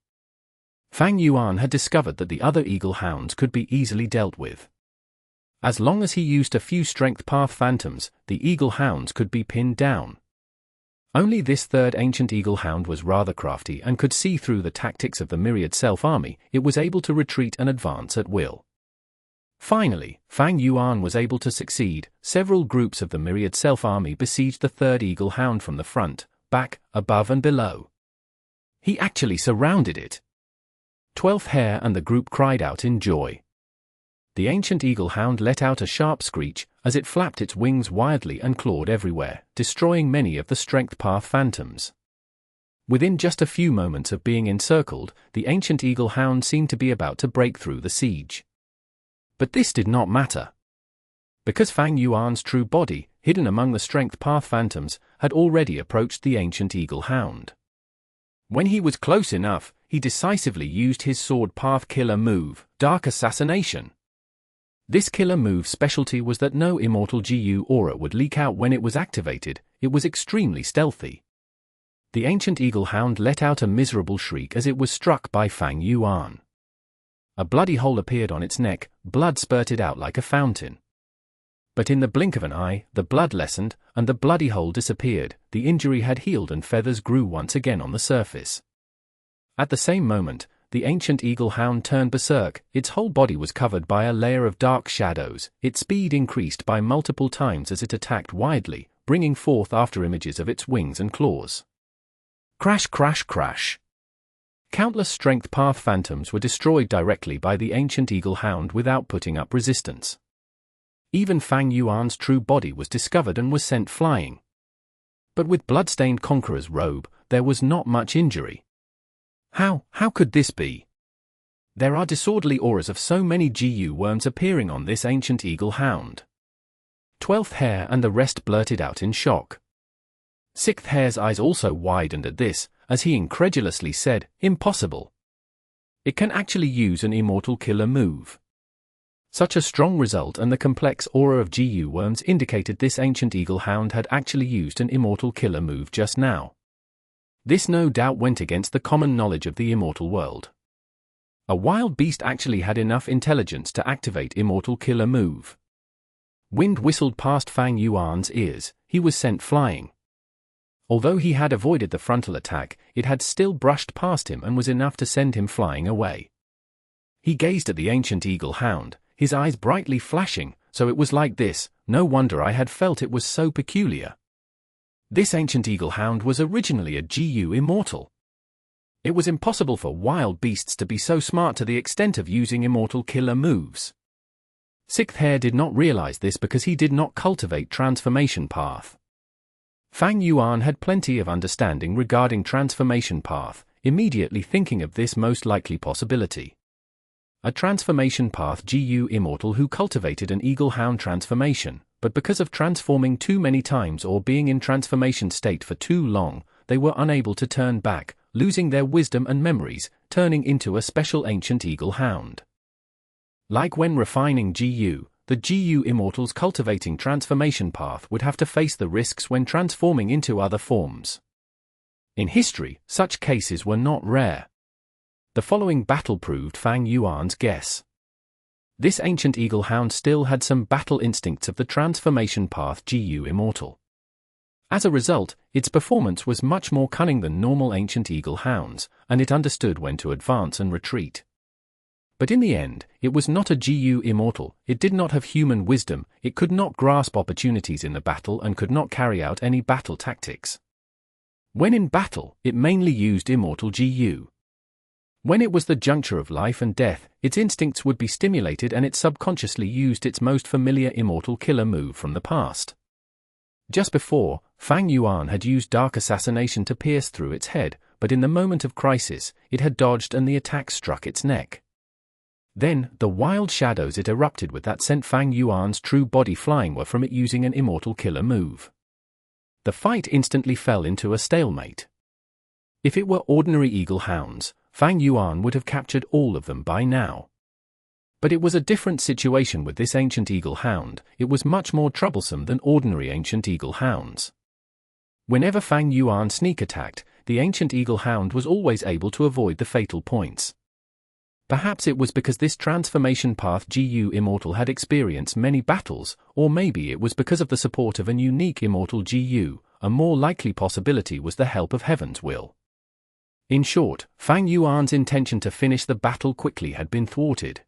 Fang Yuan had discovered that the other Eagle Hounds could be easily dealt with. As long as he used a few Strength Path Phantoms, the Eagle Hounds could be pinned down. Only this third ancient Eagle Hound was rather crafty and could see through the tactics of the myriad self-army. It was able to retreat and advance at will. Finally, Fang Yuan was able to succeed. Several groups of the myriad self-army besieged the third Eagle Hound from the front, back, above and below. He actually surrounded it. 12th Hare and the group cried out in joy. The ancient Eagle Hound let out a sharp screech as it flapped its wings wildly and clawed everywhere, destroying many of the Strength Path Phantoms. Within just a few moments of being encircled, the ancient Eagle Hound seemed to be about to break through the siege. But this did not matter. Because Fang Yuan's true body, hidden among the Strength Path Phantoms, had already approached the ancient Eagle Hound. When he was close enough, he decisively used his Sword Path killer move, Dark Assassination. This killer move's specialty was that no Immortal GU aura would leak out when it was activated. It was extremely stealthy. The ancient Eagle Hound let out a miserable shriek as it was struck by Fang Yuan. A bloody hole appeared on its neck, blood spurted out like a fountain. But in the blink of an eye, the blood lessened, and the bloody hole disappeared. The injury had healed and feathers grew once again on the surface. At the same moment, the ancient Eagle Hound turned berserk. Its whole body was covered by a layer of dark shadows. Its speed increased by multiple times as it attacked widely, bringing forth after images of its wings and claws. Crash, crash, crash. Countless Strength Path Phantoms were destroyed directly by the ancient Eagle Hound without putting up resistance. Even Fang Yuan's true body was discovered and was sent flying. But with bloodstained Conqueror's robe, there was not much injury. How could this be? There are disorderly auras of so many GU worms appearing on this ancient Eagle Hound. 12th Hare and the rest blurted out in shock. 6th Hare's eyes also widened at this, as he incredulously said, impossible. It can actually use an Immortal killer move. Such a strong result and the complex aura of GU worms indicated this ancient Eagle Hound had actually used an Immortal killer move just now. This no doubt went against the common knowledge of the Immortal world. A wild beast actually had enough intelligence to activate Immortal killer move. Wind whistled past Fang Yuan's ears. He was sent flying. Although he had avoided the frontal attack, it had still brushed past him and was enough to send him flying away. He gazed at the ancient Eagle Hound, his eyes brightly flashing. So it was like this. No wonder I had felt it was so peculiar. This ancient Eagle Hound was originally a GU Immortal. It was impossible for wild beasts to be so smart to the extent of using Immortal killer moves. 6th Hare did not realize this because he did not cultivate Transformation Path. Fang Yuan had plenty of understanding regarding Transformation Path, immediately thinking of this most likely possibility. A Transformation Path GU Immortal who cultivated an Eagle Hound transformation, but because of transforming too many times or being in transformation state for too long, they were unable to turn back, losing their wisdom and memories, turning into a special ancient Eagle Hound. Like when refining GU, the GU Immortals cultivating Transformation Path would have to face the risks when transforming into other forms. In history, such cases were not rare. The following battle proved Fang Yuan's guess. This ancient Eagle Hound still had some battle instincts of the Transformation Path GU Immortal. As a result, its performance was much more cunning than normal ancient eagle hounds, and it understood when to advance and retreat. But in the end, it was not a GU immortal, it did not have human wisdom, it could not grasp opportunities in the battle and could not carry out any battle tactics. When in battle, it mainly used immortal GU. When it was the juncture of life and death, its instincts would be stimulated and it subconsciously used its most familiar immortal killer move from the past. Just before, Fang Yuan had used Dark Assassination to pierce through its head, but in the moment of crisis, it had dodged and the attack struck its neck. Then, the wild shadows it erupted with that sent Fang Yuan's true body flying were from it using an immortal killer move. The fight instantly fell into a stalemate. If it were ordinary eagle hounds, Fang Yuan would have captured all of them by now. But it was a different situation with this ancient eagle hound, it was much more troublesome than ordinary ancient eagle hounds. Whenever Fang Yuan sneak attacked, the ancient eagle hound was always able to avoid the fatal points. Perhaps it was because this transformation path GU Immortal had experienced many battles, or maybe it was because of the support of an unique Immortal GU, a more likely possibility was the help of Heaven's will. In short, Fang Yuan's intention to finish the battle quickly had been thwarted.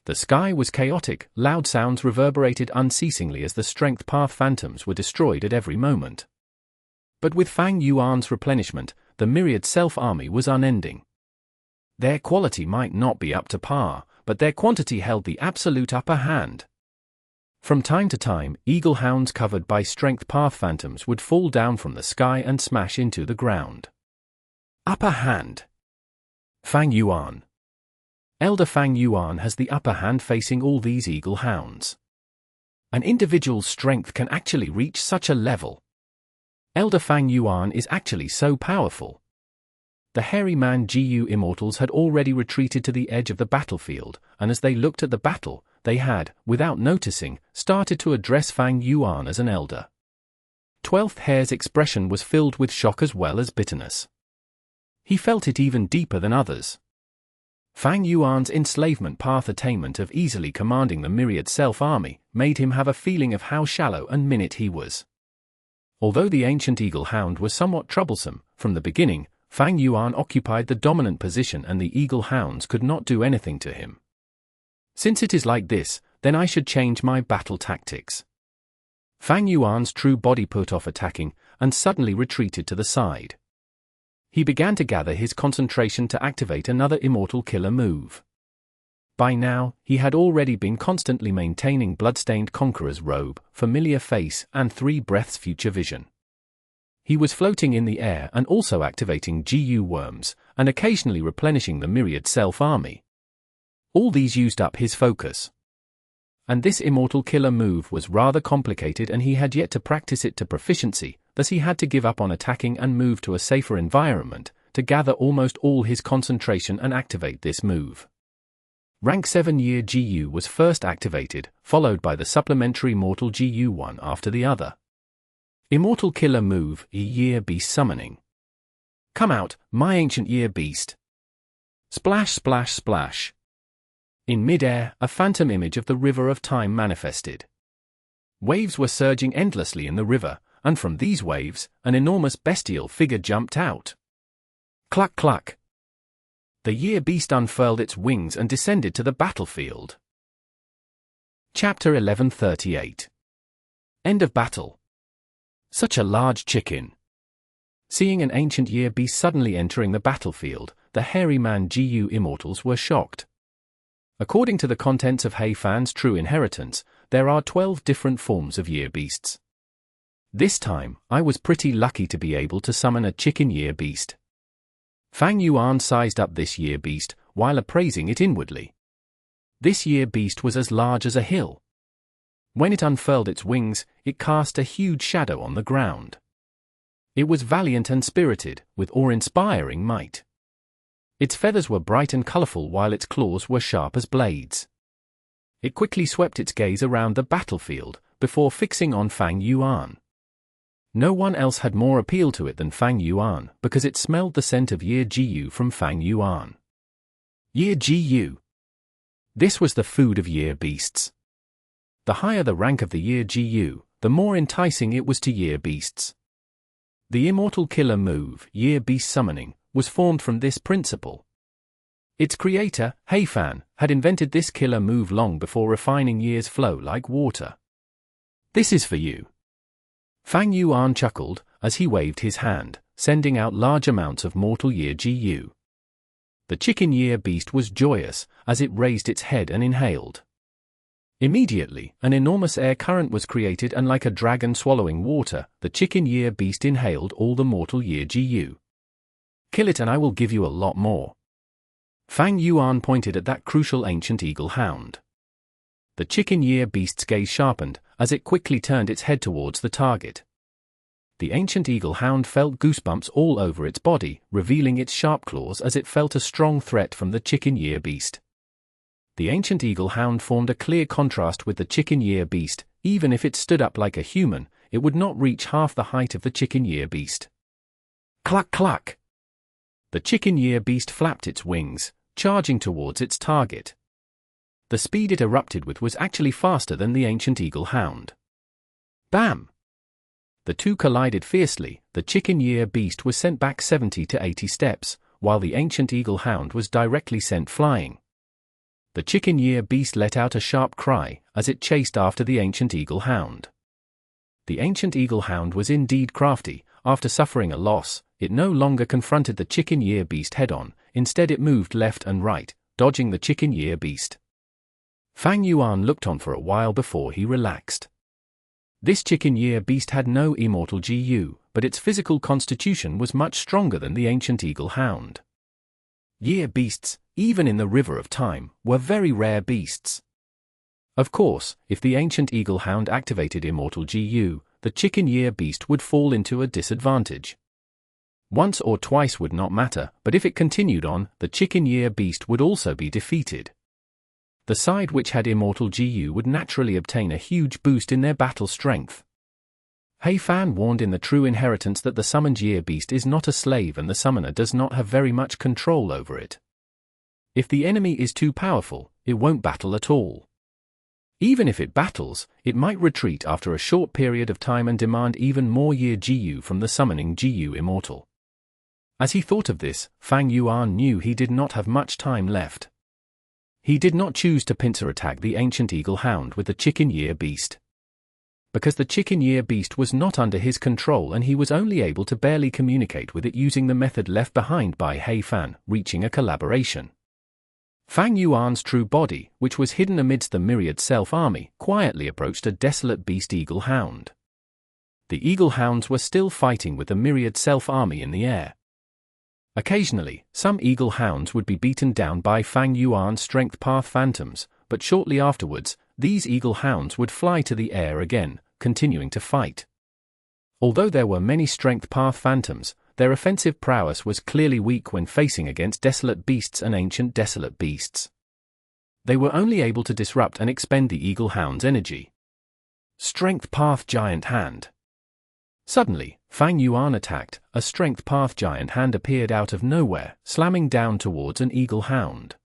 The sky was chaotic, loud sounds reverberated unceasingly as the strength path phantoms were destroyed at every moment. But with Fang Yuan's replenishment, the myriad self-army was unending. Their quality might not be up to par, but their quantity held the absolute upper hand. From time to time, eagle hounds covered by strength path phantoms would fall down from the sky and smash into the ground. Upper hand. Fang Yuan. Elder Fang Yuan has the upper hand facing all these eagle hounds. An individual's strength can actually reach such a level. Elder Fang Yuan is actually so powerful. The hairy man GU Immortals had already retreated to the edge of the battlefield, and as they looked at the battle, they had, without noticing, started to address Fang Yuan as an elder. 12th Hair's expression was filled with shock as well as bitterness. He felt it even deeper than others. Fang Yuan's enslavement path attainment of easily commanding the myriad self-army made him have a feeling of how shallow and minute he was. Although the ancient eagle hound was somewhat troublesome, from the beginning, Fang Yuan occupied the dominant position and the eagle hounds could not do anything to him. Since it is like this, then I should change my battle tactics. Fang Yuan's true body put off attacking, and suddenly retreated to the side. He began to gather his concentration to activate another immortal killer move. By now, he had already been constantly maintaining Bloodstained Conqueror's robe, familiar face, and 3 breaths future vision. He was floating in the air and also activating GU worms, and occasionally replenishing the myriad self-army. All these used up his focus. And this immortal killer move was rather complicated and he had yet to practice it to proficiency, thus he had to give up on attacking and move to a safer environment, to gather almost all his concentration and activate this move. Rank 7 Year GU was first activated, followed by the supplementary Mortal GU one after the other. Immortal Killer Move, Year Beast Summoning. Come out, my ancient Year Beast. Splash, splash, splash. In mid-air, a phantom image of the River of Time manifested. Waves were surging endlessly in the river, and from these waves, an enormous bestial figure jumped out. Cluck cluck. The Year Beast unfurled its wings and descended to the battlefield. Chapter 1138. End of battle. Such a large chicken. Seeing an ancient Year Beast suddenly entering the battlefield, the hairy man GU Immortals were shocked. According to the contents of Hmph True Inheritance, there are 12 different forms of Year Beasts. This time, I was pretty lucky to be able to summon a chicken Year Beast. Fang Yuan sized up this Year Beast, while appraising it inwardly. This Year Beast was as large as a hill. When it unfurled its wings, it cast a huge shadow on the ground. It was valiant and spirited, with awe-inspiring might. Its feathers were bright and colorful while its claws were sharp as blades. It quickly swept its gaze around the battlefield, before fixing on Fang Yuan. No one else had more appeal to it than Fang Yuan, because it smelled the scent of Year GU from Fang Yuan. Year GU. This was the food of Year Beasts. The higher the rank of the Year GU, the more enticing it was to Year Beasts. The Immortal killer move, Year Beast Summoning, was formed from this principle. Its creator, Hmph, had invented this killer move long before refining Year's flow like water. "This is for you." Fang Yuan chuckled as he waved his hand, sending out large amounts of mortal Year Gu. The chicken Year Beast was joyous as it raised its head and inhaled. Immediately, an enormous air current was created, and like a dragon swallowing water, the chicken Year Beast inhaled all the mortal Year Gu. "Kill it and I will give you a lot more." Fang Yuan pointed at that crucial ancient eagle hound. The chicken Year Beast's gaze sharpened as it quickly turned its head towards the target. The ancient eagle hound felt goosebumps all over its body, revealing its sharp claws as it felt a strong threat from the chicken Year Beast. The ancient eagle hound formed a clear contrast with the chicken Year Beast. Even if it stood up like a human, it would not reach half the height of the chicken Year Beast. Cluck cluck! The chicken Year Beast flapped its wings, charging towards its target. The speed it erupted with was actually faster than the ancient eagle hound. Bam! The two collided fiercely. The chicken Year Beast was sent back 70 to 80 steps, while the ancient eagle hound was directly sent flying. The chicken Year Beast let out a sharp cry as it chased after the ancient eagle hound. The ancient eagle hound was indeed crafty. After suffering a loss, it no longer confronted the chicken Year Beast head-on. Instead it moved left and right, dodging the chicken Year Beast. Fang Yuan looked on for a while before he relaxed. This chicken Year Beast had no immortal Gu, but its physical constitution was much stronger than the ancient eagle hound. Year Beasts, even in the River of Time, were very rare beasts. Of course, if the ancient eagle hound activated immortal Gu, the chicken Year Beast would fall into a disadvantage. Once or twice would not matter, but if it continued on, the chicken Year Beast would also be defeated. The side which had immortal Gu would naturally obtain a huge boost in their battle strength. Hmph warned in the True Inheritance that the summoned Year Beast is not a slave and the summoner does not have very much control over it. If the enemy is too powerful, it won't battle at all. Even if it battles, it might retreat after a short period of time and demand even more Year Gu from the summoning Gu Immortal. As he thought of this, Fang Yuan knew he did not have much time left. He did not choose to pincer attack the ancient eagle hound with the chicken Year Beast. Because the chicken Year Beast was not under his control and he was only able to barely communicate with it using the method left behind by Hmph, reaching a collaboration. Fang Yuan's true body, which was hidden amidst the myriad self-army, quietly approached a desolate beast eagle hound. The eagle hounds were still fighting with the myriad self-army in the air. Occasionally, some eagle hounds would be beaten down by Fang Yuan's strength path phantoms, but shortly afterwards, these eagle hounds would fly to the air again, continuing to fight. Although there were many strength path phantoms, their offensive prowess was clearly weak when facing against desolate beasts and ancient desolate beasts. They were only able to disrupt and expend the eagle hound's energy. Strength Path Giant Hand. Suddenly, Fang Yuan attacked. A Strength Path Giant Hand appeared out of nowhere, slamming down towards an eagle hound.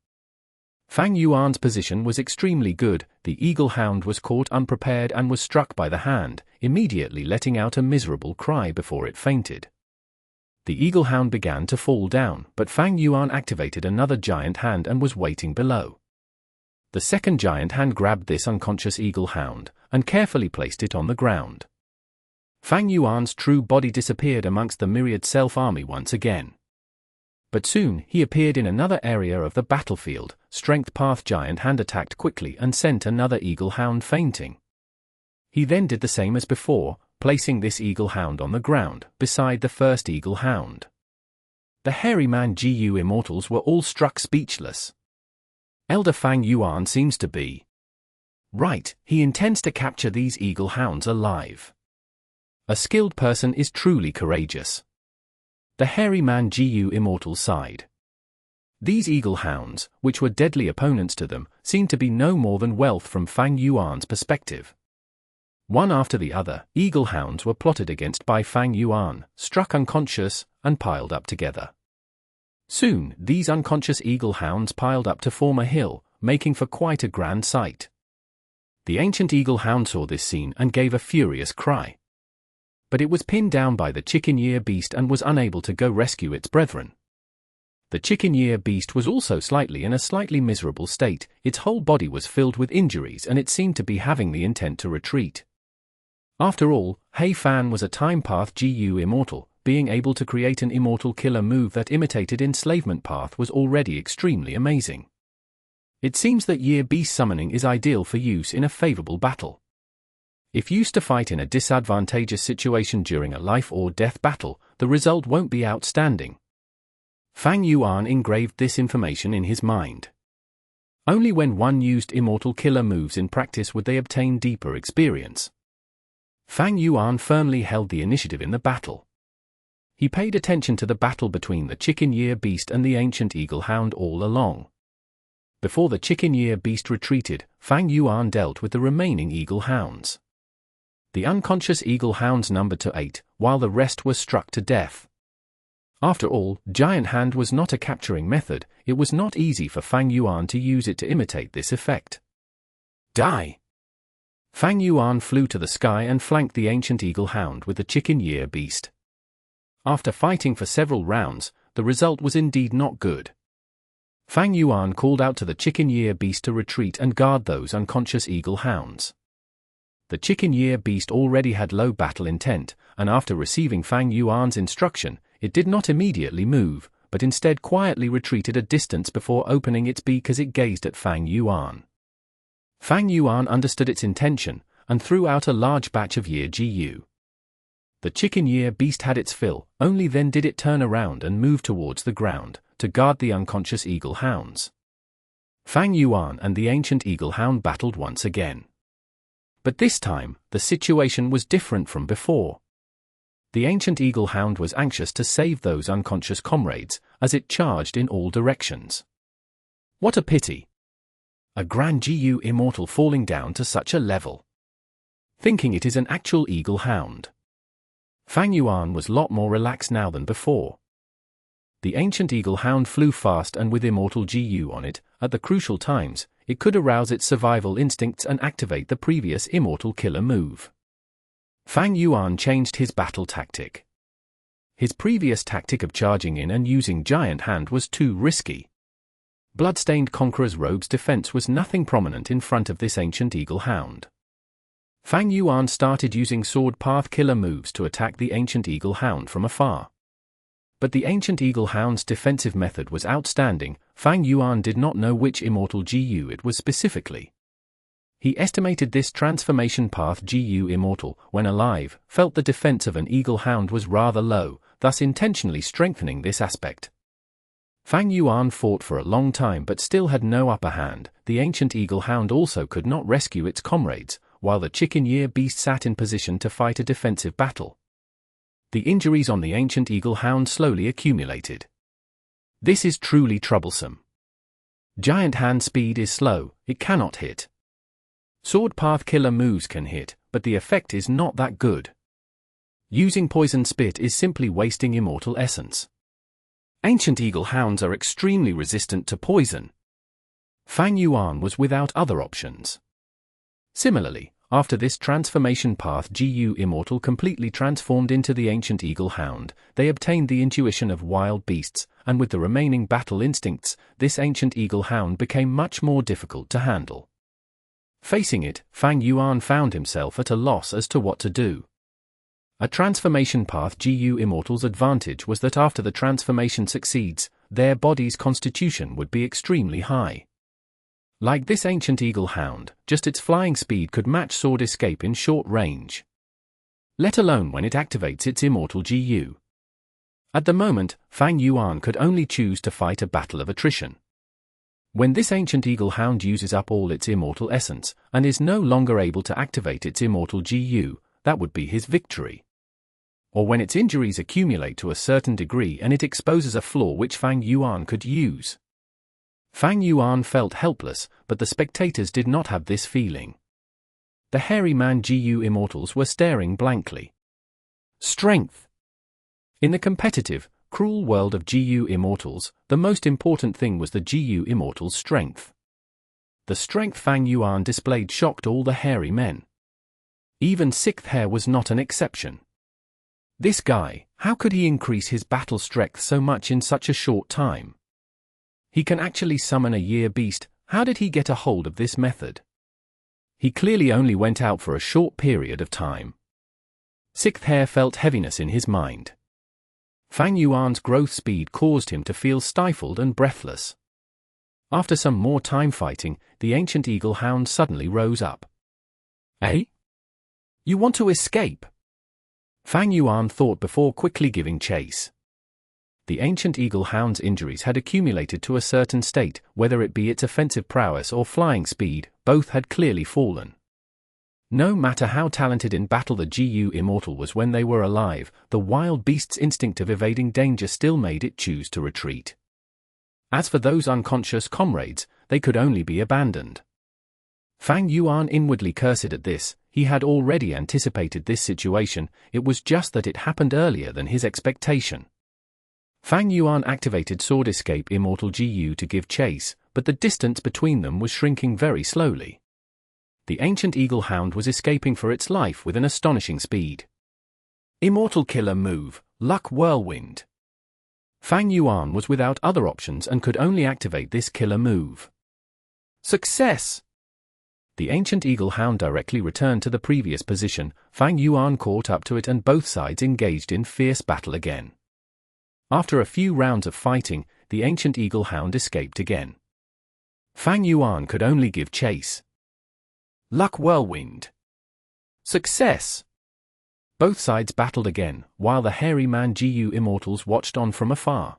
Fang Yuan's position was extremely good. The eagle hound was caught unprepared and was struck by the hand, immediately letting out a miserable cry before it fainted. The eagle hound began to fall down, but Fang Yuan activated another giant hand and was waiting below. The second giant hand grabbed this unconscious eagle hound and carefully placed it on the ground. Fang Yuan's true body disappeared amongst the myriad self-army once again. But soon he appeared in another area of the battlefield. Strength Path Giant Hand attacked quickly and sent another eagle hound fainting. He then did the same as before, placing this eagle hound on the ground, beside the first eagle hound. The hairy man Gu Immortals were all struck speechless. Elder Fang Yuan seems to be right. He intends to capture these eagle hounds alive. A skilled person is truly courageous. The hairy man Gu Immortal sighed. These eagle hounds, which were deadly opponents to them, seemed to be no more than wealth from Fang Yuan's perspective. One after the other, eagle hounds were plotted against by Fang Yuan, struck unconscious, and piled up together. Soon, these unconscious eagle hounds piled up to form a hill, making for quite a grand sight. The ancient eagle hound saw this scene and gave a furious cry. But it was pinned down by the chicken-ear beast and was unable to go rescue its brethren. The chicken-ear beast was also in a slightly miserable state. Its whole body was filled with injuries and it seemed to be having the intent to retreat. After all, Fan was a time path GU immortal. Being able to create an immortal killer move that imitated enslavement path was already extremely amazing. It seems that Year Beast summoning is ideal for use in a favorable battle. If used to fight in a disadvantageous situation during a life or death battle, the result won't be outstanding. Fang Yuan engraved this information in his mind. Only when one used immortal killer moves in practice would they obtain deeper experience. Fang Yuan firmly held the initiative in the battle. He paid attention to the battle between the chicken-ear beast and the ancient eagle hound all along. Before the chicken-ear beast retreated, Fang Yuan dealt with the remaining eagle hounds. The unconscious eagle hounds numbered to 8, while the rest were struck to death. After all, Giant Hand was not a capturing method. It was not easy for Fang Yuan to use it to imitate this effect. Die! Fang Yuan flew to the sky and flanked the ancient eagle hound with the chicken-ear beast. After fighting for several rounds, the result was indeed not good. Fang Yuan called out to the chicken-ear beast to retreat and guard those unconscious eagle hounds. The chicken-ear beast already had low battle intent, and after receiving Fang Yuan's instruction, it did not immediately move, but instead quietly retreated a distance before opening its beak as it gazed at Fang Yuan. Fang Yuan understood its intention, and threw out a large batch of Year GU. The chicken-ear beast had its fill, only then did it turn around and move towards the ground, to guard the unconscious eagle hounds. Fang Yuan and the ancient eagle hound battled once again. But this time, the situation was different from before. The ancient eagle hound was anxious to save those unconscious comrades, as it charged in all directions. What a pity! A grand GU immortal falling down to such a level. Thinking it is an actual eagle hound. Fang Yuan was lot more relaxed now than before. The ancient eagle hound flew fast and with immortal GU on it, at the crucial times, it could arouse its survival instincts and activate the previous immortal killer move. Fang Yuan changed his battle tactic. His previous tactic of charging in and using Giant Hand was too risky. Bloodstained Conqueror's robe's defense was nothing prominent in front of this ancient eagle hound. Fang Yuan started using sword path killer moves to attack the ancient eagle hound from afar. But the ancient eagle hound's defensive method was outstanding. Fang Yuan did not know which immortal GU it was specifically. He estimated this transformation path GU immortal, when alive, felt the defense of an eagle hound was rather low, thus intentionally strengthening this aspect. Fang Yuan fought for a long time but still had no upper hand. The ancient eagle hound also could not rescue its comrades, while the chicken-ear beast sat in position to fight a defensive battle. The injuries on the ancient eagle hound slowly accumulated. This is truly troublesome. Giant Hand speed is slow, it cannot hit. Sword path killer moves can hit, but the effect is not that good. Using poison spit is simply wasting immortal essence. Ancient eagle hounds are extremely resistant to poison. Fang Yuan was without other options. Similarly, after this transformation path GU immortal completely transformed into the ancient eagle hound, they obtained the intuition of wild beasts, and with the remaining battle instincts, this ancient eagle hound became much more difficult to handle. Facing it, Fang Yuan found himself at a loss as to what to do. A transformation path GU immortal's advantage was that after the transformation succeeds, their body's constitution would be extremely high. Like this ancient eagle hound, just its flying speed could match sword escape in short range. Let alone when it activates its immortal GU. At the moment, Fang Yuan could only choose to fight a battle of attrition. When this ancient eagle hound uses up all its immortal essence, and is no longer able to activate its immortal GU, that would be his victory. Or when its injuries accumulate to a certain degree and it exposes a flaw which Fang Yuan could use. Fang Yuan felt helpless, but the spectators did not have this feeling. The hairy man GU immortals were staring blankly. Strength. In the competitive, cruel world of GU immortals, the most important thing was the GU immortal's strength. the strength Fang Yuan displayed shocked all the hairy men. Even Sixth Hair was not an exception. This guy, how could he increase his battle strength so much in such a short time? He can actually summon a year beast. How did he get a hold of this method? He clearly only went out for a short period of time. Sixth Hair felt heaviness in his mind. Fang Yuan's growth speed caused him to feel stifled and breathless. After some more time fighting, the ancient eagle hound suddenly rose up. "Eh? You want to escape?" Fang Yuan thought before quickly giving chase. The ancient eagle hound's injuries had accumulated to a certain state, whether it be its offensive prowess or flying speed, both had clearly fallen. No matter how talented in battle the GU Immortal was when they were alive, the wild beast's instinct of evading danger still made it choose to retreat. As for those unconscious comrades, they could only be abandoned. Fang Yuan inwardly cursed at this. He had already anticipated this situation, it was just that it happened earlier than his expectation. Fang Yuan activated Sword Escape Immortal GU to give chase, but the distance between them was shrinking very slowly. The ancient eagle hound was escaping for its life with an astonishing speed. Immortal Killer Move, Luck Whirlwind. Fang Yuan was without other options and could only activate this killer move. Success! The ancient eagle hound directly returned to the previous position. Fang Yuan caught up to it and both sides engaged in fierce battle again. After a few rounds of fighting, the ancient eagle hound escaped again. Fang Yuan could only give chase. Luck Whirlwind. Success! Both sides battled again, while the hairy man GU Immortals watched on from afar.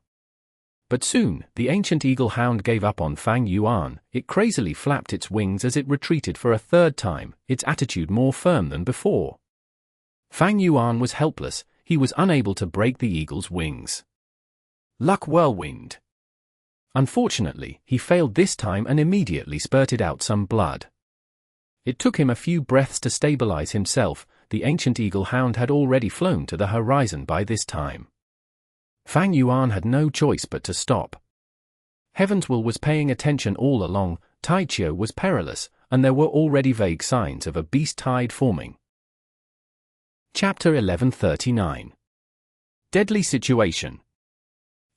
But soon, the ancient eagle hound gave up on Fang Yuan. It crazily flapped its wings as it retreated for a third time, its attitude more firm than before. Fang Yuan was helpless, he was unable to break the eagle's wings. Luck Whirlwind. Unfortunately, he failed this time and immediately spurted out some blood. It took him a few breaths to stabilize himself. The ancient eagle hound had already flown to the horizon by this time. Fang Yuan had no choice but to stop. Heaven's Will was paying attention all along. Taichio was perilous, and there were already vague signs of a beast tide forming. Chapter 1139. Deadly Situation.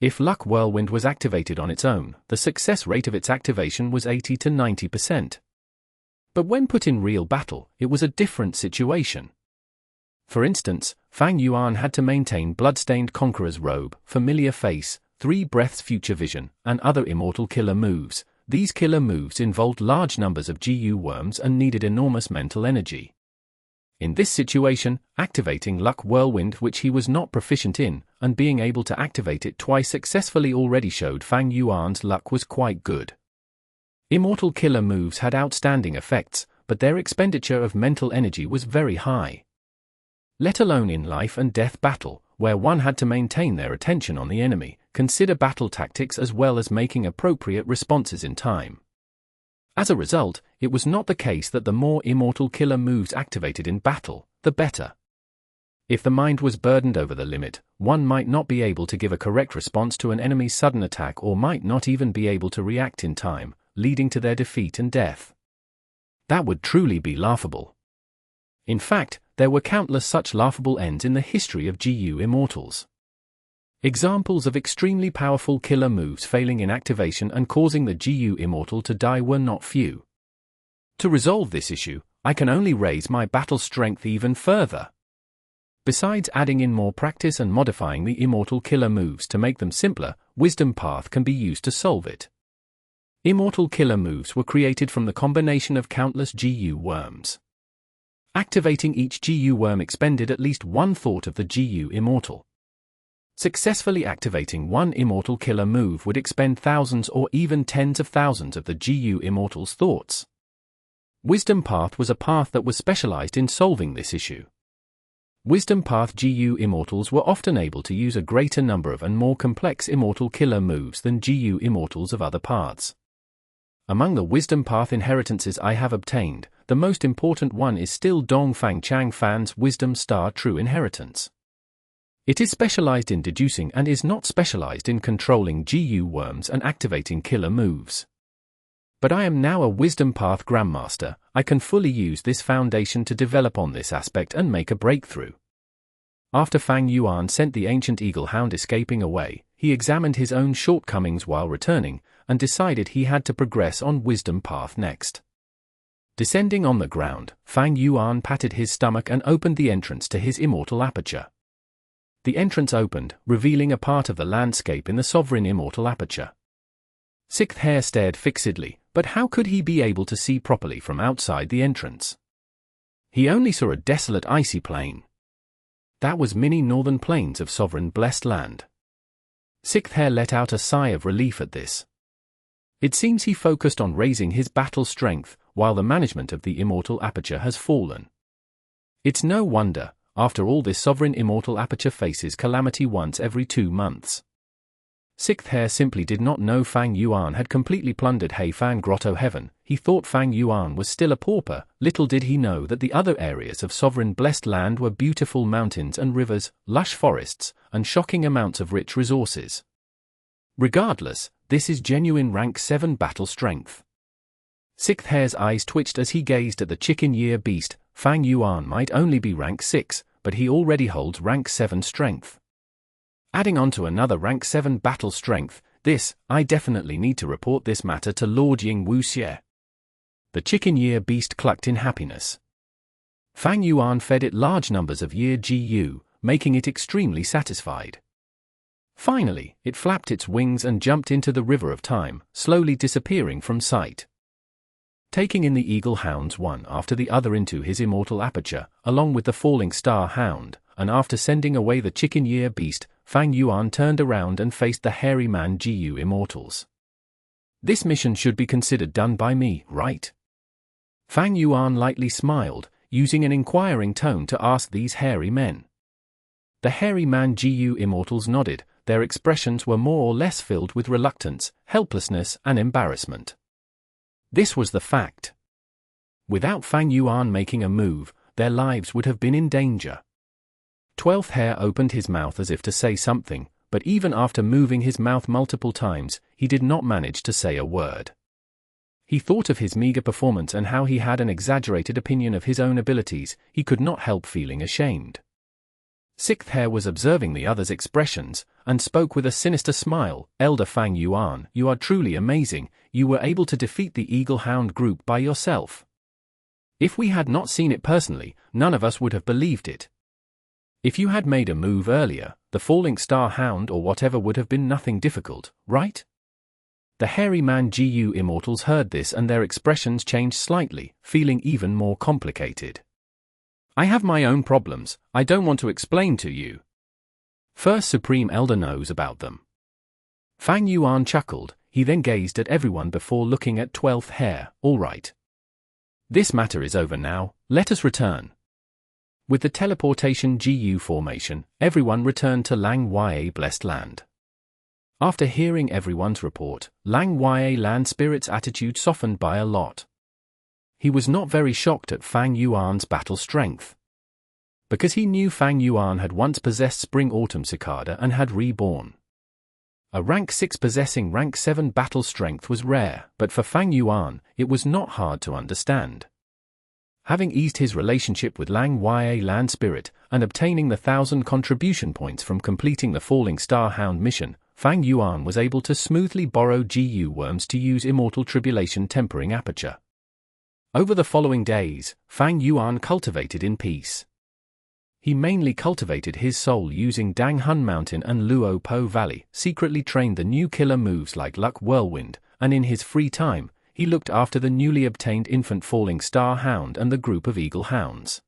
If Luck Whirlwind was activated on its own, the success rate of its activation was 80 to 90%. But when put in real battle, it was a different situation. For instance, Fang Yuan had to maintain Bloodstained Conqueror's Robe, Familiar Face, 3 Breaths Future Vision, and other immortal killer moves. These killer moves involved large numbers of GU worms and needed enormous mental energy. In this situation, activating Luck Whirlwind, which he was not proficient in, and being able to activate it twice successfully already showed Fang Yuan's luck was quite good. Immortal killer moves had outstanding effects, but their expenditure of mental energy was very high. Let alone in life and death battle, where one had to maintain their attention on the enemy, consider battle tactics as well as making appropriate responses in time. As a result, it was not the case that the more immortal killer moves activated in battle, the better. If the mind was burdened over the limit, one might not be able to give a correct response to an enemy's sudden attack or might not even be able to react in time, leading to their defeat and death. That would truly be laughable. In fact, there were countless such laughable ends in the history of GU Immortals. Examples of extremely powerful killer moves failing in activation and causing the GU Immortal to die were not few. To resolve this issue, I can only raise my battle strength even further. Besides adding in more practice and modifying the immortal killer moves to make them simpler, Wisdom Path can be used to solve it. Immortal killer moves were created from the combination of countless GU worms. Activating each GU worm expended at least one thought of the GU Immortal. Successfully activating one immortal killer move would expend thousands or even tens of thousands of the GU Immortal's thoughts. Wisdom Path was a path that was specialized in solving this issue. Wisdom Path GU Immortals were often able to use a greater number of and more complex immortal killer moves than GU Immortals of other paths. Among the Wisdom Path inheritances I have obtained, the most important one is still Dongfang Chang Fan's Wisdom Star True Inheritance. It is specialized in deducing and is not specialized in controlling GU worms and activating killer moves. But I am now a Wisdom Path Grandmaster. I can fully use this foundation to develop on this aspect and make a breakthrough. After Fang Yuan sent the ancient eagle hound escaping away, he examined his own shortcomings while returning, and decided he had to progress on Wisdom Path next. Descending on the ground, Fang Yuan patted his stomach and opened the entrance to his immortal aperture. The entrance opened, revealing a part of the landscape in the sovereign immortal aperture. Sixth Hair stared fixedly, but how could he be able to see properly from outside the entrance? He only saw a desolate icy plain. That was many northern plains of sovereign blessed land. Sixth Hair let out a sigh of relief at this. It seems he focused on raising his battle strength, while the management of the immortal aperture has fallen. It's no wonder, after all, this sovereign immortal aperture faces calamity once every 2 months. Sixth Hair simply did not know Fang Yuan had completely plundered Hmph Grotto-Heaven. He thought Fang Yuan was still a pauper. Little did he know that the other areas of sovereign blessed land were beautiful mountains and rivers, lush forests, and shocking amounts of rich resources. Regardless, this is genuine rank 7 battle strength. Sixth Hair's eyes twitched as he gazed at the chicken-year beast. Fang Yuan might only be rank 6, but he already holds rank 7 strength. Adding on to another rank 7 battle strength, I definitely need to report this matter to Lord Ying Wuxie. The chicken-year beast clucked in happiness. Fang Yuan fed it large numbers of year GU, making it extremely satisfied. Finally, it flapped its wings and jumped into the river of time, slowly disappearing from sight. Taking in the eagle hounds one after the other into his immortal aperture, along with the falling star hound, and after sending away the chicken-year beast, Fang Yuan turned around and faced the hairy man GU Immortals. This mission should be considered done by me, right? Fang Yuan lightly smiled, using an inquiring tone to ask these hairy men. The hairy man GU Immortals nodded. Their expressions were more or less filled with reluctance, helplessness, and embarrassment. This was the fact. Without Fang Yuan making a move, their lives would have been in danger. 12th Hair opened his mouth as if to say something, but even after moving his mouth multiple times, he did not manage to say a word. He thought of his meager performance and how he had an exaggerated opinion of his own abilities. He could not help feeling ashamed. Sixth Hair was observing the others' expressions, and spoke with a sinister smile. Elder Fang Yuan, you are truly amazing. You were able to defeat the Eagle Hound group by yourself. If we had not seen it personally, none of us would have believed it. If you had made a move earlier, the falling star hound or whatever would have been nothing difficult, right? The hairy man GU Immortals heard this and their expressions changed slightly, feeling even more complicated. I have my own problems, I don't want to explain to you. First Supreme Elder knows about them. Fang Yuan chuckled, he then gazed at everyone before looking at 12th Hair. All right. This matter is over now, let us return. With the teleportation GU formation, everyone returned to Lang Ya Blessed Land. After hearing everyone's report, Lang Ya Land Spirit's attitude softened by a lot. He was not very shocked at Fang Yuan's battle strength. Because he knew Fang Yuan had once possessed Spring-Autumn Cicada and had reborn. A rank 6 possessing rank 7 battle strength was rare, but for Fang Yuan, it was not hard to understand. Having eased his relationship with Lang Ya Land Spirit, and obtaining the 1,000 contribution points from completing the Falling Star Hound mission, Fang Yuan was able to smoothly borrow GU worms to use Immortal Tribulation Tempering Aperture. Over the following days, Fang Yuan cultivated in peace. He mainly cultivated his soul using Dang Hun Mountain and Luo Po Valley, secretly trained the new killer moves like Luck Whirlwind, and in his free time, he looked after the newly obtained infant Falling Star Hound and the group of Eagle Hounds.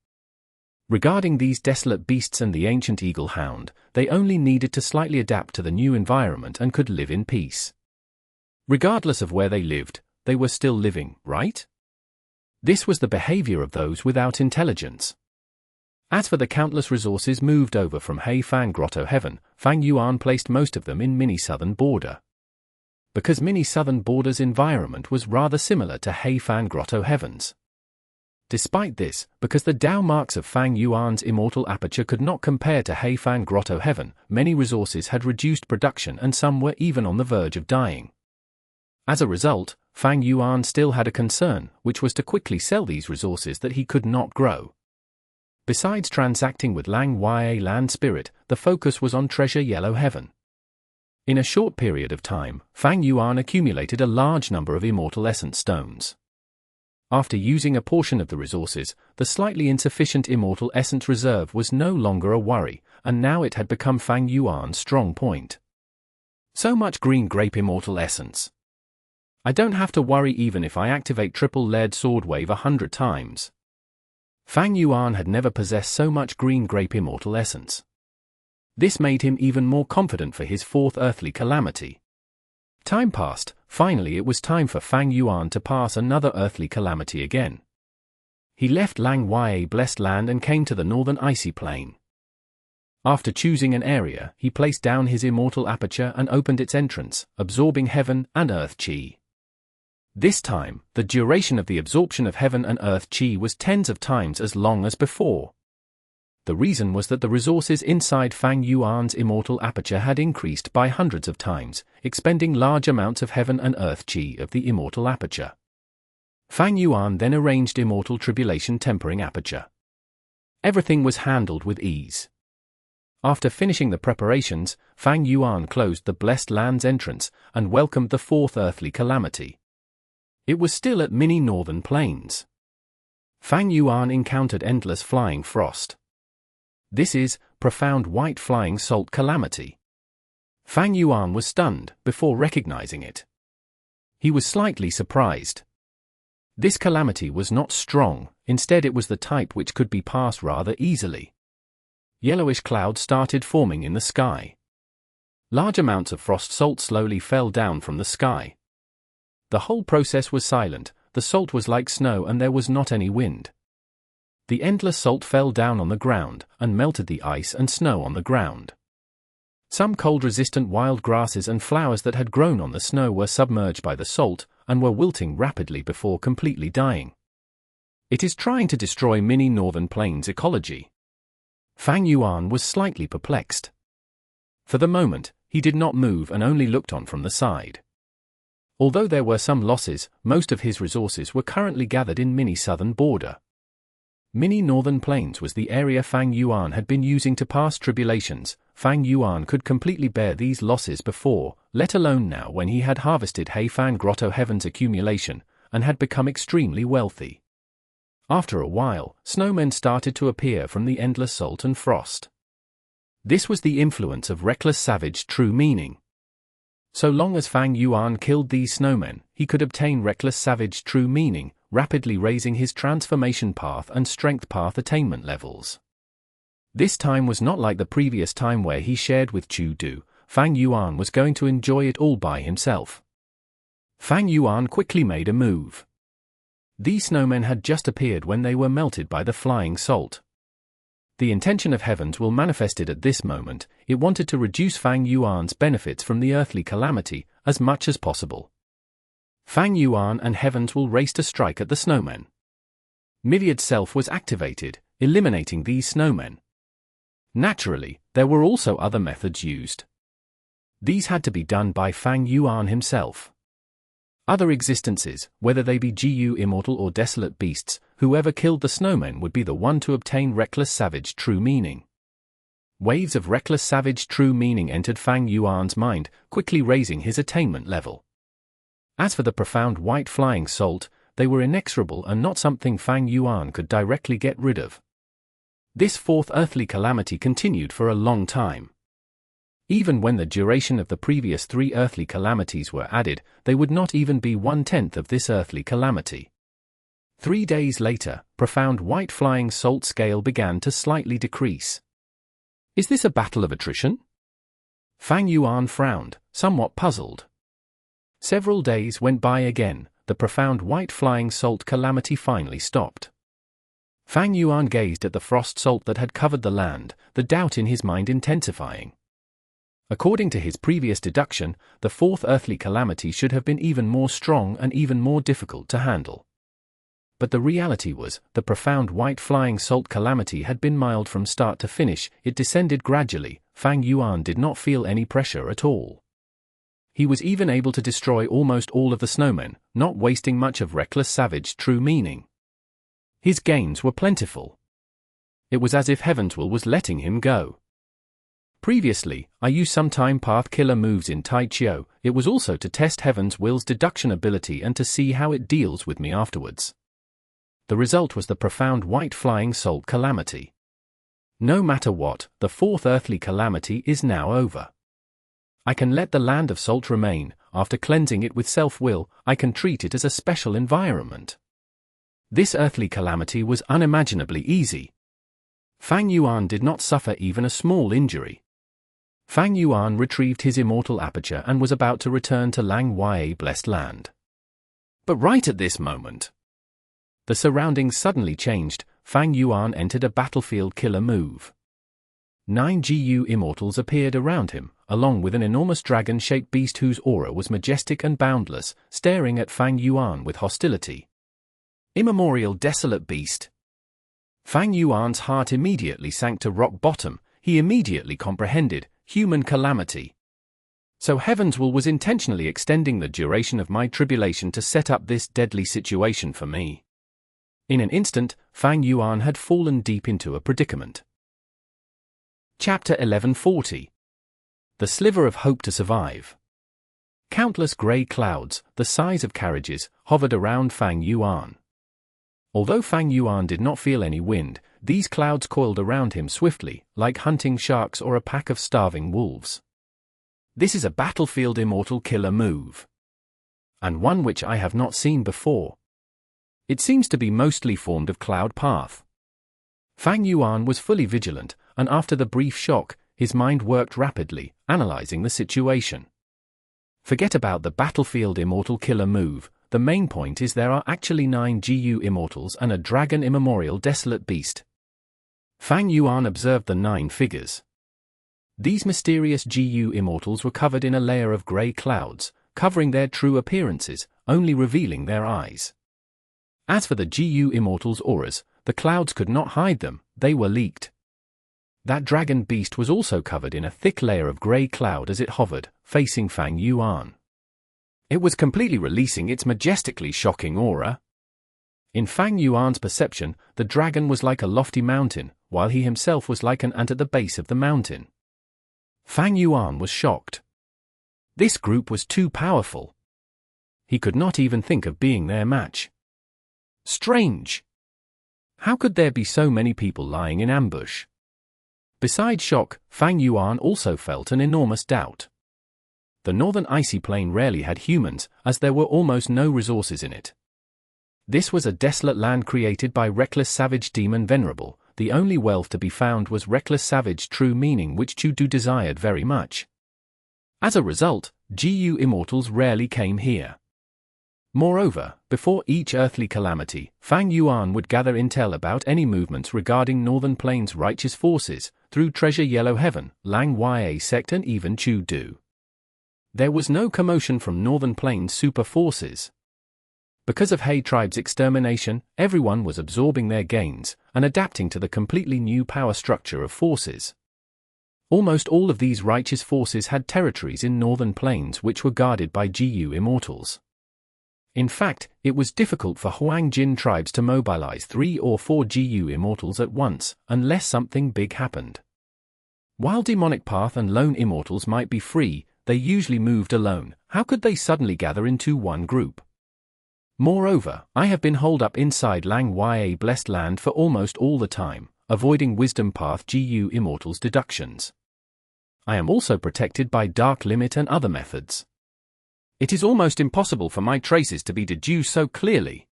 Regarding these desolate beasts and the ancient Eagle Hound, they only needed to slightly adapt to the new environment and could live in peace. Regardless of where they lived, they were still living, right? This was the behavior of those without intelligence. As for the countless resources moved over from Hmph Grotto-Heaven, Fang Yuan placed most of them in mini-southern border. Because mini-southern border's environment was rather similar to Hmph Grotto-Heaven's. Despite this, because the Dao marks of Fang Yuan's immortal aperture could not compare to Hmph Grotto-Heaven, many resources had reduced production and some were even on the verge of dying. As a result, Fang Yuan still had a concern, which was to quickly sell these resources that he could not grow. Besides transacting with Lang Ya Land Spirit, the focus was on Treasure Yellow Heaven. In a short period of time, Fang Yuan accumulated a large number of Immortal Essence Stones. After using a portion of the resources, the slightly insufficient Immortal Essence reserve was no longer a worry, and now it had become Fang Yuan's strong point. So much green grape Immortal Essence. I don't have to worry even if I activate triple lead sword wave 100 times. Fang Yuan had never possessed so much green grape Immortal Essence. This made him even more confident for his fourth earthly calamity. Time passed. Finally it was time for Fang Yuan to pass another earthly calamity again. He left Lang Ya Blessed Land and came to the northern icy plain. After choosing an area, he placed down his immortal aperture and opened its entrance, absorbing heaven and earth chi. This time, the duration of the absorption of heaven and earth chi was tens of times as long as before. The reason was that the resources inside Fang Yuan's immortal aperture had increased by hundreds of times, expending large amounts of heaven and earth chi of the immortal aperture. Fang Yuan then arranged immortal tribulation tempering aperture. Everything was handled with ease. After finishing the preparations, Fang Yuan closed the Blessed Land's entrance and welcomed the fourth earthly calamity. It was still at mini northern plains. Fang Yuan encountered endless flying frost. This is profound white flying salt calamity. Fang Yuan was stunned before recognizing it. He was slightly surprised. This calamity was not strong, instead it was the type which could be passed rather easily. Yellowish clouds started forming in the sky. Large amounts of frost salt slowly fell down from the sky. The whole process was silent, the salt was like snow and there was not any wind. The endless salt fell down on the ground, and melted the ice and snow on the ground. Some cold-resistant wild grasses and flowers that had grown on the snow were submerged by the salt, and were wilting rapidly before completely dying. It is trying to destroy mini northern plains ecology. Fang Yuan was slightly perplexed. For the moment, he did not move and only looked on from the side. Although there were some losses, most of his resources were currently gathered in mini southern border. Mini northern plains was the area Fang Yuan had been using to pass tribulations. Fang Yuan could completely bear these losses before, let alone now when he had harvested Hmph Grotto-Heaven's accumulation, and had become extremely wealthy. After a while, snowmen started to appear from the endless salt and frost. This was the influence of reckless savage true meaning. So long as Fang Yuan killed these snowmen, he could obtain reckless savage true meaning, rapidly raising his transformation path and strength path attainment levels. This time was not like the previous time where he shared with Chu Du. Fang Yuan was going to enjoy it all by himself. Fang Yuan quickly made a move. These snowmen had just appeared when they were melted by the flying salt. The intention of Heavens will manifested at this moment. It wanted to reduce Fang Yuan's benefits from the earthly calamity as much as possible. Fang Yuan and Heavens will race to strike at the snowmen. Myriad Self was activated, eliminating these snowmen. Naturally, there were also other methods used. These had to be done by Fang Yuan himself. Other existences, whether they be GU immortal or desolate beasts, whoever killed the snowmen would be the one to obtain reckless savage true meaning. Waves of reckless savage true meaning entered Fang Yuan's mind, quickly raising his attainment level. As for the profound white flying salt, they were inexorable and not something Fang Yuan could directly get rid of. This fourth earthly calamity continued for a long time. Even when the duration of the previous 3 earthly calamities were added, they would not even be 1/10 of this earthly calamity. 3 days later, profound white flying salt scale began to slightly decrease. Is this a battle of attrition? Fang Yuan frowned, somewhat puzzled. Several days went by again, the profound white flying salt calamity finally stopped. Fang Yuan gazed at the frost salt that had covered the land, the doubt in his mind intensifying. According to his previous deduction, the fourth earthly calamity should have been even more strong and even more difficult to handle. But the reality was, the profound white flying salt calamity had been mild from start to finish. It descended gradually. Fang Yuan did not feel any pressure at all. he was even able to destroy almost all of the snowmen, not wasting much of Reckless Savage's true meaning. His gains were plentiful. It was as if Heaven's will was letting him go. Previously, I used some time path killer moves in Taichio. It was also to test Heaven's will's deduction ability and to see how it deals with me afterwards. The result was the profound white flying salt Calamity. No matter what, the fourth earthly calamity is now over. I can let the land of salt remain. After cleansing it with self-will, I can treat it as a special environment. This earthly calamity was unimaginably easy. Fang Yuan did not suffer even a small injury. Fang Yuan retrieved his immortal aperture and was about to return to Lang Ya Blessed Land. But right at this moment, the surroundings suddenly changed. Fang Yuan entered a battlefield killer move. 9 GU Immortals appeared around him, along with an enormous dragon-shaped beast whose aura was majestic and boundless, staring at Fang Yuan with hostility. Immemorial desolate beast. Fang Yuan's heart immediately sank to rock bottom. He immediately comprehended, human calamity. So Heaven's will was intentionally extending the duration of my tribulation to set up this deadly situation for me. In an instant, Fang Yuan had fallen deep into a predicament. Chapter 1140. The Sliver of Hope to Survive. Countless grey clouds, the size of carriages, hovered around Fang Yuan. Although Fang Yuan did not feel any wind, these clouds coiled around him swiftly, like hunting sharks or a pack of starving wolves. This is a battlefield immortal killer move, and one which I have not seen before. It seems to be mostly formed of cloud path. Fang Yuan was fully vigilant, and after the brief shock, his mind worked rapidly, analyzing the situation. Forget about the battlefield immortal killer move. The main point is there are actually 9 GU Immortals and a dragon immemorial desolate beast. Fang Yuan observed the 9 figures. These mysterious GU Immortals were covered in a layer of grey clouds, covering their true appearances, only revealing their eyes. As for the GU Immortals' auras, the clouds could not hide them, they were leaked. That dragon beast was also covered in a thick layer of grey cloud as it hovered, facing Fang Yuan. It was completely releasing its majestically shocking aura. In Fang Yuan's perception, the dragon was like a lofty mountain, while he himself was like an ant at the base of the mountain. Fang Yuan was shocked. This group was too powerful. He could not even think of being their match. Strange. How could there be so many people lying in ambush? Besides shock, Fang Yuan also felt an enormous doubt. The northern icy plain rarely had humans, as there were almost no resources in it. This was a desolate land created by Reckless Savage Demon Venerable. The only wealth to be found was Reckless Savage true meaning, which Chudu desired very much. As a result, GU Immortals rarely came here. Moreover, before each earthly calamity, Fang Yuan would gather intel about any movements regarding Northern Plains righteous forces, through Treasure Yellow Heaven, Lang Ya sect and even Chudu. There was no commotion from Northern Plains super forces. Because of He tribe's extermination, everyone was absorbing their gains, and adapting to the completely new power structure of forces. Almost all of these righteous forces had territories in Northern Plains which were guarded by GU Immortals. In fact, it was difficult for Huangjin tribes to mobilize 3 or 4 GU Immortals at once, unless something big happened. While Demonic Path and Lone Immortals might be free, they usually moved alone. How could they suddenly gather into one group? Moreover, I have been holed up inside Lang Ya Blessed Land for almost all the time, avoiding Wisdom Path GU Immortals deductions. I am also protected by Dark Limit and other methods. It is almost impossible for my traces to be deduced so clearly.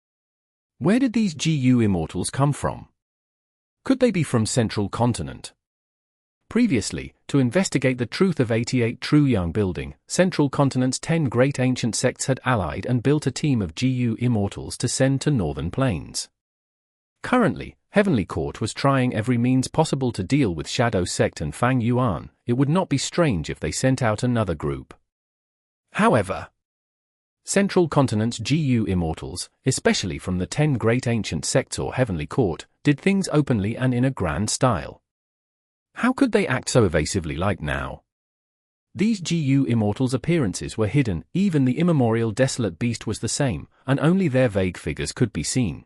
Where did these GU Immortals come from? Could they be from Central Continent? Previously, to investigate the truth of 88 True Young Building, Central Continent's 10 great ancient sects had allied and built a team of GU Immortals to send to Northern Plains. Currently, Heavenly Court was trying every means possible to deal with Shadow Sect and Fang Yuan. It would not be strange if they sent out another group. However, Central Continent's GU Immortals, especially from the 10 great ancient sects or Heavenly Court, did things openly and in a grand style. How could they act so evasively like now? These GU Immortals' appearances were hidden, even the immemorial desolate beast was the same, and only their vague figures could be seen.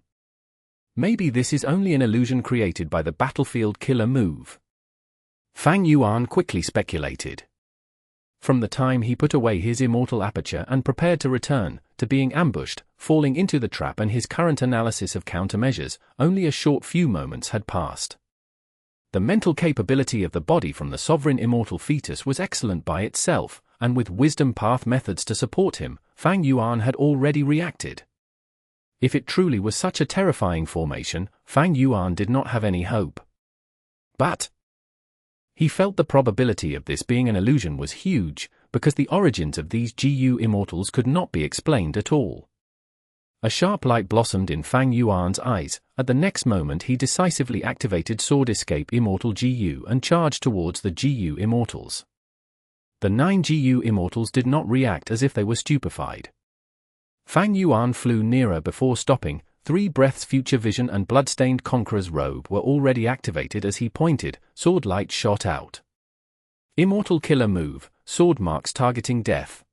Maybe this is only an illusion created by the battlefield killer move. Fang Yuan quickly speculated. From the time he put away his immortal aperture and prepared to return, to being ambushed, falling into the trap and his current analysis of countermeasures, only a short few moments had passed. The mental capability of the body from the sovereign immortal fetus was excellent by itself, and with wisdom path methods to support him, Fang Yuan had already reacted. If it truly was such a terrifying formation, Fang Yuan did not have any hope. But he felt the probability of this being an illusion was huge, because the origins of these GU Immortals could not be explained at all. A sharp light blossomed in Fang Yuan's eyes. At the next moment he decisively activated Sword Escape Immortal GU and charged towards the GU Immortals. The 9 GU Immortals did not react as if they were stupefied. Fang Yuan flew nearer before stopping. 3 breaths Future Vision and Bloodstained Conqueror's Robe were already activated as he pointed. Sword light shot out. Immortal Killer Move, Sword Marks targeting death.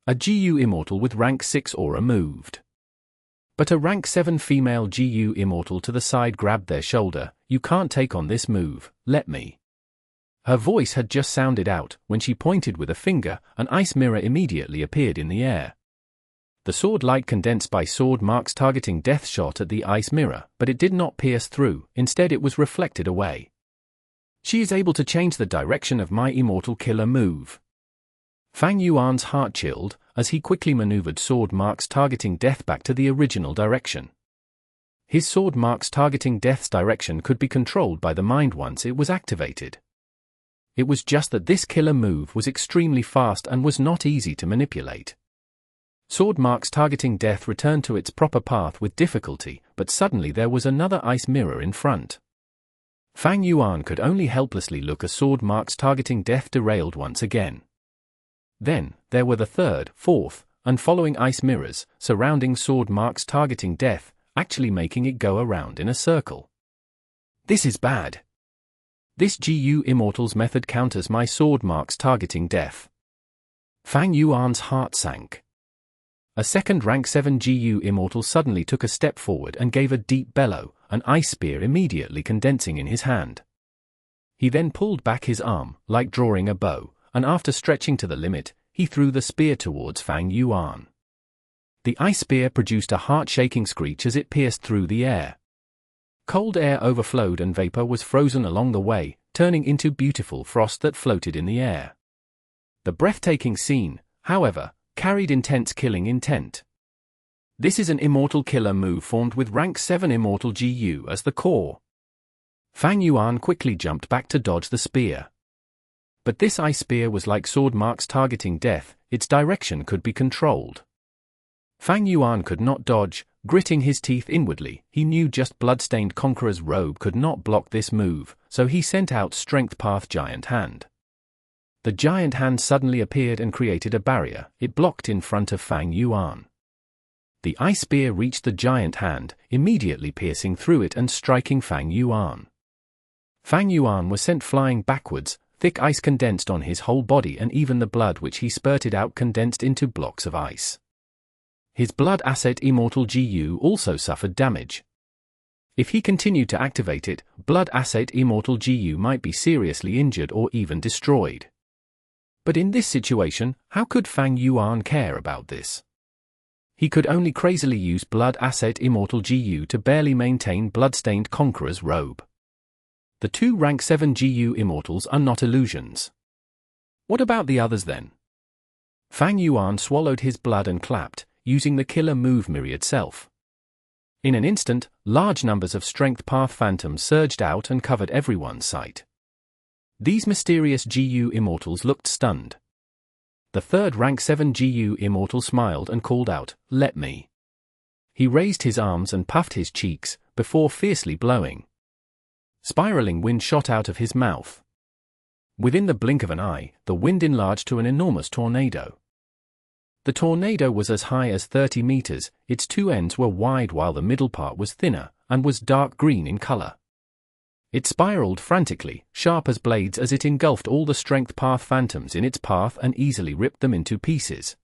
A GU Immortal with rank 6 aura moved. But a rank 7 female GU Immortal to the side grabbed their shoulder. "You can't take on this move, let me." Her voice had just sounded out. When she pointed with a finger, an ice mirror immediately appeared in the air. The sword light condensed by sword marks targeting death shot at the ice mirror, but it did not pierce through, instead it was reflected away. "She is able to change the direction of my immortal killer move." Fang Yuan's heart chilled, as he quickly maneuvered sword marks targeting death back to the original direction. His sword marks targeting death's direction could be controlled by the mind once it was activated. It was just that this killer move was extremely fast and was not easy to manipulate. Sword marks targeting death returned to its proper path with difficulty, but suddenly there was another ice mirror in front. Fang Yuan could only helplessly look as sword marks targeting death derailed once again. Then, there were the third, fourth, and following ice mirrors, surrounding sword marks targeting death, actually making it go around in a circle. "This is bad. This GU Immortals method counters my sword marks targeting death." Fang Yuan's heart sank. A second rank 7 GU Immortal suddenly took a step forward and gave a deep bellow, an ice spear immediately condensing in his hand. He then pulled back his arm, like drawing a bow, and after stretching to the limit, he threw the spear towards Fang Yuan. The ice spear produced a heart-shaking screech as it pierced through the air. Cold air overflowed and vapor was frozen along the way, turning into beautiful frost that floated in the air. The breathtaking scene, however, carried intense killing intent. This is an immortal killer move formed with rank 7 immortal GU as the core. Fang Yuan quickly jumped back to dodge the spear. But this ice spear was like sword marks targeting death, its direction could be controlled. Fang Yuan could not dodge, gritting his teeth inwardly. He knew just Bloodstained Conqueror's Robe could not block this move, so he sent out Strength Path Giant Hand. The giant hand suddenly appeared and created a barrier. It blocked in front of Fang Yuan. The ice spear reached the giant hand, immediately piercing through it and striking Fang Yuan. Fang Yuan was sent flying backwards. Thick ice condensed on his whole body and even the blood which he spurted out condensed into blocks of ice. His blood asset Immortal GU also suffered damage. If he continued to activate it, blood asset Immortal GU might be seriously injured or even destroyed. But in this situation, how could Fang Yuan care about this? He could only crazily use blood asset Immortal GU to barely maintain Bloodstained Conqueror's Robe. The 2 rank 7 GU Immortals are not illusions. What about the others then? Fang Yuan swallowed his blood and clapped, using the killer move Myriad Self. In an instant, large numbers of Strength Path Phantoms surged out and covered everyone's sight. These mysterious GU Immortals looked stunned. The third rank 7 GU Immortal smiled and called out, "Let me." He raised his arms and puffed his cheeks, before fiercely blowing. Spiraling wind shot out of his mouth. Within the blink of an eye, the wind enlarged to an enormous tornado. The tornado was as high as 30 meters, its 2 ends were wide while the middle part was thinner, and was dark green in color. It spiraled frantically, sharp as blades, as it engulfed all the strength path phantoms in its path and easily ripped them into pieces.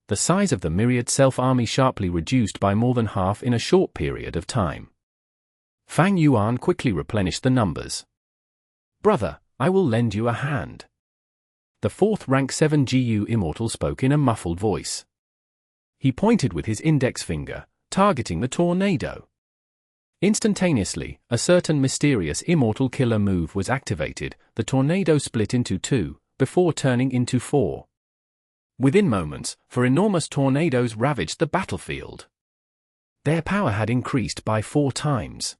The size of the myriad self-army sharply reduced by more than half in a short period of time. Fang Yuan quickly replenished the numbers. "Brother, I will lend you a hand." The fourth rank 7 GU Immortal spoke in a muffled voice. He pointed with his index finger, targeting the tornado. Instantaneously, a certain mysterious immortal killer move was activated. The tornado split into 2, before turning into 4. Within moments, 4 enormous tornadoes ravaged the battlefield. Their power had increased by 4 times.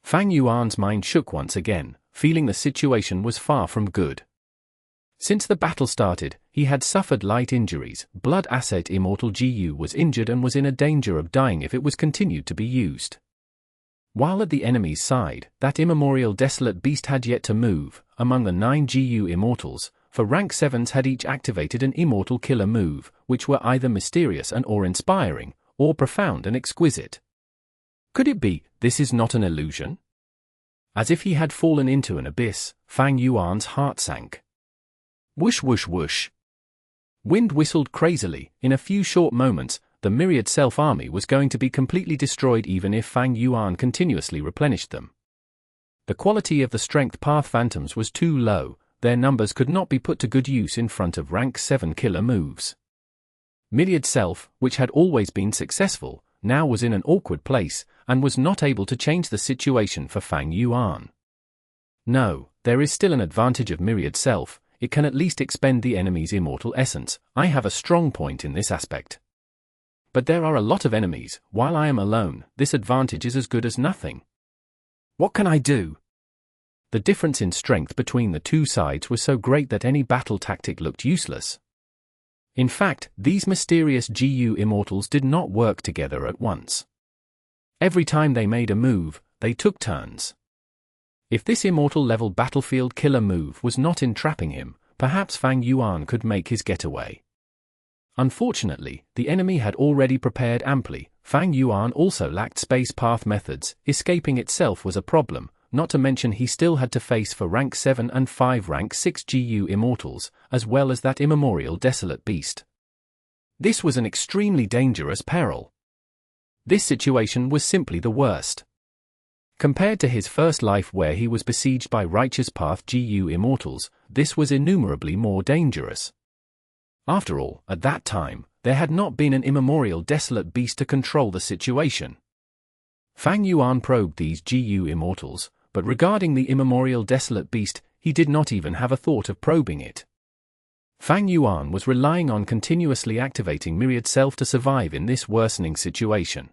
Fang Yuan's mind shook once again, feeling the situation was far from good. Since the battle started, he had suffered light injuries. Blood Asset Immortal GU was injured and was in a danger of dying if it was continued to be used. While at the enemy's side, that immemorial desolate beast had yet to move. Among the 9 GU Immortals, 4 rank 7s had each activated an immortal killer move, which were either mysterious and awe-inspiring, or profound and exquisite. Could it be, this is not an illusion? As if he had fallen into an abyss, Fang Yuan's heart sank. Whoosh whoosh whoosh. Wind whistled crazily. In a few short moments, the myriad self-army was going to be completely destroyed even if Fang Yuan continuously replenished them. The quality of the strength path phantoms was too low. Their numbers could not be put to good use in front of rank 7 killer moves. Myriad Self, which had always been successful, now was in an awkward place, and was not able to change the situation for Fang Yuan. No, there is still an advantage of Myriad Self. It can at least expend the enemy's immortal essence. I have a strong point in this aspect. But there are a lot of enemies. While I am alone, this advantage is as good as nothing. What can I do? The difference in strength between the two sides was so great that any battle tactic looked useless. In fact, these mysterious GU Immortals did not work together at once. Every time they made a move, they took turns. If this immortal-level battlefield killer move was not entrapping him, perhaps Fang Yuan could make his getaway. Unfortunately, the enemy had already prepared amply. Fang Yuan also lacked space path methods. Escaping itself was a problem, not to mention he still had to face 4 rank 7 and 5 rank 6 GU Immortals, as well as that immemorial desolate beast. This was an extremely dangerous peril. This situation was simply the worst. Compared to his first life where he was besieged by righteous path GU Immortals, this was innumerably more dangerous. After all, at that time, there had not been an immemorial desolate beast to control the situation. Fang Yuan probed these GU Immortals, but regarding the immemorial desolate beast, he did not even have a thought of probing it. Fang Yuan was relying on continuously activating Myriad Self to survive in this worsening situation.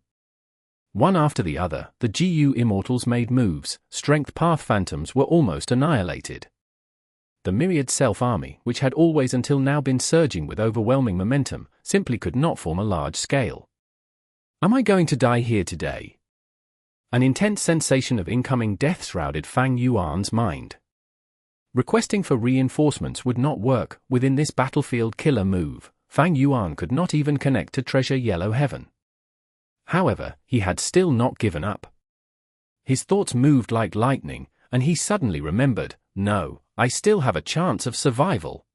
One after the other, the GU Immortals made moves. Strength path phantoms were almost annihilated. The myriad self-army, which had always until now been surging with overwhelming momentum, simply could not form a large scale. Am I going to die here today? An intense sensation of incoming death shrouded Fang Yuan's mind. Requesting for reinforcements would not work. Within this battlefield killer move, Fang Yuan could not even connect to Treasure Yellow Heaven. However, he had still not given up. His thoughts moved like lightning, and he suddenly remembered, no, I still have a chance of survival.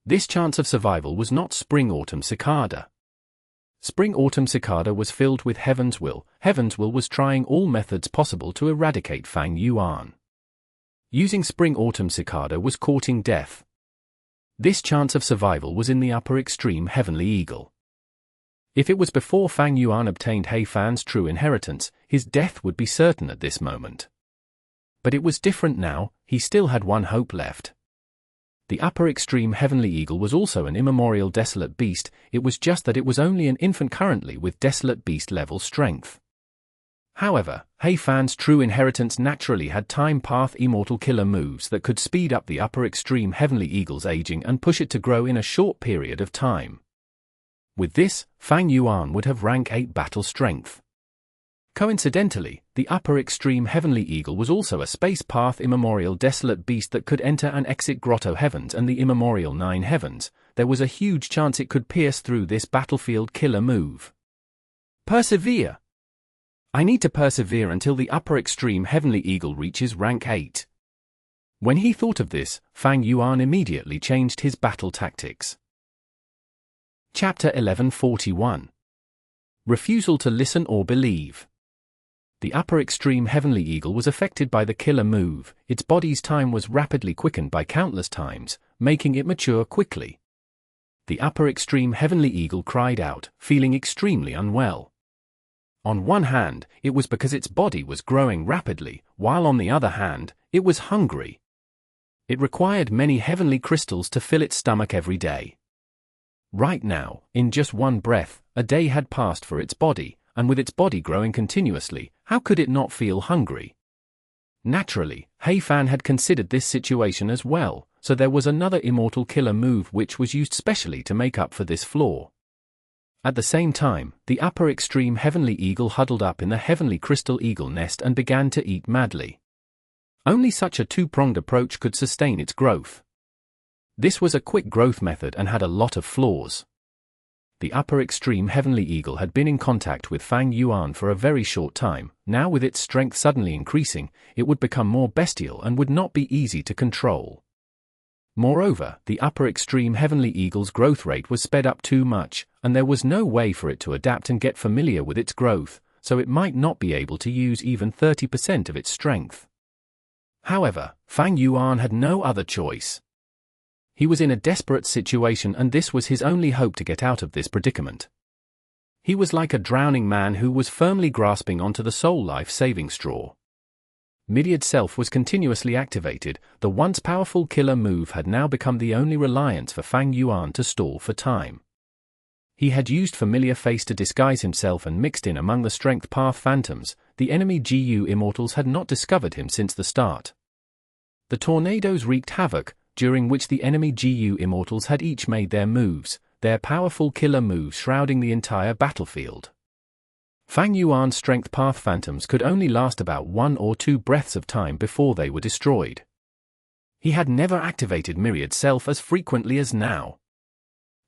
This chance of survival was not Spring-Autumn Cicada. Spring-Autumn Cicada was filled with Heaven's Will. Heaven's Will was trying all methods possible to eradicate Fang Yuan. Using Spring-Autumn Cicada was courting death. This chance of survival was in the upper extreme Heavenly Eagle. If it was before Fang Yuan obtained He Fan's true inheritance, his death would be certain at this moment. But it was different now. He still had one hope left. The upper extreme Heavenly Eagle was also an immemorial desolate beast. It was just that it was only an infant currently with desolate beast level strength. However, He Fan's true inheritance naturally had time path immortal killer moves that could speed up the upper extreme Heavenly Eagle's aging and push it to grow in a short period of time. With this, Fang Yuan would have rank 8 battle strength. Coincidentally, the upper extreme Heavenly Eagle was also a space path immemorial desolate beast that could enter and exit Grotto-Heavens and the immemorial 9 heavens. There was a huge chance it could pierce through this battlefield killer move. Persevere! I need to persevere until the upper extreme Heavenly Eagle reaches rank 8. When he thought of this, Fang Yuan immediately changed his battle tactics. Chapter 1141. Refusal to listen or believe. The upper extreme Heavenly Eagle was affected by the killer move. Its body's time was rapidly quickened by countless times, making it mature quickly. The upper extreme Heavenly Eagle cried out, feeling extremely unwell. On one hand, it was because its body was growing rapidly, while on the other hand, it was hungry. It required many heavenly crystals to fill its stomach every day. Right now, in just one breath, a day had passed for its body, and with its body growing continuously, how could it not feel hungry? Naturally, Fan had considered this situation as well, so there was another immortal killer move which was used specially to make up for this flaw. At the same time, the upper extreme Heavenly Eagle huddled up in the Heavenly Crystal Eagle nest and began to eat madly. Only such a two-pronged approach could sustain its growth. This was a quick growth method and had a lot of flaws. The upper extreme Heavenly Eagle had been in contact with Fang Yuan for a very short time. Now with its strength suddenly increasing, it would become more bestial and would not be easy to control. Moreover, the upper extreme Heavenly Eagle's growth rate was sped up too much, and there was no way for it to adapt and get familiar with its growth, so it might not be able to use even 30% of its strength. However, Fang Yuan had no other choice. He was in a desperate situation and this was his only hope to get out of this predicament. He was like a drowning man who was firmly grasping onto the sole life-saving straw. Myriad Self was continuously activated. The once powerful killer move had now become the only reliance for Fang Yuan to stall for time. He had used Familiar Face to disguise himself and mixed in among the Strength Path Phantoms. The enemy Immortals had not discovered him since the start. The tornadoes wreaked havoc, during which the enemy Immortals had each made their moves, their powerful killer moves shrouding the entire battlefield. Fang Yuan's Strength Path Phantoms could only last about 1 or 2 breaths of time before they were destroyed. He had never activated Myriad Self as frequently as now.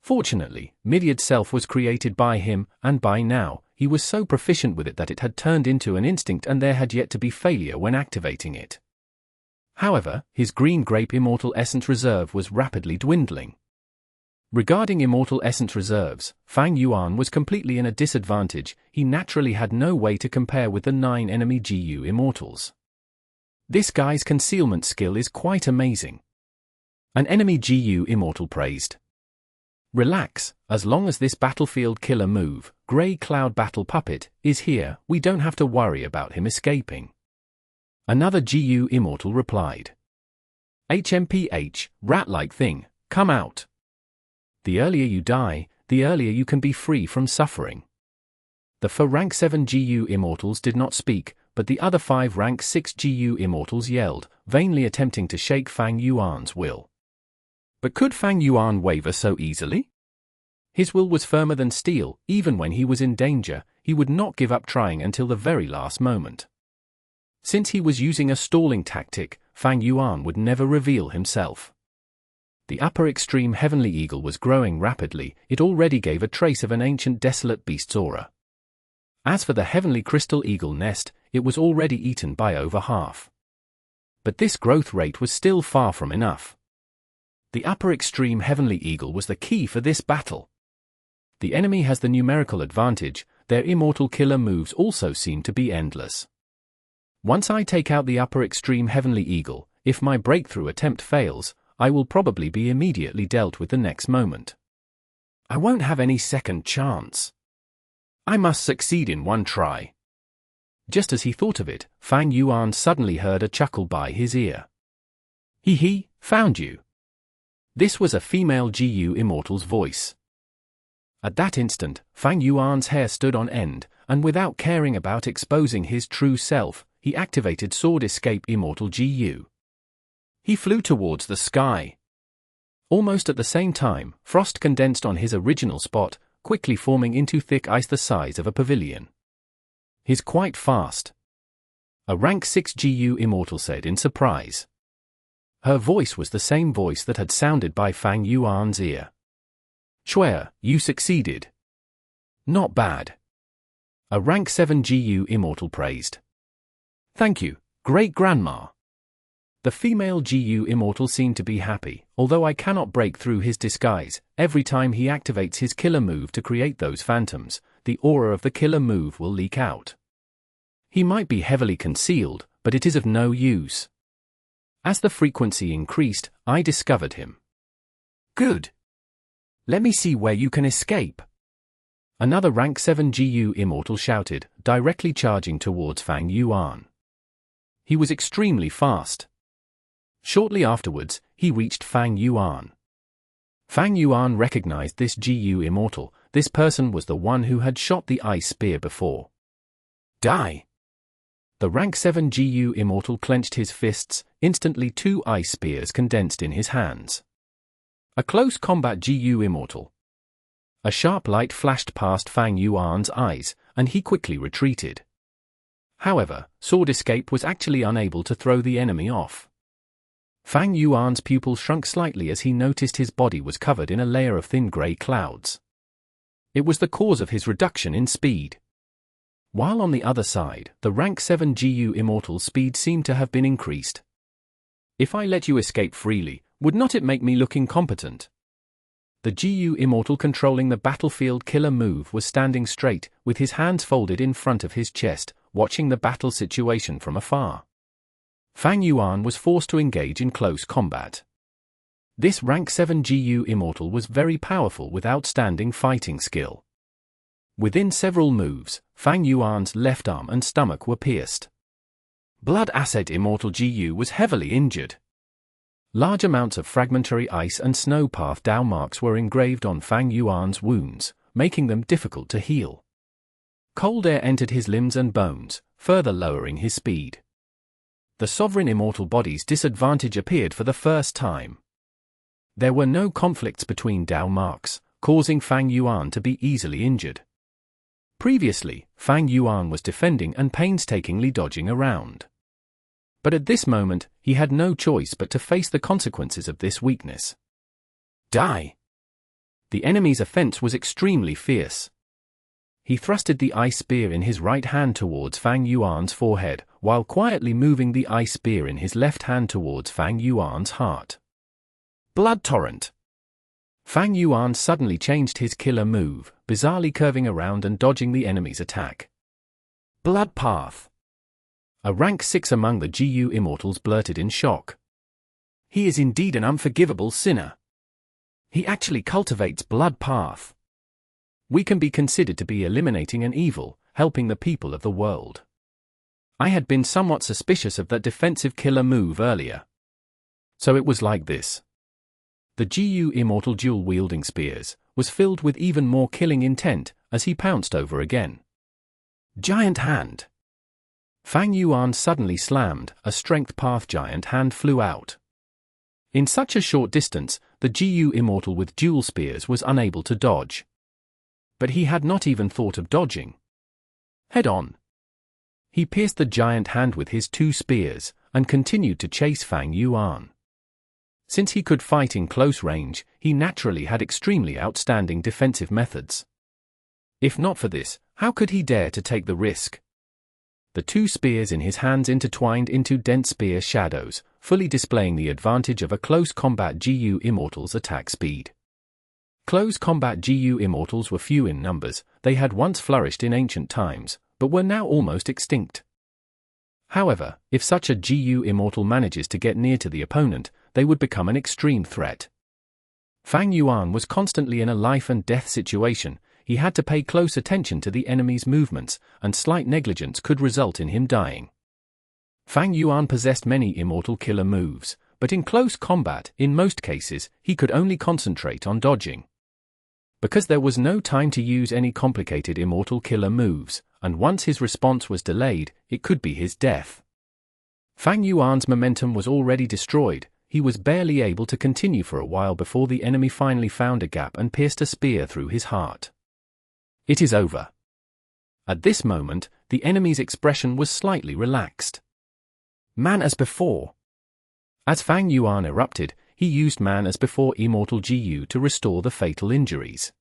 Fortunately, Myriad Self was created by him, and by now, he was so proficient with it that it had turned into an instinct and there had yet to be failure when activating it. However, his Green Grape Immortal Essence Reserve was rapidly dwindling. Regarding Immortal Essence Reserves, Fang Yuan was completely in a disadvantage. He naturally had no way to compare with the 9 enemy Immortals. This guy's concealment skill is quite amazing. An enemy Immortal praised. Relax, as long as this battlefield killer move, Grey Cloud Battle Puppet, is here, we don't have to worry about him escaping. Another Immortal replied. Hmph, rat-like thing, come out. The earlier you die, the earlier you can be free from suffering. The 4 rank 7 Immortals did not speak, but the other 5 rank 6 Immortals yelled, vainly attempting to shake Fang Yuan's will. But could Fang Yuan waver so easily? His will was firmer than steel. Even when he was in danger, he would not give up trying until the very last moment. Since he was using a stalling tactic, Fang Yuan would never reveal himself. The upper extreme Heavenly Eagle was growing rapidly. It already gave a trace of an ancient desolate beast's aura. As for the Heavenly Crystal Eagle nest, it was already eaten by over half. But this growth rate was still far from enough. The upper extreme Heavenly Eagle was the key for this battle. The enemy has the numerical advantage. Their immortal killer moves also seem to be endless. Once I take out the upper extreme Heavenly Eagle, if my breakthrough attempt fails, I will probably be immediately dealt with the next moment. I won't have any second chance. I must succeed in one try. Just as he thought of it, Fang Yuan suddenly heard a chuckle by his ear. He found you. This was a female Immortal's voice. At that instant, Fang Yuan's hair stood on end, and without caring about exposing his true self, he activated Sword Escape Immortal Gu. He flew towards the sky. Almost at the same time, frost condensed on his original spot, quickly forming into thick ice the size of a pavilion. He's quite fast. A rank 6 Immortal said in surprise. Her voice was the same voice that had sounded by Fang Yuan's ear. Swear, you succeeded. Not bad. A rank 7 GU Immortal praised. Thank you, Great Grandma. The female GU Immortal seemed to be happy, although I cannot break through his disguise. Every time he activates his killer move to create those phantoms, the aura of the killer move will leak out. He might be heavily concealed, but it is of no use. As the frequency increased, I discovered him. Good. Let me see where you can escape. Another rank 7 GU Immortal shouted, directly charging towards Fang Yuan. He was extremely fast. Shortly afterwards, he reached Fang Yuan. Fang Yuan recognized this GU Immortal. This person was the one who had shot the ice spear before. Die! The rank 7 GU Immortal clenched his fists. Instantly 2 ice spears condensed in his hands. A close combat GU Immortal. A sharp light flashed past Fang Yuan's eyes, and he quickly retreated. However, Sword Escape was actually unable to throw the enemy off. Fang Yuan's pupil shrunk slightly as he noticed his body was covered in a layer of thin grey clouds. It was the cause of his reduction in speed. While on the other side, the rank 7 GU Immortal's speed seemed to have been increased. If I let you escape freely, would not it make me look incompetent? The GU Immortal controlling the battlefield killer move was standing straight, with his hands folded in front of his chest, watching the battle situation from afar. Fang Yuan was forced to engage in close combat. This rank 7 GU Immortal was very powerful with outstanding fighting skill. Within several moves, Fang Yuan's left arm and stomach were pierced. Blood Asset Immortal GU was heavily injured. Large amounts of fragmentary ice and snow path down marks were engraved on Fang Yuan's wounds, making them difficult to heal. Cold air entered his limbs and bones, further lowering his speed. The Sovereign Immortal body's disadvantage appeared for the first time. There were no conflicts between down marks, causing Fang Yuan to be easily injured. Previously, Fang Yuan was defending and painstakingly dodging around. But at this moment, he had no choice but to face the consequences of this weakness. Die! The enemy's offense was extremely fierce. He thrusted the ice spear in his right hand towards Fang Yuan's forehead, while quietly moving the ice spear in his left hand towards Fang Yuan's heart. Blood Torrent! Fang Yuan suddenly changed his killer move, bizarrely curving around and dodging the enemy's attack. Blood Path! A rank 6 among the GU Immortals blurted in shock. He is indeed an unforgivable sinner. He actually cultivates Blood Path. We can be considered to be eliminating an evil, helping the people of the world. I had been somewhat suspicious of that defensive killer move earlier. So it was like this. The GU Immortal dual-wielding spears was filled with even more killing intent as he pounced over again. Giant Hand! Fang Yuan suddenly slammed, a strength path giant hand flew out. In such a short distance, the GU Immortal with dual spears was unable to dodge. But he had not even thought of dodging. Head on. He pierced the giant hand with his 2 spears, and continued to chase Fang Yuan. Since he could fight in close range, he naturally had extremely outstanding defensive methods. If not for this, how could he dare to take the risk? The 2 spears in his hands intertwined into dense spear shadows, fully displaying the advantage of a close combat GU Immortal's attack speed. Close combat GU Immortals were few in numbers. They had once flourished in ancient times, but were now almost extinct. However, if such a GU Immortal manages to get near to the opponent, they would become an extreme threat. Fang Yuan was constantly in a life and death situation. He had to pay close attention to the enemy's movements, and slight negligence could result in him dying. Fang Yuan possessed many immortal killer moves, but in close combat, in most cases, he could only concentrate on dodging. Because there was no time to use any complicated immortal killer moves, and once his response was delayed, it could be his death. Fang Yuan's momentum was already destroyed. He was barely able to continue for a while before the enemy finally found a gap and pierced a spear through his heart. It is over. At this moment, the enemy's expression was slightly relaxed. Man as before. As Fang Yuan erupted, he used Man as before Immortal GU to restore the fatal injuries.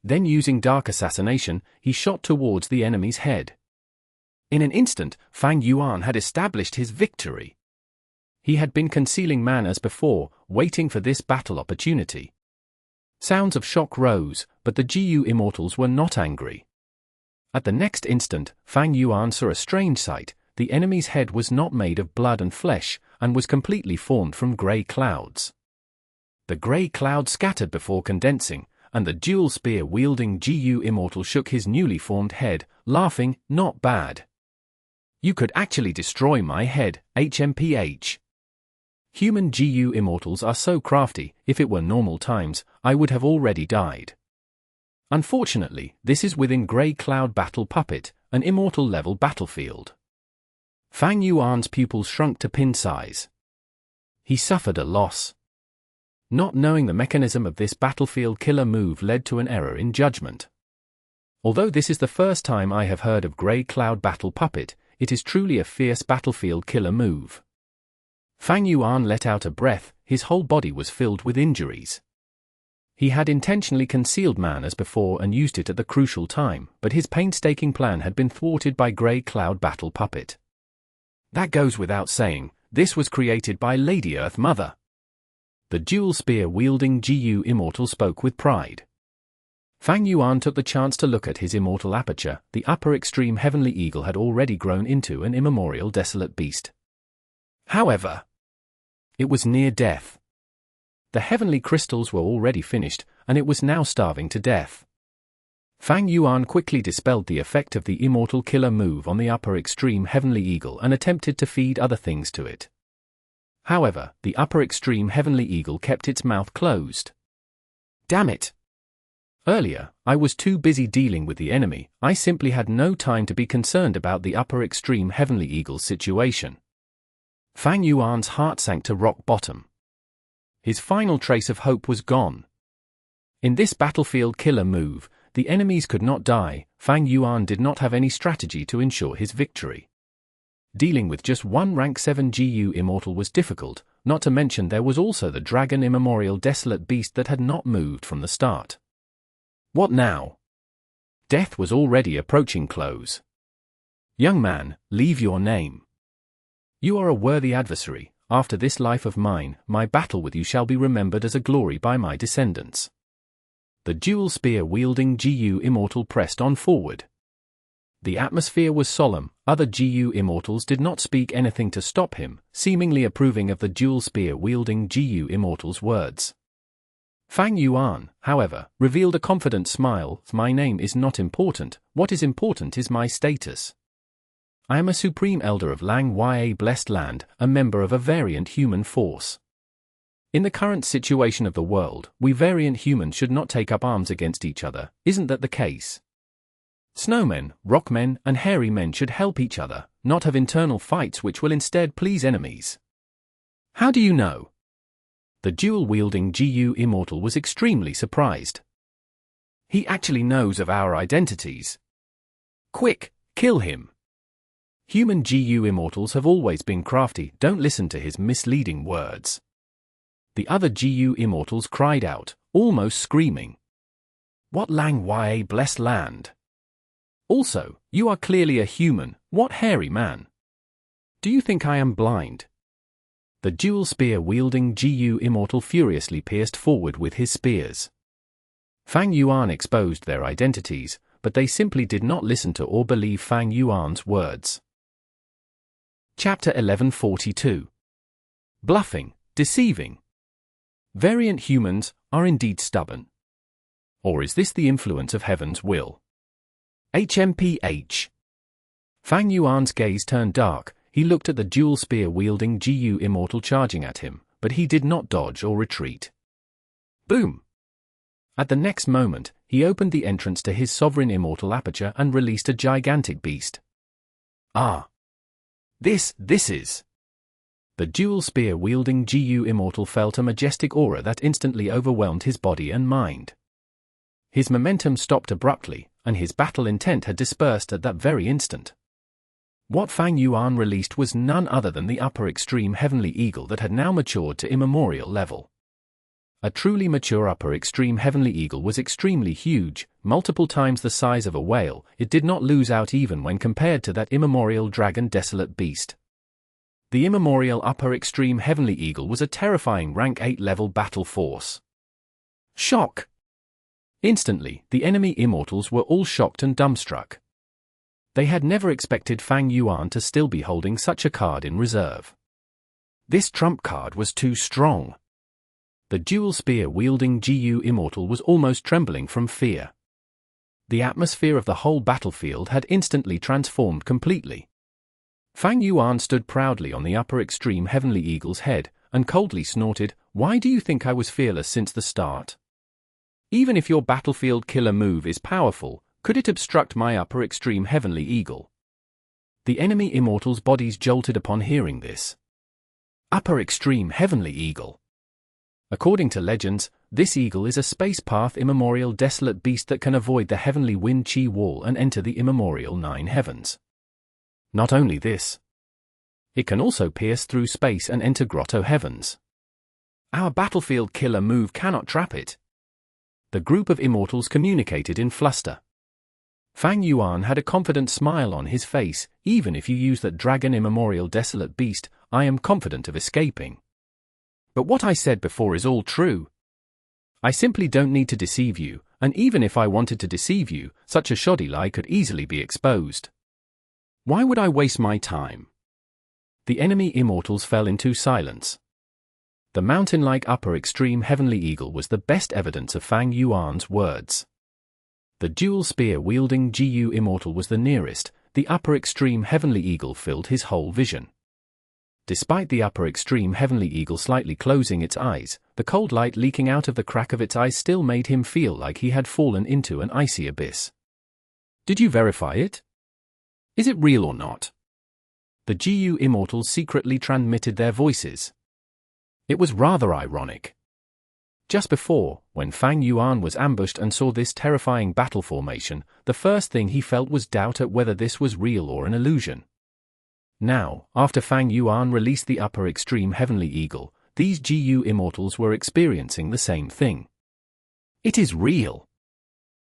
Then using Dark Assassination, he shot towards the enemy's head. In an instant, Fang Yuan had established his victory. He had been concealing mana as before, waiting for this battle opportunity. Sounds of shock rose, but the GU Immortals were not angry. At the next instant, Fang Yuan saw a strange sight. The enemy's head was not made of blood and flesh, and was completely formed from grey clouds. The grey cloud scattered before condensing, and the dual spear-wielding GU Immortal shook his newly formed head, laughing, "Not bad. You could actually destroy my head, Hmph. Human GU Immortals are so crafty, if it were normal times, I would have already died. Unfortunately, this is within Grey Cloud Battle Puppet, an Immortal-level battlefield." Fang Yuan's pupils shrunk to pin size. He suffered a loss. Not knowing the mechanism of this battlefield killer move led to an error in judgment. Although this is the first time I have heard of Grey Cloud Battle Puppet, it is truly a fierce battlefield killer move. Fang Yuan let out a breath, his whole body was filled with injuries. He had intentionally concealed mana as before and used it at the crucial time, but his painstaking plan had been thwarted by Grey Cloud Battle Puppet. That goes without saying, this was created by Lady Earth Mother. The dual spear-wielding GU Immortal spoke with pride. Fang Yuan took the chance to look at his immortal aperture. The upper extreme Heavenly Eagle had already grown into an immemorial desolate beast. However, it was near death. The heavenly crystals were already finished, and it was now starving to death. Fang Yuan quickly dispelled the effect of the immortal killer move on the upper extreme Heavenly Eagle and attempted to feed other things to it. However, the upper extreme Heavenly Eagle kept its mouth closed. Damn it! Earlier, I was too busy dealing with the enemy. I simply had no time to be concerned about the upper extreme Heavenly Eagle's situation. Fang Yuan's heart sank to rock bottom. His final trace of hope was gone. In this battlefield killer move, the enemies could not die. Fang Yuan did not have any strategy to ensure his victory. Dealing with just one rank 7 GU Immortal was difficult, not to mention there was also the Dragon Immemorial Desolate Beast that had not moved from the start. What now? Death was already approaching close. Young man, leave your name. You are a worthy adversary. After this life of mine, my battle with you shall be remembered as a glory by my descendants. The dual spear-wielding GU Immortal pressed on forward. The atmosphere was solemn. Other GU Immortals did not speak anything to stop him, seemingly approving of the dual spear-wielding GU Immortal's words. Fang Yuan, however, revealed a confident smile. My name is not important. What is important is my status. I am a supreme elder of Lang Ya Blessed Land, a member of a variant human force. In the current situation of the world, we variant humans should not take up arms against each other. Isn't that the case? Snowmen, rockmen, and hairy men should help each other, not have internal fights which will instead please enemies. How do you know? The dual-wielding GU Immortal was extremely surprised. He actually knows of our identities. Quick, kill him. Human GU Immortals have always been crafty. Don't listen to his misleading words. The other GU Immortals cried out, almost screaming. What Lang Ya Blessed Land? Also, you are clearly a human. What hairy man? Do you think I am blind? The dual spear-wielding GU Immortal furiously pierced forward with his spears. Fang Yuan exposed their identities, but they simply did not listen to or believe Fang Yuan's words. Chapter 1142. Bluffing, Deceiving. Variant humans are indeed stubborn. Or is this the influence of heaven's will? Hmph. Fang Yuan's gaze turned dark. He looked at the dual spear-wielding GU Immortal charging at him, but he did not dodge or retreat. Boom! At the next moment, he opened the entrance to his sovereign immortal aperture and released a gigantic beast. Ah! This is... The dual spear-wielding GU Immortal felt a majestic aura that instantly overwhelmed his body and mind. His momentum stopped abruptly, and his battle intent had dispersed at that very instant. What Fang Yuan released was none other than the upper extreme Heavenly Eagle that had now matured to immemorial level. A truly mature upper extreme heavenly eagle was extremely huge, multiple times the size of a whale. It did not lose out even when compared to that immemorial dragon desolate beast. The immemorial upper extreme heavenly eagle was a terrifying rank 8 level battle force. Shock! Instantly, the enemy Immortals were all shocked and dumbstruck. They had never expected Fang Yuan to still be holding such a card in reserve. This trump card was too strong. The dual spear-wielding GU Immortal was almost trembling from fear. The atmosphere of the whole battlefield had instantly transformed completely. Fang Yuan stood proudly on the upper extreme heavenly eagle's head, and coldly snorted, "Why do you think I was fearless since the start? Even if your battlefield killer move is powerful, could it obstruct my upper extreme heavenly eagle?" The enemy Immortals' bodies jolted upon hearing this. Upper extreme heavenly eagle. According to legends, this eagle is a space path immemorial desolate beast that can avoid the heavenly wind chi wall and enter the immemorial 9 heavens. Not only this, it can also pierce through space and enter Grotto-Heavens. Our battlefield killer move cannot trap it. The group of Immortals communicated in fluster. Fang Yuan had a confident smile on his face. "Even if you use that dragon immemorial desolate beast, I am confident of escaping. But what I said before is all true. I simply don't need to deceive you, and even if I wanted to deceive you, such a shoddy lie could easily be exposed. Why would I waste my time?" The enemy Immortals fell into silence. The mountain-like upper extreme heavenly eagle was the best evidence of Fang Yuan's words. The dual spear-wielding GU Immortal was the nearest. The upper extreme heavenly eagle filled his whole vision. Despite the upper extreme heavenly eagle slightly closing its eyes, the cold light leaking out of the crack of its eyes still made him feel like he had fallen into an icy abyss. "Did you verify it? Is it real or not?" The GU Immortals secretly transmitted their voices. It was rather ironic. Just before, when Fang Yuan was ambushed and saw this terrifying battle formation, the first thing he felt was doubt at whether this was real or an illusion. Now, after Fang Yuan released the upper extreme heavenly eagle, these GU Immortals were experiencing the same thing. It is real.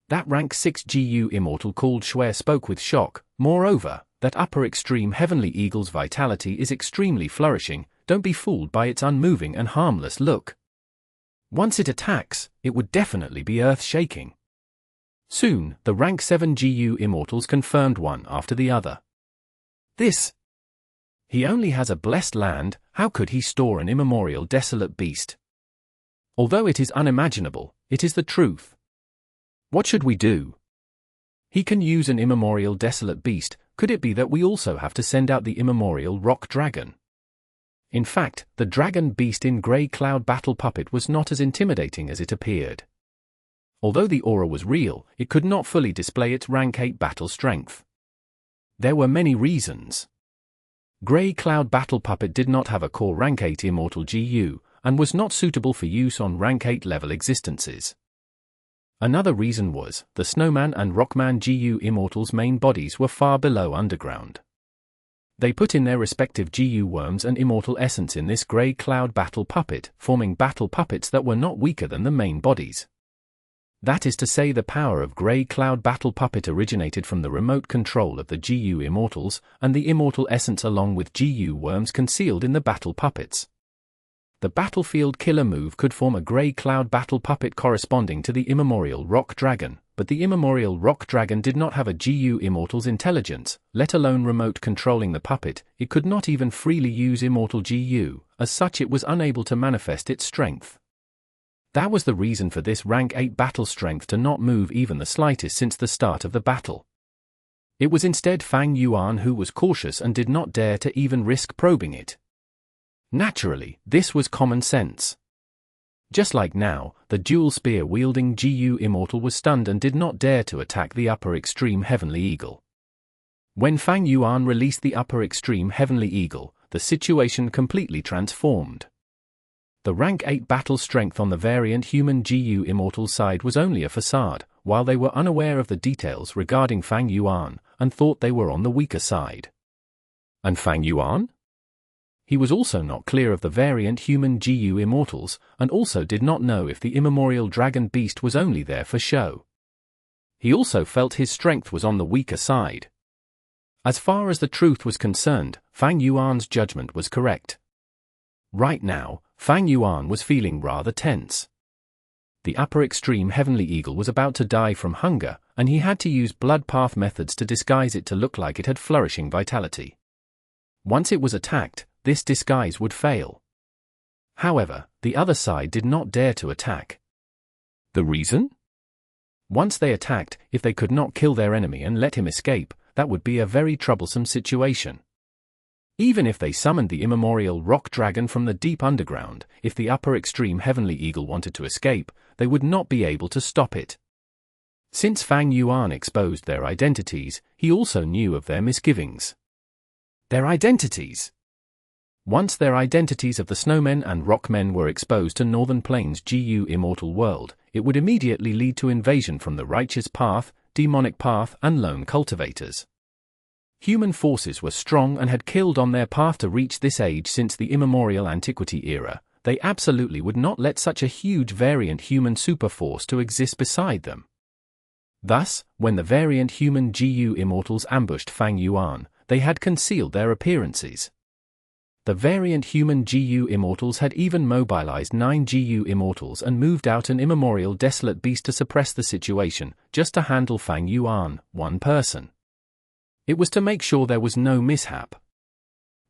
That rank 6 GU Immortal called Shui spoke with shock. Moreover, that upper extreme heavenly eagle's vitality is extremely flourishing. Don't be fooled by its unmoving and harmless look. Once it attacks, it would definitely be earth-shaking. Soon, the rank 7 GU Immortals confirmed one after the other. He only has a blessed land. How could he store an immemorial desolate beast? Although it is unimaginable, it is the truth. What should we do? He can use an immemorial desolate beast. Could it be that we also have to send out the immemorial rock dragon? In fact, the dragon beast in Grey Cloud Battle Puppet was not as intimidating as it appeared. Although the aura was real, it could not fully display its rank 8 battle strength. There were many reasons. Grey Cloud Battle Puppet did not have a core rank 8 immortal GU, and was not suitable for use on rank 8 level existences. Another reason was, the Snowman and Rockman GU Immortals' main bodies were far below underground. They put in their respective GU worms and immortal essence in this Grey Cloud Battle Puppet, forming battle puppets that were not weaker than the main bodies. That is to say, the power of Grey Cloud Battle Puppet originated from the remote control of the GU Immortals, and the immortal essence along with GU worms concealed in the battle puppets. The battlefield killer move could form a Grey Cloud Battle Puppet corresponding to the immemorial Rock Dragon, but the immemorial Rock Dragon did not have a GU Immortal's intelligence, let alone remote controlling the puppet. It could not even freely use immortal GU, as such it was unable to manifest its strength. That was the reason for this rank 8 battle strength to not move even the slightest since the start of the battle. It was instead Fang Yuan who was cautious and did not dare to even risk probing it. Naturally, this was common sense. Just like now, the dual spear-wielding GU Immortal was stunned and did not dare to attack the upper extreme heavenly eagle. When Fang Yuan released the upper extreme heavenly eagle, the situation completely transformed. The rank 8 battle strength on the variant human GU Immortal side was only a facade, while they were unaware of the details regarding Fang Yuan, and thought they were on the weaker side. And Fang Yuan? He was also not clear of the variant human GU Immortals, and also did not know if the immemorial dragon beast was only there for show. He also felt his strength was on the weaker side. As far as the truth was concerned, Fang Yuan's judgment was correct. Right now, Fang Yuan was feeling rather tense. The upper extreme Heavenly Eagle was about to die from hunger, and he had to use blood path methods to disguise it to look like it had flourishing vitality. Once it was attacked, this disguise would fail. However, the other side did not dare to attack. The reason? Once they attacked, if they could not kill their enemy and let him escape, that would be a very troublesome situation. Even if they summoned the immemorial rock dragon from the deep underground, if the upper extreme Heavenly Eagle wanted to escape, they would not be able to stop it. Since Fang Yuan exposed their identities, he also knew of their misgivings. Their identities! Once their identities of the snowmen and rockmen were exposed to Northern Plains' GU Immortal world, it would immediately lead to invasion from the Righteous Path, Demonic Path and Lone Cultivators. Human forces were strong and had killed on their path to reach this age since the immemorial antiquity era. They absolutely would not let such a huge variant human superforce to exist beside them. Thus, when the variant human GU Immortals ambushed Fang Yuan, they had concealed their appearances. The variant human GU Immortals had even mobilized 9 GU Immortals and moved out an immemorial desolate beast to suppress the situation, just to handle Fang Yuan, one person. It was to make sure there was no mishap.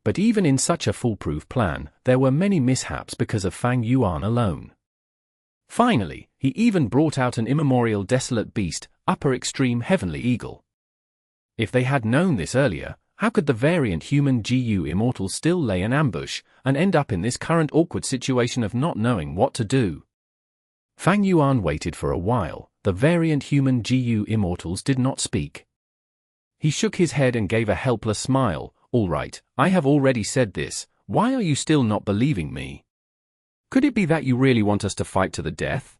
But even in such a foolproof plan, there were many mishaps because of Fang Yuan alone. Finally, he even brought out an immemorial desolate beast, upper extreme Heavenly Eagle. If they had known this earlier, how could the variant human GU Immortal still lay an ambush, and end up in this current awkward situation of not knowing what to do? Fang Yuan waited for a while. The variant human GU Immortals did not speak. He shook his head and gave a helpless smile. All right, I have already said this. Why are you still not believing me? Could it be that you really want us to fight to the death?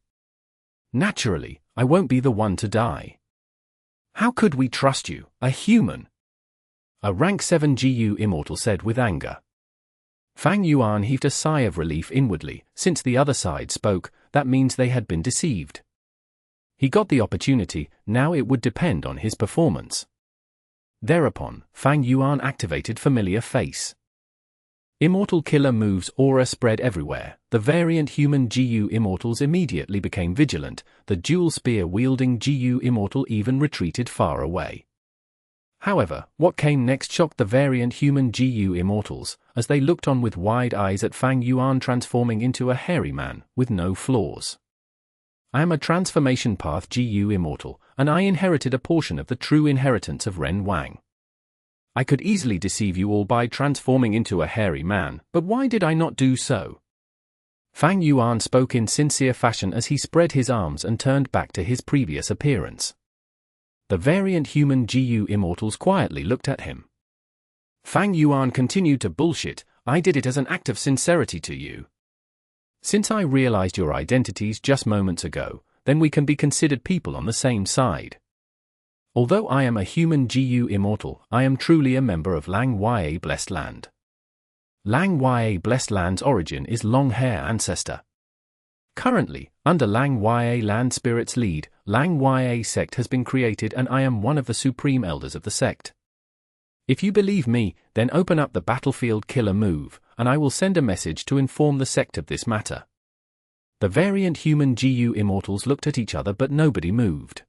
Naturally, I won't be the one to die. How could we trust you, a human? A rank 7 GU Immortal said with anger. Fang Yuan heaved a sigh of relief inwardly. Since the other side spoke, that means they had been deceived. He got the opportunity, now it would depend on his performance. Thereupon, Fang Yuan activated Familiar Face. Immortal Killer moves aura spread everywhere. The variant human GU Immortals immediately became vigilant. The dual spear-wielding GU Immortal even retreated far away. However, what came next shocked the variant human GU Immortals, as they looked on with wide eyes at Fang Yuan transforming into a hairy man, with no flaws. I am a transformation path GU Immortal, and I inherited a portion of the true inheritance of Ren Wang. I could easily deceive you all by transforming into a hairy man, but why did I not do so? Fang Yuan spoke in sincere fashion as he spread his arms and turned back to his previous appearance. The variant human GU Immortals quietly looked at him. Fang Yuan continued to bullshit. I did it as an act of sincerity to you. Since I realized your identities just moments ago, then we can be considered people on the same side. Although I am a human GU Immortal, I am truly a member of Lang Ya Blessed Land. Lang Ya Blessed Land's origin is long hair ancestor. Currently, under Lang Ya Land Spirit's lead, Lang Ya sect has been created and I am one of the supreme elders of the sect. If you believe me, then open up the battlefield killer move, and I will send a message to inform the sect of this matter. The variant human GU Immortals looked at each other but nobody moved.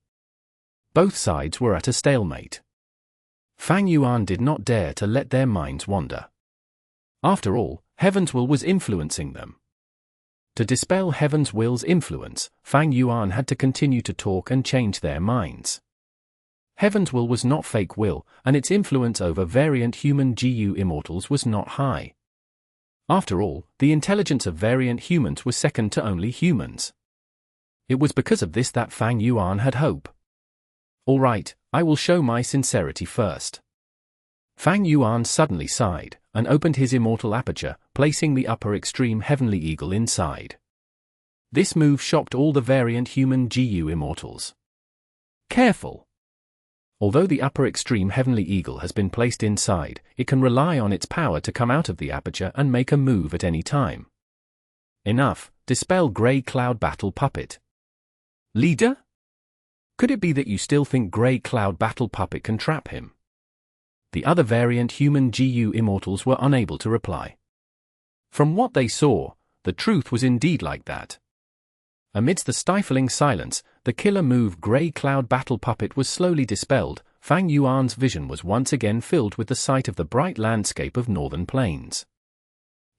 Both sides were at a stalemate. Fang Yuan did not dare to let their minds wander. After all, Heaven's will was influencing them. To dispel Heaven's will's influence, Fang Yuan had to continue to talk and change their minds. Heaven's will was not fake will, and its influence over variant human GU Immortals was not high. After all, the intelligence of variant humans was second to only humans. It was because of this that Fang Yuan had hope. All right, I will show my sincerity first. Fang Yuan suddenly sighed, and opened his immortal aperture, placing the upper extreme Heavenly Eagle inside. This move shocked all the variant human GU Immortals. Careful! Although the upper extreme heavenly eagle has been placed inside, it can rely on its power to come out of the aperture and make a move at any time. Enough, dispel Grey Cloud Battle Puppet. Leader? Could it be that you still think Grey Cloud Battle Puppet can trap him? The other variant human GU Immortals were unable to reply. From what they saw, the truth was indeed like that. Amidst the stifling silence, the killer move Grey Cloud Battle Puppet was slowly dispelled. Fang Yuan's vision was once again filled with the sight of the bright landscape of northern plains.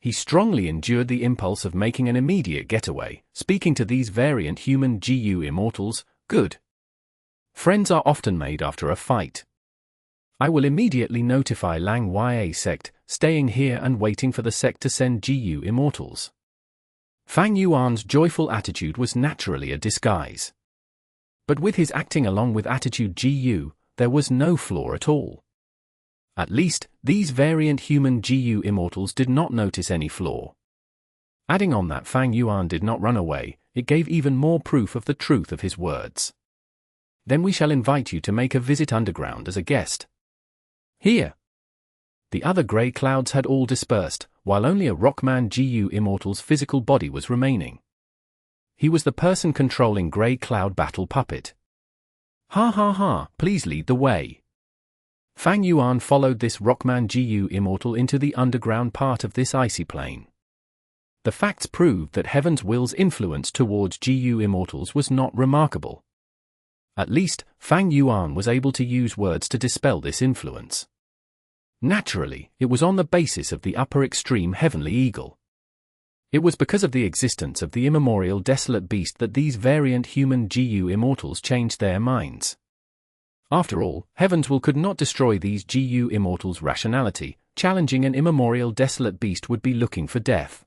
He strongly endured the impulse of making an immediate getaway, speaking to these variant human GU Immortals. Good. Friends are often made after a fight. I will immediately notify Lang Ya sect, staying here and waiting for the sect to send GU Immortals. Fang Yuan's joyful attitude was naturally a disguise. But with his acting along with attitude GU, there was no flaw at all. At least, these variant human GU Immortals did not notice any flaw. Adding on that Fang Yuan did not run away, it gave even more proof of the truth of his words. Then we shall invite you to make a visit underground as a guest. Here. The other grey clouds had all dispersed, while only a Rockman GU Immortal's physical body was remaining. He was the person controlling Grey Cloud Battle Puppet. Ha ha ha, please lead the way. Fang Yuan followed this Rockman GU Immortal into the underground part of this icy plain. The facts proved that Heaven's will's influence towards GU Immortals was not remarkable. At least, Fang Yuan was able to use words to dispel this influence. Naturally, it was on the basis of the upper extreme heavenly eagle. It was because of the existence of the immemorial desolate beast that these variant human GU Immortals changed their minds. After all, Heaven's will could not destroy these GU Immortals' rationality. Challenging an immemorial desolate beast would be looking for death.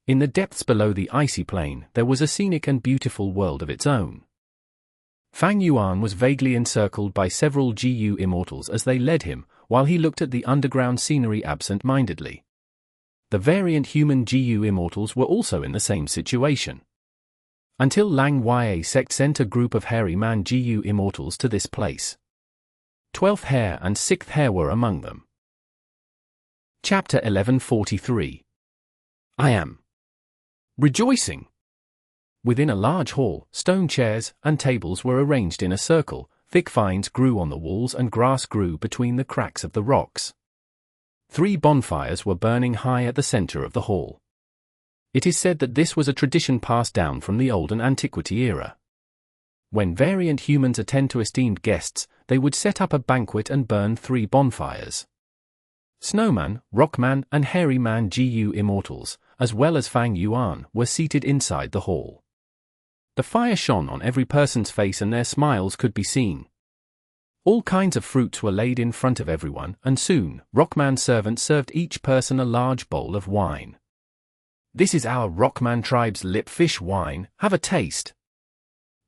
In the depths below the icy plain, there was a scenic and beautiful world of its own. Fang Yuan was vaguely encircled by several GU Immortals as they led him, while he looked at the underground scenery absent-mindedly. The variant human GU Immortals were also in the same situation. Until Lang Ya sect sent a group of hairy man GU Immortals to this place. 12th Hair and 6th Hair were among them. Chapter 1143. I am rejoicing. Within a large hall, stone chairs and tables were arranged in a circle, thick vines grew on the walls and grass grew between the cracks of the rocks. 3 bonfires were burning high at the center of the hall. It is said that this was a tradition passed down from the olden antiquity era. When variant humans attend to esteemed guests, they would set up a banquet and burn 3 bonfires. Snowman, Rockman and Hairy Man GU Immortals, as well as Fang Yuan, were seated inside the hall. The fire shone on every person's face and their smiles could be seen. All kinds of fruits were laid in front of everyone, and soon, Rockman's servant served each person a large bowl of wine. This is our Rockman tribe's lip fish wine, have a taste.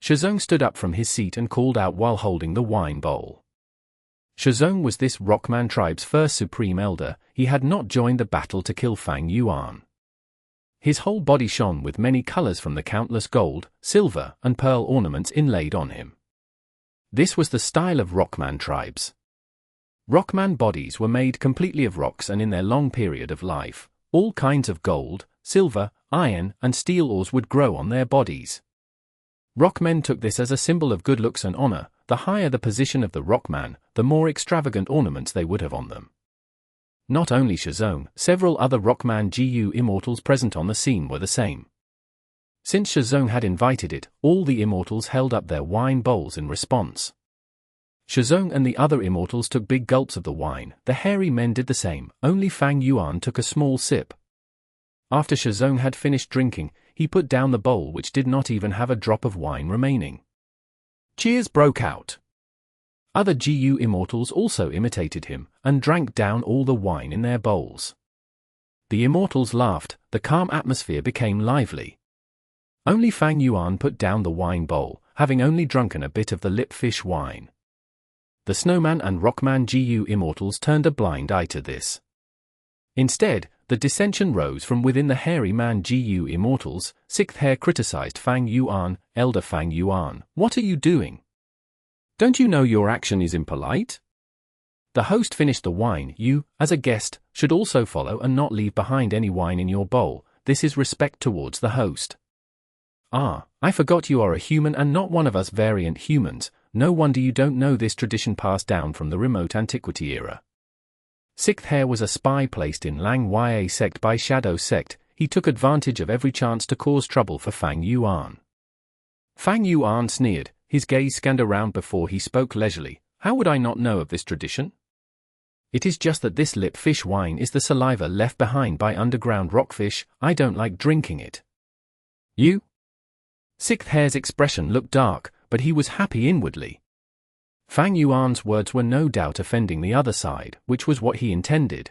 Shazong stood up from his seat and called out while holding the wine bowl. Shazong was this Rockman tribe's first supreme elder. He had not joined the battle to kill Fang Yuan. His whole body shone with many colors from the countless gold, silver, and pearl ornaments inlaid on him. This was the style of Rockman tribes. Rockman bodies were made completely of rocks, and in their long period of life, all kinds of gold, silver, iron, and steel ores would grow on their bodies. Rockmen took this as a symbol of good looks and honor. The higher the position of the Rockman, the more extravagant ornaments they would have on them. Not only Shazong, several other Rockman GU Immortals present on the scene were the same. Since Shazong had invited it, all the Immortals held up their wine bowls in response. Shazong and the other Immortals took big gulps of the wine. The hairy men did the same, only Fang Yuan took a small sip. After Shazong had finished drinking, he put down the bowl which did not even have a drop of wine remaining. Cheers broke out. Other GU Immortals also imitated him, and drank down all the wine in their bowls. The Immortals laughed, the calm atmosphere became lively. Only Fang Yuan put down the wine bowl, having only drunken a bit of the lip fish wine. The Snowman and Rockman GU Immortals turned a blind eye to this. Instead, the dissension rose from within the Hairy Man GU Immortals. 6th Hair criticized Fang Yuan. Elder Fang Yuan, what are you doing? Don't you know your action is impolite? The host finished the wine. You, as a guest, should also follow and not leave behind any wine in your bowl. This is respect towards the host. Ah, I forgot you are a human and not one of us variant humans. No wonder you don't know this tradition passed down from the remote antiquity era. Sixth Hair was a spy placed in Lang Ya sect by Shadow Sect. He took advantage of every chance to cause trouble for Fang Yuan. Fang Yuan sneered, his gaze scanned around before he spoke leisurely. How would I not know of this tradition? It is just that this lip fish wine is the saliva left behind by underground rockfish. I don't like drinking it. You? Sixth Hair's expression looked dark, but he was happy inwardly. Fang Yuan's words were no doubt offending the other side, which was what he intended.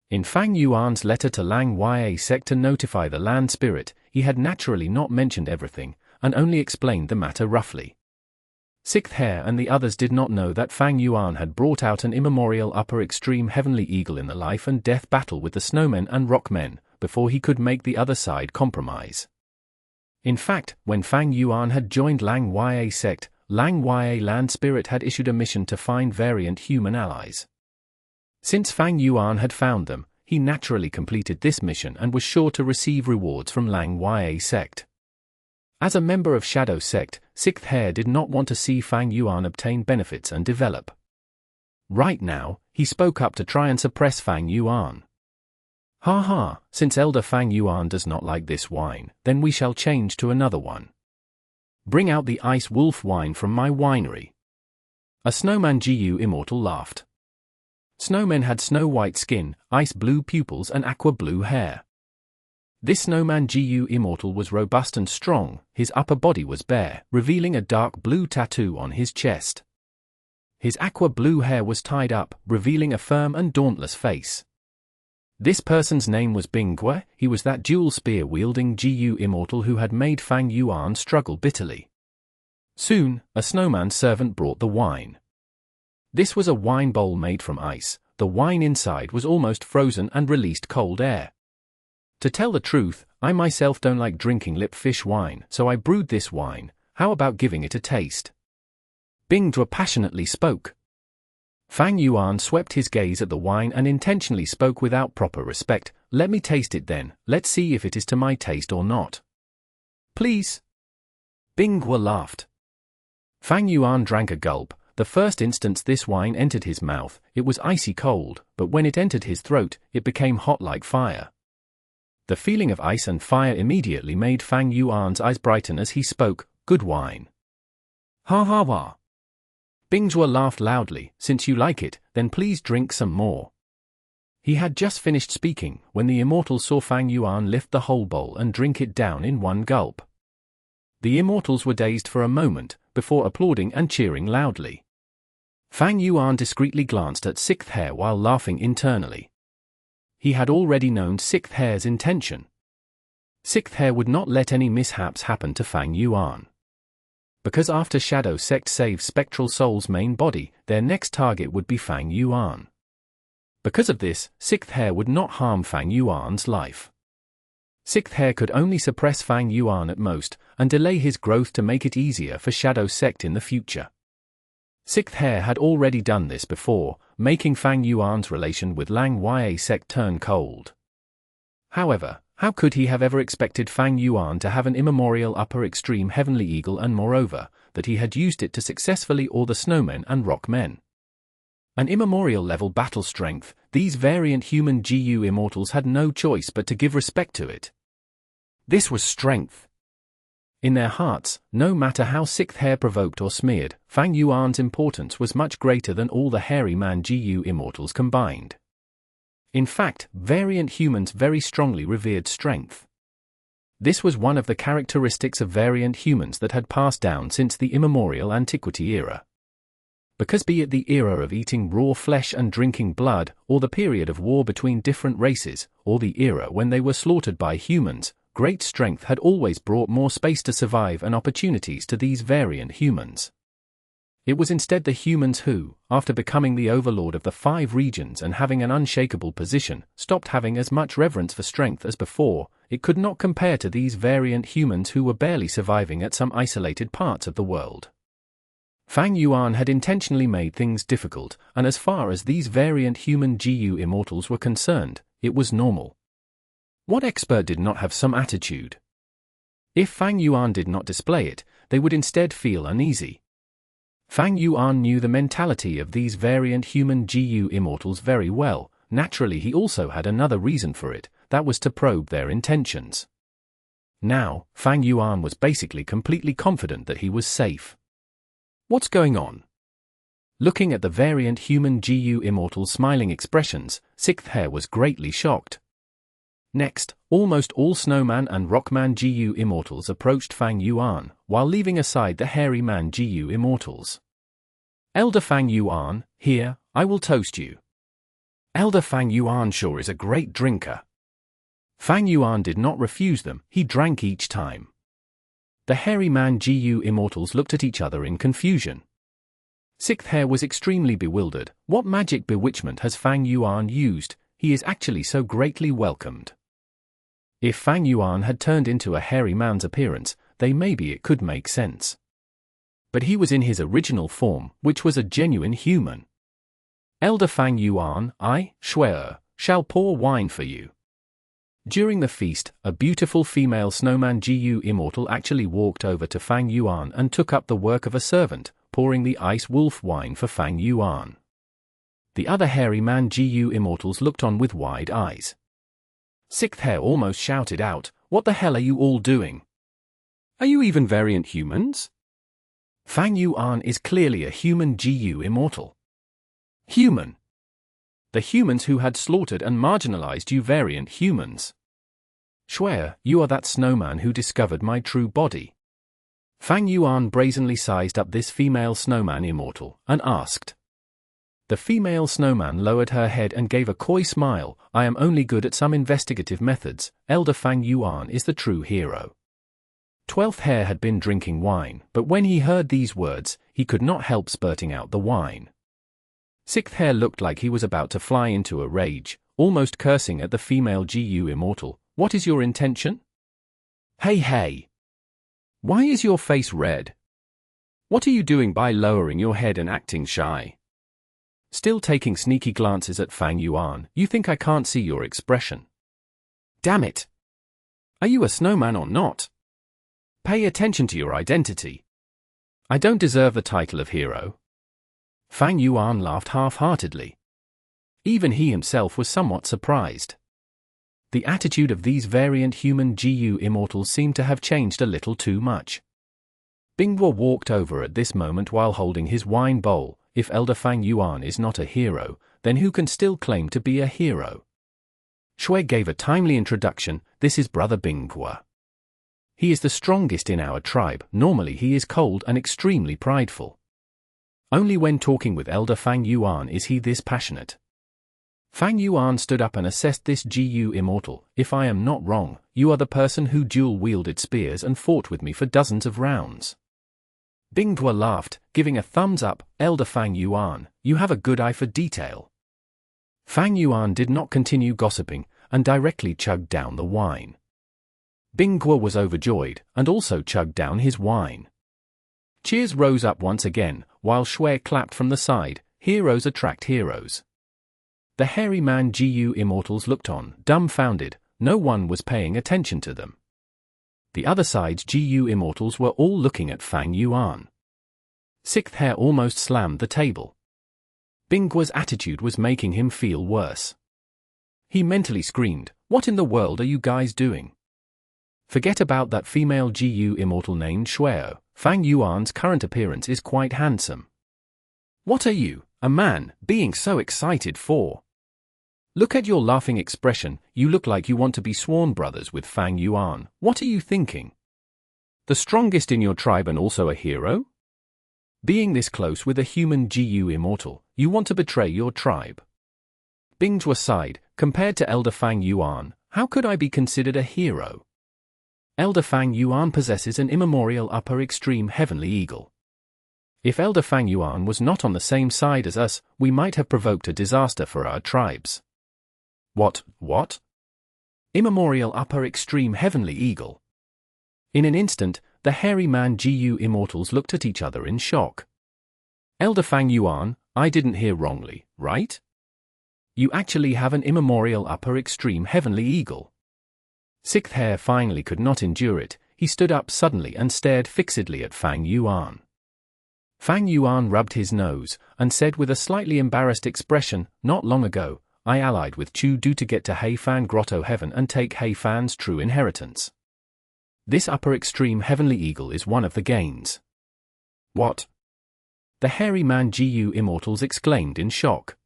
In Fang Yuan's letter to Lang Ya sect to notify the land spirit, he had naturally not mentioned everything, and only explained the matter roughly. Sixth Hair and the others did not know that Fang Yuan had brought out an immemorial upper extreme heavenly eagle in the life and death battle with the snowmen and rockmen, before he could make the other side compromise. In fact, when Fang Yuan had joined Lang Ya sect, Lang Ya land spirit had issued a mission to find variant human allies. Since Fang Yuan had found them, he naturally completed this mission and was sure to receive rewards from Lang Ya sect. As a member of Shadow Sect, Sixth Hair did not want to see Fang Yuan obtain benefits and develop. Right now, he spoke up to try and suppress Fang Yuan. Ha ha, since Elder Fang Yuan does not like this wine, then we shall change to another one. Bring out the Ice Wolf wine from my winery. A snowman Gu Immortal laughed. Snowmen had snow-white skin, ice-blue pupils and aqua-blue hair. This snowman Gu Immortal was robust and strong. His upper body was bare, revealing a dark blue tattoo on his chest. His aqua-blue hair was tied up, revealing a firm and dauntless face. This person's name was Binggue. He was that dual spear-wielding Gu Immortal who had made Fang Yuan struggle bitterly. Soon, a snowman servant brought the wine. This was a wine bowl made from ice. The wine inside was almost frozen and released cold air. To tell the truth, I myself don't like drinking lip fish wine, so I brewed this wine. How about giving it a taste? Binggue passionately spoke. Fang Yuan swept his gaze at the wine and intentionally spoke without proper respect. Let me taste it then, let's see if it is to my taste or not. Please. Binggue laughed. Fang Yuan drank a gulp. The first instance this wine entered his mouth, it was icy cold, but when it entered his throat, it became hot like fire. The feeling of ice and fire immediately made Fang Yuan's eyes brighten as he spoke. Good wine. Ha ha ha. Binggue laughed loudly. Since you like it, then please drink some more. He had just finished speaking when the Immortals saw Fang Yuan lift the whole bowl and drink it down in one gulp. The Immortals were dazed for a moment, before applauding and cheering loudly. Fang Yuan discreetly glanced at Sixth Hair while laughing internally. He had already known Sixth Hair's intention. Sixth Hair would not let any mishaps happen to Fang Yuan. Because after Shadow Sect saves Spectral Soul's main body, their next target would be Fang Yuan. Because of this, Sixth Hair would not harm Fang Yuan's life. Sixth Hair could only suppress Fang Yuan at most, and delay his growth to make it easier for Shadow Sect in the future. Sixth Hair had already done this before, making Fang Yuan's relation with Lang Ya sect turn cold. However, how could he have ever expected Fang Yuan to have an immemorial upper extreme heavenly eagle and moreover, that he had used it to successfully awe the snowmen and rockmen? An immemorial level battle strength, these variant human Gu Immortals had no choice but to give respect to it. This was strength. In their hearts, no matter how Sixth Hair provoked or smeared, Fang Yuan's importance was much greater than all the hairy man Gu Immortals combined. In fact, variant humans very strongly revered strength. This was one of the characteristics of variant humans that had passed down since the immemorial antiquity era. Because be it the era of eating raw flesh and drinking blood, or the period of war between different races, or the era when they were slaughtered by humans, great strength had always brought more space to survive and opportunities to these variant humans. It was instead the humans who, after becoming the overlord of the 5 regions and having an unshakable position, stopped having as much reverence for strength as before. It could not compare to these variant humans who were barely surviving at some isolated parts of the world. Fang Yuan had intentionally made things difficult, and as far as these variant human GU Immortals were concerned, it was normal. What expert did not have some attitude? If Fang Yuan did not display it, they would instead feel uneasy. Fang Yuan knew the mentality of these variant human GU Immortals very well. Naturally, he also had another reason for it, that was to probe their intentions. Now, Fang Yuan was basically completely confident that he was safe. What's going on? Looking at the variant human GU Immortals' smiling expressions, Hmph was greatly shocked. Next, almost all Snowman and Rockman GU Immortals approached Fang Yuan, while leaving aside the Hairy Man GU Immortals. Elder Fang Yuan, here, I will toast you. Elder Fang Yuan sure is a great drinker. Fang Yuan did not refuse them, he drank each time. The Hairy Man GU Immortals looked at each other in confusion. Hmph was extremely bewildered. What magic bewitchment has Fang Yuan used? He is actually so greatly welcomed. If Fang Yuan had turned into a hairy man's appearance, then maybe it could make sense. But he was in his original form, which was a genuine human. Elder Fang Yuan, I, Shuer, shall pour wine for you. During the feast, a beautiful female snowman GU Immortal actually walked over to Fang Yuan and took up the work of a servant, pouring the ice wolf wine for Fang Yuan. The other hairy man GU Immortals looked on with wide eyes. Hmph almost shouted out, "What the hell are you all doing? Are you even variant humans?" Fang Yuan is clearly a human GU Immortal. Human. The humans who had slaughtered and marginalized you variant humans. Shuer, you are that snowman who discovered my true body. Fang Yuan brazenly sized up this female snowman immortal, and asked. The female snowman lowered her head and gave a coy smile. I am only good at some investigative methods. Elder Fang Yuan is the true hero. 12th Hair had been drinking wine, but when he heard these words, he could not help spurting out the wine. 6th Hair looked like he was about to fly into a rage, almost cursing at the female GU Immortal. What is your intention? Hey. Why is your face red? What are you doing by lowering your head and acting shy? Still taking sneaky glances at Fang Yuan, you think I can't see your expression? Damn it! Are you a snowman or not? Pay attention to your identity. I don't deserve the title of hero. Fang Yuan laughed half-heartedly. Even he himself was somewhat surprised. The attitude of these variant human GU Immortals seemed to have changed a little too much. Binghua walked over at this moment while holding his wine bowl. If Elder Fang Yuan is not a hero, then who can still claim to be a hero? Shuer gave a timely introduction. This is Brother Binghua. He is the strongest in our tribe. Normally he is cold and extremely prideful. Only when talking with Elder Fang Yuan is he this passionate. Fang Yuan stood up and assessed this GU Immortal. If I am not wrong, you are the person who dual-wielded spears and fought with me for dozens of rounds. Binghua laughed, giving a thumbs up. Elder Fang Yuan, you have a good eye for detail. Fang Yuan did not continue gossiping, and directly chugged down the wine. Binghua was overjoyed, and also chugged down his wine. Cheers rose up once again, while Shuer clapped from the side. Heroes attract heroes. The hairy man GU Immortals looked on, dumbfounded. No one was paying attention to them. The other side's GU Immortals were all looking at Fang Yuan. 6th Hair almost slammed the table. Binghua's attitude was making him feel worse. He mentally screamed, "What in the world are you guys doing? Forget about that female GU Immortal named Shuer. Fang Yuan's current appearance is quite handsome. What are you, a man, being so excited for? Look at your laughing expression. You look like you want to be sworn brothers with Fang Yuan. What are you thinking? The strongest in your tribe and also a hero? Being this close with a human GU Immortal, you want to betray your tribe." Binghua sighed. Compared to Elder Fang Yuan, how could I be considered a hero? Elder Fang Yuan possesses an immemorial upper extreme heavenly eagle. If Elder Fang Yuan was not on the same side as us, we might have provoked a disaster for our tribes. What? Immemorial upper extreme heavenly eagle. In an instant, the hairy man GU Immortals looked at each other in shock. Elder Fang Yuan, I didn't hear wrongly, right? You actually have an immemorial upper extreme heavenly eagle. Sixth Hair finally could not endure it. He stood up suddenly and stared fixedly at Fang Yuan. Fang Yuan rubbed his nose and said with a slightly embarrassed expression, not long ago, I allied with Chu Du to get to Heifan Grotto-Heaven and take Heifan's true inheritance. This upper extreme heavenly eagle is one of the gains. What? The hairy man Gu Immortals exclaimed in shock.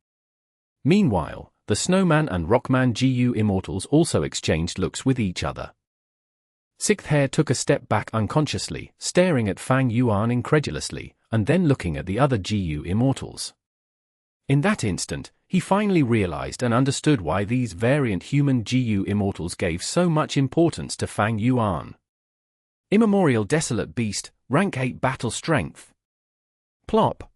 Meanwhile, the Snowman and Rockman Gu Immortals also exchanged looks with each other. Sixth Hair took a step back unconsciously, staring at Fang Yuan incredulously, and then looking at the other Gu Immortals. In that instant, he finally realized and understood why these variant human Gu Immortals gave so much importance to Fang Yuan. Immemorial Desolate Beast, Rank 8 Battle Strength. Plop.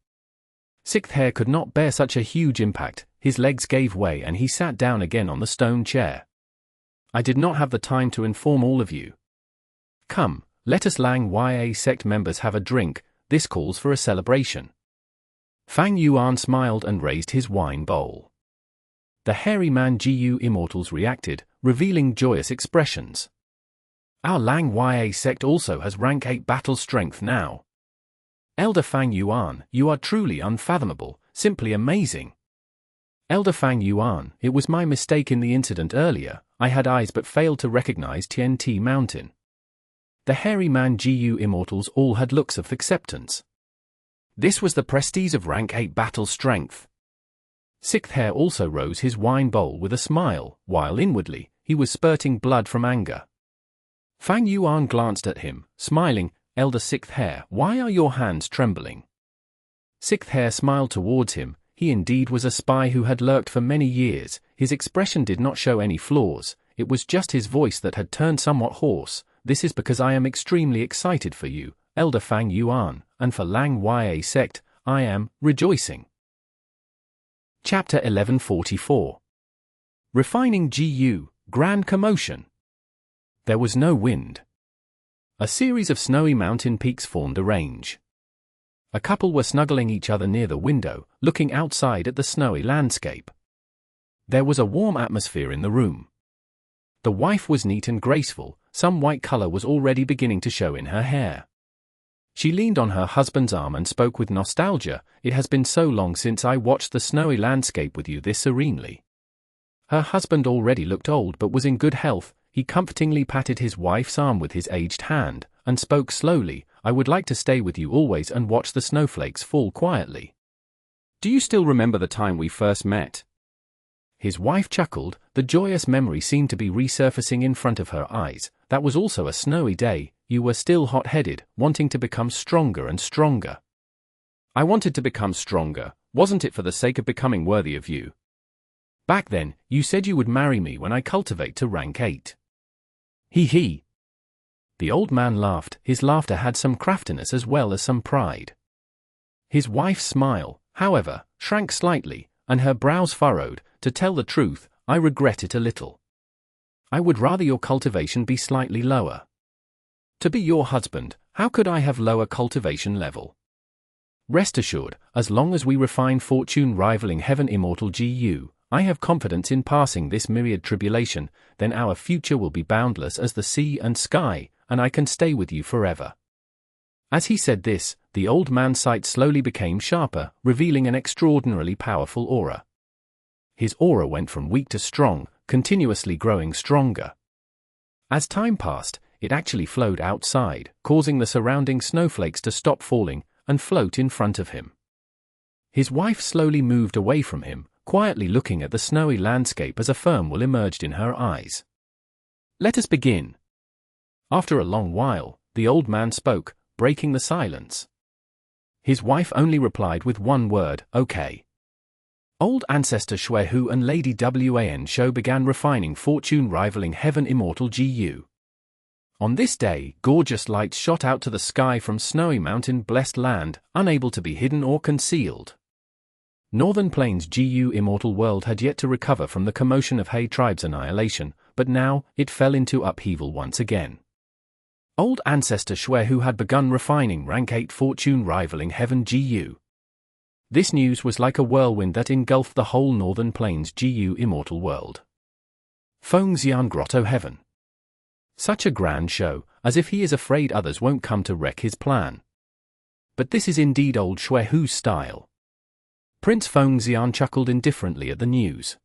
Sixth Hair could not bear such a huge impact, his legs gave way and he sat down again on the stone chair. I did not have the time to inform all of you. Come, let us Lang Ya sect members have a drink, this calls for a celebration. Fang Yuan smiled and raised his wine bowl. The hairy man Gu Immortals reacted, revealing joyous expressions. Our Lang Ya sect also has rank 8 battle strength now. Elder Fang Yuan, you are truly unfathomable, simply amazing. Elder Fang Yuan, it was my mistake in the incident earlier, I had eyes but failed to recognize TNT Mountain. The hairy man Gu Immortals all had looks of acceptance. This was the prestige of rank 8 battle strength. Sixth Hair also rose his wine bowl with a smile, while inwardly, he was spurting blood from anger. Fang Yuan glanced at him, smiling, Elder Sixth Hair, why are your hands trembling? Sixth Hair smiled towards him, he indeed was a spy who had lurked for many years, his expression did not show any flaws, it was just his voice that had turned somewhat hoarse. This is because I am extremely excited for you, Elder Fang Yuan, and for Lang Ya sect, I am rejoicing. Chapter 1144. Refining Gu, Grand Commotion. There was no wind. A series of snowy mountain peaks formed a range. A couple were snuggling each other near the window, looking outside at the snowy landscape. There was a warm atmosphere in the room. The wife was neat and graceful, some white color was already beginning to show in her hair. She leaned on her husband's arm and spoke with nostalgia, it has been so long since I watched the snowy landscape with you this serenely. Her husband already looked old but was in good health, he comfortingly patted his wife's arm with his aged hand, and spoke slowly, I would like to stay with you always and watch the snowflakes fall quietly. Do you still remember the time we first met? His wife chuckled, the joyous memory seemed to be resurfacing in front of her eyes. That was also a snowy day, you were still hot-headed, wanting to become stronger and stronger. I wanted to become stronger, wasn't it for the sake of becoming worthy of you? Back then, you said you would marry me when I cultivate to rank 8. Hee. The old man laughed, his laughter had some craftiness as well as some pride. His wife's smile, however, shrank slightly, and her brows furrowed, to tell the truth, I regret it a little. I would rather your cultivation be slightly lower. To be your husband, how could I have lower cultivation level? Rest assured, as long as we refine fortune rivaling heaven immortal Gu, I have confidence in passing this myriad tribulation, then our future will be boundless as the sea and sky, and I can stay with you forever. As he said this, the old man's sight slowly became sharper, revealing an extraordinarily powerful aura. His aura went from weak to strong, continuously growing stronger. As time passed, it actually flowed outside, causing the surrounding snowflakes to stop falling and float in front of him. His wife slowly moved away from him, quietly looking at the snowy landscape as a firm will emerged in her eyes. Let us begin. After a long while, the old man spoke, breaking the silence. His wife only replied with one word, okay. Old ancestor Shui and Lady Wan Shou began refining fortune rivaling heaven immortal Gu. On this day, gorgeous lights shot out to the sky from snowy mountain-blessed land, unable to be hidden or concealed. Northern Plains Gu immortal world had yet to recover from the commotion of He tribe's annihilation, but now, it fell into upheaval once again. Old ancestor Shui had begun refining rank 8 fortune rivaling heaven Gu. This news was like a whirlwind that engulfed the whole Northern Plains GU Immortal world. Fang Xian Grotto-Heaven. Such a grand show, as if he is afraid others won't come to wreck his plan. But this is indeed old Xuehu's style. Prince Fang Xian chuckled indifferently at the news.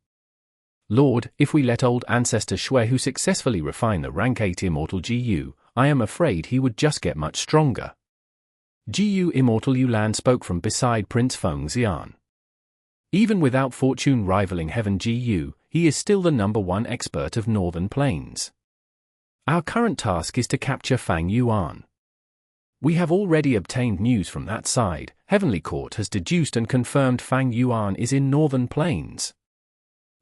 Lord, if we let old ancestor Xuehu successfully refine the rank 8 Immortal GU, I am afraid he would just get much stronger. GU Immortal Yuan spoke from beside Prince Fang Xian. Even without fortune rivaling Heaven GU, he is still the #1 expert of Northern Plains. Our current task is to capture Fang Yuan. We have already obtained news from that side. Heavenly Court has deduced and confirmed Fang Yuan is in Northern Plains.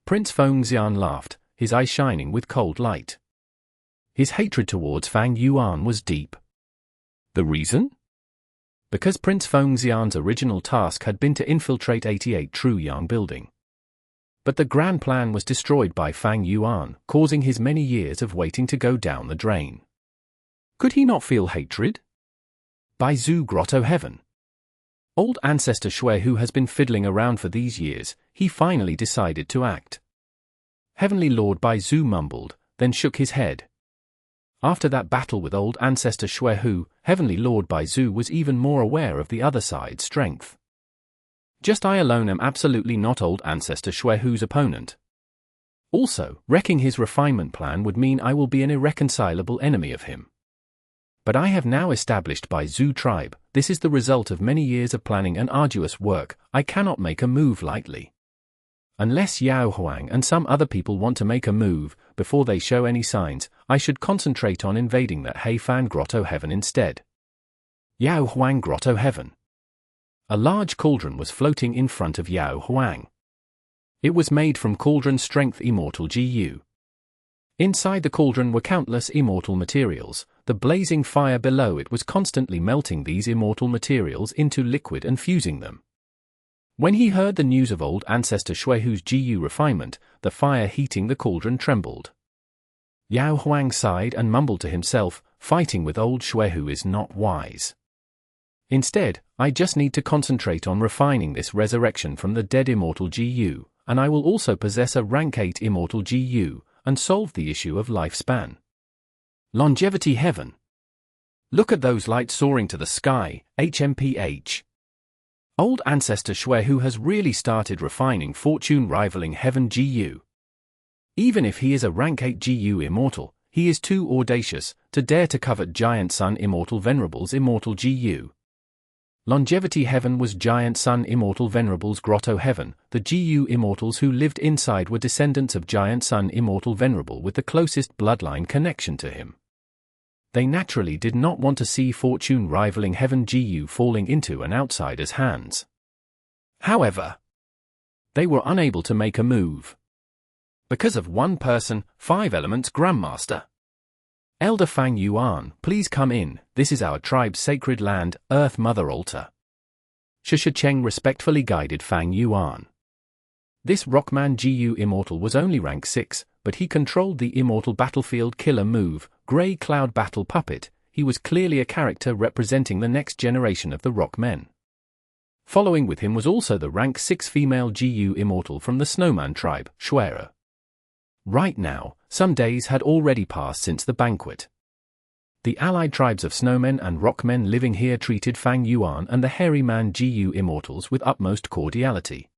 Prince Fang Xian laughed, his eyes shining with cold light. His hatred towards Fang Yuan was deep. The reason? Because Prince Fang Xian's original task had been to infiltrate 88 True Yang building. But the grand plan was destroyed by Fang Yuan, causing his many years of waiting to go down the drain. Could he not feel hatred? Baizu Grotto-Heaven. Old ancestor Xuehu has been fiddling around for these years. He finally decided to act. Heavenly Lord Baizu mumbled, then shook his head. After that battle with old ancestor Xuehu, Heavenly Lord Baizu was even more aware of the other side's strength. Just I alone am absolutely not old ancestor Xuehu's opponent. Also, wrecking his refinement plan would mean I will be an irreconcilable enemy of him. But I have now established Baizu tribe. This is the result of many years of planning and arduous work. I cannot make a move lightly. Unless Yao Huang and some other people want to make a move, before they show any signs, I should concentrate on invading that Heifan Grotto-Heaven instead. Yao Huang Grotto-Heaven. A large cauldron was floating in front of Yao Huang. It was made from cauldron strength Immortal GU. Inside the cauldron were countless immortal materials. The blazing fire below it was constantly melting these immortal materials into liquid and fusing them. When he heard the news of old ancestor Xuehu's GU refinement, the fire heating the cauldron trembled. Yao Huang sighed and mumbled to himself, fighting with old Xuehu is not wise. Instead, I just need to concentrate on refining this resurrection from the dead Immortal GU, and I will also possess a rank 8 Immortal GU, and solve the issue of lifespan. Longevity Heaven. Look at those lights soaring to the sky, Hmph. Old ancestor Xuehu has really started refining fortune rivaling Heaven GU. Even if he is a rank 8 GU Immortal, he is too audacious to dare to covet Giant Sun Immortal Venerable's Immortal GU. Longevity Heaven was Giant Sun Immortal Venerable's Grotto-Heaven. The GU Immortals who lived inside were descendants of Giant Sun Immortal Venerable with the closest bloodline connection to him. They naturally did not want to see fortune rivaling Heaven GU falling into an outsider's hands. However, they were unable to make a move. Because of one person, 5 Elements Grandmaster. Elder Fang Yuan, please come in, this is our tribe's sacred land, Earth Mother Altar. Cheng respectfully guided Fang Yuan. This Rockman GU Immortal was only rank 6, but he controlled the Immortal Battlefield Killer move, Grey Cloud Battle Puppet. He was clearly a character representing the next generation of the Rockmen. Following with him was also the rank 6 female GU Immortal from the Snowman tribe, Xuera. Right now, some days had already passed since the banquet. The allied tribes of Snowmen and Rockmen living here treated Fang Yuan and the Hairy Man GU Immortals with utmost cordiality.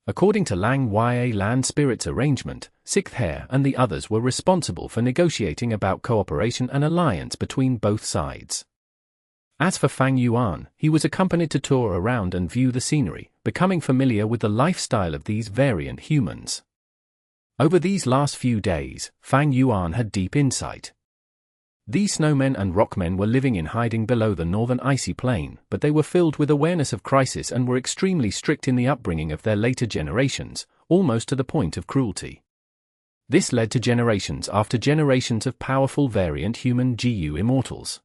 According to Lang Ya Land Spirit's arrangement, Sixth Hair and the others were responsible for negotiating about cooperation and alliance between both sides. As for Fang Yuan, he was accompanied to tour around and view the scenery, becoming familiar with the lifestyle of these variant humans. Over these last few days, Fang Yuan had deep insight. These snowmen and rockmen were living in hiding below the northern icy plain, but they were filled with awareness of crisis and were extremely strict in the upbringing of their later generations, almost to the point of cruelty. This led to generations after generations of powerful variant human GU Immortals.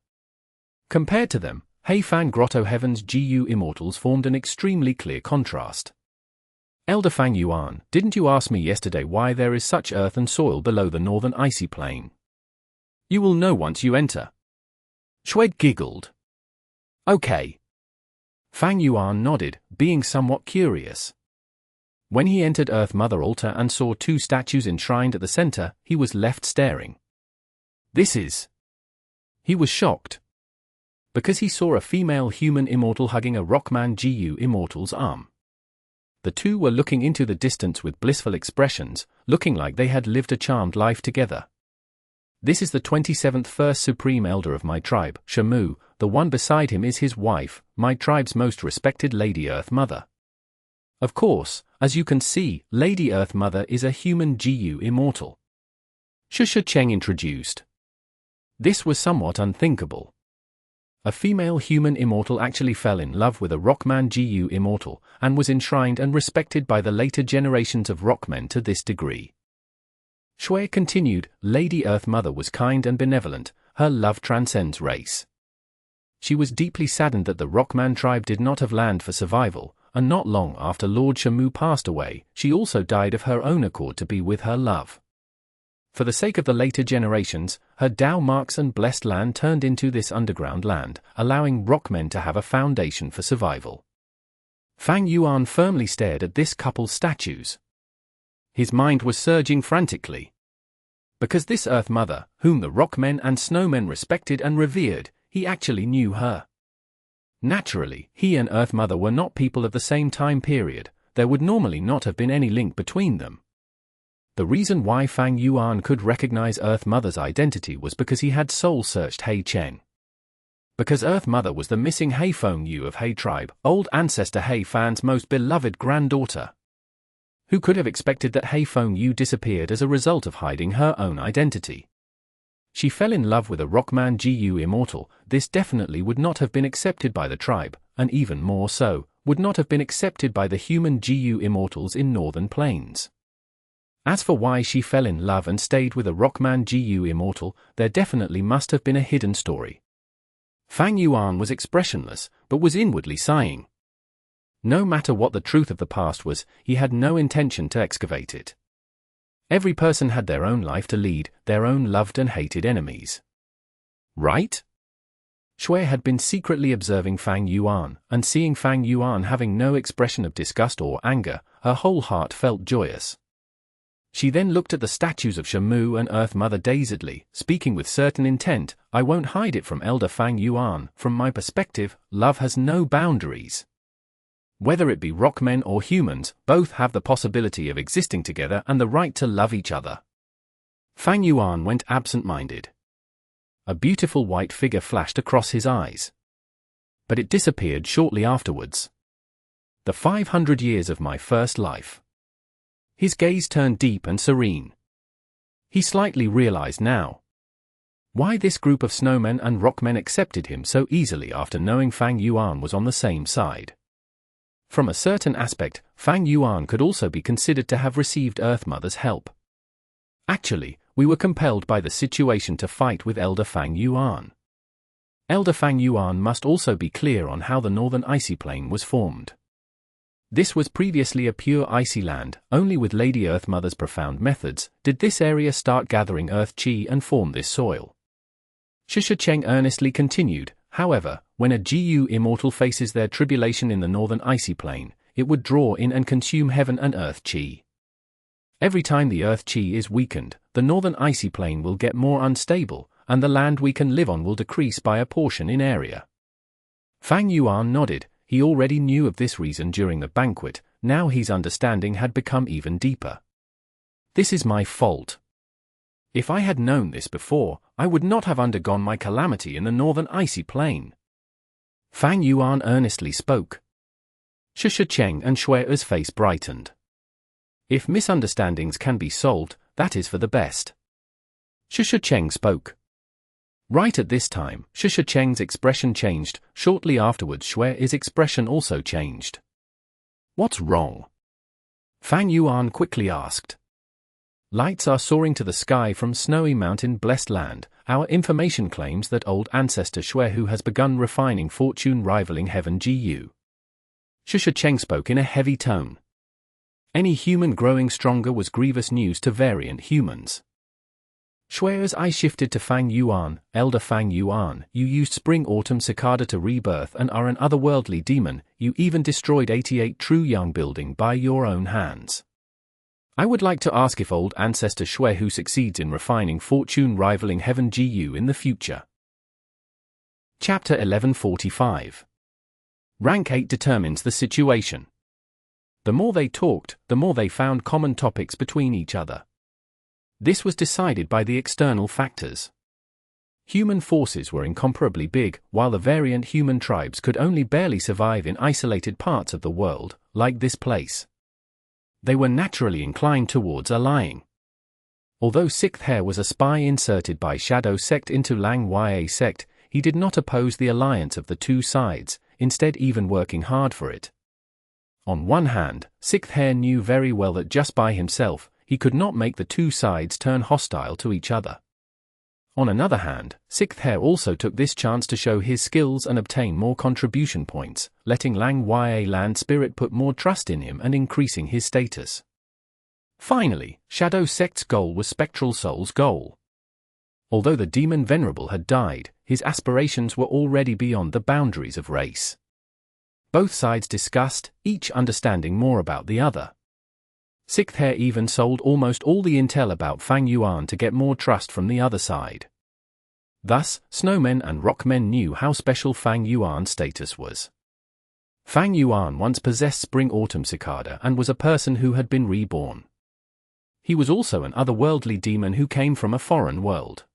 Compared to them, Heifan Grotto-Heaven's GU Immortals formed an extremely clear contrast. Elder Fang Yuan, didn't you ask me yesterday why there is such earth and soil below the northern icy plain? You will know once you enter. Shwed giggled. Okay. Fang Yuan nodded, being somewhat curious. When he entered Earth Mother altar and saw two statues enshrined at the center, he was left staring. This is... He was shocked. Because he saw a female human immortal hugging a Rockman GU Immortal's arm. The two were looking into the distance with blissful expressions, looking like they had lived a charmed life together. This is the 27th First Supreme Elder of my tribe, Hmph. The one beside him is his wife, my tribe's most respected Lady Earth Mother. Of course, as you can see, Lady Earth Mother is a human GU Immortal. Cheng introduced. This was somewhat unthinkable. A female human immortal actually fell in love with a Rockman GU Immortal, and was enshrined and respected by the later generations of Rockmen to this degree. Shui continued, Lady Earth Mother was kind and benevolent, her love transcends race. She was deeply saddened that the Rockman tribe did not have land for survival, and not long after Lord Hmph passed away, she also died of her own accord to be with her love. For the sake of the later generations, her Dao marks and blessed land turned into this underground land, allowing Rockmen to have a foundation for survival. Fang Yuan firmly stared at this couple's statues. His mind was surging frantically. Because this Earth Mother, whom the Rockmen and Snowmen respected and revered, he actually knew her. Naturally, he and Earth Mother were not people of the same time period, there would normally not have been any link between them. The reason why Fang Yuan could recognize Earth Mother's identity was because he had soul-searched He Chen. Because Earth Mother was the missing He Feng Yu of He tribe, old ancestor He Fan's most beloved granddaughter. Who could have expected that He Feng Yu disappeared as a result of hiding her own identity? She fell in love with a Rockman GU Immortal. This definitely would not have been accepted by the tribe, and even more so, would not have been accepted by the human GU Immortals in Northern Plains. As for why she fell in love and stayed with a Rockman GU Immortal, there definitely must have been a hidden story. Fang Yuan was expressionless, but was inwardly sighing. No matter what the truth of the past was, he had no intention to excavate it. Every person had their own life to lead, their own loved and hated enemies. Right? Shui had been secretly observing Fang Yuan, and seeing Fang Yuan having no expression of disgust or anger, her whole heart felt joyous. She then looked at the statues of Hmph and Earth Mother dazedly, speaking with certain intent, I won't hide it from Elder Fang Yuan, from my perspective, love has no boundaries. Whether it be Rockmen or humans, both have the possibility of existing together and the right to love each other. Fang Yuan went absent-minded. A beautiful white figure flashed across his eyes. But it disappeared shortly afterwards. The 500 years of my first life. His gaze turned deep and serene. He slightly realized now why this group of snowmen and rockmen accepted him so easily after knowing Fang Yuan was on the same side. From a certain aspect, Fang Yuan could also be considered to have received Earth Mother's help. Actually, we were compelled by the situation to fight with Elder Fang Yuan. Elder Fang Yuan must also be clear on how the Northern Icy Plain was formed. This was previously a pure icy land, only with Lady Earth Mother's profound methods did this area start gathering Earth Chi and form this soil. Cheng earnestly continued, however, when a GU Immortal faces their tribulation in the Northern Icy Plain, it would draw in and consume heaven and Earth Chi. Every time the Earth Chi is weakened, the Northern Icy Plain will get more unstable, and the land we can live on will decrease by a portion in area. Fang Yuan nodded. He already knew of this reason during the banquet, now his understanding had become even deeper. This is my fault. If I had known this before, I would not have undergone my calamity in the Northern Icy Plain. Fang Yuan earnestly spoke. Cheng and Shui's face brightened. If misunderstandings can be solved, that is for the best. Cheng spoke. Right at this time, Cheng's expression changed. Shortly afterwards Shui's expression also changed. What's wrong? Fang Yuan quickly asked. Lights are soaring to the sky from snowy mountain blessed land. Our information claims that old ancestor Shui who has begun refining fortune rivaling heaven GU. Cheng spoke in a heavy tone. Any human growing stronger was grievous news to variant humans. Shui's eyes shifted to Fang Yuan. Elder Fang Yuan, you used Spring-Autumn Cicada to rebirth and are an otherworldly demon. You even destroyed 88 True Young building by your own hands. I would like to ask if old ancestor Shui who succeeds in refining fortune rivaling heaven GU in the future. Chapter 1145. Rank 8 determines the situation. The more they talked, the more they found common topics between each other. This was decided by the external factors. Human forces were incomparably big, while the variant human tribes could only barely survive in isolated parts of the world, like this place. They were naturally inclined towards allying. Although Sixth Hair was a spy inserted by Shadow Sect into Lang Ya Sect, he did not oppose the alliance of the two sides, instead even working hard for it. On one hand, Sixth Hair knew very well that just by himself, he could not make the two sides turn hostile to each other. On another hand, Sixth Hair also took this chance to show his skills and obtain more contribution points, letting Lang Ya Land Spirit put more trust in him and increasing his status. Finally, Shadow Sect's goal was Spectral Soul's goal. Although the demon Venerable had died, his aspirations were already beyond the boundaries of race. Both sides discussed, each understanding more about the other. Sixth Hair even sold almost all the intel about Fang Yuan to get more trust from the other side. Thus, Snowmen and Rockmen knew how special Fang Yuan's status was. Fang Yuan once possessed Spring-Autumn Cicada and was a person who had been reborn. He was also an otherworldly demon who came from a foreign world.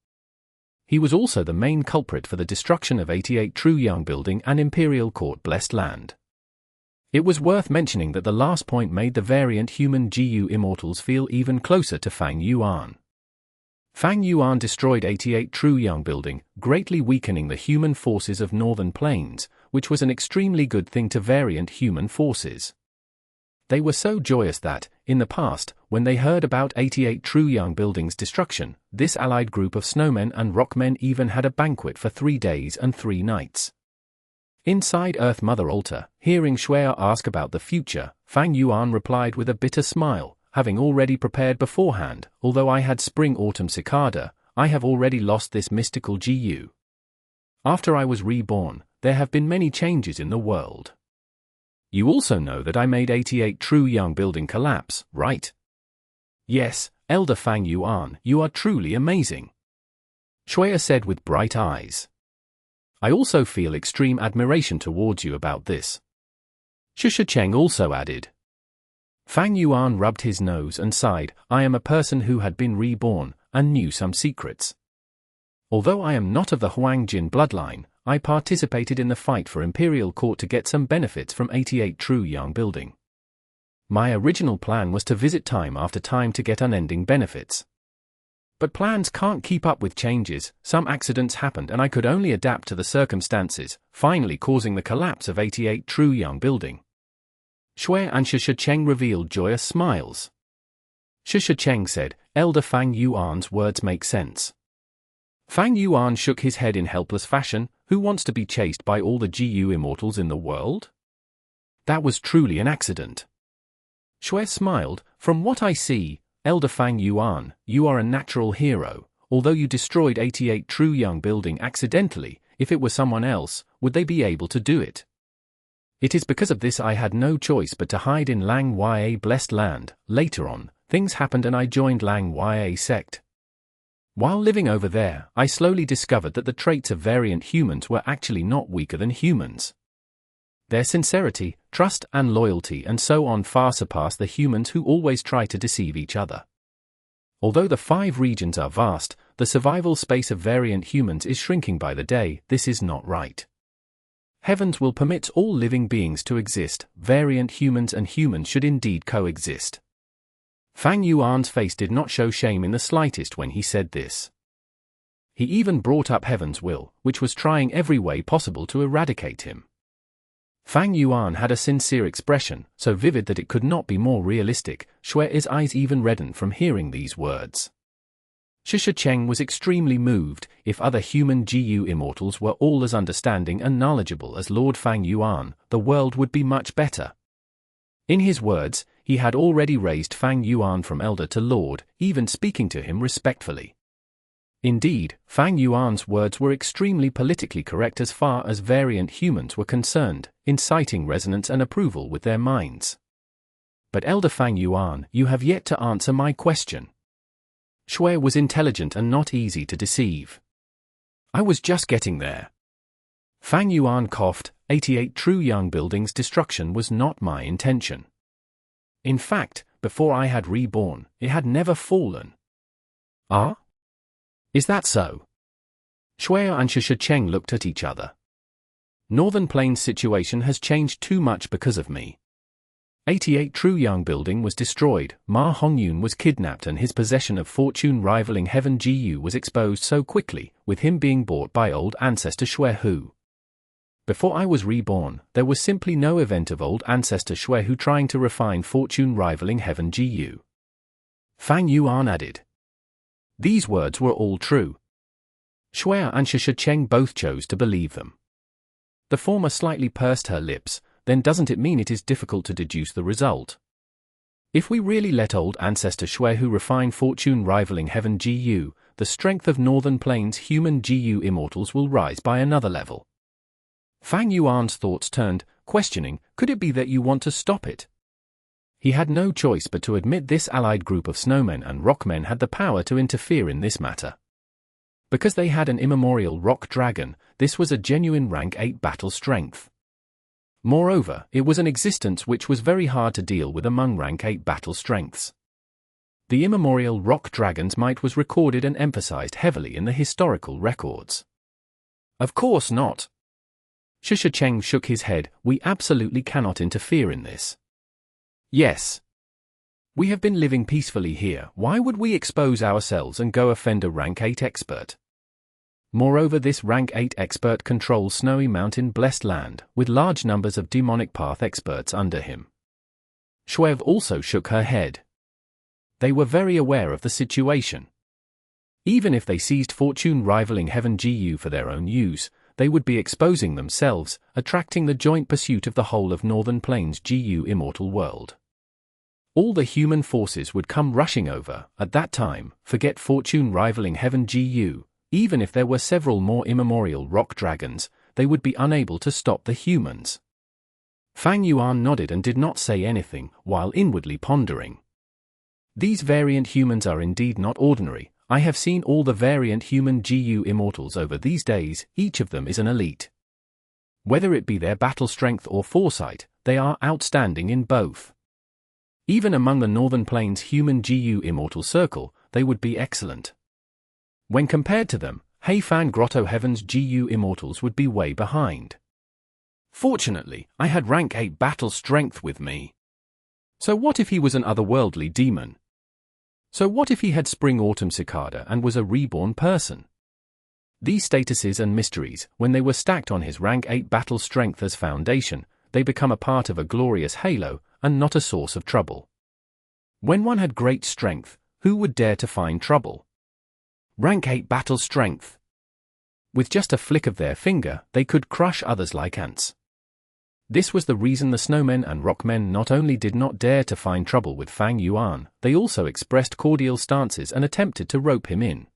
He was also the main culprit for the destruction of 88 True Young building and Imperial Court Blessed Land. It was worth mentioning that the last point made the variant human GU Immortals feel even closer to Fang Yuan. Fang Yuan destroyed 88 True Young building, greatly weakening the human forces of Northern Plains, which was an extremely good thing to variant human forces. They were so joyous that, in the past, when they heard about 88 True Young building's destruction, this allied group of snowmen and rockmen even had a banquet for 3 days and 3 nights. Inside Earth Mother Altar, hearing Shui ask about the future, Fang Yuan replied with a bitter smile, having already prepared beforehand. Although I had Spring-Autumn Cicada, I have already lost this mystical GU. After I was reborn, there have been many changes in the world. You also know that I made 88 True Young building collapse, right? Yes, Elder Fang Yuan, you are truly amazing. Shui said with bright eyes. I also feel extreme admiration towards you about this. Cheng also added. Fang Yuan rubbed his nose and sighed. I am a person who had been reborn, and knew some secrets. Although I am not of the Huangjin bloodline, I participated in the fight for Imperial Court to get some benefits from 88 True Young building. My original plan was to visit time after time to get unending benefits. But plans can't keep up with changes, some accidents happened and I could only adapt to the circumstances, finally causing the collapse of 88 True Young building. Shui and Cheng revealed joyous smiles. Cheng said, Elder Fang Yuan's words make sense. Fang Yuan shook his head in helpless fashion. Who wants to be chased by all the GU Immortals in the world? That was truly an accident. Shui smiled. From what I see, Elder Fang Yuan, you are a natural hero. Although you destroyed 88 True Young building accidentally, if it were someone else, would they be able to do it? It is because of this I had no choice but to hide in Lang Ya Blessed Land. Later on, things happened and I joined Lang Ya Sect. While living over there, I slowly discovered that the traits of variant humans were actually not weaker than humans. Their sincerity, trust and loyalty and so on far surpass the humans who always try to deceive each other. Although the 5 regions are vast, the survival space of variant humans is shrinking by the day. This is not right. Heavens will permit all living beings to exist. Variant humans and humans should indeed coexist. Fang Yuan's face did not show shame in the slightest when he said this. He even brought up Heaven's will, which was trying every way possible to eradicate him. Fang Yuan had a sincere expression, so vivid that it could not be more realistic. Shui's eyes even reddened from hearing these words. Cheng was extremely moved. If other human GU Immortals were all as understanding and knowledgeable as Lord Fang Yuan, the world would be much better. In his words, he had already raised Fang Yuan from Elder to Lord, even speaking to him respectfully. Indeed, Fang Yuan's words were extremely politically correct as far as variant humans were concerned, inciting resonance and approval with their minds. But Elder Fang Yuan, you have yet to answer my question. Shui was intelligent and not easy to deceive. I was just getting there. Fang Yuan coughed. 88 True Young Building's destruction was not my intention. In fact, before I had reborn, it had never fallen. Ah? Is that so? Shui and Cheng looked at each other. Northern Plains' situation has changed too much because of me. 88 True Young Building was destroyed, Ma Hongyun was kidnapped and his possession of fortune rivaling Heaven Gu was exposed so quickly, with him being bought by old ancestor Shui Hu. Before I was reborn, there was simply no event of old ancestor Shui Hu trying to refine fortune rivaling Heaven Gu. Fang Yuan added. These words were all true. Shui and Cheng both chose to believe them. The former slightly pursed her lips. Then doesn't it mean it is difficult to deduce the result? If we really let old ancestor Shui Hu refine fortune rivaling Heaven Gu, the strength of Northern Plains human Gu Immortals will rise by another level. Fang Yuan's thoughts turned, questioning, could it be that you want to stop it? He had no choice but to admit this allied group of snowmen and rockmen had the power to interfere in this matter. Because they had an immemorial rock dragon, this was a genuine rank 8 battle strength. Moreover, it was an existence which was very hard to deal with among rank 8 battle strengths. The immemorial rock dragon's might was recorded and emphasized heavily in the historical records. Of course not. Cheng shook his head, we absolutely cannot interfere in this. Yes. We have been living peacefully here, why would we expose ourselves and go offend a rank 8 expert? Moreover, this rank 8 expert controls Snowy Mountain Blessed Land, with large numbers of demonic path experts under him. Shui also shook her head. They were very aware of the situation. Even if they seized fortune rivaling Heaven Gu for their own use, they would be exposing themselves, attracting the joint pursuit of the whole of Northern Plains Gu Immortal world. All the human forces would come rushing over, at that time, forget fortune rivaling Heaven Gu. Even if there were several more immemorial rock dragons, they would be unable to stop the humans. Fang Yuan nodded and did not say anything, while inwardly pondering. These variant humans are indeed not ordinary. I have seen all the variant human Gu Immortals over these days, each of them is an elite. Whether it be their battle strength or foresight, they are outstanding in both. Even among the Northern Plains human Gu Immortal circle, they would be excellent. When compared to them, Heifan Grotto-Heaven's Gu Immortals would be way behind. Fortunately, I had rank 8 battle strength with me. So what if he was an otherworldly demon? So what if he had Spring-Autumn Cicada and was a reborn person? These statuses and mysteries, when they were stacked on his rank 8 battle strength as foundation, they become a part of a glorious halo, and not a source of trouble. When one had great strength, who would dare to find trouble? Rank 8 battle strength. With just a flick of their finger, they could crush others like ants. This was the reason the snowmen and rockmen not only did not dare to find trouble with Fang Yuan, they also expressed cordial stances and attempted to rope him in.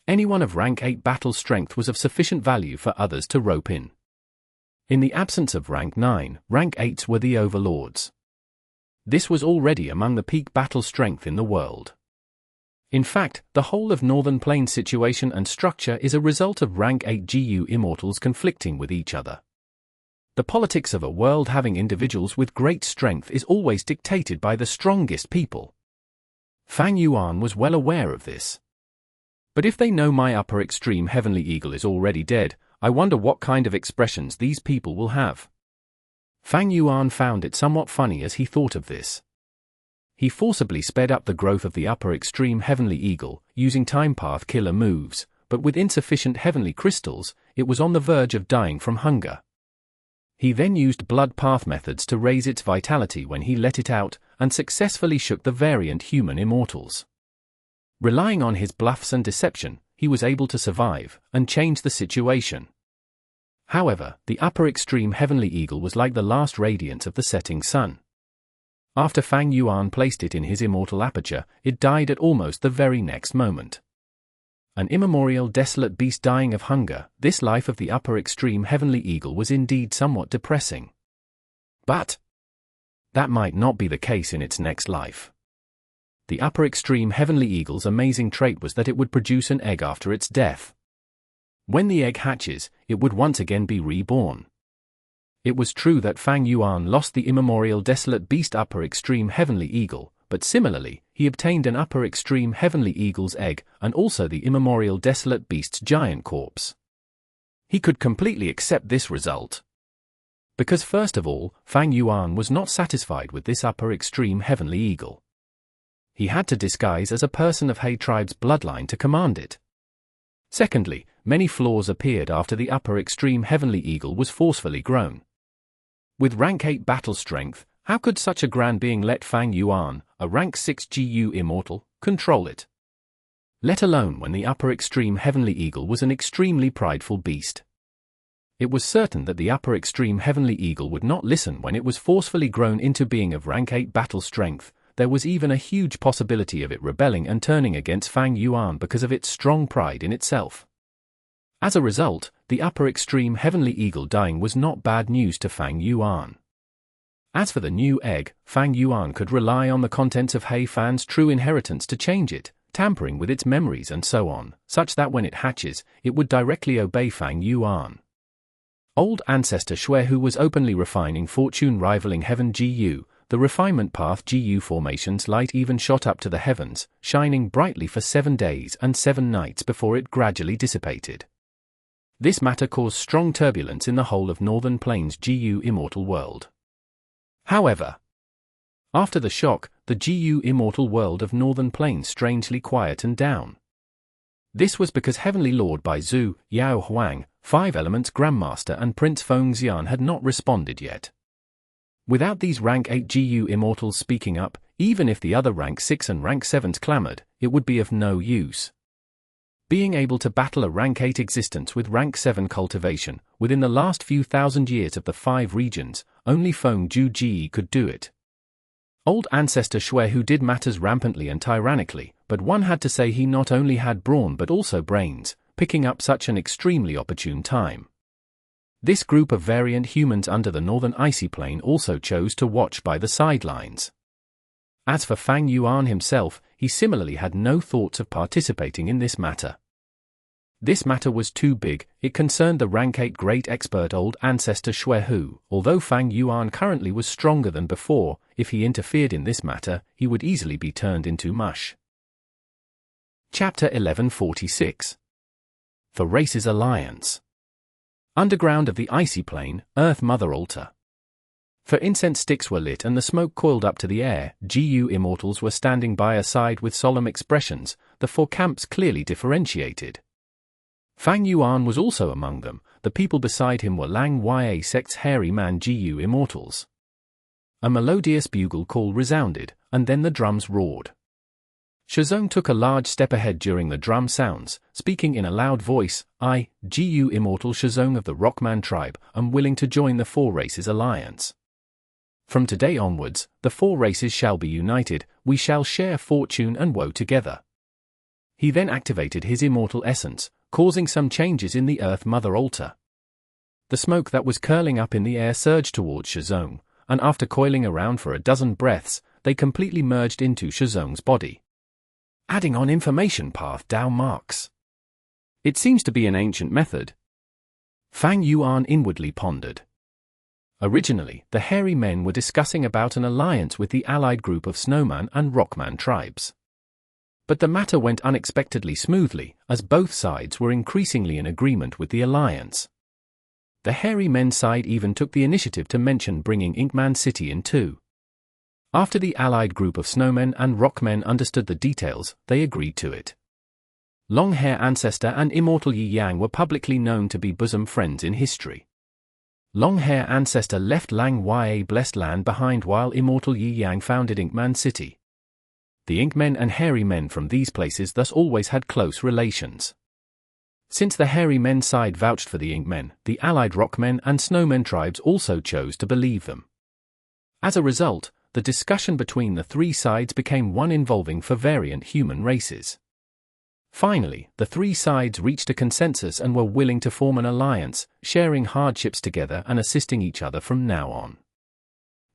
Anyone of rank 8 battle strength was of sufficient value for others to rope in. In the absence of rank 9, rank 8s were the overlords. This was already among the peak battle strength in the world. In fact, the whole of Northern Plains situation and structure is a result of rank 8 Gu Immortals conflicting with each other. The politics of a world having individuals with great strength is always dictated by the strongest people. Fang Yuan was well aware of this. But if they know my upper extreme Heavenly Eagle is already dead, I wonder what kind of expressions these people will have. Fang Yuan found it somewhat funny as he thought of this. He forcibly sped up the growth of the upper extreme Heavenly Eagle, using time path killer moves, but with insufficient heavenly crystals, it was on the verge of dying from hunger. He then used blood path methods to raise its vitality when he let it out, and successfully shook the variant human immortals. Relying on his bluffs and deception, he was able to survive, and change the situation. However, the upper extreme Heavenly Eagle was like the last radiance of the setting sun. After Fang Yuan placed it in his immortal aperture, it died at almost the very next moment. An immemorial desolate beast dying of hunger, this life of the upper extreme heavenly eagle was indeed somewhat depressing. But that might not be the case in its next life. The upper extreme heavenly eagle's amazing trait was that it would produce an egg after its death. When the egg hatches, it would once again be reborn. It was true that Fang Yuan lost the immemorial desolate beast upper extreme heavenly eagle, but similarly, he obtained an upper extreme heavenly eagle's egg and also the immemorial desolate beast's giant corpse. He could completely accept this result. Because first of all, Fang Yuan was not satisfied with this upper extreme heavenly eagle. He had to disguise as a person of He tribe's bloodline to command it. Secondly, many flaws appeared after the upper extreme heavenly eagle was forcefully grown. With rank 8 battle strength, how could such a grand being let Fang Yuan, a rank 6 GU immortal, control it? Let alone when the upper extreme heavenly eagle was an extremely prideful beast. It was certain that the upper extreme heavenly eagle would not listen when it was forcefully grown into being of rank 8 battle strength. There was even a huge possibility of it rebelling and turning against Fang Yuan because of its strong pride in itself. As a result, the upper extreme heavenly eagle dying was not bad news to Fang Yuan. As for the new egg, Fang Yuan could rely on the contents of He Fan's true inheritance to change it, tampering with its memories and so on, such that when it hatches, it would directly obey Fang Yuan. Old ancestor Shui, who was openly refining fortune rivaling heaven GU, the refinement path GU formation's light even shot up to the heavens, shining brightly for 7 days and 7 nights before it gradually dissipated. This matter caused strong turbulence in the whole of Northern Plains GU Immortal world. However, after the shock, the GU Immortal world of Northern Plains strangely quietened down. This was because Heavenly Lord Bai Zhu, Yao Huang, 5 Elements Grandmaster and Prince Feng Xian had not responded yet. Without these rank 8 GU immortals speaking up, even if the other rank 6 and rank 7s clamored, it would be of no use. Being able to battle a rank 8 existence with rank 7 cultivation, within the last few thousand years of the 5 regions, only Feng Zhu Ji could do it. Old ancestor Shui, who did matters rampantly and tyrannically, but one had to say he not only had brawn but also brains, picking up such an extremely opportune time. This group of variant humans under the northern icy plain also chose to watch by the sidelines. As for Fang Yuan himself, he similarly had no thoughts of participating in this matter. This matter was too big. It concerned the rank 8 great expert old ancestor Shui, who, although Fang Yuan currently was stronger than before, if he interfered in this matter, he would easily be turned into mush. Chapter 1146. For Races Alliance. Underground of the icy plain, Earth Mother Altar. For incense sticks were lit and the smoke coiled up to the air, GU Immortals were standing by a side with solemn expressions, the 4 camps clearly differentiated. Fang Yuan was also among them. The people beside him were Lang Ya sect's hairy man GU Immortals. A melodious bugle call resounded, and then the drums roared. Shizong took a large step ahead during the drum sounds, speaking in a loud voice, "I, GU Immortal Shizong of the Rockman tribe, am willing to join the 4 Races Alliance. From today onwards, the 4 races shall be united, we shall share fortune and woe together." He then activated his immortal essence, causing some changes in the Earth Mother Altar. The smoke that was curling up in the air surged towards Shizong, and after coiling around for a dozen breaths, they completely merged into Shizong's body. Adding on information path Dao marks. It seems to be an ancient method. Fang Yuan inwardly pondered. Originally, the hairy men were discussing about an alliance with the allied group of Snowman and Rockman tribes. But the matter went unexpectedly smoothly, as both sides were increasingly in agreement with the alliance. The hairy men side even took the initiative to mention bringing Inkman City in too. After the allied group of Snowmen and Rockmen understood the details, they agreed to it. Long-Hair Ancestor and Immortal Yi Yang were publicly known to be bosom friends in history. Long-Hair Ancestor left Lang Ya Blessed Land behind while Immortal Yi Yang founded Inkman City. The Inkmen and hairy men from these places thus always had close relations. Since the hairy men side vouched for the Inkmen, the allied Rockmen and Snowmen tribes also chose to believe them. As a result, the discussion between the 3 sides became one involving for variant human races. Finally, the three sides reached a consensus and were willing to form an alliance, sharing hardships together and assisting each other from now on.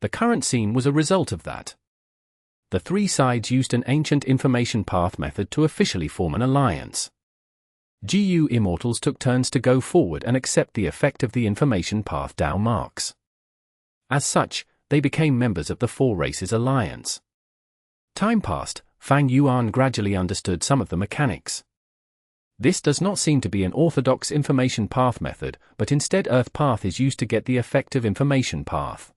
The current scene was a result of that. The three sides used an ancient information path method to officially form an alliance. GU Immortals took turns to go forward and accept the effect of the information path DAO marks. As such, they became members of the Four Races Alliance. Time passed. Fang Yuan gradually understood some of the mechanics. This does not seem to be an orthodox information path method, but instead Earth Path is used to get the effect of information path.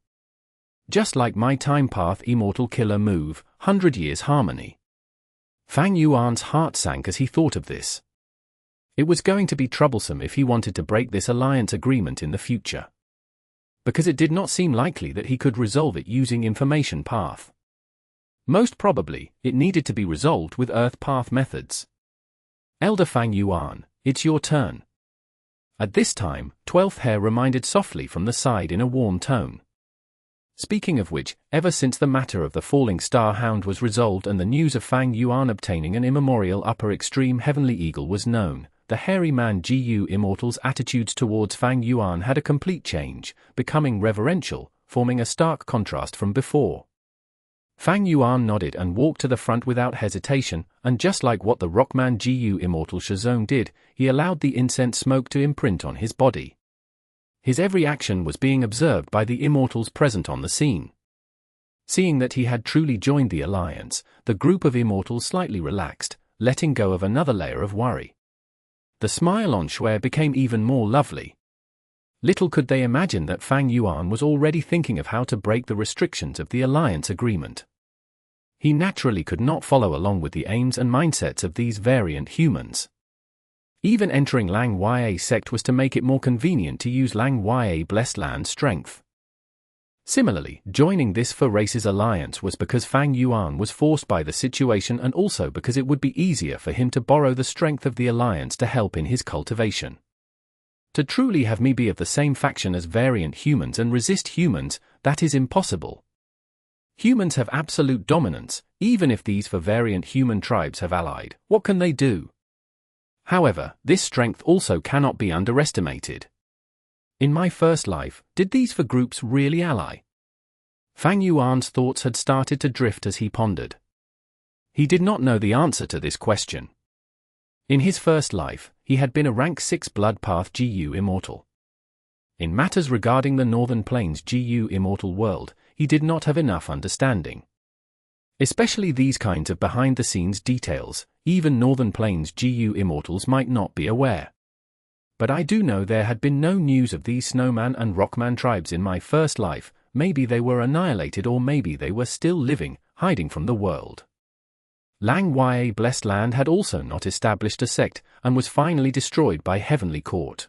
Just like my Time Path Immortal killer move, 100 Years Harmony. Fang Yuan's heart sank as he thought of this. It was going to be troublesome if he wanted to break this alliance agreement in the future. Because it did not seem likely that he could resolve it using information path. Most probably, it needed to be resolved with Earth Path methods. Elder Fang Yuan, it's your turn. At this time, 12th Hair reminded softly from the side in a warm tone. Speaking of which, ever since the matter of the falling star Hound was resolved and the news of Fang Yuan obtaining an immemorial upper extreme heavenly eagle was known, the hairy man GU Immortal's attitudes towards Fang Yuan had a complete change, becoming reverential, forming a stark contrast from before. Fang Yuan nodded and walked to the front without hesitation, and just like what the rockman GU Immortal Shazong did, he allowed the incense smoke to imprint on his body. His every action was being observed by the Immortals present on the scene. Seeing that he had truly joined the alliance, the group of Immortals slightly relaxed, letting go of another layer of worry. The smile on Shui became even more lovely. Little could they imagine that Fang Yuan was already thinking of how to break the restrictions of the alliance agreement. He naturally could not follow along with the aims and mindsets of these variant humans. Even entering Lang Ya sect was to make it more convenient to use Lang Ya blessed land strength. Similarly, joining this Four Races alliance was because Fang Yuan was forced by the situation and also because it would be easier for him to borrow the strength of the alliance to help in his cultivation. To truly have me be of the same faction as variant humans and resist humans, that is impossible. Humans have absolute dominance, even if these four variant human tribes have allied, what can they do? However, this strength also cannot be underestimated. In my first life, did these four groups really ally? Fang Yuan's thoughts had started to drift as he pondered. He did not know the answer to this question. In his first life, he had been a rank 6 blood path GU Immortal. In matters regarding the Northern Plains GU Immortal world, he did not have enough understanding. Especially these kinds of behind-the-scenes details, even Northern Plains GU Immortals might not be aware. But I do know there had been no news of these Snowman and Rockman tribes in my first life. Maybe they were annihilated or maybe they were still living, hiding from the world. Lang Ya Blessed Land had also not established a sect, and was finally destroyed by Heavenly Court.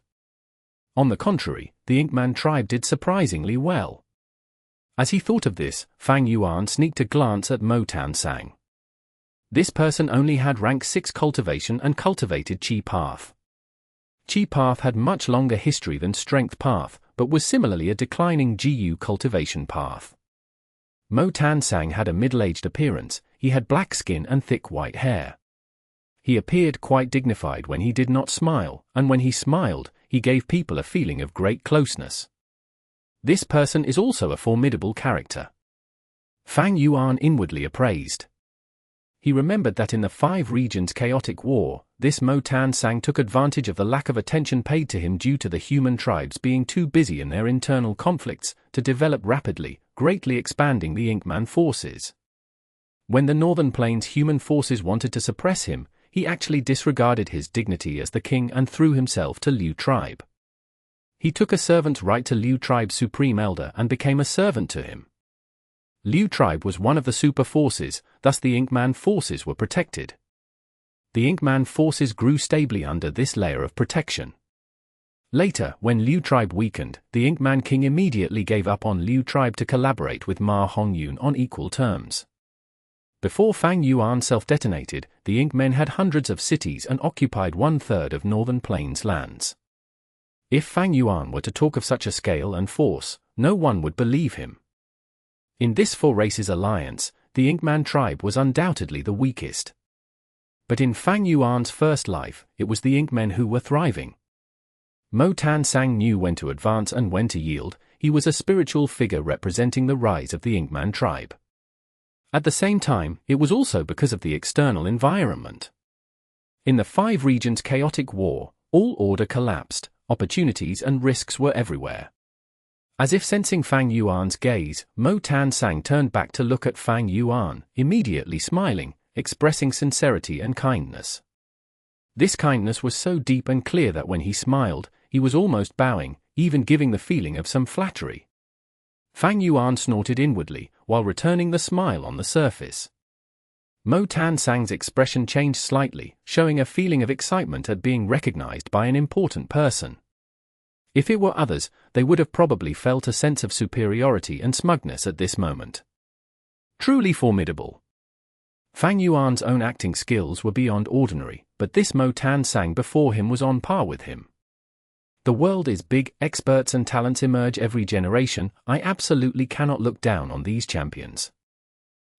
On the contrary, the Inkman tribe did surprisingly well. As he thought of this, Fang Yuan sneaked a glance at Mo Tan Sang. This person only had rank 6 cultivation and cultivated Chi Path. Chi Path had much longer history than Strength Path, but was similarly a declining GU cultivation path. Mo Tan Sang had a middle-aged appearance, he had black skin and thick white hair. He appeared quite dignified when he did not smile, and when he smiled, he gave people a feeling of great closeness. This person is also a formidable character. Fang Yuan inwardly appraised. He remembered that in the 5 regions chaotic war, this Mo Tan Sang took advantage of the lack of attention paid to him due to the human tribes being too busy in their internal conflicts, to develop rapidly, greatly expanding the Inkman forces. When the Northern Plains human forces wanted to suppress him, he actually disregarded his dignity as the king and threw himself to Liu tribe. He took a servant's right to Liu tribe's supreme elder and became a servant to him. Liu tribe was one of the super forces, thus the Inkman forces were protected. The Inkman forces grew stably under this layer of protection. Later, when Liu tribe weakened, the Inkman king immediately gave up on Liu tribe to collaborate with Ma Hongyun on equal terms. Before Fang Yuan self-detonated, the Inkmen had hundreds of cities and occupied 1/3 of Northern Plains lands. If Fang Yuan were to talk of such a scale and force, no one would believe him. In this Four Races alliance, the Inkman tribe was undoubtedly the weakest. But in Fang Yuan's first life, it was the Ink Men who were thriving. Mo Tan Sang knew when to advance and when to yield. He was a spiritual figure representing the rise of the Inkman tribe. At the same time, it was also because of the external environment. In the 5 regions' chaotic war, all order collapsed, opportunities and risks were everywhere. As if sensing Fang Yuan's gaze, Mo Tan Sang turned back to look at Fang Yuan, immediately smiling, expressing sincerity and kindness. This kindness was so deep and clear that when he smiled, he was almost bowing, even giving the feeling of some flattery. Fang Yuan snorted inwardly, while returning the smile on the surface. Mo Tan Sang's expression changed slightly, showing a feeling of excitement at being recognized by an important person. If it were others, they would have probably felt a sense of superiority and smugness at this moment. Truly formidable. Fang Yuan's own acting skills were beyond ordinary, but this Mo Tan Sang before him was on par with him. The world is big, experts and talents emerge every generation. I absolutely cannot look down on these champions.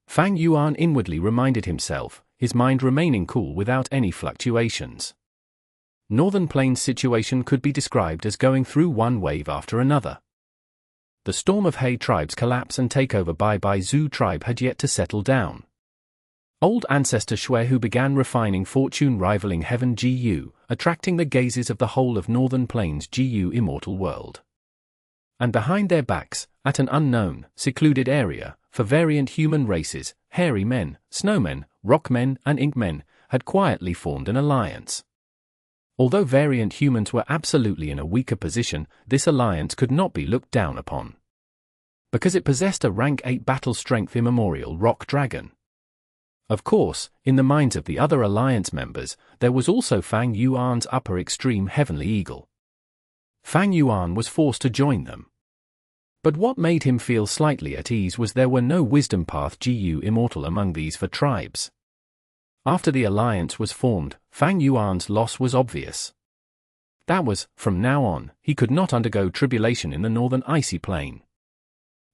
Fang Yuan inwardly reminded himself, his mind remaining cool without any fluctuations. Northern Plains' situation could be described as going through one wave after another. The storm of He tribe's collapse and takeover by Zhu tribe had yet to settle down. Old ancestor Shui who began refining fortune rivaling Heaven GU, attracting the gazes of the whole of Northern Plains GU immortal world. And behind their backs, at an unknown, secluded area, for variant human races, hairy men, snowmen, rockmen and inkmen, had quietly formed an alliance. Although variant humans were absolutely in a weaker position, this alliance could not be looked down upon. Because it possessed a rank 8 battle strength immemorial rock dragon. Of course, in the minds of the other alliance members, there was also Fang Yuan's upper extreme heavenly eagle. Fang Yuan was forced to join them. But what made him feel slightly at ease was there were no wisdom path GU immortal among these 4 tribes. After the alliance was formed, Fang Yuan's loss was obvious. That was, from now on, he could not undergo tribulation in the northern icy plain.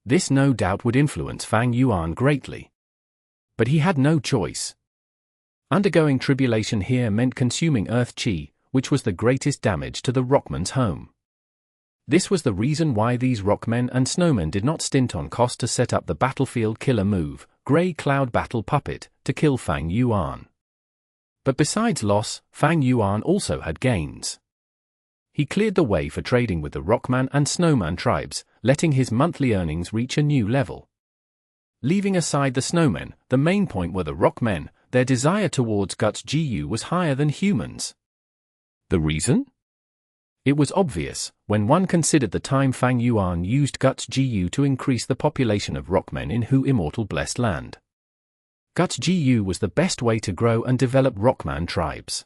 This no doubt would influence Fang Yuan greatly. But he had no choice. Undergoing tribulation here meant consuming earth chi, which was the greatest damage to the Rockman's home. This was the reason why these Rockmen and Snowmen did not stint on cost to set up the battlefield killer move, Grey Cloud Battle Puppet, to kill Fang Yuan. But besides loss, Fang Yuan also had gains. He cleared the way for trading with the Rockman and Snowman tribes, letting his monthly earnings reach a new level. Leaving aside the Snowmen, the main point were the Rockmen. Their desire towards Guts GU was higher than humans. The reason? It was obvious, when one considered the time Fang Yuan used Guts GU to increase the population of Rockmen in Hu Immortal Blessed Land. Guts GU was the best way to grow and develop Rockman tribes.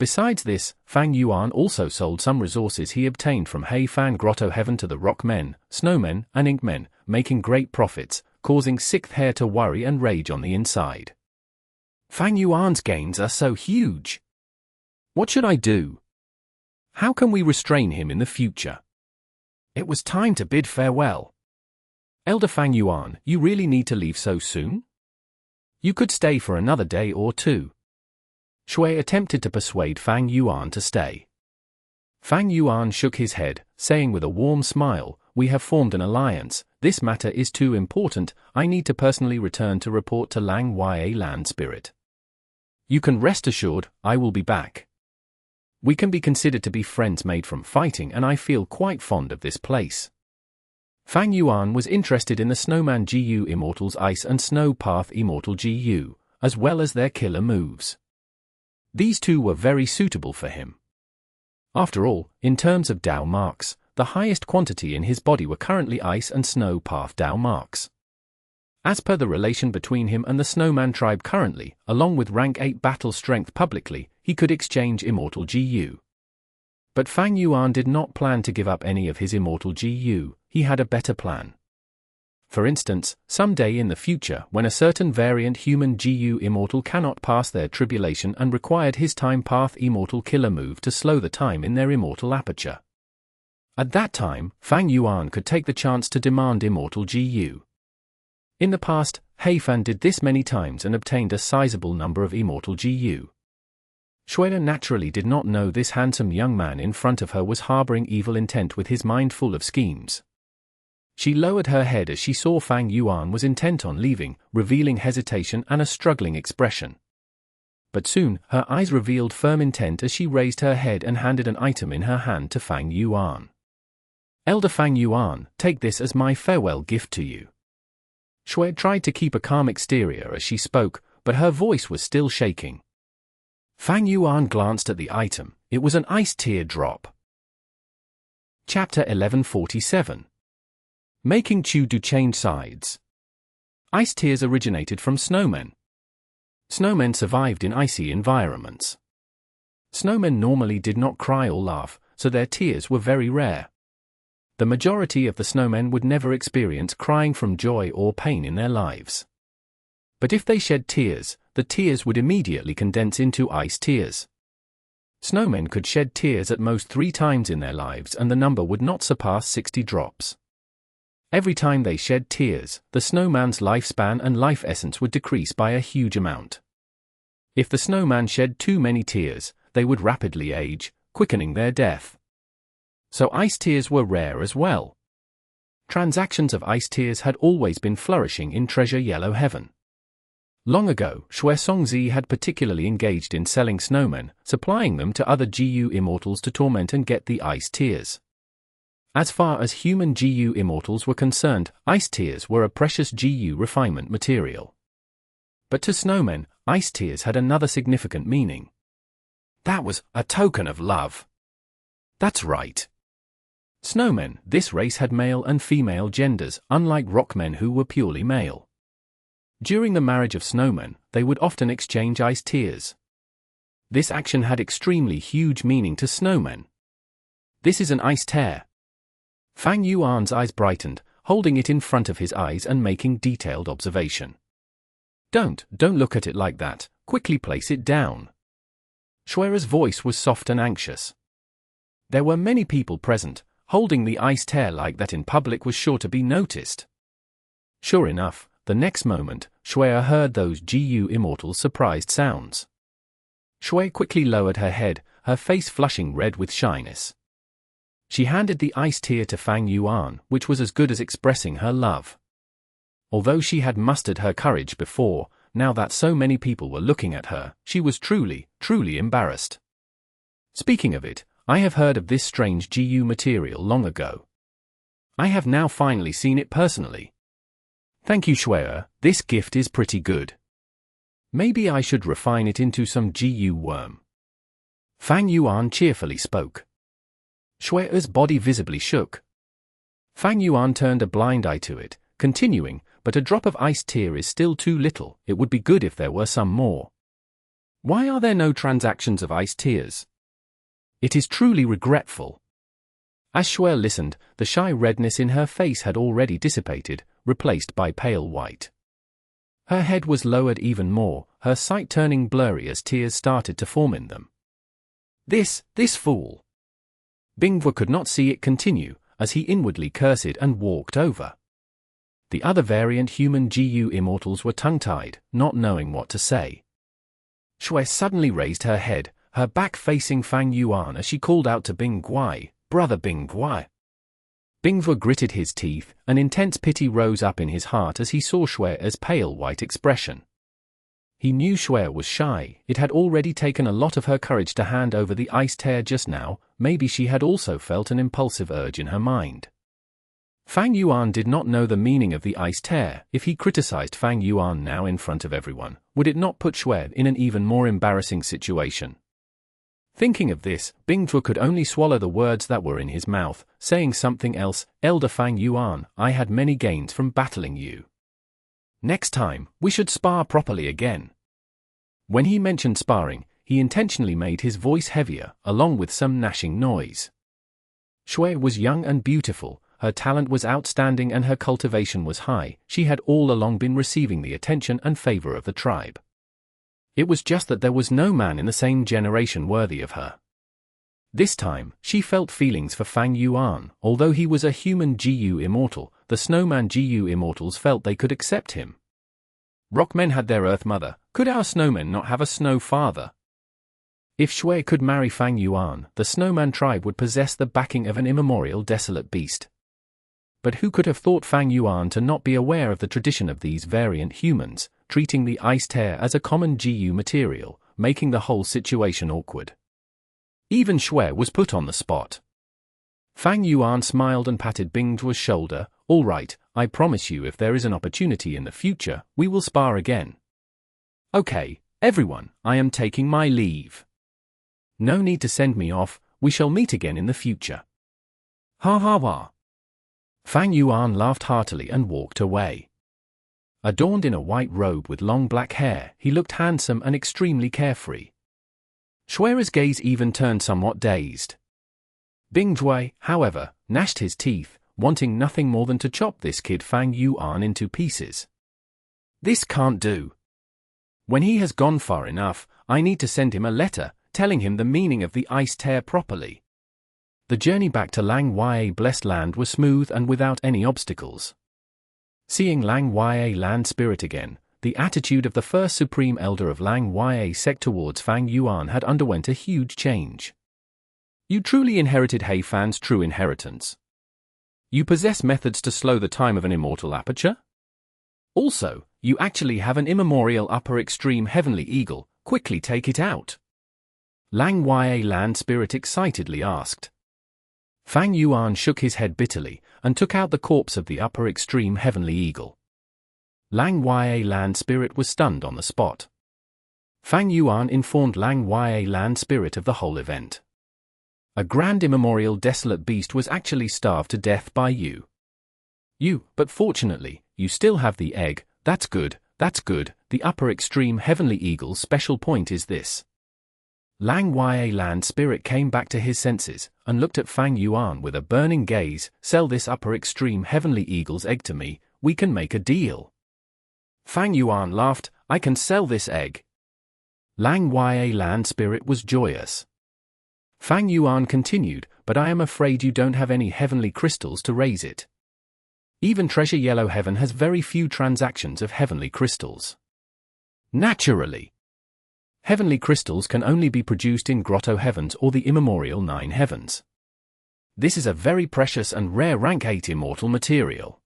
Besides this, Fang Yuan also sold some resources he obtained from He Fan Grotto-Heaven to the Rockmen, Snowmen and Inkmen, making great profits, causing Sixth Hair to worry and rage on the inside. Fang Yuan's gains are so huge. What should I do? How can we restrain him in the future? It was time to bid farewell. Elder Fang Yuan, you really need to leave so soon? You could stay for another day or 2. Shui attempted to persuade Fang Yuan to stay. Fang Yuan shook his head, saying with a warm smile, "We have formed an alliance. This matter is too important. I need to personally return to report to Lang Ya Land Spirit. You can rest assured, I will be back. We can be considered to be friends made from fighting and I feel quite fond of this place." Fang Yuan was interested in the Snowman GU Immortals Ice and Snow Path Immortal GU, as well as their killer moves. These 2 were very suitable for him. After all, in terms of Dao marks, the highest quantity in his body were currently Ice and Snow Path Dao marks. As per the relation between him and the Snowman tribe currently, along with rank 8 battle strength publicly, he could exchange Immortal GU. But Fang Yuan did not plan to give up any of his Immortal GU, he had a better plan. For instance, someday in the future when a certain variant human GU Immortal cannot pass their tribulation and required his time path Immortal killer move to slow the time in their Immortal aperture. At that time, Fang Yuan could take the chance to demand Immortal GU. In the past, Hmph did this many times and obtained a sizable number of Immortal GU. Shui naturally did not know this handsome young man in front of her was harboring evil intent with his mind full of schemes. She lowered her head as she saw Fang Yuan was intent on leaving, revealing hesitation and a struggling expression. But soon, her eyes revealed firm intent as she raised her head and handed an item in her hand to Fang Yuan. "Elder Fang Yuan, take this as my farewell gift to you." Shui tried to keep a calm exterior as she spoke, but her voice was still shaking. Fang Yuan glanced at the item. It was an ice tear drop. Chapter 1147. Making Chu Do change sides. Ice tears originated from snowmen. Snowmen survived in icy environments. Snowmen normally did not cry or laugh, so their tears were very rare. The majority of the snowmen would never experience crying from joy or pain in their lives. But if they shed tears, the tears would immediately condense into ice tears. Snowmen could shed tears at most 3 times in their lives, and the number would not surpass 60 drops. Every time they shed tears, the snowman's lifespan and life essence would decrease by a huge amount. If the snowman shed too many tears, they would rapidly age, quickening their death. So ice tears were rare as well. Transactions of ice tears had always been flourishing in Treasure Yellow Heaven. Long ago, Shui Songzi had particularly engaged in selling snowmen, supplying them to other GU Immortals to torment and get the ice tears. As far as human GU Immortals were concerned, ice tears were a precious GU refinement material. But to snowmen, ice tears had another significant meaning. That was a token of love. That's right. Snowmen, this race had male and female genders, unlike rockmen who were purely male. During the marriage of snowmen, they would often exchange ice tears. This action had extremely huge meaning to snowmen. This is an ice tear. Fang Yuan's eyes brightened, holding it in front of his eyes and making detailed observation. Don't look at it like that, quickly place it down. Shui's voice was soft and anxious. There were many people present. Holding the ice tear like that in public was sure to be noticed. Sure enough, the next moment, Shui heard those GU Immortals' surprised sounds. Shui quickly lowered her head, her face flushing red with shyness. She handed the ice tear to Fang Yuan, which was as good as expressing her love. Although she had mustered her courage before, now that so many people were looking at her, she was truly embarrassed. Speaking of it, I have heard of this strange GU material long ago. I have now finally seen it personally. Thank you, Shui. This gift is pretty good. Maybe I should refine it into some GU worm. Fang Yuan cheerfully spoke. Shui's body visibly shook. Fang Yuan turned a blind eye to it, continuing, but a drop of ice tear is still too little. It would be good if there were some more. Why are there no transactions of ice tears? It is truly regretful. As Shui listened, the shy redness in her face had already dissipated, replaced by pale white. Her head was lowered even more, her sight turning blurry as tears started to form in them. This fool! Bingwa could not see it continue, as he inwardly cursed and walked over. The other variant human GU Immortals were tongue-tied, not knowing what to say. Shui suddenly raised her head, her back facing Fang Yuan as she called out to Bingguai, "Brother Bingguai." Bingwa gritted his teeth, an intense pity rose up in his heart as he saw Shui's pale white expression. He knew Shui was shy. It had already taken a lot of her courage to hand over the ice tear just now. Maybe she had also felt an impulsive urge in her mind. Fang Yuan did not know the meaning of the ice tear. If he criticized Fang Yuan now in front of everyone, would it not put Shui in an even more embarrassing situation? Thinking of this, Bingwa could only swallow the words that were in his mouth, saying something else. "Elder Fang Yuan, I had many gains from battling you. Next time, we should spar properly again." When he mentioned sparring, he intentionally made his voice heavier, along with some gnashing noise. Shui was young and beautiful, her talent was outstanding and her cultivation was high. She had all along been receiving the attention and favor of the tribe. It was just that there was no man in the same generation worthy of her. This time, she felt feelings for Fang Yuan. Although he was a human GU Immortal, the Snowman GU Immortals felt they could accept him. Rockmen had their Earth Mother, could our snowmen not have a Snow Father? If Shui could marry Fang Yuan, the Snowman tribe would possess the backing of an immemorial desolate beast. But who could have thought Fang Yuan to not be aware of the tradition of these variant humans, treating the iced hair as a common GU material, making the whole situation awkward. Even Shui was put on the spot. Fang Yuan smiled and patted Bingju's shoulder. All right, I promise you if there is an opportunity in the future, we will spar again. Okay, everyone, I am taking my leave. No need to send me off, we shall meet again in the future. Ha ha ha. Fang Yuan laughed heartily and walked away. Adorned in a white robe with long black hair, he looked handsome and extremely carefree. Shui's gaze even turned somewhat dazed. Bingju, however, gnashed his teeth, wanting nothing more than to chop this kid Fang Yuan into pieces. This can't do. When he has gone far enough, I need to send him a letter, telling him the meaning of the iced hair properly. The journey back to Lang Yue Blessed Land was smooth and without any obstacles. Seeing Lang Yue Land Spirit again, the attitude of the first Supreme Elder of Lang Yue sect towards Fang Yuan had underwent a huge change. You truly inherited Fan's true inheritance. You possess methods to slow the time of an immortal aperture? Also, you actually have an immemorial upper extreme heavenly eagle, quickly take it out. Lang Yue Land Spirit excitedly asked. Fang Yuan shook his head bitterly, and took out the corpse of the upper extreme heavenly eagle. Lang Yue Land Spirit was stunned on the spot. Fang Yuan informed Lang Yue Land Spirit of the whole event. A grand immemorial desolate beast was actually starved to death by you. But fortunately, you still have the egg, that's good, the upper extreme heavenly eagle's special point is this. Lang Yue Land Spirit came back to his senses, and looked at Fang Yuan with a burning gaze. Sell this upper extreme heavenly eagle's egg to me, we can make a deal. Fang Yuan laughed, I can sell this egg. Lang Yue Land Spirit was joyous. Fang Yuan continued, but I am afraid you don't have any heavenly crystals to raise it. Even Treasure Yellow Heaven has very few transactions of heavenly crystals. Naturally. Heavenly crystals can only be produced in Grotto-Heavens or the immemorial 9 heavens. This is a very precious and rare rank 8 immortal material.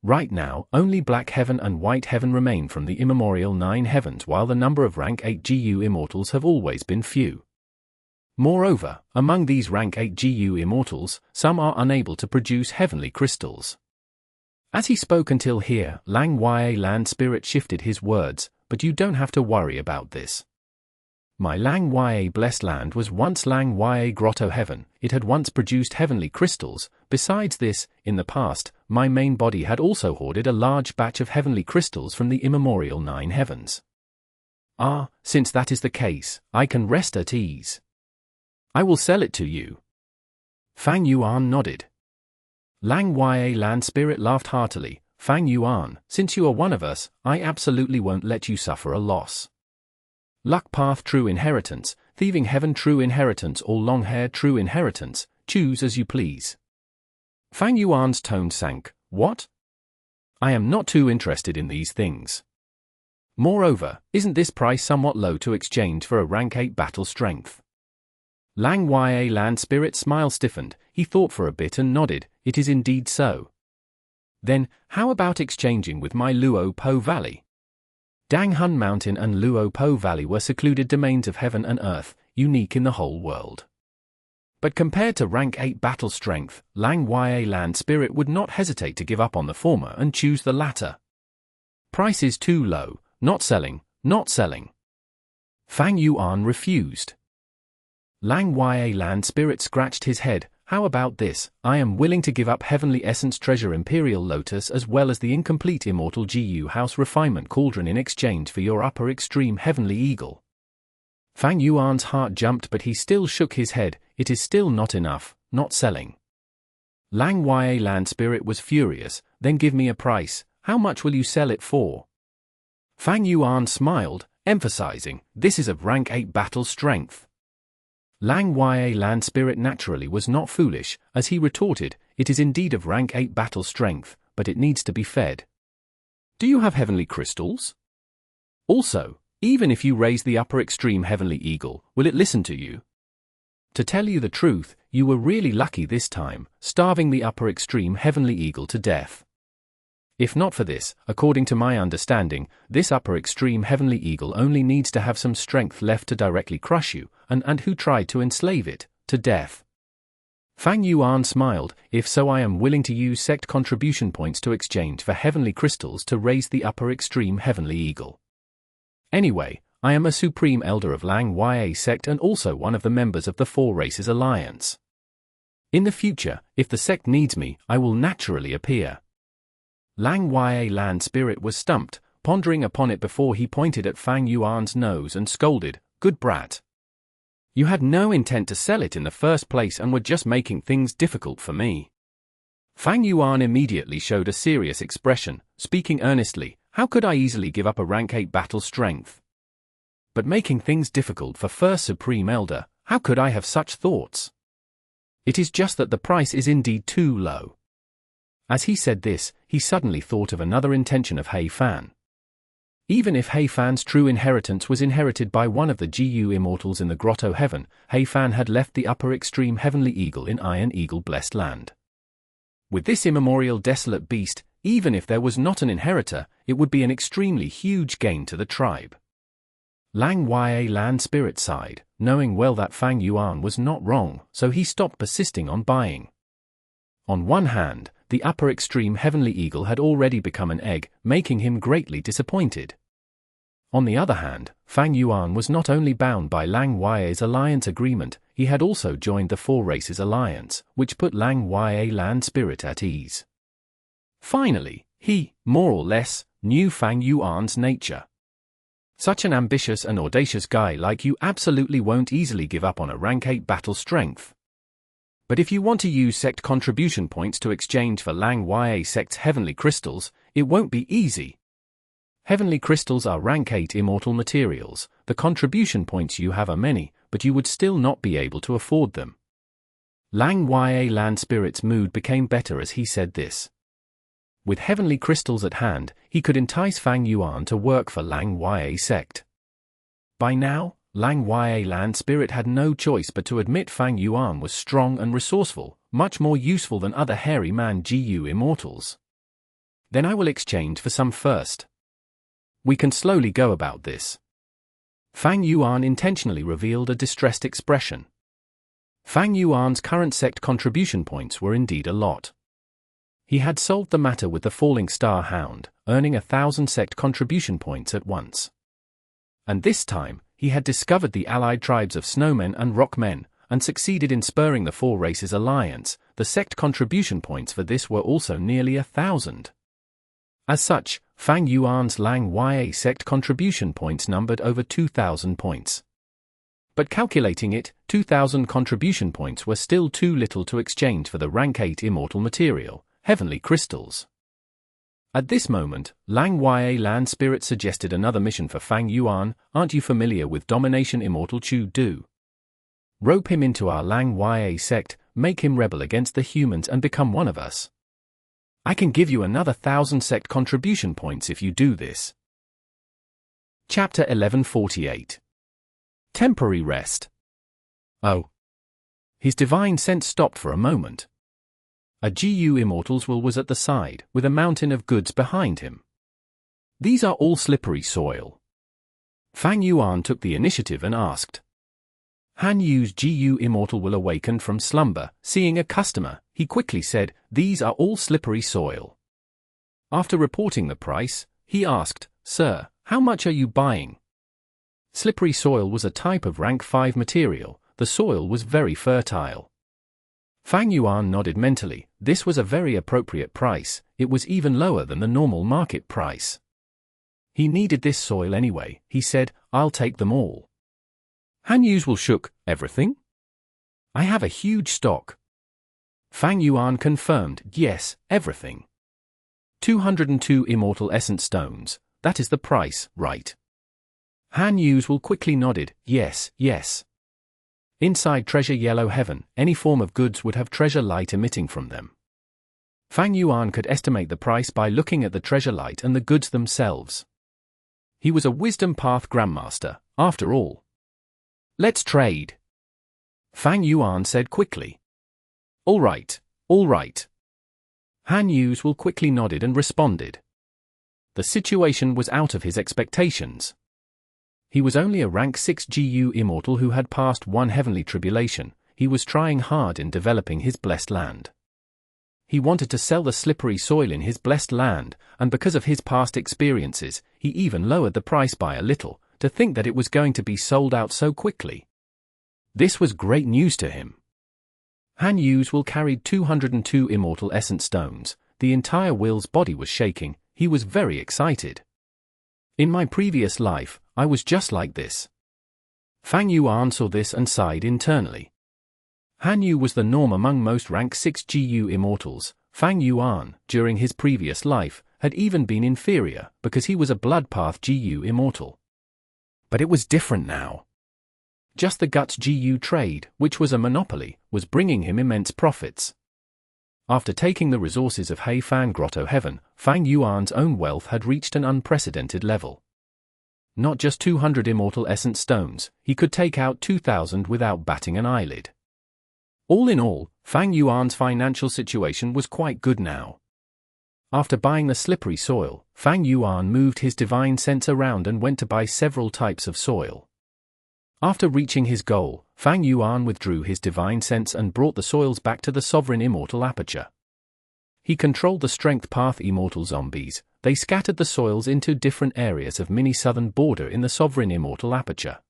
Right now, only Black Heaven and White Heaven remain from the immemorial 9 heavens, while the number of rank 8 GU immortals have always been few. Moreover, among these rank 8 GU immortals, some are unable to produce heavenly crystals. As he spoke until here, Lang Yue Land Spirit shifted his words, but you don't have to worry about this. My Lang Yue Blessed Land was once Lang Yue Grotto-Heaven, it had once produced heavenly crystals. Besides this, in the past, my main body had also hoarded a large batch of heavenly crystals from the immemorial 9 heavens. Since that is the case, I can rest at ease. I will sell it to you. Fang Yuan nodded. Lang Yue Land Spirit laughed heartily. Fang Yuan, since you are one of us, I absolutely won't let you suffer a loss. Luck Path True Inheritance, Thieving Heaven True Inheritance or Long Hair True Inheritance, choose as you please. Fang Yuan's tone sank. What? I am not too interested in these things. Moreover, isn't this price somewhat low to exchange for a rank 8 battle strength? Lang Yue Land Spirit's smile stiffened, he thought for a bit and nodded, it is indeed so. Then, how about exchanging with my Luo Po Valley? Dang Hun Mountain and Luo Po Valley were secluded domains of heaven and earth, unique in the whole world. But compared to rank 8 battle strength, Lang Yue Land Spirit would not hesitate to give up on the former and choose the latter. Price is too low, not selling, not selling. Fang Yuan refused. Lang Yue Land Spirit scratched his head. How about this? I am willing to give up Heavenly Essence Treasure Imperial Lotus as well as the incomplete Immortal GU House Refinement Cauldron in exchange for your upper extreme Heavenly Eagle. Fang Yuan's heart jumped, but he still shook his head. It is still not enough, not selling. Lang Yue Land Spirit was furious. Then give me a price. How much will you sell it for? Fang Yuan smiled, emphasizing, this is of rank 8 battle strength. Lang Yue Land Spirit naturally was not foolish, as he retorted, it is indeed of rank 8 battle strength, but it needs to be fed. Do you have heavenly crystals? Also, even if you raise the upper extreme heavenly eagle, will it listen to you? To tell you the truth, you were really lucky this time, starving the upper extreme heavenly eagle to death. If not for this, according to my understanding, this upper extreme heavenly eagle only needs to have some strength left to directly crush you, and who tried to enslave it, to death. Fang Yuan smiled. If so, I am willing to use sect contribution points to exchange for heavenly crystals to raise the upper extreme heavenly eagle. Anyway, I am a supreme elder of Lang Ya sect and also one of the members of the Four Races Alliance. In the future, if the sect needs me, I will naturally appear. Lang Ya land spirit was stumped, pondering upon it before he pointed at Fang Yuan's nose and scolded, "Good brat. You had no intent to sell it in the first place and were just making things difficult for me." Fang Yuan immediately showed a serious expression, speaking earnestly, "How could I easily give up a rank 8 battle strength? But making things difficult for First Supreme Elder, how could I have such thoughts? It is just that the price is indeed too low." As he said this, he suddenly thought of another intention of He Fan. Even if He Fan's true inheritance was inherited by one of the GU Immortals in the Grotto-Heaven, He Fan had left the upper extreme heavenly eagle in Iron Eagle Blessed Land. With this immemorial desolate beast, even if there was not an inheritor, it would be an extremely huge gain to the tribe. Lang Ya land spirit sighed, knowing well that Fang Yuan was not wrong, so he stopped persisting on buying. On one hand, the upper extreme heavenly eagle had already become an egg, making him greatly disappointed. On the other hand, Fang Yuan was not only bound by Lang Ya's alliance agreement, he had also joined the Four Races Alliance, which put Lang Ya land spirit at ease. Finally, he, more or less, knew Fang Yuan's nature. Such an ambitious and audacious guy like you absolutely won't easily give up on a rank 8 battle strength. But if you want to use sect contribution points to exchange for Lang Ya sect's heavenly crystals, it won't be easy. Heavenly crystals are rank 8 immortal materials. The contribution points you have are many, but you would still not be able to afford them. Lang Ya land spirit's mood became better as he said this. With heavenly crystals at hand, he could entice Fang Yuan to work for Lang Ya sect. By now, Lang Ya land spirit had no choice but to admit Fang Yuan was strong and resourceful, much more useful than other hairy man GU Immortals. Then I will exchange for some first. We can slowly go about this. Fang Yuan intentionally revealed a distressed expression. Fang Yuan's current sect contribution points were indeed a lot. He had solved the matter with the Falling Star Hound, earning 1,000 sect contribution points at once. And this time, he had discovered the allied tribes of Snowmen and Rockmen, and succeeded in spurring the Four Races Alliance. The sect contribution points for this were also nearly 1,000. As such, Fang Yuan's Lang Ya sect contribution points numbered over 2,000 points. But calculating it, 2,000 contribution points were still too little to exchange for the rank 8 immortal material, heavenly crystals. At this moment, Lang Ya land spirit suggested another mission for Fang Yuan. Aren't you familiar with Domination Immortal Chu Du? Rope him into our Lang Ya sect, make him rebel against the humans and become one of us. I can give you another 1,000 sect contribution points if you do this. Chapter 1148. Temporary Rest. Oh. His divine sense stopped for a moment. A GU Immortals was at the side, with a mountain of goods behind him. These are all slippery soil. Fang Yuan took the initiative and asked. Han Yu's GU Immortal will awaken from slumber. Seeing a customer, he quickly said, "These are all slippery soil." After reporting the price, he asked, "Sir, how much are you buying?" Slippery soil was a type of rank 5 material. The soil was very fertile. Fang Yuan nodded mentally. This was a very appropriate price. It was even lower than the normal market price. He needed this soil anyway. He said, "I'll take them all." Han Yu's will shook, "Everything?" "I have a huge stock." Fang Yuan confirmed, "Yes, everything." 202 immortal essence stones. That is the price, right? Han Yu's will quickly nodded, "Yes, yes." Inside Treasure Yellow Heaven, any form of goods would have treasure light emitting from them. Fang Yuan could estimate the price by looking at the treasure light and the goods themselves. He was a Wisdom Path Grandmaster, after all. "Let's trade," Fang Yuan said quickly. All right. Han Yuzhual quickly nodded and responded. The situation was out of his expectations. He was only a rank 6 GU Immortal who had passed one heavenly tribulation. He was trying hard in developing his blessed land. He wanted to sell the slippery soil in his blessed land, and because of his past experiences, he even lowered the price by a little, to think that it was going to be sold out so quickly. This was great news to him. Han Yuzhual carried 202 Immortal Essence Stones. The entire Will's body was shaking. He was very excited. "In my previous life, I was just like this." Fang Yuan saw this and sighed internally. Han Yu was the norm among most rank 6 GU Immortals. Fang Yuan, during his previous life, had even been inferior because he was a Blood Path GU Immortal. But it was different now. Just the Guts GU trade, which was a monopoly, was bringing him immense profits. After taking the resources of Heifan Grotto-Heaven, Fang Yuan's own wealth had reached an unprecedented level. Not just 200 Immortal Essence Stones, he could take out 2,000 without batting an eyelid. All in all, Fang Yuan's financial situation was quite good now. After buying the slippery soil, Fang Yuan moved his divine sense around and went to buy several types of soil. After reaching his goal, Fang Yuan withdrew his divine sense and brought the soils back to the sovereign immortal aperture. He controlled the strength path immortal zombies. They scattered the soils into different areas of mini southern border in the sovereign immortal aperture.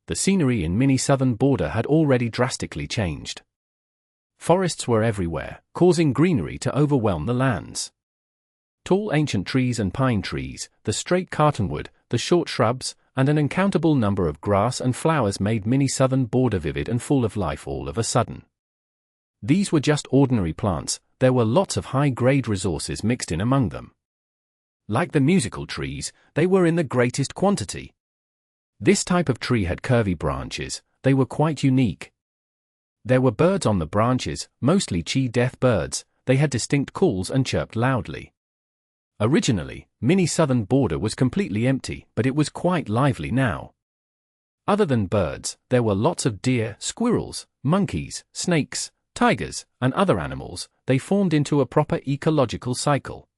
The scenery in mini southern border had already drastically changed. Forests were everywhere, causing greenery to overwhelm the lands. Tall ancient trees and pine trees, the straight cottonwood, the short shrubs, and an uncountable number of grass and flowers made mini southern border vivid and full of life all of a sudden. These were just ordinary plants. There were lots of high-grade resources mixed in among them. Like the musical trees, they were in the greatest quantity. This type of tree had curvy branches. They were quite unique. There were birds on the branches, mostly chi-death birds. They had distinct calls and chirped loudly. Originally, mini southern border was completely empty, but it was quite lively now. Other than birds, there were lots of deer, squirrels, monkeys, snakes, tigers, and other animals. They formed into a proper ecological cycle.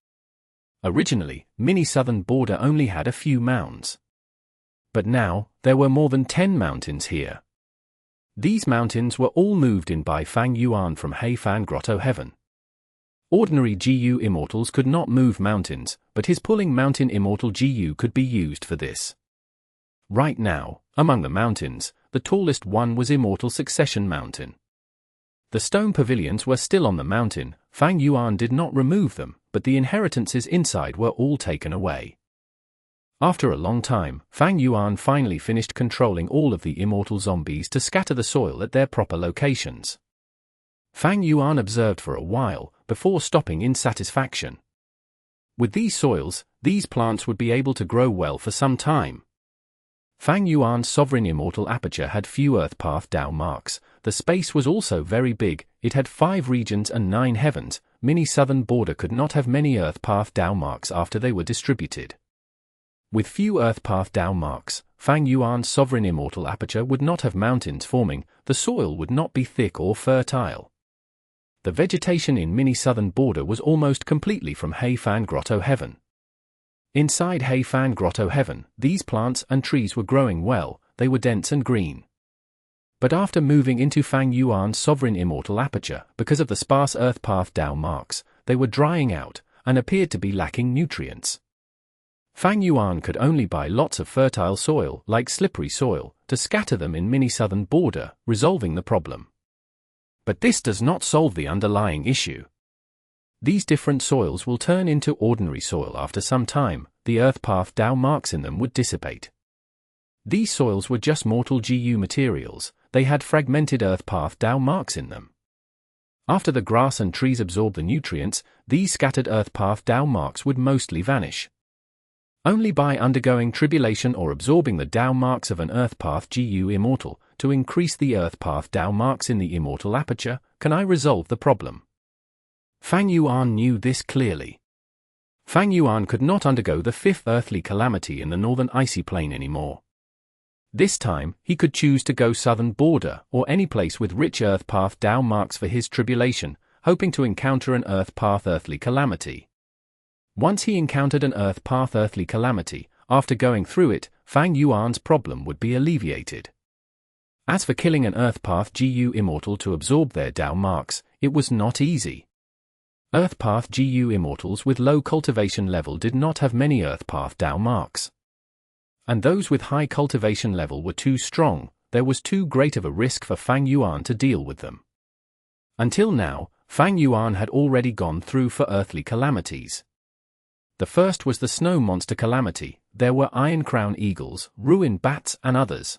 Originally, mini southern border only had a few mounds. But now, there were more than 10 mountains here. These mountains were all moved in by Fang Yuan from Heifan Grotto-Heaven. Ordinary GU Immortals could not move mountains, but his pulling mountain Immortal GU could be used for this. Right now, among the mountains, the tallest one was Immortal Succession Mountain. The stone pavilions were still on the mountain. Fang Yuan did not remove them, but the inheritances inside were all taken away. After a long time, Fang Yuan finally finished controlling all of the immortal zombies to scatter the soil at their proper locations. Fang Yuan observed for a while, before stopping in satisfaction. With these soils, these plants would be able to grow well for some time. Fang Yuan's sovereign immortal aperture had few Earth Path Dao marks. The space was also very big. It had 5 regions and 9 heavens. Mini southern border could not have many Earth Path Dao marks after they were distributed. With few Earth Path Dao marks, Fang Yuan's sovereign immortal aperture would not have mountains forming. The soil would not be thick or fertile. The vegetation in mini southern border was almost completely from Heifan Grotto-Heaven. Inside Heifan Grotto-Heaven, these plants and trees were growing well. They were dense and green. But after moving into Fang Yuan's sovereign immortal aperture, because of the sparse Earth Path Dao marks, they were drying out and appeared to be lacking nutrients. Fang Yuan could only buy lots of fertile soil, like slippery soil, to scatter them in mini southern border, resolving the problem. But this does not solve the underlying issue. These different soils will turn into ordinary soil after some time. The Earth Path Dao marks in them would dissipate. These soils were just mortal GU materials. They had fragmented Earth Path Dao marks in them. After the grass and trees absorbed the nutrients, these scattered Earth Path Dao marks would mostly vanish. Only by undergoing tribulation or absorbing the Dao marks of an Earth Path GU Immortal, to increase the Earth Path Dao marks in the Immortal aperture, can I resolve the problem. Fang Yuan knew this clearly. Fang Yuan could not undergo the fifth earthly calamity in the northern icy plain anymore. This time, he could choose to go southern border or any place with rich earth path Dao marks for his tribulation, hoping to encounter an earth path earthly calamity. Once he encountered an earth path earthly calamity, after going through it, Fang Yuan's problem would be alleviated. As for killing an earth path GU Immortal to absorb their Dao marks, it was not easy. Earth path GU Immortals with low cultivation level did not have many earth path Dao marks. And those with high cultivation level were too strong, there was too great of a risk for Fang Yuan to deal with them. Until now, Fang Yuan had already gone through for earthly calamities. The first was the snow monster calamity, there were iron crown eagles, ruin bats and others.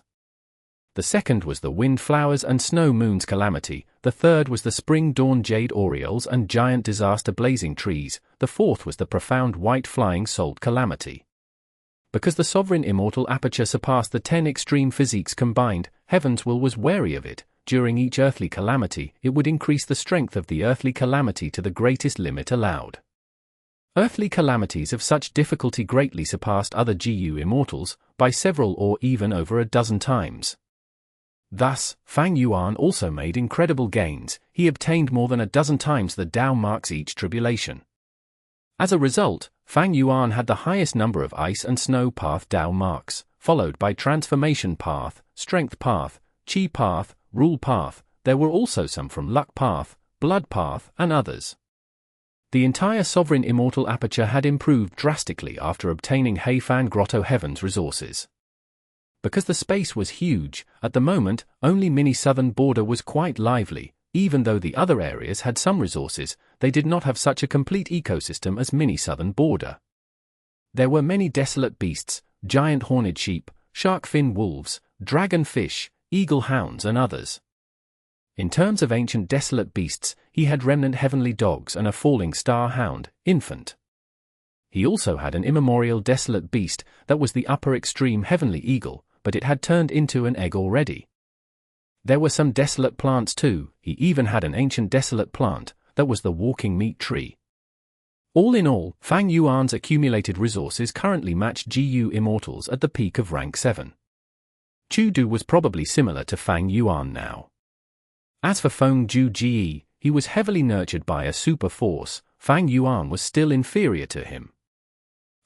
The second was the wind flowers and snow moons calamity, the third was the spring dawn jade orioles and giant disaster blazing trees, the fourth was the profound white flying salt calamity. Because the sovereign immortal aperture surpassed the 10 extreme physiques combined, Heaven's will was wary of it. During each earthly calamity, it would increase the strength of the earthly calamity to the greatest limit allowed. Earthly calamities of such difficulty greatly surpassed other GU Immortals, by several or even over a dozen times. Thus, Fang Yuan also made incredible gains, he obtained more than a dozen times the Dao marks each tribulation. As a result, Fang Yuan had the highest number of ice and snow path Dao marks, followed by transformation path, strength path, chi path, rule path, there were also some from luck path, blood path and others. The entire sovereign immortal aperture had improved drastically after obtaining Hmph and Grotto-Heaven's resources. Because the space was huge, at the moment, only mini southern border was quite lively, even though the other areas had some resources, they did not have such a complete ecosystem as mini southern border. There were many desolate beasts, giant horned sheep, shark fin wolves, dragon fish, eagle hounds and others. In terms of ancient desolate beasts, he had remnant heavenly dogs and a falling star hound, infant. He also had an immemorial desolate beast that was the upper extreme heavenly eagle, but it had turned into an egg already. There were some desolate plants too, he even had an ancient desolate plant, that was the walking meat tree. All in all, Fang Yuan's accumulated resources currently match GU Immortals at the peak of rank 7. Chudu was probably similar to Fang Yuan now. As for Feng Ju Ge, he was heavily nurtured by a super force, Fang Yuan was still inferior to him.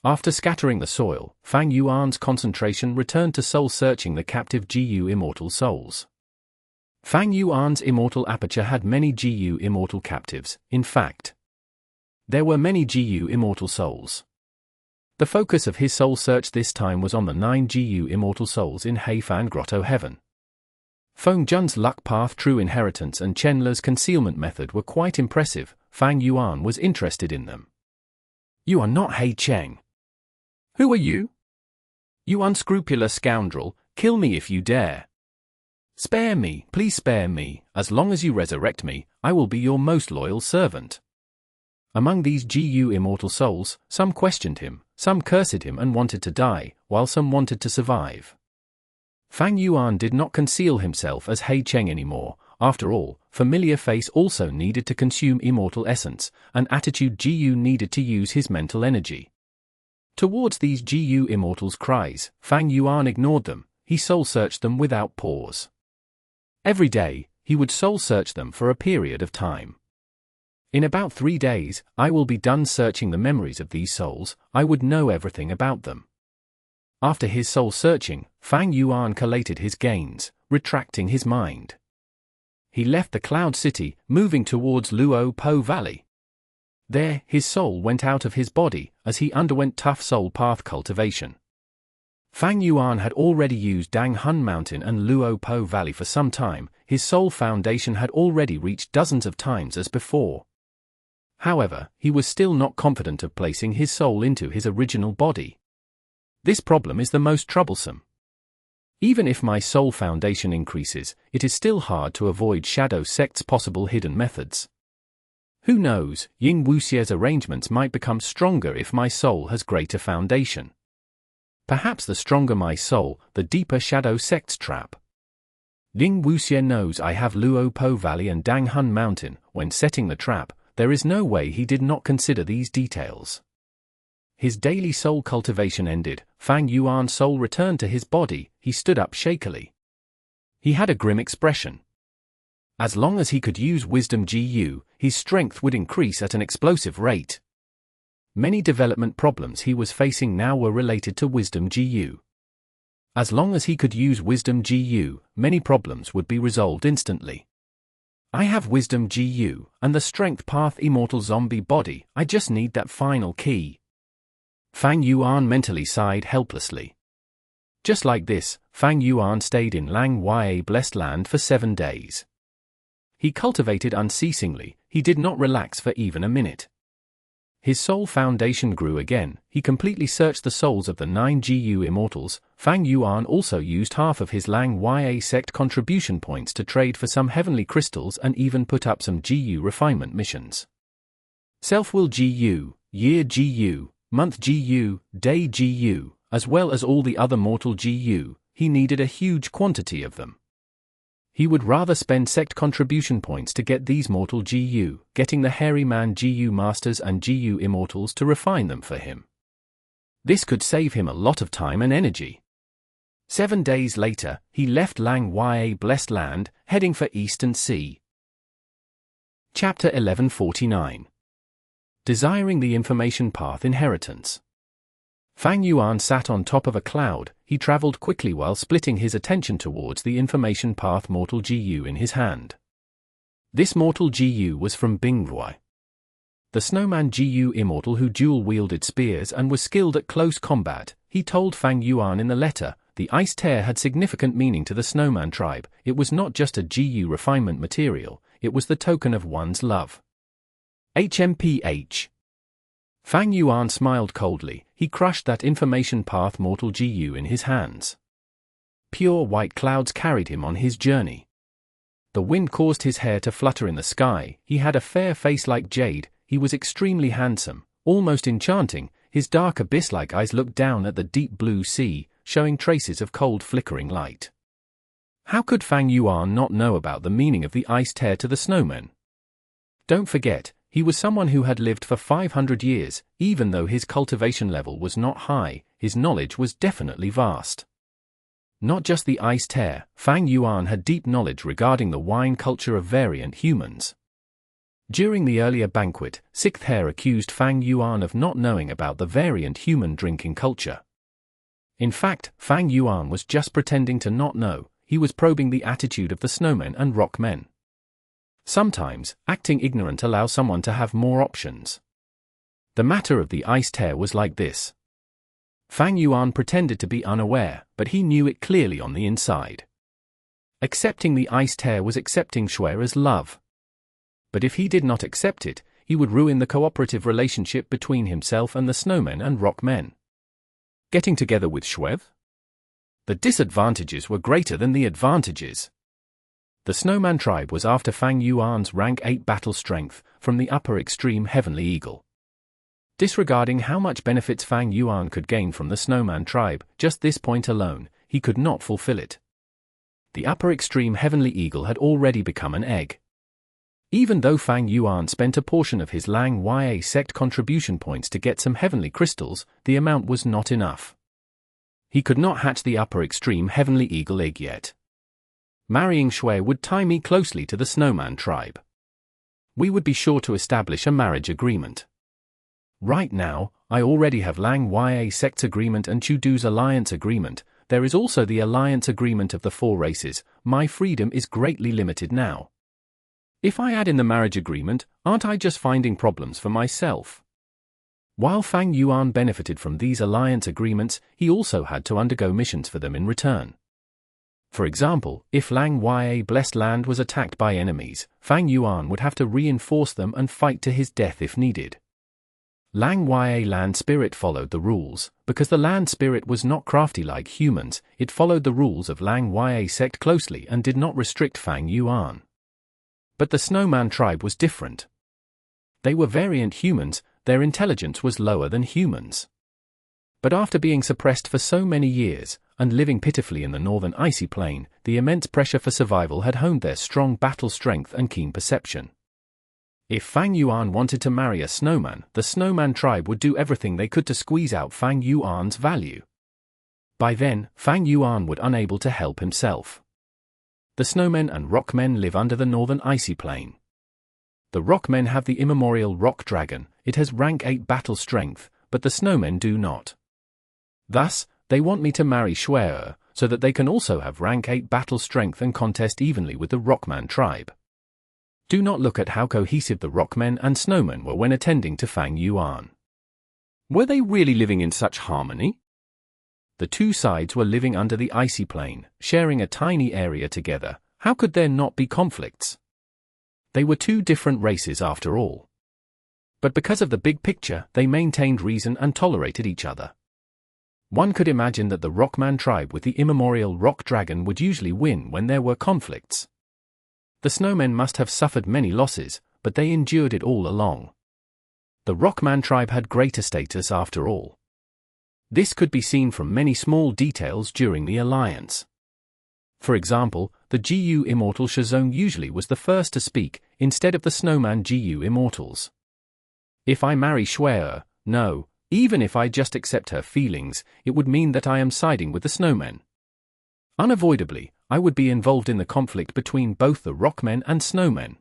After scattering the soil, Fang Yuan's concentration returned to soul-searching the captive GU Immortal souls. Fang Yuan's immortal aperture had many GU Immortal captives, in fact. There were many GU Immortal souls. The focus of his soul search this time was on the 9 GU Immortal souls in Hmph and Grotto-Heaven. Feng Jun's luck path true inheritance and Chenle's concealment method were quite impressive, Fang Yuan was interested in them. You are not He Cheng. Who are you? You unscrupulous scoundrel, kill me if you dare. Spare me, please spare me, as long as you resurrect me, I will be your most loyal servant. Among these GU Immortal souls, some questioned him, some cursed him and wanted to die, while some wanted to survive. Fang Yuan did not conceal himself as He Cheng anymore, after all, familiar face also needed to consume immortal essence, and attitude GU needed to use his mental energy. Towards these GU Immortals' cries, Fang Yuan ignored them, he soul-searched them without pause. Every day, he would soul-search them for a period of time. In about 3 days, I will be done searching the memories of these souls, I would know everything about them. After his soul-searching, Fang Yuan collated his gains, retracting his mind. He left the Cloud City, moving towards Luo Po Valley. There, his soul went out of his body, as he underwent tough soul path cultivation. Fang Yuan had already used Dang Hun Mountain and Luo Po Valley for some time, his soul foundation had already reached dozens of times as before. However, he was still not confident of placing his soul into his original body. This problem is the most troublesome. Even if my soul foundation increases, it is still hard to avoid Shadow Sect's possible hidden methods. Who knows, Ying Wuxie's arrangements might become stronger if my soul has greater foundation. Perhaps the stronger my soul, the deeper Shadow Sect's trap. Ying Wuxie knows I have Luo Po Valley and Dang Hun Mountain, when setting the trap, there is no way he did not consider these details. His daily soul cultivation ended, Fang Yuan's soul returned to his body, he stood up shakily. He had a grim expression. As long as he could use Wisdom GU, his strength would increase at an explosive rate. Many development problems he was facing now were related to Wisdom GU. As long as he could use Wisdom GU, many problems would be resolved instantly. I have Wisdom GU, and the Strength Path Immortal Zombie Body, I just need that final key. Fang Yuan mentally sighed helplessly. Just like this, Fang Yuan stayed in Lang Ya Blessed Land for 7 days. He cultivated unceasingly, he did not relax for even a minute. His soul foundation grew again, he completely searched the souls of the 9 GU Immortals. Fang Yuan also used half of his Lang Ya sect contribution points to trade for some heavenly crystals and even put up some GU refinement missions. Self-will GU, year GU, month GU, day GU, as well as all the other mortal GU, he needed a huge quantity of them. He would rather spend sect contribution points to get these mortal GU, getting the hairy man GU Masters and GU Immortals to refine them for him. This could save him a lot of time and energy. 7 days later, he left Lang Ya Blessed Land, heading for Eastern Sea. Chapter 1149. Desiring the Information Path Inheritance. Fang Yuan sat on top of a cloud, he traveled quickly while splitting his attention towards the Information Path Mortal GU in his hand. This Mortal GU was from Bingruai, the Snowman GU Immortal who dual-wielded spears and was skilled at close combat. He told Fang Yuan in the letter, the Ice Tear had significant meaning to the Snowman tribe, it was not just a GU refinement material, it was the token of one's love. Hmph. Fang Yuan smiled coldly, he crushed that Information Path Mortal GU in his hands. Pure white clouds carried him on his journey. The wind caused his hair to flutter in the sky, he had a fair face like Jade, he was extremely handsome, almost enchanting, his dark abyss-like eyes looked down at the deep blue sea, showing traces of cold flickering light. How could Fang Yuan not know about the meaning of the Ice Tear to the snowmen? Don't forget, he was someone who had lived for 500 years, even though his cultivation level was not high, his knowledge was definitely vast. Not just the Ice Tear, Fang Yuan had deep knowledge regarding the wine culture of variant humans. During the earlier banquet, Sixth Hair accused Fang Yuan of not knowing about the variant human drinking culture. In fact, Fang Yuan was just pretending to not know, he was probing the attitude of the snowmen and rock men. Sometimes, acting ignorant allows someone to have more options. The matter of the Ice Tear was like this. Fang Yuan pretended to be unaware, but he knew it clearly on the inside. Accepting the Ice Tear was accepting Shui as love. But if he did not accept it, he would ruin the cooperative relationship between himself and the snowmen and rock men. Getting together with Shui? The disadvantages were greater than the advantages. The Snowman tribe was after Fang Yuan's rank 8 battle strength from the upper extreme Heavenly Eagle. Disregarding how much benefits Fang Yuan could gain from the Snowman tribe, just this point alone, he could not fulfill it. The upper extreme Heavenly Eagle had already become an egg. Even though Fang Yuan spent a portion of his Lang Ya sect contribution points to get some heavenly crystals, the amount was not enough. He could not hatch the upper extreme Heavenly Eagle egg yet. Marrying Shui would tie me closely to the Snowman tribe. We would be sure to establish a marriage agreement. Right now, I already have Lang Ya sect's agreement and Chudu's alliance agreement. There is also the alliance agreement of the 4 races. My freedom is greatly limited now. If I add in the marriage agreement, aren't I just finding problems for myself? While Fang Yuan benefited from these alliance agreements, he also had to undergo missions for them in return. For example, if Lang Ya Blessed Land was attacked by enemies, Fang Yuan would have to reinforce them and fight to his death if needed. Lang Ya Land Spirit followed the rules, because the Land Spirit was not crafty like humans, it followed the rules of Lang Ya sect closely and did not restrict Fang Yuan. But the Snowman tribe was different. They were variant humans, their intelligence was lower than humans. But after being suppressed for so many years, and living pitifully in the northern icy plain, the immense pressure for survival had honed their strong battle strength and keen perception. If Fang Yuan wanted to marry a snowman, the snowman tribe would do everything they could to squeeze out Fang Yuan's value. By then, Fang Yuan would unable to help himself. The snowmen and rockmen live under the northern icy plain. The rockmen have the immemorial rock dragon, it has rank 8 battle strength, but the snowmen do not. Thus, they want me to marry Shui, so that they can also have rank 8 battle strength and contest evenly with the rockman tribe. Do not look at how cohesive the rockmen and snowmen were when attending to Fang Yuan. Were they really living in such harmony? The two sides were living under the icy plain, sharing a tiny area together. How could there not be conflicts? They were two different races after all. But because of the big picture, they maintained reason and tolerated each other. One could imagine that the rockman tribe with the immemorial rock dragon would usually win when there were conflicts. The snowmen must have suffered many losses, but they endured it all along. The rockman tribe had greater status after all. This could be seen from many small details during the alliance. For example, the GU Immortal Shazong usually was the first to speak, instead of the snowman GU Immortals. If I marry Shui, no, even if I just accept her feelings, it would mean that I am siding with the snowmen. Unavoidably, I would be involved in the conflict between both the rockmen and snowmen.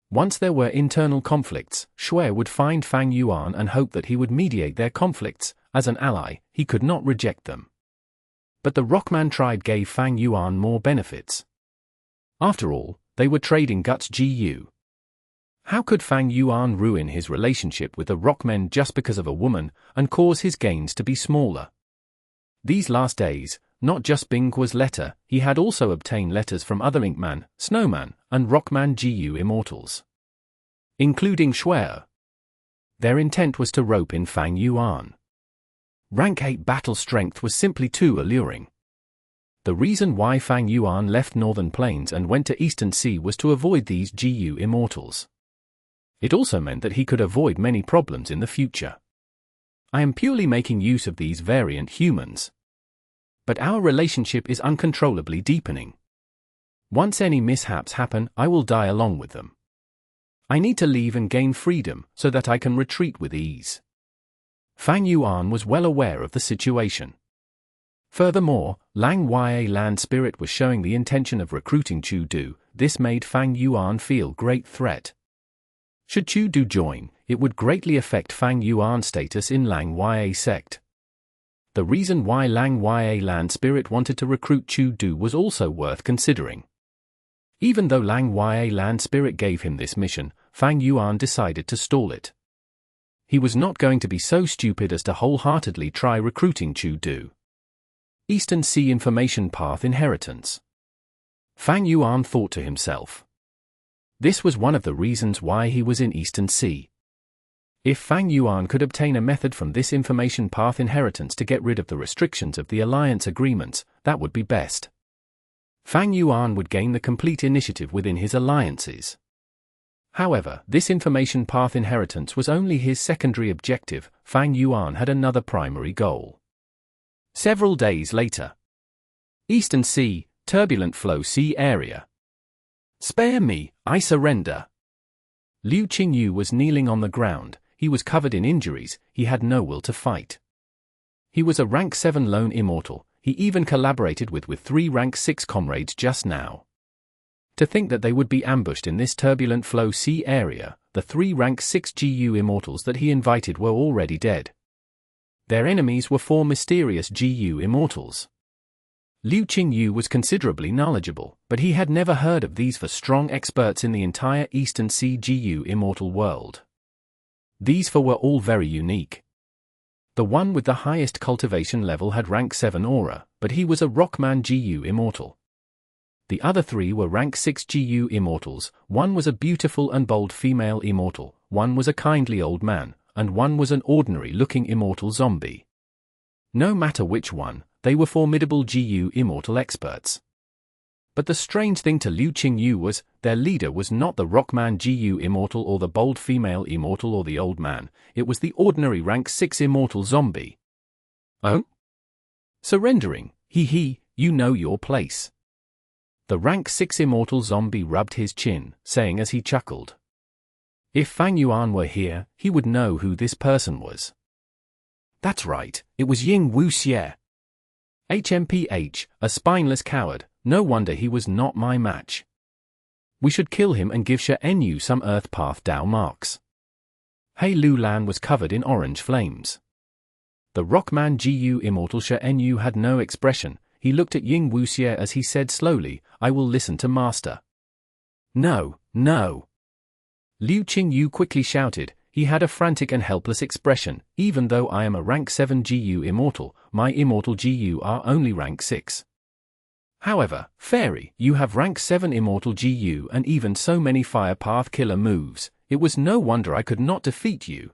Once there were internal conflicts, Shui would find Fang Yuan and hope that he would mediate their conflicts. As an ally, he could not reject them. But the rockman tribe gave Fang Yuan more benefits. After all, they were trading guts GU. How could Fang Yuan ruin his relationship with the rockmen just because of a woman and cause his gains to be smaller? These last days, not just Bingqua's letter, he had also obtained letters from other Inkman, Snowman, and Rockman GU Immortals, including Shui. Their intent was to rope in Fang Yuan. Rank 8 battle strength was simply too alluring. The reason why Fang Yuan left Northern Plains and went to Eastern Sea was to avoid these GU Immortals. It also meant that he could avoid many problems in the future. I am purely making use of these variant humans. But our relationship is uncontrollably deepening. Once any mishaps happen, I will die along with them. I need to leave and gain freedom so that I can retreat with ease. Fang Yuan was well aware of the situation. Furthermore, Lang Ya Land Spirit was showing the intention of recruiting Chu Du. This made Fang Yuan feel great threat. Should Chu Du join, it would greatly affect Fang Yuan's status in Lang Ya sect. The reason why Lang Ya Land Spirit wanted to recruit Chu Du was also worth considering. Even though Lang Ya Land Spirit gave him this mission, Fang Yuan decided to stall it. He was not going to be so stupid as to wholeheartedly try recruiting Chu Du. Eastern Sea Information Path Inheritance. Fang Yuan thought to himself. This was one of the reasons why he was in Eastern Sea. If Fang Yuan could obtain a method from this information path inheritance to get rid of the restrictions of the alliance agreements, that would be best. Fang Yuan would gain the complete initiative within his alliances. However, this information path inheritance was only his secondary objective. Fang Yuan had another primary goal. Several days later. Eastern Sea, Turbulent Flow Sea Area. Spare me, I surrender. Liu Qingyu was kneeling on the ground. He was covered in injuries, he had no will to fight. He was a rank 7 lone immortal, he even collaborated with 3 rank 6 comrades just now. To think that they would be ambushed in this turbulent flow sea area, the 3 rank 6 GU immortals that he invited were already dead. Their enemies were 4 mysterious GU immortals. Liu Qingyu was considerably knowledgeable, but he had never heard of these 4 strong experts in the entire Eastern Sea GU immortal world. These 4 were all very unique. The one with the highest cultivation level had rank 7 aura, but he was a Rockman GU immortal. The other 3 were rank 6 GU immortals, one was a beautiful and bold female immortal, one was a kindly old man, and one was an ordinary-looking immortal zombie. No matter which one, they were formidable GU immortal experts. But the strange thing to Liu Qingyu was, their leader was not the Rockman GU immortal or the bold female immortal or the old man, it was the ordinary rank 6 immortal zombie. Oh? Surrendering, he, you know your place. The rank 6 immortal zombie rubbed his chin, saying as he chuckled. If Fang Yuan were here, he would know who this person was. That's right, it was Ying Wuxie. Hmph, a spineless coward, no wonder he was not my match. We should kill him and give Shen some Earth Path Dao marks. Hei Lulan was covered in orange flames. The Rockman Gu Immortal Shen had no expression. He looked at Ying Wuxie as he said slowly, I will listen to Master. No, no. Liu Qingyu quickly shouted. He had a frantic and helpless expression. Even though I am a rank 7 Gu Immortal, my Immortal Gu are only rank 6. However, Fairy, you have rank 7 Immortal Gu and even so many Fire Path killer moves. It was no wonder I could not defeat you.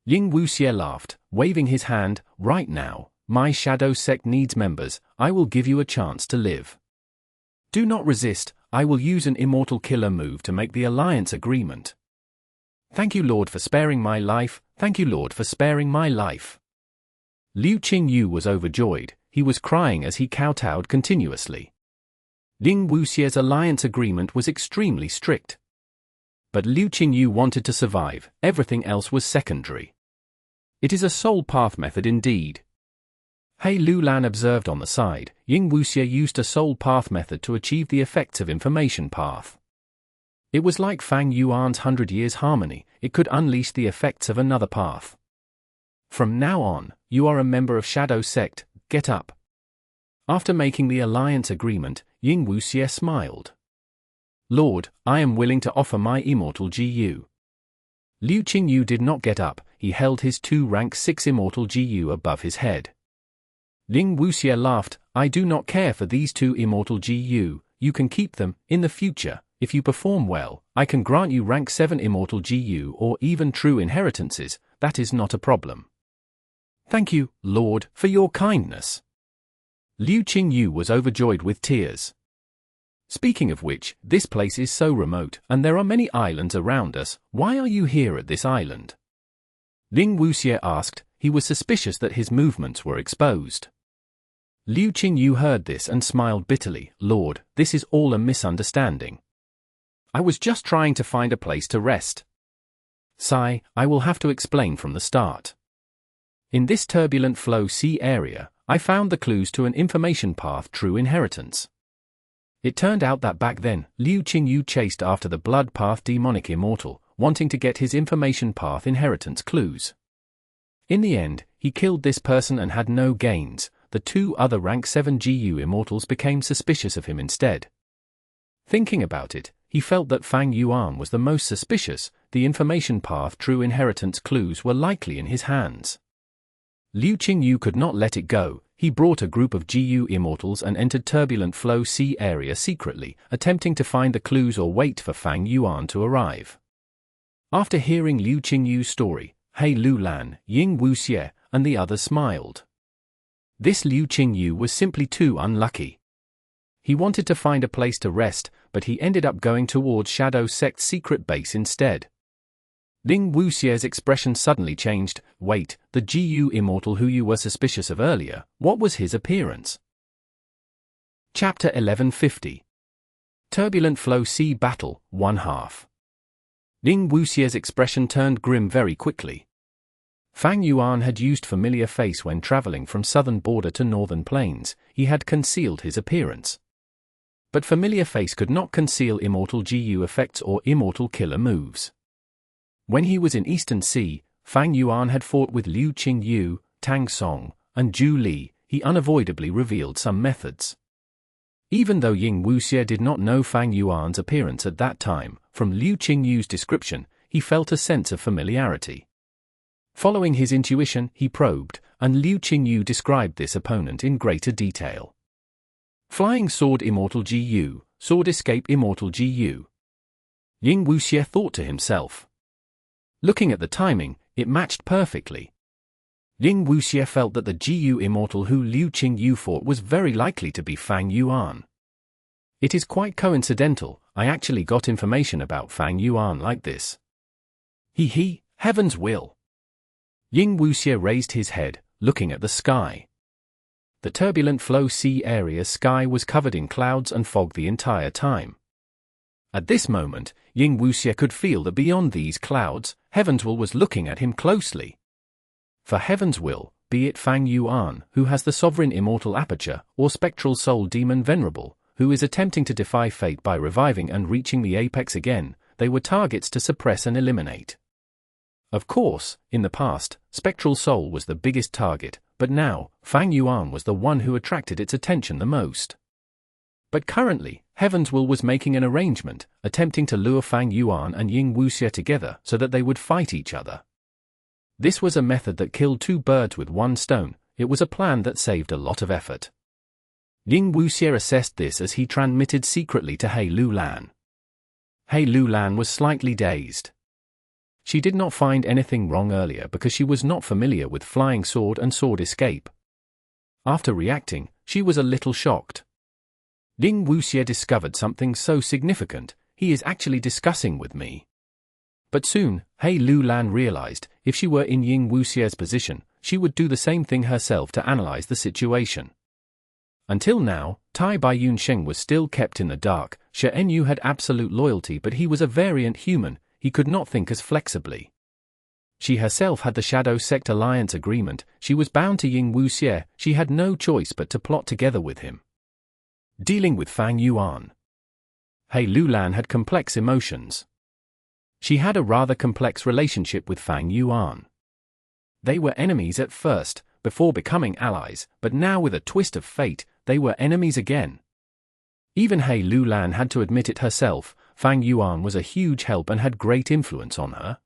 Ying Wuxie laughed, waving his hand. Right now, my Shadow Sect needs members. I will give you a chance to live. Do not resist. I will use an Immortal killer move to make the alliance agreement. Thank you, Lord, for sparing my life. Thank you, Lord, for sparing my life. Liu Qingyu was overjoyed. He was crying as he kowtowed continuously. Ying Wuxie's alliance agreement was extremely strict. But Liu Qingyu wanted to survive. Everything else was secondary. It is a soul path method indeed. Hei Lulan observed on the side. Ying Wuxie used a soul path method to achieve the effects of information path. It was like Fang Yuan's 100 Years Harmony. It could unleash the effects of another path. From now on, you are a member of Shadow Sect. Get up. After making the alliance agreement, Ying Wuxie smiled. Lord, I am willing to offer my Immortal Gu. Liu Qingyu did not get up. He held his 2 rank 6 Immortal Gu above his head. Ying Wuxie laughed. I do not care for these 2 Immortal Gu. You can keep them. In the future, if you perform well, I can grant you rank 7 Immortal Gu or even true inheritances. That is not a problem. Thank you, Lord, for your kindness. Liu Qingyu was overjoyed with tears. Speaking of which, this place is so remote, and there are many islands around us. Why are you here at this island? Ying Wuxie asked. He was suspicious that his movements were exposed. Liu Qingyu heard this and smiled bitterly. Lord, this is all a misunderstanding. I was just trying to find a place to rest. Sigh, I will have to explain from the start. In this turbulent flow sea area, I found the clues to an information path true inheritance. It turned out that back then, Liu Qingyu chased after the blood path demonic immortal, wanting to get his information path inheritance clues. In the end, he killed this person and had no gains. The 2 other rank 7 Gu immortals became suspicious of him instead. Thinking about it, he felt that Fang Yuan was the most suspicious. The information path true inheritance clues were likely in his hands. Liu Qingyu could not let it go. He brought a group of Gu Immortals and entered turbulent flow sea area secretly, attempting to find the clues or wait for Fang Yuan to arrive. After hearing Liu Qingyu's story, Hei Lulan, Ying Wuxie, and the others smiled. This Liu Qingyu was simply too unlucky. He wanted to find a place to rest, but he ended up going towards Shadow Sect's secret base instead. Ying Wuxie's expression suddenly changed. Wait, the Gu Immortal who you were suspicious of earlier, what was his appearance? Chapter 1150. Turbulent Flow Sea Battle, 1/2. Ying Wuxie's expression turned grim very quickly. Fang Yuan had used Familiar Face when traveling from southern border to northern plains. He had concealed his appearance. But Familiar Face could not conceal Immortal Gu effects or Immortal killer moves. When he was in Eastern Sea, Fang Yuan had fought with Liu Qingyu, Tang Song, and Zhu Li. He unavoidably revealed some methods. Even though Ying Wuxie did not know Fang Yuan's appearance at that time, from Liu Qingyu's description, he felt a sense of familiarity. Following his intuition, he probed, and Liu Qingyu described this opponent in greater detail. Flying Sword Immortal Gu, Sword Escape Immortal Gu. Ying Wuxie thought to himself. Looking at the timing, it matched perfectly. Ying Wuxie felt that the Gu Immortal who Liu Qingyu fought was very likely to be Fang Yuan. It is quite coincidental, I actually got information about Fang Yuan like this. Heaven's will. Ying Wuxie raised his head, looking at the sky. The turbulent flow sea area sky was covered in clouds and fog the entire time. At this moment, Ying Wuxie could feel that beyond these clouds, Heaven's Will was looking at him closely. For Heaven's Will, be it Fang Yuan, who has the sovereign immortal aperture, or spectral soul demon Venerable, who is attempting to defy fate by reviving and reaching the apex again, they were targets to suppress and eliminate. Of course, in the past, Spectral Soul was the biggest target, but now, Fang Yuan was the one who attracted its attention the most. But currently, Heaven's Will was making an arrangement, attempting to lure Fang Yuan and Ying Wuxie together so that they would fight each other. This was a method that killed two birds with one stone. It was a plan that saved a lot of effort. Ying Wuxie assessed this as he transmitted secretly to He Lulan. He Lulan was slightly dazed. She did not find anything wrong earlier because she was not familiar with flying sword and sword escape. After reacting, she was a little shocked. Ying Wuxie discovered something so significant, he is actually discussing with me. But soon, He Lulan realized, if she were in Ying Wuxie's position, she would do the same thing herself to analyze the situation. Until now, Tai Bai Yunsheng was still kept in the dark. Shen Yu had absolute loyalty, but he was a variant human, he could not think as flexibly. She herself had the Shadow Sect alliance agreement, she was bound to Ying Wuxie, she had no choice but to plot together with him. Dealing with Fang Yuan. He Lulan had complex emotions. She had a rather complex relationship with Fang Yuan. They were enemies at first, before becoming allies, but now with a twist of fate, they were enemies again. Even He Lulan had to admit it herself, Fang Yuan was a huge help and had great influence on her.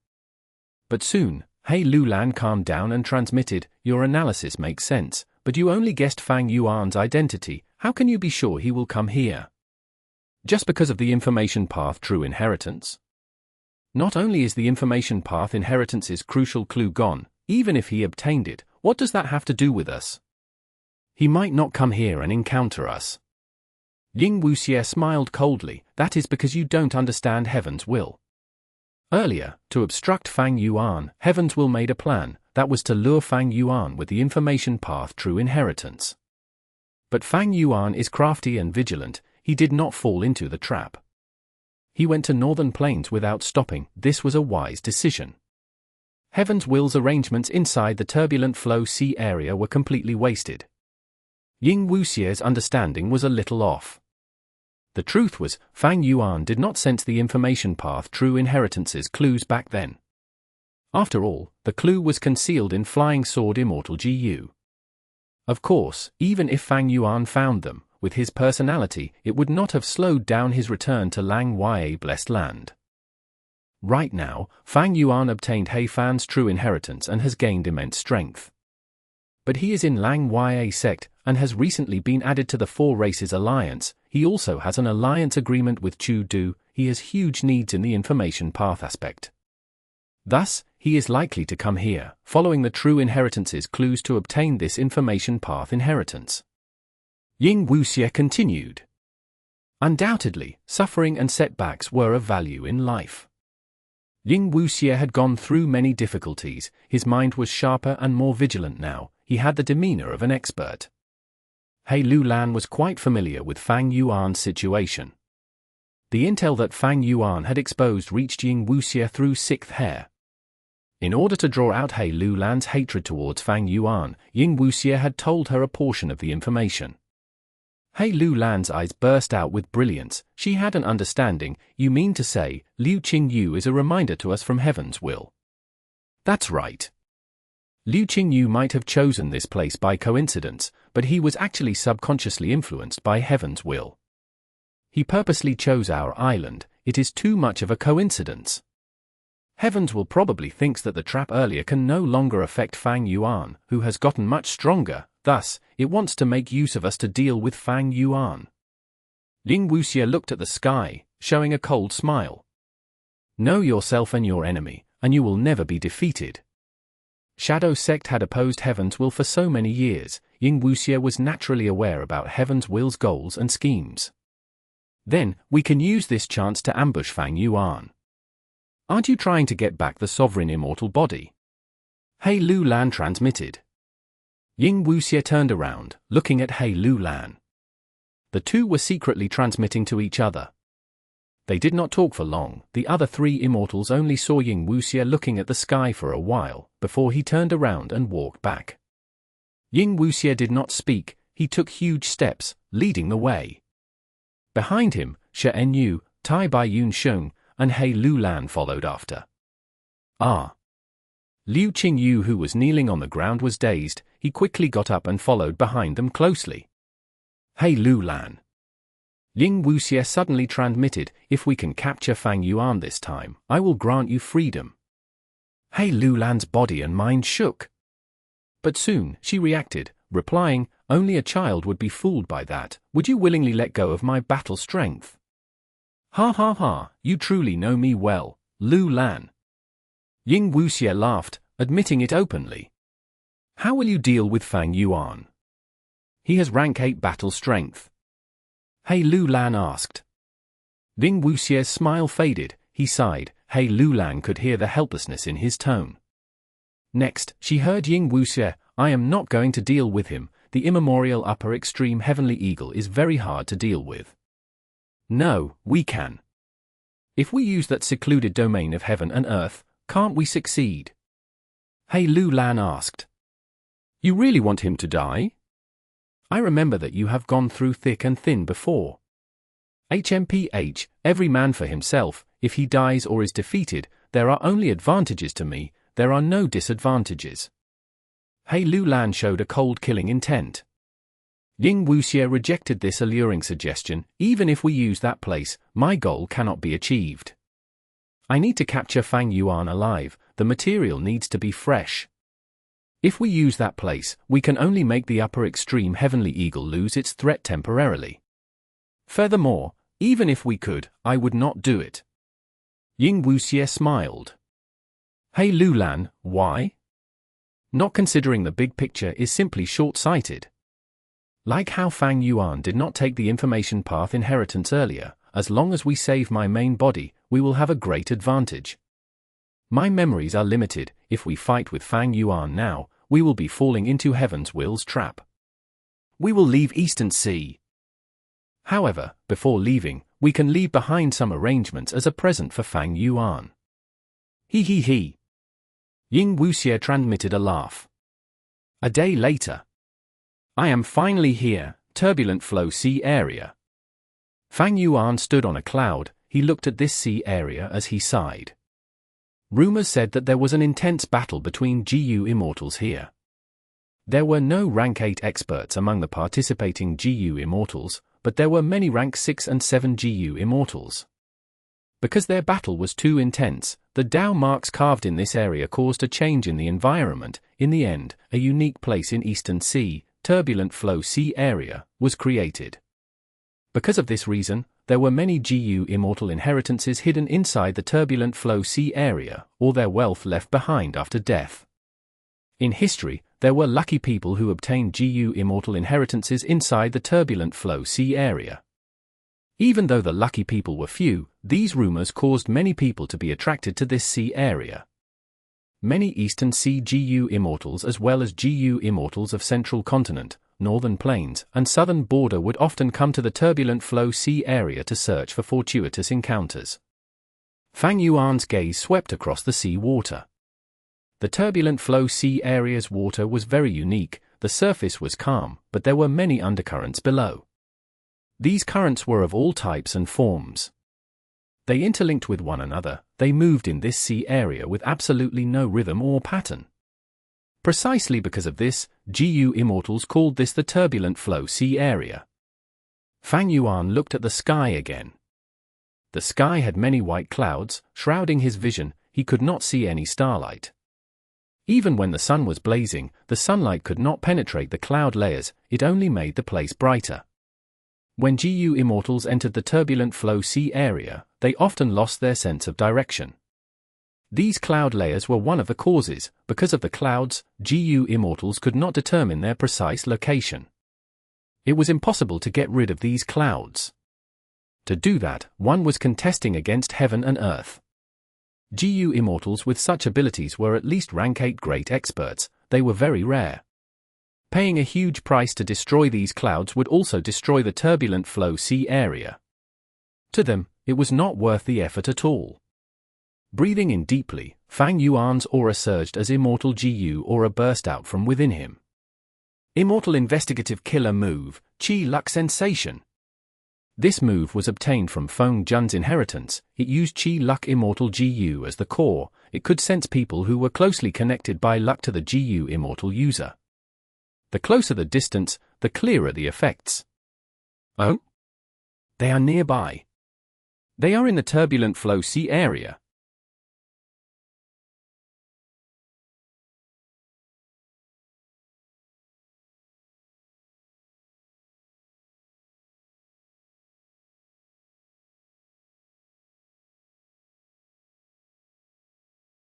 But soon, He Lulan calmed down and transmitted, "Your analysis makes sense, but you only guessed Fang Yuan's identity, how can you be sure he will come here? Just because of the information path true inheritance? Not only is the information path inheritance's crucial clue gone, even if he obtained it, what does that have to do with us? He might not come here and encounter us." Ying Wuxie smiled coldly, "That is because you don't understand Heaven's Will. Earlier, to obstruct Fang Yuan, Heaven's Will made a plan, that was to lure Fang Yuan with the information path true inheritance. But Fang Yuan is crafty and vigilant, he did not fall into the trap. He went to Northern Plains without stopping, this was a wise decision. Heaven's Will's arrangements inside the Turbulent Flow Sea area were completely wasted. Ying Wuxie's understanding was a little off. The truth was, Fang Yuan did not sense the information path true inheritance's clues back then. After all, the clue was concealed in Flying Sword Immortal GU. Of course, even if Fang Yuan found them, with his personality, it would not have slowed down his return to Lang Ya Blessed Land. Right now, Fang Yuan obtained He Fan's true inheritance and has gained immense strength. But he is in Lang Ya sect, and has recently been added to the Four Races Alliance. He also has an alliance agreement with Chu Du, he has huge needs in the information path aspect. Thus, he is likely to come here, following the true inheritance's clues to obtain this information path inheritance. Ying Wuxie continued. Undoubtedly, suffering and setbacks were of value in life. Ying Wuxie had gone through many difficulties, his mind was sharper and more vigilant now, he had the demeanor of an expert. He Lulan was quite familiar with Fang Yuan's situation. The intel that Fang Yuan had exposed reached Ying Wuxie through sixth hair. In order to draw out He Lulan's hatred towards Fang Yuan, Ying Wuxie had told her a portion of the information. He Lulan's eyes burst out with brilliance, she had an understanding, you mean to say, Liu Qingyu is a reminder to us from Heaven's Will. That's right. Liu Qingyu might have chosen this place by coincidence, but he was actually subconsciously influenced by Heaven's Will. He purposely chose our island, it is too much of a coincidence. Heaven's Will probably thinks that the trap earlier can no longer affect Fang Yuan, who has gotten much stronger, thus, it wants to make use of us to deal with Fang Yuan. Ying Wuxie looked at the sky, showing a cold smile. Know yourself and your enemy, and you will never be defeated. Shadow Sect had opposed Heaven's Will for so many years, Ying Wuxie was naturally aware about Heaven's Will's goals and schemes. Then, we can use this chance to ambush Fang Yuan. Aren't you trying to get back the sovereign immortal body? He Lulan transmitted. Ying Wuxie turned around, looking at He Lulan. The two were secretly transmitting to each other. They did not talk for long. The other three Immortals only saw Ying Wuxia looking at the sky for a while, before he turned around and walked back. Ying Wuxia did not speak, he took huge steps, leading the way. Behind him, Shen Yu, Tai Bai Yun Sheng, and He Lu Lan followed after. Liu Qingyu, who was kneeling on the ground, was dazed. He quickly got up and followed behind them closely. He Lu Lan. Ying Wuxia suddenly transmitted, if we can capture Fang Yuan this time, I will grant you freedom. He Lu Lan's body and mind shook. But soon, she reacted, replying, only a child would be fooled by that. Would you willingly let go of my battle strength? Ha ha ha, you truly know me well, Lu Lan. Ying Wuxia laughed, admitting it openly. How will you deal with Fang Yuan? He has rank 8 battle strength. He Lu Lan asked. Ying Wuxia's smile faded, he sighed. He Lu Lan could hear the helplessness in his tone. Next, she heard Ying Wuxia, I am not going to deal with him. The immemorial upper extreme heavenly eagle is very hard to deal with. No, we can. If we use that secluded domain of heaven and earth, can't we succeed? He Lu Lan asked. You really want him to die? I remember that you have gone through thick and thin before. Hmph, every man for himself. If he dies or is defeated, there are only advantages to me, there are no disadvantages. He Lu Lan showed a cold killing intent. Ying Wuxia rejected this alluring suggestion. Even if we use that place, my goal cannot be achieved. I need to capture Fang Yuan alive, the material needs to be fresh. If we use that place, we can only make the upper extreme heavenly eagle lose its threat temporarily. Furthermore, even if we could, I would not do it. Ying Wuxia smiled. He Lu Lan, why? Not considering the big picture is simply short-sighted. Like how Fang Yuan did not take the information path inheritance earlier, as long as we save my main body, we will have a great advantage. My memories are limited. If we fight with Fang Yuan now, we will be falling into Heaven's will's trap. We will leave Eastern Sea. However, before leaving, we can leave behind some arrangements as a present for Fang Yuan. He. Ying Wuxia transmitted a laugh. A day later. I am finally here, Turbulent Flow Sea Area. Fang Yuan stood on a cloud. He looked at this sea area as he sighed. Rumors said that there was an intense battle between GU Immortals here. There were no rank 8 experts among the participating GU Immortals, but there were many rank 6 and 7 GU Immortals. Because their battle was too intense, the Dao marks carved in this area caused a change in the environment. In the end, a unique place in Eastern Sea, Turbulent Flow Sea Area, was created. Because of this reason, there were many GU Immortal inheritances hidden inside the Turbulent Flow Sea Area, or their wealth left behind after death. In history, there were lucky people who obtained GU Immortal inheritances inside the Turbulent Flow Sea Area. Even though the lucky people were few, these rumors caused many people to be attracted to this sea area. Many Eastern Sea GU Immortals as well as GU Immortals of Central Continent, Northern Plains, and Southern Border would often come to the Turbulent Flow Sea Area to search for fortuitous encounters. Fang Yuan's gaze swept across the sea water. The Turbulent Flow Sea Area's water was very unique. The surface was calm, but there were many undercurrents below. These currents were of all types and forms. They interlinked with one another. They moved in this sea area with absolutely no rhythm or pattern. Precisely because of this, GU Immortals called this the Turbulent Flow Sea Area. Fang Yuan looked at the sky again. The sky had many white clouds, shrouding his vision. He could not see any starlight. Even when the sun was blazing, the sunlight could not penetrate the cloud layers, it only made the place brighter. When GU Immortals entered the Turbulent Flow Sea Area, they often lost their sense of direction. These cloud layers were one of the causes. Because of the clouds, GU Immortals could not determine their precise location. It was impossible to get rid of these clouds. To do that, one was contesting against heaven and earth. GU Immortals with such abilities were at least rank 8 great experts. They were very rare. Paying a huge price to destroy these clouds would also destroy the Turbulent Flow Sea Area. To them, it was not worth the effort at all. Breathing in deeply, Fang Yuan's aura surged as Immortal Gu aura burst out from within him. Immortal Investigative Killer Move, Chi Luck Sensation. This move was obtained from Feng Jun's inheritance. It used Chi Luck Immortal Gu as the core. It could sense people who were closely connected by luck to the Gu Immortal user. The closer the distance, the clearer the effects. Oh? They are nearby. They are in the Turbulent Flow C area.